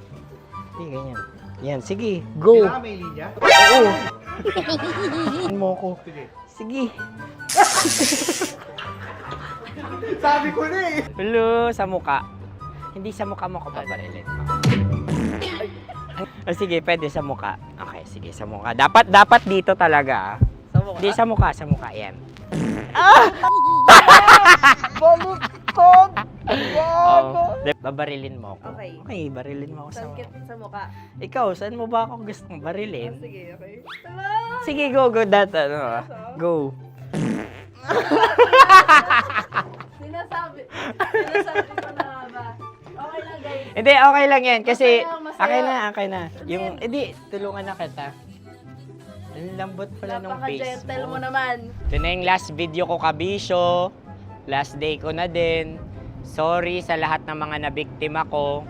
Speaker 11: Hindi, ganyan. Yan, sige. Go.
Speaker 12: Kailangan may linya?
Speaker 11: Oo. Mo ko. Sige.
Speaker 12: Sabi ko na eh.
Speaker 11: Hello, sa muka. Hindi sa muka mo ko babarilin. O sige, pwede sa muka. Okay, sige, sa muka. Dapat dito talaga. Hindi sa muka, yan.
Speaker 3: Baluktot!
Speaker 11: Oh, babarilin mo ako.
Speaker 3: Okay.
Speaker 11: Okay, barilin mo ako sa muka.
Speaker 3: Sa mukha.
Speaker 11: Ikaw, saan mo ba ako gustong barilin?
Speaker 3: Sige, okay.
Speaker 11: Sige, go. Go.
Speaker 3: Sinasabi ko na ba? Okay lang, guys.
Speaker 11: Hindi, okay lang yan. Kasi,
Speaker 3: Masaya.
Speaker 11: okay na. Yung, hindi, tulungan na kita. Ang lambot pala nung face
Speaker 3: Napaka-gentle mo
Speaker 11: mo.
Speaker 3: naman.
Speaker 11: Ito na yung last video ko, kabisyo. Last day ko na din. Sorry sa lahat ng mga nabiktima ko.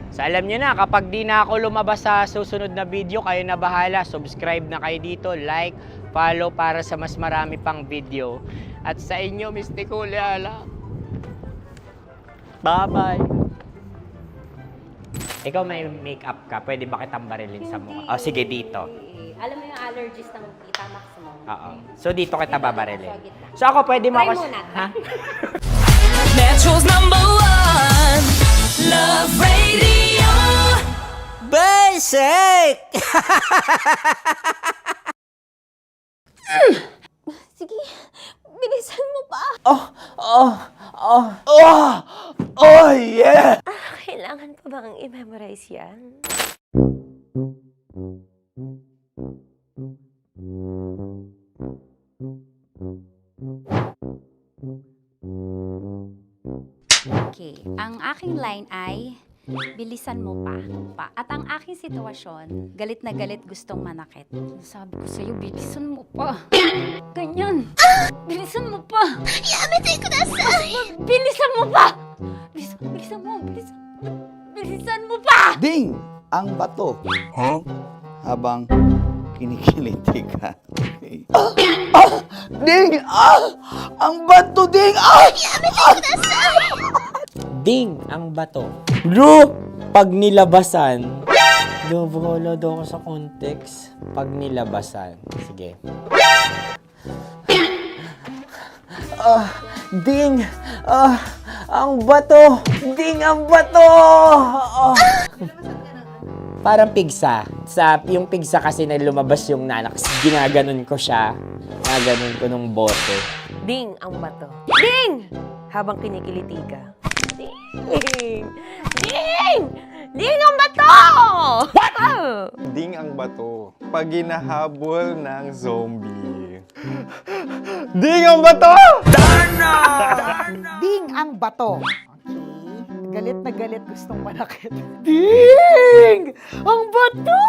Speaker 11: So alam nyo na, kapag di na ako lumabas sa susunod na video, kayo na bahala. Subscribe na kayo dito, like, follow para sa mas marami pang video. At sa inyo, Mistiko Leala. Bye-bye. Ikaw may makeup ka, pwede ba kitang barilin sa mukha? O sige, dito.
Speaker 21: Alam mo yung allergies ng Tita Max mo?
Speaker 11: Oo. So dito kita babarilin. So ako, pwede mo
Speaker 21: Try
Speaker 11: ako...
Speaker 21: muna.
Speaker 11: Ha?
Speaker 2: Metro's #1 Love Radio Basic!
Speaker 8: Sige, bilisan mo pa.
Speaker 2: Oh yeah!
Speaker 8: Kailangan pa bang i-memorize yan?
Speaker 9: Okay, ang aking line ay, bilisan mo pa. At ang aking sitwasyon, galit na galit gustong manakit. Sabi ko sa'yo, bilisan mo pa. Ganyan. Bilisan mo pa.
Speaker 8: Yamitay ko na sa...
Speaker 9: Bilisan mo pa. Bilisan mo pa.
Speaker 1: Ding! Ang bato. Habang kinikiliti ka. Okay. Ding! Ang bato, Ding!
Speaker 11: Ding ang bato. Bro, pag nilabasan. Wala daw ako sa context. Pag nilabasan. Sige. Ding! Ang bato! Ding ang bato! Parang pigsa. Yung pigsa kasi na lumabas yung nanak. Ginaganon ko siya. Ginaganon ko nung bote.
Speaker 21: Ding ang bato. Ding! Habang kinikiliti ka. Ding! Ding! Ding ang bato! What?
Speaker 7: Ding ang bato. Pag hinahabol ng zombie. Ding ang bato!
Speaker 3: Ding ang bato. Okay. galit na galit gustong manakit. Ding! Ang bato!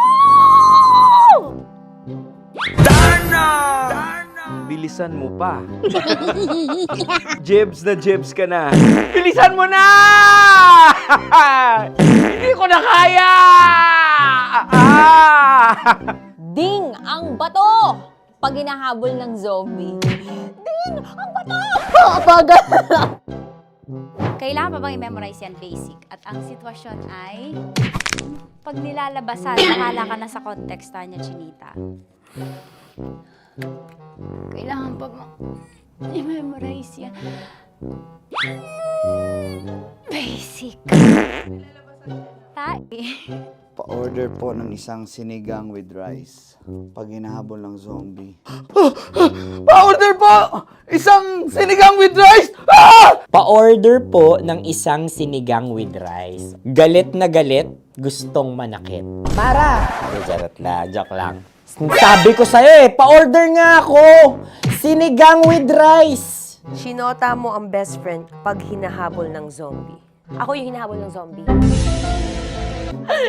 Speaker 18: Bilisan mo pa. Jebs ka na. Bilisan mo na! Hindi ko na kaya!
Speaker 4: Ding ang bato! Pag hinahabol ng zombie. Ding ang bato! Bagal!
Speaker 9: Kailangan pa bang i-memorize yan basic? At ang sitwasyon ay, pag nilalabasan, nakala ka na sa context niya, Chinita. Kailangan pa bang i-memorize yan? Basic.
Speaker 1: Pa-order po ng isang sinigang with rice. Pag hinahabol ng zombie. Pa-order po! Isang sinigang with rice!
Speaker 11: Pa-order po ng isang sinigang with rice. Galit na galit, gustong manakit. Para! Charot lang, joke lang. Sabi ko sa'yo pa-order nga ako! Sinigang with rice!
Speaker 21: Sinota mo ang best friend pag hinahabol ng zombie. Ako yung hinahabol ng zombie.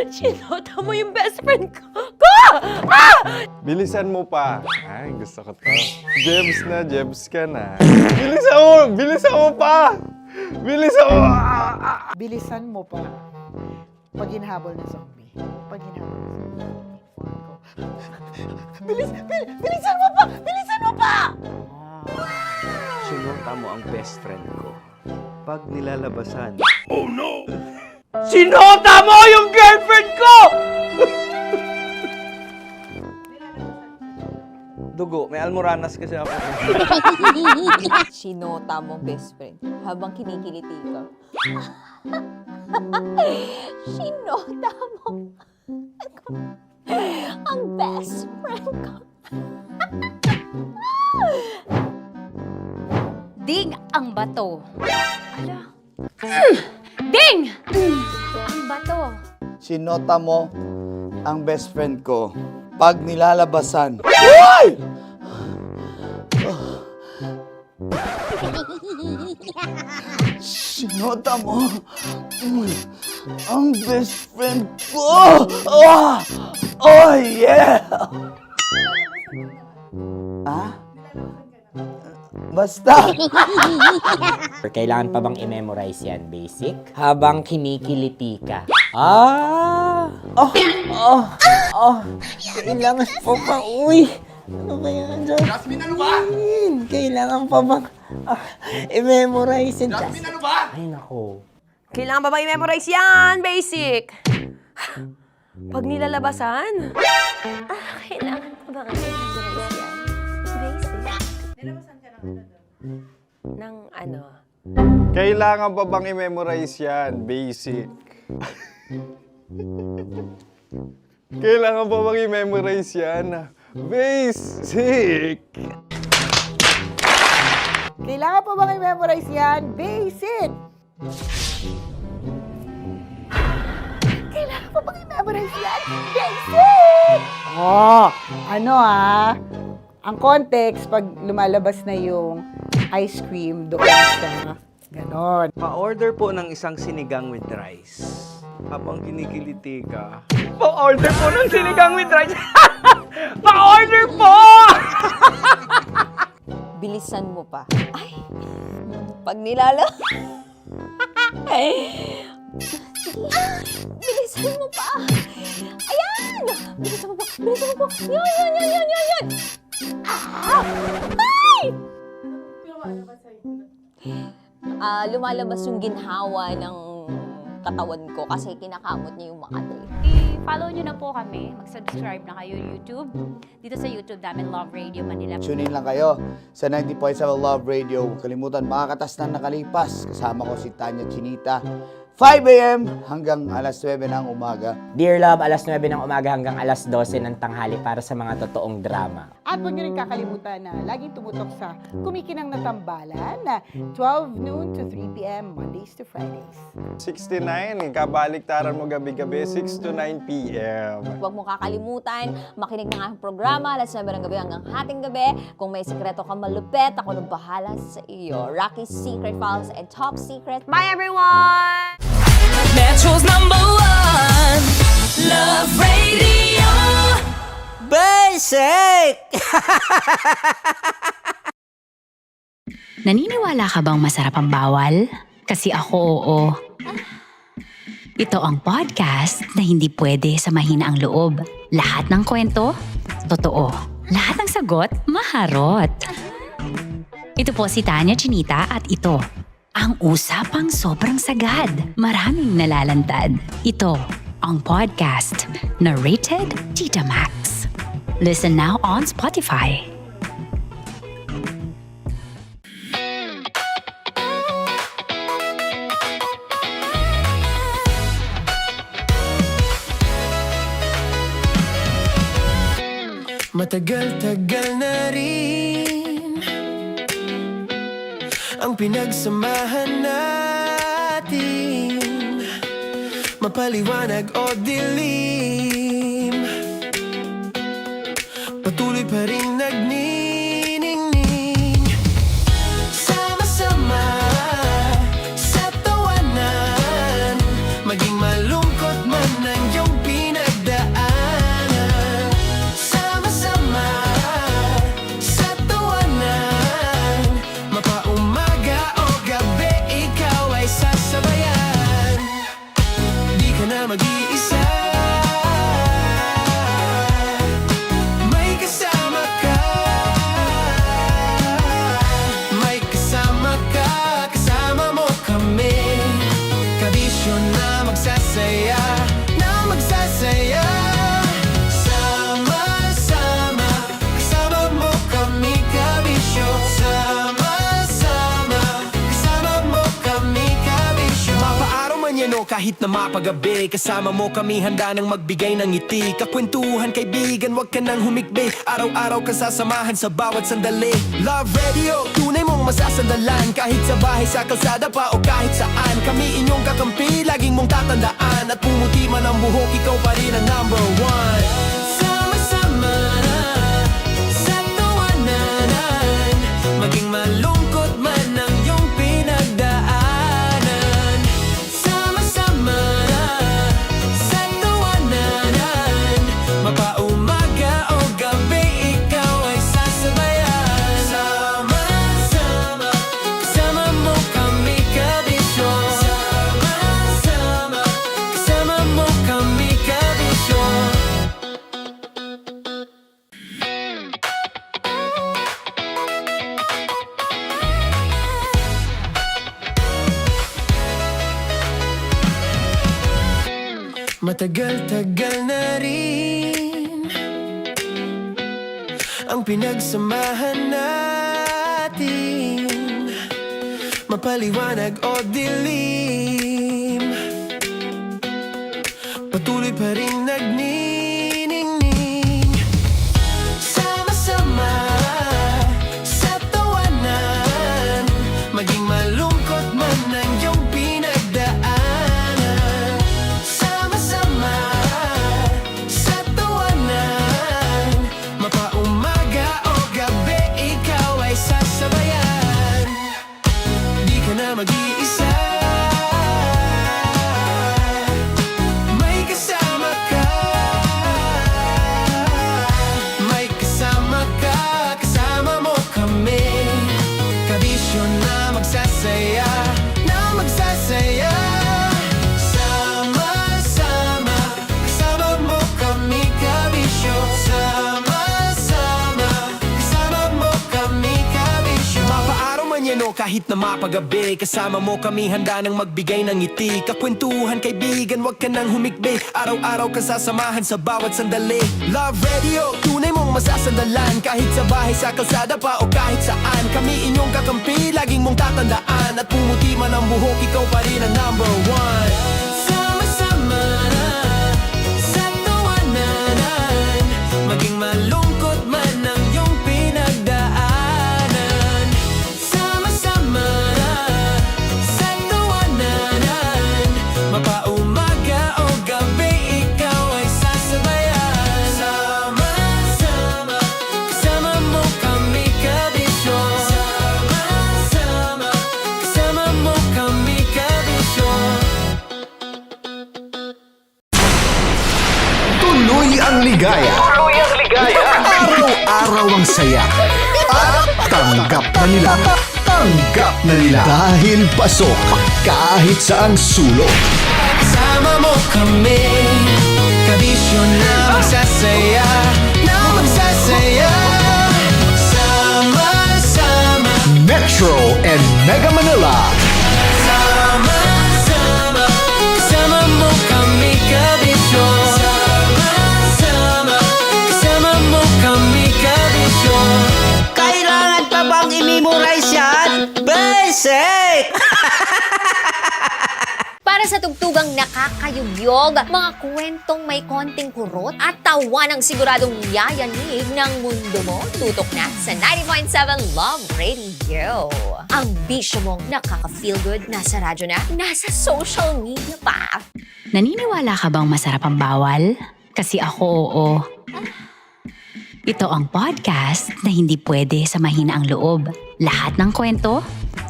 Speaker 21: Sinota mo yung best friend ko!
Speaker 7: Bilisan mo pa. Ay, gusto ko to. Jebs ka na. Bilisan mo pa! Bilisan mo!
Speaker 3: Bilisan mo pa. Pag hinahabol ng zombie. Pag hinahabol ng zombie. Bilisan mo pa! Bilisan mo pa!
Speaker 18: Sinota mo ang best friend ko. Pag nilalabasan.
Speaker 11: Oh no! Sinota mo yung girlfriend ko!
Speaker 18: Dugo, may almoranas kasi ako.
Speaker 4: Sinota mo best friend habang kinikiliti ka. Sinota mo ang best friend ko.
Speaker 9: Ding ang bato. Ala. Ding! Ang bato.
Speaker 1: Sinota mo ang best friend ko. Pag nilalabasan. Uy! Sinota mo ang best friend ko. Oh yeah! Ha? Basta!
Speaker 11: Kailangan pa bang i-memorize yan, basic? Habang kinikiliti ka. Kailangan pa ba? Uy! Ano ba yan, Jasmine?
Speaker 2: Jasmine, ano ba?
Speaker 11: Kailangan pa bang i-memorize yan?
Speaker 2: Jasmine, ano ba?
Speaker 11: Ay, nako.
Speaker 21: Kailangan ba i-memorize yan? Basic. Pag nilalabasan?
Speaker 8: Kailangan ko ba i-memorize yan? Basic.
Speaker 21: Ng ano?
Speaker 7: Kailangan pa bang i-memorize yan? Basic. Kailangan pa bang i-memorize yan? Basic.
Speaker 3: Kailangan pa bang i-memorize yan? Basic! Kailangan pa bang i-memorize yan? Basic! Ang context, pag lumalabas na yung ice cream doon sa ganon.
Speaker 18: Pa-order po ng isang sinigang with rice. Habang kinikiliti ka. Pa-order po ng sinigang with rice! Pa-order po!
Speaker 4: Bilisan mo pa. Ay! Pag nilala... Bilisan mo pa! Ayan! Bilisan mo pa! Bilisan mo pa! Yan! Ay! Lumalabas yung ginhawa ng katawan ko kasi kinakamot niya yung makati.
Speaker 9: I-follow nyo na po kami. Mag-subscribe na kayo YouTube. Dito sa YouTube namin, Love Radio Manila.
Speaker 1: Tune in lang kayo sa 90.7 Love Radio. Huwag kalimutan, makakatas na nakalipas. Kasama ko si Tanya Chinita. 5 a.m. hanggang alas 9 ng umaga.
Speaker 11: Dear Love, alas 9 ng umaga hanggang alas 12 ng tanghali para sa mga totoong drama.
Speaker 3: At huwag niyo rin kakalimutan na laging tumutok sa Kumikinang na Tambalan na 12 noon to 3 p.m. Mondays to Fridays.
Speaker 7: 69, kabaliktaran mo gabi-gabi, 6 to 9 p.m.
Speaker 4: Huwag mo kakalimutan, makinig ng aking programa, alas 9 ng gabi hanggang hating gabi. Kung may sekreto ka malupet, ako nang bahala sa iyo. Rocky's Secret Files and Top Secret.
Speaker 21: Bye everyone!
Speaker 15: sake!
Speaker 5: Naniniwala ka bang masarap ang bawal? Kasi ako oo. Ito ang podcast na hindi pwede sa mahina ang loob. Lahat ng kwento, totoo. Lahat ng sagot, maharot. Ito po si Tanya Chinita at ito, ang usapang sobrang sagad. Maraming nalalantad. Ito, ang podcast na Rated Tita Max. Listen now on Spotify.
Speaker 2: Matagal-tagal na rin ang pinagsamahan natin, mapaliwanag o dilim, patuloy pa rin nagniningning. Sama-sama sa tawanan, maging malungkot man ang iyong pinagdaanan. Sama-sama sa tawanan, mapaumaga o gabi, ikaw ay sasabayan. Di ka na mag-iisa, may kasama ka. May kasama ka, kasama mo kami. Kabisyo na magsasaya, na magsasaya. Sama-sama, kasama mo kami, kabisyo. Sama-sama, kasama mo kami, kabisyo. Mapaaraw man yan o kahit na mapagabi, kasama mo kami, handa nang magbigay ng ngiti. Kakwentuhan, kaibigan, wag ka nang humikbi. Araw-araw ka sasamahan sa bawat sandali. Love Radio, tunay mong masasandalan. Kahit sa bahay, sa kalsada pa o kahit saan, kami inyong kakampi, laging mong tatandaan. At pumuti man ang buhok, ikaw pa rin ang number one. Sama-sama sa tawanan, maging malungkot man ang iyong pinagdaanan. Sama-sama sa tawanan, mapaumaga o gabi, ikaw ay sasabayan. Sama-sama, kasama mo kami, kabisyo. Sama-sama, kasama mo kami, kabisyo. Matagal-tagal na rin ang pinagsamahan natin, mapaliwanag o dilim, patuloy pa rin nagniningning. Sama-sama sa tawanan, maging malungkot man ang iyong pinagdaanan. Sama-sama sa tawanan, mapaumaga o gabi, ikaw ay sasabayan. Di ka na mag-iisa, may kasama ka. May kasama ka, kasama mo kami. Kabisyo na magsasaya, na magsasaya. Sama-sama, kasama mo kami, kabisyo. Sama-sama, kasama mo kami, kabisyo. Mapaaraw man yan o kahit na mapagabi, kasama mo kami, handa nang magbigay ng ngiti. Kakwentuhan, kaibigan, wag ka nang humikbi. Araw-araw ka sasamahan sa bawat sandali. Love Radio, tunay mong masasandalan. Kahit sa bahay, sa kalsada pa o kahit saan, kami inyong kakampi, laging mong tatandaan. At pumuti man ang buhok, ikaw pa rin ang number one. Sama-sama sa tawanan, maging malungkot man ang iyong pinagdaanan. Sama-sama sa tawanan, mapaumaga o gabi, ikaw ay sasabayan. Sama-sama, kasama mo kami, kabisyo. Sama-sama, kasama mo kami, kabisyo.
Speaker 13: Tuloy ang ligaya.
Speaker 2: Tuloy ang ligaya.
Speaker 13: Araw-araw ang saya. At tanggap na nila. Tanggap na nila. Dahil pasok kahit saang sulok.
Speaker 2: Sama mo kami, kabisyo na magsasaya, na magsasaya. Sama-sama,
Speaker 13: Metro and Mega Manila.
Speaker 2: sama-sama, kasama mo kami, kabisyo. Sama-sama, kasama mo kami, kabisyo.
Speaker 15: Kailangan pa bang i-memorize yan? Basic!
Speaker 4: Para sa tugtugang nakakayugyog, mga kwentong may konting kurot at tawa ng siguradong yayanig ng mundo mo, tutok na sa 90.7 Love Radio. Ang bisyo mong nakaka-feel good, nasa radyo na, nasa social media pa.
Speaker 5: Naniniwala ka bang masarap ang bawal? Kasi ako oo. Ito ang podcast na hindi pwede sa mahina ang loob. Lahat ng kwento,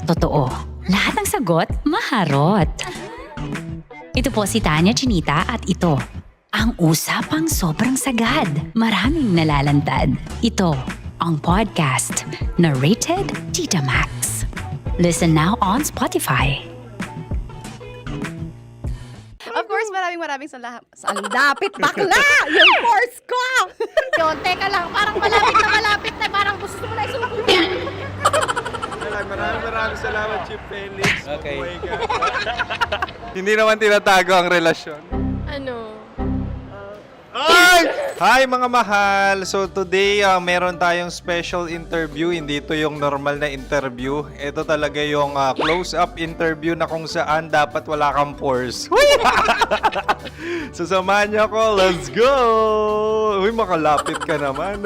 Speaker 5: totoo. Lahat ng sagot, maharot. Ito po si Tanya Chinita at ito, ang usapang sobrang sagad. Maraming nalalantad. Ito, ang podcast na Rated Tita Max. Listen now on Spotify.
Speaker 6: Of course, maraming salamat. Ang lapit bakla! Yung force ko!
Speaker 10: Yun, teka lang, parang malapit na, parang gusto mo na isulat.
Speaker 7: Maraming salamat, Chief Felix.
Speaker 18: Okay.
Speaker 7: Hindi naman tinatago ang relasyon.
Speaker 16: Ano?
Speaker 7: Hi mga mahal! So today, meron tayong special interview. Hindi ito yung normal na interview. Ito talaga yung close-up interview na kung saan dapat wala kang pores. So samahan niyo ako. Let's go! Uy, makalapit ka naman.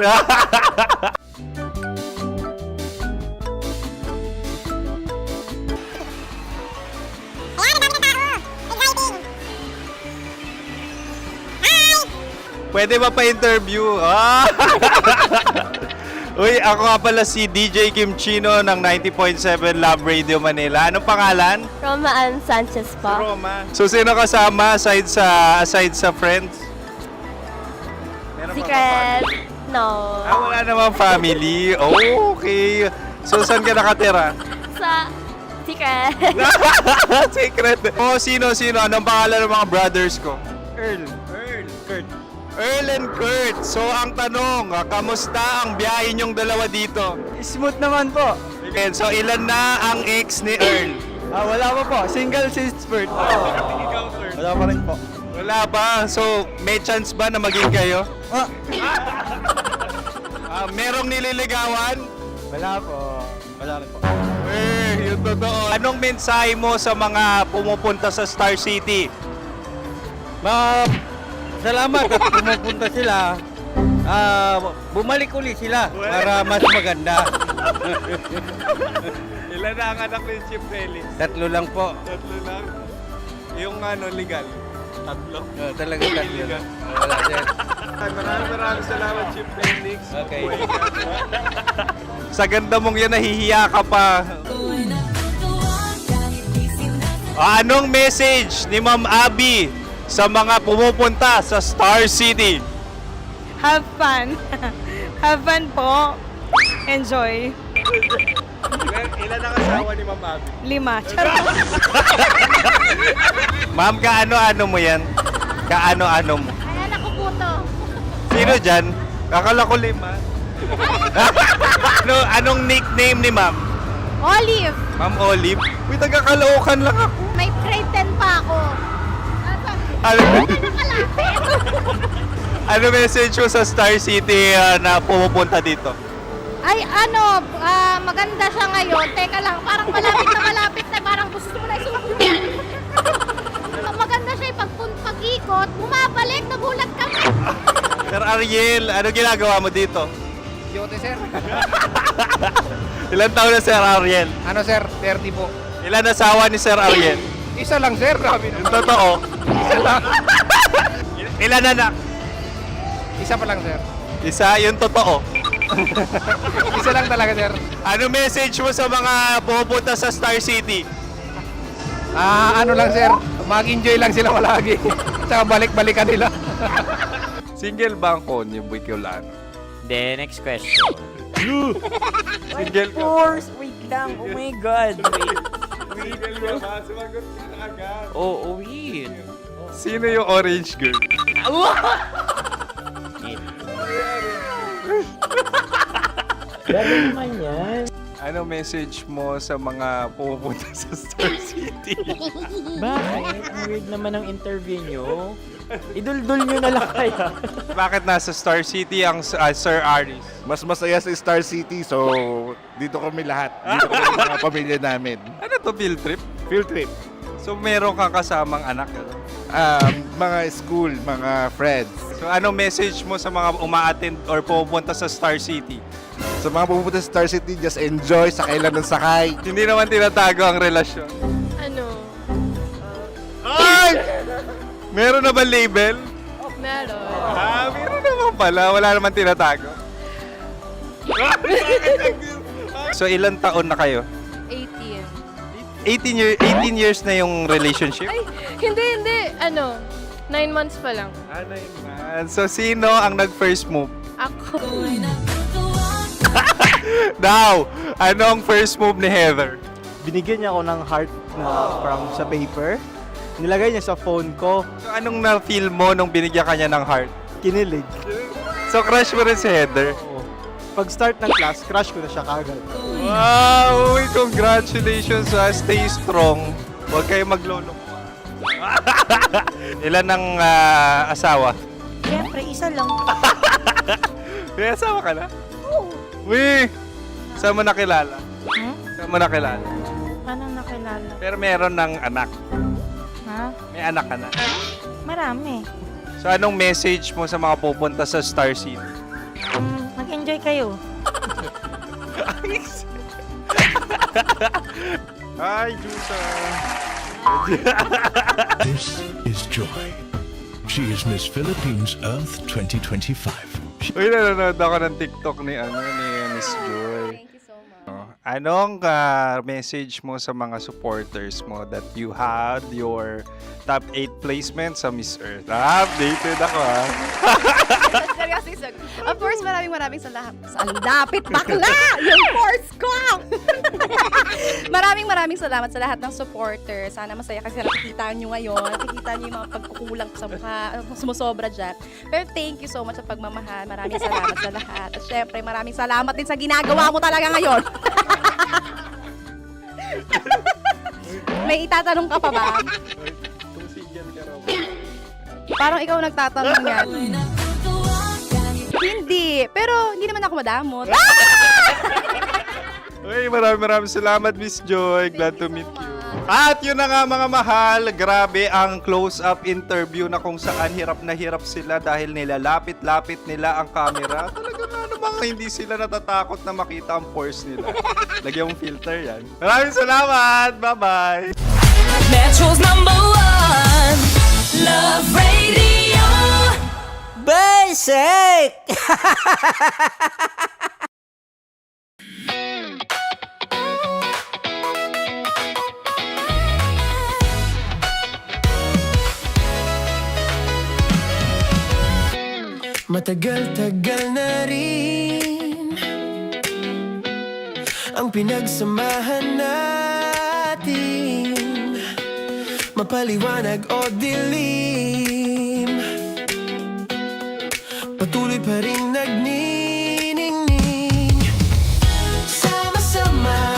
Speaker 7: Pwede ba pa-interview? Uy, ako nga pala si DJ Kim Chino ng 90.7 Love Radio Manila. Anong pangalan?
Speaker 8: Roma Ann Sanchez po.
Speaker 7: Roma. So, sino kasama aside sa friends? Meron ba
Speaker 8: Secret. No.
Speaker 7: wala namang family. Oh, okay. So, saan ka nakatira?
Speaker 8: Sa secret.
Speaker 7: Secret. Oh, sino? Anong pangalan ng mga brothers ko? Earl, Kurt. Earl and Kurt. So, ang tanong, kamusta ang biyahe niyong dalawa dito?
Speaker 18: Smooth naman po.
Speaker 7: Okay, so ilan na ang ex ni Earl?
Speaker 18: Wala pa po. Single since birth. Wala pa rin po.
Speaker 7: Wala ba? So, may chance ba na maging kayo? Merong nililigawan?
Speaker 18: Wala po. Wala rin po.
Speaker 7: Yung totoo. Anong mensahe mo sa mga pumupunta sa Star City?
Speaker 18: Salamat at pumupunta sila. Bumalik ulit sila para mas maganda.
Speaker 7: Ilan na ang anak ni Chief Felix?
Speaker 18: 3 lang po.
Speaker 7: 3 lang? Yung legal? 3?
Speaker 18: Talaga 3. Wala sir.
Speaker 7: Maraming salamat, Chief Felix.
Speaker 18: Okay.
Speaker 7: Sa ganda mong yan, nahihiya ka pa. Anong message ni Ma'am Abby sa mga pumupunta sa Star City?
Speaker 20: Have fun. Have fun po. Enjoy.
Speaker 7: Ilan ang asawa ni Ma'am Abby?
Speaker 20: 5. Charot.
Speaker 7: Ma'am, kaano-ano mo yan? Kaano-ano mo?
Speaker 10: Ay, anak ko po to.
Speaker 7: Sino dyan? Akala ko 5. Anong nickname ni Ma'am?
Speaker 10: Olive,
Speaker 7: Ma'am Olive? Uy, taga-Caloocan lang ako.
Speaker 10: may grade 10 pa ako.
Speaker 7: Ano message mo sa Star City na pumupunta dito?
Speaker 10: Ay, maganda siya ngayon. Teka lang, parang malapit na, parang gusto mo na isulat. Maganda siya pag-ikot, bumabalik, nagulat kami.
Speaker 7: Sir Ariel, ano ginagawa mo dito?
Speaker 12: Yote, sir.
Speaker 7: Ilan taon na Sir Ariel?
Speaker 12: Ano, sir? 30 po.
Speaker 7: Ilan asawa ni Sir Ariel?
Speaker 12: Isa lang, sir. Grabe
Speaker 7: Yung totoo?
Speaker 12: Isa lang.
Speaker 7: Ilan anak?
Speaker 12: Isa pa lang, sir.
Speaker 7: Isa, yung totoo.
Speaker 12: Isa lang talaga, sir.
Speaker 7: Ano message mo sa mga pumupunta sa Star City?
Speaker 12: Ano lang, sir. Mag-enjoy lang sila palagi. Tsaka balik-balikan nila.
Speaker 7: Single ba ang konyo, Boy Kiolano?
Speaker 11: Then, next question.
Speaker 7: Single ka.
Speaker 11: Wait lang. Oh my God. Wait.
Speaker 7: Sumagot ka na agad.
Speaker 11: Oh, wait.
Speaker 7: Sino yung orange girl?
Speaker 11: Grabe naman yan.
Speaker 7: Ano message mo sa mga pumupunta sa Star City?
Speaker 11: Bakit? Ang weird naman ng interview nyo. Idul-dul nyo na lang kaya.
Speaker 7: Bakit nasa Star City ang Sir Aris?
Speaker 14: Mas masaya sa Star City, so dito kami lahat. Dito kami mga pamilya namin.
Speaker 7: Ano to, field trip?
Speaker 14: Field trip.
Speaker 7: So meron kang kasamang anak? Ano?
Speaker 14: Mga school, mga friends.
Speaker 7: So ano message mo sa mga uma-attend or pupunta sa Star City?
Speaker 14: Sa mga pupunta sa Star City, just enjoy, sakay lang ng sakay.
Speaker 7: Hindi naman tinatago ang relasyon.
Speaker 16: Ano?
Speaker 7: Ay! Meron na ba label?
Speaker 16: Meron.
Speaker 7: Meron naman pala. Wala naman tinatago. So ilang taon na kayo?
Speaker 16: 18.
Speaker 7: 18 years na yung relationship?
Speaker 16: Ay, hindi. Ano? 9 months pa lang.
Speaker 7: 9 months. So sino ang nag-first move?
Speaker 16: Ako.
Speaker 7: Daw! Ano ang first move ni Heather?
Speaker 18: Binigyan niya ako ng heart na from sa paper. Nilagay niya sa phone ko.
Speaker 7: So anong na-feel mo nung binigyan ka niya ng heart?
Speaker 18: Kinilig.
Speaker 7: So crush mo rin si Heather?
Speaker 18: Oo. Pag-start ng class, crush ko na siya kagad.
Speaker 7: Wow! Uy, congratulations ha! Stay strong. Huwag kayo maglolo. Ilan ang asawa?
Speaker 21: Siyempre, isa lang.
Speaker 7: May asawa ka na? Oo. Uy! Saan mo nakilala? Saan mo nakilala?
Speaker 21: Paano nakilala?
Speaker 7: Pero meron ng anak.
Speaker 21: Ha?
Speaker 7: May anak ka na.
Speaker 21: Marami.
Speaker 7: So anong message mo sa mga pupunta sa Star City?
Speaker 21: Mag-enjoy kayo.
Speaker 7: Hi, Jusa!
Speaker 19: This is Joy. She is Miss Philippines Earth 2025.
Speaker 7: Uy, nanonood ako ng TikTok ni Miss Joy.
Speaker 6: Thank you so much.
Speaker 7: Anong message mo sa mga supporters mo that you had your top 8 placement sa Miss Earth? Updated ako ha.
Speaker 6: Of course, maraming salamat. Lapit bakla! Yung course ko! maraming salamat sa lahat ng supporters. Sana masaya kasi nakikita nyo ngayon. Nakikita nyo yung mga pagkukulang sa mukha, sumusobra dyan. Pero thank you so much sa pagmamahal. Maraming salamat sa lahat. At syempre, maraming salamat din sa ginagawa mo talaga ngayon. May itatanong ka pa ba? Parang ikaw nagtatanong yan. Hindi. Pero hindi naman ako madamot.
Speaker 7: Uy, maraming salamat, Miss Joy. Glad to meet you. At yun na nga mga mahal, grabe ang close-up interview na kung saan hirap na hirap sila dahil nilalapit-lapit nila ang camera. Talagang ano bang hindi sila natatakot na makita ang pores nila. Lagyan mong filter yan. Maraming salamat! Bye-bye!
Speaker 2: Metro's #1 Love Radio
Speaker 15: Basic!
Speaker 2: Matagal-tagal na rin ang pinagsamahan natin, mapaliwanag o dilim, patuloy pa rin nagniningning. Sama-sama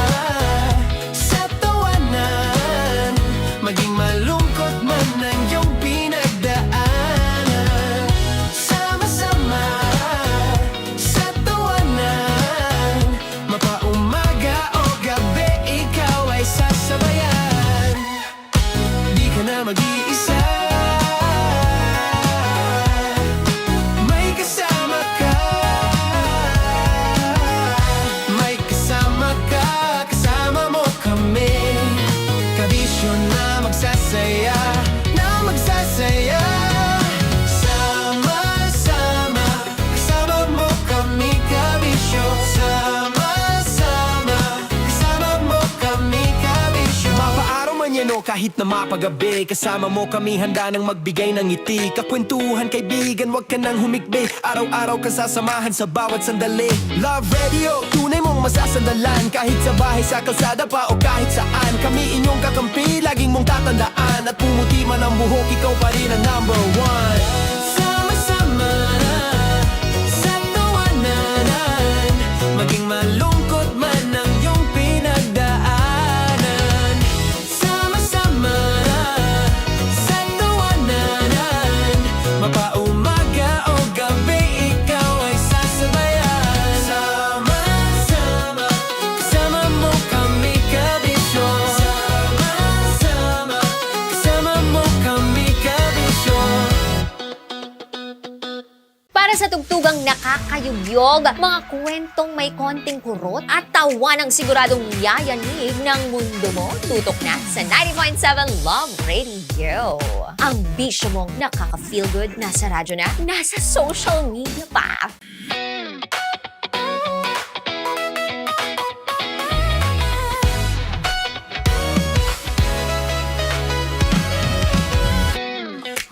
Speaker 2: sa tawanan, maging malungkot man ang iyong pinagdaanan. Sama-sama sa tawanan, mapaumaga o gabi, ikaw ay sasabayan. Di ka na mag-iisa, may kasama ka. kahit na mapagabi. Kasama mo kami handa nang magbigay ng ngiti. Kakwentuhan kaibigan, wag ka nang humikbi. Araw-araw kasasamahan sa bawat sandali. Love Radio, tunay mong masasandalan. Kahit sa bahay, sa kalsada pa o kahit saan. Kami inyong kakampi, laging mong tatandaan. At pumuti man ang buhok, ikaw pa rin ang number one. Sama-sama na sa tawanan, maging malungkot man ang iyong pinagdaanan. Sama-sama na sa tawanan, mapaumaga o gabi, ikaw ay sasabayan. Sama-sama, kasama mo kami kabisyo. Sama-sama, kasama mo kami kabisyo.
Speaker 4: Para sa tugtugang nakakayugyog, mga kwentong may konting kurot at tawa ng siguradong yayanig ng mundo mo, tutok na sa 90.7 Love Radio. Ang bisyo mong nakaka-feel good, nasa radyo na, nasa social media pa.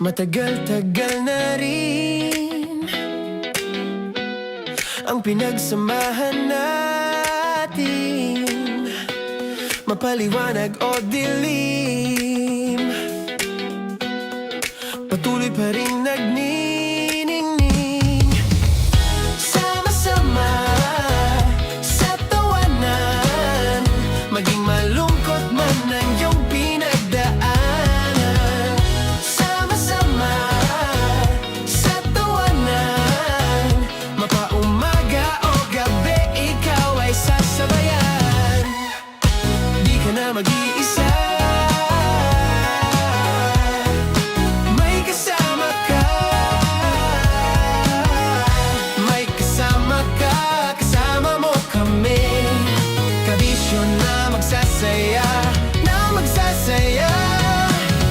Speaker 2: Matagal-tagal na rin ang pinagsamahan natin, mapaliwanag o dilim, patuloy pa rin nagniningning. Sama-sama sa tawanan, maging malungkot man ang iyong pinagdaanan. Sama-sama sa tawanan, mapaumaga o gabi, ikaw ay sasabayan. Di ka na mag-iisa, may kasama ka. May kasama ka, kasama mo kami. Kabisyo na magsasaya, na magsasaya.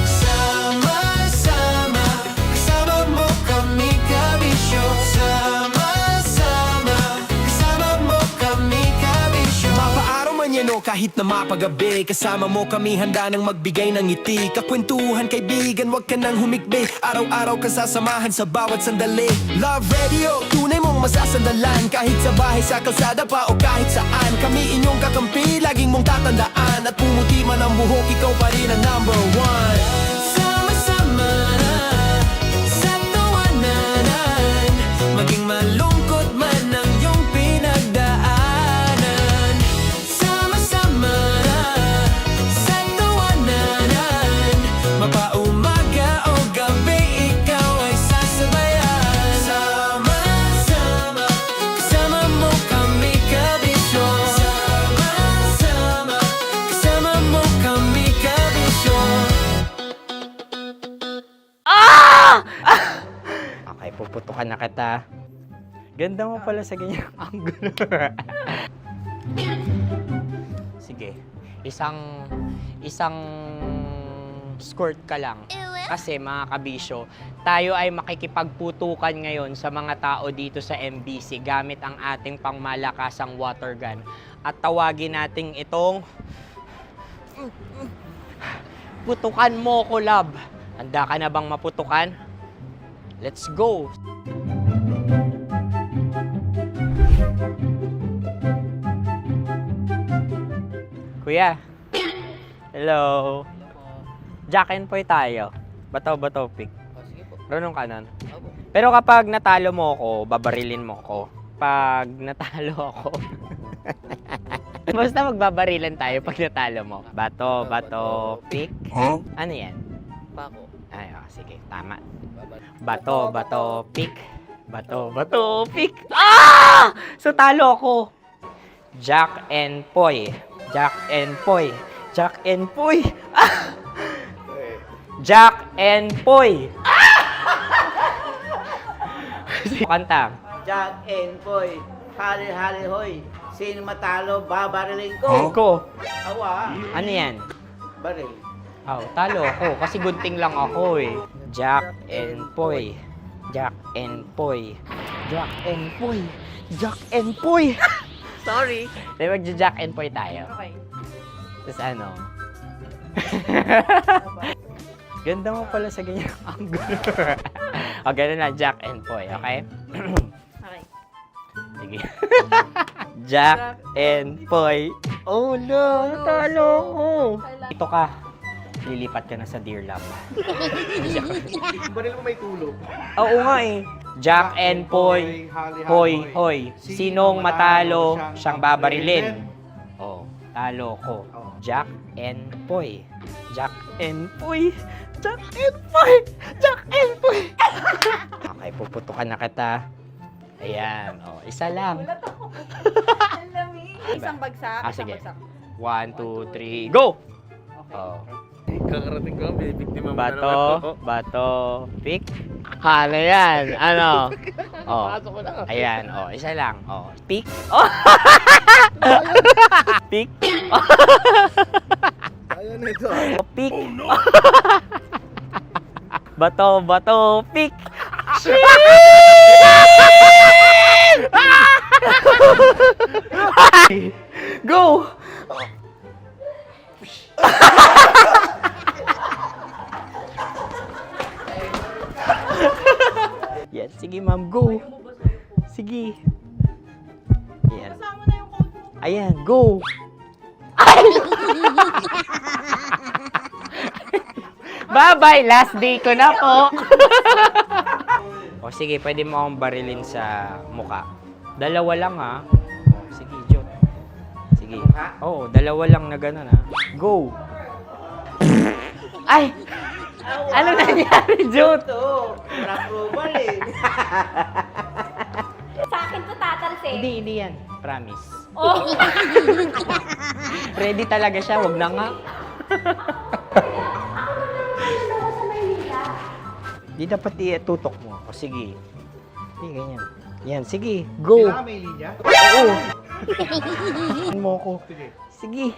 Speaker 2: Sama-sama, kasama mo kami kabisyo. Sama-sama, kasama mo kami kabisyo. Mapaaraw man yan o kahit na mapagabi, kasama mo kami handa nang magbigay ng ngiti. Kakwentuhan kaibigan, wag ka nang humikbi. Araw-araw kasasamahan sa bawat sandali. Love Radio, tunay mong masasandalan. Kahit sa bahay, sa kalsada pa o kahit saan. Kami inyong kakampi, laging mong tatandaan. At pumuti man ang buhok, ikaw pa rin ang number one. Sama-sama na sa tawanan, maging malungkot man ang iyong pinagdaanan. Sama-sama na sa tawanan, mapaumaga o gabi, ikaw ay sasabayan. Sama-sama, kasama mo kami kabisyo. Sama-sama, kasama mo kami kabisyo.
Speaker 11: Okay, puputukan na kita. Ganda mo pala sa ganyang angulo. Sige, isang skirt ka lang. Kasi mga kabisyo, tayo ay makikipagputukan ngayon sa mga tao dito sa MBC gamit ang ating pangmalakasang water gun. At tawagin natin itong putukan mo ko, love. Handa ka na bang maputukan? Let's go! Kuya. Hello. Jack and Poy tayo. Bato-bato pick. Runong ka nun. Pero kapag natalo mo ako, babarilin mo ako. Pag natalo ako, basta magbabarilan tayo pag natalo mo. Bato, pick.
Speaker 18: Huh?
Speaker 11: Ano yan?
Speaker 18: Pako.
Speaker 11: Ay, oh, sige, tama. Bato, pick. Bato, pick. Ah! So, talo ako. Jack and Poy. Jack and Poy. Jack and Poy. Ah! Jack and Poy. Kanta.
Speaker 15: Jack and Poy, hali-hali hoy. Sino matalo, babariling ko.
Speaker 11: Ko.
Speaker 15: Awa.
Speaker 11: Ano yan?
Speaker 15: Baril.
Speaker 11: Oh, talo ako kasi gunting lang ako eh. Jack and Poy. Jack and Poy. Jack and Poy. Jack and Poy.
Speaker 21: Sorry.
Speaker 11: Di ba Jack and Poy tayo?
Speaker 21: Okay.
Speaker 11: Tapos ano? Ganda mo pala sa ganyan angle. O, ganun lang, Jack and Poy, okay?
Speaker 21: Okay.
Speaker 11: Sige. Jack and Poy. Oh no, natalo ko. Ito ka. Lilipat ka na sa Dear Love.
Speaker 12: Baril mo may tulog.
Speaker 11: Oo nga eh. Jack and Poy. Hoy, hoy. Sinong matalo, siyang babarilin. Oh, talo ko. Jack and Poy. Jack and Poy. Jack and Poy. Jack and Poy. Okay, puputukan na kita. Ayan. Oh, isa lang.
Speaker 3: Isang bagsak.
Speaker 11: Sige. 1, 2, 3, go! Oh.
Speaker 12: Kakarating ko, binibiktima mo na
Speaker 11: Bato,
Speaker 12: naman.
Speaker 11: bato, pick. Ano yan? Ano? Oh.
Speaker 12: Pasok ko na.
Speaker 11: Ayan, oh, isa lang. Oh, pick. Oh. Pick.
Speaker 12: Ayaw na ito.
Speaker 11: Oh, pick. Bato, bato, pick. Go! Yan, sige ma'am, go. Sige. Ayan. Ayan, go. Bye-bye, last day ko na po. O sige, pwede mo akong barilin sa muka. Dalawa lang ha. O, sige, Jot. Sige. Oo, dalawa lang na gano'n ha. Go. Ay! Ano nangyari, Jot?
Speaker 15: Approval eh.
Speaker 21: Sa akin to tatalsik.
Speaker 11: Hindi yan. Promise.
Speaker 21: Oh.
Speaker 11: Ready talaga siya, wag na nga. Di dapat itutok mo. O sige. Sige, ganyan. Yan, sige. Go.
Speaker 12: Kailangan may linya?
Speaker 11: Oo. Mo ko. Sige.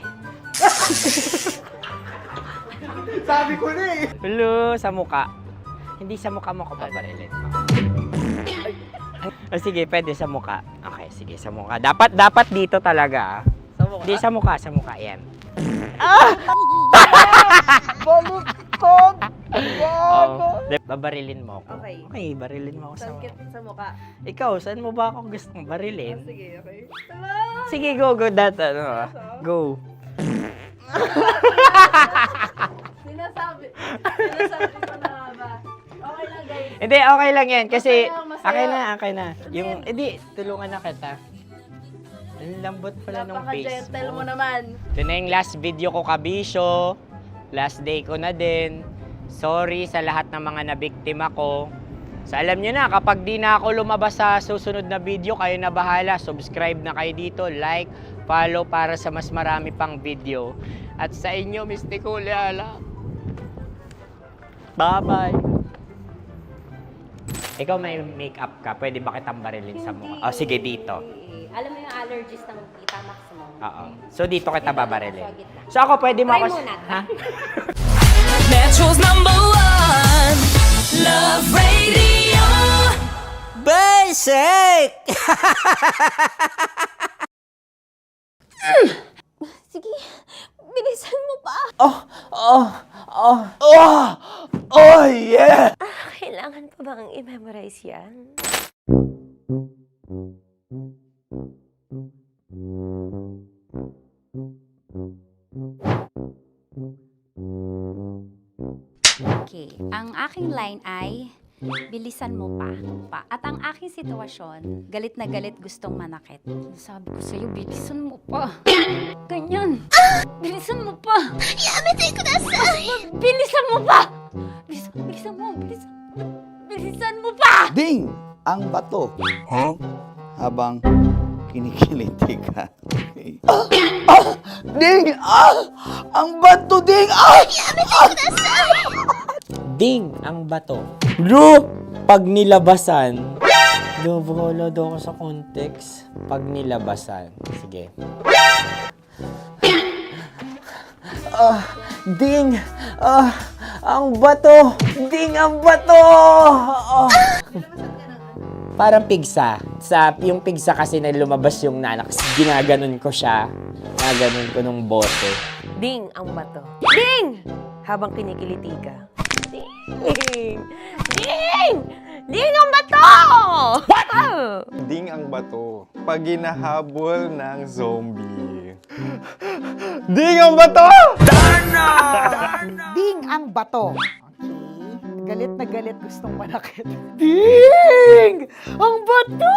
Speaker 12: Sabi ko na eh.
Speaker 11: Hello, sa muka. Hindi sa muka mo ko paparilin. O sige, pwede sa muka. Okay, sige, sa muka. Dapat dito talaga.
Speaker 12: Sa mukha?
Speaker 11: Hindi, sa muka. Yan.
Speaker 12: Baluktot!
Speaker 11: Oh, babarilin mo ako.
Speaker 3: Okay.
Speaker 11: Okay, barilin mo ako sa muka.
Speaker 3: Sa mukha.
Speaker 11: Ikaw, saan mo ba ako gustong barilin?
Speaker 3: Sige, okay.
Speaker 11: Sige, go. Go.
Speaker 3: Sinasabi ko na nga ba? Okay lang, guys.
Speaker 11: Hindi, okay lang yan. Kasi,
Speaker 3: Masaya.
Speaker 11: okay na. Yung, hindi, tulungan na kita. Ang lambot pala ng face
Speaker 3: Napaka-gentle
Speaker 11: mo.
Speaker 3: mo naman.
Speaker 11: Ito na yung last video ko, kabisyo. Last day ko na din. Sorry sa lahat ng mga nabiktima ko. So alam nyo na, kapag di na ako lumabas sa susunod na video, kayo na bahala. Subscribe na kayo dito, like, follow para sa mas marami pang video. At sa inyo, Mistiko Leala. Bye-bye. Ikaw may makeup ka, pwede ba kitang barilin sa mukha? O sige, dito.
Speaker 21: Alam mo yung allergies ng Tita Max mo?
Speaker 11: Oo. So dito kita babarilin. So ako pwede mo
Speaker 21: Try
Speaker 11: ako...
Speaker 21: muna.
Speaker 11: Ha?
Speaker 2: Metro's #1 Love Radio Basic!
Speaker 8: Sige, bilisan mo pa.
Speaker 2: Oh yeah!
Speaker 8: Kailangan pa bang i-memorize yan?
Speaker 9: Okay, ang aking line ay bilisan mo pa. At ang aking sitwasyon, galit na galit gustong manakit. Sabi ko sa'yo, bilisan mo pa. Ganyan. Bilisan mo pa.
Speaker 8: Yamitay ko na sa...
Speaker 9: Bilisan mo pa. Bilisan mo pa.
Speaker 1: Ding! Ang bato. Habang kinikiliti ka. Okay. Ding! Ang bato, Ding!
Speaker 8: Yamitay ko na sa...
Speaker 11: Ding ang bato. Bro, pag nilabasan. Wala daw ako sa context. Pag nilabasan. Sige. Ding! Ang bato! Ding ang bato! Parang pigsa. Yung pigsa kasi na lumabas yung nanak. Ginaganon ko siya. Ginaganon ko nung bote.
Speaker 21: Ding ang bato. Ding! Habang kinikiliti ka. Ding! Ding! Ding ang bato! What?
Speaker 7: Ding ang bato. Pag hinahabol ng zombie. Ding ang bato!
Speaker 3: Ding ang bato. Okay. Galit na galit, gustong manakit. Ding! Ang bato!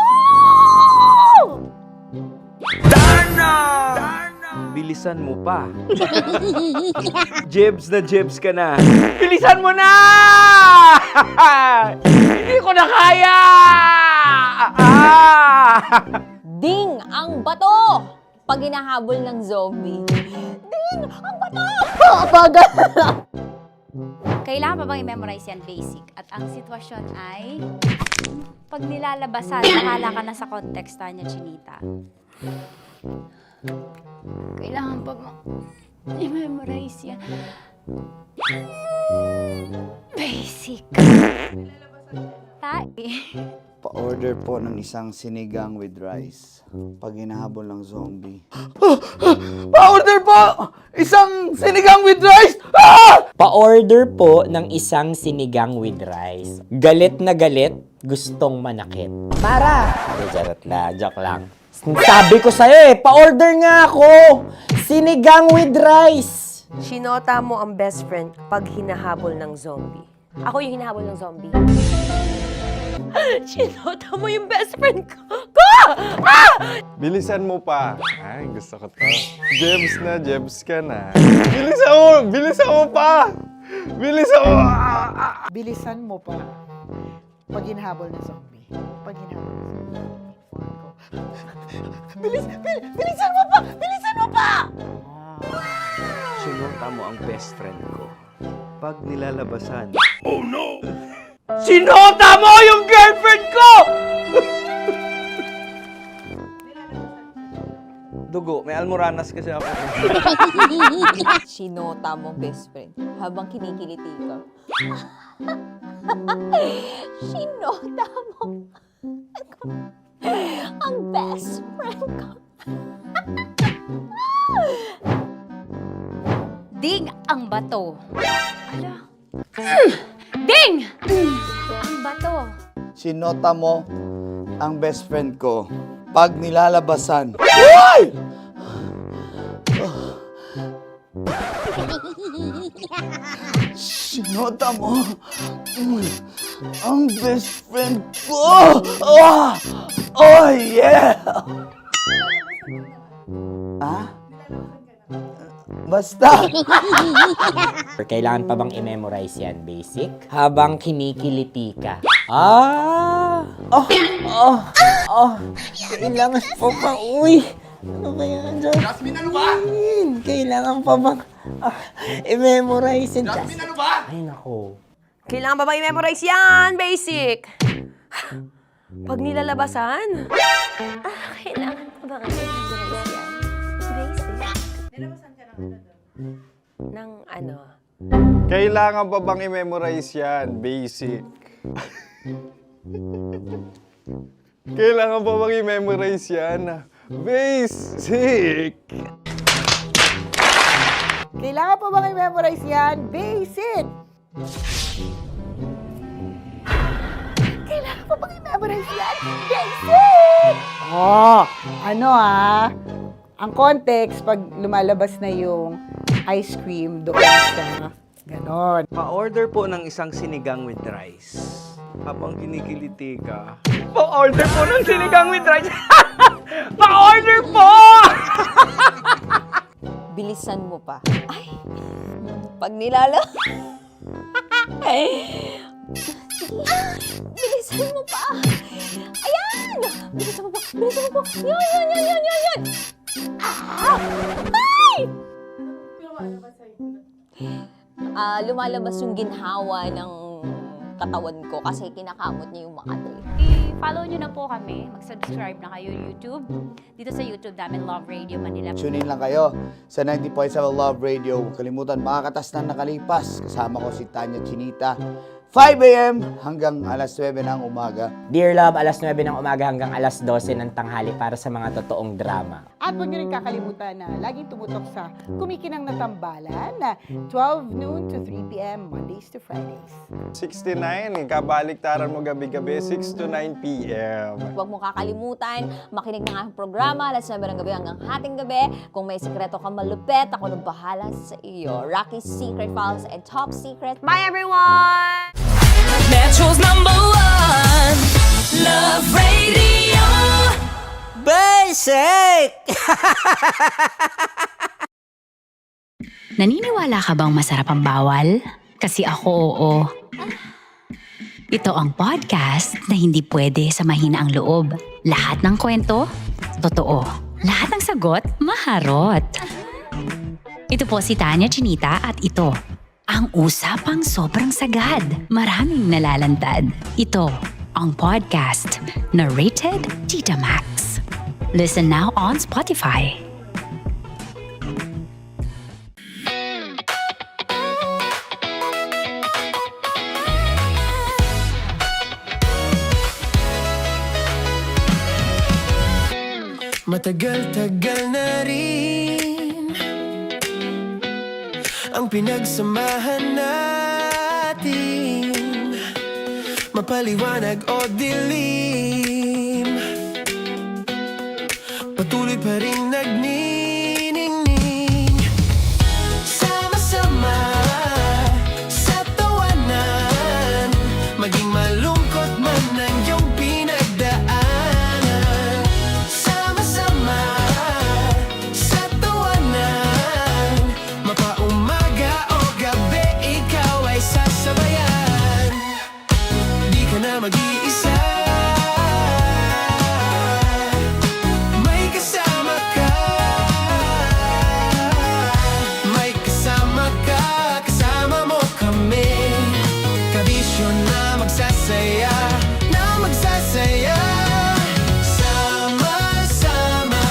Speaker 18: Bilisan mo pa. Jebs na jebs ka na. Bilisan mo na! Hindi ko na kaya!
Speaker 4: Ding ang bato! Pag hinahabol ng zombie. Ding ang bato! Bagal!
Speaker 9: Kailangan pa bang i-memorize yan basic? At ang sitwasyon ay, pag nilalabasan, bahala ka na sa context, Tanya Chinita. Kailangan pa bang i-memorize yan? Basic.
Speaker 1: Pa-order po ng isang sinigang with rice. Pag hinahabol ng zombie.
Speaker 11: Pa-order po! Isang sinigang with rice! Pa-order po ng isang sinigang with rice. Galit na galit, gustong manakit. Para! Joke lang. Sabi ko sa'yo pa-order nga ako! Sinigang with rice!
Speaker 21: Sinota mo ang best friend pag hinahabol ng zombie. Ako yung hinahabol ng zombie. Sinota mo yung best friend ko!
Speaker 7: Bilisan mo pa. Ay, gusto ko to. Jebs na jebs ka na. Bilisan mo! Bilisan mo pa! Bilisan mo!
Speaker 3: Bilisan mo pa. Pag hinahabol ng zombie. Pag hinahabol ng zombie. Bilisan mo pa! Bilisan mo pa!
Speaker 18: Sinota mo ang best friend ko. Pag nilalabasan.
Speaker 11: Oh no! Sinota mo yung girlfriend ko!
Speaker 18: Dugo, may almoranas kasi ako.
Speaker 4: Sinota mo best friend habang kinikiliti ka. Sinota mo ang best friend ko.
Speaker 9: Ding ang bato. Ala. Ding! Ang bato.
Speaker 1: Sinota mo ang best friend ko pag nilalabasan. Uy! Sinota mo ang best friend ko. Oh yeah! Basta!
Speaker 11: Kailangan pa bang i-memorize yan, basic? Habang kinikiliti ka. Kailangan pa ba? Uy! Ano kaya dyan? Jasmine, ano ba? Kailangan pa bang i-memorize yan? Jasmine, ano ba? Ay, nako.
Speaker 21: Kailangan ba bang i-memorize yan? Basic! Pag nilalabasan?
Speaker 8: Kailangan ko ba kasi i-memorize yan? Basic.
Speaker 21: Ng ano?
Speaker 7: Kailangan pa bang i-memorize yan? Basic. Kailangan pa bang i-memorize yan? Basic.
Speaker 3: Kailangan pa bang i-memorize yan? Basic! Kailangan pa bang i-memorize yan? Basic! Ang context, pag lumalabas na yung ice cream doon sa ganon.
Speaker 18: Pa-order po ng isang sinigang with rice. Habang kinikiliti ka. Pa-order po ng sinigang with rice! Pa-order po!
Speaker 4: Bilisan mo pa. Ay! Pag nilala... Bilisan mo pa! Ayan! Bilisan mo pa! Bilisan mo pa! Yun! Ay! Lumalabas yung ginhawa ng katawan ko kasi kinakamot niya yung Makati.
Speaker 9: I-follow nyo na po kami. Mag-subscribe na kayo YouTube. Dito sa YouTube namin, Love Radio Manila.
Speaker 1: Tune in lang kayo sa 90.7 Love Radio. Huwag kalimutan, makakatas na nakalipas. Kasama ko si Tanya Chinita. 5 a.m. hanggang alas 9 ng umaga.
Speaker 11: Dear Love, alas 9 ng umaga hanggang alas 12 ng tanghali para sa mga totoong drama.
Speaker 3: At huwag niyo rin kakalimutan na laging tumutok sa Kumikinang na Tambalan na 12 noon to 3 p.m. Mondays to Fridays.
Speaker 7: 69, kabaliktaran mo gabi-gabi, 6 to 9 p.m.
Speaker 4: Huwag mo kakalimutan, makinig ng aking programa, alas 9 ng gabi hanggang hating gabi. Kung may sikreto kang malupet, ako nang bahala sa iyo. Rocky's Secret Files and Top Secret.
Speaker 21: Bye, everyone!
Speaker 2: Metro's #1 Love Radio.
Speaker 15: Basic!
Speaker 5: Naniniwala ka bang masarap ang bawal? Kasi ako oo. Ito ang podcast na hindi pwede sa mahina ang loob. Lahat ng kwento, totoo. Lahat ng sagot, maharot. Ito po si Tanya Chinita at ito, ang usapang sobrang sagad. Maraming nalalantad. Ito, ang podcast na Rated Tita Max. Listen now on Spotify.
Speaker 2: Matagal-tagal na rin ang pinagsamahan natin, mapaliwanag o dilim, patuloy pa rin nagniningning. Sama-sama sa tawanan, maging malungkot man ang iyong pinagdaanan. Sama-sama sa tawanan, mapaumaga o gabi, ikaw ay sasabayan. Di ka na mag-iisa, may kasama ka. May kasama ka, kasama mo kami. Kabisyo na magsasaya, na magsasaya. Sama-sama,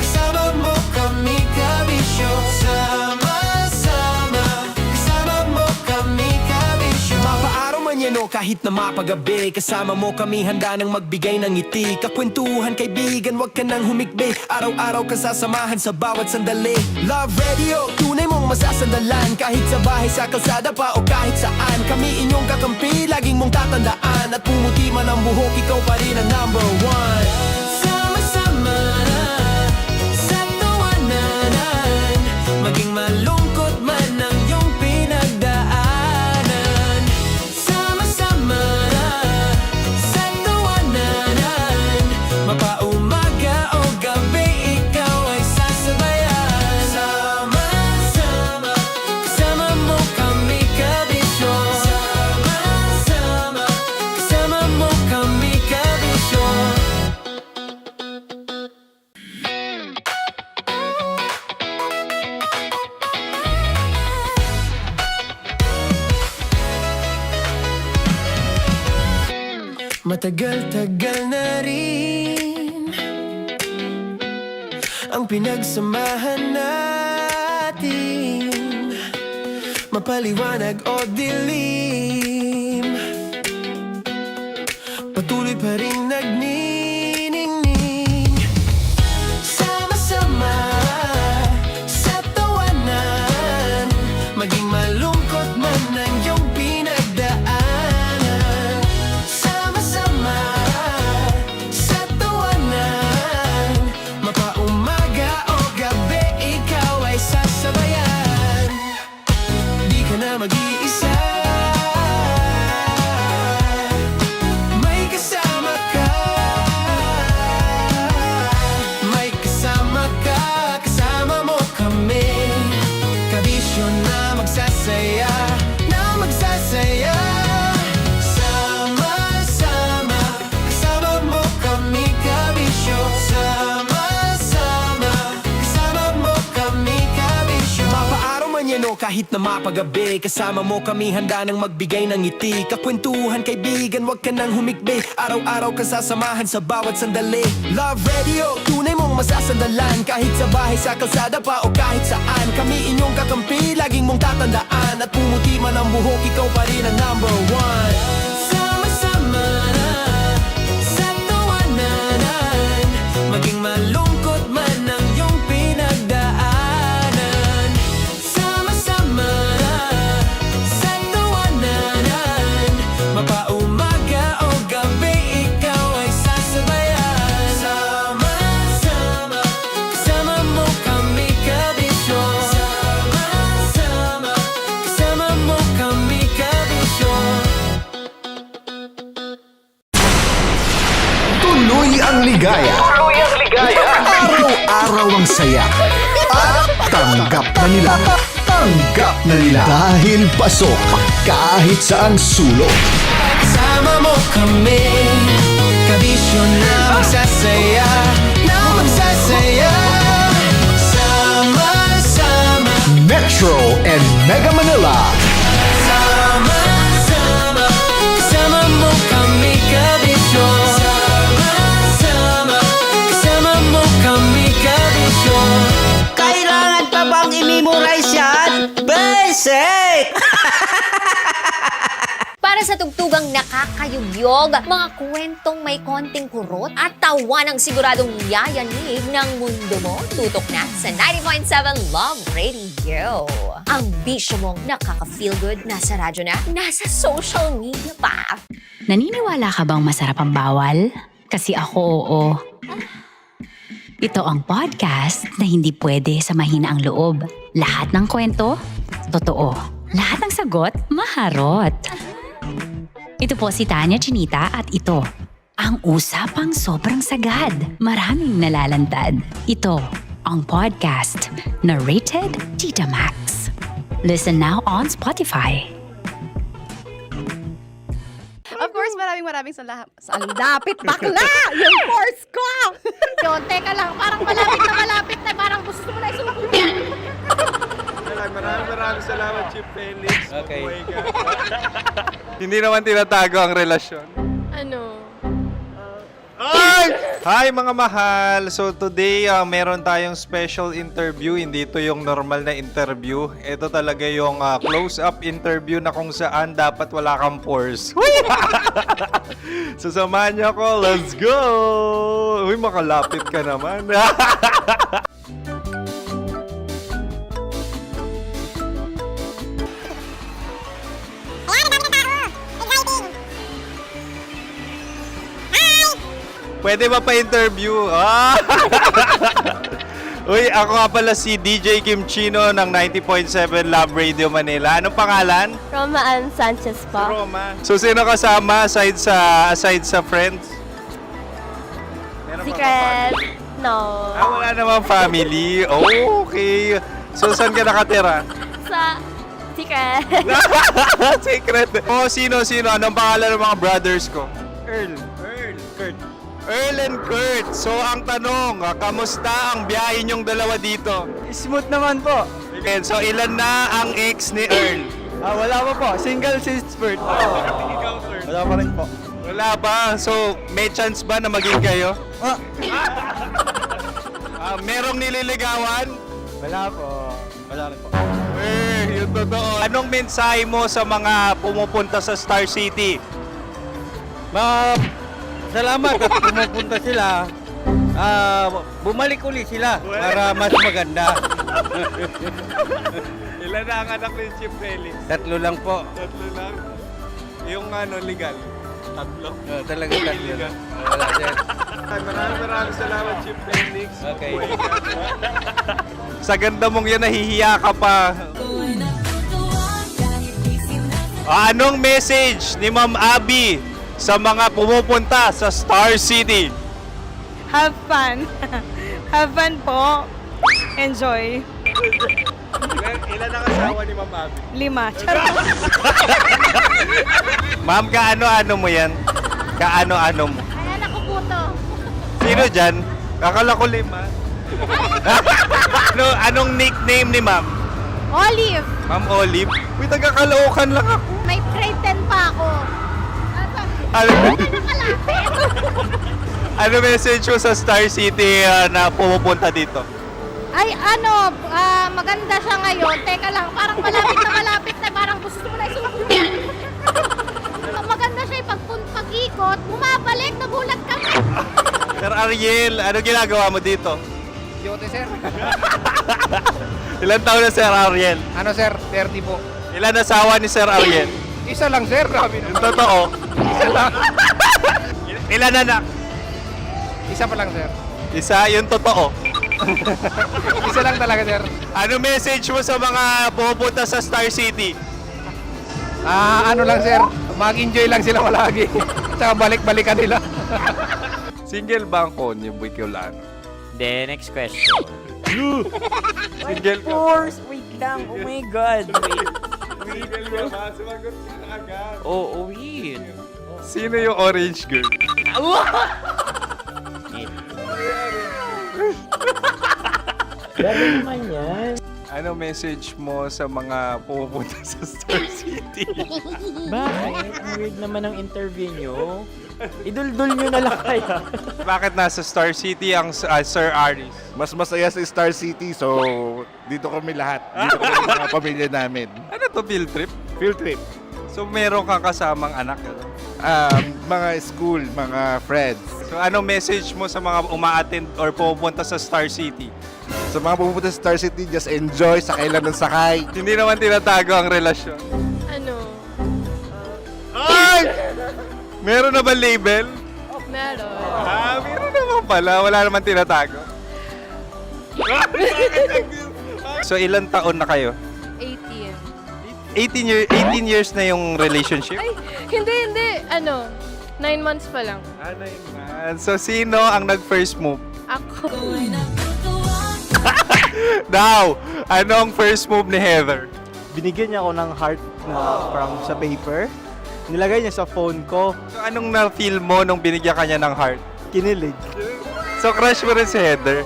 Speaker 2: kasama mo kami, kabisyo. Sama-sama, kasama mo kami, kabisyo. Mapaaraw man yan o kahit na mapagabi, kasama mo kami, handa nang magbigay ng ngiti. Kakwentuhan, kaibigan, wag ka nang humikbi. Araw-araw ka sasamahan sa bawat sandali. Love Radio, tunay mong masasandalan. Kahit sa bahay, sa kalsada pa o kahit saan, kami inyong kakampi, laging mong tatandaan. At pumuti man ang buhok, ikaw pa rin ang #1. Sama-sama sa tawanan, maging malungkot man ang iyong pinagdaanan. Sama-sama sa tawanan, mapaumaga o gabi, ikaw ay sasabayan. Sama-sama, kasama mo kami, kabisyo. Sama-sama, kasama mo kami, kabisyo. Matagal-tagal na rin ang pinagsamahan natin, mapaliwanag o dilim, patuloy pa rin nagniningning. Sama-sama sa tawanan, maging malungkot man ang iyong pinagdaanan. Sama-sama sa tawanan, mapaumaga o gabi, ikaw ay sasabayan. Di ka na mag-iisa, may kasama ka. May kasama ka, kasama mo kami. Kabisyo na magsasaya, na magsasaya. Sama-sama, kasama mo kami, kabisyo. Sama-sama, kasama mo kami, kabisyo. Mapaaraw man yan o kahit na mapagabi, kasama mo kami, handa nang magbigay ng ngiti. Kakwentuhan, kaibigan, wag ka nang humikbi. Araw-araw ka sasamahan sa bawat sandali. Love Radio, tunay mong masasandalan. Kahit sa bahay, sa kalsada pa o kahit saan, kami inyong kakampi, laging mong tatandaan. At pumuti man ang buhok, ikaw pa rin ang #1.
Speaker 13: ligaya. Araw-araw ang saya. At tanggap na nila. Tanggap na nila. Dahil pasok kahit saang sulok.
Speaker 2: Kasama mo kami, kabisyo na magsasaya, sama-sama.
Speaker 13: Metro and Mega Manila.
Speaker 2: Sama-sama, kasama mo kami, kabisyo. Sama-sama, kasama mo kami, kabisyo.
Speaker 15: Kailangan pa bang i-memorize yan? Basic!
Speaker 4: Para sa tugtugang nakakayugyog, mga kwentong may konting kurot at tawa ng siguradong yayanig ng mundo mo, tutok na sa 90.7 Love Radio. Ang bisyo mong nakaka-feel good, nasa radyo na, nasa social media pa.
Speaker 5: Naniniwala ka bang masarap ang bawal? Kasi ako, oo. Ito ang podcast na hindi pwede sa mahina ang loob. Lahat ng kwento, totoo. Lahat ng sagot, maharot. Ito po si Tanya Chinita at ito, ang usapang sobrang sagad. Maraming nalalantad. Ito, ang podcast na Rated Tita Max. Listen now on Spotify.
Speaker 6: Of course, maraming salamat. Lapit bakla! Yung course ko! Yun, teka lang, parang malapit na, parang gusto mo na isuot.
Speaker 7: Maraming salamat, Chief Felix.
Speaker 18: Okay.
Speaker 7: Oh my God. Hindi naman tinatago ang relasyon.
Speaker 16: Ano?
Speaker 7: Hi mga mahal! So today, meron tayong special interview. Hindi ito yung normal na interview. Ito talaga yung close-up interview na kung saan dapat wala kang pores. So samahan niyo ako. Let's go! Uy, makalapit ka naman. Pwede ba pa-interview? Uy, ako nga pala si DJ Kim Chino ng 90.7 Love Radio Manila. Anong pangalan?
Speaker 8: Roma Ann Sanchez po.
Speaker 7: Roma. So, sino kasama aside sa friends? Meron ba
Speaker 8: Secret. No.
Speaker 7: wala namang family. Oh, okay. So, saan ka nakatira?
Speaker 8: Sa Secret.
Speaker 7: Secret. Oh, sino? Anong pangalan ng mga brothers ko? Earl, Kurt. Earl and Kurt. So, ang tanong, kamusta ang biyahe niyong dalawa dito?
Speaker 18: Smooth naman po.
Speaker 7: Okay, so, ilan na ang ex ni Earl?
Speaker 18: Wala pa po. Single since birth.
Speaker 7: Ikaw, Kurt?
Speaker 18: Wala pa rin po.
Speaker 7: Wala pa. So, may chance ba na maging kayo? Merong nililigawan?
Speaker 18: Wala po. Wala rin po.
Speaker 7: Yung totoo. Anong mensahe mo sa mga pumupunta sa Star City?
Speaker 18: Salamat at pumupunta sila. Bumalik ulit sila para mas maganda.
Speaker 7: Ilan na ang anak ni Chief Felix?
Speaker 18: 3 lang po.
Speaker 7: 3 lang? Yung legal? 3?
Speaker 18: Talaga 3 lang. Wala dyan.
Speaker 7: Maraming salamat, Chief Felix.
Speaker 18: Okay.
Speaker 7: Sa ganda mong yan, nahihiya ka pa. Anong message ni Ma'am Abby sa mga pumupunta sa Star City?
Speaker 20: Have fun. Have fun po. Enjoy.
Speaker 7: Ilan ang asawa ni Ma'am Abby?
Speaker 20: 5. Charot.
Speaker 7: Ma'am, kaano-ano mo yan? Kaano-ano mo?
Speaker 10: Ayan ako po to.
Speaker 7: Sino dyan? Kakala ko 5. Anong nickname ni Ma'am?
Speaker 10: Olive,
Speaker 7: Ma'am Olive? Uy, taga-Caloocan lang ako.
Speaker 10: may grade 10 pa ako.
Speaker 7: Ano message mo sa Star City na pumupunta dito?
Speaker 10: Ay, maganda siya ngayon. Teka lang, parang malapit na, parang gusto mo na isuot. Maganda siya pag-ikot, bumabalik, nagulat ka.
Speaker 7: Sir Ariel, ano ginagawa mo dito?
Speaker 12: Yote, sir.
Speaker 7: Ilan taon na Sir Ariel?
Speaker 12: Ano, sir? 30 po.
Speaker 7: Ilan asawa ni Sir Ariel?
Speaker 12: Isa lang, sir. Grabe
Speaker 7: Yung totoo.
Speaker 12: Isa lang.
Speaker 7: Ilan anak?
Speaker 12: Isa pa lang, sir.
Speaker 7: Isa, yung totoo.
Speaker 12: Isa lang talaga, sir.
Speaker 7: Ano message mo sa mga pumupunta sa Star City?
Speaker 12: Ano lang, sir. Mag-enjoy lang sila palagi. Tsaka balik-balikan nila.
Speaker 7: Single ba ang Connie Bicolano?
Speaker 11: Then, next question.
Speaker 7: Single ka.
Speaker 11: Force! Wait lang. Oh my God. Wait.
Speaker 7: Single ka ba? Sumagot ka na agad.
Speaker 11: Oo, wait.
Speaker 7: Sino yung orange girl?
Speaker 11: Gano'n naman yan.
Speaker 7: Ano message mo sa mga pupunta sa Star City?
Speaker 11: Bakit? Ang weird naman ang interview nyo. Idul-dul nyo na lang kaya.
Speaker 7: Bakit nasa Star City ang Sir Aris?
Speaker 14: Mas masaya sa Star City, so dito kami lahat. Dito kami mga pamilya namin.
Speaker 7: Ano to, field trip?
Speaker 14: Field trip.
Speaker 7: So meron kang kasamang anak? Ano?
Speaker 14: Mga school, mga friends.
Speaker 7: So ano message mo sa mga uma-attend or pupunta sa Star City?
Speaker 14: Sa mga pupunta sa Star City, just enjoy, sakay lang ng sakay.
Speaker 7: Hindi naman tinatago ang relasyon.
Speaker 16: Ano?
Speaker 7: Ay! Meron na ba label?
Speaker 16: Meron.
Speaker 7: Meron naman pala. Wala naman tinatago. So ilang taon na kayo?
Speaker 16: 18.
Speaker 7: 18 years na yung relationship?
Speaker 16: Ay, hindi. Ano? 9 months pa lang.
Speaker 7: 9 months. So sino ang nag-first move?
Speaker 16: Ako.
Speaker 7: Daw! Anong first move ni Heather?
Speaker 18: Binigyan niya ako ng heart na from sa paper. Nilagay niya sa phone ko.
Speaker 7: So anong na-feel mo nung binigyan kanya ng heart?
Speaker 18: Kinilig.
Speaker 7: So crush mo rin si Heather?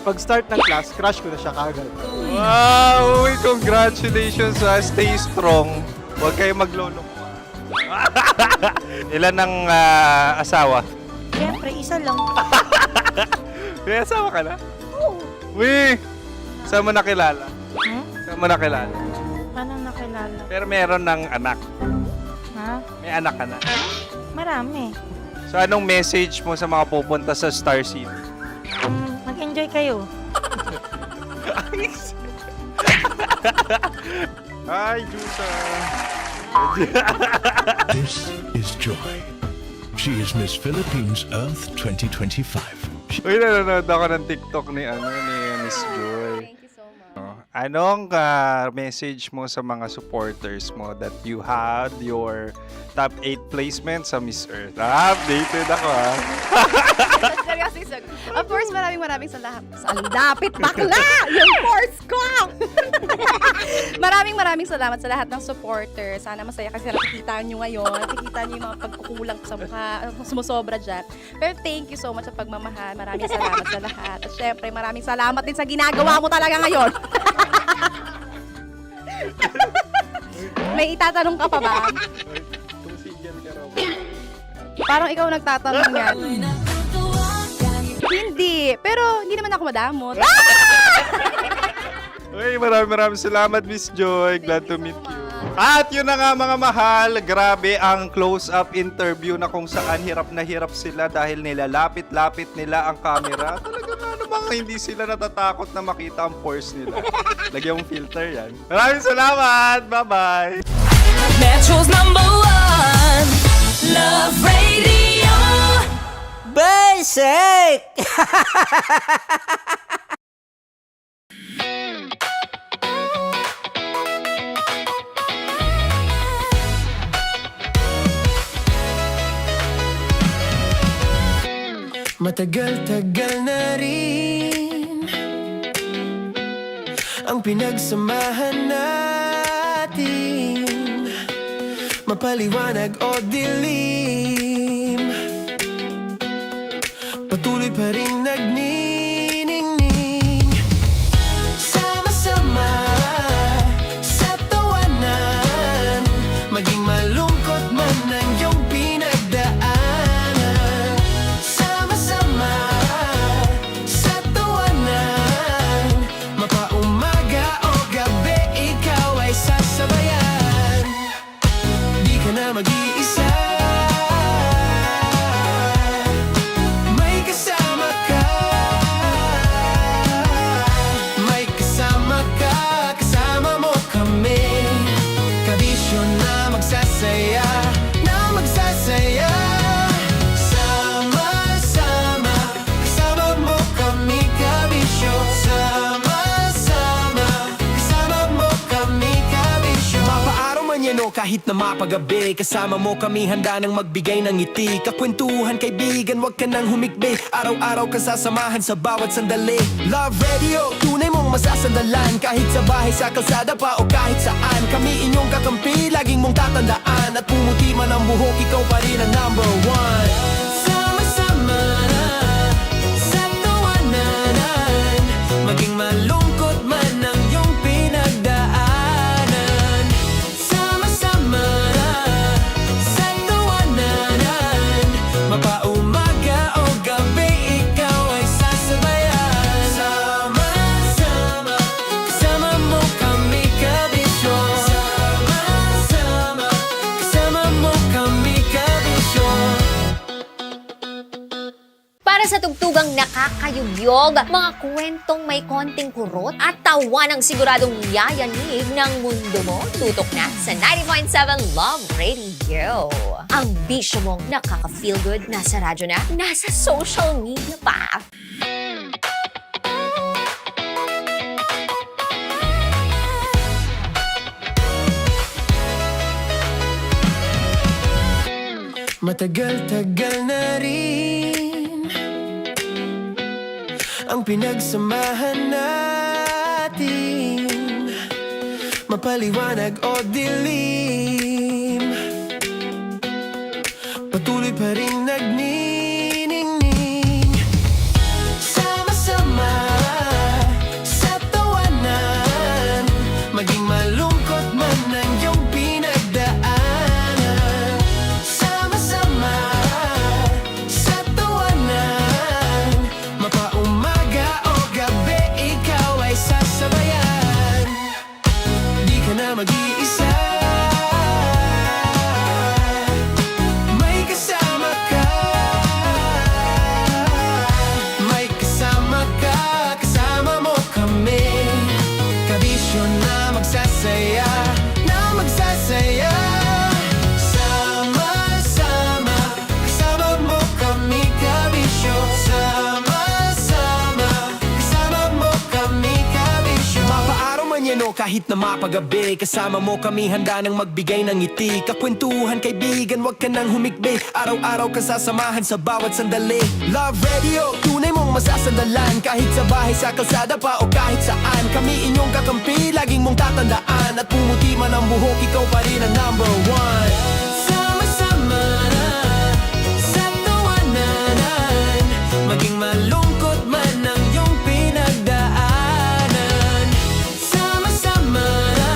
Speaker 18: Pag start ng class, crush ko na siya kagad.
Speaker 7: Wow! Uy, congratulations ha! Stay strong. Huwag kayo maglolo. Ilan ang asawa?
Speaker 10: Siyempre, isa lang.
Speaker 7: May asawa ka na? Oo. Uy! Saan mo nakilala? Saan mo nakilala?
Speaker 10: Paano nakilala?
Speaker 7: Pero meron ng anak.
Speaker 10: Ha?
Speaker 7: May anak ka na.
Speaker 10: Marami.
Speaker 7: So anong message mo sa mga pupunta sa Star City?
Speaker 10: Mag-enjoy kayo.
Speaker 7: Hi, Jusa!
Speaker 19: This is Joy. She is Miss Philippines Earth 2025.
Speaker 7: Uy, nanonood ako ng TikTok ni Miss Joy.
Speaker 6: Thank you so much.
Speaker 7: Anong message mo sa mga supporters mo that you had your top 8 placement sa Miss Earth? Updated ako
Speaker 6: Seryoso. Of course, maraming salamat. Ang lapit bakla! Yung force ko! maraming salamat sa lahat ng supporters. Sana masaya kasi nakikita nyo ngayon. Nakikita nyo yung mga pagkukulang sa mukha. Sumusobra dyan. Pero thank you so much sa pagmamahal. Maraming salamat sa lahat. At syempre, maraming salamat din sa ginagawa mo talaga ngayon. May itatanong ka pa ba? Parang ikaw nagtatanong yan. Hindi. Pero hindi naman ako madamot.
Speaker 7: Uy, maraming salamat, Miss Joy. Glad to meet you. At yun na nga mga mahal, grabe ang close-up interview na kung saan hirap na hirap sila dahil nilalapit-lapit nila ang camera. Talaga ano bang hindi sila natatakot na makita ang pores nila. Lagyan mong filter yan. Maraming salamat! Bye-bye!
Speaker 2: Metro's #1 Love Radio
Speaker 15: Basic!
Speaker 2: Matagal-tagal na rin ang pinagsamahan natin, mapaliwanag o dilim, patuloy pa rin nagniningning. Sama-sama sa tawanan, maging malungkot man ang iyong pinagdaanan. Sama-sama sa tawanan, mapaumaga o gabi, ikaw ay sasabayan. Di ka na mag-iisa, may kasama ka. May kasama ka, kasama mo kami. Kabisyo na magsasaya, na magsasaya. Sama-sama, kasama mo kami, kabisyo. Sama-sama, kasama mo kami, kabisyo. Mapaaraw man yan o kahit kahit na mapagabi. Kasama mo kami handa nang magbigay ng ngiti. Kakwentuhan kaibigan, wag ka nang humikbi. Araw-araw ka sasamahan sa bawat sandali. Love Radio, tunay mong masasandalan. Kahit sa bahay, sa kalsada pa o kahit saan. Kami inyong kakampi, laging mong tatandaan. At pumuti man ang buhok, ikaw pa rin ang number one. Sama-sama na sa tawanan, maging malungkot man ang iyong pinagdaanan. Sama-sama na sa tawanan, mapaumaga o gabi, ikaw ay sasabayan. Sama-sama, kasama mo kami kabisyo. Sama-sama, kasama mo kami kabisyo.
Speaker 4: Para sa tugtugang nakakayugyog, mga kwentong may konting kurot at tawa ng siguradong yayanig ng mundo mo, tutok na sa 90.7 Love Radio. Ang bisyo mong nakaka-feel good, nasa radyo na, nasa social media pa.
Speaker 2: Matagal-tagal na rin ang pinagsamahan natin, mapaliwanag o dilim, patuloy pa rin nagniningning. Sama-sama sa tawanan, maging malungkot man ang iyong pinagdaanan. Sama-sama sa tawanan, mapaumaga o gabi, ikaw ay sasabayan. Di ka na mag-iisa, may kasama ka. May kasama ka, kasama mo kami. Kabisyo na magsasaya, na magsasaya. Sama-sama, kasama mo kami kabisyo. Sama-sama, kasama mo kami kabisyo. Mapaaraw man yan o kahit na mapagabi, kasama mo kami handa nang magbigay ng ngiti. Kakwentuhan kaibigan, wag ka nang humikbi. Araw-araw ka sasamahan sa bawat sandali. Love Radio, tunay mong masasandalan. Kahit sa bahay, sa kalsada pa o kahit saan. Kami inyong kakampi, laging mong tatandaan. At pumuti man ang buhok, ikaw pa rin ang number one. Sama-sama na sa tawanan, maging malungkot man ang iyong pinagdaanan. Sama-sama na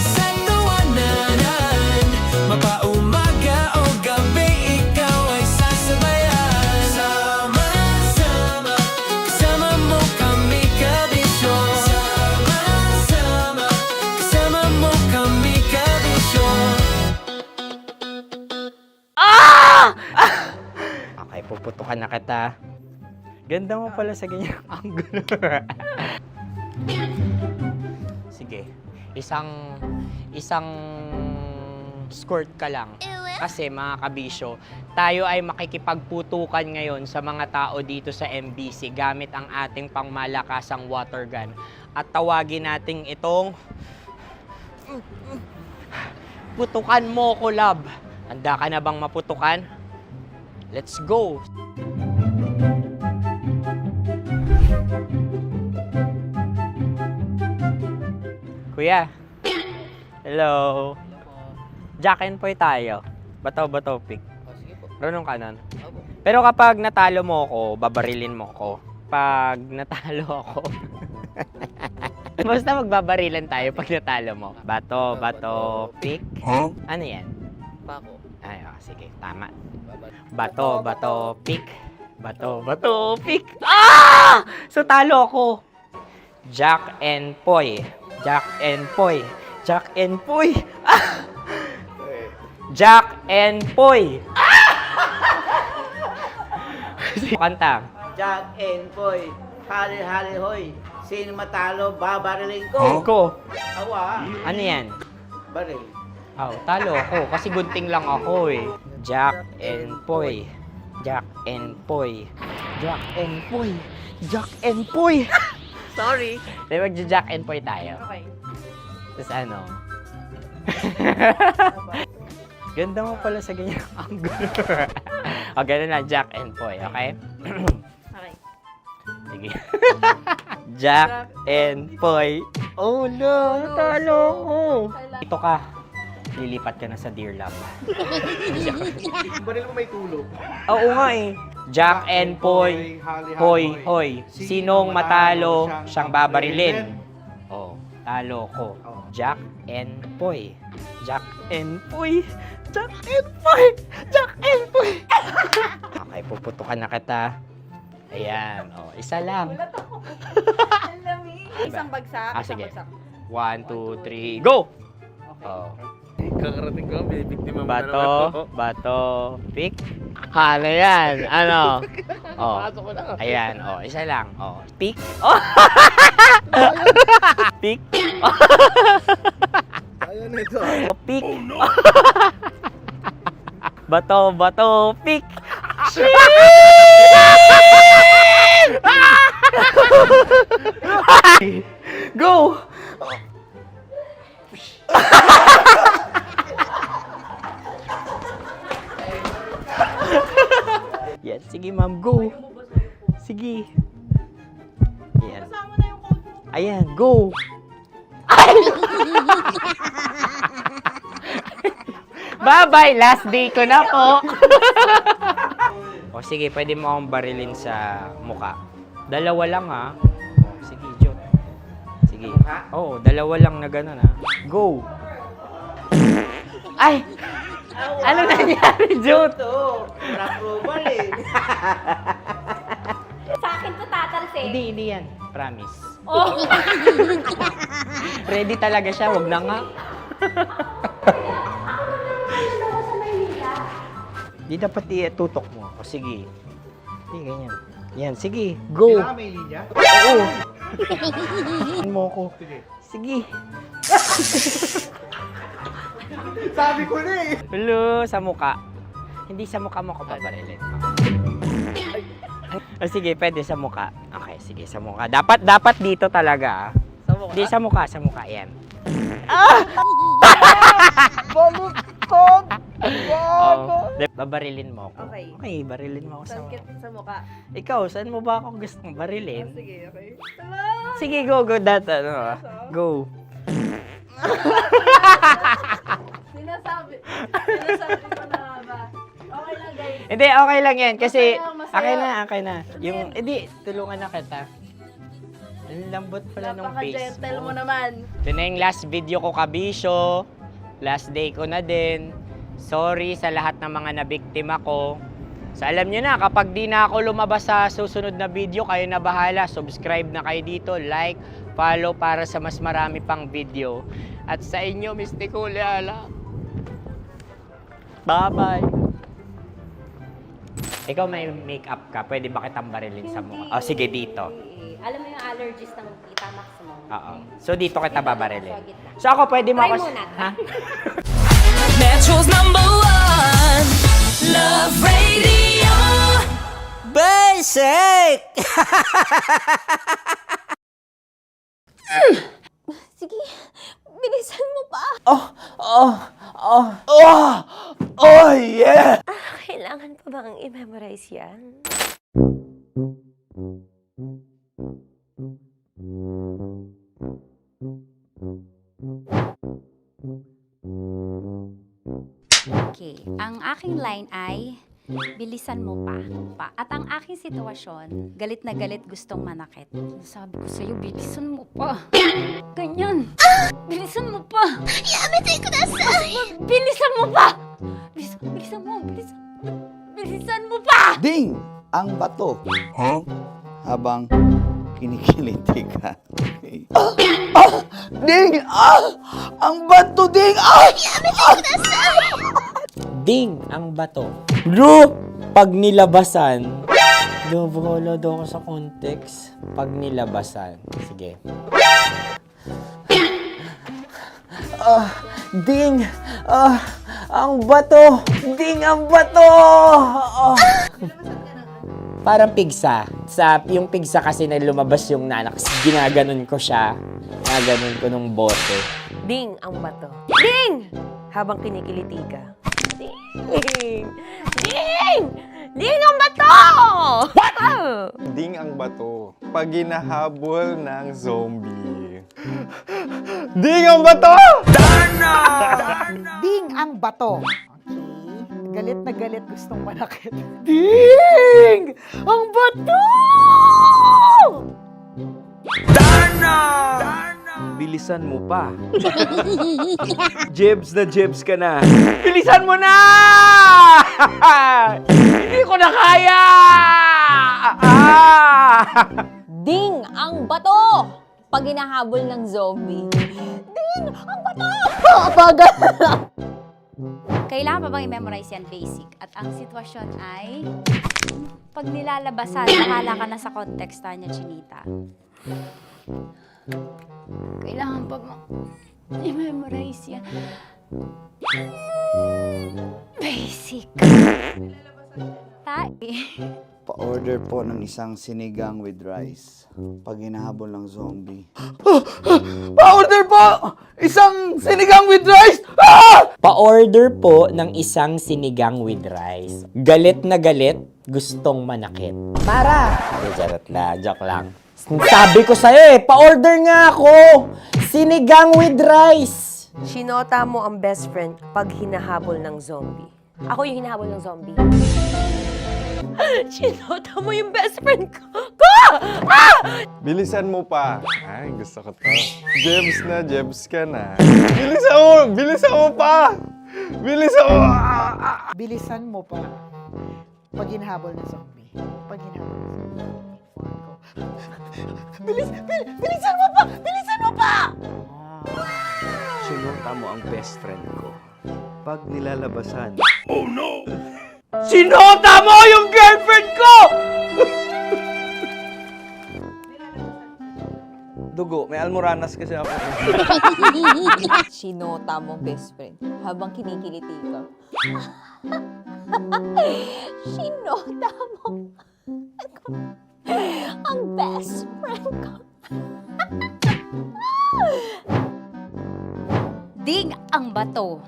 Speaker 2: sa tawanan, mapaumaga o gabi, ikaw ay sasabayan. Sama-sama, kasama mo kami kabisyo. Sama-sama, kasama mo kami kabisyo.
Speaker 11: Okay, puputukan na kita. Ganda mo pala sa ganyang angulo. Sige, isang skirt ka lang. Kasi mga kabisyo, tayo ay makikipagputukan ngayon sa mga tao dito sa MBC gamit ang ating pangmalakasang water gun. At tawagin natin itong putukan mo ko, love. Handa ka na bang maputukan? Let's go! Kuya. Hello. Jack and Poy tayo. Bato-bato pick. Runong ka nun. Pero kapag natalo mo ako, babarilin mo ako. Pag natalo ako, basta magbabarilan tayo pag natalo mo. Bato-bato pick.
Speaker 18: Huh?
Speaker 11: Ano yan?
Speaker 18: Pako.
Speaker 11: Ay, oh, sige, tama. Bato-bato pick. Bato-bato pick. Ah! So talo ako. Jack and Poy. Jack and Poy. Jack and Poy. Ah! Jack and Poy. Kanta.
Speaker 15: Jack and Poy, hali-hali hoy. Sino matalo, babariling ko.
Speaker 11: Ko.
Speaker 15: Awa.
Speaker 11: Ano yan?
Speaker 15: Baril.
Speaker 11: Oh, talo ako kasi gunting lang ako eh. Jack and Poy. Jack and Poy. Jack and Poy. Jack and Poy. Sorry. Di ba Jack and Poy tayo?
Speaker 21: Okay.
Speaker 11: Tapos ano? Ganda mo pala sa ganyan angle. O, ganun lang, Jack and Poy, okay?
Speaker 21: Okay.
Speaker 11: Sige. Jack and Poy. Oh no, natalo ko. Ito ka. Lilipat ka na sa Dear Love.
Speaker 12: Baril mo may tulog.
Speaker 11: Oo nga eh. Jack and Poy. Hoy, hoy. Sinong matalo, siyang babarilin. Oh, talo ko. Jack and Poy. Jack and Poy. Jack and Poy. Jack and Poy. Okay, puputukan na kita. Ayan. Oh, isa lang.
Speaker 3: Isang bagsak.
Speaker 11: Sige. 1, 2, 3, go! Oh.
Speaker 12: Kakarating ko, may biktima mo na
Speaker 11: Bato,
Speaker 12: naman.
Speaker 11: bato, pick. Ano yan? Ano? Oh.
Speaker 12: Pasok ko na.
Speaker 11: Ayan, oh, isa lang. Oh, pick. Oh. Pick.
Speaker 12: Ayaw na ito.
Speaker 11: Oh, pick. Bato, bato, pick. Go! Yan, sige ma'am, go. Sige. Ayan. Ayan, go. Bye-bye, last day ko na po. O sige, pwede mo akong barilin sa muka. Dalawa lang ha. O, sige, Jo. Sige. Oo, dalawa lang na gano'n ha. Go. Ay! Ano nangyari, Jo?
Speaker 15: Approval eh.
Speaker 21: Sa akin to tatalsik.
Speaker 11: Hindi yan. Promise.
Speaker 21: Oh.
Speaker 11: Ready talaga siya, wag na nga. Di dapat itutok mo. O sige. Sige, ganyan. Yan, sige. Go.
Speaker 12: Kailangan may linya?
Speaker 11: Oo. Mo ko. Sige.
Speaker 12: Sabi ko na eh.
Speaker 11: Hello, sa muka. Hindi sa muka mo ko paparilin. O sige, pwede sa muka. Okay, sige, sa muka. Dapat dito talaga.
Speaker 12: Sa mukha?
Speaker 11: Hindi, sa muka. Yan.
Speaker 12: Baluktot!
Speaker 11: Oh, babarilin mo ako.
Speaker 3: Okay.
Speaker 11: Okay, barilin mo ako sa muka.
Speaker 3: Sa mukha.
Speaker 11: Ikaw, saan mo ba ako gustong barilin?
Speaker 3: Sige, okay.
Speaker 11: Sige, go. Go.
Speaker 3: Sinasabi ko na nga ba? Okay lang, guys.
Speaker 11: Hindi, okay lang yan. Kasi,
Speaker 3: Masaya.
Speaker 11: okay na. Yung, hindi, tulungan na kita. Ang lambot pala ng face
Speaker 3: Napaka-gentle
Speaker 11: mo.
Speaker 3: mo naman.
Speaker 11: Ito na yung last video ko, kabisyo. Last day ko na din. Sorry sa lahat ng mga nabiktima ko. So alam nyo na, kapag di na ako lumabas sa susunod na video, kayo na bahala. Subscribe na kayo dito, like, follow para sa mas marami pang video. At sa inyo, Mistiko Leala. Bye-bye. Ikaw may makeup ka, pwede ba kitang barilin sa mukha? O sige, dito.
Speaker 21: Alam mo yung allergies ng Tita Max mo?
Speaker 11: Oo. So dito kita babarilin. So ako pwede mo
Speaker 21: Try
Speaker 11: ako...
Speaker 21: muna.
Speaker 11: Ha?
Speaker 2: Metro's #1 Love Radio Basic!
Speaker 8: Sige, bilisan mo pa.
Speaker 2: Oh yeah!
Speaker 8: Kailangan pa bang i-memorize yan?
Speaker 9: Okay, ang aking line ay bilisan mo pa. At ang aking sitwasyon, galit na galit gustong manakit. Sabi ko sa'yo, bilisan mo pa. Ganyan. Bilisan mo pa.
Speaker 8: Yamitay ko na sa...
Speaker 9: Bilisan mo pa. Bilisan mo pa.
Speaker 1: Ding! Ang bato. Habang kinikiliti ka. Okay. Ding! Ang bato, Ding!
Speaker 11: Ding ang bato. Bro! Pag nilabasan. Wala daw ako sa context. Pag nilabasan. Sige. Ding! Ang bato! Ding ang bato! Parang pigsa. Yung pigsa kasi na lumabas yung nanak, ginaganon ko siya. Ginaganon ko nung bote.
Speaker 21: Ding ang bato. Ding! Habang kinikiliti ka. Ding! Ding! Ding ang bato! What?
Speaker 7: Ding ang bato. Pag hinahabol ng zombie. Ding ang bato!
Speaker 3: Ding ang bato. Okay. Galit na galit, gustong manakit. Ding! Ang bato!
Speaker 18: Bilisan mo pa. Jebs na jebs ka na. Bilisan mo na! Hindi ko na kaya!
Speaker 4: Ding ang bato! Pag hinahabol ng zombie. Ding ang bato!
Speaker 3: Bagal!
Speaker 9: Kailangan pa bang i-memorize yan basic? At ang sitwasyon ay, pag nilalabasan, bahala ka na sa context niya, Chinita. Kailangan pa bang i-memorize yan? Basic.
Speaker 1: Pa-order po ng isang sinigang with rice. Pag hinahabol ng zombie. Pa-order po! Isang sinigang with rice!
Speaker 11: Pa-order po ng isang sinigang with rice. Galit na galit, gustong manakit. Para! Charot na, joke lang. Sabi ko sa'yo pa-order nga ako! Sinigang with rice!
Speaker 21: Sinota mo ang best friend pag hinahabol ng zombie. Ako yung hinahabol ng zombie. Sinota mo yung best friend ko!
Speaker 7: Bilisan mo pa. Ay, gusto ko to. Jebs na jebs ka na. Bilisan mo! Bilisan mo pa! Bilisan mo!
Speaker 3: Bilisan mo pa. Pag hinahabol ng zombie. Pag hinahabol ng zombie. Bilisan mo pa! Bilisan mo pa!
Speaker 18: Sinota mo ang best friend ko. Pag nilalabasan.
Speaker 19: Oh no!
Speaker 18: Sinota mo yung girlfriend ko! Dugo, may almoranas kasi ako.
Speaker 4: Sinota mo best friend habang kinikiliti ka. Sinota mo ang best friend ko.
Speaker 9: Ding ang bato.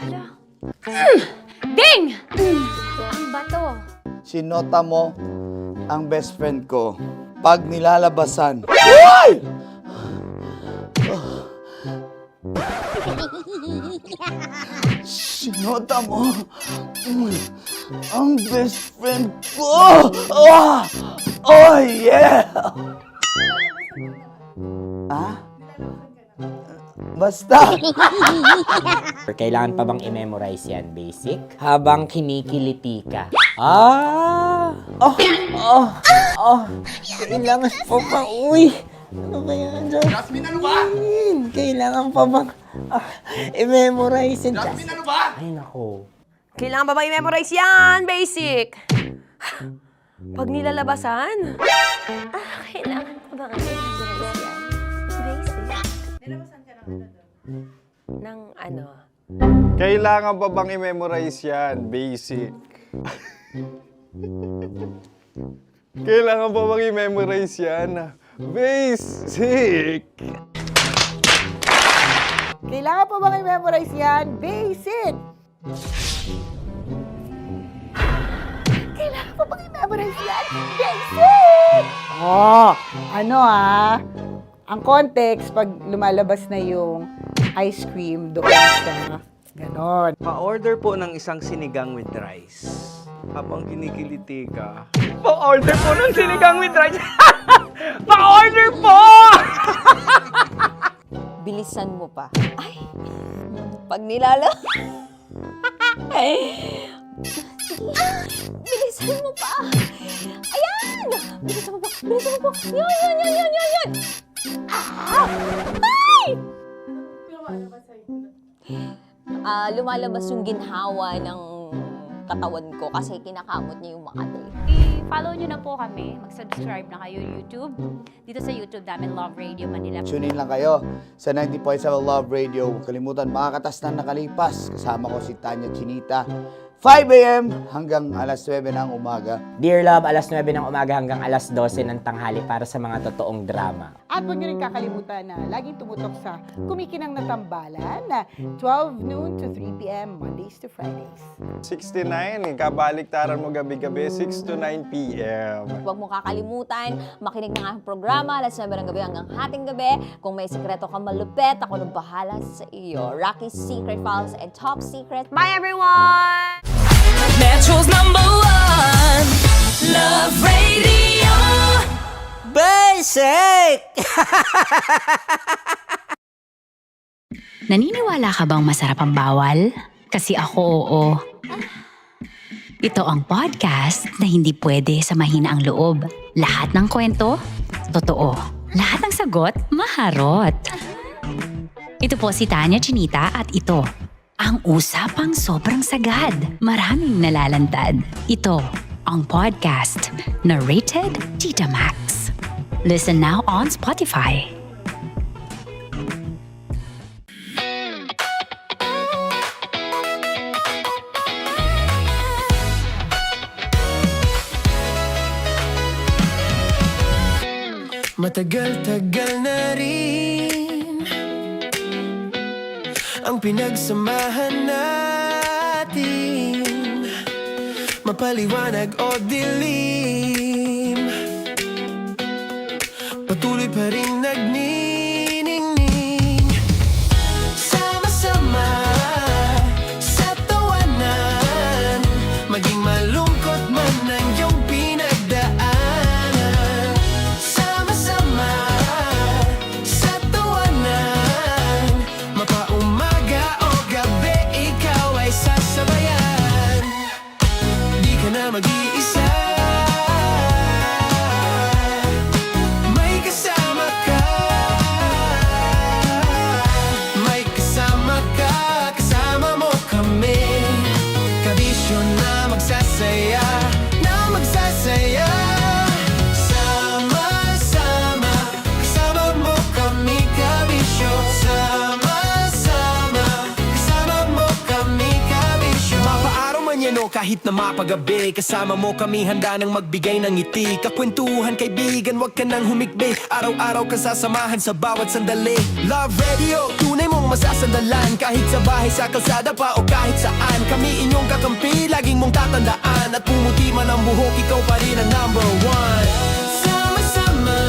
Speaker 9: Ala. Ding! Ang bato.
Speaker 1: Sinota mo ang best friend ko. Pag nilalabasan. Uy! Sinota mo ang best friend ko. Oh yeah! Basta.
Speaker 11: Kailangan pa bang i-memorize yan, basic? Habang kinikiliti ka. Kailangan pa ba? Uy! Ano ba yan, Jasmine?
Speaker 12: Jasmine, ano ba?
Speaker 11: Kailangan pa bang i-memorize yan?
Speaker 12: Jasmine, ano ba?
Speaker 11: Ay, nako.
Speaker 21: Kailangan ba bang i-memorize yan? Basic. Pag nilalabasan.
Speaker 8: Kailangan ko ba kasi i-memorize yan? Basic.
Speaker 21: Ng ano?
Speaker 7: Kailangan pa bang i-memorize yan? Basic. Kailangan pa bang i-memorize yan? Basic.
Speaker 3: Kailangan pa bang i-memorize yan? Basic! Kailangan pa bang i-memorize yan? Basic! Ang context, pag lumalabas na yung ice cream doon sa ganon.
Speaker 18: Pa-order po ng isang sinigang with rice. Habang kinikiliti ka. Pa-order po ng sinigang with rice! Pa-order po!
Speaker 4: Bilisan mo pa. Ay! Pag bilisan mo pa! Ayan! Bilisan mo pa! Bilisan mo pa! Yan! Ay! Lumalabas yung ginhawa ng katawan ko kasi kinakamot niya yung Makati.
Speaker 9: I-follow nyo na po kami. Mag-subscribe na kayo YouTube. Dito sa YouTube namin, Love Radio Manila.
Speaker 1: Tune in lang kayo sa 90.7 Love Radio. Huwag kalimutan, mga katas na nakalipas. Kasama ko si Tanya Chinita 5 a.m. hanggang alas 9 ng umaga.
Speaker 11: Dear Love, alas 9 ng umaga hanggang alas 12 ng tanghali para sa mga totoong drama.
Speaker 3: At huwag niyo rin kakalimutan na laging tumutok sa Kumikinang na Tambalan na 12 noon to 3 p.m. Mondays to Fridays.
Speaker 7: 69, kabaliktaran mo gabi-gabi, 6 to 9 p.m.
Speaker 4: Huwag mo kakalimutan, makinig ng aking programa, alas 9 ng gabi hanggang hating gabi. Kung may sikreto ka malupet, ako nang bahala sa iyo. Rocky's Secret Files and Top Secret.
Speaker 21: Bye, everyone!
Speaker 2: Metro's #1 Love Radio.
Speaker 15: Basic!
Speaker 5: Naniniwala ka bang masarap ang bawal? Kasi ako oo. Ito ang podcast na hindi pwede sa mahina ang loob. Lahat ng kwento, totoo. Lahat ng sagot, maharot. Ito po si Tanya Chinita at ito, ang usapang sobrang sagad. Maraming nalalantad. Ito, ang podcast na Rated Tita Max. Listen now on Spotify.
Speaker 2: Matagal-tagal na rin ang pinagsamahan natin, mapaliwanag o dilim, patuloy pa rin nagniningning. Sama-sama sa tawanan, maging malungkot man ang iyong pinagdaanan. Sama-sama sa tawanan, mapaumaga o gabi, ikaw ay sasabayan. Di ka na mag-iisa, may kasama ka. May kasama ka, kasama mo kami. Kabisyo na magsasaya, na magsasaya. Sama-sama, kasama mo kami, kabisyo. Sama-sama, kasama mo kami, kabisyo. Mapaaraw man yan o kahit na mapagabi, kasama mo kami, handa nang magbigay ng ngiti. Kakwentuhan, kaibigan, wag ka nang humikbi. Araw-araw ka sasamahan sa bawat sandali. Love Radio, tunay mong masasandalan. Kahit sa bahay, sa kalsada pa o kahit saan, kami inyong kakampi, laging mong tatandaan. At pumuti man ang buhok, ikaw pa rin ang #1. Sama-sama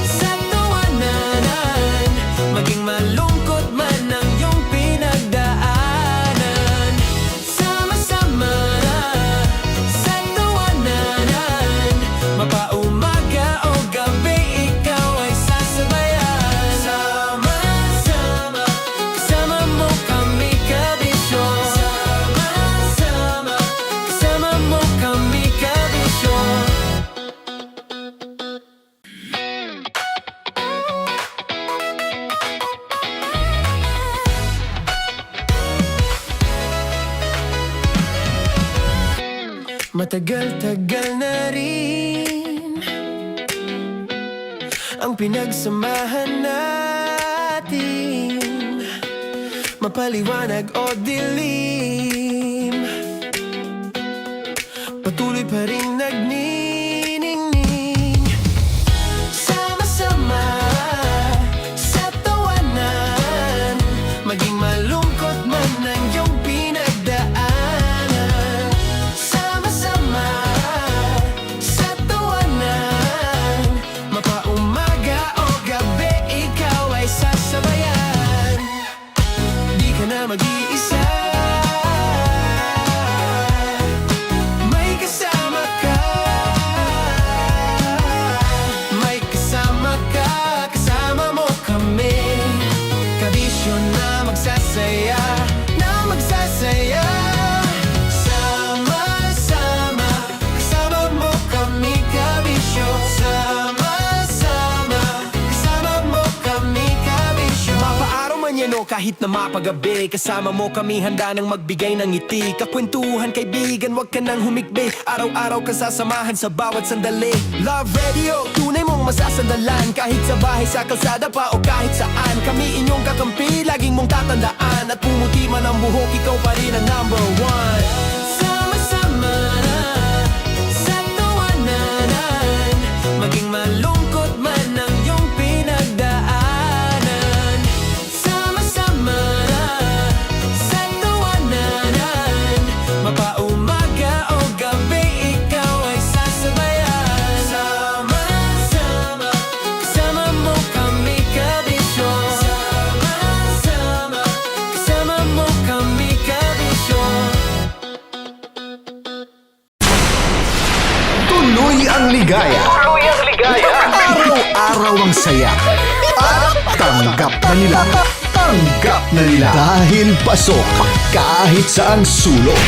Speaker 2: sa tawanan, maging malungkot man ang iyong pinagdaanan. Sama-sama sa tawanan, mapaumaga o gabi, ikaw ay sasabayan. Sama-sama, kasama mo kami, kabisyo. Sama-sama, kasama mo kami, kabisyo. Matagal-tagal na rin ang pinagsamahan natin, mapaliwanag o dilim, patuloy pa rin nagniningning. Sama-sama sa tawanan, maging malungkot man ang iyong pinagdaanan. Sama-sama sa tawanan, mapaumaga o gabi, ikaw ay sasabayan. Di ka na mag-iisa, may kasama ka. May kasama ka, kasama mo kami. Kabisyo na magsasaya, na magsasaya. Sama-sama, kasama mo kami, kabisyo. Sama-sama, kasama mo kami, kabisyo. Mapaaraw man yan o kahit na mapagabi, kasama mo kami, handa nang magbigay ng ngiti. Kakwentuhan, kaibigan, wag ka nang humikbi. Araw-araw ka sasamahan sa bawat sandali. Love Radio, tunay mong masasandalan. Kahit sa bahay, sa kalsada pa o kahit saan, kami inyong kakampi, laging mong tatandaan. At pumuti man ang buhok, ikaw pa rin ang number one. Sama-sama na sa tawanan, maging malungkot man ang iyong pinagdaanan. Sama-sama na sa tawanan, mapaumaga o gabi, ikaw ay sasabayan. Sama-sama, kasama mo kami kabisyo. Sama-sama, kasama mo kami kabisyo.
Speaker 13: Tuloy ang ligaya. Tuloy ang ligaya. Araw-araw ang saya. At tanggap na nila. Tanggap na nila. Dahil pasok kahit saang sulok.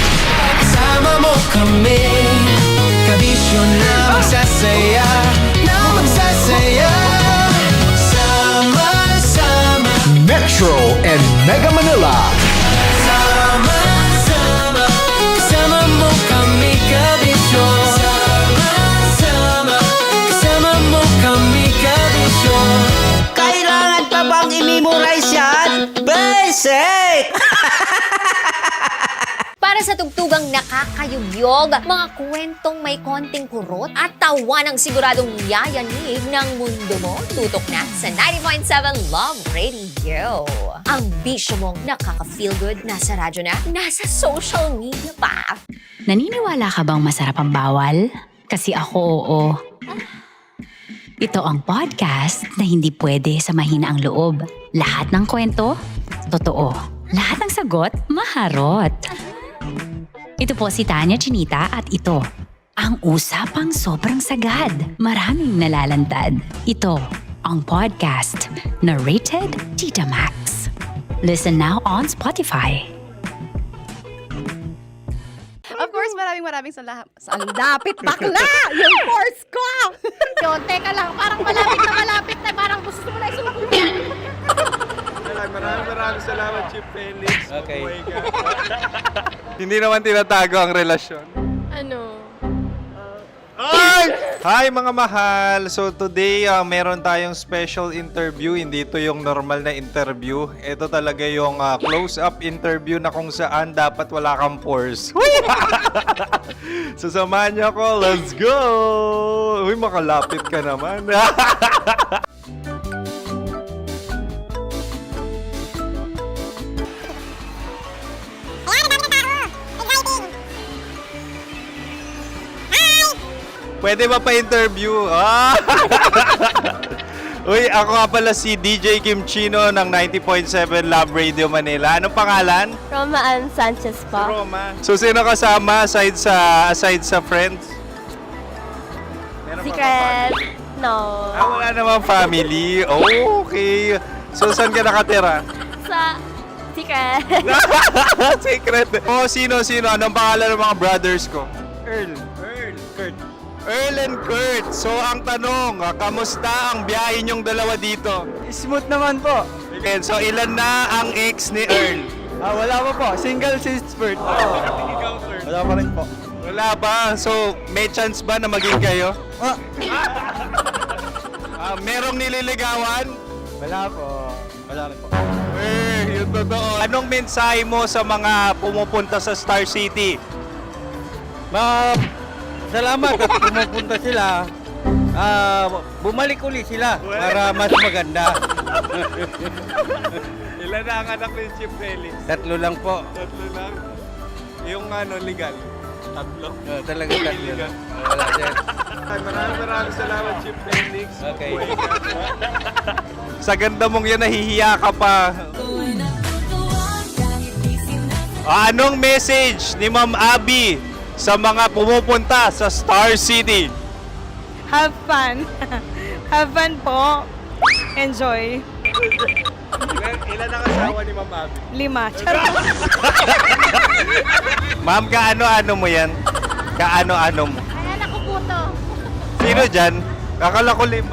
Speaker 2: Kasama mo kami, kabisyo na magsasaya, na magsasaya. Sama-sama,
Speaker 13: Metro and Mega Manila.
Speaker 2: sama-sama, kasama mo kami kabisyo. Sama-sama, kasama mo kami kabisyo.
Speaker 15: Kailangan pa bang i-memorize yan? Basic!
Speaker 4: Para sa tugtugang nakakayugyog, mga kwentong may konting kurot at tawa ng siguradong yayanig ng mundo mo, tutok na sa 90.7 Love Radio. Ang bisyo mong nakaka-feel good, nasa radyo na, nasa social media pa.
Speaker 5: Naniniwala ka bang masarap ang bawal? Kasi ako oo. Ito ang podcast na hindi pwede sa mahina ang loob. Lahat ng kwento, totoo. Lahat ng sagot, maharot. Ito po si Tanya Chinita at ito, ang usapang sobrang sagad. Maraming nalalantad. Ito, ang podcast na Rated Tita Max. Listen now on Spotify.
Speaker 6: Of course, maraming salamat. Ang lapit bakla! Yung force ko!
Speaker 10: Yun, teka lang, parang malapit na, parang gusto mo na isulat.
Speaker 7: Maraming salamat, Chief Felix.
Speaker 18: Okay.
Speaker 7: Mabuhay ka. Hindi naman tinatago ang relasyon.
Speaker 16: Ano?
Speaker 7: Hi mga mahal! So today, meron tayong special interview. Hindi ito yung normal na interview. Ito talaga yung close-up interview na kung saan dapat wala kang pores. So samahan niyo ako. Let's go! Uy, makalapit ka naman. Pwede ba pa-interview? Uy, ako nga pala si DJ Kim Chino ng 90.7 Love Radio Manila. Anong pangalan?
Speaker 8: Roma Ann Sanchez po.
Speaker 7: Roma. So, sino kasama aside sa friends? Meron ba
Speaker 8: Secret. No.
Speaker 7: wala namang family. Oh, okay. So, saan ka nakatira?
Speaker 8: Sa Secret.
Speaker 7: Secret. Oh, sino? Anong pangalan ng mga brothers ko? Earl, Kurt. Earl and Kurt. So, ang tanong, kamusta ang biyahe niyong dalawa dito?
Speaker 18: Smooth naman po.
Speaker 7: Okay, so ilan na ang ex ni Earl?
Speaker 18: Wala pa po. Single since birth. Wala pa rin po.
Speaker 7: Wala ba? So, may chance ba na maging kayo? Merong nililigawan?
Speaker 18: Wala po. Wala rin po.
Speaker 7: Yung totoo. Anong mensahe mo sa mga pumupunta sa Star City?
Speaker 18: Salamat at pumupunta sila. Bumalik uli sila para mas maganda.
Speaker 7: Ilan na ang anak ni Chief Felix?
Speaker 18: 3 lang po.
Speaker 7: 3 lang? Yung legal? 3?
Speaker 18: Talaga 3 lang. Wala sir.
Speaker 7: Maraming salamat, Chief Felix.
Speaker 18: Okay.
Speaker 7: Sa ganda mong yan, nahihiya ka pa. Anong message ni Ma'am Abby sa mga pumupunta sa Star City?
Speaker 20: Have fun. Have fun po. Enjoy.
Speaker 7: Ilan ang asawa ni Ma'am Abby?
Speaker 20: 5. Charot.
Speaker 7: Ma'am, kaano-ano mo yan? Kaano-ano mo?
Speaker 10: Ayan ako po to.
Speaker 7: Sino dyan? Akala ko 5.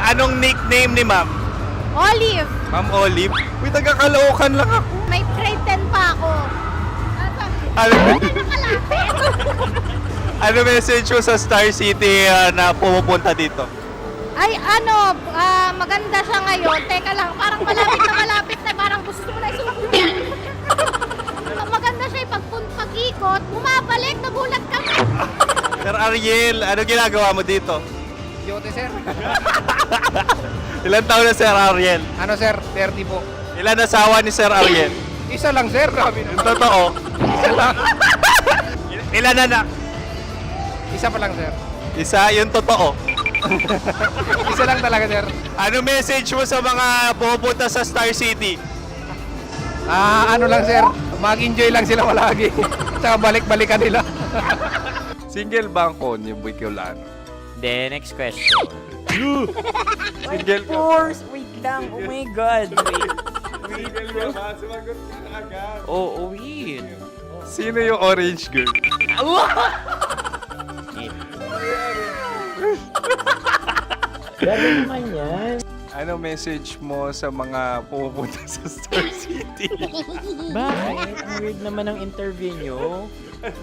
Speaker 7: Anong nickname ni Ma'am?
Speaker 10: Olive,
Speaker 7: Ma'am Olive? Uy, taga-Caloocan lang ako.
Speaker 10: may grade 10 pa ako.
Speaker 7: Alam mo, Ano message mo sa Star City na pumupunta dito?
Speaker 10: Ay, maganda siya ngayon. Teka lang, parang malapit na, parang gusto mo na isumpin. Maganda siya pag-ikot, bumabalik, nagulat ka.
Speaker 7: Sir Ariel, ano ginagawa mo dito?
Speaker 12: Yote, sir.
Speaker 7: Ilan taon na Sir Ariel?
Speaker 12: Ano, sir? 30 po.
Speaker 7: Ilan asawa ni Sir Ariel?
Speaker 12: Isa lang, sir. Grabe
Speaker 7: Yung totoo?
Speaker 12: Isa lang.
Speaker 7: Ilan anak?
Speaker 12: Isa pa lang, sir.
Speaker 7: Isa, yung totoo.
Speaker 12: Isa lang talaga, sir.
Speaker 7: Ano message mo sa mga pupunta sa Star City?
Speaker 12: Ano lang, sir. Mag-enjoy lang sila palagi. Tsaka balik-balikan nila.
Speaker 7: Single ba ang Konyo, Boy Kiolano?
Speaker 11: Then, next question.
Speaker 7: Single ka?
Speaker 11: Wait lang. Oh my God.
Speaker 7: Single ka ba? Sumagot ka agad.
Speaker 11: Oh, wait.
Speaker 7: Sino yung orange girl?
Speaker 11: Grabe naman yan.
Speaker 7: Ano message mo sa mga pumupunta sa Star City?
Speaker 11: Bakit? Ang weird naman ang interview nyo.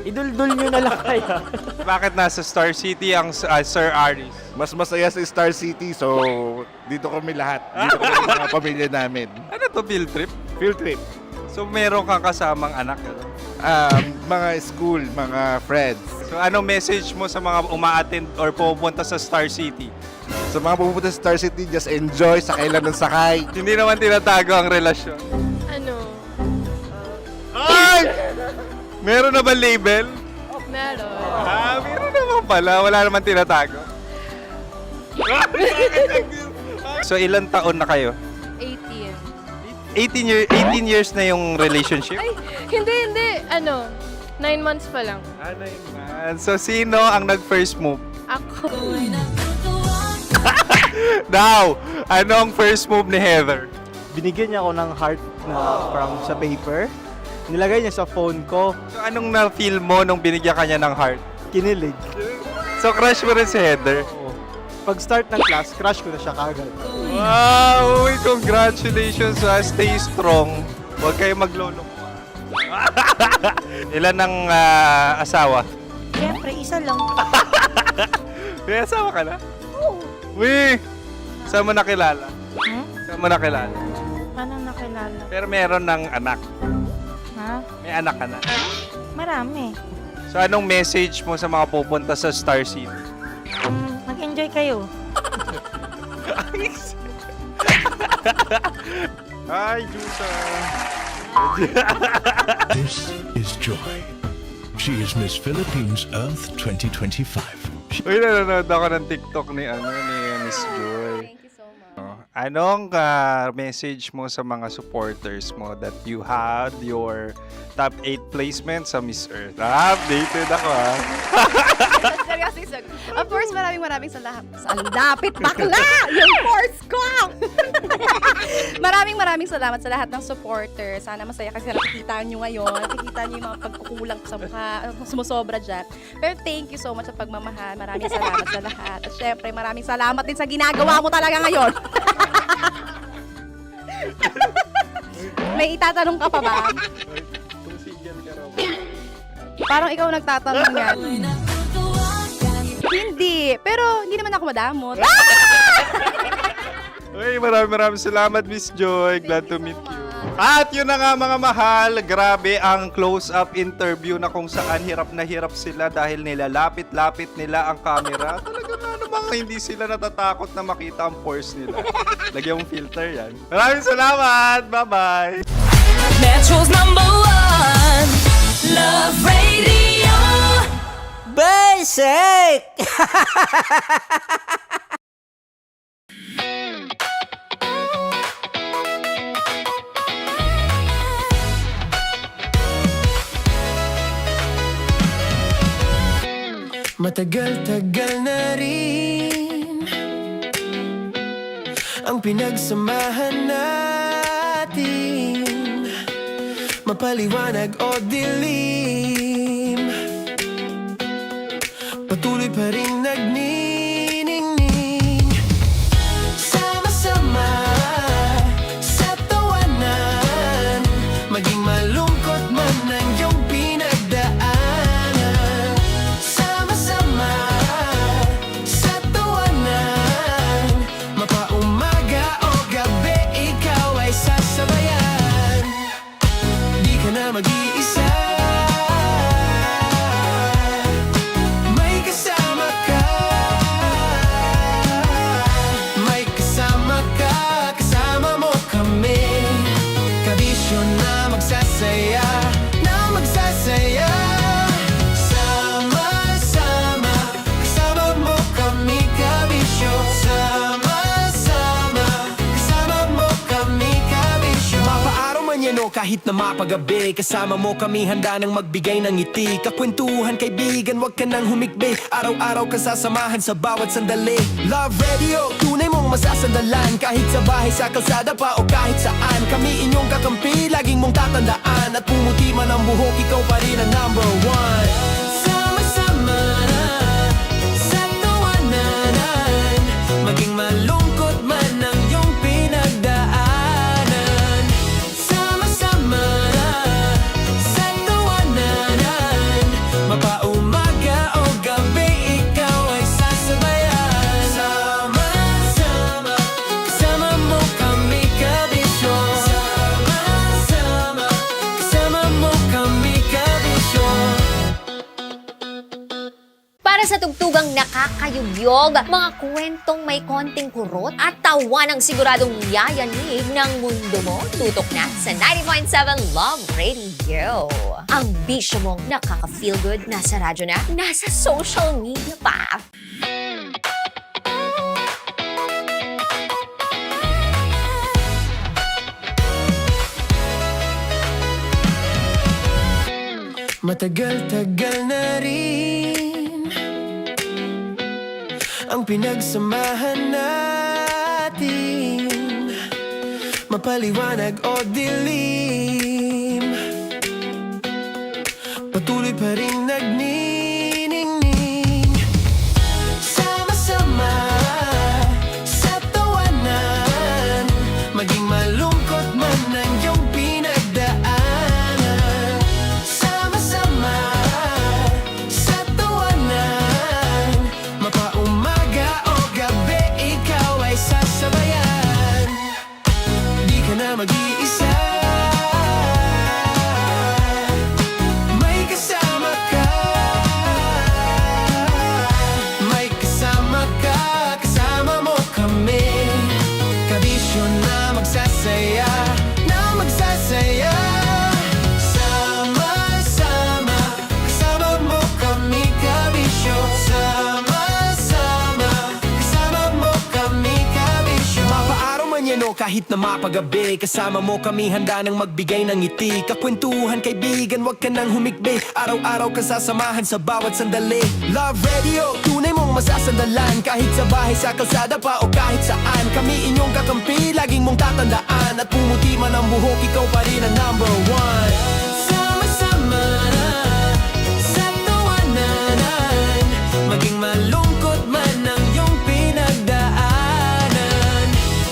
Speaker 11: Idul-dul nyo na lang kaya.
Speaker 7: Bakit nasa Star City ang Sir Aris?
Speaker 14: Mas masaya sa Star City, so dito kami lahat. Dito kami mga pamilya namin.
Speaker 7: Ano to, field trip?
Speaker 14: Field trip.
Speaker 7: So meron kang kasamang anak? Ano?
Speaker 14: Mga school, mga friends.
Speaker 7: So ano message mo sa mga uma-attend or pupunta sa Star City?
Speaker 14: Sa mga pupunta sa Star City, just enjoy, sakay lang ng sakay.
Speaker 7: Hindi naman tinatago ang relasyon.
Speaker 16: Ano?
Speaker 7: Ay! Meron na ba label?
Speaker 16: Meron.
Speaker 7: Meron naman pala. Wala naman tinatago. So ilan taon na kayo?
Speaker 16: 18.
Speaker 7: 18 years na yung relationship?
Speaker 16: Ay, hindi. 9 months pa lang.
Speaker 7: 9 months. So sino ang nag-first move?
Speaker 16: Ako.
Speaker 7: Now, ano ang first move ni Heather?
Speaker 18: Binigyan niya ako ng heart na from sa paper. Nilagay niya sa phone ko.
Speaker 7: So anong na-feel mo nung binigyan ka niya ng heart?
Speaker 18: Kinilig.
Speaker 7: So crush mo rin si Heather?
Speaker 18: Oo. Pag-start ng class, crush ko na siya kagad.
Speaker 7: Wow! Uy, congratulations! Stay strong. Huwag kayo maglolo. Ilan ang asawa?
Speaker 20: Siyempre, isa lang.
Speaker 7: May asawa ka na? Oo. Uy! Saan mo nakilala? Saan mo nakilala?
Speaker 20: Paano nakilala?
Speaker 7: Pero meron ng anak.
Speaker 20: Ha?
Speaker 7: May anak ka na.
Speaker 20: Marami.
Speaker 7: So anong message mo sa mga pupunta sa Star City?
Speaker 20: Mag-enjoy kayo.
Speaker 7: Hi, Jusa!
Speaker 19: This is Joy. She is Miss Philippines Earth 2025.
Speaker 7: Uy, nanonood ako ng TikTok ni Miss Joy.
Speaker 6: Thank you so much.
Speaker 7: Anong message mo sa mga supporters mo that you had your top 8 placement sa Miss Earth? Updated ako
Speaker 6: Seryoso. Of course, maraming salamat. Lapit bakla! Yung course ko! maraming salamat sa lahat ng supporters. Sana masaya kasi nakikita nyo ngayon. Nakikita nyo yung mga pagkukulang sa mukha, sumusobra dyan. Pero thank you so much sa pagmamahal. Maraming salamat sa lahat. At syempre, maraming salamat din sa ginagawa mo talaga ngayon. May itatanong ka pa ba? Parang ikaw nagtatanong yan. Hindi. Pero hindi naman ako madamot.
Speaker 7: Uy, maraming salamat, Miss Joy. Glad to meet you. At yun na nga mga mahal, grabe ang close-up interview na kung saan hirap na hirap sila dahil nilalapit-lapit nila ang camera. Talagang ano bang hindi sila natatakot na makita ang pores nila. Lagyan mong filter yan. Maraming salamat! Bye-bye!
Speaker 2: Metro's #1 Love Radio
Speaker 15: Basic!
Speaker 2: Matagal-tagal na rin ang pinagsamahan natin, mapaliwanag o dilim, patuloy pa rin nagniningning. Sama-sama sa tawanan, maging malungkot man ang iyong pinagdaanan. Sama kahit na mapagabi. Kasama mo kami handa nang magbigay ng ngiti. Kakwentuhan kaibigan, wag ka nang humikbi. Araw-araw kasasamahan sa bawat sandali. Love Radio, tunay mong masasandalan. Kahit sa bahay, sa kalsada pa o kahit saan. Kami inyong kakampi, laging mong tatandaan. At pumuti man ang buhok, ikaw pa rin ang number one. Sama-sama na sa tawanan, maging malungkot man ang iyong pinagdaanan. Sama-sama na sa tawanan, mapaumaga o gabi, ikaw ay sasabayan. Sama-sama, kasama mo kami kabisyo. Sama-sama, kasama mo kami kabisyo.
Speaker 4: Para sa tugtugang nakakayugyog, mga kwentong may konting kurot at tawa ng siguradong yayanig ng mundo mo, tutok na sa 90.7 Love Radio. Ang bisyo mong nakaka-feel good, nasa radyo na, nasa social media pa.
Speaker 2: Matagal-tagal na rin ang pinagsamahan natin, mapaliwanag o dilim, patuloy pa rin nagniningning. Sama-sama sa tawanan, maging malungkot man ang iyong pinagdaanan. Sama-sama sa tawanan, mapaumaga o gabi, ikaw ay sasabayan. Di ka na mag-iisa, may kasama ka. May kasama ka, kasama mo kami. Kabisyo na magsasaya, na magsasaya. Sama-sama, kasama mo kami kabisyo. Sama-sama, kasama mo kami kabisyo. Mapaaraw man yan o kahit na mapagabi, kasama mo kami handa nang magbigay ng ngiti. Kakwentuhan kaibigan, wag ka nang humikbi. Araw-araw kasasamahan sa bawat sandali. Love Radio, tunay mong masasandalan. Kahit sa bahay, sa kalsada pa o kahit saan. Kami inyong kakampi, laging mong tatandaan. At pumuti man ang buhok, ikaw pa rin ang number one. Sama-sama na sa tawanan, maging malungkot man ang iyong pinagdaanan.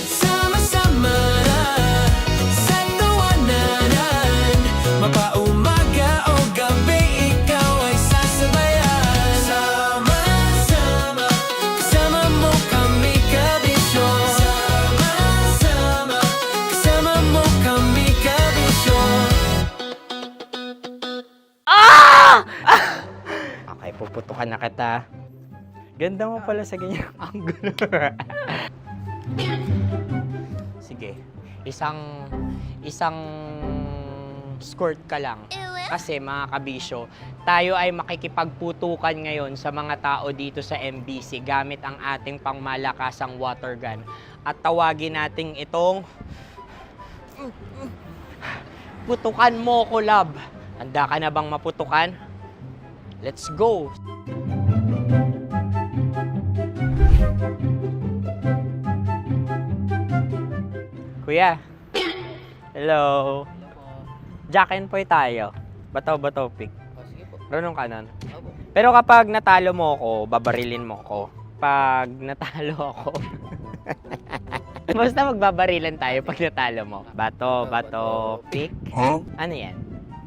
Speaker 2: Sama-sama na sa tawanan, mapaumaga o gabi, ikaw ay sasabayan. Sama-sama, kasama mo kami kabisyo. Sama-sama, kasama mo kami kabisyo.
Speaker 11: Okay, puputukan na kita. Ganda mo pala sa ganyang angulo. Sige, isang skirt ka lang. Kasi mga kabisyo, tayo ay makikipagputukan ngayon sa mga tao dito sa MBC gamit ang ating pangmalakasang water gun. At tawagin natin itong putukan mo ko, love. Handa ka na bang maputukan? Let's go! Kuya. Hello. Jack and Poy tayo. Bato-bato pick. Runong kanan. Pero kapag natalo mo ako, babarilin mo ako. Pag natalo ako, basta magbabarilan tayo pag natalo mo. Bato, pick.
Speaker 18: Huh?
Speaker 11: Ano yan?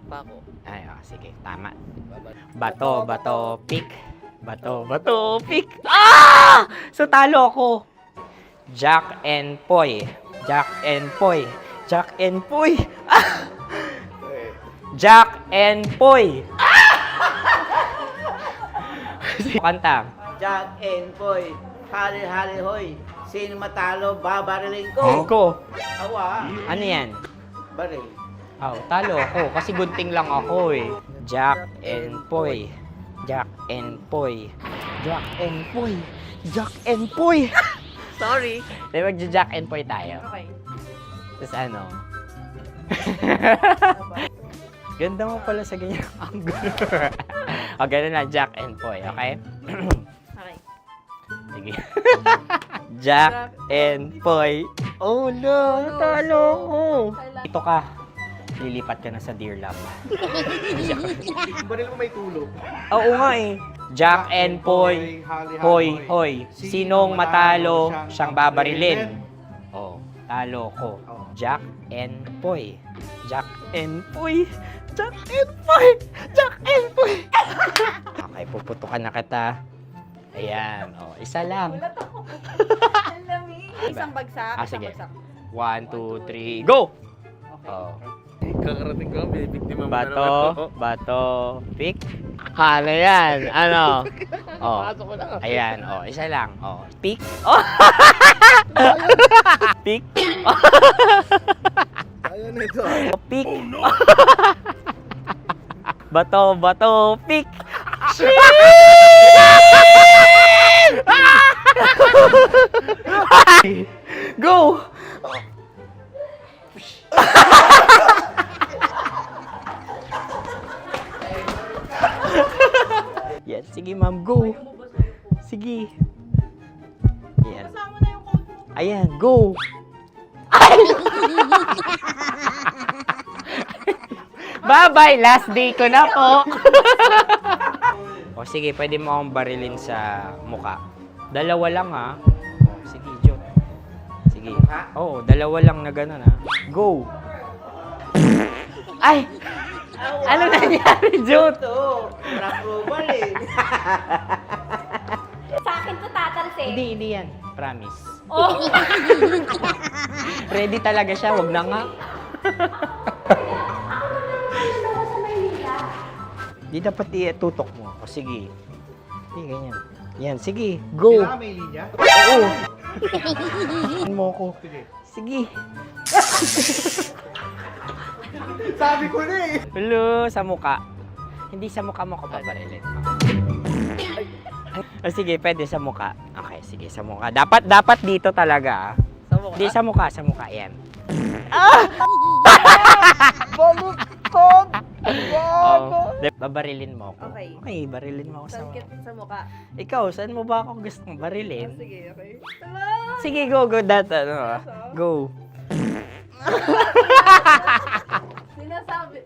Speaker 18: Pako.
Speaker 11: Ay, sige, tama. Bato, pick. Bato, pick. Ah! So, talo ako. Jack and Poy. Jack and Poy. Jack and Poy. Ah! Jack and Poy. Kanta.
Speaker 15: Jack and Poy, hali-hali hoy. Sino matalo, babariling ko.
Speaker 11: Ko.
Speaker 15: Awa.
Speaker 11: Ano yan?
Speaker 15: Baril.
Speaker 11: Oh, talo ako kasi gunting lang ako eh. Jack and Poy. Jack and Poy. Jack and Poy. Jack and Poy.
Speaker 15: Sorry.
Speaker 11: Di magja-Jack and Poy tayo.
Speaker 15: Okay.
Speaker 11: Tapos ano? Ganda mo pala sa ganyan angle. O, ganun lang, Jack and Poy, okay?
Speaker 21: Okay.
Speaker 11: Sige. Jack and Poy. Oh no, natalo ko. Ito ka. Lilipat ka na sa Dear Love.
Speaker 12: Baril mo may tulog.
Speaker 11: Oo nga eh. Jack and Poy. Hoy, hoy. Sinong matalo, siyang babarilin. Oh, talo ko. Jack and Poy. Jack and Poy. Jack and Poy. Jack and Poy. Okay, puputukan na kita. Ayan. Oh, isa lang.
Speaker 3: Isang bagsak.
Speaker 11: Ah,
Speaker 3: isang
Speaker 11: sige.
Speaker 3: bagsak.
Speaker 11: 1, 2, 3, go! Oh.
Speaker 12: Kakarating ko, may biktima mo na
Speaker 11: Bato,
Speaker 12: naman.
Speaker 11: bato, pick. Ano yan? Ano? Oh.
Speaker 12: Pasok ko na.
Speaker 11: Ayan, oh, isa lang. Oh, pick. Oh. Pick.
Speaker 12: Ayan na ito.
Speaker 11: Oh, pick. Bato, bato, pick. Go! Yan, sige ma'am, go. Sige. Yan. Ayan, go. Bye-bye, last day ko na po. O sige, pwede mo akong barilin sa muka. Dalawa lang ha. O, sige, Jot. Sige. Oo, dalawa lang na gano'n ha. Go. Ay! Ano nangyari, Jot?
Speaker 15: Approval eh.
Speaker 21: Sa akin to tatalsik.
Speaker 11: Hindi yan. Promise.
Speaker 21: Oh.
Speaker 11: Ready talaga siya, wag na nga. Di dapat itutok mo. O sige. Hindi, ganyan. Yan, sige. Go.
Speaker 12: Kailangan may linya?
Speaker 11: Oo. Mo ko. Sige.
Speaker 12: Sabi ko na eh.
Speaker 11: Hello, sa muka. Hindi sa muka mo ko paparilin. O sige, pwede sa muka. Okay, sige, sa muka. Dapat dito talaga.
Speaker 3: Sa mukha?
Speaker 11: Hindi sa muka, sa muka. Yan.
Speaker 3: Baliktad!
Speaker 11: Oh, babarilin mo ako.
Speaker 3: Okay.
Speaker 11: Okay, barilin mo ako sa
Speaker 3: Sakit sa mukha.
Speaker 11: Ikaw, saan mo ba ako gustong barilin?
Speaker 3: Sige, okay.
Speaker 11: Sige, go, go, go.
Speaker 3: Sinasabi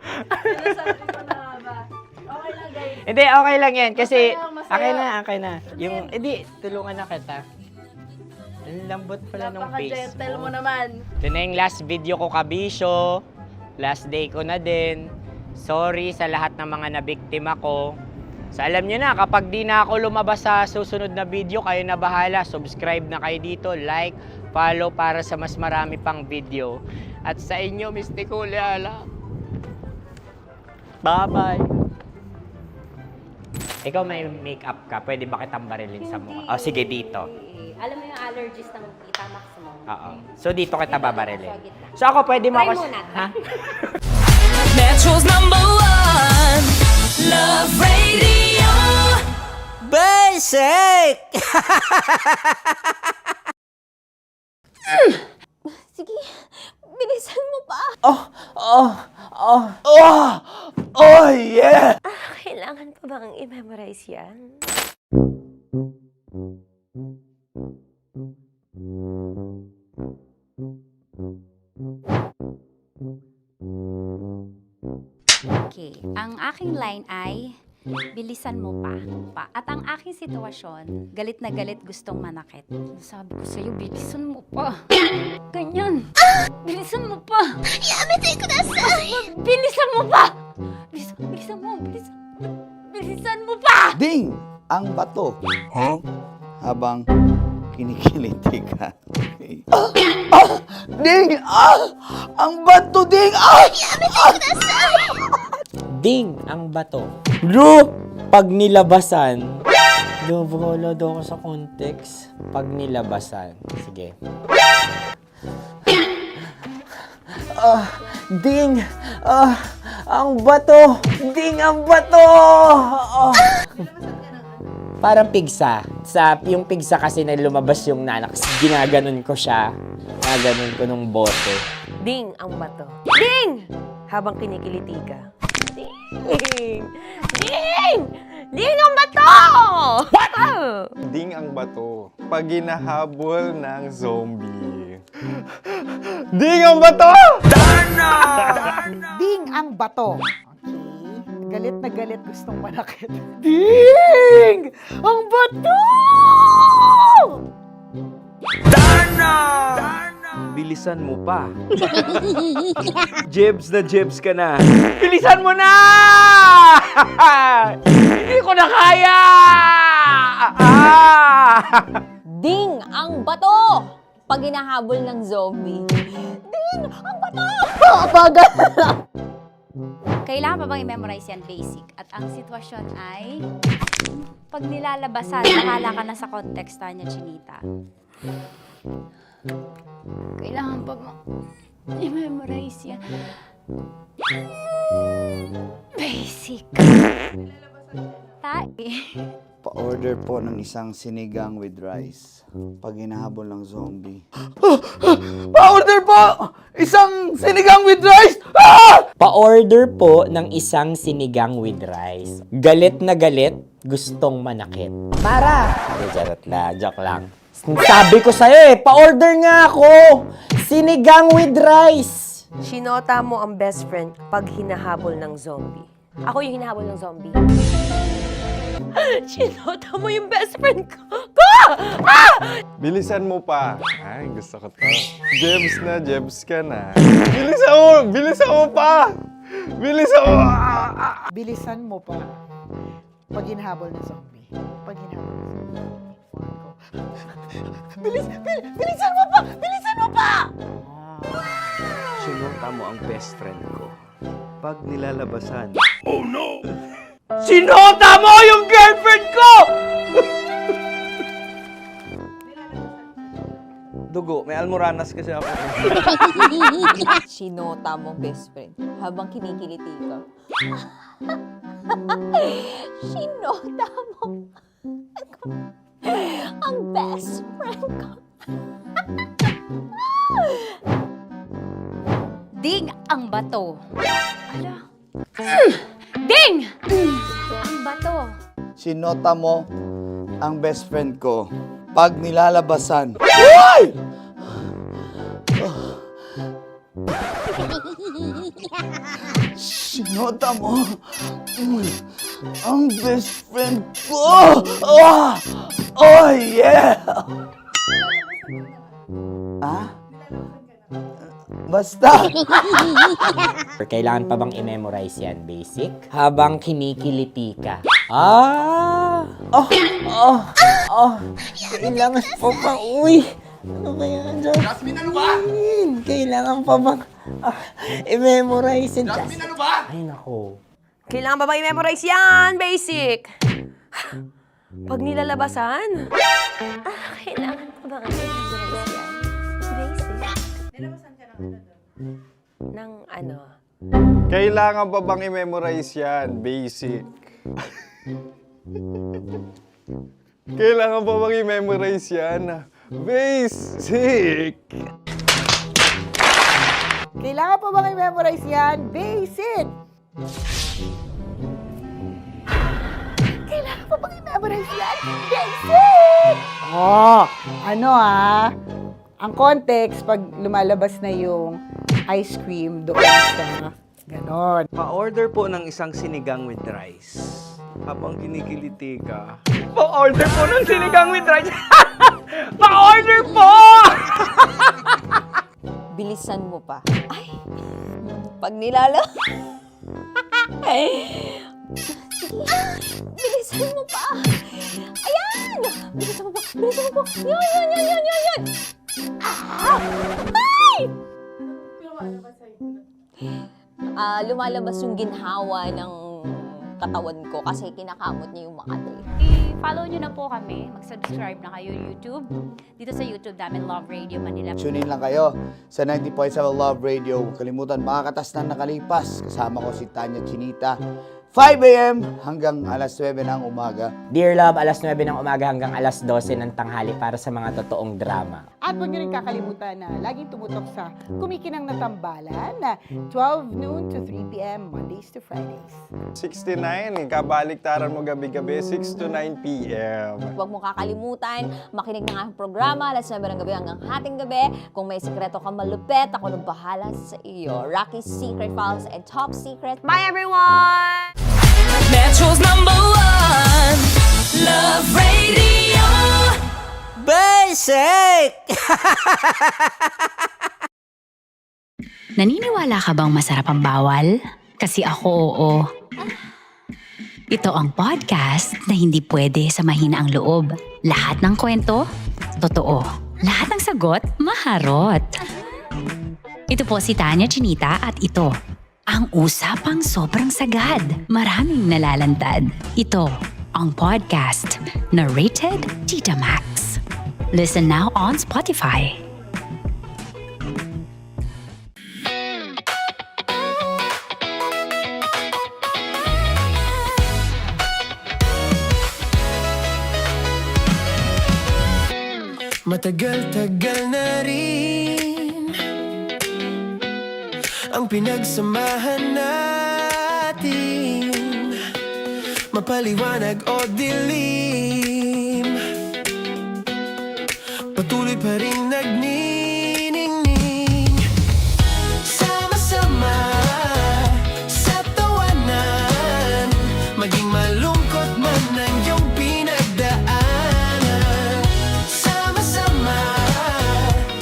Speaker 3: ko na ba? Okay lang, guys.
Speaker 11: Hindi, okay lang yan. Kasi,
Speaker 3: Masaya.
Speaker 11: okay na. Yung, hindi, tulungan na kita. Ang lambot pala ng face
Speaker 3: Napaka-gentle mo
Speaker 11: mo.
Speaker 3: naman.
Speaker 11: Ito na yung last video ko, kabisyo. Last day ko na din. Sorry sa lahat ng mga nabiktima ko. So alam nyo na, kapag di na ako lumabas sa susunod na video, kayo na bahala. Subscribe na kayo dito, like, follow para sa mas marami pang video. At sa inyo, Mr. Kuliala. Bye-bye. Ikaw may makeup ka, pwede ba kitang barilin sa mukha? Oh, sige, dito.
Speaker 21: Alam mo yung allergies ng Tita Max mo?
Speaker 11: Oo. So dito kita babarilin. So ako, pwede mo
Speaker 21: Try
Speaker 11: ako...
Speaker 21: muna.
Speaker 11: Ha?
Speaker 2: Metro's #1 Love Radio Basic!
Speaker 21: Sige, bilisan mo pa.
Speaker 2: Oh yeah!
Speaker 21: Kailangan pa bang i-memorize yan?
Speaker 5: Okay, ang aking line ay bilisan mo pa. At ang aking sitwasyon, galit na galit gustong manakit. Sabi ko sa'yo, bilisan mo pa. Ganyan. Bilisan mo pa. Yamitay ko na bilisan mo pa. Bilisan mo pa.
Speaker 1: Ding! Ang bato. Habang kinikiliti ka. Okay. Ding! Ang bato, Ding!
Speaker 11: Ding ang bato. Bro! Pag nilabasan. Bahala daw ako sa context. Pag nilabasan. Sige. Ding! Ang bato! Ding ang bato! Parang pigsa. Yung pigsa kasi na lumabas yung nanak. Ginaganon ko siya. Ginaganon ko nung bote.
Speaker 21: Ding ang bato. Ding! Habang kinikiliti ka. Ding! Ding! Ding ang bato! What?
Speaker 7: Ding ang bato. Pag hinahabol ng zombie. Ding ang bato!
Speaker 3: Ding ang bato. Okay. Galit na galit, gustong manakit. Ding! Ang bato!
Speaker 18: Bilisan mo pa. Jebs na jebs ka na. Bilisan mo na! Hindi ko na kaya!
Speaker 4: Ding ang bato! Pag hinahabol ng zombie. Ding ang bato! Bagal!
Speaker 9: Kailangan pa bang i-memorize yan basic? At ang sitwasyon ay, pag nilalabasan, nakala ka na sa context niya, Chinita. Kailangan pa bang i-memorize yan? Basic.
Speaker 1: Pa-order po ng isang sinigang with rice. Pag hinahabol ng zombie.
Speaker 11: Pa-order po! Isang sinigang with rice! Pa-order po ng isang sinigang with rice. Galit na galit, gustong manakit. Para! Joke lang. Sabi ko sa'yo pa-order nga ako! Sinigang with rice!
Speaker 21: Sinota mo ang best friend pag hinahabol ng zombie. Ako yung hinahabol ng zombie. Sinota mo yung best friend ko!
Speaker 7: Bilisan mo pa. Ay, gusto ko to. Jebs na jebs ka na. Bilisan mo! Bilisan mo pa! Bilisan mo!
Speaker 3: Bilisan mo pa. Pag hinahabol ng zombie. Pag hinahabol ng zombie. Bilisan mo pa! Bilisan mo pa!
Speaker 18: Sinota mo ang best friend ko. Pag nilalabasan.
Speaker 19: Oh no!
Speaker 11: Sinota mo yung girlfriend ko!
Speaker 18: Dugo, may almoranas kasi ako.
Speaker 4: Sinota mo best friend habang kinikiliti ka. Sinota mo ang best friend ko.
Speaker 9: Ding ang bato. Ala. Ding! Ang bato.
Speaker 1: Sinota mo ang best friend ko pag nilalabasan. Uy! Sinota mo ang best friend ko. Oh yeah! Basta!
Speaker 11: Kailangan pa bang i-memorize yan, basic? Habang kinikiliti ka. Kailangan pa ba? Uy! Ano ba yan, Jasmine, ano ba? Kailangan pa bang i-memorize yan, Jasmine, ano ba? Ay, nako.
Speaker 21: Kailangan ba i-memorize yan? Basic! Pag nilalabasan?
Speaker 8: Kailangan pa ba i-memorize yan? Basic.
Speaker 21: Nilabasan ka ng ano?
Speaker 7: Kailangan pa bang i-memorize yan? Basic. Kailangan pa bang i-memorize yan? Basic.
Speaker 3: Kailangan pa bang i-memorize yan? Basic! Kailangan pa bang i-memorize yan? Basic! Ang context, pag lumalabas na yung ice cream doon sa ganon.
Speaker 18: Pa-order po ng isang sinigang with rice. Habang kinikiliti ka. Pa-order po ng sinigang with rice! Pa-order po!
Speaker 4: Bilisan mo pa. Ay! Pag nilala... Bilisan mo pa! Ayan! Bilisan mo pa! Bilisan mo pa! Yan! Ay! Lumalabas yung ginhawa ng katawan ko kasi kinakamot niya yung makati.
Speaker 9: I-follow nyo na po kami. Mag-subscribe na kayo YouTube. Dito sa YouTube namin, Love Radio Manila.
Speaker 1: Tune in lang kayo sa 90.7 Love Radio. Huwag kalimutan, makakatas na nakalipas. Kasama ko si Tanya Chinita. 5 a.m. hanggang alas 9 ng umaga.
Speaker 11: Dear Love, alas 9 ng umaga hanggang alas 12 ng tanghali para sa mga totoong drama.
Speaker 3: At huwag niyo rin kakalimutan na laging tumutok sa Kumikinang na Tambalan na 12 noon to 3 p.m. Mondays to Fridays.
Speaker 7: 69, kabaliktaran mo gabi-gabi, 6 to 9 p.m.
Speaker 4: Huwag mo kakalimutan, makinig ng aking programa, alas 9 ng gabi hanggang hating gabi. Kung may sikreto kang malupet, ako nang bahala sa iyo. Rocky's Secret Files and Top Secret. Bye everyone!
Speaker 2: Metro's #1 Love Radio.
Speaker 11: Basic!
Speaker 5: Naniniwala ka bang masarap ang bawal? Kasi ako oo. Ito ang podcast na hindi pwede sa mahina ang loob. Lahat ng kwento, totoo. Lahat ng sagot, maharot. Ito po si Tanya Chinita at ito, ang usapang sobrang sagad. Maraming nalalantad. Ito, ang podcast na Rated Tita Max. Listen now on Spotify.
Speaker 2: Matagal-tagal na rin ang pinagsamahan natin, mapaliwanag o dilim, patuloy pa rin nagniningning. Sama-sama sa tawanan, maging malungkot man ang iyong pinagdaanan. Sama-sama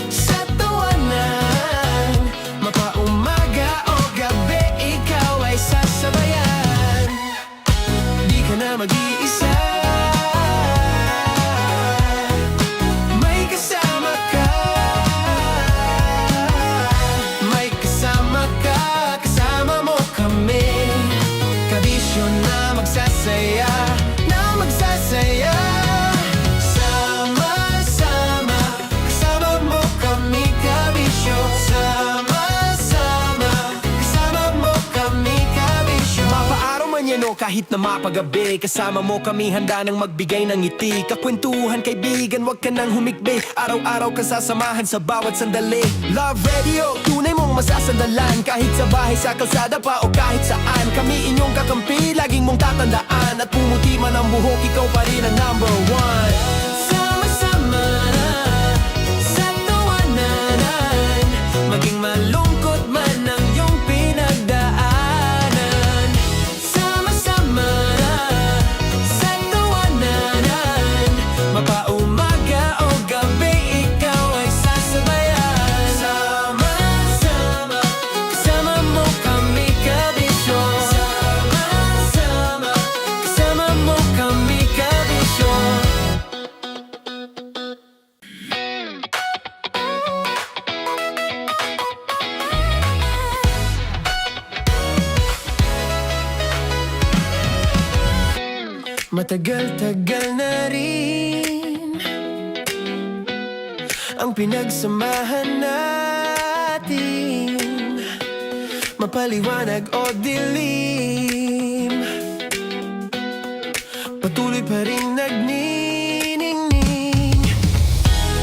Speaker 2: sa tawanan, mapaumaga o gabi, ikaw ay sasabayan. Di ka na mag-iisa, may kasama ka. May kasama ka, kasama mo kami. Kabisyo na magsasaya, na magsasaya. Sama-sama, kasama mo kami, kabisyo. Sama-sama, kasama mo kami, kabisyo. Mapaaraw man yan o kahit na mapagabi, kasama mo kami, handa nang magbigay ng ngiti. Kakwentuhan, kaibigan, wag ka nang humikbi. Araw-araw ka sasamahan sa bawat sandali. Love Radio, tunay mong masasandalan. Kahit sa bahay, sa kalsada pa o kahit saan, kami inyong kakampi, laging mong tatandaan. At pumuti man ang buhok, ikaw pa rin ang #1. Sama-sama sa tawanan, maging malungkot man ang iyong pinagdaanan. Sama-sama sa tawanan, mapaumaga o gabi, ikaw ay sasabayan. Sama-sama, kasama mo kami, kabisyo. Sama-sama, kasama mo kami, kabisyo. Matagal-tagal na rin ang pinagsamahan natin, mapaliwanag o dilim, patuloy pa rin nagniningning.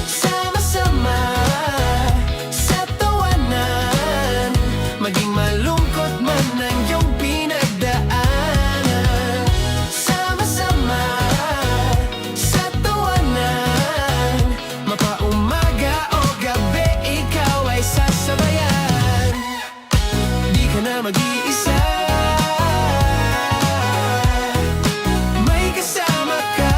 Speaker 2: Sama-sama sa tawanan, maging malungkot man ang iyong pinagdaanan. Sama-sama sa tawanan, mapaumaga o gabi, ikaw ay sasabayan. Di ka na mag-iisa, may kasama ka.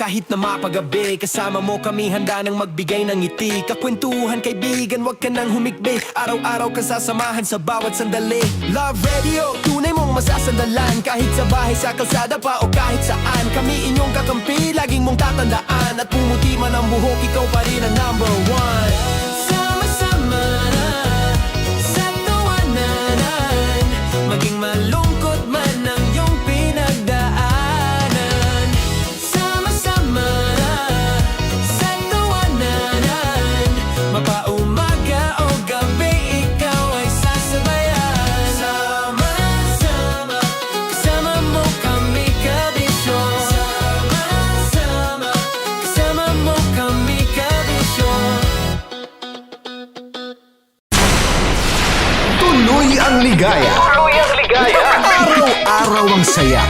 Speaker 2: kahit na mapagabi. Kasama mo kami handa nang magbigay ng ngiti. Kakwentuhan kaibigan, wag ka nang humikbi. Araw-araw kasasamahan sa bawat sandali. Love Radio, tunay mong masasandalan. Kahit sa bahay, sa kalsada pa o kahit saan. Kami inyong kakampi, laging mong tatandaan. At pumuti man ang buhok, ikaw pa rin ang number one. Sama-sama na sa tawanan, maging malungkot man ang iyong pinagdaanan. Sama-sama na sa tawanan, mapaumaga o gabi, ikaw ay sasabayan. Sama-sama, kasama mo kami kabisyo. Sama-sama, kasama mo kami kabisyo.
Speaker 13: Tuloy ang ligaya. Araw-araw ang saya.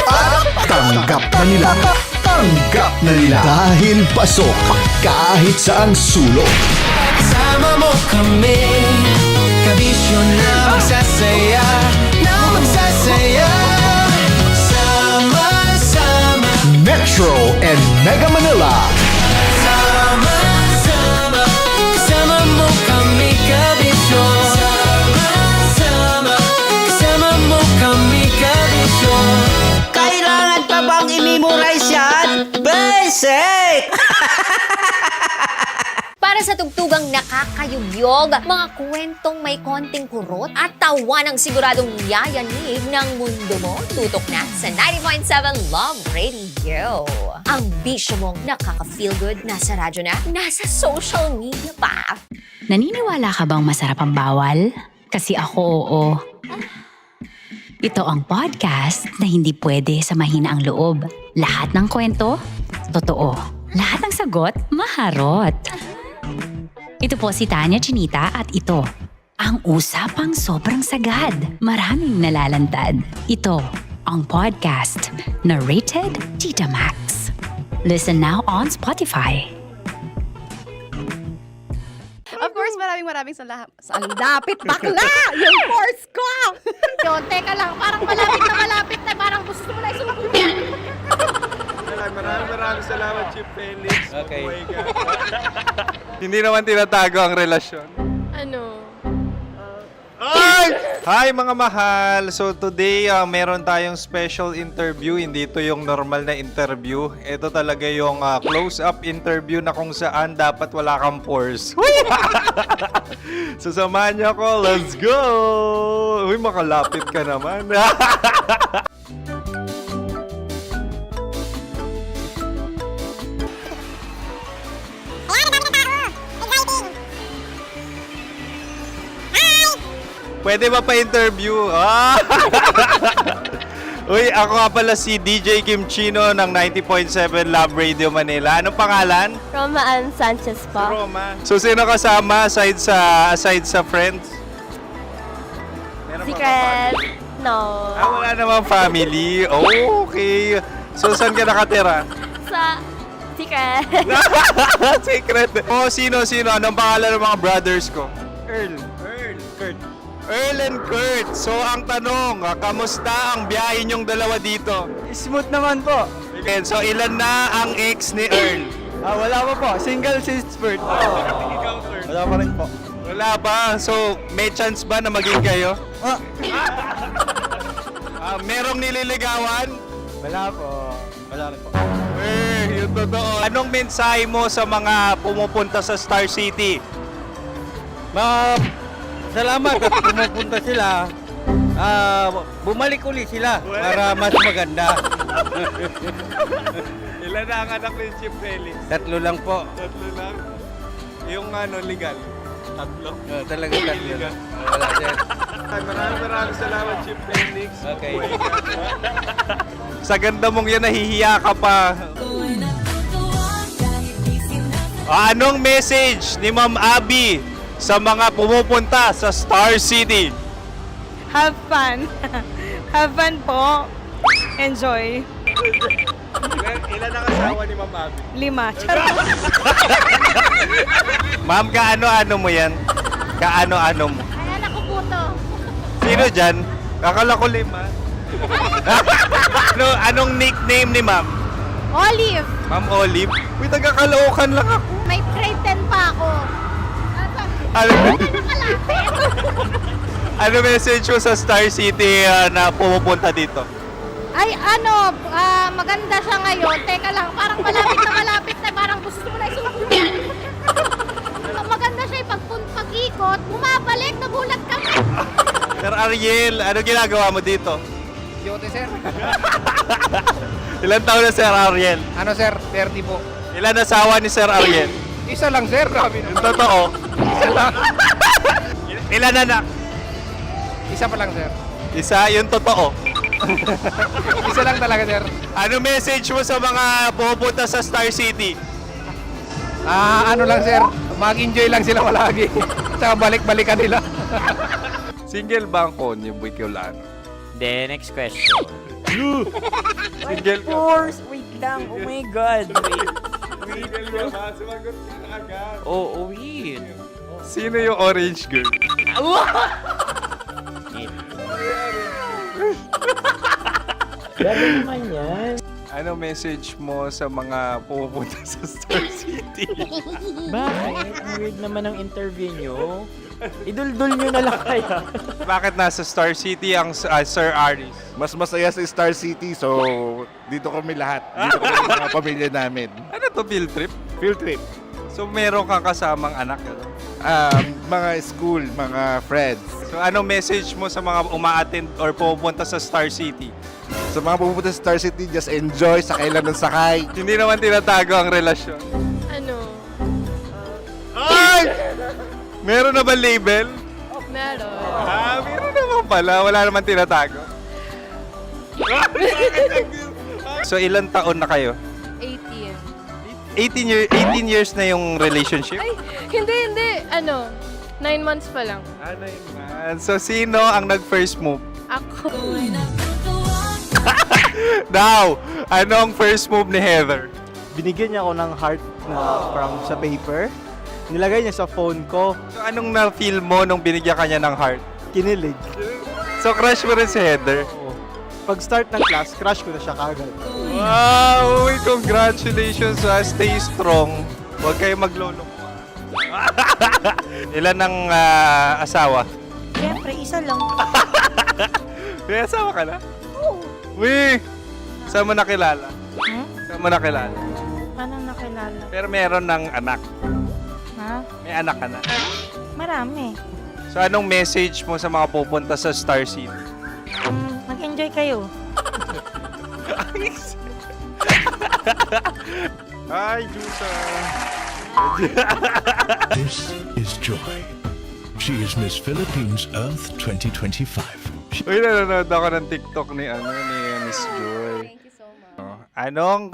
Speaker 13: At tanggap na nila. Tanggap na nila. Dahil pasok kahit saan sulok.
Speaker 2: Kasama mo kami, kabisyo na magsasaya, na magsasaya. Sama-sama,
Speaker 13: Metro and Mega Manila.
Speaker 2: sama-sama, kasama mo kami kabisyo. Sama-sama, kasama mo kami kabisyo.
Speaker 15: Kailangan pa bang i-memorize yan? Basic!
Speaker 4: Para sa tugtugang nakakayugyog, mga kwentong may konting kurot at tawa ng siguradong yayanig ng mundo mo, tutok na sa 90.7 Love Radio. Ang bisyo mong nakaka-feel good, nasa radyo na, nasa social media pa.
Speaker 5: Naniniwala ka bang masarap ang bawal? Kasi ako oo. Ito ang podcast na hindi pwede sa mahina ang loob. Lahat ng kwento, totoo. Lahat ng sagot, maharot. Ito po si Tanya Chinita at ito, ang usapang sobrang sagad. Maraming nalalantad. Ito, ang podcast na rated Tita Max. Listen now on Spotify.
Speaker 6: Of course, maraming salamat. Ang lapit bakla! Yung course ko!
Speaker 10: Yun, teka lang, parang malapit na, parang gusto mo na isumpong.
Speaker 7: Maraming salamat, Chief Felix.
Speaker 18: Okay.
Speaker 7: Oh my God. Hindi naman tinatago ang relasyon.
Speaker 16: Ano?
Speaker 7: Ay! Hi mga mahal! So today, meron tayong special interview. Hindi ito yung normal na interview. Ito talaga yung close-up interview na kung saan dapat wala kang pores. So samahan niyo ako. Let's go! Uy, makalapit ka naman. Pwede ba pa-interview? Ah! Uy, ako nga pala si DJ Kim Chino ng 90.7 Love Radio Manila. Anong pangalan?
Speaker 8: Roma Ann Sanchez po.
Speaker 7: Roma. So, sino kasama aside sa friends? Meron ba
Speaker 8: Secret. No.
Speaker 7: wala namang family. Oh, okay. So, saan ka nakatira?
Speaker 8: Sa Secret.
Speaker 7: Secret. Oh, sino? Anong pangalan ng mga brothers ko? Earl, Kurt. Earl and Kurt. So, ang tanong, kamusta ang biyahe niyong dalawa dito?
Speaker 18: Smooth naman po.
Speaker 7: Okay, so, ilan na ang ex ni Earl?
Speaker 18: Wala pa po. Single since birth.
Speaker 7: Ikaw, Kurt?
Speaker 18: Wala pa rin po.
Speaker 7: Wala ba? So, may chance ba na maging kayo? Merong nililigawan?
Speaker 18: Wala po. Wala rin po.
Speaker 7: Yung totoo. Anong mensahe mo sa mga pumupunta sa Star City?
Speaker 18: Salamat at pumupunta sila. Bumalik uli sila para mas maganda.
Speaker 7: Ilan na ang anak ni Chief Felix?
Speaker 18: 3 lang po.
Speaker 7: 3 lang? Yung legal? 3?
Speaker 18: Talaga 3 lang. Wala sir.
Speaker 7: Maraming salamat, Chief Felix.
Speaker 18: Okay.
Speaker 7: Sa ganda mong yan, nahihiya ka pa. Anong message ni Ma'am Abby sa mga pumupunta sa Star City?
Speaker 20: Have fun. Have fun po. Enjoy.
Speaker 7: Ilan ang asawa ni Ma'am Abby?
Speaker 20: 5. Charot.
Speaker 7: Ma'am, kaano-ano mo yan? Kaano-ano mo?
Speaker 10: Ayan ako po to.
Speaker 7: Sino dyan? Akala ko 5. Anong nickname ni Ma'am?
Speaker 10: Olive.
Speaker 7: Ma'am Olive. Uy, taga-Caloocan lang ako.
Speaker 10: May grade 10 pa ako.
Speaker 7: Ano, ano message mo sa Star City na pumupunta dito?
Speaker 10: Ay, ano, maganda siya ngayon. Teka lang, parang malapit na, parang gusto mo na isuot. Maganda siya, pag-ikot, bumabalik, nagulat ka.
Speaker 7: Sir Ariel, ano ginagawa mo dito?
Speaker 12: Yote, sir.
Speaker 7: Ilan taon na Sir Ariel?
Speaker 12: Ano, sir? 30 po.
Speaker 7: Ilan asawa ni Sir Ariel?
Speaker 12: Isa lang, sir. Grabe
Speaker 7: Yung totoo?
Speaker 12: Isa lang.
Speaker 7: Ilan anak?
Speaker 12: Isa pa lang, sir.
Speaker 7: Isa, yung totoo.
Speaker 12: Isa lang talaga, sir.
Speaker 7: Ano message mo sa mga pupunta sa Star City?
Speaker 12: Ano lang, sir. Mag-enjoy lang sila palagi. Tsaka balik-balikan nila.
Speaker 7: Single ba ang konyo, Boy Kiolano?
Speaker 11: Then, next question.
Speaker 7: Single ka?
Speaker 11: course! Wait lang. Oh my God. Wait.
Speaker 7: Single ka ba? Sumagot ka na agad.
Speaker 11: Oh, wait.
Speaker 7: Sino yung orange girl?
Speaker 11: Grabe naman yan.
Speaker 7: Ano message mo sa mga pupunta sa Star City?
Speaker 11: Bakit? Ang weird naman ng interview nyo. Idul-dul nyo na lang kaya.
Speaker 7: Bakit nasa Star City ang Sir Aris?
Speaker 14: Mas masaya sa Star City, so dito kami lahat. Dito kami mga pamilya namin.
Speaker 7: Ano to, field trip?
Speaker 14: Field trip.
Speaker 7: So meron kang kasamang anak? Ano?
Speaker 14: Mga school, mga friends.
Speaker 7: So ano message mo sa mga uma-attend or pupunta sa Star City?
Speaker 14: Sa mga pupunta sa Star City, just enjoy, sakay lang ng sakay.
Speaker 7: Hindi naman tinatago ang relasyon.
Speaker 16: Ano?
Speaker 7: Ay! Meron na ba label?
Speaker 16: Meron.
Speaker 7: Meron naman pala. Wala naman tinatago. So ilan taon na kayo?
Speaker 16: 18.
Speaker 7: 18 years na yung relationship?
Speaker 16: Ay, hindi. Ano? 9 months pa lang.
Speaker 7: 9 months. So sino ang nag-first move?
Speaker 16: Ako.
Speaker 7: Now, ano ang first move ni Heather?
Speaker 18: Binigyan niya ako ng heart na from sa paper. Nilagay niya sa phone ko.
Speaker 7: So anong na-feel mo nung binigyan ka niya ng heart?
Speaker 18: Kinilig.
Speaker 7: So crush mo rin si Heather?
Speaker 18: Pag start ng class, crush ko na siya kagad.
Speaker 7: Wow! Uy, congratulations! Stay strong. Huwag kayo maglolo. Ilan ang asawa?
Speaker 21: Siyempre, isa lang.
Speaker 7: May asawa ka na? Uy! Saan mo nakilala? Saan mo nakilala?
Speaker 21: Paano nakilala?
Speaker 7: Pero meron ng anak.
Speaker 21: Ha?
Speaker 7: May anak ka na.
Speaker 21: Marami.
Speaker 7: So anong message mo sa mga pupunta sa Star City?
Speaker 21: Mag-enjoy kayo.
Speaker 7: Hi, Jusa!
Speaker 19: This is Joy. She is Miss Philippines Earth 2025.
Speaker 7: Uy, nanonood ako ng TikTok ni Miss Joy.
Speaker 6: Thank you so much.
Speaker 7: Anong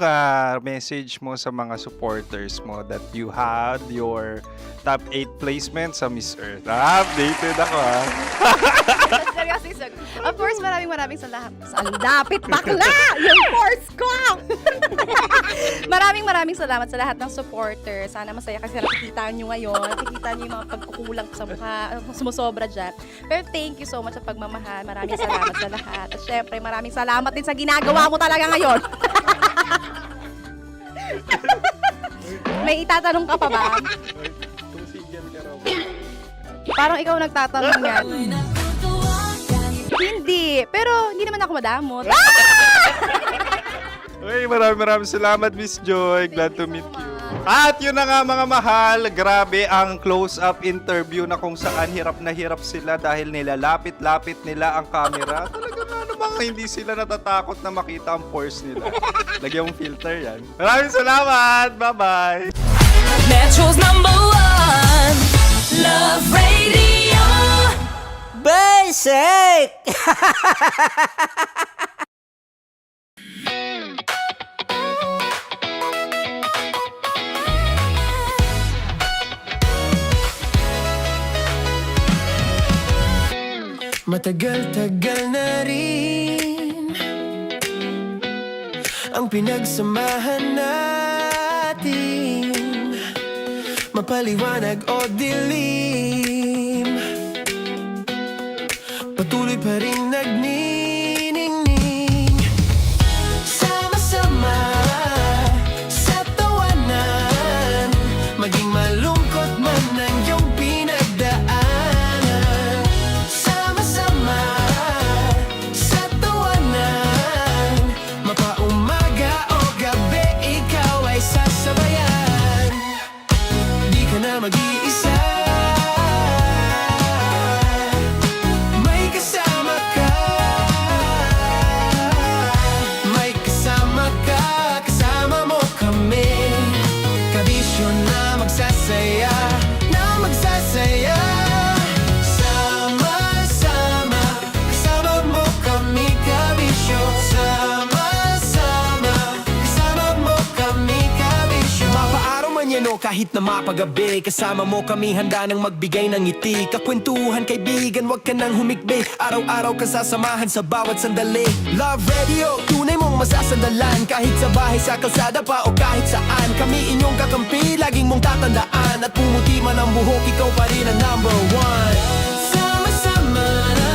Speaker 7: message mo sa mga supporters mo that you had your top 8 placement sa Miss Earth? Updated ako
Speaker 6: Seryoso, of course, maraming salamat. Lapit bakla! Yung course ko! maraming salamat sa lahat ng supporter. Sana masaya kasi nakikita nyo ngayon. Nakikita nyo yung mga pagkukulang ko sa mukha. Sumusobra dyan. Pero thank you so much sa pagmamahal. Maraming salamat sa lahat. At syempre, maraming salamat din sa ginagawa mo talaga ngayon. May itatanong ka pa ba? Parang ikaw nagtatanong yan. Hindi. Pero hindi naman ako madamot.
Speaker 7: Uy, maraming salamat, Miss Joy. Glad to meet you. At yun na nga mga mahal, grabe ang close-up interview na kung saan hirap na hirap sila dahil nilalapit-lapit nila ang camera. Talaga nga namang hindi sila natatakot na makita ang pores nila. Lagyan mong filter yan. Maraming salamat! Bye-bye!
Speaker 2: Metro's #1 Love Radio
Speaker 15: Basic!
Speaker 2: Matagal-tagal na rin ang pinagsamahan natin, mapaliwanag o dilim, patuloy pa rin nagniningning. Sama-sama kahit na mapagabi. Kasama mo kami handa nang magbigay ng ngiti. Kakwentuhan kaibigan, wag ka nang humikbi. Araw-araw ka sasamahan sa bawat sandali. Love Radio, tunay mong masasandalan. Kahit sa bahay, sa kalsada pa o kahit saan. Kami inyong kakampi, laging mong tatandaan. At pumuti man ang buhok, ikaw pa rin ang number one. Sama-sama na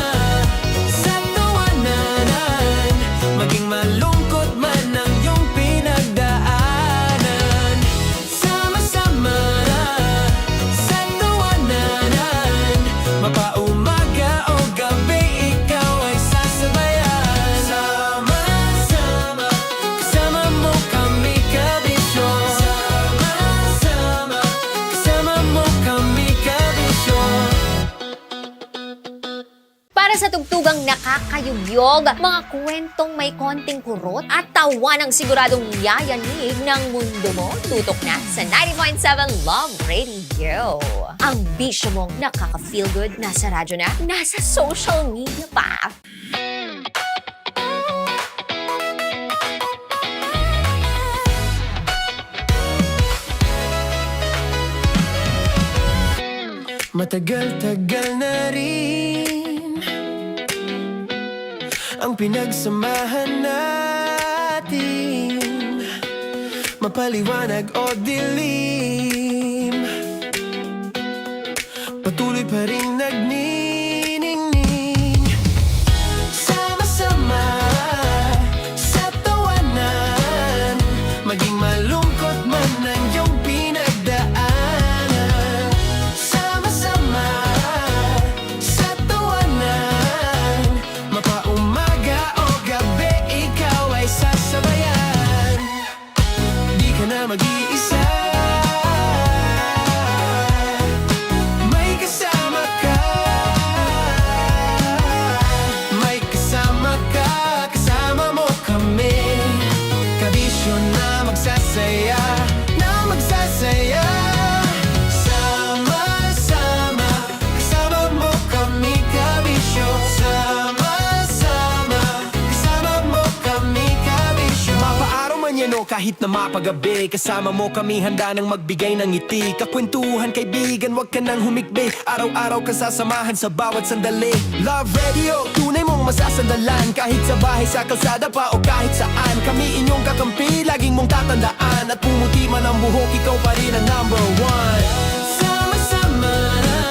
Speaker 2: sa tawanan, maging malungkot man ang iyong pinagdaanan. Sama-sama na sa tawanan, mapaumaga o gabi, ikaw ay sasabayan. Sama-sama, kasama mo kami kabisyo. Sama-sama, kasama mo kami kabisyo.
Speaker 4: Para sa tugtugang nakakayugyog, mga kwentong may konting kurot at tawa ng siguradong yayanig ng mundo mo, tutok na sa 90.7 Love Radio. Ang bisyo mong nakaka-feel good, nasa radyo na, nasa social media pa.
Speaker 2: Matagal-tagal na rin ang pinagsamahan natin, mapaliwanag o dilim, patuloy pa rin nagniningning. Sama-sama sa tawanan, maging malungkot man ang iyong pinagdaanan. Sama-sama sa tawanan, mapaumaga o gabi, ikaw ay sasabayan. Di ka na mag-iisa, may kasama ka. May kasama ka, kasama mo kami. Kabisyo na magsasaya, na magsasaya. Sama-sama, kasama mo kami kabisyo. Sama-sama, kasama mo kami kabisyo. Mapaaraw man yan o kahit na mapagabi, kasama mo kami handa nang magbigay ng ngiti. Kakwentuhan kaibigan, wag ka nang humikbi. Araw-araw ka sasamahan sa bawat sandali. Love Radio, tunay mong masasandalan. Kahit sa bahay, sa kalsada pa o kahit saan. Kami inyong kakampi, laging mong tatandaan. At pumuti man ang buhok, ikaw pa rin ang number one. Sama-sama na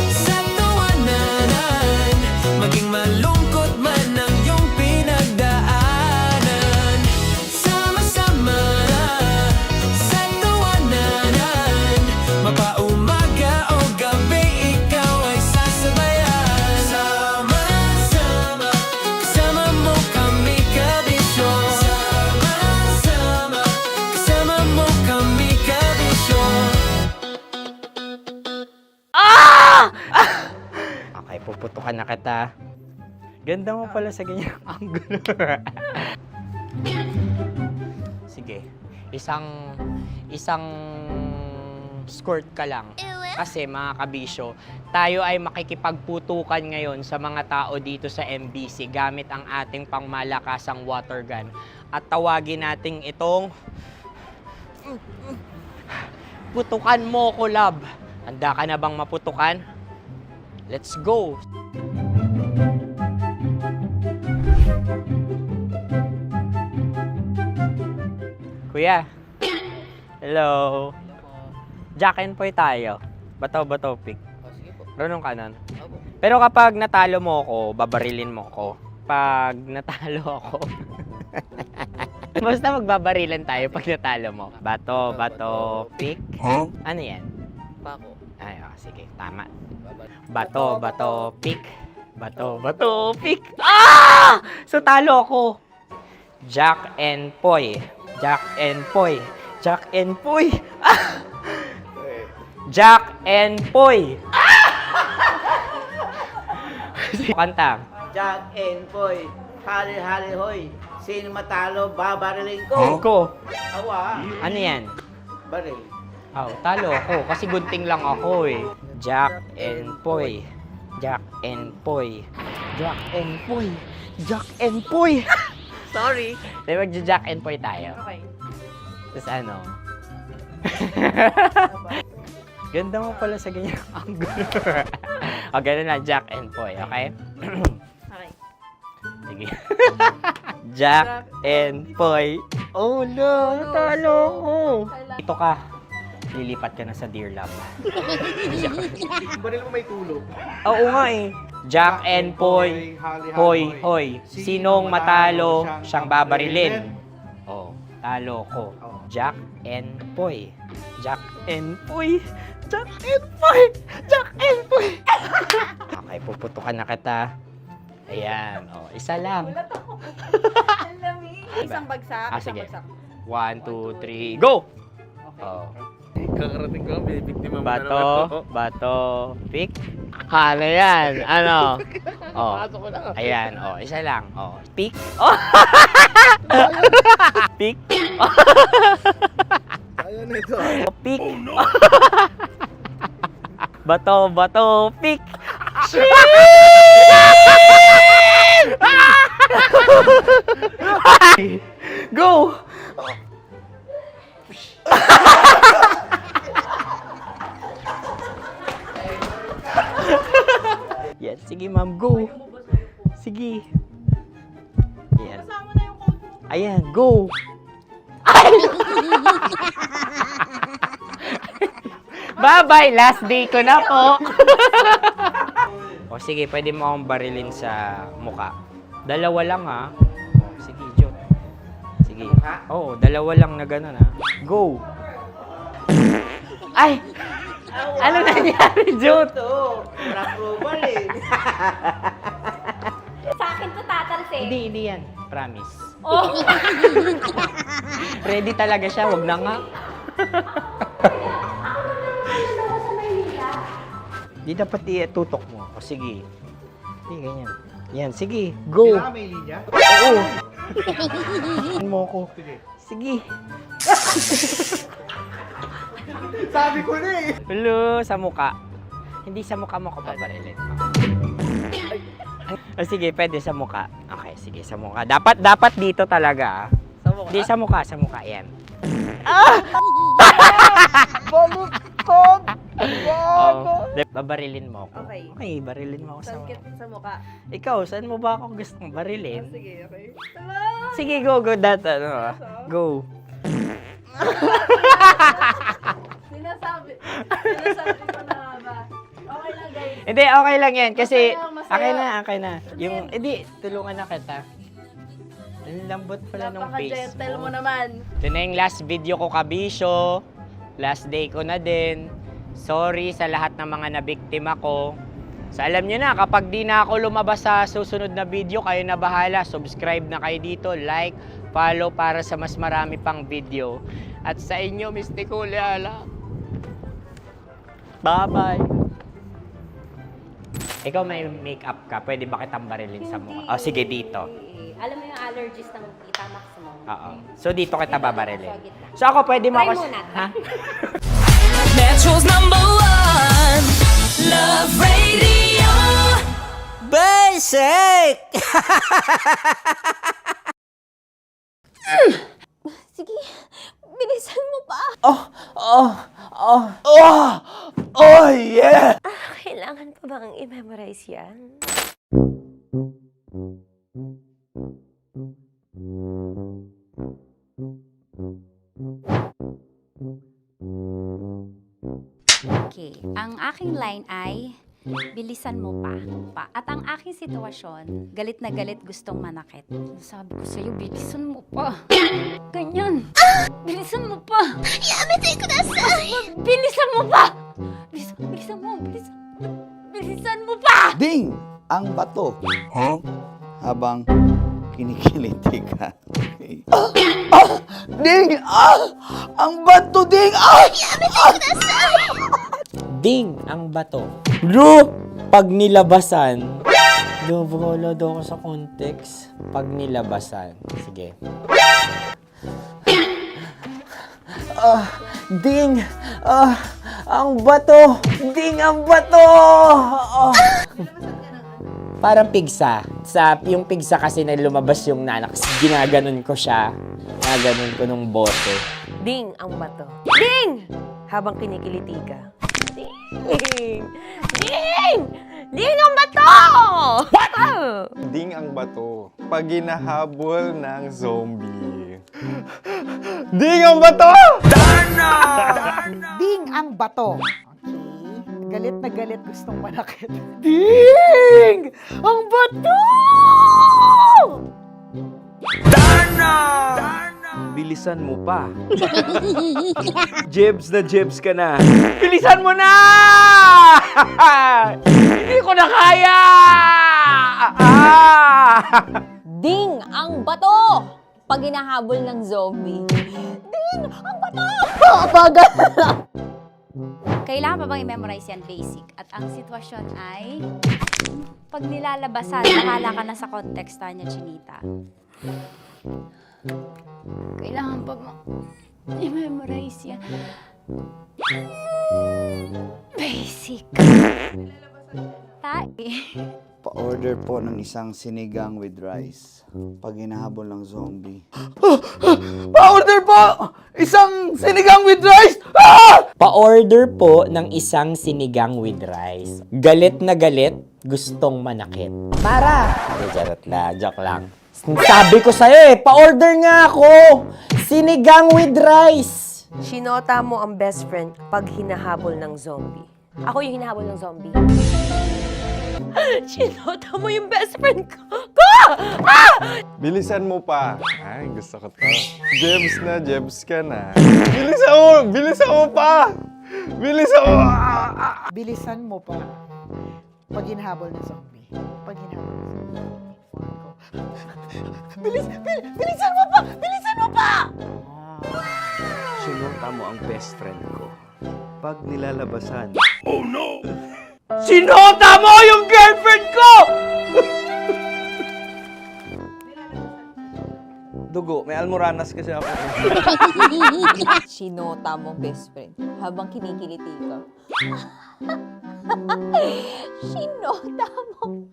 Speaker 2: sa tawanan, maging malungkot man ang iyong pinagdaanan. Sama-sama na sa tawanan, mapaumaga o gabi, ikaw ay sasabayan. Sama-sama, kasama mo kami kabisyo. Sama-sama, kasama mo kami kabisyo.
Speaker 11: Okay, puputukan na kita. Ganda mo pala sa ganyang angulo. Sige, isang skirt ka lang. Kasi mga kabisyo, tayo ay makikipagputukan ngayon sa mga tao dito sa MBC gamit ang ating pangmalakasang water gun. At tawagin natin itong putukan mo ko, love. Handa ka na bang maputukan? Let's go! Kuya. Hello. Jack and Poy tayo. Bato-bato pick. Runong kanan. Pero kapag natalo mo ako, babarilin mo ako. Pag natalo ako, basta magbabarilan tayo pag natalo mo. Bato, pick. Huh? Ano yan?
Speaker 15: Pako.
Speaker 11: Ay, oh, sige, tama. Bato, pick. Bato, pick. Ah! So talo ako. Jack and Poy. Jack and Poy. Jack and Poy. Ah! Jack and Poy. Kanta.
Speaker 15: Jack and Poy, hali-hali hoy. Sino matalo, babariling ko.
Speaker 11: Ko.
Speaker 15: Awa.
Speaker 11: Ano yan?
Speaker 15: Baril.
Speaker 11: Oh, talo ako kasi gunting lang ako eh. Jack and Poy. Jack and Poy. Jack and Poy. Jack and Poy.
Speaker 15: Sorry.
Speaker 11: Dahil magja-Jack and Poy tayo.
Speaker 15: Okay.
Speaker 11: Tapos ano? Ganda mo pala sa ganyan angle. O, ganun lang, Jack and Poy, okay?
Speaker 21: Okay.
Speaker 11: Sige. Jack and Poy. Oh no, natalo ko. Ito ka. Lilipat ka na sa Dear Love.
Speaker 12: Baril mo may tulog.
Speaker 11: Oo nga eh. Jack and Poy. Hoy, hoy. Sinong matalo, siyang babarilin. Oh, talo ko. Jack and Poy. Jack and Poy. Jack and Poy. Jack and Poy. Okay, puputukan na kita. Ayan. Oh, isa lang.
Speaker 3: Isang bagsak.
Speaker 11: Ah,
Speaker 3: isang
Speaker 11: sige.
Speaker 3: bagsak.
Speaker 11: 1, 2, 3, go! Oh.
Speaker 12: Kakarating ko, may biktima mo na
Speaker 11: Bato,
Speaker 12: naman.
Speaker 11: bato, pick. Ano yan? Ano? Oh.
Speaker 12: Pasok ko na.
Speaker 11: Ayan, oh, isa lang. Oh, pick. Oh. Pick.
Speaker 12: Ayan na ito.
Speaker 11: Oh, pick. Bato, bato, pick. Go! Yan, sige ma'am, go. Sige. Yan. Ayan, go. Bye-bye, last day ko na po. O sige, pwede mo akong barilin sa muka. Dalawa lang ha. O, sige, Jot. Sige. Oo, dalawa lang na gano'n ha. Go. Ay! Ano nangyari, Jot?
Speaker 15: Approval eh.
Speaker 21: Sa akin to tatalsik.
Speaker 11: Hindi yan. Promise.
Speaker 21: Oh.
Speaker 11: Ready talaga siya, wag na nga. Di dapat itutok mo. O sige. Hindi, ganyan. Yan, sige. Go.
Speaker 12: Kailangan may linya?
Speaker 11: Oo. mo ko. Sige.
Speaker 12: Sabi ko na eh.
Speaker 11: Hello, sa muka. Hindi sa muka mo ko paparilin. O sige, pwede sa muka. Okay, sige, sa muka. Dapat dito talaga.
Speaker 21: Sa mukha?
Speaker 11: Hindi, sa muka. Yan.
Speaker 3: Baluktot!
Speaker 11: Oh, babarilin mo ako.
Speaker 21: Okay.
Speaker 11: Okay, barilin mo ako sa
Speaker 21: Sangkit sa mukha.
Speaker 11: Ikaw, saan mo ba ako gustong barilin?
Speaker 21: Sige, okay.
Speaker 11: Sige, go. Go.
Speaker 21: Sinasabi ko na ba? Okay lang, guys.
Speaker 11: Hindi, okay lang yan. Kasi,
Speaker 21: Masaya.
Speaker 11: okay na. Yung, hindi, tulungan na kita. Ang lambot pala ng face
Speaker 21: Napaka-gentle mo
Speaker 11: mo.
Speaker 21: naman.
Speaker 11: Ito na yung last video ko, kabisyo. Last day ko na din. Sorry sa lahat ng mga nabiktima ko. So alam nyo na, kapag di na ako lumabas sa susunod na video, kayo na bahala. Subscribe na kayo dito, like, follow para sa mas marami pang video. At sa inyo, Mr. Kuliala. Bye-bye. Ikaw may makeup ka, pwede ba kitang barilin sa mukha? O sige, dito.
Speaker 21: Alam mo yung allergies ng Tita Max mo?
Speaker 11: Oo. So dito kita babarilin. So ako, pwede mo
Speaker 21: Try
Speaker 11: ako...
Speaker 21: muna.
Speaker 11: Ha?
Speaker 2: Metro's #1 Love Radio Basic!
Speaker 8: Sige, bilisan mo pa.
Speaker 2: Oh yeah!
Speaker 8: Kailangan pa bang i-memorize yan?
Speaker 9: Okay, ang aking line ay bilisan mo pa. At ang aking sitwasyon, galit na galit gustong manakit. Sabi ko sa'yo, bilisan mo pa. Ganyan. Bilisan mo pa.
Speaker 8: Yamete kudasai!
Speaker 9: Bilisan mo pa! Bilisan mo pa!
Speaker 1: Ding! Ang bato. Habang kinikiliti ka. Okay. Ding! Ang bato, Ding!
Speaker 8: Yamete kudasai!
Speaker 11: Ding ang bato. Bro, pag nilabasan. Bahala daw ako sa context. Pag nilabasan. Sige. Ding! Ang bato! Ding ang bato! Parang pigsa. Yung pigsa kasi na lumabas yung nanak. Ginaganon ko siya. Ginaganon ko nung bote.
Speaker 21: Ding ang bato. Ding! Habang kinikiliti ka. Ding! Ding! Ding ang bato!
Speaker 7: Ding ang bato. Pag hinahabol ng zombie. Ding ang bato!
Speaker 3: Ding ang bato. Okay. Galit na galit, gustong manakit. Ding! Ang bato!
Speaker 18: Bilisan mo pa. Jebs na jebs ka na. Bilisan mo na! Hindi ko na kaya!
Speaker 4: Ding ang bato! Pag hinahabol ng zombie. Ding ang bato! Bagal!
Speaker 9: Kailangan pa bang i-memorize yan basic? At ang sitwasyon ay, pag nilalabasan, nakala ka na sa context niya, Chinita. Kailangan pa bang i-memorize yan? Basic.
Speaker 1: Pa-order po ng isang sinigang with rice. Pag hinahabol ng zombie.
Speaker 11: Pa-order po! Isang sinigang with rice! Pa-order po ng isang sinigang with rice. Galit na galit, gustong manakit. Para! Joke lang. Sabi ko sa'yo pa-order nga ako! Sinigang with rice!
Speaker 21: Sinota mo ang best friend pag hinahabol ng zombie. Ako yung hinahabol ng zombie. Sinota mo yung best friend ko!
Speaker 7: Bilisan mo pa. Ay, gusto ko to. Jebs na jebs ka na. Bilisan mo! Bilisan mo pa! Bilisan mo!
Speaker 3: Bilisan mo pa. Pag hinahabol ng zombie. Pag hinahabol ng zombie. Bilisan mo pa! Bilisan mo pa!
Speaker 18: Sinota mo ang best friend ko. Pag nilalabasan.
Speaker 19: Oh no!
Speaker 11: Sinota mo yung girlfriend ko!
Speaker 18: Dugo, may almoranas kasi ako.
Speaker 4: Sinota mo best friend habang kinikiliti ka. Sinota mo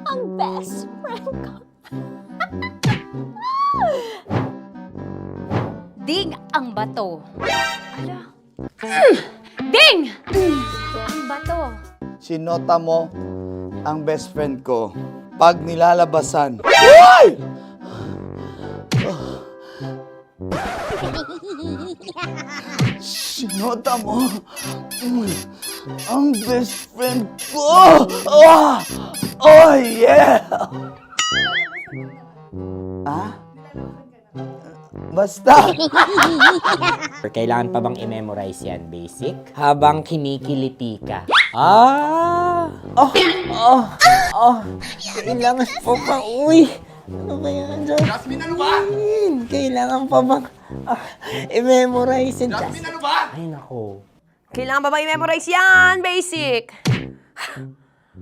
Speaker 4: ang best friend ko.
Speaker 9: Ding ang bato. Ala. Ding! Ang bato.
Speaker 1: Sinota mo ang best friend ko pag nilalabasan. Uy! Sinota mo ang best friend ko. Oh yeah! Basta!
Speaker 11: Kailangan pa bang i-memorize yan, basic? Habang kinikiliti ka. Kailangan pa bang, ano ba yan, Jasmine, ano ba? Kailangan pa bang i-memorize yan, Jasmine, ano ba? Ay, nako.
Speaker 21: Kailangan ba i-memorize yan? Basic.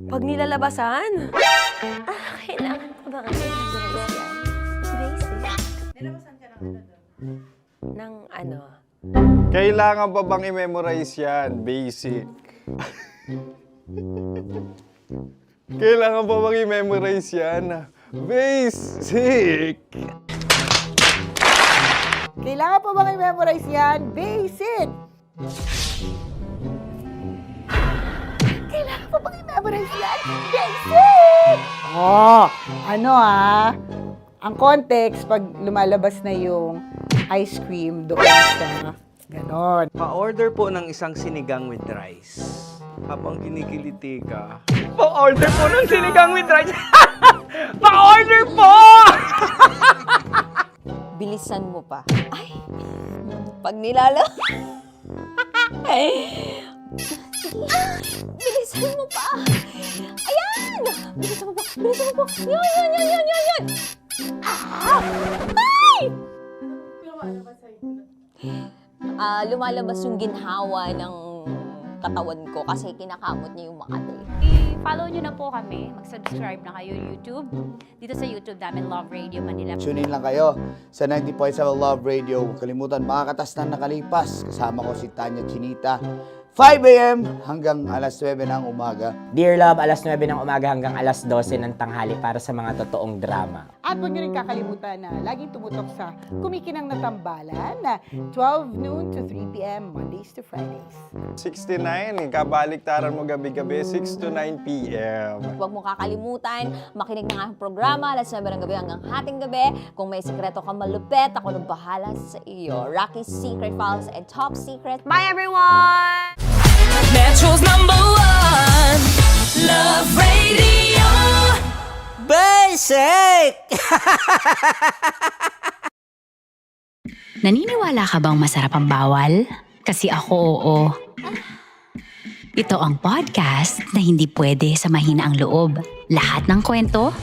Speaker 21: Pag nilalabasan?
Speaker 8: Kailangan pa ba kasi i-memorize yan? Basic.
Speaker 21: Ng ano?
Speaker 7: Kailangan pa bang i-memorize yan? Basic. Kailangan pa bang i-memorize yan? Basic.
Speaker 3: Kailangan pa bang i-memorize yan? Basic! Kailangan pa bang i-memorize yan? Basic! Ang context, pag lumalabas na yung ice cream doon sa ganon.
Speaker 18: Pa-order po ng isang sinigang with rice. Habang kinikiliti ka. Pa-order po ng sinigang with rice! Pa-order po!
Speaker 4: Bilisan mo pa. Ay! Pag nilala... Bilisan mo pa! Ayan! Bilisan mo pa! Bilisan mo pa! Yan! Ay! Lumalabas yung ginhawa ng katawan ko kasi kinakamot niya yung Makati.
Speaker 9: I-follow nyo na po kami. Mag-subscribe na kayo YouTube. Dito sa YouTube namin, Love Radio Manila.
Speaker 1: Tune in lang kayo sa 90.7 Love Radio. Huwag kalimutan, makakatas na nakalipas. Kasama ko si Tanya Chinita. 5 a.m. hanggang alas 9 ng umaga.
Speaker 11: Dear Love, alas 9 ng umaga hanggang alas 12 ng tanghali para sa mga totoong drama.
Speaker 3: At huwag niyo rin kakalimutan na laging tumutok sa Kumikinang na Tambalan na 12 noon to 3 p.m. Mondays to Fridays.
Speaker 7: 69, kabaliktaran mo gabi-gabi, 6 to 9 p.m.
Speaker 4: Huwag mo kakalimutan, makinig ng aking programa, alas 9 ng gabi hanggang hating gabi. Kung may sikreto ka malupet, ako nang bahala sa iyo. Rocky's Secret Files and Top Secret. Bye everyone!
Speaker 2: Metro's #1 Love Radio.
Speaker 11: Basic!
Speaker 5: Naniniwala ka bang masarap ang bawal? Kasi ako oo. Ito ang podcast na hindi pwede sa mahina ang loob. Lahat ng kwento,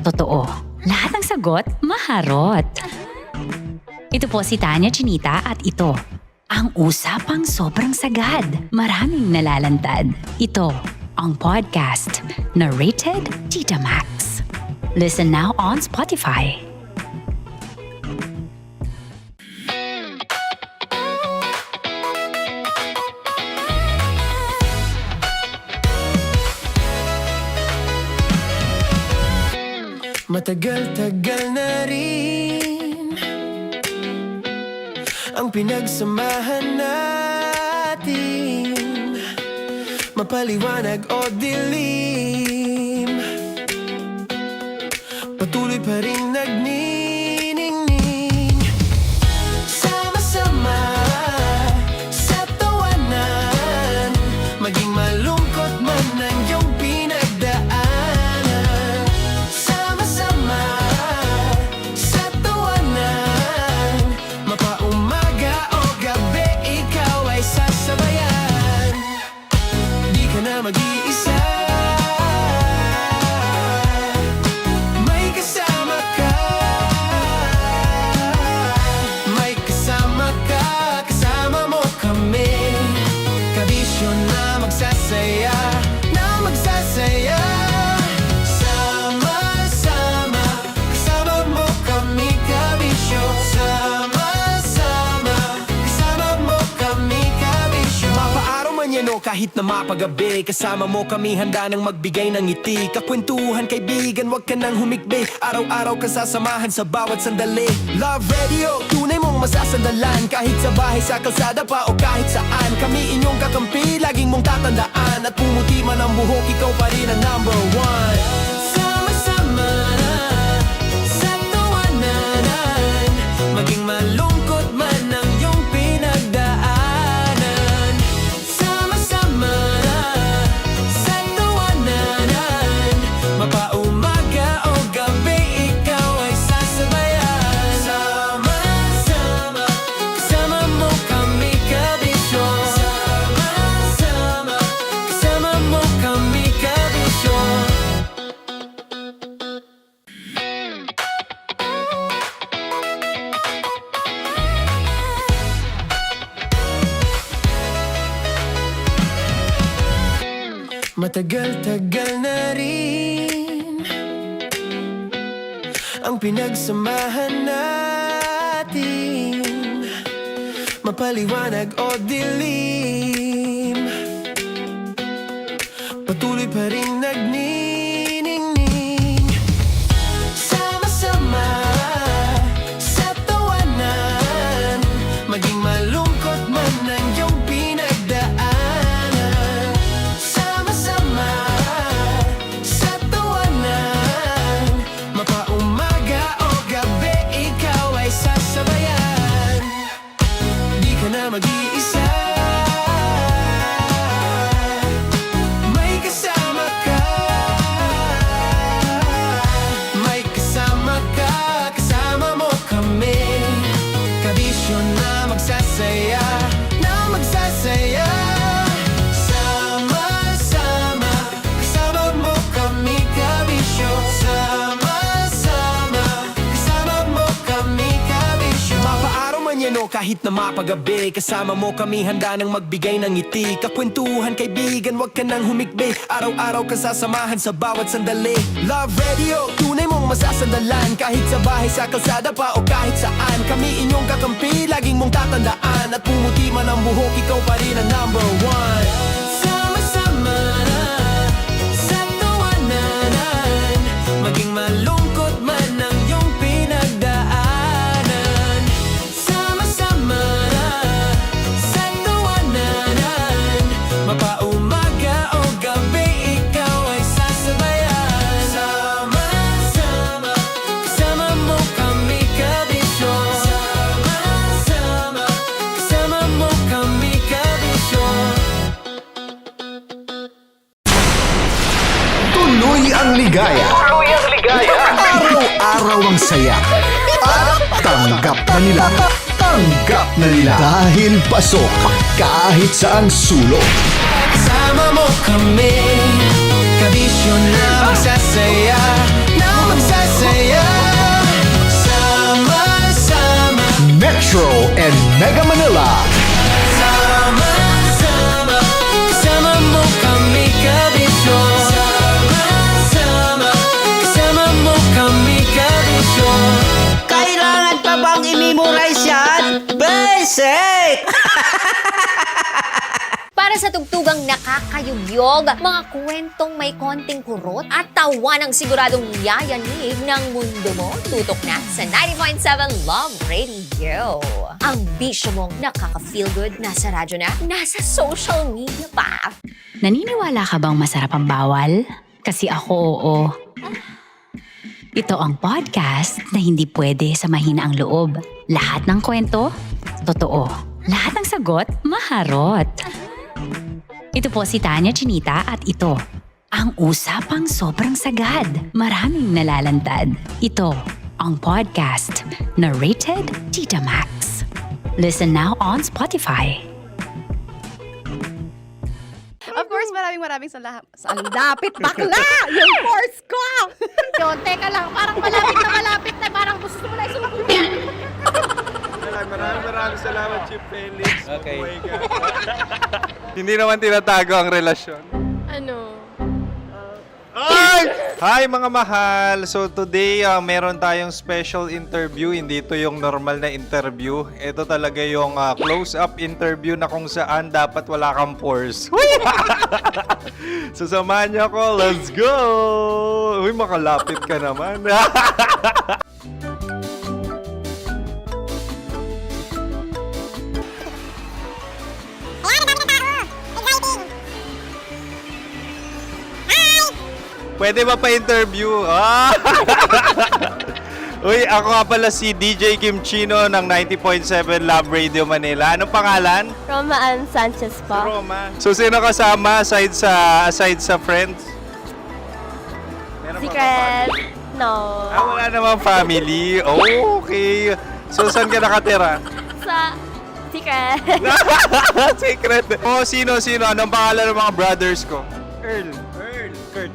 Speaker 5: totoo. Lahat ng sagot, maharot. Ito po si Tanya Chinita at ito, ang usapang sobrang sagad. Maraming nalalantad. Ito, ang podcast na rated Tita Max. Listen now on Spotify.
Speaker 2: Matagal-tagal na rin ang pinagsamahan natin, mapaliwanag o dilim, patuloy pa rin nagniningning. Sama-sama sa tawanan, maging malungkot man ang iyong pinagdaanan. Sama-sama sa tawanan, mapaumaga o gabi, ikaw ay sasabayan. Di ka na mag-iisa, may kasama ka. May kasama ka, kasama mo kami. Kabisyo na magsasaya, na magsasaya. Sama-sama, kasama mo kami, kabisyo. Sama-sama, kasama mo kami, kabisyo. Mapaaraw man yan o kahit na mapagabi, kasama mo kami, handa nang magbigay ng ngiti. Kakwentuhan, kaibigan, wag ka nang humikbi. Araw-araw ka sasamahan sa bawat sandali. Love Radio, tunay mong masasandalan. Kahit sa bahay, sa kalsada pa o kahit saan, kami inyong kakampi, laging mong tatandaan. At pumuti man ang buhok, ikaw pa rin ang #1. Sama-sama sa tawanan, maging malungkot man ang iyong pinagdaanan. Sama-sama sa tawanan, mapaumaga o gabi, ikaw ay sasabayan. Sama-sama, kasama mo kami, kabisyo. Sama-sama, kasama mo kami, kabisyo. Matagal-tagal na rin ang pinagsamahan natin, mapaliwanag o dilim, patuloy pa rin nagniningning. Sama-sama sa tawanan, maging malungkot man ang iyong pinagdaanan. Sama-sama sa tawanan, mapaumaga o gabi, ikaw ay sasabayan. Di ka na mag-iisa, may kasama ka. kahit na mapagabi. Kasama mo kami handa nang magbigay ng ngiti. Kakwentuhan kaibigan, wag ka nang humikbi. Araw-araw ka sasamahan sa bawat sandali. Love Radio, tunay mong masasandalan. Kahit sa bahay, sa kalsada pa o kahit saan. Kami inyong kakampi, laging mong tatandaan. At pumuti man ang buhok, ikaw pa rin ang number one. Sama-sama na sa tawanan, maging malungkot man ang iyong pinagdaanan. Sama-sama na sa tawanan, mapaumaga o gabi, ikaw ay sasabayan. Sama-sama, kasama mo kami kabisyon. Sama-sama, kasama mo kami kabisyon.
Speaker 13: Tuloy ang ligaya. Tuloy ang ligaya. Araw-araw ang saya. At tanggap na nila. Tanggap na nila. Dahil pasok kahit saang sulok.
Speaker 2: Kasama mo kami, kabisyon na magsasaya, na magsasaya. Sama-sama,
Speaker 13: Metro and Mega Manila.
Speaker 2: sama-sama, kasama mo kami kabisyon. Sama-sama, kasama mo kami kabisyon.
Speaker 15: Kailangan pa bang i-memorize yan? Basic!
Speaker 4: Para sa tugtugang nakakayugyog, mga kwentong may konting kurot at tawa ng siguradong yayanig ng mundo mo, tutok na sa 90.7 Love Radio. Ang bisyo mong nakaka-feel good, nasa radyo na, nasa social media pa.
Speaker 5: Naniniwala ka bang masarap ang bawal? Kasi ako, oo. Ito ang podcast na hindi pwede sa mahina ang loob. Lahat ng kwento, totoo. Lahat ng sagot, maharot. Ito po si Tanya Chinita at ito, ang usapang sobrang sagad. Maraming nalalantad. Ito, ang podcast na Rated Tita Max. Listen now on Spotify.
Speaker 6: Of course, maraming salamat. Ang lapit bakla! Yung course ko! Yun, teka lang, parang malapit na, parang gusto mo na isulat.
Speaker 7: Maraming salamat, Chief Felix.
Speaker 18: Okay.
Speaker 7: Oh my God. Hindi naman tinatago ang relasyon.
Speaker 16: Ano?
Speaker 7: Hi mga mahal! So today, meron tayong special interview. Hindi ito yung normal na interview. Ito talaga yung close-up interview na kung saan dapat wala kang pores. So samahan niyo ako. Let's go! Uy, makalapit ka naman. Pwede ba pa-interview? Uy, ako nga pala si DJ Kim Chino ng 90.7 Love Radio Manila. Anong pangalan?
Speaker 8: Roma Ann Sanchez po.
Speaker 7: Roma. So, sino kasama aside sa friends? Meron ba
Speaker 8: Secret. No.
Speaker 7: wala namang family. Oh, okay. So, saan ka nakatira?
Speaker 8: Sa Secret.
Speaker 7: Secret. Oh, sino? Anong pangalan ng mga brothers ko? Earl, Kurt.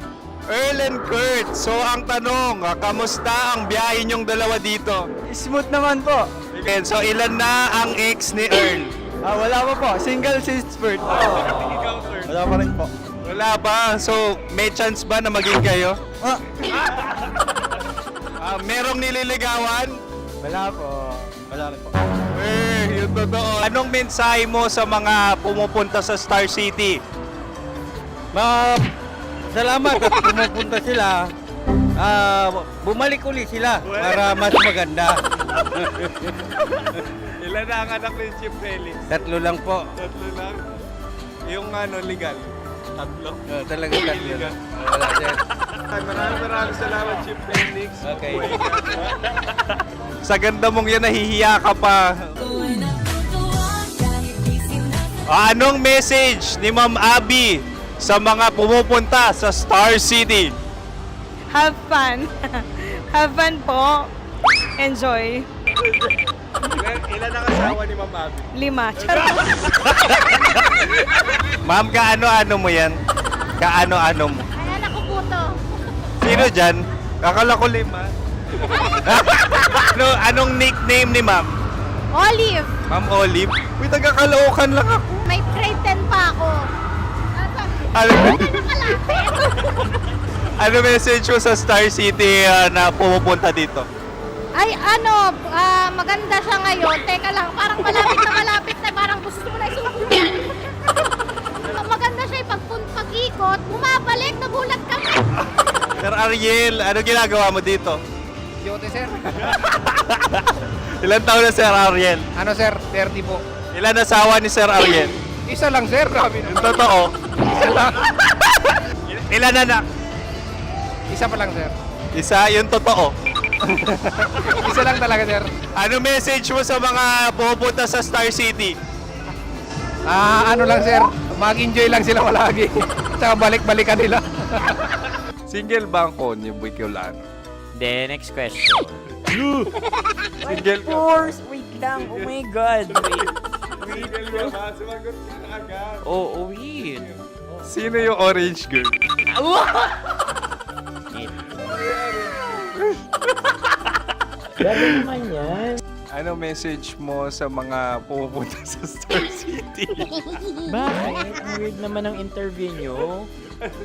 Speaker 7: Earl and Kurt. So, ang tanong, kamusta ang biyahe niyong dalawa dito?
Speaker 18: Smooth naman po.
Speaker 7: Okay, so ilan na ang ex ni Earl?
Speaker 18: Wala pa po. Single since birth. Wala pa rin po.
Speaker 7: Wala ba? So, may chance ba na maging kayo? Merong nililigawan?
Speaker 18: Wala po. Wala rin po.
Speaker 7: Yung totoo. Anong mensahe mo sa mga pumupunta sa Star City?
Speaker 18: Salamat at pumupunta sila. Bumalik ulit sila para mas maganda.
Speaker 7: Ilan na ang anak ni Chief Felix?
Speaker 18: 3 lang po.
Speaker 7: 3 lang? Yung legal? 3?
Speaker 18: Talaga 3 lang. Wala din.
Speaker 7: Maraming salamat, Chief Felix.
Speaker 18: Okay.
Speaker 7: Sa ganda mong yan, nahihiya ka pa. Anong message ni Ma'am Abby sa mga pumupunta sa Star City?
Speaker 20: Have fun. Have fun po. Enjoy.
Speaker 7: Ilan ang asawa ni Ma'am Abby?
Speaker 20: 5. Charot.
Speaker 7: Ma'am, kaano-ano mo yan? Kaano-ano mo?
Speaker 10: Ay, anak ko po to.
Speaker 7: Sino dyan? Akala ko 5. Anong nickname ni Ma'am?
Speaker 10: Olive.
Speaker 7: Ma'am Olive. Uy, taga-Caloocan lang ako.
Speaker 10: May grade 10 pa ako.
Speaker 7: Ano,
Speaker 10: Nakalapit.
Speaker 7: ano message mo sa Star City na pumupunta dito?
Speaker 10: Ay, ano, maganda siya ngayon. Teka lang, parang malapit na, parang gusto mo na isulat. Maganda siya pag-ikot, bumabalik, nagulat kami.
Speaker 7: Sir Ariel, ano ginagawa mo dito?
Speaker 12: Yote, sir.
Speaker 7: Ilan taon na Sir Ariel?
Speaker 12: Ano, sir? 30 po.
Speaker 7: Ilan asawa ni Sir Ariel?
Speaker 12: Isa lang, sir. Grabe
Speaker 7: Yung totoo.
Speaker 12: Isa lang.
Speaker 7: Ilan anak?
Speaker 12: Isa pa lang, sir.
Speaker 7: Isa, yung totoo.
Speaker 12: Isa lang talaga, sir.
Speaker 7: Ano message mo sa mga pumupunta sa Star City?
Speaker 12: Ano lang, sir. Mag-enjoy lang sila palagi. Tsaka balik-balikan nila.
Speaker 7: Single ba ang konyo, Boy Kiolano?
Speaker 11: Then, next question.
Speaker 7: Single ka?
Speaker 11: Wait lang. Oh my God. Wait.
Speaker 7: Sumagot ka na agad.
Speaker 11: Oh, wait.
Speaker 7: Sino yung orange girl?
Speaker 11: Grabe naman yan.
Speaker 7: Ano message mo sa mga pumupunta sa Star City?
Speaker 11: Bakit? Ang weird naman ang interview nyo.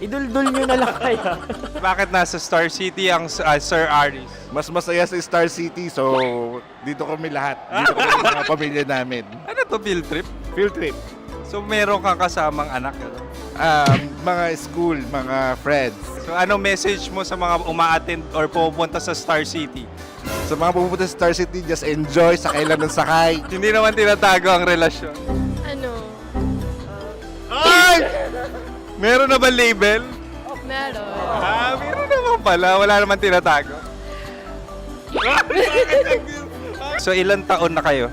Speaker 11: Idul-dul nyo na lang kaya.
Speaker 7: Bakit nasa Star City ang Sir Aris?
Speaker 14: Mas masaya sa Star City, so dito kami lahat. Dito kami mga pamilya namin.
Speaker 7: Ano to, field trip?
Speaker 14: Field trip.
Speaker 7: So meron kang kasamang anak? Ano?
Speaker 14: Mga school, mga friends.
Speaker 7: So ano message mo sa mga uma-attend or pumupunta sa Star City?
Speaker 14: Sa mga pupunta sa Star City, just enjoy, sakay lang ng sakay.
Speaker 7: Hindi naman tinatago ang relasyon.
Speaker 16: Ano?
Speaker 7: Ay! Meron na ba label?
Speaker 16: Meron.
Speaker 7: Meron naman pala. Wala naman tinatago. So ilan taon na kayo?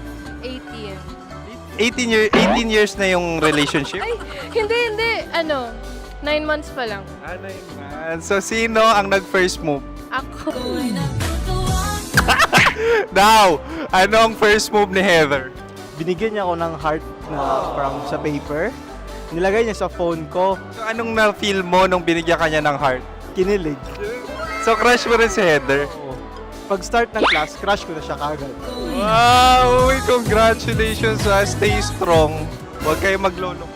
Speaker 16: 18.
Speaker 7: 18 years na yung relationship?
Speaker 16: Ay, hindi. Ano? 9 months pa lang.
Speaker 7: 9 months. So sino ang nag-first move?
Speaker 16: Ako.
Speaker 7: Daw! Ano ang first move ni Heather?
Speaker 18: Binigyan niya ako ng heart na from sa paper. Nilagay niya sa phone ko.
Speaker 7: So anong na-feel mo nung binigyan ka niya ng heart?
Speaker 18: Kinilig.
Speaker 7: So crush mo rin si Heather?
Speaker 18: Pag start ng class, crush ko na siya kagad.
Speaker 7: Wow! Uy, congratulations ha! Stay strong. Huwag kayo maglolo.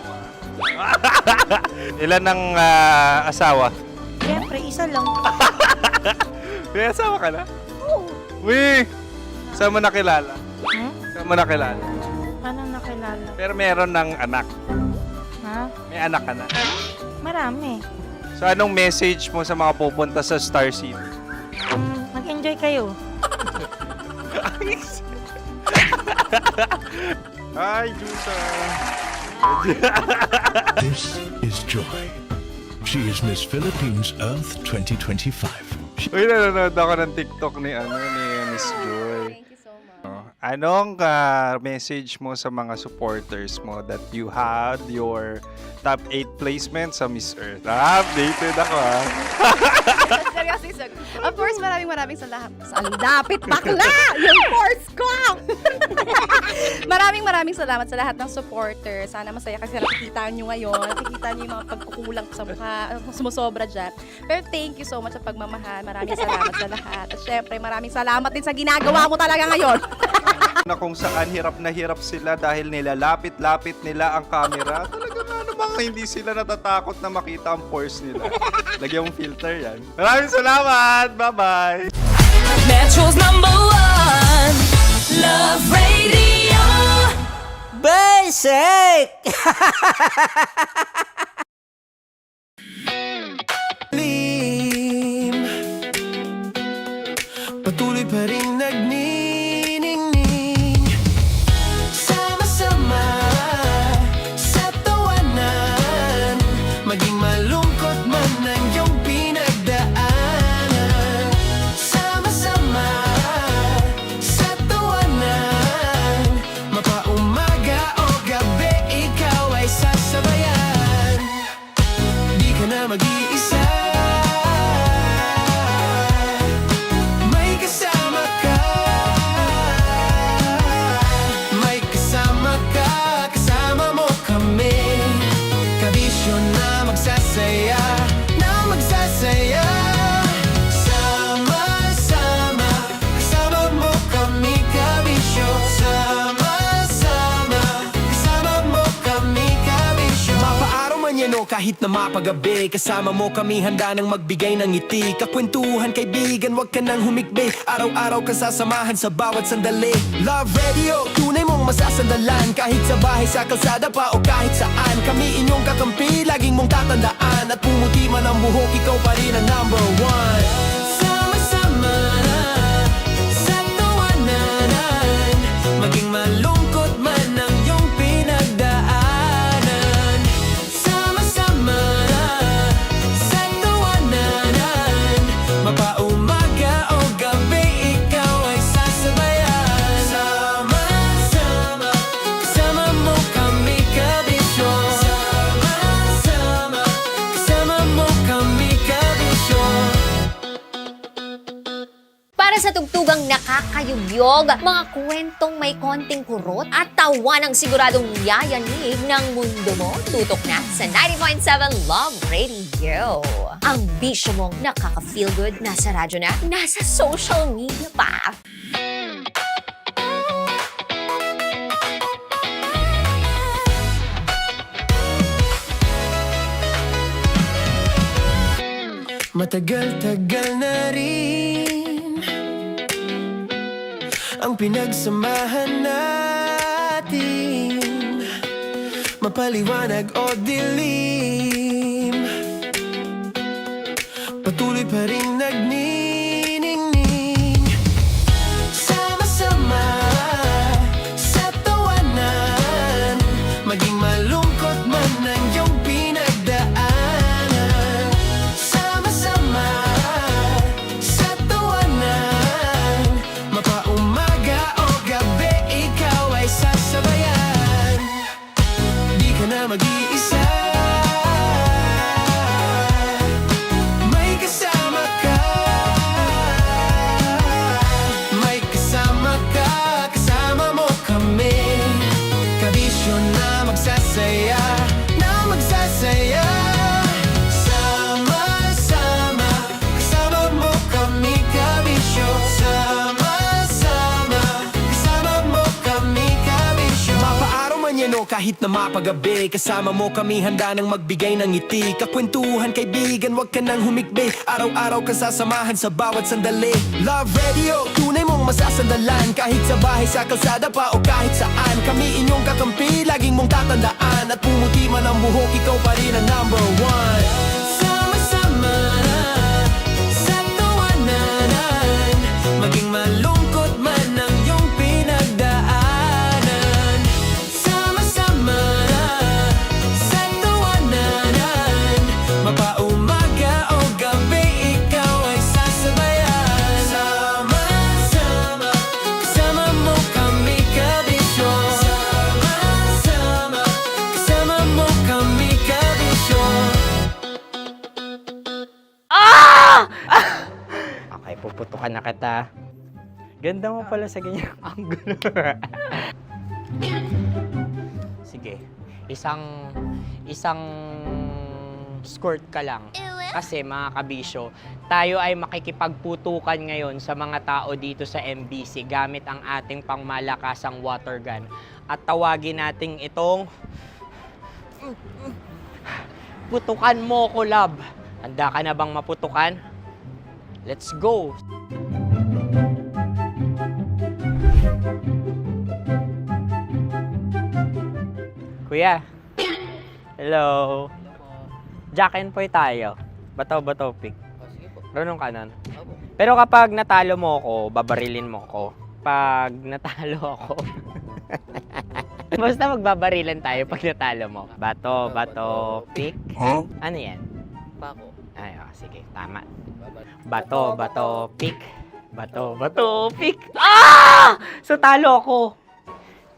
Speaker 7: Ilan ang asawa?
Speaker 21: Siyempre, isa lang.
Speaker 7: May asawa ka na? Oo. Uy! Saan mo nakilala? Saan mo nakilala?
Speaker 21: Paano nakilala?
Speaker 7: Pero meron ng anak.
Speaker 21: Ha?
Speaker 7: May anak ka na.
Speaker 21: Marami.
Speaker 7: So anong message mo sa mga pupunta sa Star City?
Speaker 21: Mag-enjoy kayo.
Speaker 7: Hi, Jusa!
Speaker 19: This is Joy. She is Miss Philippines Earth 2025.
Speaker 7: Uy, nanonood ako ng TikTok ni Miss Joy.
Speaker 6: Thank you so much.
Speaker 7: Anong message mo sa mga supporters mo that you had your top 8 placement sa Miss Earth? Updated ako
Speaker 6: Seryoso, of course, maraming salamat. Lapit bakla! Yung course ko! maraming salamat sa lahat ng supporters. Sana masaya kasi nakikita nyo ngayon. Nakikita nyo yung mga pagkukulang sa mukha. Sumusobra dyan. Pero thank you so much sa pagmamahal. Maraming salamat sa lahat. At syempre, maraming salamat din sa ginagawa mo talaga ngayon.
Speaker 7: na kung saan hirap na hirap sila dahil nilalapit-lapit nila ang camera. Talagang ano bang hindi sila natatakot na makita ang pores nila. Lagyan mong filter yan. Maraming salamat! Bye-bye!
Speaker 2: Metro's #1 Love Radio
Speaker 15: Basic!
Speaker 2: Patuloy pa rin nagniningning Sama-sama sa tawanan Maging malungkot man ang iyong pinagdaanan Sama-sama sa tawanan Mapaumaga o gabi ikaw ay sasabayan Di ka na mag-iisa Magsasaya Sama-sama Kasama mo kami kabisyo Sama kahit na mapagabi. Kasama mo kami handa nang magbigay ng ngiti. Kakwentuhan kaibigan, wag ka nang humikbi. Araw-araw ka sasamahan sa bawat sandali. Love Radio, tunay mong masasandalan. Kahit sa bahay, sa kalsada pa o kahit saan. Kami inyong kakampi, laging mong tatandaan. At pumuti man ang buhok, ikaw pa rin ang number one. Sama-sama sa tawanan, maging malungkot man ang iyong pinagdaanan. Sama-sama sa tawanan, mapaumaga o gabi, ikaw ay sasabayan. Sama-sama, kasama mo kami kabisyo. Sama-sama, kasama mo kami kabisyo.
Speaker 4: Para sa tugtugang nakakayugyog, mga kwentong may konting kurot at tawa ng siguradong yayanig ng mundo mo, tutok na sa 90.7 Love Radio. Ang bisyo mong nakaka-feel good, nasa radyo na, nasa social media pa.
Speaker 2: Matagal-tagal na rin ang pinagsamahan natin, mapaliwanag o dilim, patuloy pa rin nagniningning. Sama-sama sa tawanan, maging malungkot man ang iyong pinagdaanan. Sama-sama sa tawanan, mapaumaga o gabi, ikaw ay sasabayan. Di ka na mag-iisa, may kasama ka. May kasama ka, kasama mo kami. Kabisyo na magsasaya, na magsasaya. Sama-sama, kasama mo kami kabisyo. Sama-sama, kasama mo kami kabisyo. Mapaaraw man yan o kahit na mapagabi, kasama mo kami handa nang magbigay ng ngiti. Kakwentuhan kaibigan, wag ka nang humikbi. Araw-araw ka sasamahan sa bawat sandali. Love Radio, tunay mong masasandalan. Kahit sa bahay, sa kalsada pa o kahit saan. Kami inyong kakampi, laging mong tatandaan. At pumuti man ang buhok, ikaw pa rin ang number one. Sama-sama sa tawanan, maging malungkot man ang iyong pinagdaanan. Sama-sama sa tawanan, mapaumaga o gabi, ikaw ay sasabayan. Sama-sama, kasama mo kami kabisyo. Sama-sama, kasama mo kami kabisyo.
Speaker 11: Okay, puputukan na kita. Ganda mo pala sa ganyang angulo. Sige, isang skirt ka lang. Kasi mga kabisyo, tayo ay makikipagputukan ngayon sa mga tao dito sa MBC gamit ang ating pangmalakasang water gun. At tawagin natin itong putukan mo ko, love. Handa ka na bang maputukan? Let's go! Kuya. Hello. Jack and Poy tayo. Bato-bato pick. Runong kanan. Pero kapag natalo mo ako, babarilin mo ako. Pag natalo ako, basta magbabarilan tayo pag natalo mo. Bato, pick.
Speaker 18: Huh?
Speaker 11: Ano yan?
Speaker 18: Pako.
Speaker 11: Ay, oh, sige, tama. Bato, pick. Bato, pick. Ah! So, talo ako.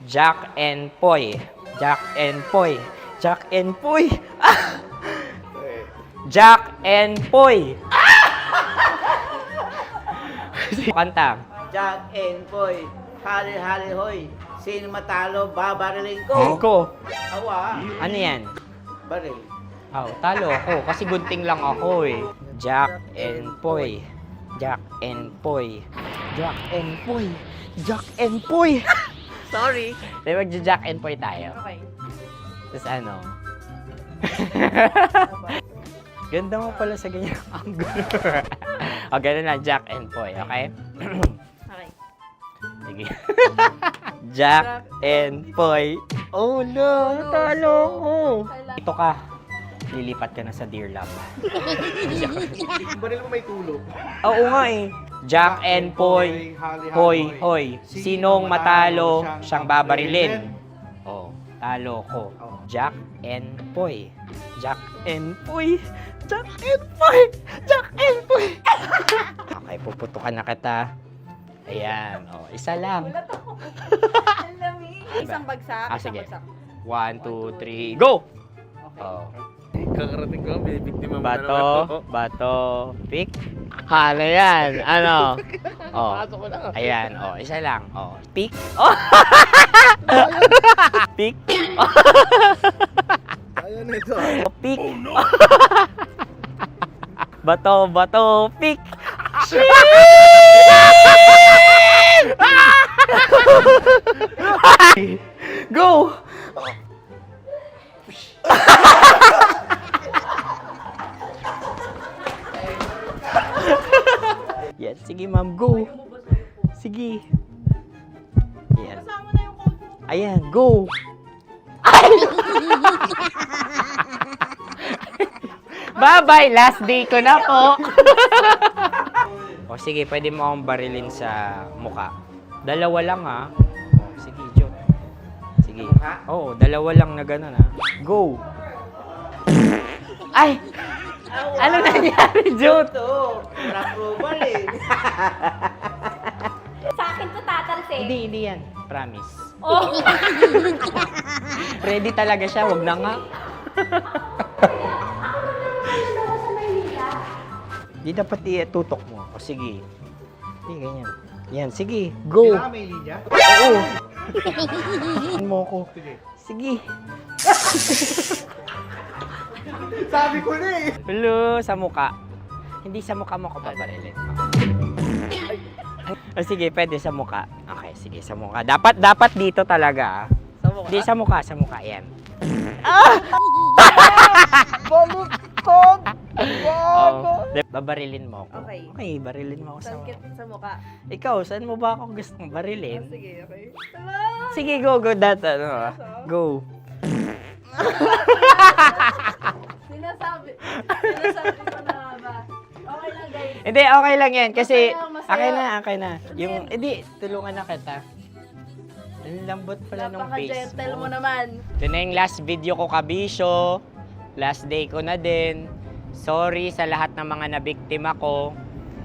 Speaker 11: Jack and Poy. Jack and Poy. Jack and Poy. Ah! Jack and Poy. Kanta.
Speaker 15: Jack and Poy, hali-hali hoy. Sino matalo, babariling ko.
Speaker 11: Ko.
Speaker 15: Awa.
Speaker 11: Ano yan?
Speaker 15: Baril.
Speaker 11: Oh, talo ako kasi gunting lang ako eh. Jack and Poy. Jack and Poy. Jack and Poy. Jack and Poy.
Speaker 21: Sorry.
Speaker 11: Di ba Jack and Poy tayo?
Speaker 21: Okay.
Speaker 11: Tapos ano? Ganda mo pala sa ganyan angle. O, ganun lang, Jack and Poy, okay?
Speaker 21: Okay.
Speaker 11: Sige. Jack and Poy. Oh no, natalo ko. Ito ka. Lilipat ka na sa Dear Love.
Speaker 12: Baril mo may tulog.
Speaker 11: Oo nga eh. Jack and Poy. Hoy, hoy. Sinong matalo, siyang babarilin. Oh, talo ko. Jack and Poy. Jack and Poy. Jack and Poy. Jack and Poy. Okay, puputukan na kita. Ayan. Oh, isa lang.
Speaker 3: Isang bagsak.
Speaker 11: Sige. 1, 2, 3, go! Oh.
Speaker 12: Kakarating ko lang, binibiktima mo
Speaker 11: Bato, pick. Hala yan. Ano? Oh.
Speaker 12: Pasok ko na.
Speaker 11: Ayan. Oh, isa lang. Oh, pick. Oh. Pick.
Speaker 12: Ayaw na ito.
Speaker 11: Oh, pick. Bato, pick. Go! Yan, sige ma'am, go. Sige. Ayan. Ayan, go. Bye-bye, last day ko na po. O sige, pwede mo akong barilin sa mukha. Dalawa lang ha. O, sige, Joe. Sige. Oo, dalawa lang na gano'n ha. Go. Ay! Ano nangyari, Joe?
Speaker 15: Approval eh.
Speaker 21: Sa akin to tatalsik.
Speaker 11: Hindi yan. Promise.
Speaker 21: Oh.
Speaker 11: Ready talaga siya, wag na nga. Di dapat itutok mo. O sige. Hindi, ganyan. Yan, sige. Go.
Speaker 12: Kailangan may linya?
Speaker 11: Oo. Mo ko. Sige.
Speaker 12: Sabi ko na eh.
Speaker 11: Hello, sa mukha. Hindi sa mukha mo ko paparilin. O sige, pwede sa mukha. Okay, sige, sa mukha. Dapat dito talaga.
Speaker 12: Sa mukha?
Speaker 11: Hindi, sa mukha. Yan.
Speaker 3: Baluktot!
Speaker 11: Oh, babarilin mo ako.
Speaker 3: Okay.
Speaker 11: Okay, barilin mo ako sa mukha.
Speaker 3: Sa mukha.
Speaker 11: Ikaw, saan mo ba ako gustong barilin?
Speaker 3: Sige, okay.
Speaker 11: Sige, go. Go.
Speaker 3: Sinasabi ko na ba? Okay lang, guys.
Speaker 11: Hindi, okay lang yan. Kasi,
Speaker 3: Masaya.
Speaker 11: okay na. Yung, hindi, tulungan na kita. Ang lambot pala ng face
Speaker 3: Napaka-gentle
Speaker 11: mo.
Speaker 3: mo naman.
Speaker 11: Ito na yung last video ko, kabisyo. Last day ko na din. Sorry sa lahat ng mga nabiktima ko.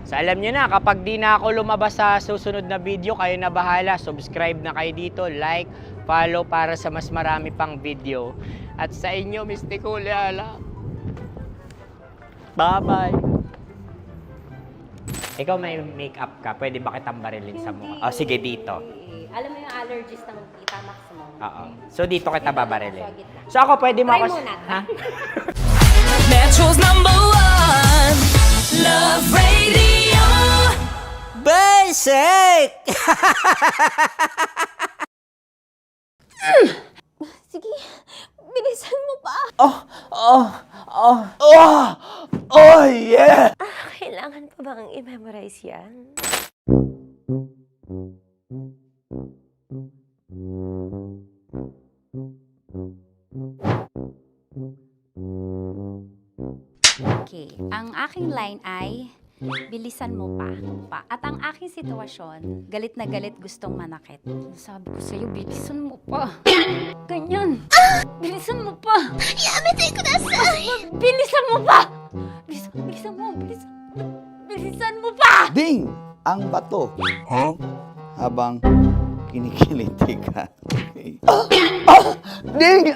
Speaker 11: So alam nyo na, kapag di na ako lumabas sa susunod na video, kayo na bahala. Subscribe na kayo dito, like, follow para sa mas marami pang video. At sa inyo, Mistiko Leala. Bye-bye. Ikaw may makeup ka, pwede ba kitang barilin sa mukha? Oh, sige, dito.
Speaker 21: Alam mo yung allergies ng Tita Max mo?
Speaker 11: Oo. So dito kita babarilin. So ako pwede mo
Speaker 21: Try
Speaker 11: ako...
Speaker 21: muna.
Speaker 11: Ha?
Speaker 2: Metro's #1 Love Radio Basic!
Speaker 8: Sige, bilisan mo pa.
Speaker 1: Oh, yeah!
Speaker 8: Kailangan pa bang i-memorize yan?
Speaker 9: Okay, ang aking line ay bilisan mo pa. At ang aking sitwasyon, galit na galit gustong manakit. Sabi ko sa'yo, bilisan mo pa. Ganyan. Bilisan mo pa.
Speaker 8: Yamitay ko na sa...
Speaker 9: Bilisan mo pa. Bilisan mo pa.
Speaker 1: Ding! Ang bato. Habang kinikiliti ka. Okay. Ding!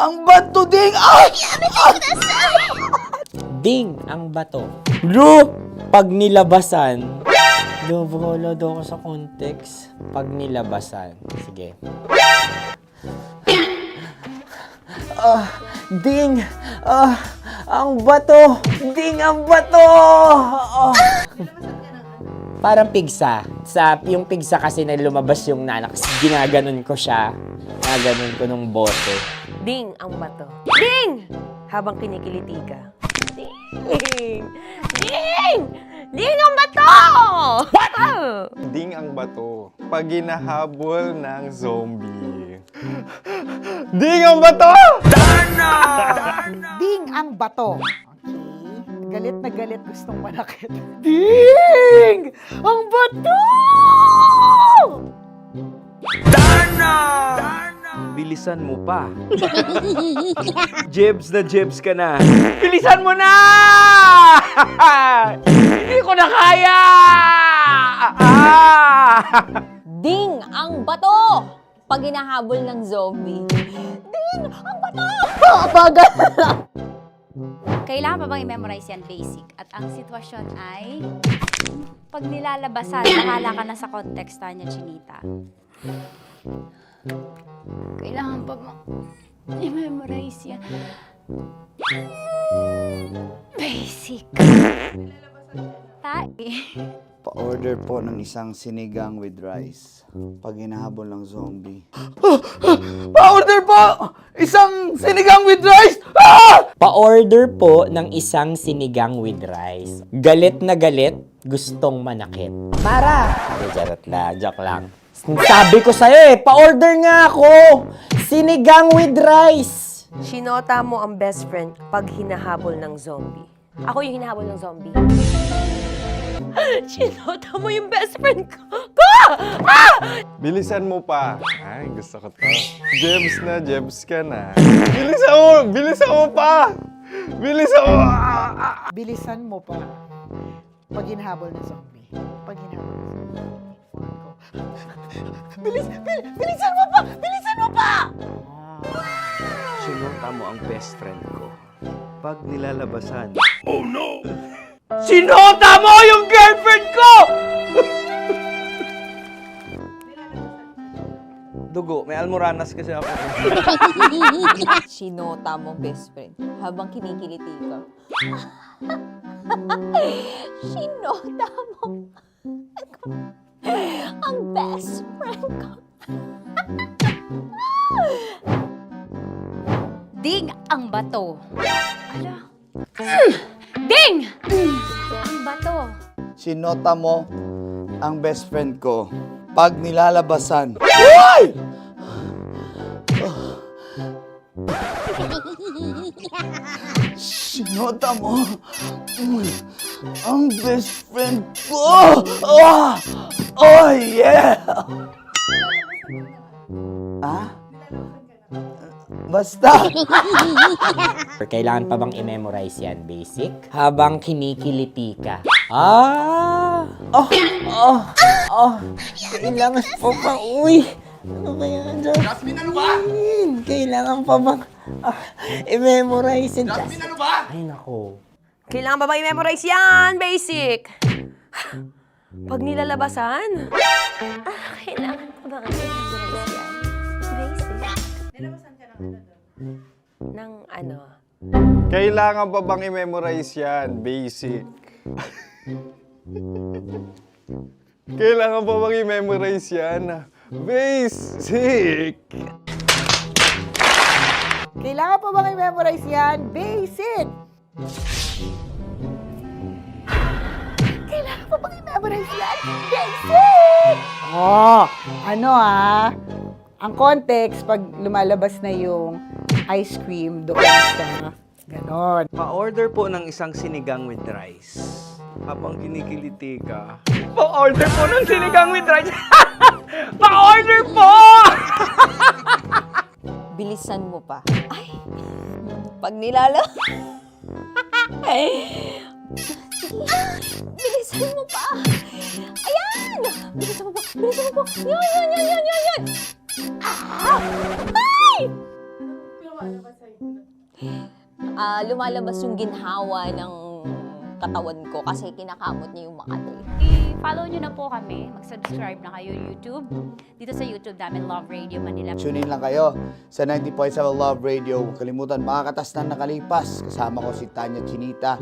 Speaker 1: Ang bato, Ding!
Speaker 8: Yamitay ko na sa...
Speaker 11: Ding! Ang bato. Bro! Pag nilabasan. Wala daw ako sa context. Pag nilabasan. Sige. Ding! Ang bato! Ding! Ang bato! Parang pigsa. Yung pigsa kasi na lumabas yung nanak. Ginaganon ko siya. Ginaganon ko nung bote.
Speaker 21: Ding ang bato. Ding! Habang kinikiliti ka. Ding! Ding! Ding ang bato! What?
Speaker 7: Ding ang bato. Pag hinahabol ng zombie. Ding ang bato!
Speaker 3: Ding ang bato. Okay. Galit na galit, gustong manakit. Ding! Ang bato!
Speaker 18: Bilisan mo pa. Jebs na jebs ka na. Bilisan mo na! Hindi ko na kaya!
Speaker 4: Ding ang bato! Pag hinahabol ng zombie. Ding ang bato! Bagal!
Speaker 9: Kailangan pa bang i-memorize yan basic? At ang sitwasyon ay, pag nilalabasan, bahala ka na sa context, Tanya Chinita. Kailangan pa bang i-memorize yan? Basic.
Speaker 1: Pa-order po ng isang sinigang with rice. Pag hinahabol ng zombie.
Speaker 11: Pa-order po! Isang sinigang with rice! Pa-order po ng isang sinigang with rice. Galit na galit, gustong manakit. Para! Joke lang. Sabi ko sa'yo pa-order nga ako! Sinigang with rice!
Speaker 21: Sinota mo ang best friend pag hinahabol ng zombie. Ako yung hinahabol ng zombie. Sinota mo yung best friend ko!
Speaker 7: Bilisan mo pa. Ay, gusto ko to. Jebs na, jebs ka na. Bilisan mo! Bilisan mo pa! Bilisan mo!
Speaker 3: Bilisan mo pa. Pag hinahabol ng zombie. Pag hinahabol ng zombie. Bilisan mo pa! Bilisan mo pa!
Speaker 18: Sinota mo ang best friend ko. Pag nilalabasan.
Speaker 11: Oh no! Sinota mo yung girlfriend ko!
Speaker 18: Dugo, may almoranas kasi ako.
Speaker 4: Sinota mo best friend habang kinikiliti ka. Sinota mo ang best friend ko.
Speaker 9: Ding ang bato. Ala. Ding! Ang bato.
Speaker 1: Sinota mo ang best friend ko. Pag nilalabasan. Uy! Sinota mo ang best friend ko. Oh yeah! Basta!
Speaker 11: Kailangan pa bang i-memorize yan, basic? Habang kinikiliti ka. Kailangan pa ba? Uy! Ano kaya dyan? Jasmine, ano ba? Kailangan pa bang i-memorize yan? Jasmine, ano ba? Ay, nako.
Speaker 21: Kailangan ba i-memorize yan? Basic! Pag nilalabasan?
Speaker 8: Kailangan ko ba kasi i-memorize yan? Basic.
Speaker 21: Nilabasan ka ng ano?
Speaker 7: Kailangan pa bang i-memorize yan? Basic. Kailangan pa bang i-memorize yan? Basic.
Speaker 3: Kailangan pa bang i-memorize yan? Basic! Kailangan pa bang i-memorize yan? Basic! Ang context, pag lumalabas na yung ice cream doon sa ganon.
Speaker 18: Pa-order po ng isang sinigang with rice. Habang kinikiliti ka. Pa-order po ng sinigang with rice! Pa-order po!
Speaker 4: Bilisan mo pa. Ay! Pag nilala... Bilisan mo pa! Ayan! Bilisan mo pa! Bilisan mo pa! Yan! Ay! Lumalabas yung ginhawa ng katawan ko kasi kinakamot niya yung Makati.
Speaker 9: I-follow nyo na po kami. Mag-subscribe na kayo YouTube. Dito sa YouTube namin, Love Radio Manila.
Speaker 1: Tune in lang kayo sa 90.7 Love Radio. Huwag kalimutan, makakatas na nakalipas. Kasama ko si Tanya Chinita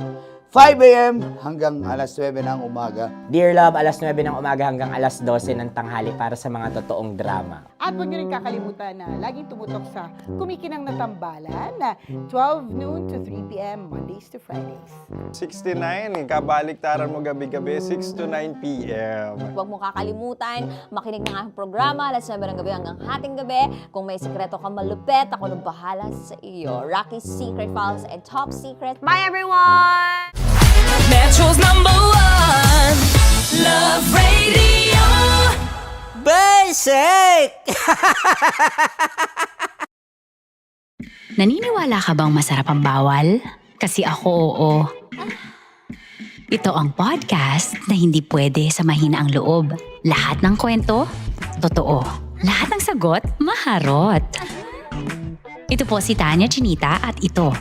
Speaker 1: 5 a.m. hanggang alas 9 ng umaga.
Speaker 11: Dear Love, alas 9 ng umaga hanggang alas 12 ng tanghali para sa mga totoong drama.
Speaker 3: At huwag niyo rin kakalimutan na laging tumutok sa Kumikinang na Tambalan na 12 noon to 3 p.m. Mondays to Fridays.
Speaker 7: 69, kabaliktaran mo gabi-gabi, 6 to 9 p.m.
Speaker 4: Huwag mo kakalimutan, makinig ng aking programa, alas 9 ng gabi hanggang hating gabi. Kung may sekreto ka malupet, ako nang bahala sa iyo. Rocky's Secret Files and Top Secret. Bye everyone!
Speaker 2: Metro's #1 Love Radio.
Speaker 11: Basic!
Speaker 5: Naniniwala ka bang masarap ang bawal? Kasi ako oo. Ito ang podcast na hindi pwede sa mahina ang loob. Lahat ng kwento, totoo. Lahat ng sagot, maharot. Ito po si Tanya Chinita at ito,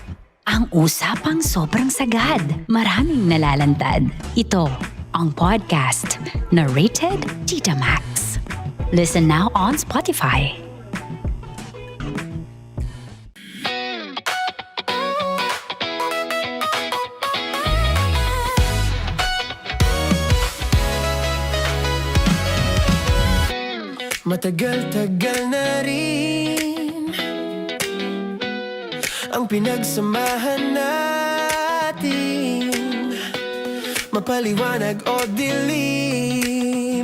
Speaker 5: ang usapang sobrang sagad. Maraming nalalantad. Ito, ang podcast na Rated Tita Max. Listen now on Spotify.
Speaker 2: Matagal-tagal na rin ang pinagsamahan natin, mapaliwanag o dilim,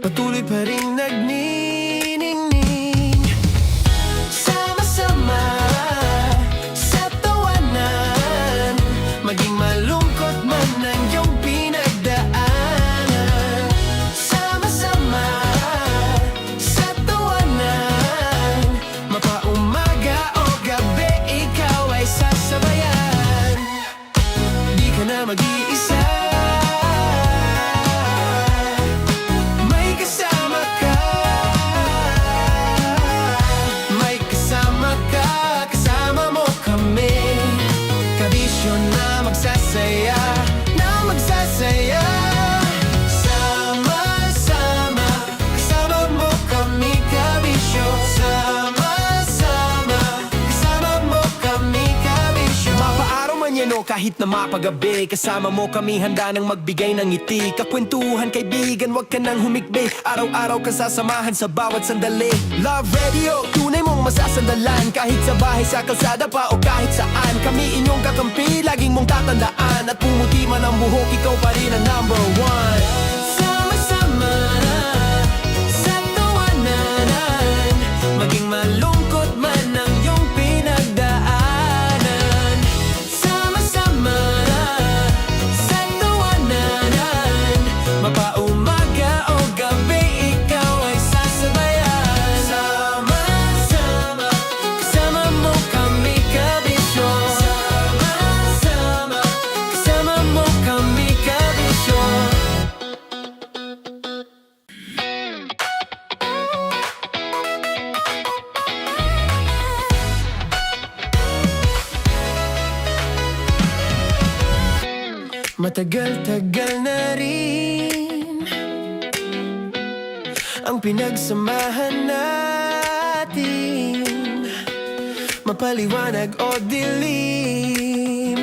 Speaker 2: patuloy pa rin nagniningning. Sama-sama sa tawanan, maging malungkot man ang iyong pinagdaanan. Sama-sama sa tawanan, mapaumaga o gabi, ikaw ay sasabayan. Di ka na mag-iisa, may kasama ka. May kasama ka, kasama mo kami. Kabisyo na magsasaya, na magsasaya. Sama-sama, kasama mo kami, kabisyo. Sama-sama, kasama mo kami, kabisyo. Mapaaraw man yan o kahit na mapagabi, kasama mo kami, handa nang magbigay ng ngiti. Kakwentuhan, kaibigan, wag ka nang humikbi. Araw-araw ka sasamahan sa bawat sandali. Love Radio, tunay mong masasandalan. Kahit sa bahay, sa kalsada pa o kahit saan, kami inyong kakampi, laging mong tatandaan. At pumuti man ang buhok, ikaw pa rin ang #1. Sama-sama sa tawanan, maging malungkot man ang iyong pinagdaanan. Sama-sama sa tawanan, mapaumaga o gabi, ikaw ay sasabayan. Sama-sama, kasama mo kami, kabisyo. Sama-sama, kasama mo kami, kabisyo. Matagal-tagal na rin ang pinagsamahan natin, mapaliwanag o dilim,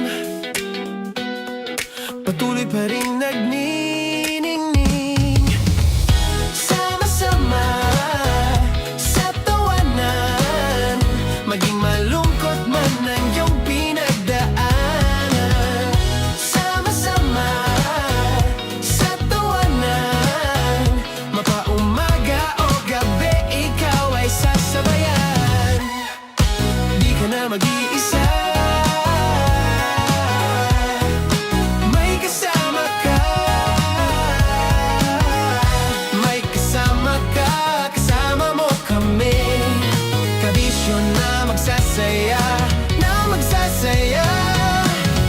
Speaker 2: patuloy pa rin nagniningning. Sama-sama sa tawanan, maging malungkot man ang iyong pinagdaanan. Sama-sama sa tawanan, mapaumaga o gabi, ikaw ay sasabayan. Di ka na mag-iisa, may kasama ka. May kasama ka, kasama mo kami. Kabisyo na magsasaya, na magsasaya.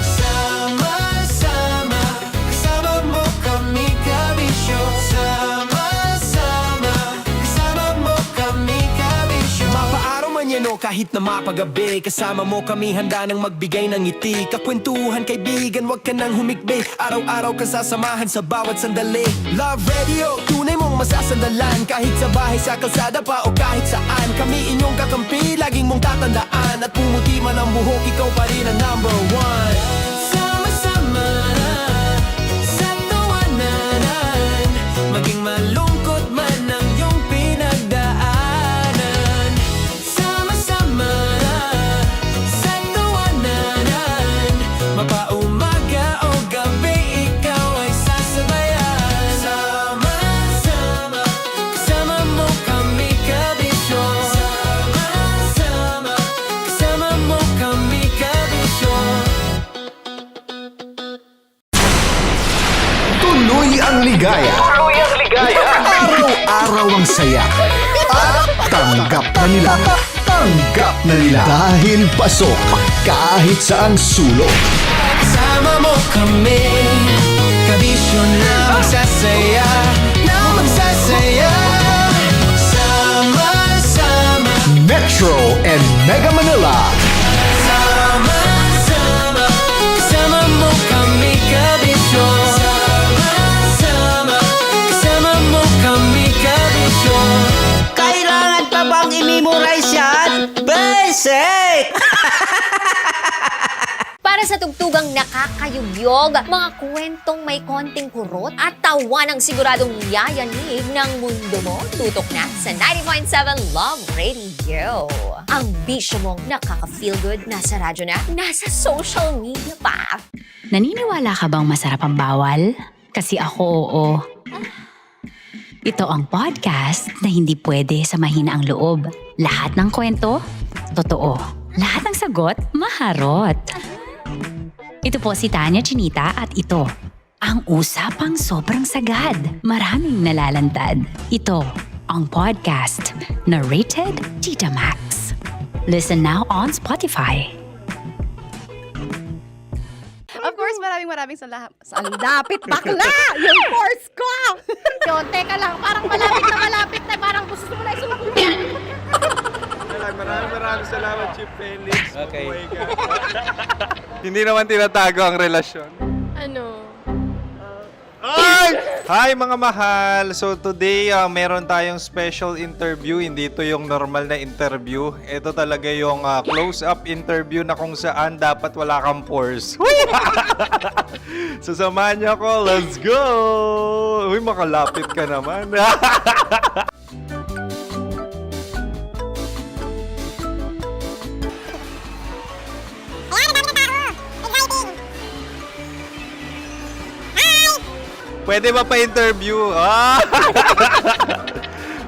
Speaker 2: Sama-sama, kasama mo kami, kabisyo. Sama-sama, kasama mo kami, kabisyo. Mapaaraw man yan o kahit na mapagabi, kasama mo kami, handa nang magbigay ng ngiti. Kakwentuhan, kaibigan, wag ka nang humikbi. Araw-araw ka sasamahan sa bawat sandali. Love Radio, tunay mong masasandalan. Kahit sa bahay, sa kalsada pa o kahit saan, kami inyong kakampi, laging mong tatandaan. At pumuti man ang buhok, ikaw pa rin ang #1.
Speaker 13: Tuluyang ligaya. Araw-araw ang saya. At tanggap na nila. Tanggap na nila. Dahil pasok kahit saang sulok.
Speaker 2: Sama mo kami, kabisyo na magsasaya, sama-sama.
Speaker 13: Metro and Mega Manila.
Speaker 2: Sama-sama, kasama mo kami, kabisyo. Sama-sama, kasama mo kami, kabisyo.
Speaker 15: Kailangan pa bang i-memorize yan? Basic!
Speaker 4: Para sa tugtugang nakakayugyog, mga kwentong may konting kurot at tawa ng siguradong yayanig ng mundo mo, tutok na sa 90.7 Love Radio. Ang bisyo mong nakaka-feel good, nasa radyo na, nasa social media pa.
Speaker 5: Naniniwala ka bang masarap ang bawal? Kasi ako, oo. Ito ang podcast na hindi pwede sa mahina ang loob. Lahat ng kwento, totoo. Lahat ng sagot, maharot. Ito po si Tanya Chinita at ito, ang usapang sobrang sagad. Maraming nalalantad. Ito, ang podcast na Rated Tita Max. Listen now on Spotify.
Speaker 6: Of course, maraming salamat. Ang dapit bakla! Yung course ko! Yun, teka lang, parang malapit na, parang gusto mo na isulat.
Speaker 7: Maraming salamat, Chief Felix.
Speaker 18: Okay.
Speaker 7: Oh my God. Hindi naman tinatago ang relasyon.
Speaker 16: Ano?
Speaker 7: Hi mga mahal! So today, meron tayong special interview. Hindi ito yung normal na interview. Ito talaga yung close-up interview na kung saan dapat wala kang pores. So samahan niyo ako. Let's go! Uy, makalapit ka naman. Pwede ba pa-interview?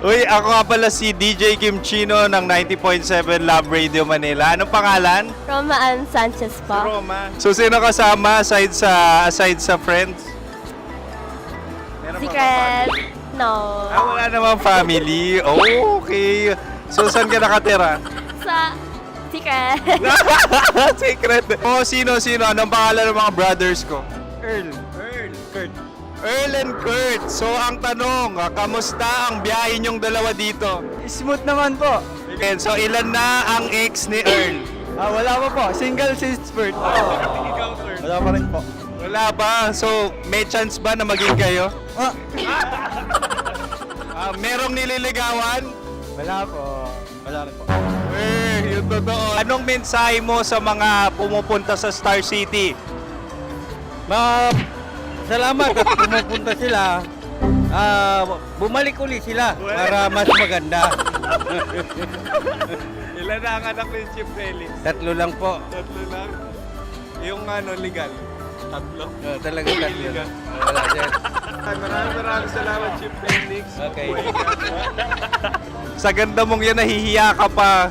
Speaker 7: Uy, ako nga pala si DJ Kim Chino ng 90.7 Love Radio Manila. Anong pangalan?
Speaker 8: Roma Ann Sanchez po.
Speaker 7: Roma. So, sino kasama aside sa friends? Meron ba
Speaker 8: Secret. No.
Speaker 7: wala namang family. Oh, okay. So, saan ka nakatira?
Speaker 8: Sa Secret.
Speaker 7: Secret. Oh, sino? Anong pangalan ng mga brothers ko? Earl, Kurt. Earl and Kurt. So, ang tanong, kamusta ang biyahe niyong dalawa dito?
Speaker 18: Smooth naman po.
Speaker 7: And so, ilan na ang ex ni Earl?
Speaker 18: Wala pa po. Single since birth.
Speaker 7: Wala pa rin po. Wala pa. So, may chance ba na maging kayo? Merong nililigawan?
Speaker 18: Wala po. Wala rin po.
Speaker 7: Yung totoo. Anong mensahe mo sa mga pumupunta sa Star City?
Speaker 18: Salamat at pumupunta sila. Bumalik uli sila para mas maganda.
Speaker 7: Ilan na ang anak ni Chief Felix?
Speaker 18: 3 lang po.
Speaker 7: 3 lang? Yung legal? 3?
Speaker 18: Talagang 3.
Speaker 7: Legal.
Speaker 18: Wala dyan.
Speaker 7: Maraming salamat, Chief Felix.
Speaker 18: Okay.
Speaker 7: Sa ganda mong yan, nahihiya ka pa.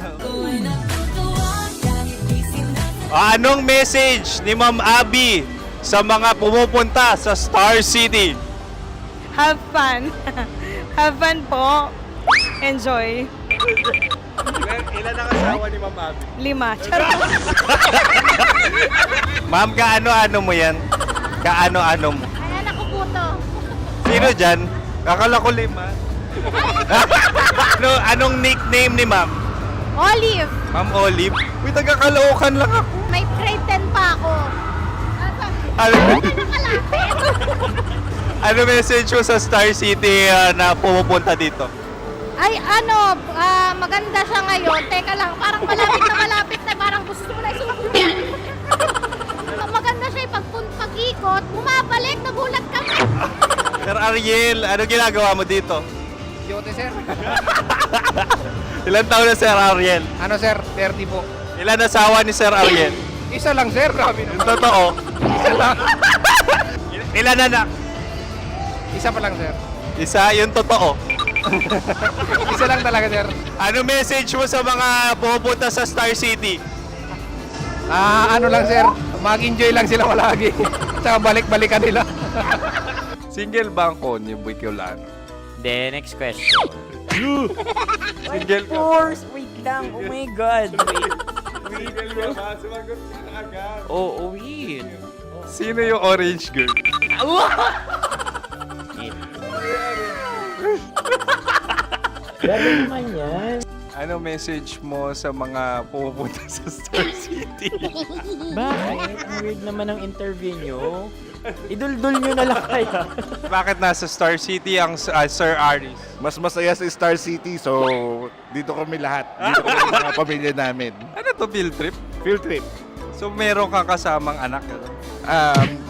Speaker 7: Anong message ni Ma'am Abby sa mga pumupunta sa Star City?
Speaker 20: Have fun. Have fun po. Enjoy.
Speaker 7: Ilan ang asawa ni Ma'am Abby?
Speaker 20: 5. Charot.
Speaker 7: Ma'am, kaano-ano mo yan? Kaano-ano mo?
Speaker 10: Ay, anak ko po to.
Speaker 7: Sino dyan? Kakala ko 5. Anong nickname ni Ma'am?
Speaker 10: Olive,
Speaker 7: Ma'am Olive? Uy, taga-Caloocan lang ako.
Speaker 10: may grade 10 pa ako.
Speaker 7: Ano message mo sa Star City na pumupunta dito?
Speaker 10: Ay, maganda siya ngayon. Teka lang, parang malapit na, parang gusto mo na isulat. Maganda siya pag-ikot, bumabalik, nagulat kami.
Speaker 7: Sir Ariel, ano ginagawa mo dito?
Speaker 12: Yote, sir.
Speaker 7: Ilan taon na Sir Ariel?
Speaker 12: Ano, sir? 30 po.
Speaker 7: Ilan asawa ni Sir Ariel?
Speaker 12: Isa lang, sir. Grabe
Speaker 7: Yung totoo.
Speaker 12: Isa lang.
Speaker 7: Ilan anak?
Speaker 12: Isa pa lang, sir.
Speaker 7: Isa, yung totoo.
Speaker 12: Isa lang talaga, sir.
Speaker 7: Ano message mo sa mga pupunta sa Star City?
Speaker 12: Ano lang, sir. Mag-enjoy lang sila palagi. Tsaka balik-balikan nila.
Speaker 7: Single ba ang Connie Bicolano?
Speaker 11: Then, next question.
Speaker 7: Single ka.
Speaker 11: Course, wait lang. Oh my God. Wait.
Speaker 7: Single ka ba? Sumagot ka na agad.
Speaker 11: Oo, wait.
Speaker 7: Sino yung orange girl?
Speaker 11: Galing naman yan.
Speaker 7: Ano message mo sa mga pupunta sa Star City?
Speaker 11: Bakit? Ang weird naman ang interview nyo. Idul-dul nyo na lang kaya.
Speaker 7: Bakit nasa Star City ang Sir Aris?
Speaker 14: Mas masaya sa Star City, so dito kami lahat. Dito kami mga pamilya namin.
Speaker 7: Ano to, field trip?
Speaker 14: Field trip.
Speaker 7: So meron kang kasamang anak? Ano?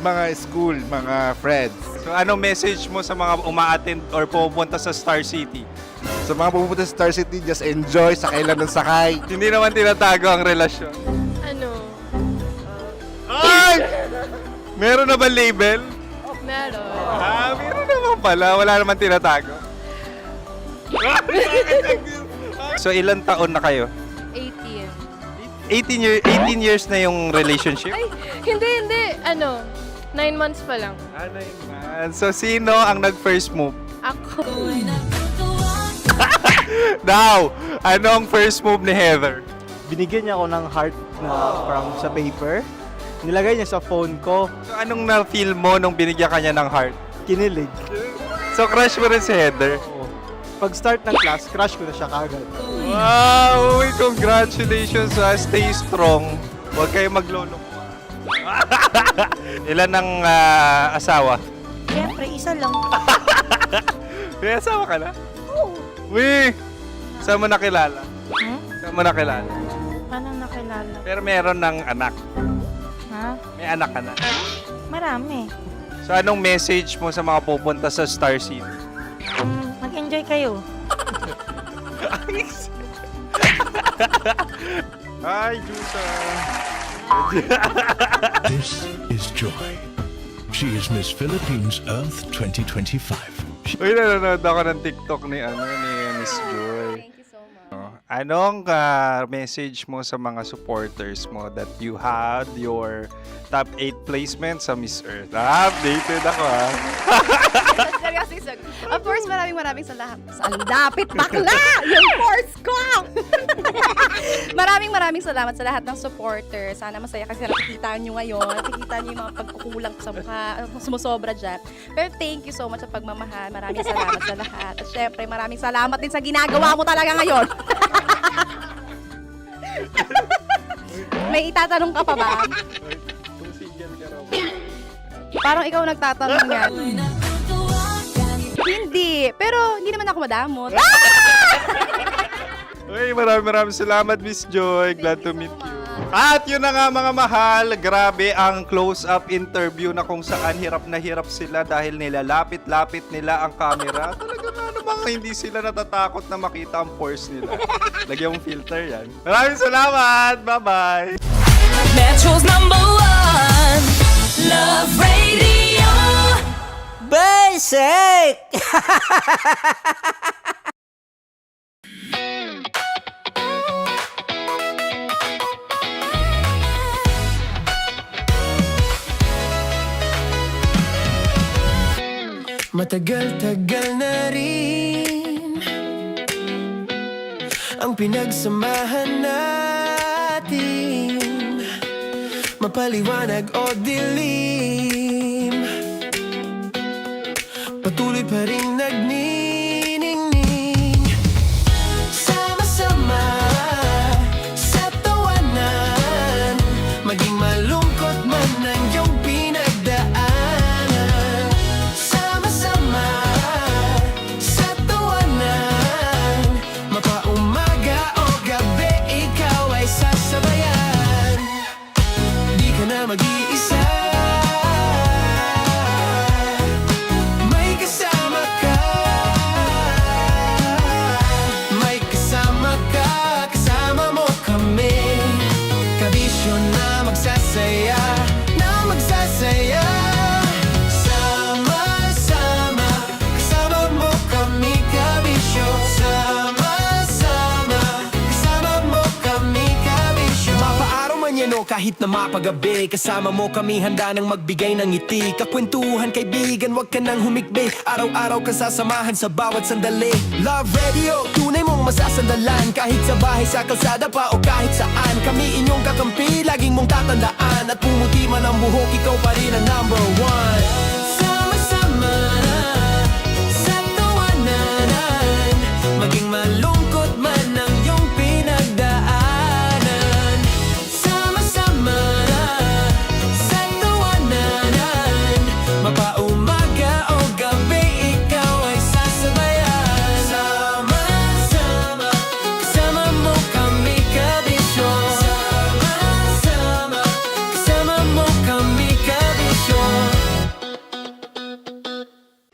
Speaker 14: Mga school, mga friends.
Speaker 7: So ano message mo sa mga uma-attend or pupunta sa Star City?
Speaker 14: Sa mga pupunta sa Star City, just enjoy, sakay lang ng sakay.
Speaker 7: Hindi naman tinatago ang relasyon.
Speaker 16: Ano?
Speaker 7: Ay! Meron na ba label?
Speaker 16: Meron.
Speaker 7: Meron naman pala. Wala naman tinatago. So ilang taon na kayo?
Speaker 16: 18.
Speaker 7: 18 years na yung relationship?
Speaker 16: Ay, hindi. Ano? 9 months pa lang.
Speaker 7: 9 months. So sino ang nag-first move?
Speaker 16: Ako.
Speaker 7: Now, anong first move ni Heather?
Speaker 18: Binigyan niya ako ng heart na from sa paper. Nilagay niya sa phone ko.
Speaker 7: So anong na-feel mo nung binigyan kanya ng heart?
Speaker 18: Kinilig.
Speaker 7: So crush mo rin si Heather?
Speaker 18: Pag start ng class, crush ko na siya kagad.
Speaker 7: Wow! Uy, congratulations! Stay strong. Huwag kayo maglolo. Ilan ang asawa?
Speaker 21: Siyempre, isa lang.
Speaker 7: May asawa ka na? Oo. Uy! Saan mo nakilala? Saan mo nakilala?
Speaker 21: Paano nakilala?
Speaker 7: Pero meron ng anak.
Speaker 21: Ha?
Speaker 7: May anak ka na.
Speaker 21: Marami.
Speaker 7: So anong message mo sa mga pupunta sa Star City?
Speaker 21: Mag-enjoy kayo.
Speaker 7: Hi, Jusa!
Speaker 19: This is Joy. She is Miss Philippines Earth 2025.
Speaker 7: Uy, nanonood ako ng TikTok ni Miss Joy.
Speaker 6: Thank you so much.
Speaker 7: Anong message mo sa mga supporters mo that you had your top 8 placement sa Miss Earth? Updated ako
Speaker 6: Seryoso. Of course, maraming salamat. Ang lapit bakla! Yung course ko! maraming salamat sa lahat ng supporters. Sana masaya kasi nakikita nyo ngayon. Nakikita nyo yung mga pagkukulang sa mukha. Sumusobra dyan. Pero thank you so much sa pagmamahal. Maraming salamat sa lahat. At syempre, maraming salamat din sa ginagawa mo talaga ngayon. May itatanong ka pa ba? Parang ikaw nagtatanong yan. Hindi. Pero hindi naman ako madamot.
Speaker 7: Uy, maraming salamat, Miss Joy. Glad to meet you. At yun na nga mga mahal, grabe ang close-up interview na kung saan hirap na hirap sila dahil nilalapit-lapit nila ang camera. Talaga ano bang hindi sila natatakot na makita ang pores nila. Lagyan mong filter yan. Maraming salamat! Bye-bye!
Speaker 2: Metro's #1 Love Radio
Speaker 15: Basic!
Speaker 2: Matagal-tagal na rin ang pinagsamahan natin, mapaliwanag o dilim, patuloy pa rin nagniningning. Sama-sama sa tawanan, maging malungkot man ang iyong pinagdaanan. Sama-sama sa tawanan, mapaumaga o gabi, ikaw ay sasabayan. Di ka na mag-iisa, may kasama ka. May kasama ka, kasama mo kami. Kabisyo na magsasaya, na magsasaya. Sama-sama, kasama mo kami, kabisyo. Sama-sama, kasama mo kami, kabisyo. Mapaaraw man yan o kahit kahit na mapagabi. Kasama mo kami handa nang magbigay ng ngiti. Kakwentuhan kaibigan, wag ka nang humikbi. Araw-araw ka sasamahan sa bawat sandali. Love Radio, tunay mong masasandalan. Kahit sa bahay, sa kalsada pa o kahit saan. Kami inyong kakampi, laging mong tatandaan. At pumuti man ang buhok, ikaw pa rin ang number one. Sama-sama sa tawanan, maging malungkot man ang iyong pinagdaanan. Sama-sama sa tawanan, mapaumaga o gabi, ikaw ay sasabayan. Sama-sama, kasama mo kami kabisyo. Sama-sama, kasama mo kami kabisyo.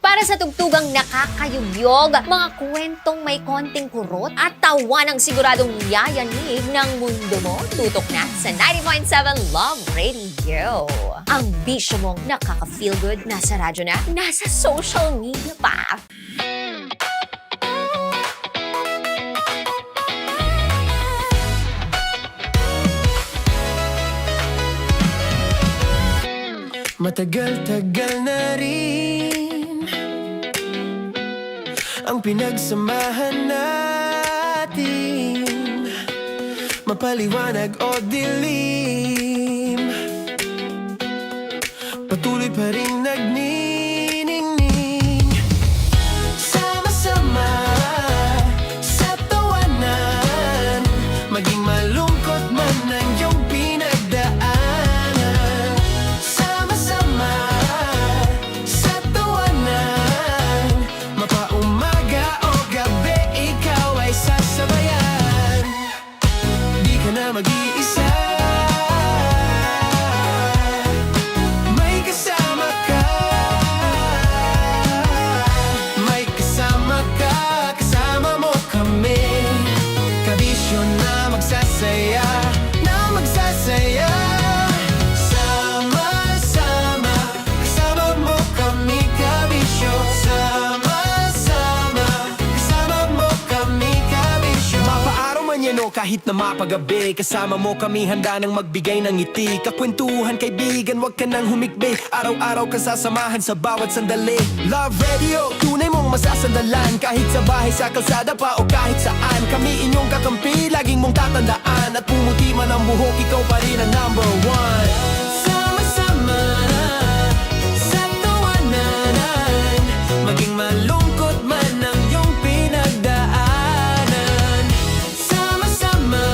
Speaker 4: Para sa tugtugang nakakayugyog, mga kwentong may konting kurot at tawa ng siguradong yayanig ng mundo mo, tutok na sa 90.7 Love Radio. Ang bisyo mong nakaka-feel good, nasa radyo na, nasa social media pa.
Speaker 2: Matagal-tagal na rin ang pinagsamahan natin, mapaliwanag o dilim, patuloy pa rin nagniningning. Sama-sama sa tawanan, maging malungkot man ang iyong pinagdaanan. Sama-sama sa tawanan, mapaumaga o gabi, ikaw ay sasabayan. Di ka na mag-iisa, may kasama ka. May kasama ka, kasama mo kami. Kabisyo na magsasaya, na magsasaya. Sama-sama, kasama mo kami kabisyo. Sama-sama, kasama mo kami kabisyo. Mapaaraw man yan o kahit na mapagabi, kasama mo kami handa nang magbigay ng ngiti. Kakwentuhan kaibigan, wag ka nang humikbi. Araw-araw ka sasamahan sa bawat sandali. Love Radio, tunay mong masasandalan. Kahit sa bahay, sa kalsada pa o kahit saan. Kami inyong kakampi, laging mong tatandaan. At pumuti man ang buhok, ikaw pa rin ang number one. Sama-sama sa tawanan, maging malungkot man ang iyong pinagdaanan. Sama-sama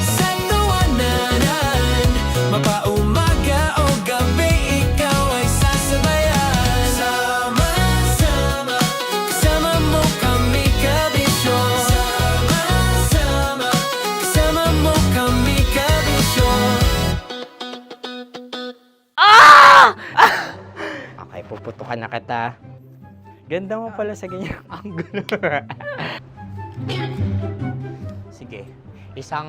Speaker 2: sa tawanan, mapaumaga o gabi, ikaw ay sasabayan. Sama-sama, kasama mo kami kabisyo. Sama-sama, kasama mo kami kabisyo.
Speaker 11: Okay, puputukan na kita. Ganda mo pala sa ganyang angulo. Sige, isang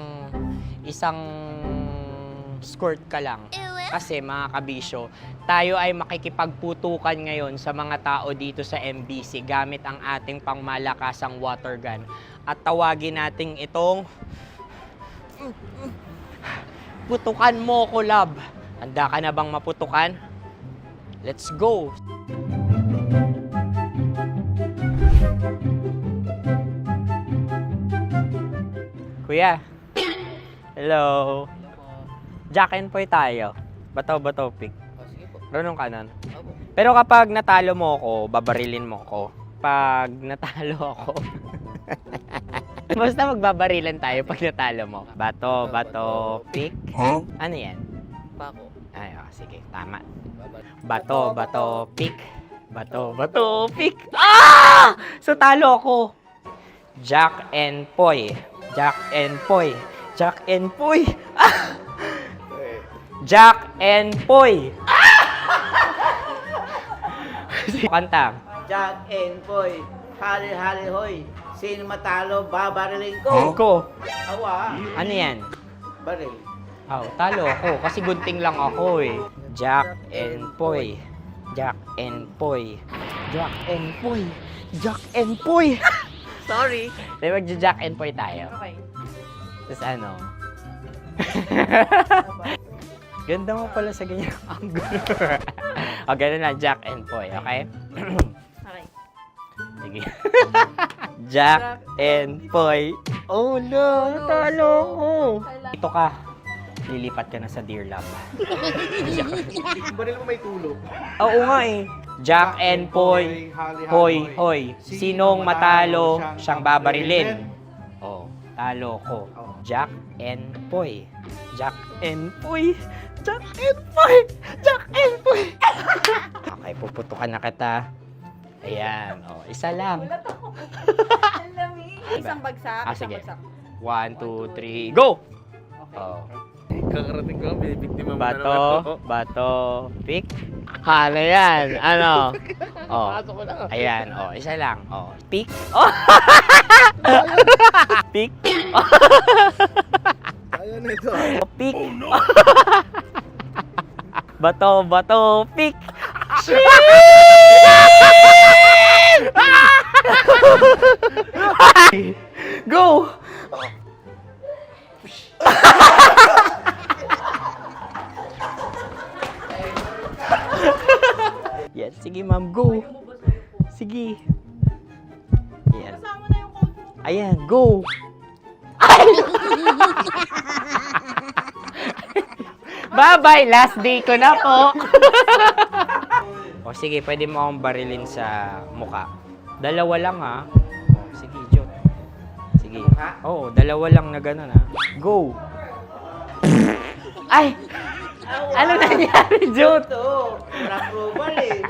Speaker 11: skirt ka lang. Kasi mga kabisyo, tayo ay makikipagputukan ngayon sa mga tao dito sa MBC gamit ang ating pangmalakasang water gun. At tawagin natin itong putukan mo ko, love. Handa ka na bang maputukan? Let's go! Kuya. Hello. Jack and Poy tayo. Bato-bato pick. Runong kanan. Pero kapag natalo mo ako, babarilin mo ako. Pag natalo ako, basta magbabarilan tayo pag natalo mo. Bato, pick.
Speaker 18: Huh?
Speaker 11: Ano yan?
Speaker 18: Bako.
Speaker 11: Ay, sige, tama. Bato, pick. Bato, pick. Ah! So, talo ako. Jack and Poy. Jack and Poy. Jack and Poy. Ah! Jack and Poy. Kanta.
Speaker 15: Jack and Poy, hali-hali hoy. Sino matalo, babariling ko.
Speaker 11: Ko.
Speaker 15: Awa.
Speaker 11: Ano yan?
Speaker 15: Baril.
Speaker 11: Oh, talo ako kasi gunting lang ako eh. Jack and Poy. Jack and Poy. Jack and Poy. Jack and Poy.
Speaker 15: Sorry.
Speaker 11: Dahil magja-Jack and Poy tayo.
Speaker 15: Okay.
Speaker 11: Tapos ano? Ganda mo pala sa ganyan angle. O, ganun lang, Jack and Poy, okay?
Speaker 21: Okay.
Speaker 11: Sige. Jack and Poy. Oh no, natalo ko. Ito ka. Lilipat ka na sa Dear Love.
Speaker 12: Baril mo may tulog.
Speaker 11: Oo nga eh. Jack and Poy. Hoy, hoy. Sinong matalo, siyang babarilin. Oh, talo ko. Jack and Poy. Jack and Poy. Jack and Poy. Jack and Poy. Okay, puputukan na kita. Ayan. Oh, isa lang.
Speaker 3: Isang bagsak.
Speaker 11: Sige. 1, 2, 3, go! Oh.
Speaker 12: Kakarating ko, may biktima mo na
Speaker 11: Bato,
Speaker 12: naman.
Speaker 11: bato, pick. Ano yan? Ano? Oh.
Speaker 12: Pasok ko lang.
Speaker 11: Ayan, oh, isa lang. Oh, pick. Oh. Pick.
Speaker 12: Ayan na ito.
Speaker 11: Oh, pick. Bato, bato, pick. Go! Yan, sige ma'am, go. Sige. Ayan. Ayan, go. Bye-bye, last day ko na po. O sige, pwede mo akong barilin sa muka. Dalawa lang ha. O, sige, Jot. Sige. Oo, dalawa lang na gano'n ha. Go. Ay! Ano nangyari, Jot?
Speaker 15: Approval eh.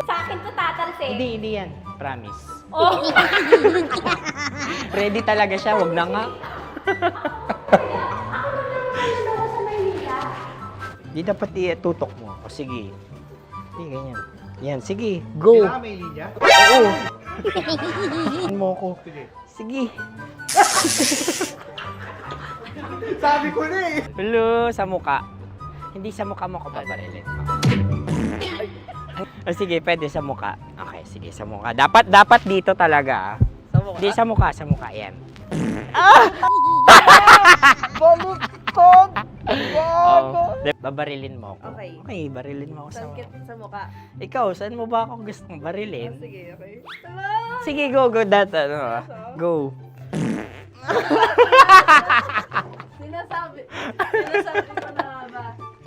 Speaker 21: Sa akin to tatalsik.
Speaker 11: Hindi yan. Promise.
Speaker 21: Oh.
Speaker 11: Ready talaga siya, wag na nga. Di dapat itutok mo. O sige. Sige, ganyan. Yan, sige. Go.
Speaker 12: Kailangan may linya?
Speaker 11: Oo. Ano mo ko? Sige.
Speaker 12: Sabi ko na eh.
Speaker 11: Hello, sa muka. Hindi sa muka mo ko babarilin. O sige, pwede sa muka. Okay, sige, sa muka. Dapat dito talaga.
Speaker 21: Sa mukha?
Speaker 11: Hindi sa muka, sa muka. Yan.
Speaker 3: Baliktad!
Speaker 11: Oh, babarilin mo ako.
Speaker 21: Okay.
Speaker 11: Okay, barilin mo ako sa
Speaker 21: Sangkit sa mukha.
Speaker 11: Ikaw, saan mo ba ako gustong barilin?
Speaker 21: Sige, okay.
Speaker 11: Sige, go, go. Go.
Speaker 21: Sinasabi ko na ba?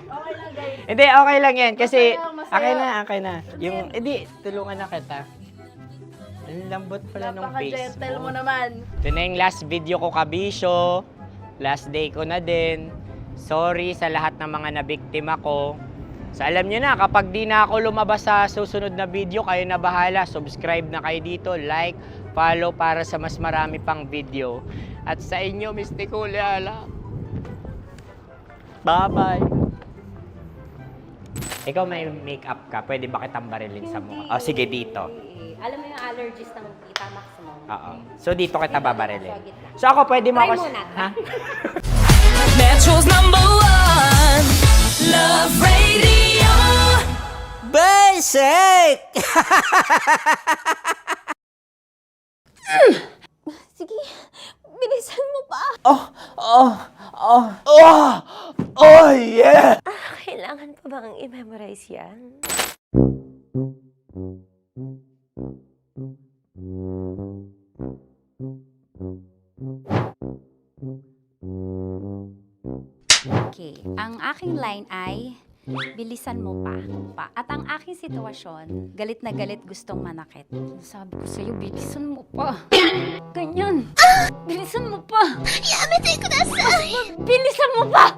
Speaker 21: Okay lang, guys.
Speaker 11: Hindi, okay lang yan. Kasi,
Speaker 21: Masaya.
Speaker 11: okay na. Yung, hindi, tulungan na kita. Ang lambot pala ng face
Speaker 21: Napaka-gentle mo
Speaker 11: mo.
Speaker 21: naman.
Speaker 11: Ito na yung last video ko, kabisyo. Last day ko na din. Sorry sa lahat ng mga nabiktima ko. So alam nyo na, kapag di na ako lumabas sa susunod na video, kayo na bahala. Subscribe na kayo dito, like, follow para sa mas marami pang video. At sa inyo, Mistiko Leala. Bye-bye. Ikaw may makeup ka, pwede ba kitang barilin sa mukha? O sige, dito.
Speaker 21: Alam mo yung allergies ng Tita Max mo?
Speaker 11: Oo. So dito kita babarilin. So ako, pwede mo
Speaker 21: Try
Speaker 11: ako...
Speaker 21: muna.
Speaker 11: Ha?
Speaker 2: Metro's #1 Love Radio Basic!
Speaker 8: Sige, bilisan mo pa.
Speaker 2: Oh yeah!
Speaker 8: Kailangan pa bang i-memorize yan?
Speaker 9: Okay, ang aking line ay bilisan mo pa. At ang aking sitwasyon, galit na galit gustong manakit. Sabi ko sa'yo, bilisan mo pa. Ganyan. Bilisan mo pa.
Speaker 8: Yamete kudasai!
Speaker 9: Bilisan mo pa!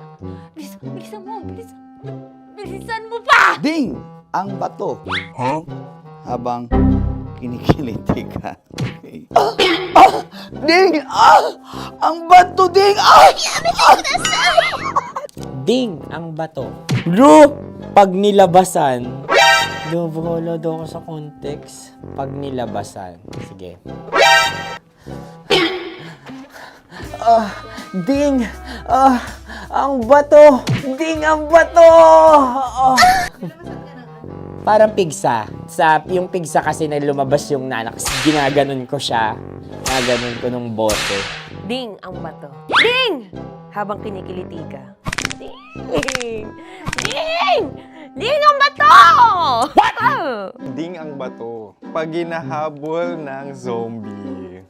Speaker 9: Bilisan mo pa!
Speaker 1: Ding! Ang bato. Habang kinikiliti ka. Okay. Ding! Ang bato, Ding!
Speaker 8: Yamete kudasai!
Speaker 11: Ding ang bato. Bro, pag nilabasan. Bahala daw ako sa context. Pag nilabasan. Sige. Ding! Ang bato! Ding ang bato! Parang pigsa. Yung pigsa kasi na lumabas yung nanak. Ginaganon ko siya. Ginaganon ko nung bote.
Speaker 21: Ding ang bato. Ding! Habang kinikiliti ka. Ding! Ding! Ding ang bato! What?
Speaker 7: Ding ang bato. Pag hinahabol ng zombie.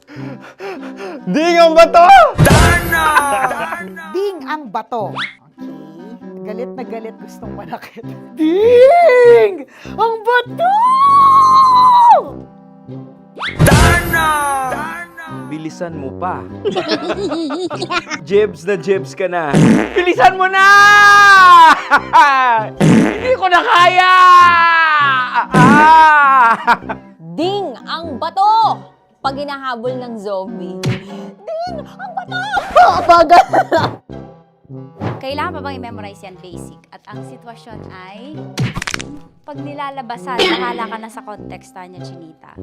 Speaker 7: Ding ang bato!
Speaker 3: Ding ang bato. Okay. Galit na galit, gustong manakit. Ding! Ang bato!
Speaker 18: Bilisan mo pa. Jebs na jebs ka na. Bilisan mo na! Hindi ko na kaya!
Speaker 4: Ding ang bato! Pag hinahabol ng zombie. Ding ang bato! Bagal!
Speaker 9: Kailangan pa bang i-memorize yan basic? At ang sitwasyon ay, pag nilalabasan, nakala ka na sa context niya, Chinita.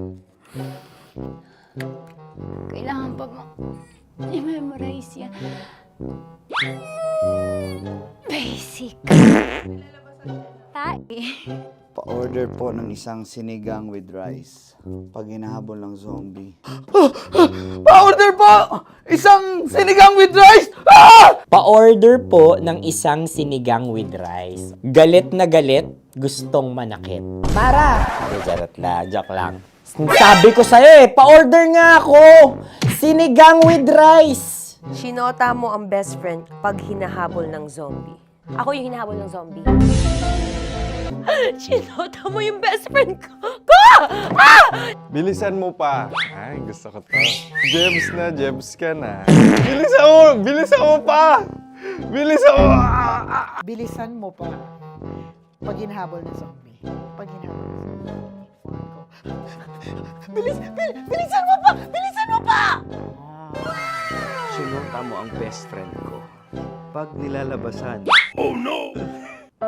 Speaker 9: Kailangan pa bang i-memorize yan? Basic.
Speaker 1: Pa-order po ng isang sinigang with rice. Pag hinahabol ng zombie.
Speaker 11: Pa-order po! Isang sinigang with rice! Pa-order po ng isang sinigang with rice. Galit na galit, gustong manakit. Para! Joke lang. Sabi ko sa'yo pa-order nga ako! Sinigang with rice!
Speaker 21: Sinota mo ang best friend pag hinahabol ng zombie. Ako yung hinahabol ng zombie. Sinota mo yung best friend ko!
Speaker 7: Bilisan mo pa. Ay, gusto ko to. Jebs na jebs ka na. Bilisan mo! Bilisan mo pa! Bilisan mo!
Speaker 3: Bilisan mo pa. Pag hinahabol ng zombie. Pag hinahabol ng zombie. Bilisan mo pa! Bilisan mo pa!
Speaker 18: Sinota mo ang best friend ko. Pag nilalabasan.
Speaker 19: Oh no!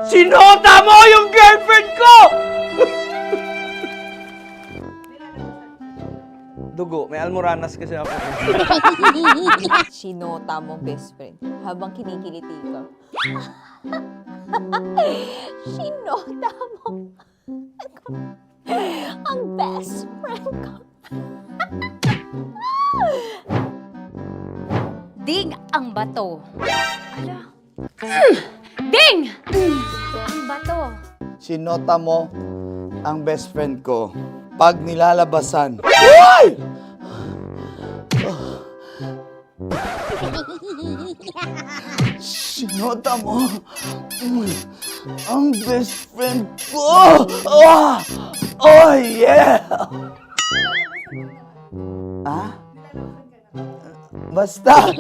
Speaker 11: Sinota mo yung girlfriend ko!
Speaker 18: Dugo, may almoranas kasi ako.
Speaker 4: Sinota mo best friend habang kinikiliti ka. Sinota mo ang best friend ko.
Speaker 9: Ding ang bato. Ala. Ding! Ang bato.
Speaker 1: Sinota mo ang best friend ko. Pag nilalabasan. Uy! Sinota mo ang best friend ko. Oh yeah! Basta!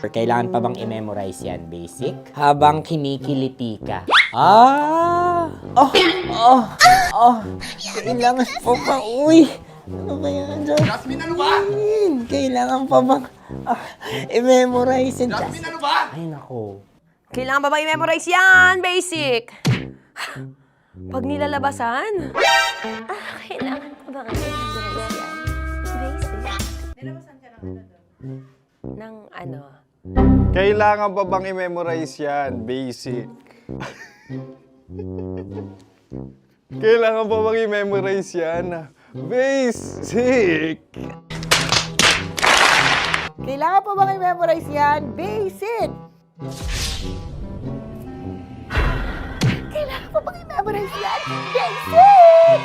Speaker 11: Kailangan pa bang i-memorize yan, basic? Habang kinikiliti ka. Kailangan pa ba? Uy! Ano ba yan, Jasmine, ano ba? Kailangan pa bang i-memorize yan, Jasmine, ano ba? Ay, nako.
Speaker 21: Kailangan ba i-memorize yan? Basic. Pag nilalabasan?
Speaker 8: Kailangan pa ba i-memorize yan? Basic.
Speaker 21: Ng ano?
Speaker 7: Kailangan pa bang i-memorize yan? Basic. Kailangan pa bang i-memorize yan? Basic.
Speaker 3: Kailangan pa bang i-memorize yan? Basic! Kailangan pa bang i-memorize yan? Basic!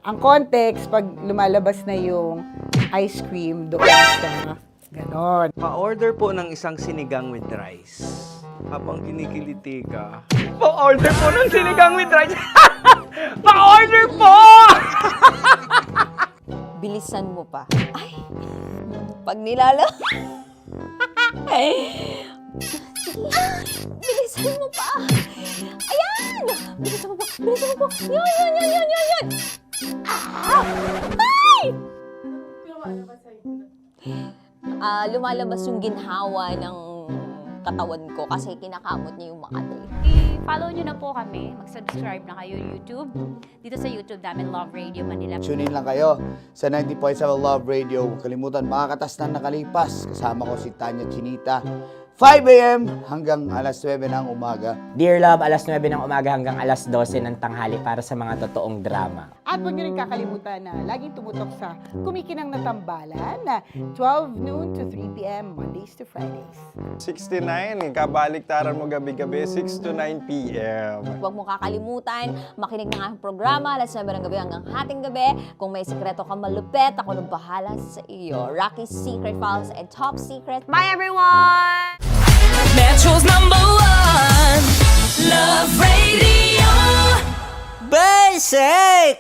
Speaker 3: Ang context, pag lumalabas na yung ice cream doon sa ganon.
Speaker 18: Pa-order po ng isang sinigang with rice. Habang kinikiliti ka. Pa-order po ng sinigang with rice! Pa-order po!
Speaker 4: Bilisan mo pa. Ay! Pag nilala... Bilisan mo pa! Ayan! Bilisan mo pa! Bilisan mo pa! Yan! Ay! Lumalabas yung ginhawa ng katawan ko kasi kinakamot niya yung Makati.
Speaker 9: I-follow nyo na po kami. Mag-subscribe na kayo YouTube. Dito sa YouTube namin, Love Radio Manila.
Speaker 1: Tune in lang kayo sa 90.7 Love Radio. Huwag kalimutan, makakatas na nakalipas. Kasama ko si Tanya Chinita 5 a.m. hanggang alas 9 ng umaga.
Speaker 11: Dear Love, alas 9 ng umaga hanggang alas 12 ng tanghali para sa mga totoong drama.
Speaker 3: At huwag niyo rin kakalimutan na laging tumutok sa Kumikinang na Tambalan na 12 noon to 3 p.m. Mondays to Fridays.
Speaker 7: 69, kabaliktaran mo gabi-gabi, 6 to 9 p.m.
Speaker 4: Huwag mo kakalimutan, makinig ng aking programa, alas 9 ng gabi hanggang hating gabi. Kung may sikreto kang malupet, ako nang bahala sa iyo. Rocky's Secret Files and Top Secret. Bye everyone!
Speaker 2: Metro's #1 Love Radio.
Speaker 11: Basic!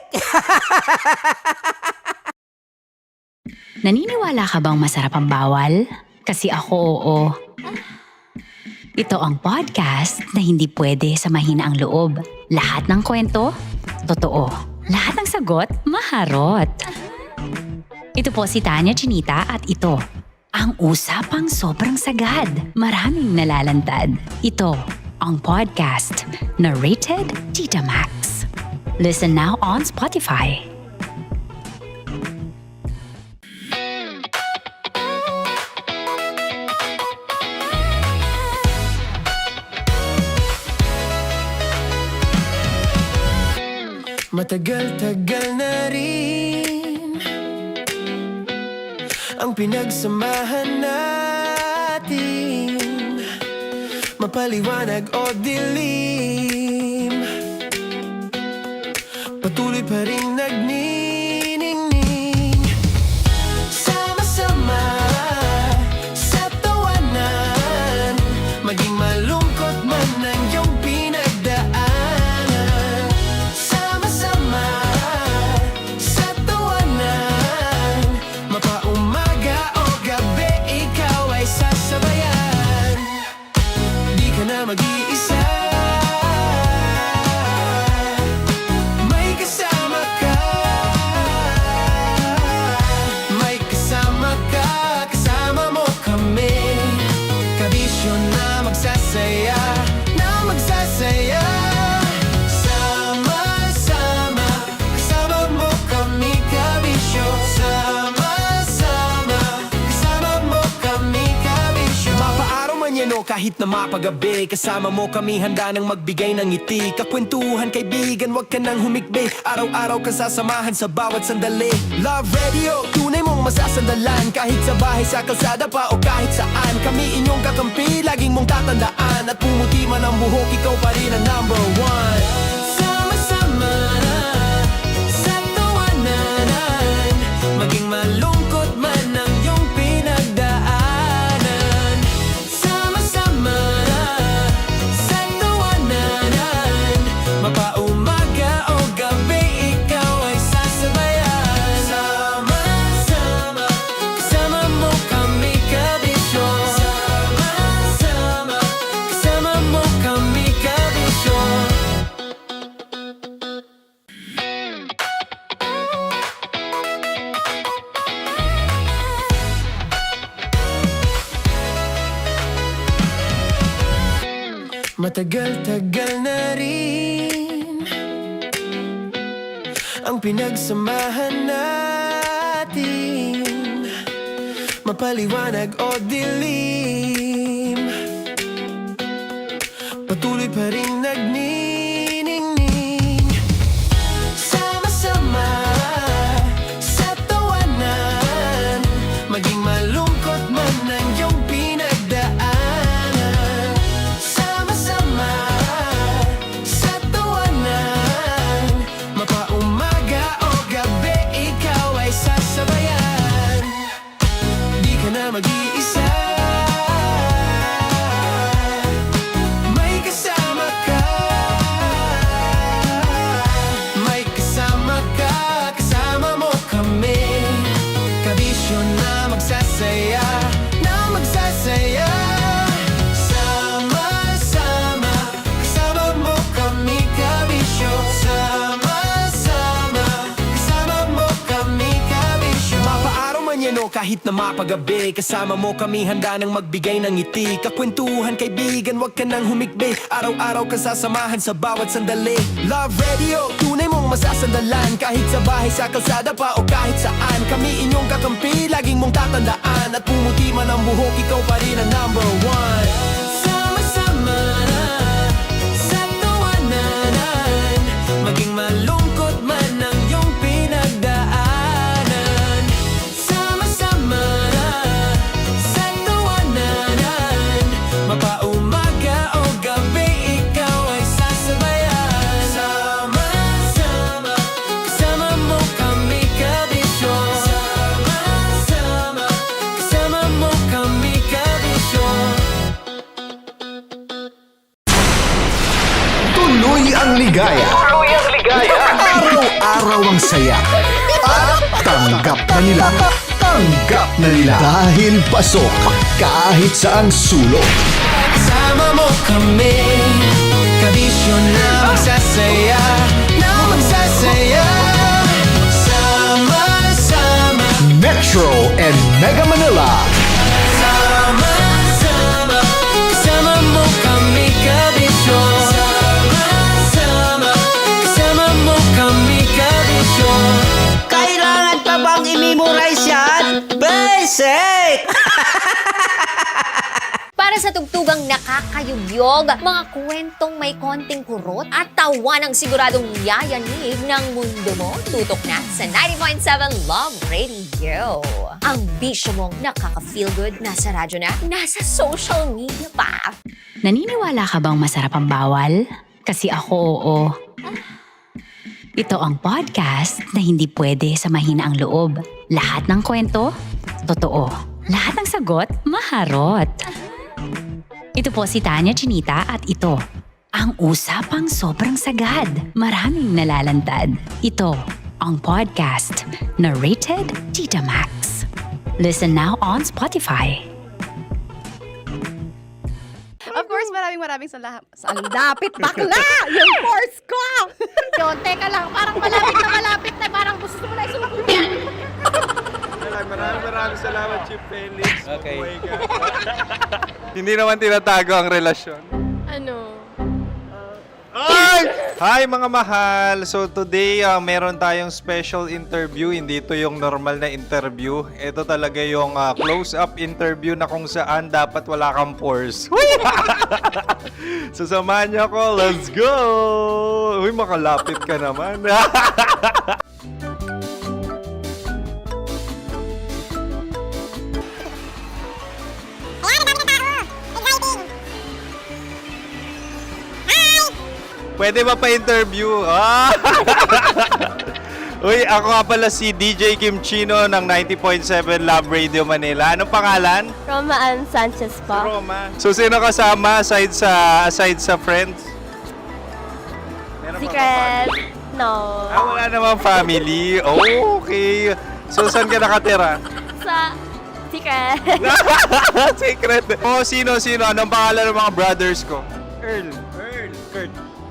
Speaker 5: Naniniwala ka bang masarap ang bawal? Kasi ako oo. Ito ang podcast na hindi pwede sa mahina ang loob. Lahat ng kwento, totoo. Lahat ng sagot, maharot. Ito po si Tanya Chinita at ito, ang usapang sobrang sagad. Maraming nalalantad. Ito, ang podcast na rated Tita Max. Listen now on Spotify.
Speaker 2: Matagal-tagal na rin ang pinagsamahan natin, mapaliwanag o dilim, patuloy pa rin nagniningning. Sama-sama sa tawanan, maging malungkot man ang iyong pinagdaanan. Sama-sama sa tawanan, mapaumaga o gabi, ikaw ay sasabayan. Di ka na mag-iisa, may kasama ka. May kasama ka, kasama mo kami. Kabisyo na magsasaya, na magsasaya. Sama-sama, kasama mo kami, kabisyo. Sama-sama, kasama mo kami, kabisyo. Mapaaraw man yan o kahit na mapagabi, kasama mo kami, handa nang magbigay ng ngiti. Kakwentuhan, kaibigan, wag ka nang humikbi. Araw-araw ka sasamahan sa bawat sandali. Love Radio, tunay mong masasandalan. Kahit sa bahay, sa kalsada pa o kahit saan, kami inyong kakampi, laging mong tatandaan. At pumuti man ang buhok, ikaw pa rin ang #1. Sama-sama sa tawanan, maging malungkot man ang iyong pinagdaanan. Sama-sama sa tawanan, mapaumaga o gabi, ikaw ay sasabayan. Sama-sama, kasama mo kami, kabisyo. Sama-sama, kasama mo kami, kabisyo. Matagal-tagal na rin ang pinagsamahan natin, mapaliwanag o dilim, patuloy pa rin nagniningning. Sama-sama sa tawanan, maging malungkot man ang iyong pinagdaanan. Sama-sama sa tawanan, mapaumaga o gabi, ikaw ay sasabayan. Di ka na mag-iisa, may kasama ka. May kasama ka, kasama mo kami. Kabisyo na magsasaya, na magsasaya. Sama-sama, kasama mo kami, kabisyo. Sama-sama, kasama mo kami, kabisyo. Mapaaraw man yan o kahit na mapagabi, kasama mo kami, handa nang magbigay ng ngiti. Kakwentuhan, kaibigan, wag ka nang humikbi. Araw-araw ka sasamahan sa bawat sandali. Love Radio, tunay mong inyong masasandalan. Kahit sa bahay, sa kalsada pa o kahit saan, kami inyong kakampi, laging mong tatandaan. At pumuti man ang buhok, ikaw pa rin ang number one. Sama-sama na sa tawanan, maging malungkot man ang iyong pinagdaanan. Sama-sama na sa tawanan, mapaumaga o gabi, ikaw ay sasabayan. Sama-sama, kasama mo kami kabisyon. Sama-sama, kasama mo kami kabisyon.
Speaker 13: Tuloy ang ligaya. Araw-araw ang saya. At tanggap na nila. Tanggap na nila. Dahil pasok kahit saang sulok.
Speaker 2: Kasama mo kami, kabisyon na magsasaya, na magsasaya. Sama-sama,
Speaker 13: Metro and Mega Manila.
Speaker 2: sama-sama, kasama mo kami kabisyon. Sama-sama, kasama mo kami kabisyon.
Speaker 15: Kailangan pa bang i-memorize yan? Basic!
Speaker 4: Para sa tugtugang nakakayugyog, mga kwentong may konting kurot at tawa ng siguradong yayanig ng mundo mo, tutok na sa 90.7 Love Radio. Ang bisyo mong nakaka-feel good, nasa radyo na, nasa social media pa.
Speaker 5: Naniniwala ka bang masarap ang bawal? Kasi ako oo. Ito ang podcast na hindi pwede sa mahina ang loob. Lahat ng kwento, totoo. Lahat ng sagot, maharot. Ito po si Tanya Chinita at ito, ang usapang sobrang sagad. Maraming nalalantad. Ito, ang podcast na rated Tita Max. Listen now on Spotify.
Speaker 6: Of course, maraming salamat. Saan dapit bakla? Yung course ko! Yun, teka lang, parang malapit na, parang gusto mo na isulat.
Speaker 7: Maraming salamat, Chief Felix.
Speaker 18: Okay.
Speaker 7: Oh my God. Hindi naman tinatago ang relasyon.
Speaker 16: Ano?
Speaker 7: Ay! Hi mga mahal! So today, meron tayong special interview. Hindi ito yung normal na interview. Ito talaga yung close-up interview na kung saan dapat wala kang pores. So samahan niyo ako. Let's go! Uy, makalapit ka naman. Pwede ba pa-interview? Ah! Uy, ako nga pala si DJ Kim Chino ng 90.7 Love Radio Manila. Anong pangalan?
Speaker 8: Roma Ann Sanchez po.
Speaker 7: Roma. So, sino kasama aside sa friends? Meron ba
Speaker 8: Secret. No.
Speaker 7: wala namang family. Oh, okay. So, saan ka nakatira?
Speaker 8: Sa Secret.
Speaker 7: Secret. Oh, sino? Anong pangalan ng mga brothers ko? Earl, Kurt.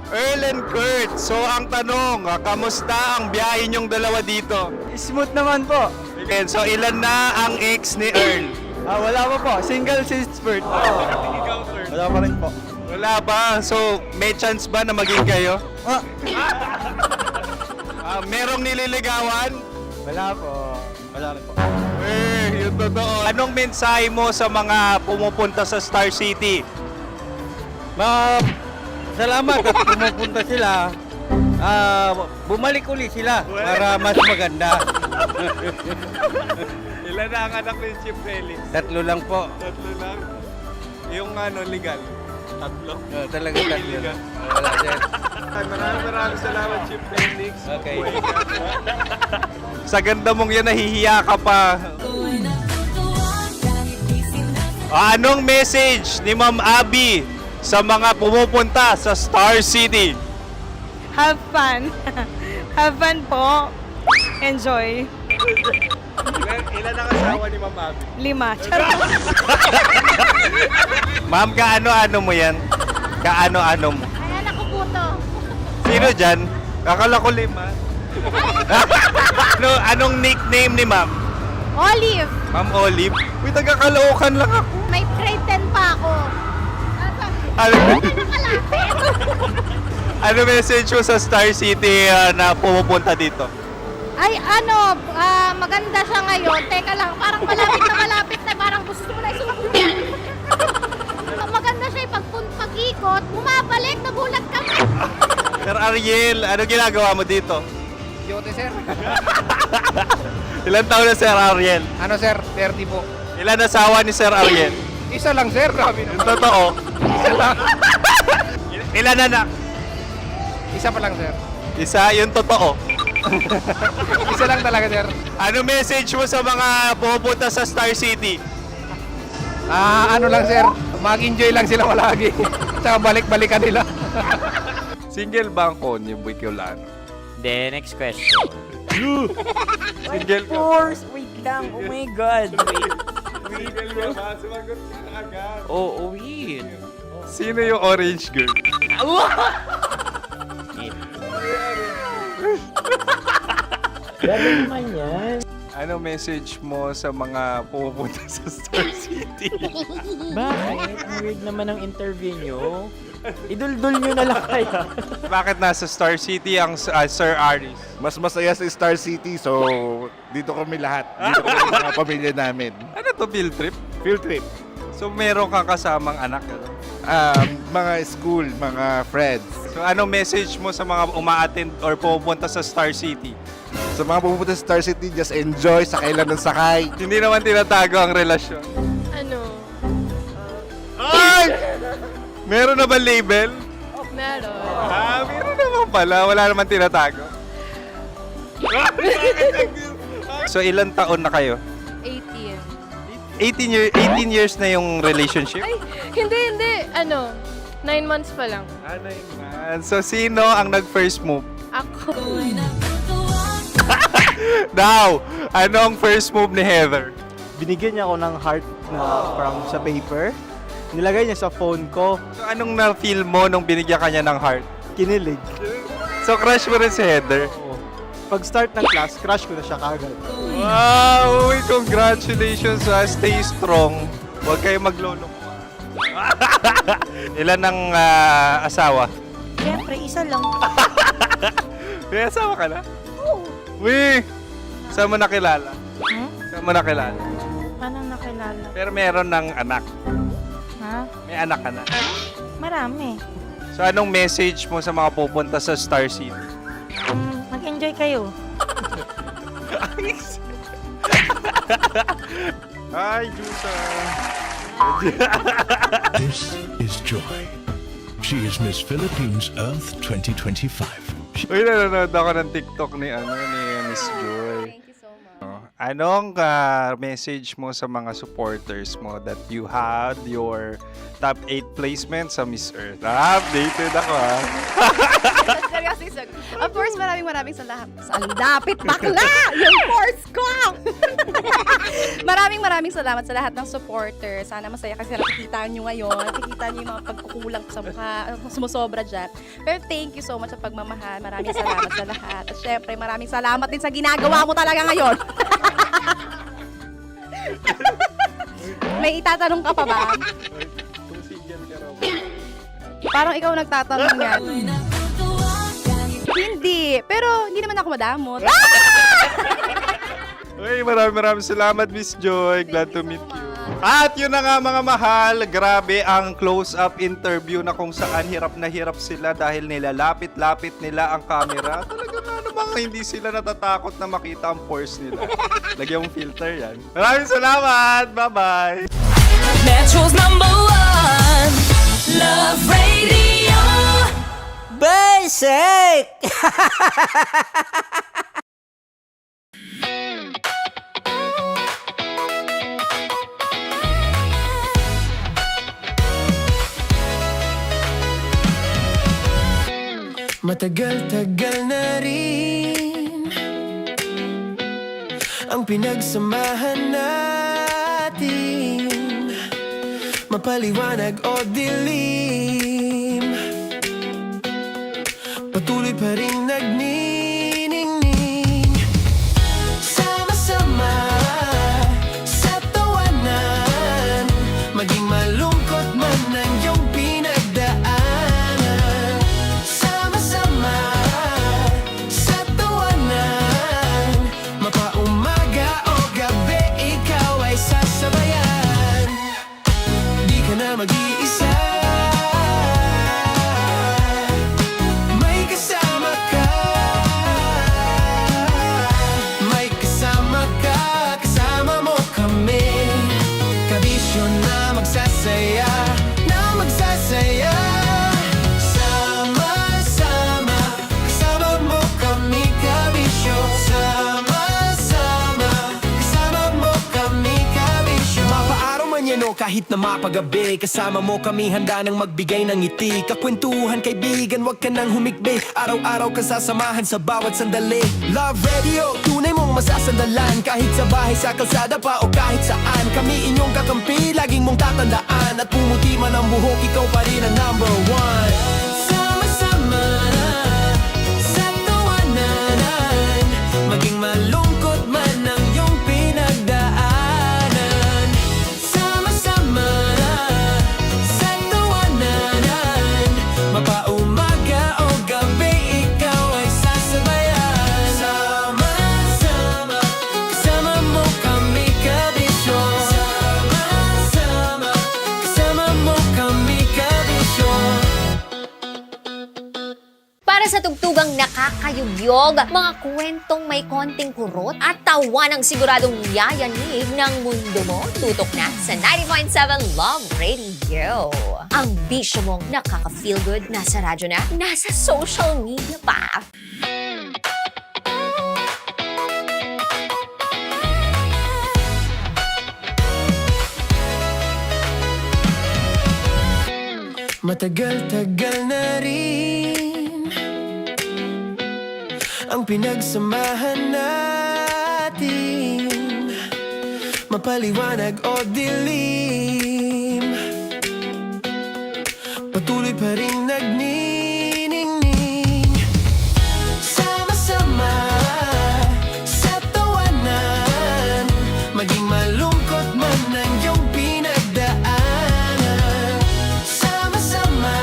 Speaker 7: Earl and Kurt. So, ang tanong, kamusta ang biyahe niyong dalawa dito?
Speaker 18: Smooth naman po.
Speaker 7: Okay, so, ilan na ang ex ni Earl?
Speaker 18: Wala pa po. Single since birth.
Speaker 7: Ikaw, Kurt?
Speaker 18: Wala pa rin po.
Speaker 7: Wala pa. So, may chance ba na maging kayo? Merong nililigawan?
Speaker 18: Wala po. Wala rin po.
Speaker 7: Yung totoo. Anong mensahe mo sa mga pumupunta sa Star City?
Speaker 18: Salamat at pumupunta sila. Bumalik uli sila para mas maganda.
Speaker 7: Ilan na ang anak ni Chief Felix?
Speaker 18: 3 lang po.
Speaker 7: 3 lang? Yung legal? 3?
Speaker 18: Talaga 3 lang. Wala sir.
Speaker 7: Maraming salamat, Chief Felix.
Speaker 18: Okay.
Speaker 7: Sa ganda mong yan, nahihiya ka pa. Anong message ni Ma'am Abby sa mga pumupunta sa Star City?
Speaker 20: Have fun. Have fun po. Enjoy.
Speaker 7: Ilan ang asawa ni Ma'am Abby?
Speaker 20: 5. Charot.
Speaker 7: Ma'am, kaano-ano mo yan? Kaano-ano mo?
Speaker 10: Ayan ako po to.
Speaker 7: Sino dyan? Akala ko 5. Anong nickname ni Ma'am?
Speaker 10: Olive.
Speaker 7: Ma'am Olive? Uy, taga-Caloocan lang ako.
Speaker 10: May grade 10 pa ako.
Speaker 7: Ano?
Speaker 10: Nakalapit.
Speaker 7: Ano message mo sa Star City na pumupunta dito?
Speaker 10: Ay, ano, maganda siya ngayon. Teka lang, parang malapit na, parang gusto mo na isuot. Maganda siya pag-ikot, bumabalik, nagulat kami.
Speaker 7: Sir Ariel, ano ginagawa mo dito?
Speaker 12: Yote, sir.
Speaker 7: Ilan taon na Sir Ariel?
Speaker 12: Ano, sir? 30 po.
Speaker 7: Ilan asawa ni Sir Ariel?
Speaker 12: Isa lang, sir. Grabe
Speaker 7: Yung
Speaker 12: naman.
Speaker 7: totoo.
Speaker 12: Isa lang.
Speaker 7: Ilan anak?
Speaker 12: Isa pa lang, sir.
Speaker 7: Isa, yung totoo.
Speaker 12: Isa lang talaga, sir.
Speaker 7: Ano message mo sa mga pupunta sa Star City?
Speaker 12: Ano lang, sir. Mag-enjoy lang sila palagi. Tsaka balik-balikan nila.
Speaker 7: Single ba ang Connie Bicolano?
Speaker 11: Then, next question.
Speaker 7: Single ka?
Speaker 11: Wait lang. Oh my God. Wait.
Speaker 7: Single ka ba? Sumagot ka na agad.
Speaker 11: Oh, wait.
Speaker 7: Sino yung orange girl?
Speaker 11: Grabe naman yan.
Speaker 7: Ano message mo sa mga pupunta sa Star City?
Speaker 11: Bakit? Ang weird naman ang interview nyo. Idul-dul nyo na lang kaya.
Speaker 7: Bakit nasa Star City ang Sir Aris?
Speaker 14: Mas masaya sa Star City, so dito kami lahat. Dito kami mga pamilya namin.
Speaker 7: Ano to, field trip?
Speaker 14: Field trip.
Speaker 7: So meron kang kasamang anak? Ano?
Speaker 14: Mga school, mga friends.
Speaker 7: So ano message mo sa mga uma-attend or pupunta sa Star City?
Speaker 14: Sa mga pupunta sa Star City, just enjoy, sakay lang ng sakay.
Speaker 7: Hindi naman tinatago ang relasyon.
Speaker 16: Ano?
Speaker 7: Ay! Meron na ba label?
Speaker 16: Meron.
Speaker 7: Meron naman pala. Wala naman tinatago. So ilan taon na kayo?
Speaker 16: 18.
Speaker 7: 18 years na yung relationship?
Speaker 16: Ay, hindi. Ano? 9 months pa lang.
Speaker 7: Ano yun? So sino ang nag-first move?
Speaker 16: Ako.
Speaker 7: Now, ano ang first move ni Heather?
Speaker 18: Binigyan niya ako ng heart na from sa paper. Nilagay niya sa phone ko.
Speaker 7: So anong na-feel mo nung binigyan ka niya ng heart?
Speaker 18: Kinilig.
Speaker 7: So crush mo rin si Heather?
Speaker 18: Pag start ng class, crush ko na siya kagad.
Speaker 7: Wow! Uy, congratulations! Stay strong. Huwag kayo magloloko. Ilan ang asawa?
Speaker 21: Siyempre, isa lang.
Speaker 7: May asawa ka na? Oo. Uy! Saan mo nakilala? Saan mo nakilala?
Speaker 21: Paano nakilala?
Speaker 7: Pero meron ng anak.
Speaker 21: Ha?
Speaker 7: May anak ka na.
Speaker 21: Marami.
Speaker 7: So anong message mo sa mga pupunta sa Star City?
Speaker 21: Mag-enjoy kayo.
Speaker 7: Hi, Jusa!
Speaker 19: This is Joy. She is Miss Philippines Earth 2025.
Speaker 7: Uy, nanonood ako ng TikTok ni Miss Joy.
Speaker 6: Thank you so much.
Speaker 7: Anong message mo sa mga supporters mo that you had your top 8 placement sa Miss Earth? Updated ako
Speaker 6: Seryously, of course, maraming salamat. Ang lapit bakla! Yung course ko! maraming salamat sa lahat ng supporters. Sana masaya kasi nakikita nyo ngayon. Nakikita nyo yung mga pagkukulang ko sa mukha, sumusobra dyan. Pero thank you so much sa pagmamahal. Maraming salamat sa lahat. At syempre, maraming salamat din sa ginagawa mo talaga ngayon. May itatanong ka pa ba? Parang ikaw nagtatanong yan. Hindi. Pero hindi naman ako madamot.
Speaker 7: Uy, maraming salamat, Miss Joy. Glad to meet you. At yun na nga mga mahal, grabe ang close-up interview na kung saan hirap na hirap sila dahil nilalapit-lapit nila ang camera. Talaga na namang hindi sila natatakot na makita ang pores nila. Lagyan mong filter yan. Maraming salamat! Bye-bye!
Speaker 2: Metro's #1 Love Radio
Speaker 15: Basic!
Speaker 2: Matagal-tagal na rin ang pinagsamahan natin, mapaliwanag o dilim, patuloy pa rin nagniningning. Sama-sama sa tawanan, maging malungkot man ang iyong pinagdaanan. Sama kahit na mapagabi. Kasama mo kami handa nang magbigay ng ngiti. Kakwentuhan kaibigan, wag ka nang humikbi. Araw-araw ka sasamahan sa bawat sandali. Love Radio, tunay mong masasandalan. Kahit sa bahay, sa kalsada pa o kahit saan. Kami inyong kakampi, laging mong tatandaan. At pumuti man ang buhok, ikaw pa rin ang number one. Sama-sama na sa tawanan, maging malungkot man ang iyong pinagdaanan. Sama-sama na sa tawanan, mapaumaga o gabi, ikaw ay sasabayan. Sama-sama, kasama mo kami kabisyo. Sama-sama, kasama mo kami kabisyo.
Speaker 4: Para sa tugtugang nakakayugyog, mga kwentong may konting kurot at tawa ng siguradong yayanig ng mundo mo, tutok na sa 90.7 Love Radio. Ang bisyo mong nakaka-feel good, nasa radyo na, nasa social media pa.
Speaker 2: Matagal-tagal na rin ang pinagsamahan natin, mapaliwanag o dilim, patuloy pa rin nagniningning. Sama-sama sa tawanan, maging malungkot man ang iyong pinagdaanan. Sama-sama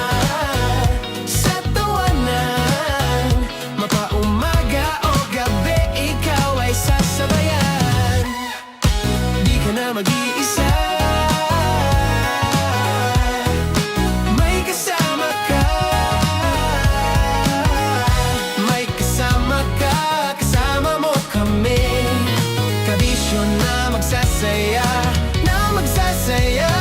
Speaker 2: sa tawanan, mapaumaga o gabi, ikaw ay sasabayan. Di ka na mag-iisa, may kasama ka. May kasama ka, kasama mo kami. Kabisyo na magsasaya, na magsasaya.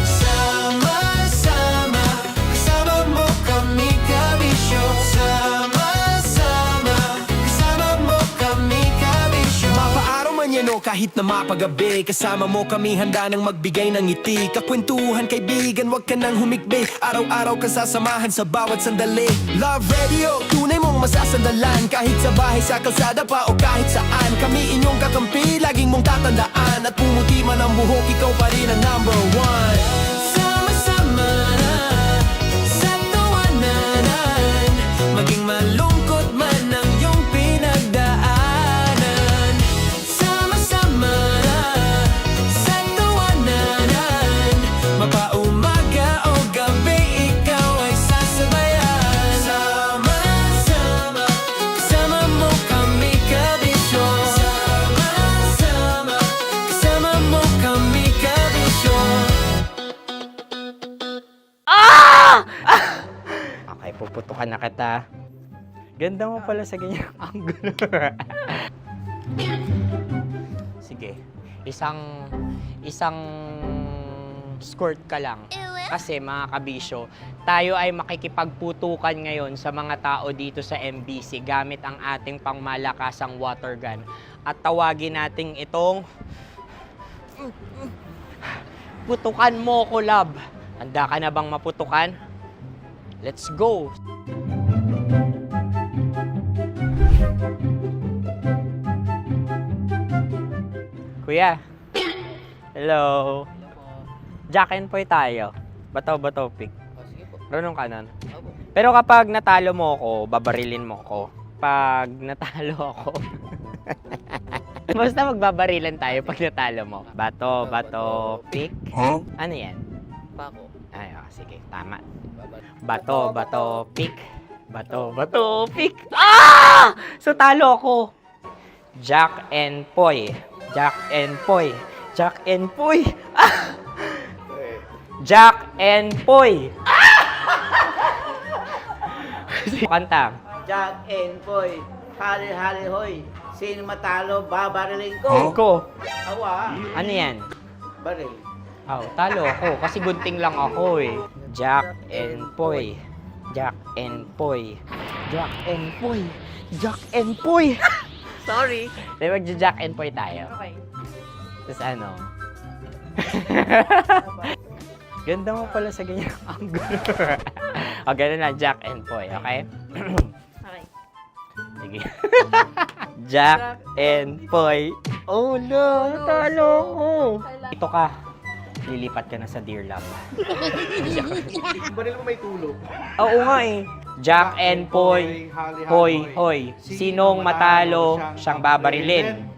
Speaker 2: Sama-sama, kasama mo kami kabisyo. Sama-sama, kasama mo kami kabisyo. Mapaaraw man yan o kahit na mapagabi, kasama mo kami handa nang magbigay ng ngiti. Kakwentuhan kaibigan, wag ka nang humikbi. Araw-araw ka sasamahan sa bawat sandali. Love Radio, tunay mong masasandalan. Kahit sa bahay, sa kalsada pa o kahit saan. Kami inyong kakampi, laging mong tatandaan. At pumuti man ang buhok, ikaw pa rin ang number one. Sama-sama na sa tawanan, maging malungkot man ang iyong pinagdaanan. Sama-sama na sa tawanan, mapaumaga o gabi, ikaw ay sasabayan. Sama-sama, kasama mo kami kabisyo. Sama-sama, kasama mo kami kabisyo.
Speaker 11: Okay, puputukan na kita. Ganda mo pala sa ganyang angulo. Sige, isang skirt ka lang. Kasi mga kabisyo, tayo ay makikipagputukan ngayon sa mga tao dito sa MBC gamit ang ating pangmalakasang water gun. At tawagin natin itong putukan mo ko, love. Handa ka na bang maputukan? Let's go! Kuya. Hello. Jack and Poy tayo. Bato-bato pick. Runong ka nun. Pero kapag natalo mo ako, babarilin mo ako. Pag natalo ako, basta magbabarilan tayo pag natalo mo. Bato-bato pick.
Speaker 18: Huh?
Speaker 11: Ano yan?
Speaker 18: Pako.
Speaker 11: Ay, sige, tama. Bato-bato pick. Bato-bato pick. Ah! So talo ako. Jack and Poy. Jack and Poy. Jack and Poy. Ah! Jack and Poy. Ah! Kanta.
Speaker 15: Jack and Poy, hali-hali hoy. Sino matalo, babariling ko.
Speaker 11: Ko.
Speaker 15: Awa.
Speaker 11: Ano yan?
Speaker 15: Baril.
Speaker 11: Oh, talo ako kasi gunting lang ako eh. Jack and Poy. Jack and Poy. Jack and Poy. Jack and Poy. Sorry. Di ba Jack and Poy tayo?
Speaker 15: Okay.
Speaker 11: Tapos ano? Ganda mo pala sa ganyan angle. O, ganun na, Jack and Poy, okay?
Speaker 21: Okay.
Speaker 11: Sige. Jack and Poy. Oh, no, talo ko. Ito ka. Lilipat ka na sa Dear Love.
Speaker 12: Baril mo may tulog.
Speaker 11: Oo nga eh. Jack and Poy. Hoy, hoy. Sinong matalo, siyang babarilin.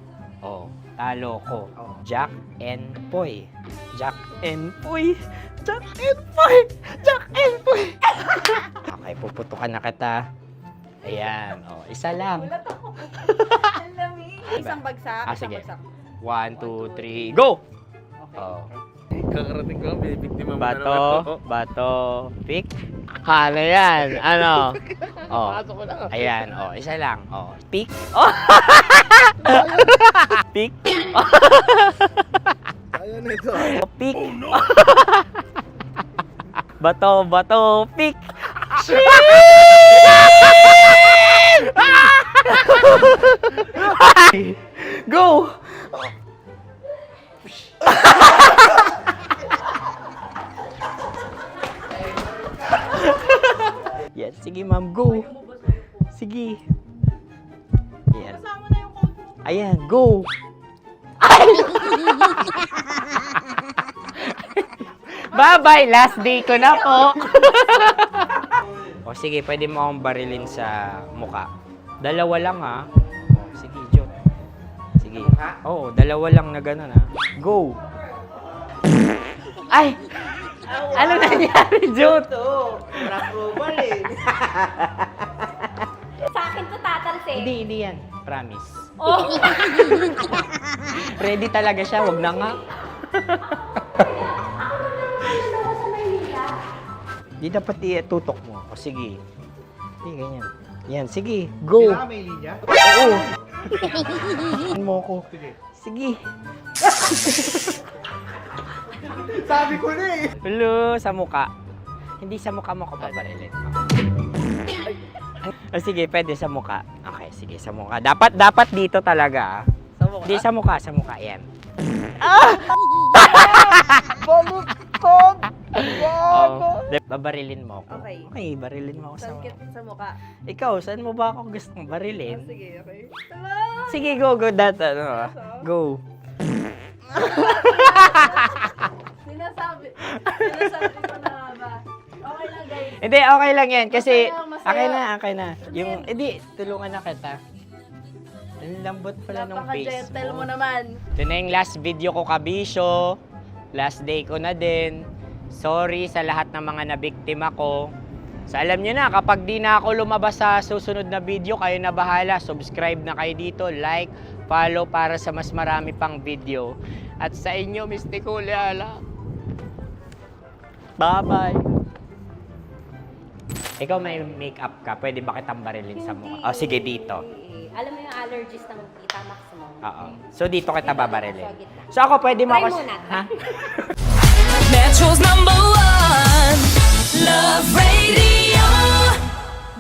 Speaker 11: Oh, talo ko. Jack and Poy. Jack and Poy. Jack and Poy. Jack and Poy. Okay, puputukan na kita. Ayan. Oh, isa lang.
Speaker 3: Isang bagsak.
Speaker 11: Sige. 1, 2, 3, go! Oh.
Speaker 12: Kakarating ko, binibiktima mo
Speaker 11: Bato, pick. Ano yan? Ano? Oh. Ayan, oh, isa lang. Oh, pick. Oh. Pick.
Speaker 12: Ayaw na ito.
Speaker 11: Oh, pick. Bato, pick. Go! Yan, sige ma'am, go. Sige. Ayan. Ayan, go. Bye-bye, last day ko na po. O sige, pwede mo akong barilin sa muka. Dalawa lang ha. O, sige, Jot. Sige. Oo, dalawa lang na gano'n ha. Go. Ay! Ano nangyari, Jot?
Speaker 15: Approval eh.
Speaker 21: Sa akin to tatalsik.
Speaker 11: Hindi yan. Promise.
Speaker 21: Oh.
Speaker 11: Ready talaga siya, wag na nga. Di dapat tutok mo. O sige. Sige, ganyan. Yan, sige. Go.
Speaker 12: Kailangan may linya?
Speaker 11: Oo. Mo ko. Sige.
Speaker 12: Sabi ko na eh.
Speaker 11: Hello, sa muka. Hindi sa muka mo ko pabarilin. O sige, pwede sa muka. Okay, sige, sa muka. Dapat dito talaga.
Speaker 21: Sa mukha?
Speaker 11: Hindi, sa muka. Yan.
Speaker 3: Baliktad!
Speaker 11: Oh, babarilin mo ako.
Speaker 3: Okay.
Speaker 11: Okay, barilin mo ako sa muka.
Speaker 3: Sa mukha.
Speaker 11: Ikaw, saan mo ba ako gustong barilin?
Speaker 3: Sige, okay.
Speaker 11: Sige, go. Go.
Speaker 3: Sinasabi ko na ba? Okay lang, guys.
Speaker 11: Hindi, okay lang yan. Kasi,
Speaker 3: Okay lang, masaya.
Speaker 11: okay na. Hindi, tulungan na kita. Ang lambot pala ng face
Speaker 3: Napaka-gentle
Speaker 11: mo.
Speaker 3: mo naman.
Speaker 11: Ito na yung last video ko, kabisyo. Last day ko na din. Sorry sa lahat ng mga nabiktima ko. So alam nyo na, kapag di na ako lumabas sa susunod na video, kayo na bahala. Subscribe na kayo dito, like, follow para sa mas marami pang video. At sa inyo, Mistiko Leala. Bye-bye. Ikaw may makeup ka, pwede ba kitang barilin sa mukha? O sige, dito.
Speaker 21: Alam mo yung allergies ng Tita Max mo?
Speaker 11: Oo. So dito kita babarilin. So ako pwede mo
Speaker 21: Try
Speaker 11: ako...
Speaker 21: muna.
Speaker 11: Ha?
Speaker 2: Metro's #1 Love Radio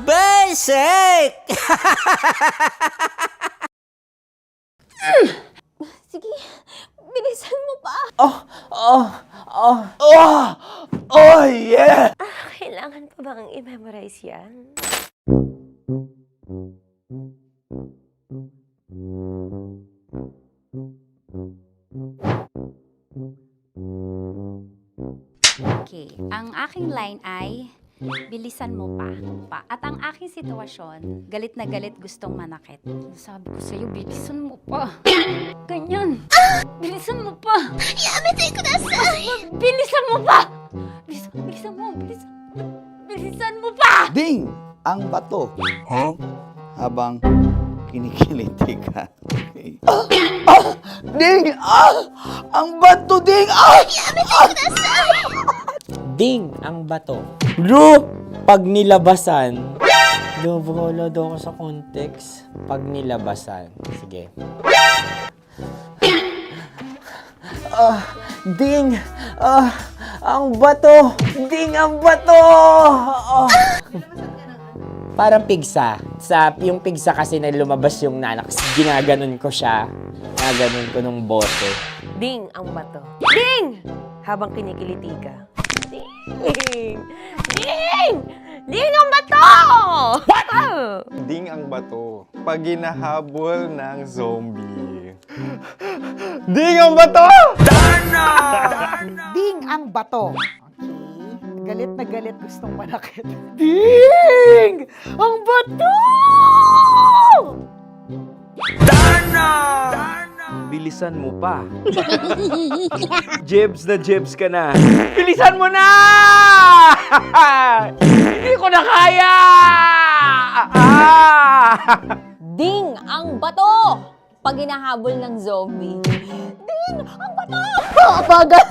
Speaker 2: Basic!
Speaker 8: Sige, bilisan mo pa.
Speaker 2: Oh yeah!
Speaker 8: Kailangan pa bang i-memorize yan?
Speaker 9: Okay, ang aking line ay, bilisan mo pa. At ang aking sitwasyon, galit na galit gustong manakit. Sabi ko sa'yo, bilisan mo pa. Ganyan. Bilisan mo pa.
Speaker 8: Yamitay ko na sa...
Speaker 9: Bilisan mo pa! Bilisan mo pa!
Speaker 1: Ding! Ang bato. Habang kinikiliti ka. Okay. Ding! Ang bato, Ding!
Speaker 11: Ding! Ang bato. Bro! Pag nilabasan. Wala daw ako sa context. Pag nilabasan. Sige. Ding! Ang bato! Ding! Ang bato! Parang pigsa. Yung pigsa kasi na lumabas yung nanak. Ginaganon ko siya. Ginaganon ko nung bote.
Speaker 21: Ding ang bato. Ding! Habang kinikiliti ka. Ding! Ding! Ding ang bato! What?
Speaker 7: Ding ang bato. Pag hinahabol ng zombie. Ding ang bato!
Speaker 3: Ding ang bato. Okay. Galit na galit gustong manakit. Ding! Ang bato!
Speaker 18: Bilisan mo pa. Jebs ka na. Bilisan mo na! Hindi ko na kaya!
Speaker 4: Ding ang bato! Pag hinahabol ng zombie. Ding ang bato! Bagal!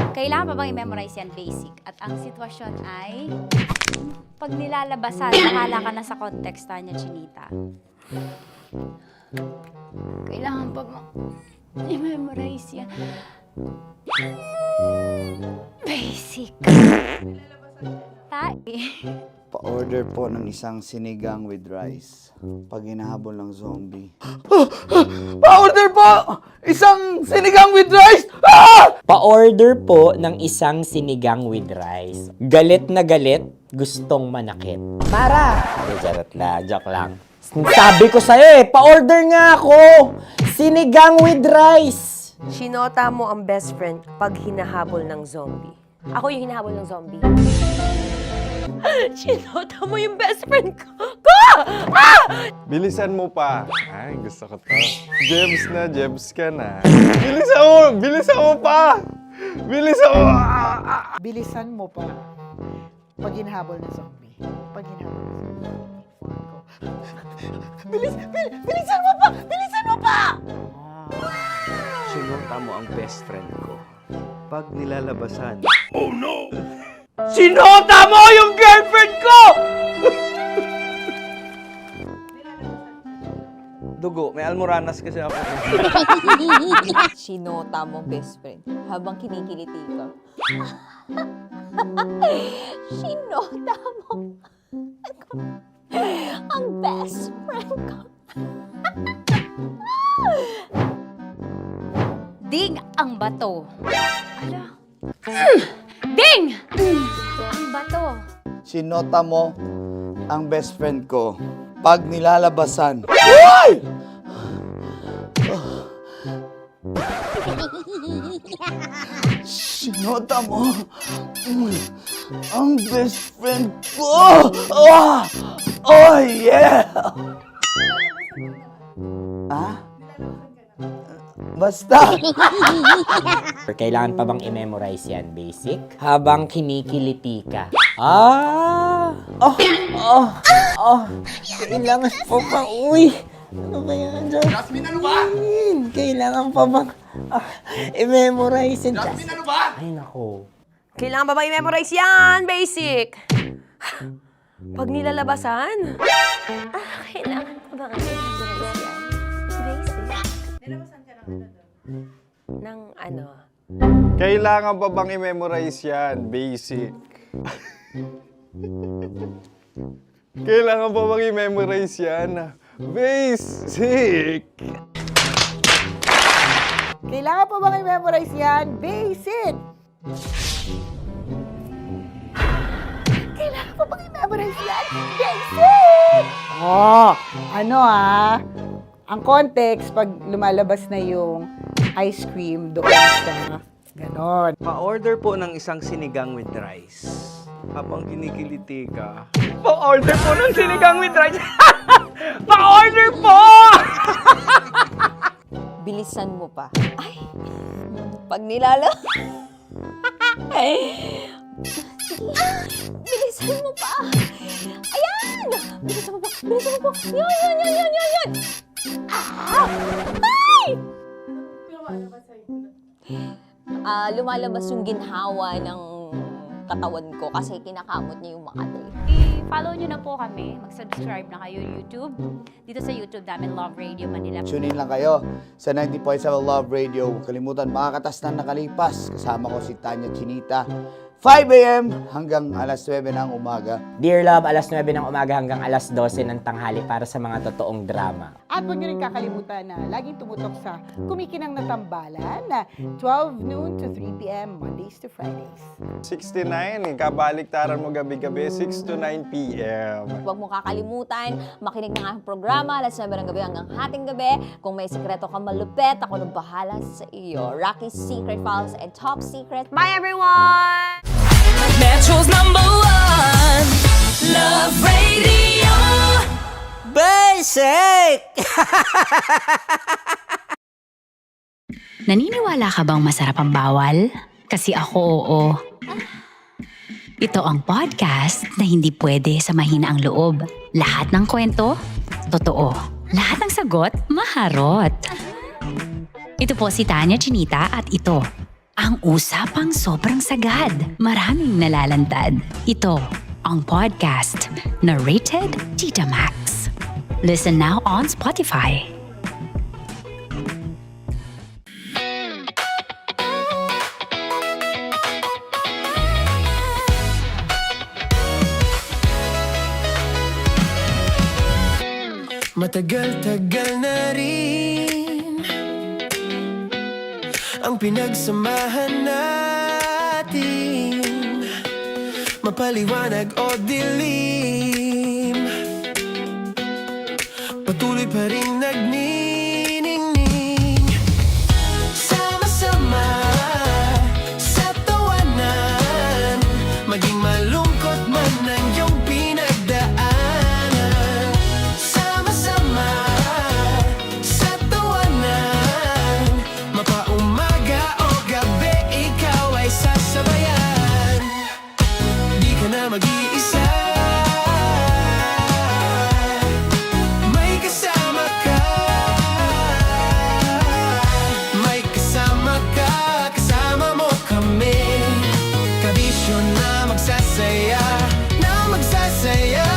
Speaker 9: Kailangan pa bang i-memorize yan basic? At ang sitwasyon ay, pag nilalabasan, nakala ka na sa context niya, Chinita. Kailangan pa bang i-memorize yan? Basic.
Speaker 1: Pa-order po ng isang sinigang with rice. Pag hinahabol ng zombie.
Speaker 11: Pa-order po! Isang sinigang with rice! Pa-order po ng isang sinigang with rice. Galit na galit, gustong manakit. Para! Charot na, joke lang. Sabi ko sa'yo pa-order nga ako! Sinigang with rice!
Speaker 21: Sinota mo ang best friend pag hinahabol ng zombie. Ako yung hinahabol ng zombie. Sinota mo yung best friend ko!
Speaker 7: Bilisan mo pa. Ay, gusto ko to. Jebs ka na. Bilisan mo pa! Bilisan mo!
Speaker 3: Bilisan mo pa. Pag hinahabol ng zombie. Pag hinahabol ng zombie. Bilisan mo pa! Bilisan mo pa!
Speaker 18: Sinota mo ang best friend ko. Pag nilalabasan.
Speaker 11: Oh no! Sinota mo yung girlfriend ko!
Speaker 18: Dugo, may almoranas kasi ako.
Speaker 4: Sinota mo best friend habang kinikiliti ka. Sinota mo ang best friend ko.
Speaker 9: Ding ang bato. Ala. Ding! Ang bato.
Speaker 1: Sinota mo ang best friend ko. Pag nilalabasan. Uy! Sinota mo ang best friend ko. Oh yeah! Ha? Basta!
Speaker 11: Kailangan pa bang i-memorize yan, basic? Habang kinikiliti ka. Kailangan pa bang, uy! Ano ba yan, Jasmine?
Speaker 2: Jasmine, ano ba?
Speaker 11: Kailangan pa bang i-memorize yan,
Speaker 2: Jasmine, ano ba?
Speaker 11: Ay, nako.
Speaker 21: Kailangan ba i-memorize yan? Basic. Pag nilalabasan?
Speaker 8: Kailangan pa ba i-memorize yan? Basic.
Speaker 21: Ng ano?
Speaker 7: Kailangan pa bang i-memorize yan? Basic. Kailangan pa bang i-memorize yan? Basic.
Speaker 3: Kailangan pa bang i-memorize yan? Basic! Kailangan pa bang i-memorize yan? Basic! Oh, ano ang context pag lumalabas na yung ice cream doon sa ganon.
Speaker 18: Pa-order po ng isang sinigang with rice. Habang kinikiliti ka. Pa-order po ng sinigang with rice! Pa-order po!
Speaker 4: Bilisan mo pa. Ay! Pag nilala... Bilisan mo pa! Ayan! Bilisan mo pa! Bilisan mo pa! Yan! Ay! Lumalabas yung ginhawa ng katawan ko kasi kinakamot niya yung makati.
Speaker 9: I-follow nyo na po kami. Mag-subscribe na kayo YouTube. Dito sa YouTube namin, Love Radio Manila.
Speaker 1: Tune in lang kayo sa 90.7 Love Radio. Huwag kalimutan, makakatas na nakalipas. Kasama ko si Tanya Chinita. 5 a.m. hanggang alas 9 ng umaga.
Speaker 11: Dear Love, alas 9 ng umaga hanggang alas 12 ng tanghali para sa mga totoong drama.
Speaker 3: At huwag niyo rin kakalimutan na laging tumutok sa Kumikinang na Tambalan na 12 noon to 3 p.m. Mondays to Fridays.
Speaker 7: 69, kabaliktaran mo gabi-gabi, 6 to 9 p.m.
Speaker 4: Huwag mo kakalimutan, makinig ng aking programa, alas 9 ng gabi hanggang hating gabi. Kung may sekreto ka malupet, ako nang bahala sa iyo. Rocky's Secret Files and Top Secret. Bye everyone!
Speaker 2: Metro's #1 Love Radio.
Speaker 11: Basic!
Speaker 5: Naniniwala ka bang masarap ang bawal? Kasi ako oo. Ito ang podcast na hindi pwede sa mahina ang loob. Lahat ng kwento, totoo. Lahat ng sagot, maharot. Ito po si Tanya Chinita at ito, ang usapang sobrang sagad. Maraming nalalantad. Ito, ang podcast na Rated Tita Max. Listen now on Spotify.
Speaker 2: Matagal-tagal na rin ang pinagsamahan natin, mapaliwanag o dilim, patuloy pa rin nagniningning. Sama-sama sa tawanan, maging malungkot man ang iyong pinagdaanan. Sama-sama sa tawanan, mapaumaga o gabi, ikaw ay sasabayan. Di ka na mag-iisa, may kasama ka. May kasama ka, kasama mo kami. Kabisyo na magsasaya, na magsasaya.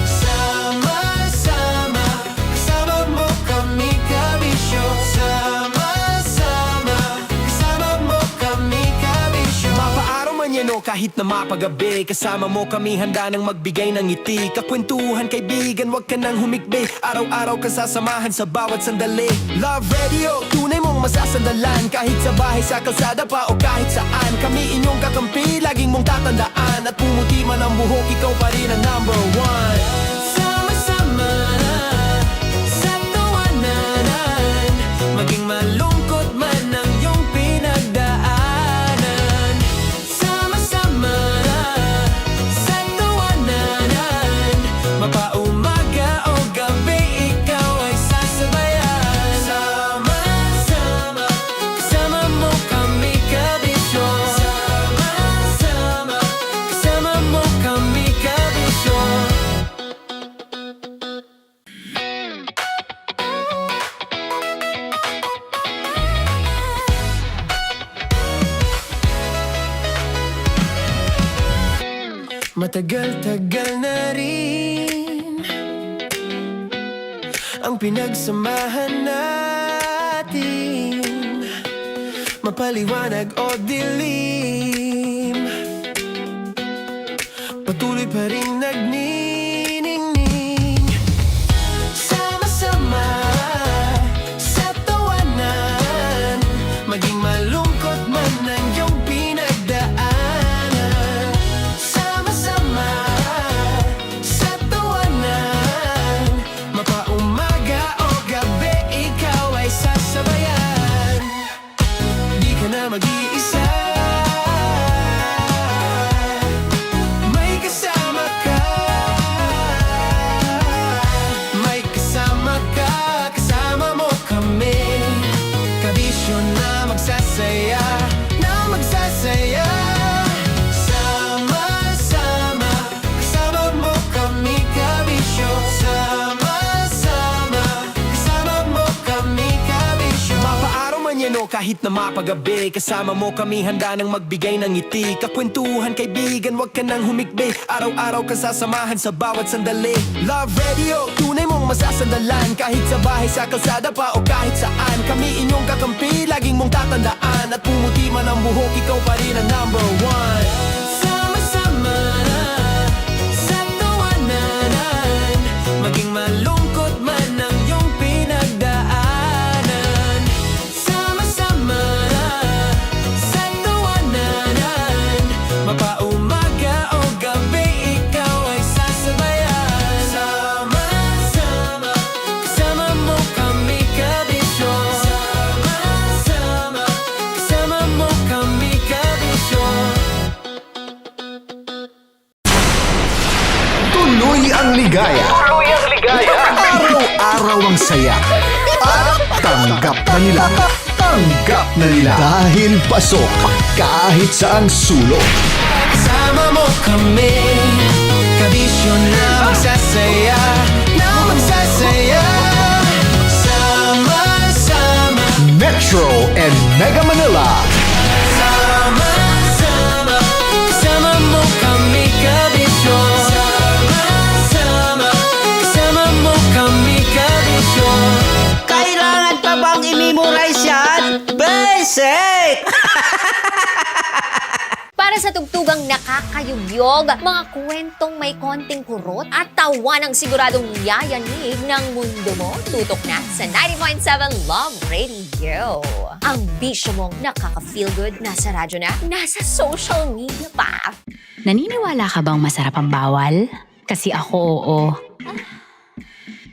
Speaker 2: Sama-sama, kasama mo kami, kabisyo. Sama-sama, kasama mo kami, kabisyo. Mapaaraw man yan o kahit na mapagabi, kasama mo kami, handa nang magbigay ng ngiti. Kakwentuhan, kaibigan, wag ka nang humikbi. Araw-araw ka sasamahan sa bawat sandali. Love Radio, tunay mong masasandalan. Kahit sa bahay, sa kalsada pa o kahit saan, kami inyong kakampi, laging mong tatandaan. At pumuti man ang buhok, ikaw pa rin ang #1. Sama-sama sa tawanan, maging malungkot man ang iyong pinagdaanan. Sama-sama sa tawanan, mapaumaga o gabi, ikaw ay sasabayan. Sama-sama, kasama mo kami, kabisyo. Sama-sama, kasama mo kami, kabisyo. Matagal-tagal na rin ang pinagsamahan natin, mapaliwanag o dilim, patuloy pa rin nagniningning. Sama-sama sa tawanan, maging malungkot man ang iyong pinagdaanan. Sama-sama sa tawanan, mapaumaga o gabi, ikaw ay sasabayan. Di ka na mag-iisa, may kasama ka. kahit na mapagabi. Kasama mo kami handa nang magbigay ng ngiti. Kakwentuhan kaibigan, wag ka nang humikbi. Araw-araw ka sasamahan sa bawat sandali. Love Radio, tunay mong masasandalan. Kahit sa bahay, sa kalsada pa o kahit saan. Kami inyong kakampi, laging mong tatandaan. At pumuti man ang buhok, ikaw pa rin ang number one. Sama-sama sa tawanan, maging malungkot man ang iyong pinagdaanan. Sama-sama sa tawanan, mapaumaga o gabi, ikaw ay sasabayan. Sama-sama, kasama mo kami kabisyon. Sama-sama, kasama mo kami kabisyon.
Speaker 13: Tuloy ang ligaya. Araw-araw ang saya. At tanggap na nila. Tanggap na nila. Dahil pasok kahit saang sulok.
Speaker 2: Sama mo kami, kabisyon na magsasaya, na magsasaya. Sama-sama,
Speaker 13: Metro and Mega Manila.
Speaker 2: sama-sama, kasama mo kami kabisyon. Sama-sama, kasama mo kami kabisyon.
Speaker 15: Kailangan pa bang i-memorize yan? Basic!
Speaker 4: Para sa tugtugang nakakayugyog, mga kwentong may konting kurot at tawa ng siguradong yayanig ng mundo mo, tutok na sa 90.7 Love Radio. Ang bisyo mong nakaka-feel good, nasa radyo na, nasa social media pa.
Speaker 5: Naniniwala ka bang masarap ang bawal? Kasi ako, oo.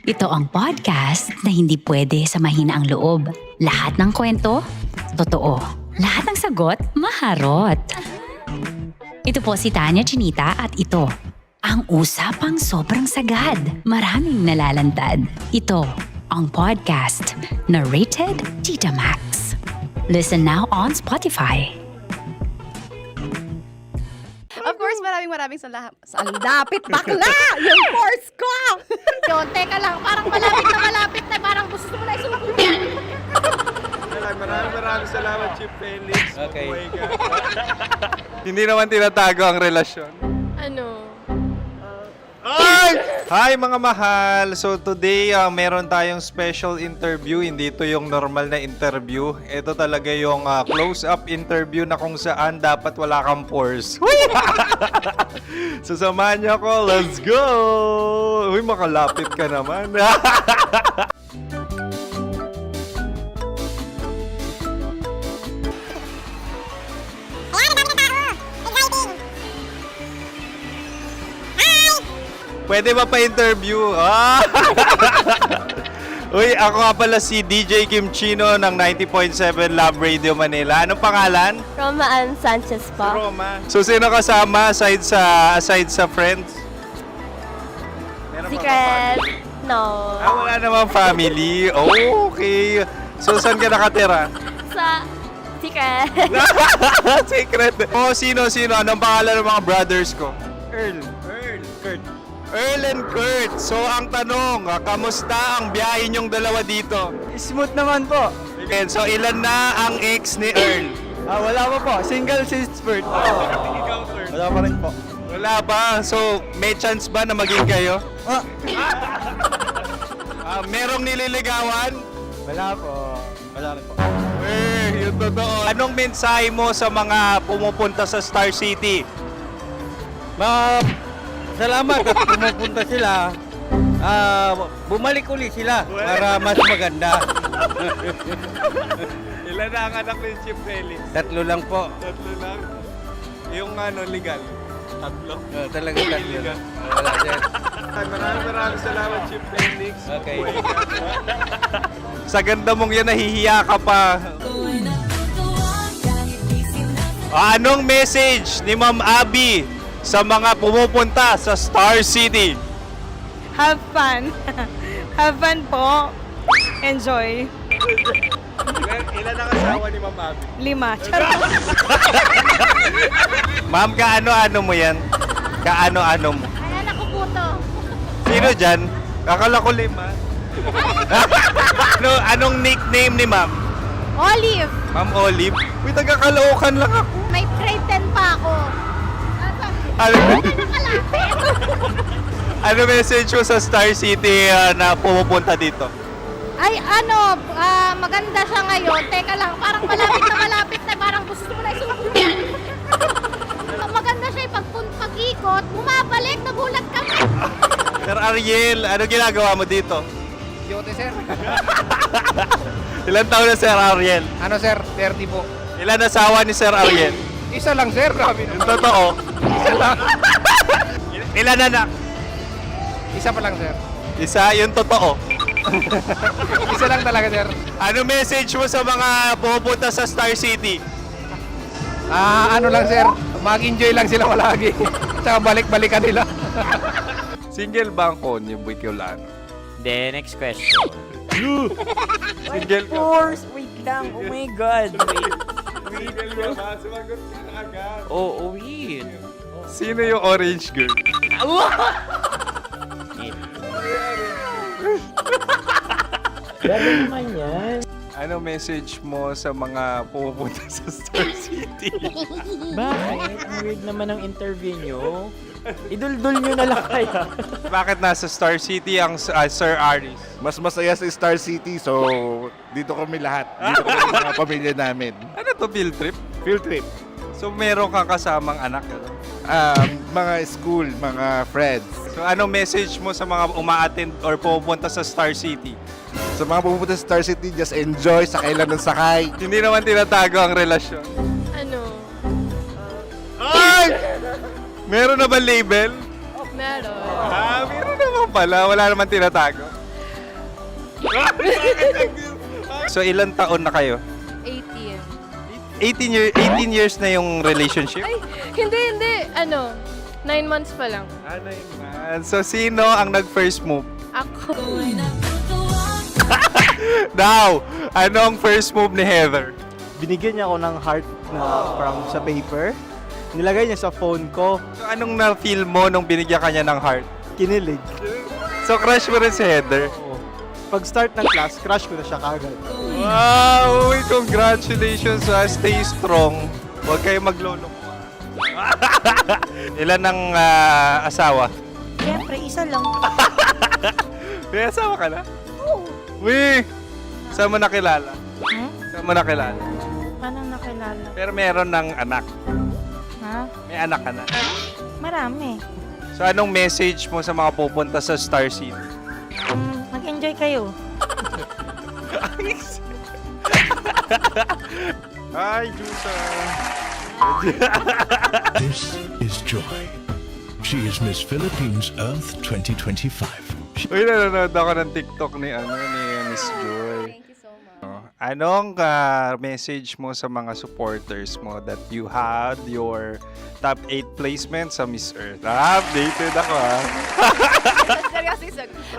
Speaker 5: Ito ang podcast na hindi pwede sa mahina ang loob. Lahat ng kwento, totoo. Lahat ng sagot, maharot. Ito po si Tanya Chinita at ito, ang usapang sobrang sagad. Maraming nalalantad. Ito, ang podcast na Rated Tita Max. Listen now on Spotify.
Speaker 6: Of course, maraming salamat. Lapit bakla! Yung course ko! Yun, teka lang, parang malapit na, parang gusto mo na isulat.
Speaker 7: Maraming salamat, Chief Felix.
Speaker 18: Okay.
Speaker 7: Oh my God. Hindi naman tinatago ang relasyon.
Speaker 16: Ano?
Speaker 7: Hi mga mahal! So today, meron tayong special interview. Hindi ito yung normal na interview. Ito talaga yung close-up interview na kung saan dapat wala kang pores. So samahan niyo ako. Let's go! Uy, makalapit ka naman. Pwede ba pa-interview? Uy, ako nga pala si DJ Kim Chino ng 90.7 Love Radio Manila. Anong pangalan?
Speaker 8: Roma Ann Sanchez po.
Speaker 7: Roma. So, sino kasama aside sa friends? Meron ba
Speaker 8: Secret. No.
Speaker 7: wala namang family. Oh, okay. So, saan ka nakatira?
Speaker 8: Sa Secret.
Speaker 7: Secret. Oh, sino? Anong pangalan ng mga brothers ko? Earl, Kurt. Earl and Kurt. So, ang tanong, kamusta ang biyahe niyong dalawa dito?
Speaker 18: Smooth naman po.
Speaker 7: And so, ilan na ang ex ni Earl?
Speaker 18: Wala pa po. Single since birth.
Speaker 7: Ikaw, Kurt?
Speaker 18: Wala pa rin po.
Speaker 7: Wala pa. So, may chance ba na maging kayo? Merong nililigawan?
Speaker 18: Wala po. Wala rin po.
Speaker 7: Yung totoo. Anong mensahe mo sa mga pumupunta sa Star City?
Speaker 18: Salamat at pumupunta sila. Bumalik uli sila para mas maganda.
Speaker 7: Ilan na ang anak ni Chief Felix?
Speaker 18: 3 lang po.
Speaker 7: 3 lang? Yung legal? 3?
Speaker 18: Talaga 3 lang. Wala dyan.
Speaker 7: Maraming salamat, Chief Felix.
Speaker 18: Okay.
Speaker 7: Sa ganda mong yan, nahihiya ka pa. Anong message ni Ma'am Abby sa mga pumupunta sa Star City?
Speaker 20: Have fun. Have fun po. Enjoy.
Speaker 7: Ilan ang asawa ni Ma'am Abby?
Speaker 20: 5. Charot.
Speaker 7: Ma'am, kaano-ano mo yan? Kaano-ano mo?
Speaker 10: Ayan ako po to.
Speaker 7: Sino dyan? Akala ko 5. Anong nickname ni Ma'am?
Speaker 10: Olive.
Speaker 7: Ma'am Olive. Uy, taga-Caloocan lang ako.
Speaker 10: May grade 10 pa ako.
Speaker 7: Ano, ano message mo sa Star City na pumupunta dito?
Speaker 10: Ay, ano, maganda siya ngayon. Teka lang, parang malapit na, parang gusto mo na isulong. Maganda siya pag-ikot, bumabalik, nagulat kami.
Speaker 7: Sir Ariel, ano ginagawa mo dito?
Speaker 12: Yote, sir.
Speaker 7: Ilan taon na Sir Ariel?
Speaker 12: Ano, sir? 30 po.
Speaker 7: Ilan asawa ni Sir Ariel?
Speaker 12: Isa lang, sir. Grabe
Speaker 7: Yung totoo.
Speaker 12: Isa lang.
Speaker 7: Ilan anak?
Speaker 12: Isa pa lang, sir.
Speaker 7: Isa, yung totoo.
Speaker 12: Isa lang talaga, sir.
Speaker 7: Ano message mo sa mga pupunta sa Star City?
Speaker 12: Ano lang, sir. Mag-enjoy lang sila palagi. Tsaka balik-balikan nila.
Speaker 7: Single ba ang Connie Bicolano?
Speaker 11: Then, next question.
Speaker 7: Single ka.
Speaker 11: Force! Wait lang. Oh my God. Wait.
Speaker 7: Single ka ba? Sumagot ka na agad.
Speaker 11: Oo, wait.
Speaker 7: Sino yung orange girl?
Speaker 11: Gano'n naman yan.
Speaker 7: Ano message mo sa mga pupunta sa Star City?
Speaker 11: Bakit? Ang weird naman ang interview nyo. Idul-dul nyo na lang kaya.
Speaker 7: Bakit nasa Star City ang Sir Aris?
Speaker 14: Mas masaya sa Star City, so dito kami lahat. Dito kami mga pamilya namin.
Speaker 7: Ano to, field trip?
Speaker 14: Field trip.
Speaker 7: So meron kang kasamang anak? Ano?
Speaker 14: Mga school, mga friends.
Speaker 7: So ano message mo sa mga uma-attend or pupunta sa Star City?
Speaker 14: Sa mga pupunta sa Star City, just enjoy, sakay lang ng sakay.
Speaker 7: Hindi naman tinatago ang relasyon.
Speaker 16: Ano?
Speaker 7: Ay! Meron na ba label?
Speaker 16: Meron.
Speaker 7: Meron naman pala. Wala naman tinatago. So ilan taon na kayo?
Speaker 16: 18.
Speaker 7: 18 years na yung relationship?
Speaker 16: Ay, hindi. Ano? 9 months pa lang.
Speaker 7: 9 months. So sino ang nag-first move?
Speaker 16: Ako.
Speaker 7: Now, anong first move ni Heather?
Speaker 18: Binigyan niya ako ng heart na from sa paper. Nilagay niya sa phone ko.
Speaker 7: So anong na-feel mo nung binigyan kanya ng heart?
Speaker 18: Kinilig.
Speaker 7: So crush mo rin si Heather?
Speaker 18: Pag start ng class, crush ko na siya kagad.
Speaker 7: Wow! Uy, congratulations! Stay strong. Huwag kayo magloloko. Ilan ang asawa?
Speaker 21: Siyempre, isa lang.
Speaker 7: May asawa ka na?
Speaker 21: Oo.
Speaker 7: Uy! Saan mo nakilala? Saan mo nakilala?
Speaker 21: Paano nakilala?
Speaker 7: Pero meron ng anak.
Speaker 21: Ha?
Speaker 7: May anak ka na.
Speaker 21: Marami.
Speaker 7: So anong message mo sa mga pupunta sa Star City?
Speaker 21: Mag-enjoy kayo.
Speaker 7: Hi, Jusa!
Speaker 19: This is Joy. She is Miss Philippines Earth 2025.
Speaker 7: Uy, nanonood ako ng TikTok ni Miss Joy.
Speaker 6: Thank you so much.
Speaker 7: Anong message mo sa mga supporters mo that you had your top 8 placement sa Miss Earth? Updated ako
Speaker 6: Seryoso.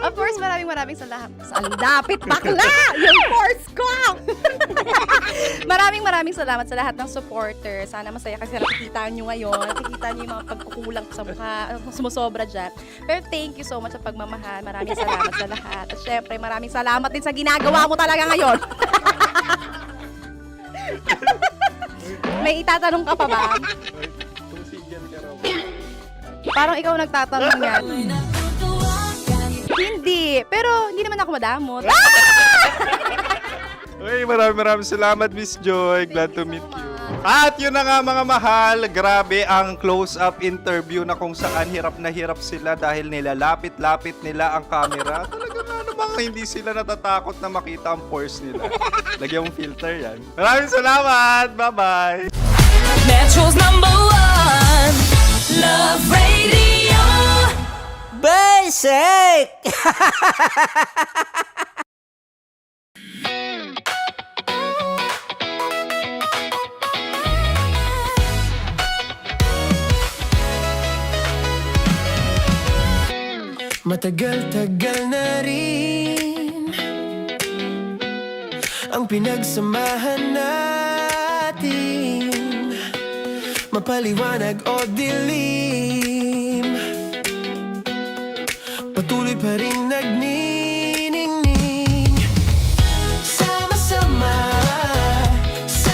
Speaker 6: Of course, maraming salamat. Ang lapit bakla! Yung force ko! maraming salamat sa lahat ng supporters. Sana masaya kasi nakikita nyo ngayon. Nakikita nyo yung mga pagkukulang sa mukha. Sumusobra dyan. Pero thank you so much sa pagmamahal. Maraming salamat sa lahat. At syempre, maraming salamat din sa ginagawa mo talaga ngayon. May itatanong ka pa ba? Parang ikaw nagtatanong yan. Hindi. Pero hindi naman ako madamot.
Speaker 7: Uy, maraming salamat, Miss Joy. Glad to meet you. At yun na nga mga mahal, grabe ang close-up interview na kung saan hirap na hirap sila dahil nilalapit-lapit nila ang camera. Talaga ano bang hindi sila natatakot na makita ang pores nila. Lagyan mong filter yan. Maraming salamat! Bye-bye!
Speaker 2: Metro's #1 Love Radio
Speaker 15: Basic!
Speaker 2: Matagal-tagal na rin ang pinagsamahan natin, mapaliwanag o dilim, patuloy pa rin nagniningning. Sama-sama sa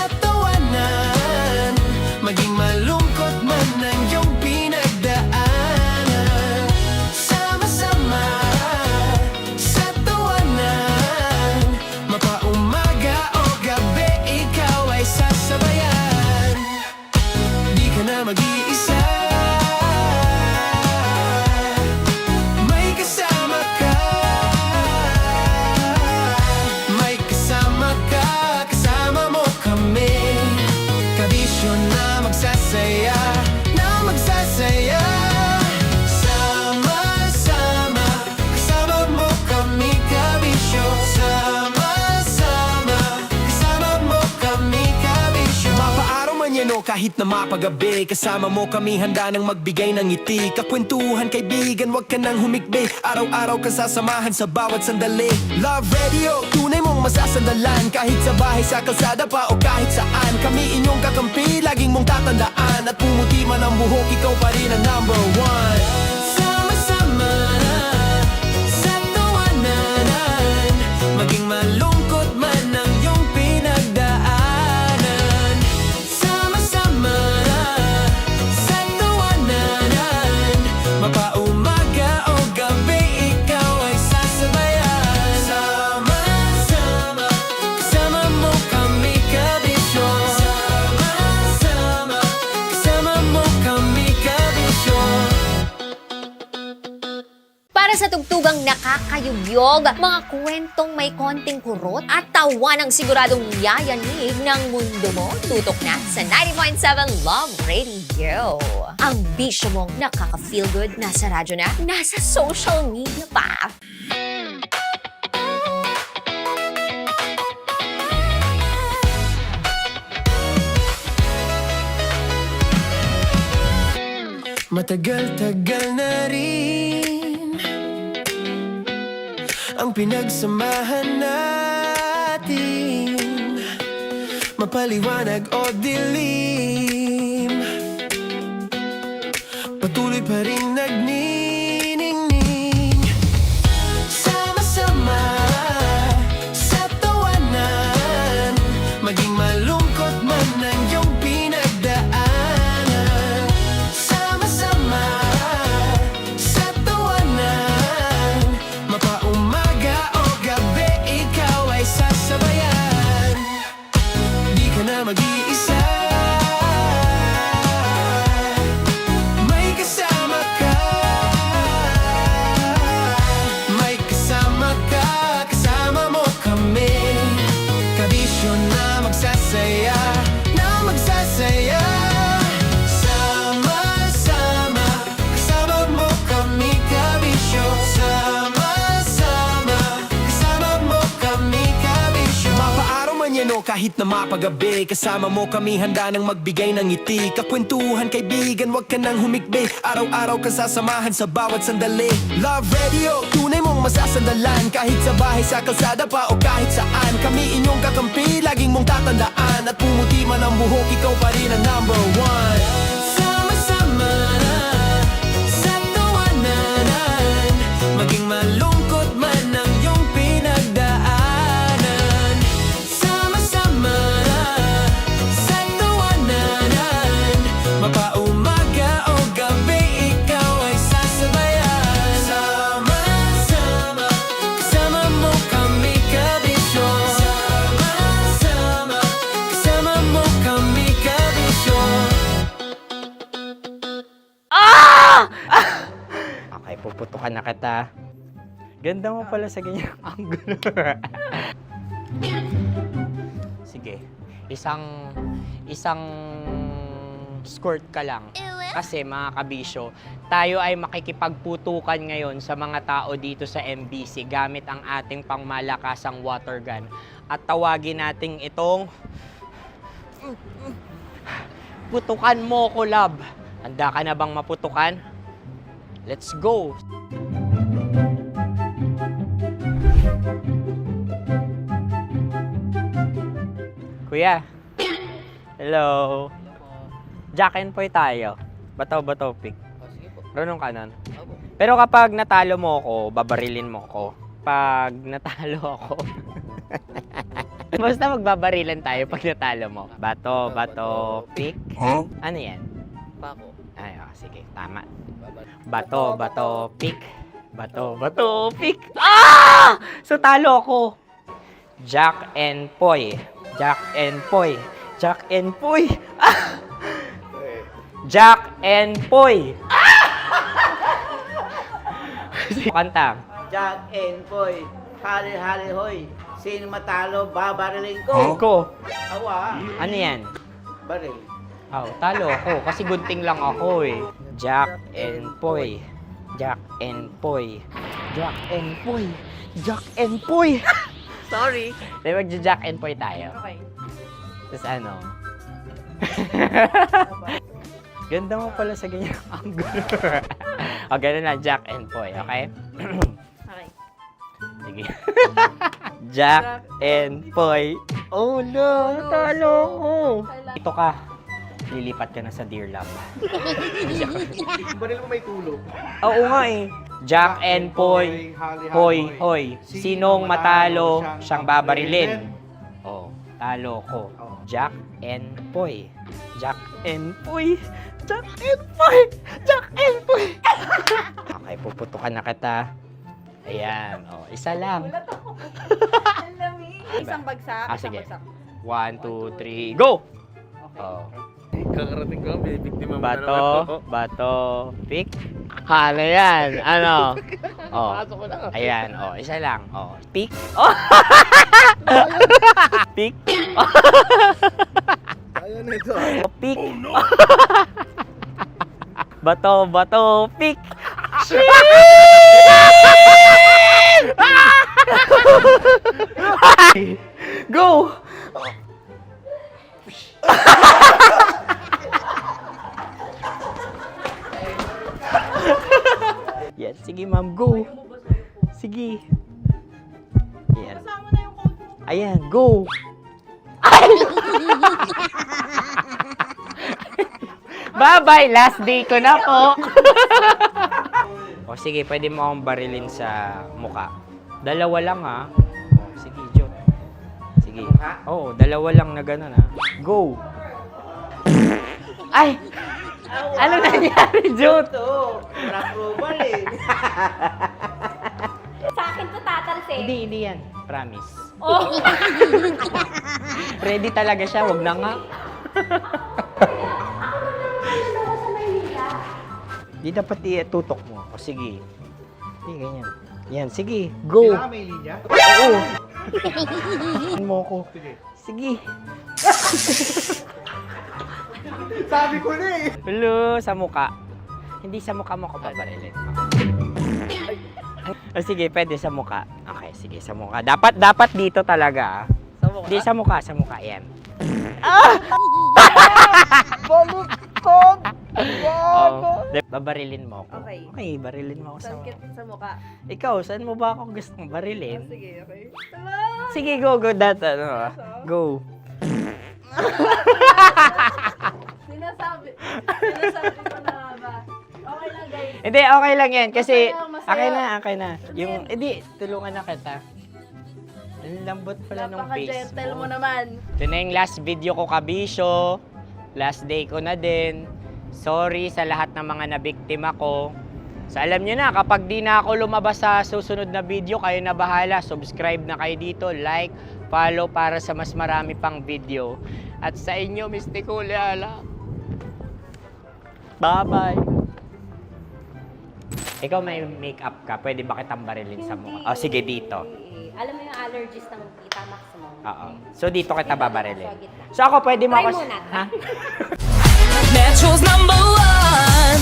Speaker 2: kahit na mapagabi. Kasama mo kami handa nang magbigay ng ngiti. Kakwentuhan kaibigan, wag ka nang humikbi. Araw-araw ka sasamahan sa bawat sandali. Love Radio, tunay mong masasandalan. Kahit sa bahay, sa kalsada pa o kahit saan. Kami inyong kakampi, laging mong tatandaan. At pumuti man ang buhok, ikaw pa rin ang number one. Sama-sama sa tawanan, maging malungkot man ang iyong pinagdaanan. Sama-sama sa tawanan, mapaumaga o gabi, ikaw ay sasabayan. Sama-sama, kasama mo kami kabisyo. Sama-sama, kasama mo kami kabisyo.
Speaker 4: Para sa tugtugang nakakayugyog, mga kwentong may konting kurot at tawa ng siguradong yayanig ng mundo mo, tutok na sa 90.7 Love Radio. Ang bisyo mong nakaka-feel good, nasa radyo na, nasa social media pa.
Speaker 2: Matagal-tagal na rin ang pinagsamahan natin, mapaliwanag o dilim, patuloy pa rin nagniningning. Sama-sama sa tawanan, maging malungkot man ang iyong pinagdaanan. Sama-sama sa tawanan, mapaumaga o gabi, ikaw ay sasabayan. Di ka na mag-iisa, may kasama ka. May kasama ka, kasama mo kami. Kabisyo na magsasaya, na magsasaya. Sama-sama, kasama mo kami kabisyo. Sama-sama, kasama mo kami kabisyo. Mapaaraw man yan o kahit na mapagabi, kasama mo kami handa nang magbigay ng ngiti. Kakwentuhan kaibigan, wag ka nang humikbi. Araw-araw ka sasamahan sa bawat sandali. Love Radio, tunay mong masasandalan. Kahit sa bahay, sa kalsada pa o kahit saan. Kami inyong kakampi, laging mong tatandaan. At pumuti man ang buhok, ikaw pa rin ang number one. Sama-sama sa tawanan, maging malungkot man ang iyong pinagdaanan. Sama-sama sa tawanan, mapaumaga o gabi, ikaw ay sasabayan. Sama-sama, kasama mo kami kabisyo. Sama-sama, kasama mo kami kabisyo.
Speaker 11: Okay, puputukan na kita. Ganda mo pala sa ganyang angulo. Sige, isang skirt ka lang. Kasi mga kabisyo, tayo ay makikipagputukan ngayon sa mga tao dito sa MBC gamit ang ating pangmalakasang water gun. At tawagin natin itong putukan mo ko, love. Handa ka na bang maputukan? Let's go! Kuya. Hello. Jack and Poy tayo. Bato-bato pick. Runong ka nun. Pero kapag natalo mo ako, babarilin mo ako. Pag natalo ako, basta magbabarilan tayo pag natalo mo. Bato, pick.
Speaker 18: Huh?
Speaker 11: Ano yan?
Speaker 18: Pako.
Speaker 11: Ay, sige, tama. Bato, pick. Bato, pick. Ah! So, talo ako. Jack and Poy. Jack and Poy. Jack and Poy. Ah! Jack and Poy. Ah! Kanta.
Speaker 15: Jack and Poy, hali-hali hoy. Sino matalo, babariling ko.
Speaker 11: Ko.
Speaker 15: Awa.
Speaker 11: Ano yan?
Speaker 15: Baril.
Speaker 11: Oh, talo ako kasi gunting lang ako eh. Jack and Poy. Jack and Poy. Jack and Poy. Jack and Poy. Sorry. Dahil magja-Jack and Poy tayo.
Speaker 20: Okay.
Speaker 11: Tapos ano? Ganda mo pala sa ganyan angle. O, ganun na, Jack and Poy, okay?
Speaker 21: Okay.
Speaker 11: Sige. Jack and Poy. Oh no, talo ko. Ito ka. Lilipat ka na sa Dear Love.
Speaker 12: Baril mo may tulog.
Speaker 11: Oo nga eh. Jack and Poy. Hoy, hoy. Sinong matalo, siyang babarilin. Oh, talo ko. Jack and Poy. Jack and Poy. Jack and Poy. Jack and Poy. Okay, puputukan na kita. Ayan. Oh, isa lang.
Speaker 3: Isang bagsak.
Speaker 11: Sige. 1, 2, 3, go! Oh.
Speaker 12: Kakarating ko, binibiktima mo
Speaker 11: Bato, pick. Ano yan? Ano? Oh. Ayan, oh, isa lang. Oh, pick. Oh. Pick.
Speaker 12: Ayaw na ito.
Speaker 11: Oh, pick. Bato, pick. Go! Yan, sige ma'am, go. Sige. Ayan. Ayan, go. Bye-bye, last day ko na po. O sige, pwede mo akong barilin sa muka. Dalawa lang ha. O, sige, Jot. Sige. Oo, dalawa lang na gano'n ha. Go. Ay! Ano nangyari, Jot?
Speaker 15: Approval eh.
Speaker 21: Sa akin to tatalsik.
Speaker 11: Hindi yan. Promise.
Speaker 21: Oh.
Speaker 11: Ready talaga siya, wag na nga. Di dapat tutok mo. O sige. Sige, ganyan. Yan, sige. Go.
Speaker 12: Kailangan may linya?
Speaker 11: Oo. Mo ko. Sige.
Speaker 12: Sabi ko na eh.
Speaker 11: Hello, sa muka. Hindi sa muka mo ko paparilin. O sige, pwede sa muka. Okay, sige, sa muka. Dapat dito talaga.
Speaker 21: Sa mukha?
Speaker 11: Hindi, sa muka. Yan.
Speaker 21: Balukod!
Speaker 11: Oh, babarilin mo ako.
Speaker 21: Okay.
Speaker 11: Okay, barilin mo ako sa muka.
Speaker 21: Sa mukha.
Speaker 11: Ikaw, saan mo ba ako gustong barilin?
Speaker 21: Sige, okay.
Speaker 11: Sige, go. Go.
Speaker 21: Sinasabi ko na ba? Okay lang, guys.
Speaker 11: Hindi, okay lang yan. Kasi,
Speaker 21: Masaya, masaya.
Speaker 11: okay na. Yung, hindi, tulungan na kita. Ang lambot pala nung face
Speaker 21: Napaka-gentle
Speaker 11: mo.
Speaker 21: mo naman.
Speaker 11: Ito na yung last video ko, kabisyo. Last day ko na din. Sorry sa lahat ng mga nabiktima ko. So alam nyo na, kapag di na ako lumabas sa susunod na video, kayo na bahala. Subscribe na kayo dito, like, follow para sa mas marami pang video. At sa inyo, Mistiko Leala. Bye-bye. Ikaw may makeup ka, pwede ba kitang barilin sa mukha? O sige, dito.
Speaker 21: Alam mo yung allergies ng Tita Max mo?
Speaker 11: Oo. So dito kita babarilin. So ako pwede mo
Speaker 21: Try
Speaker 11: ako...
Speaker 21: muna.
Speaker 11: Ha?
Speaker 2: Metro's #1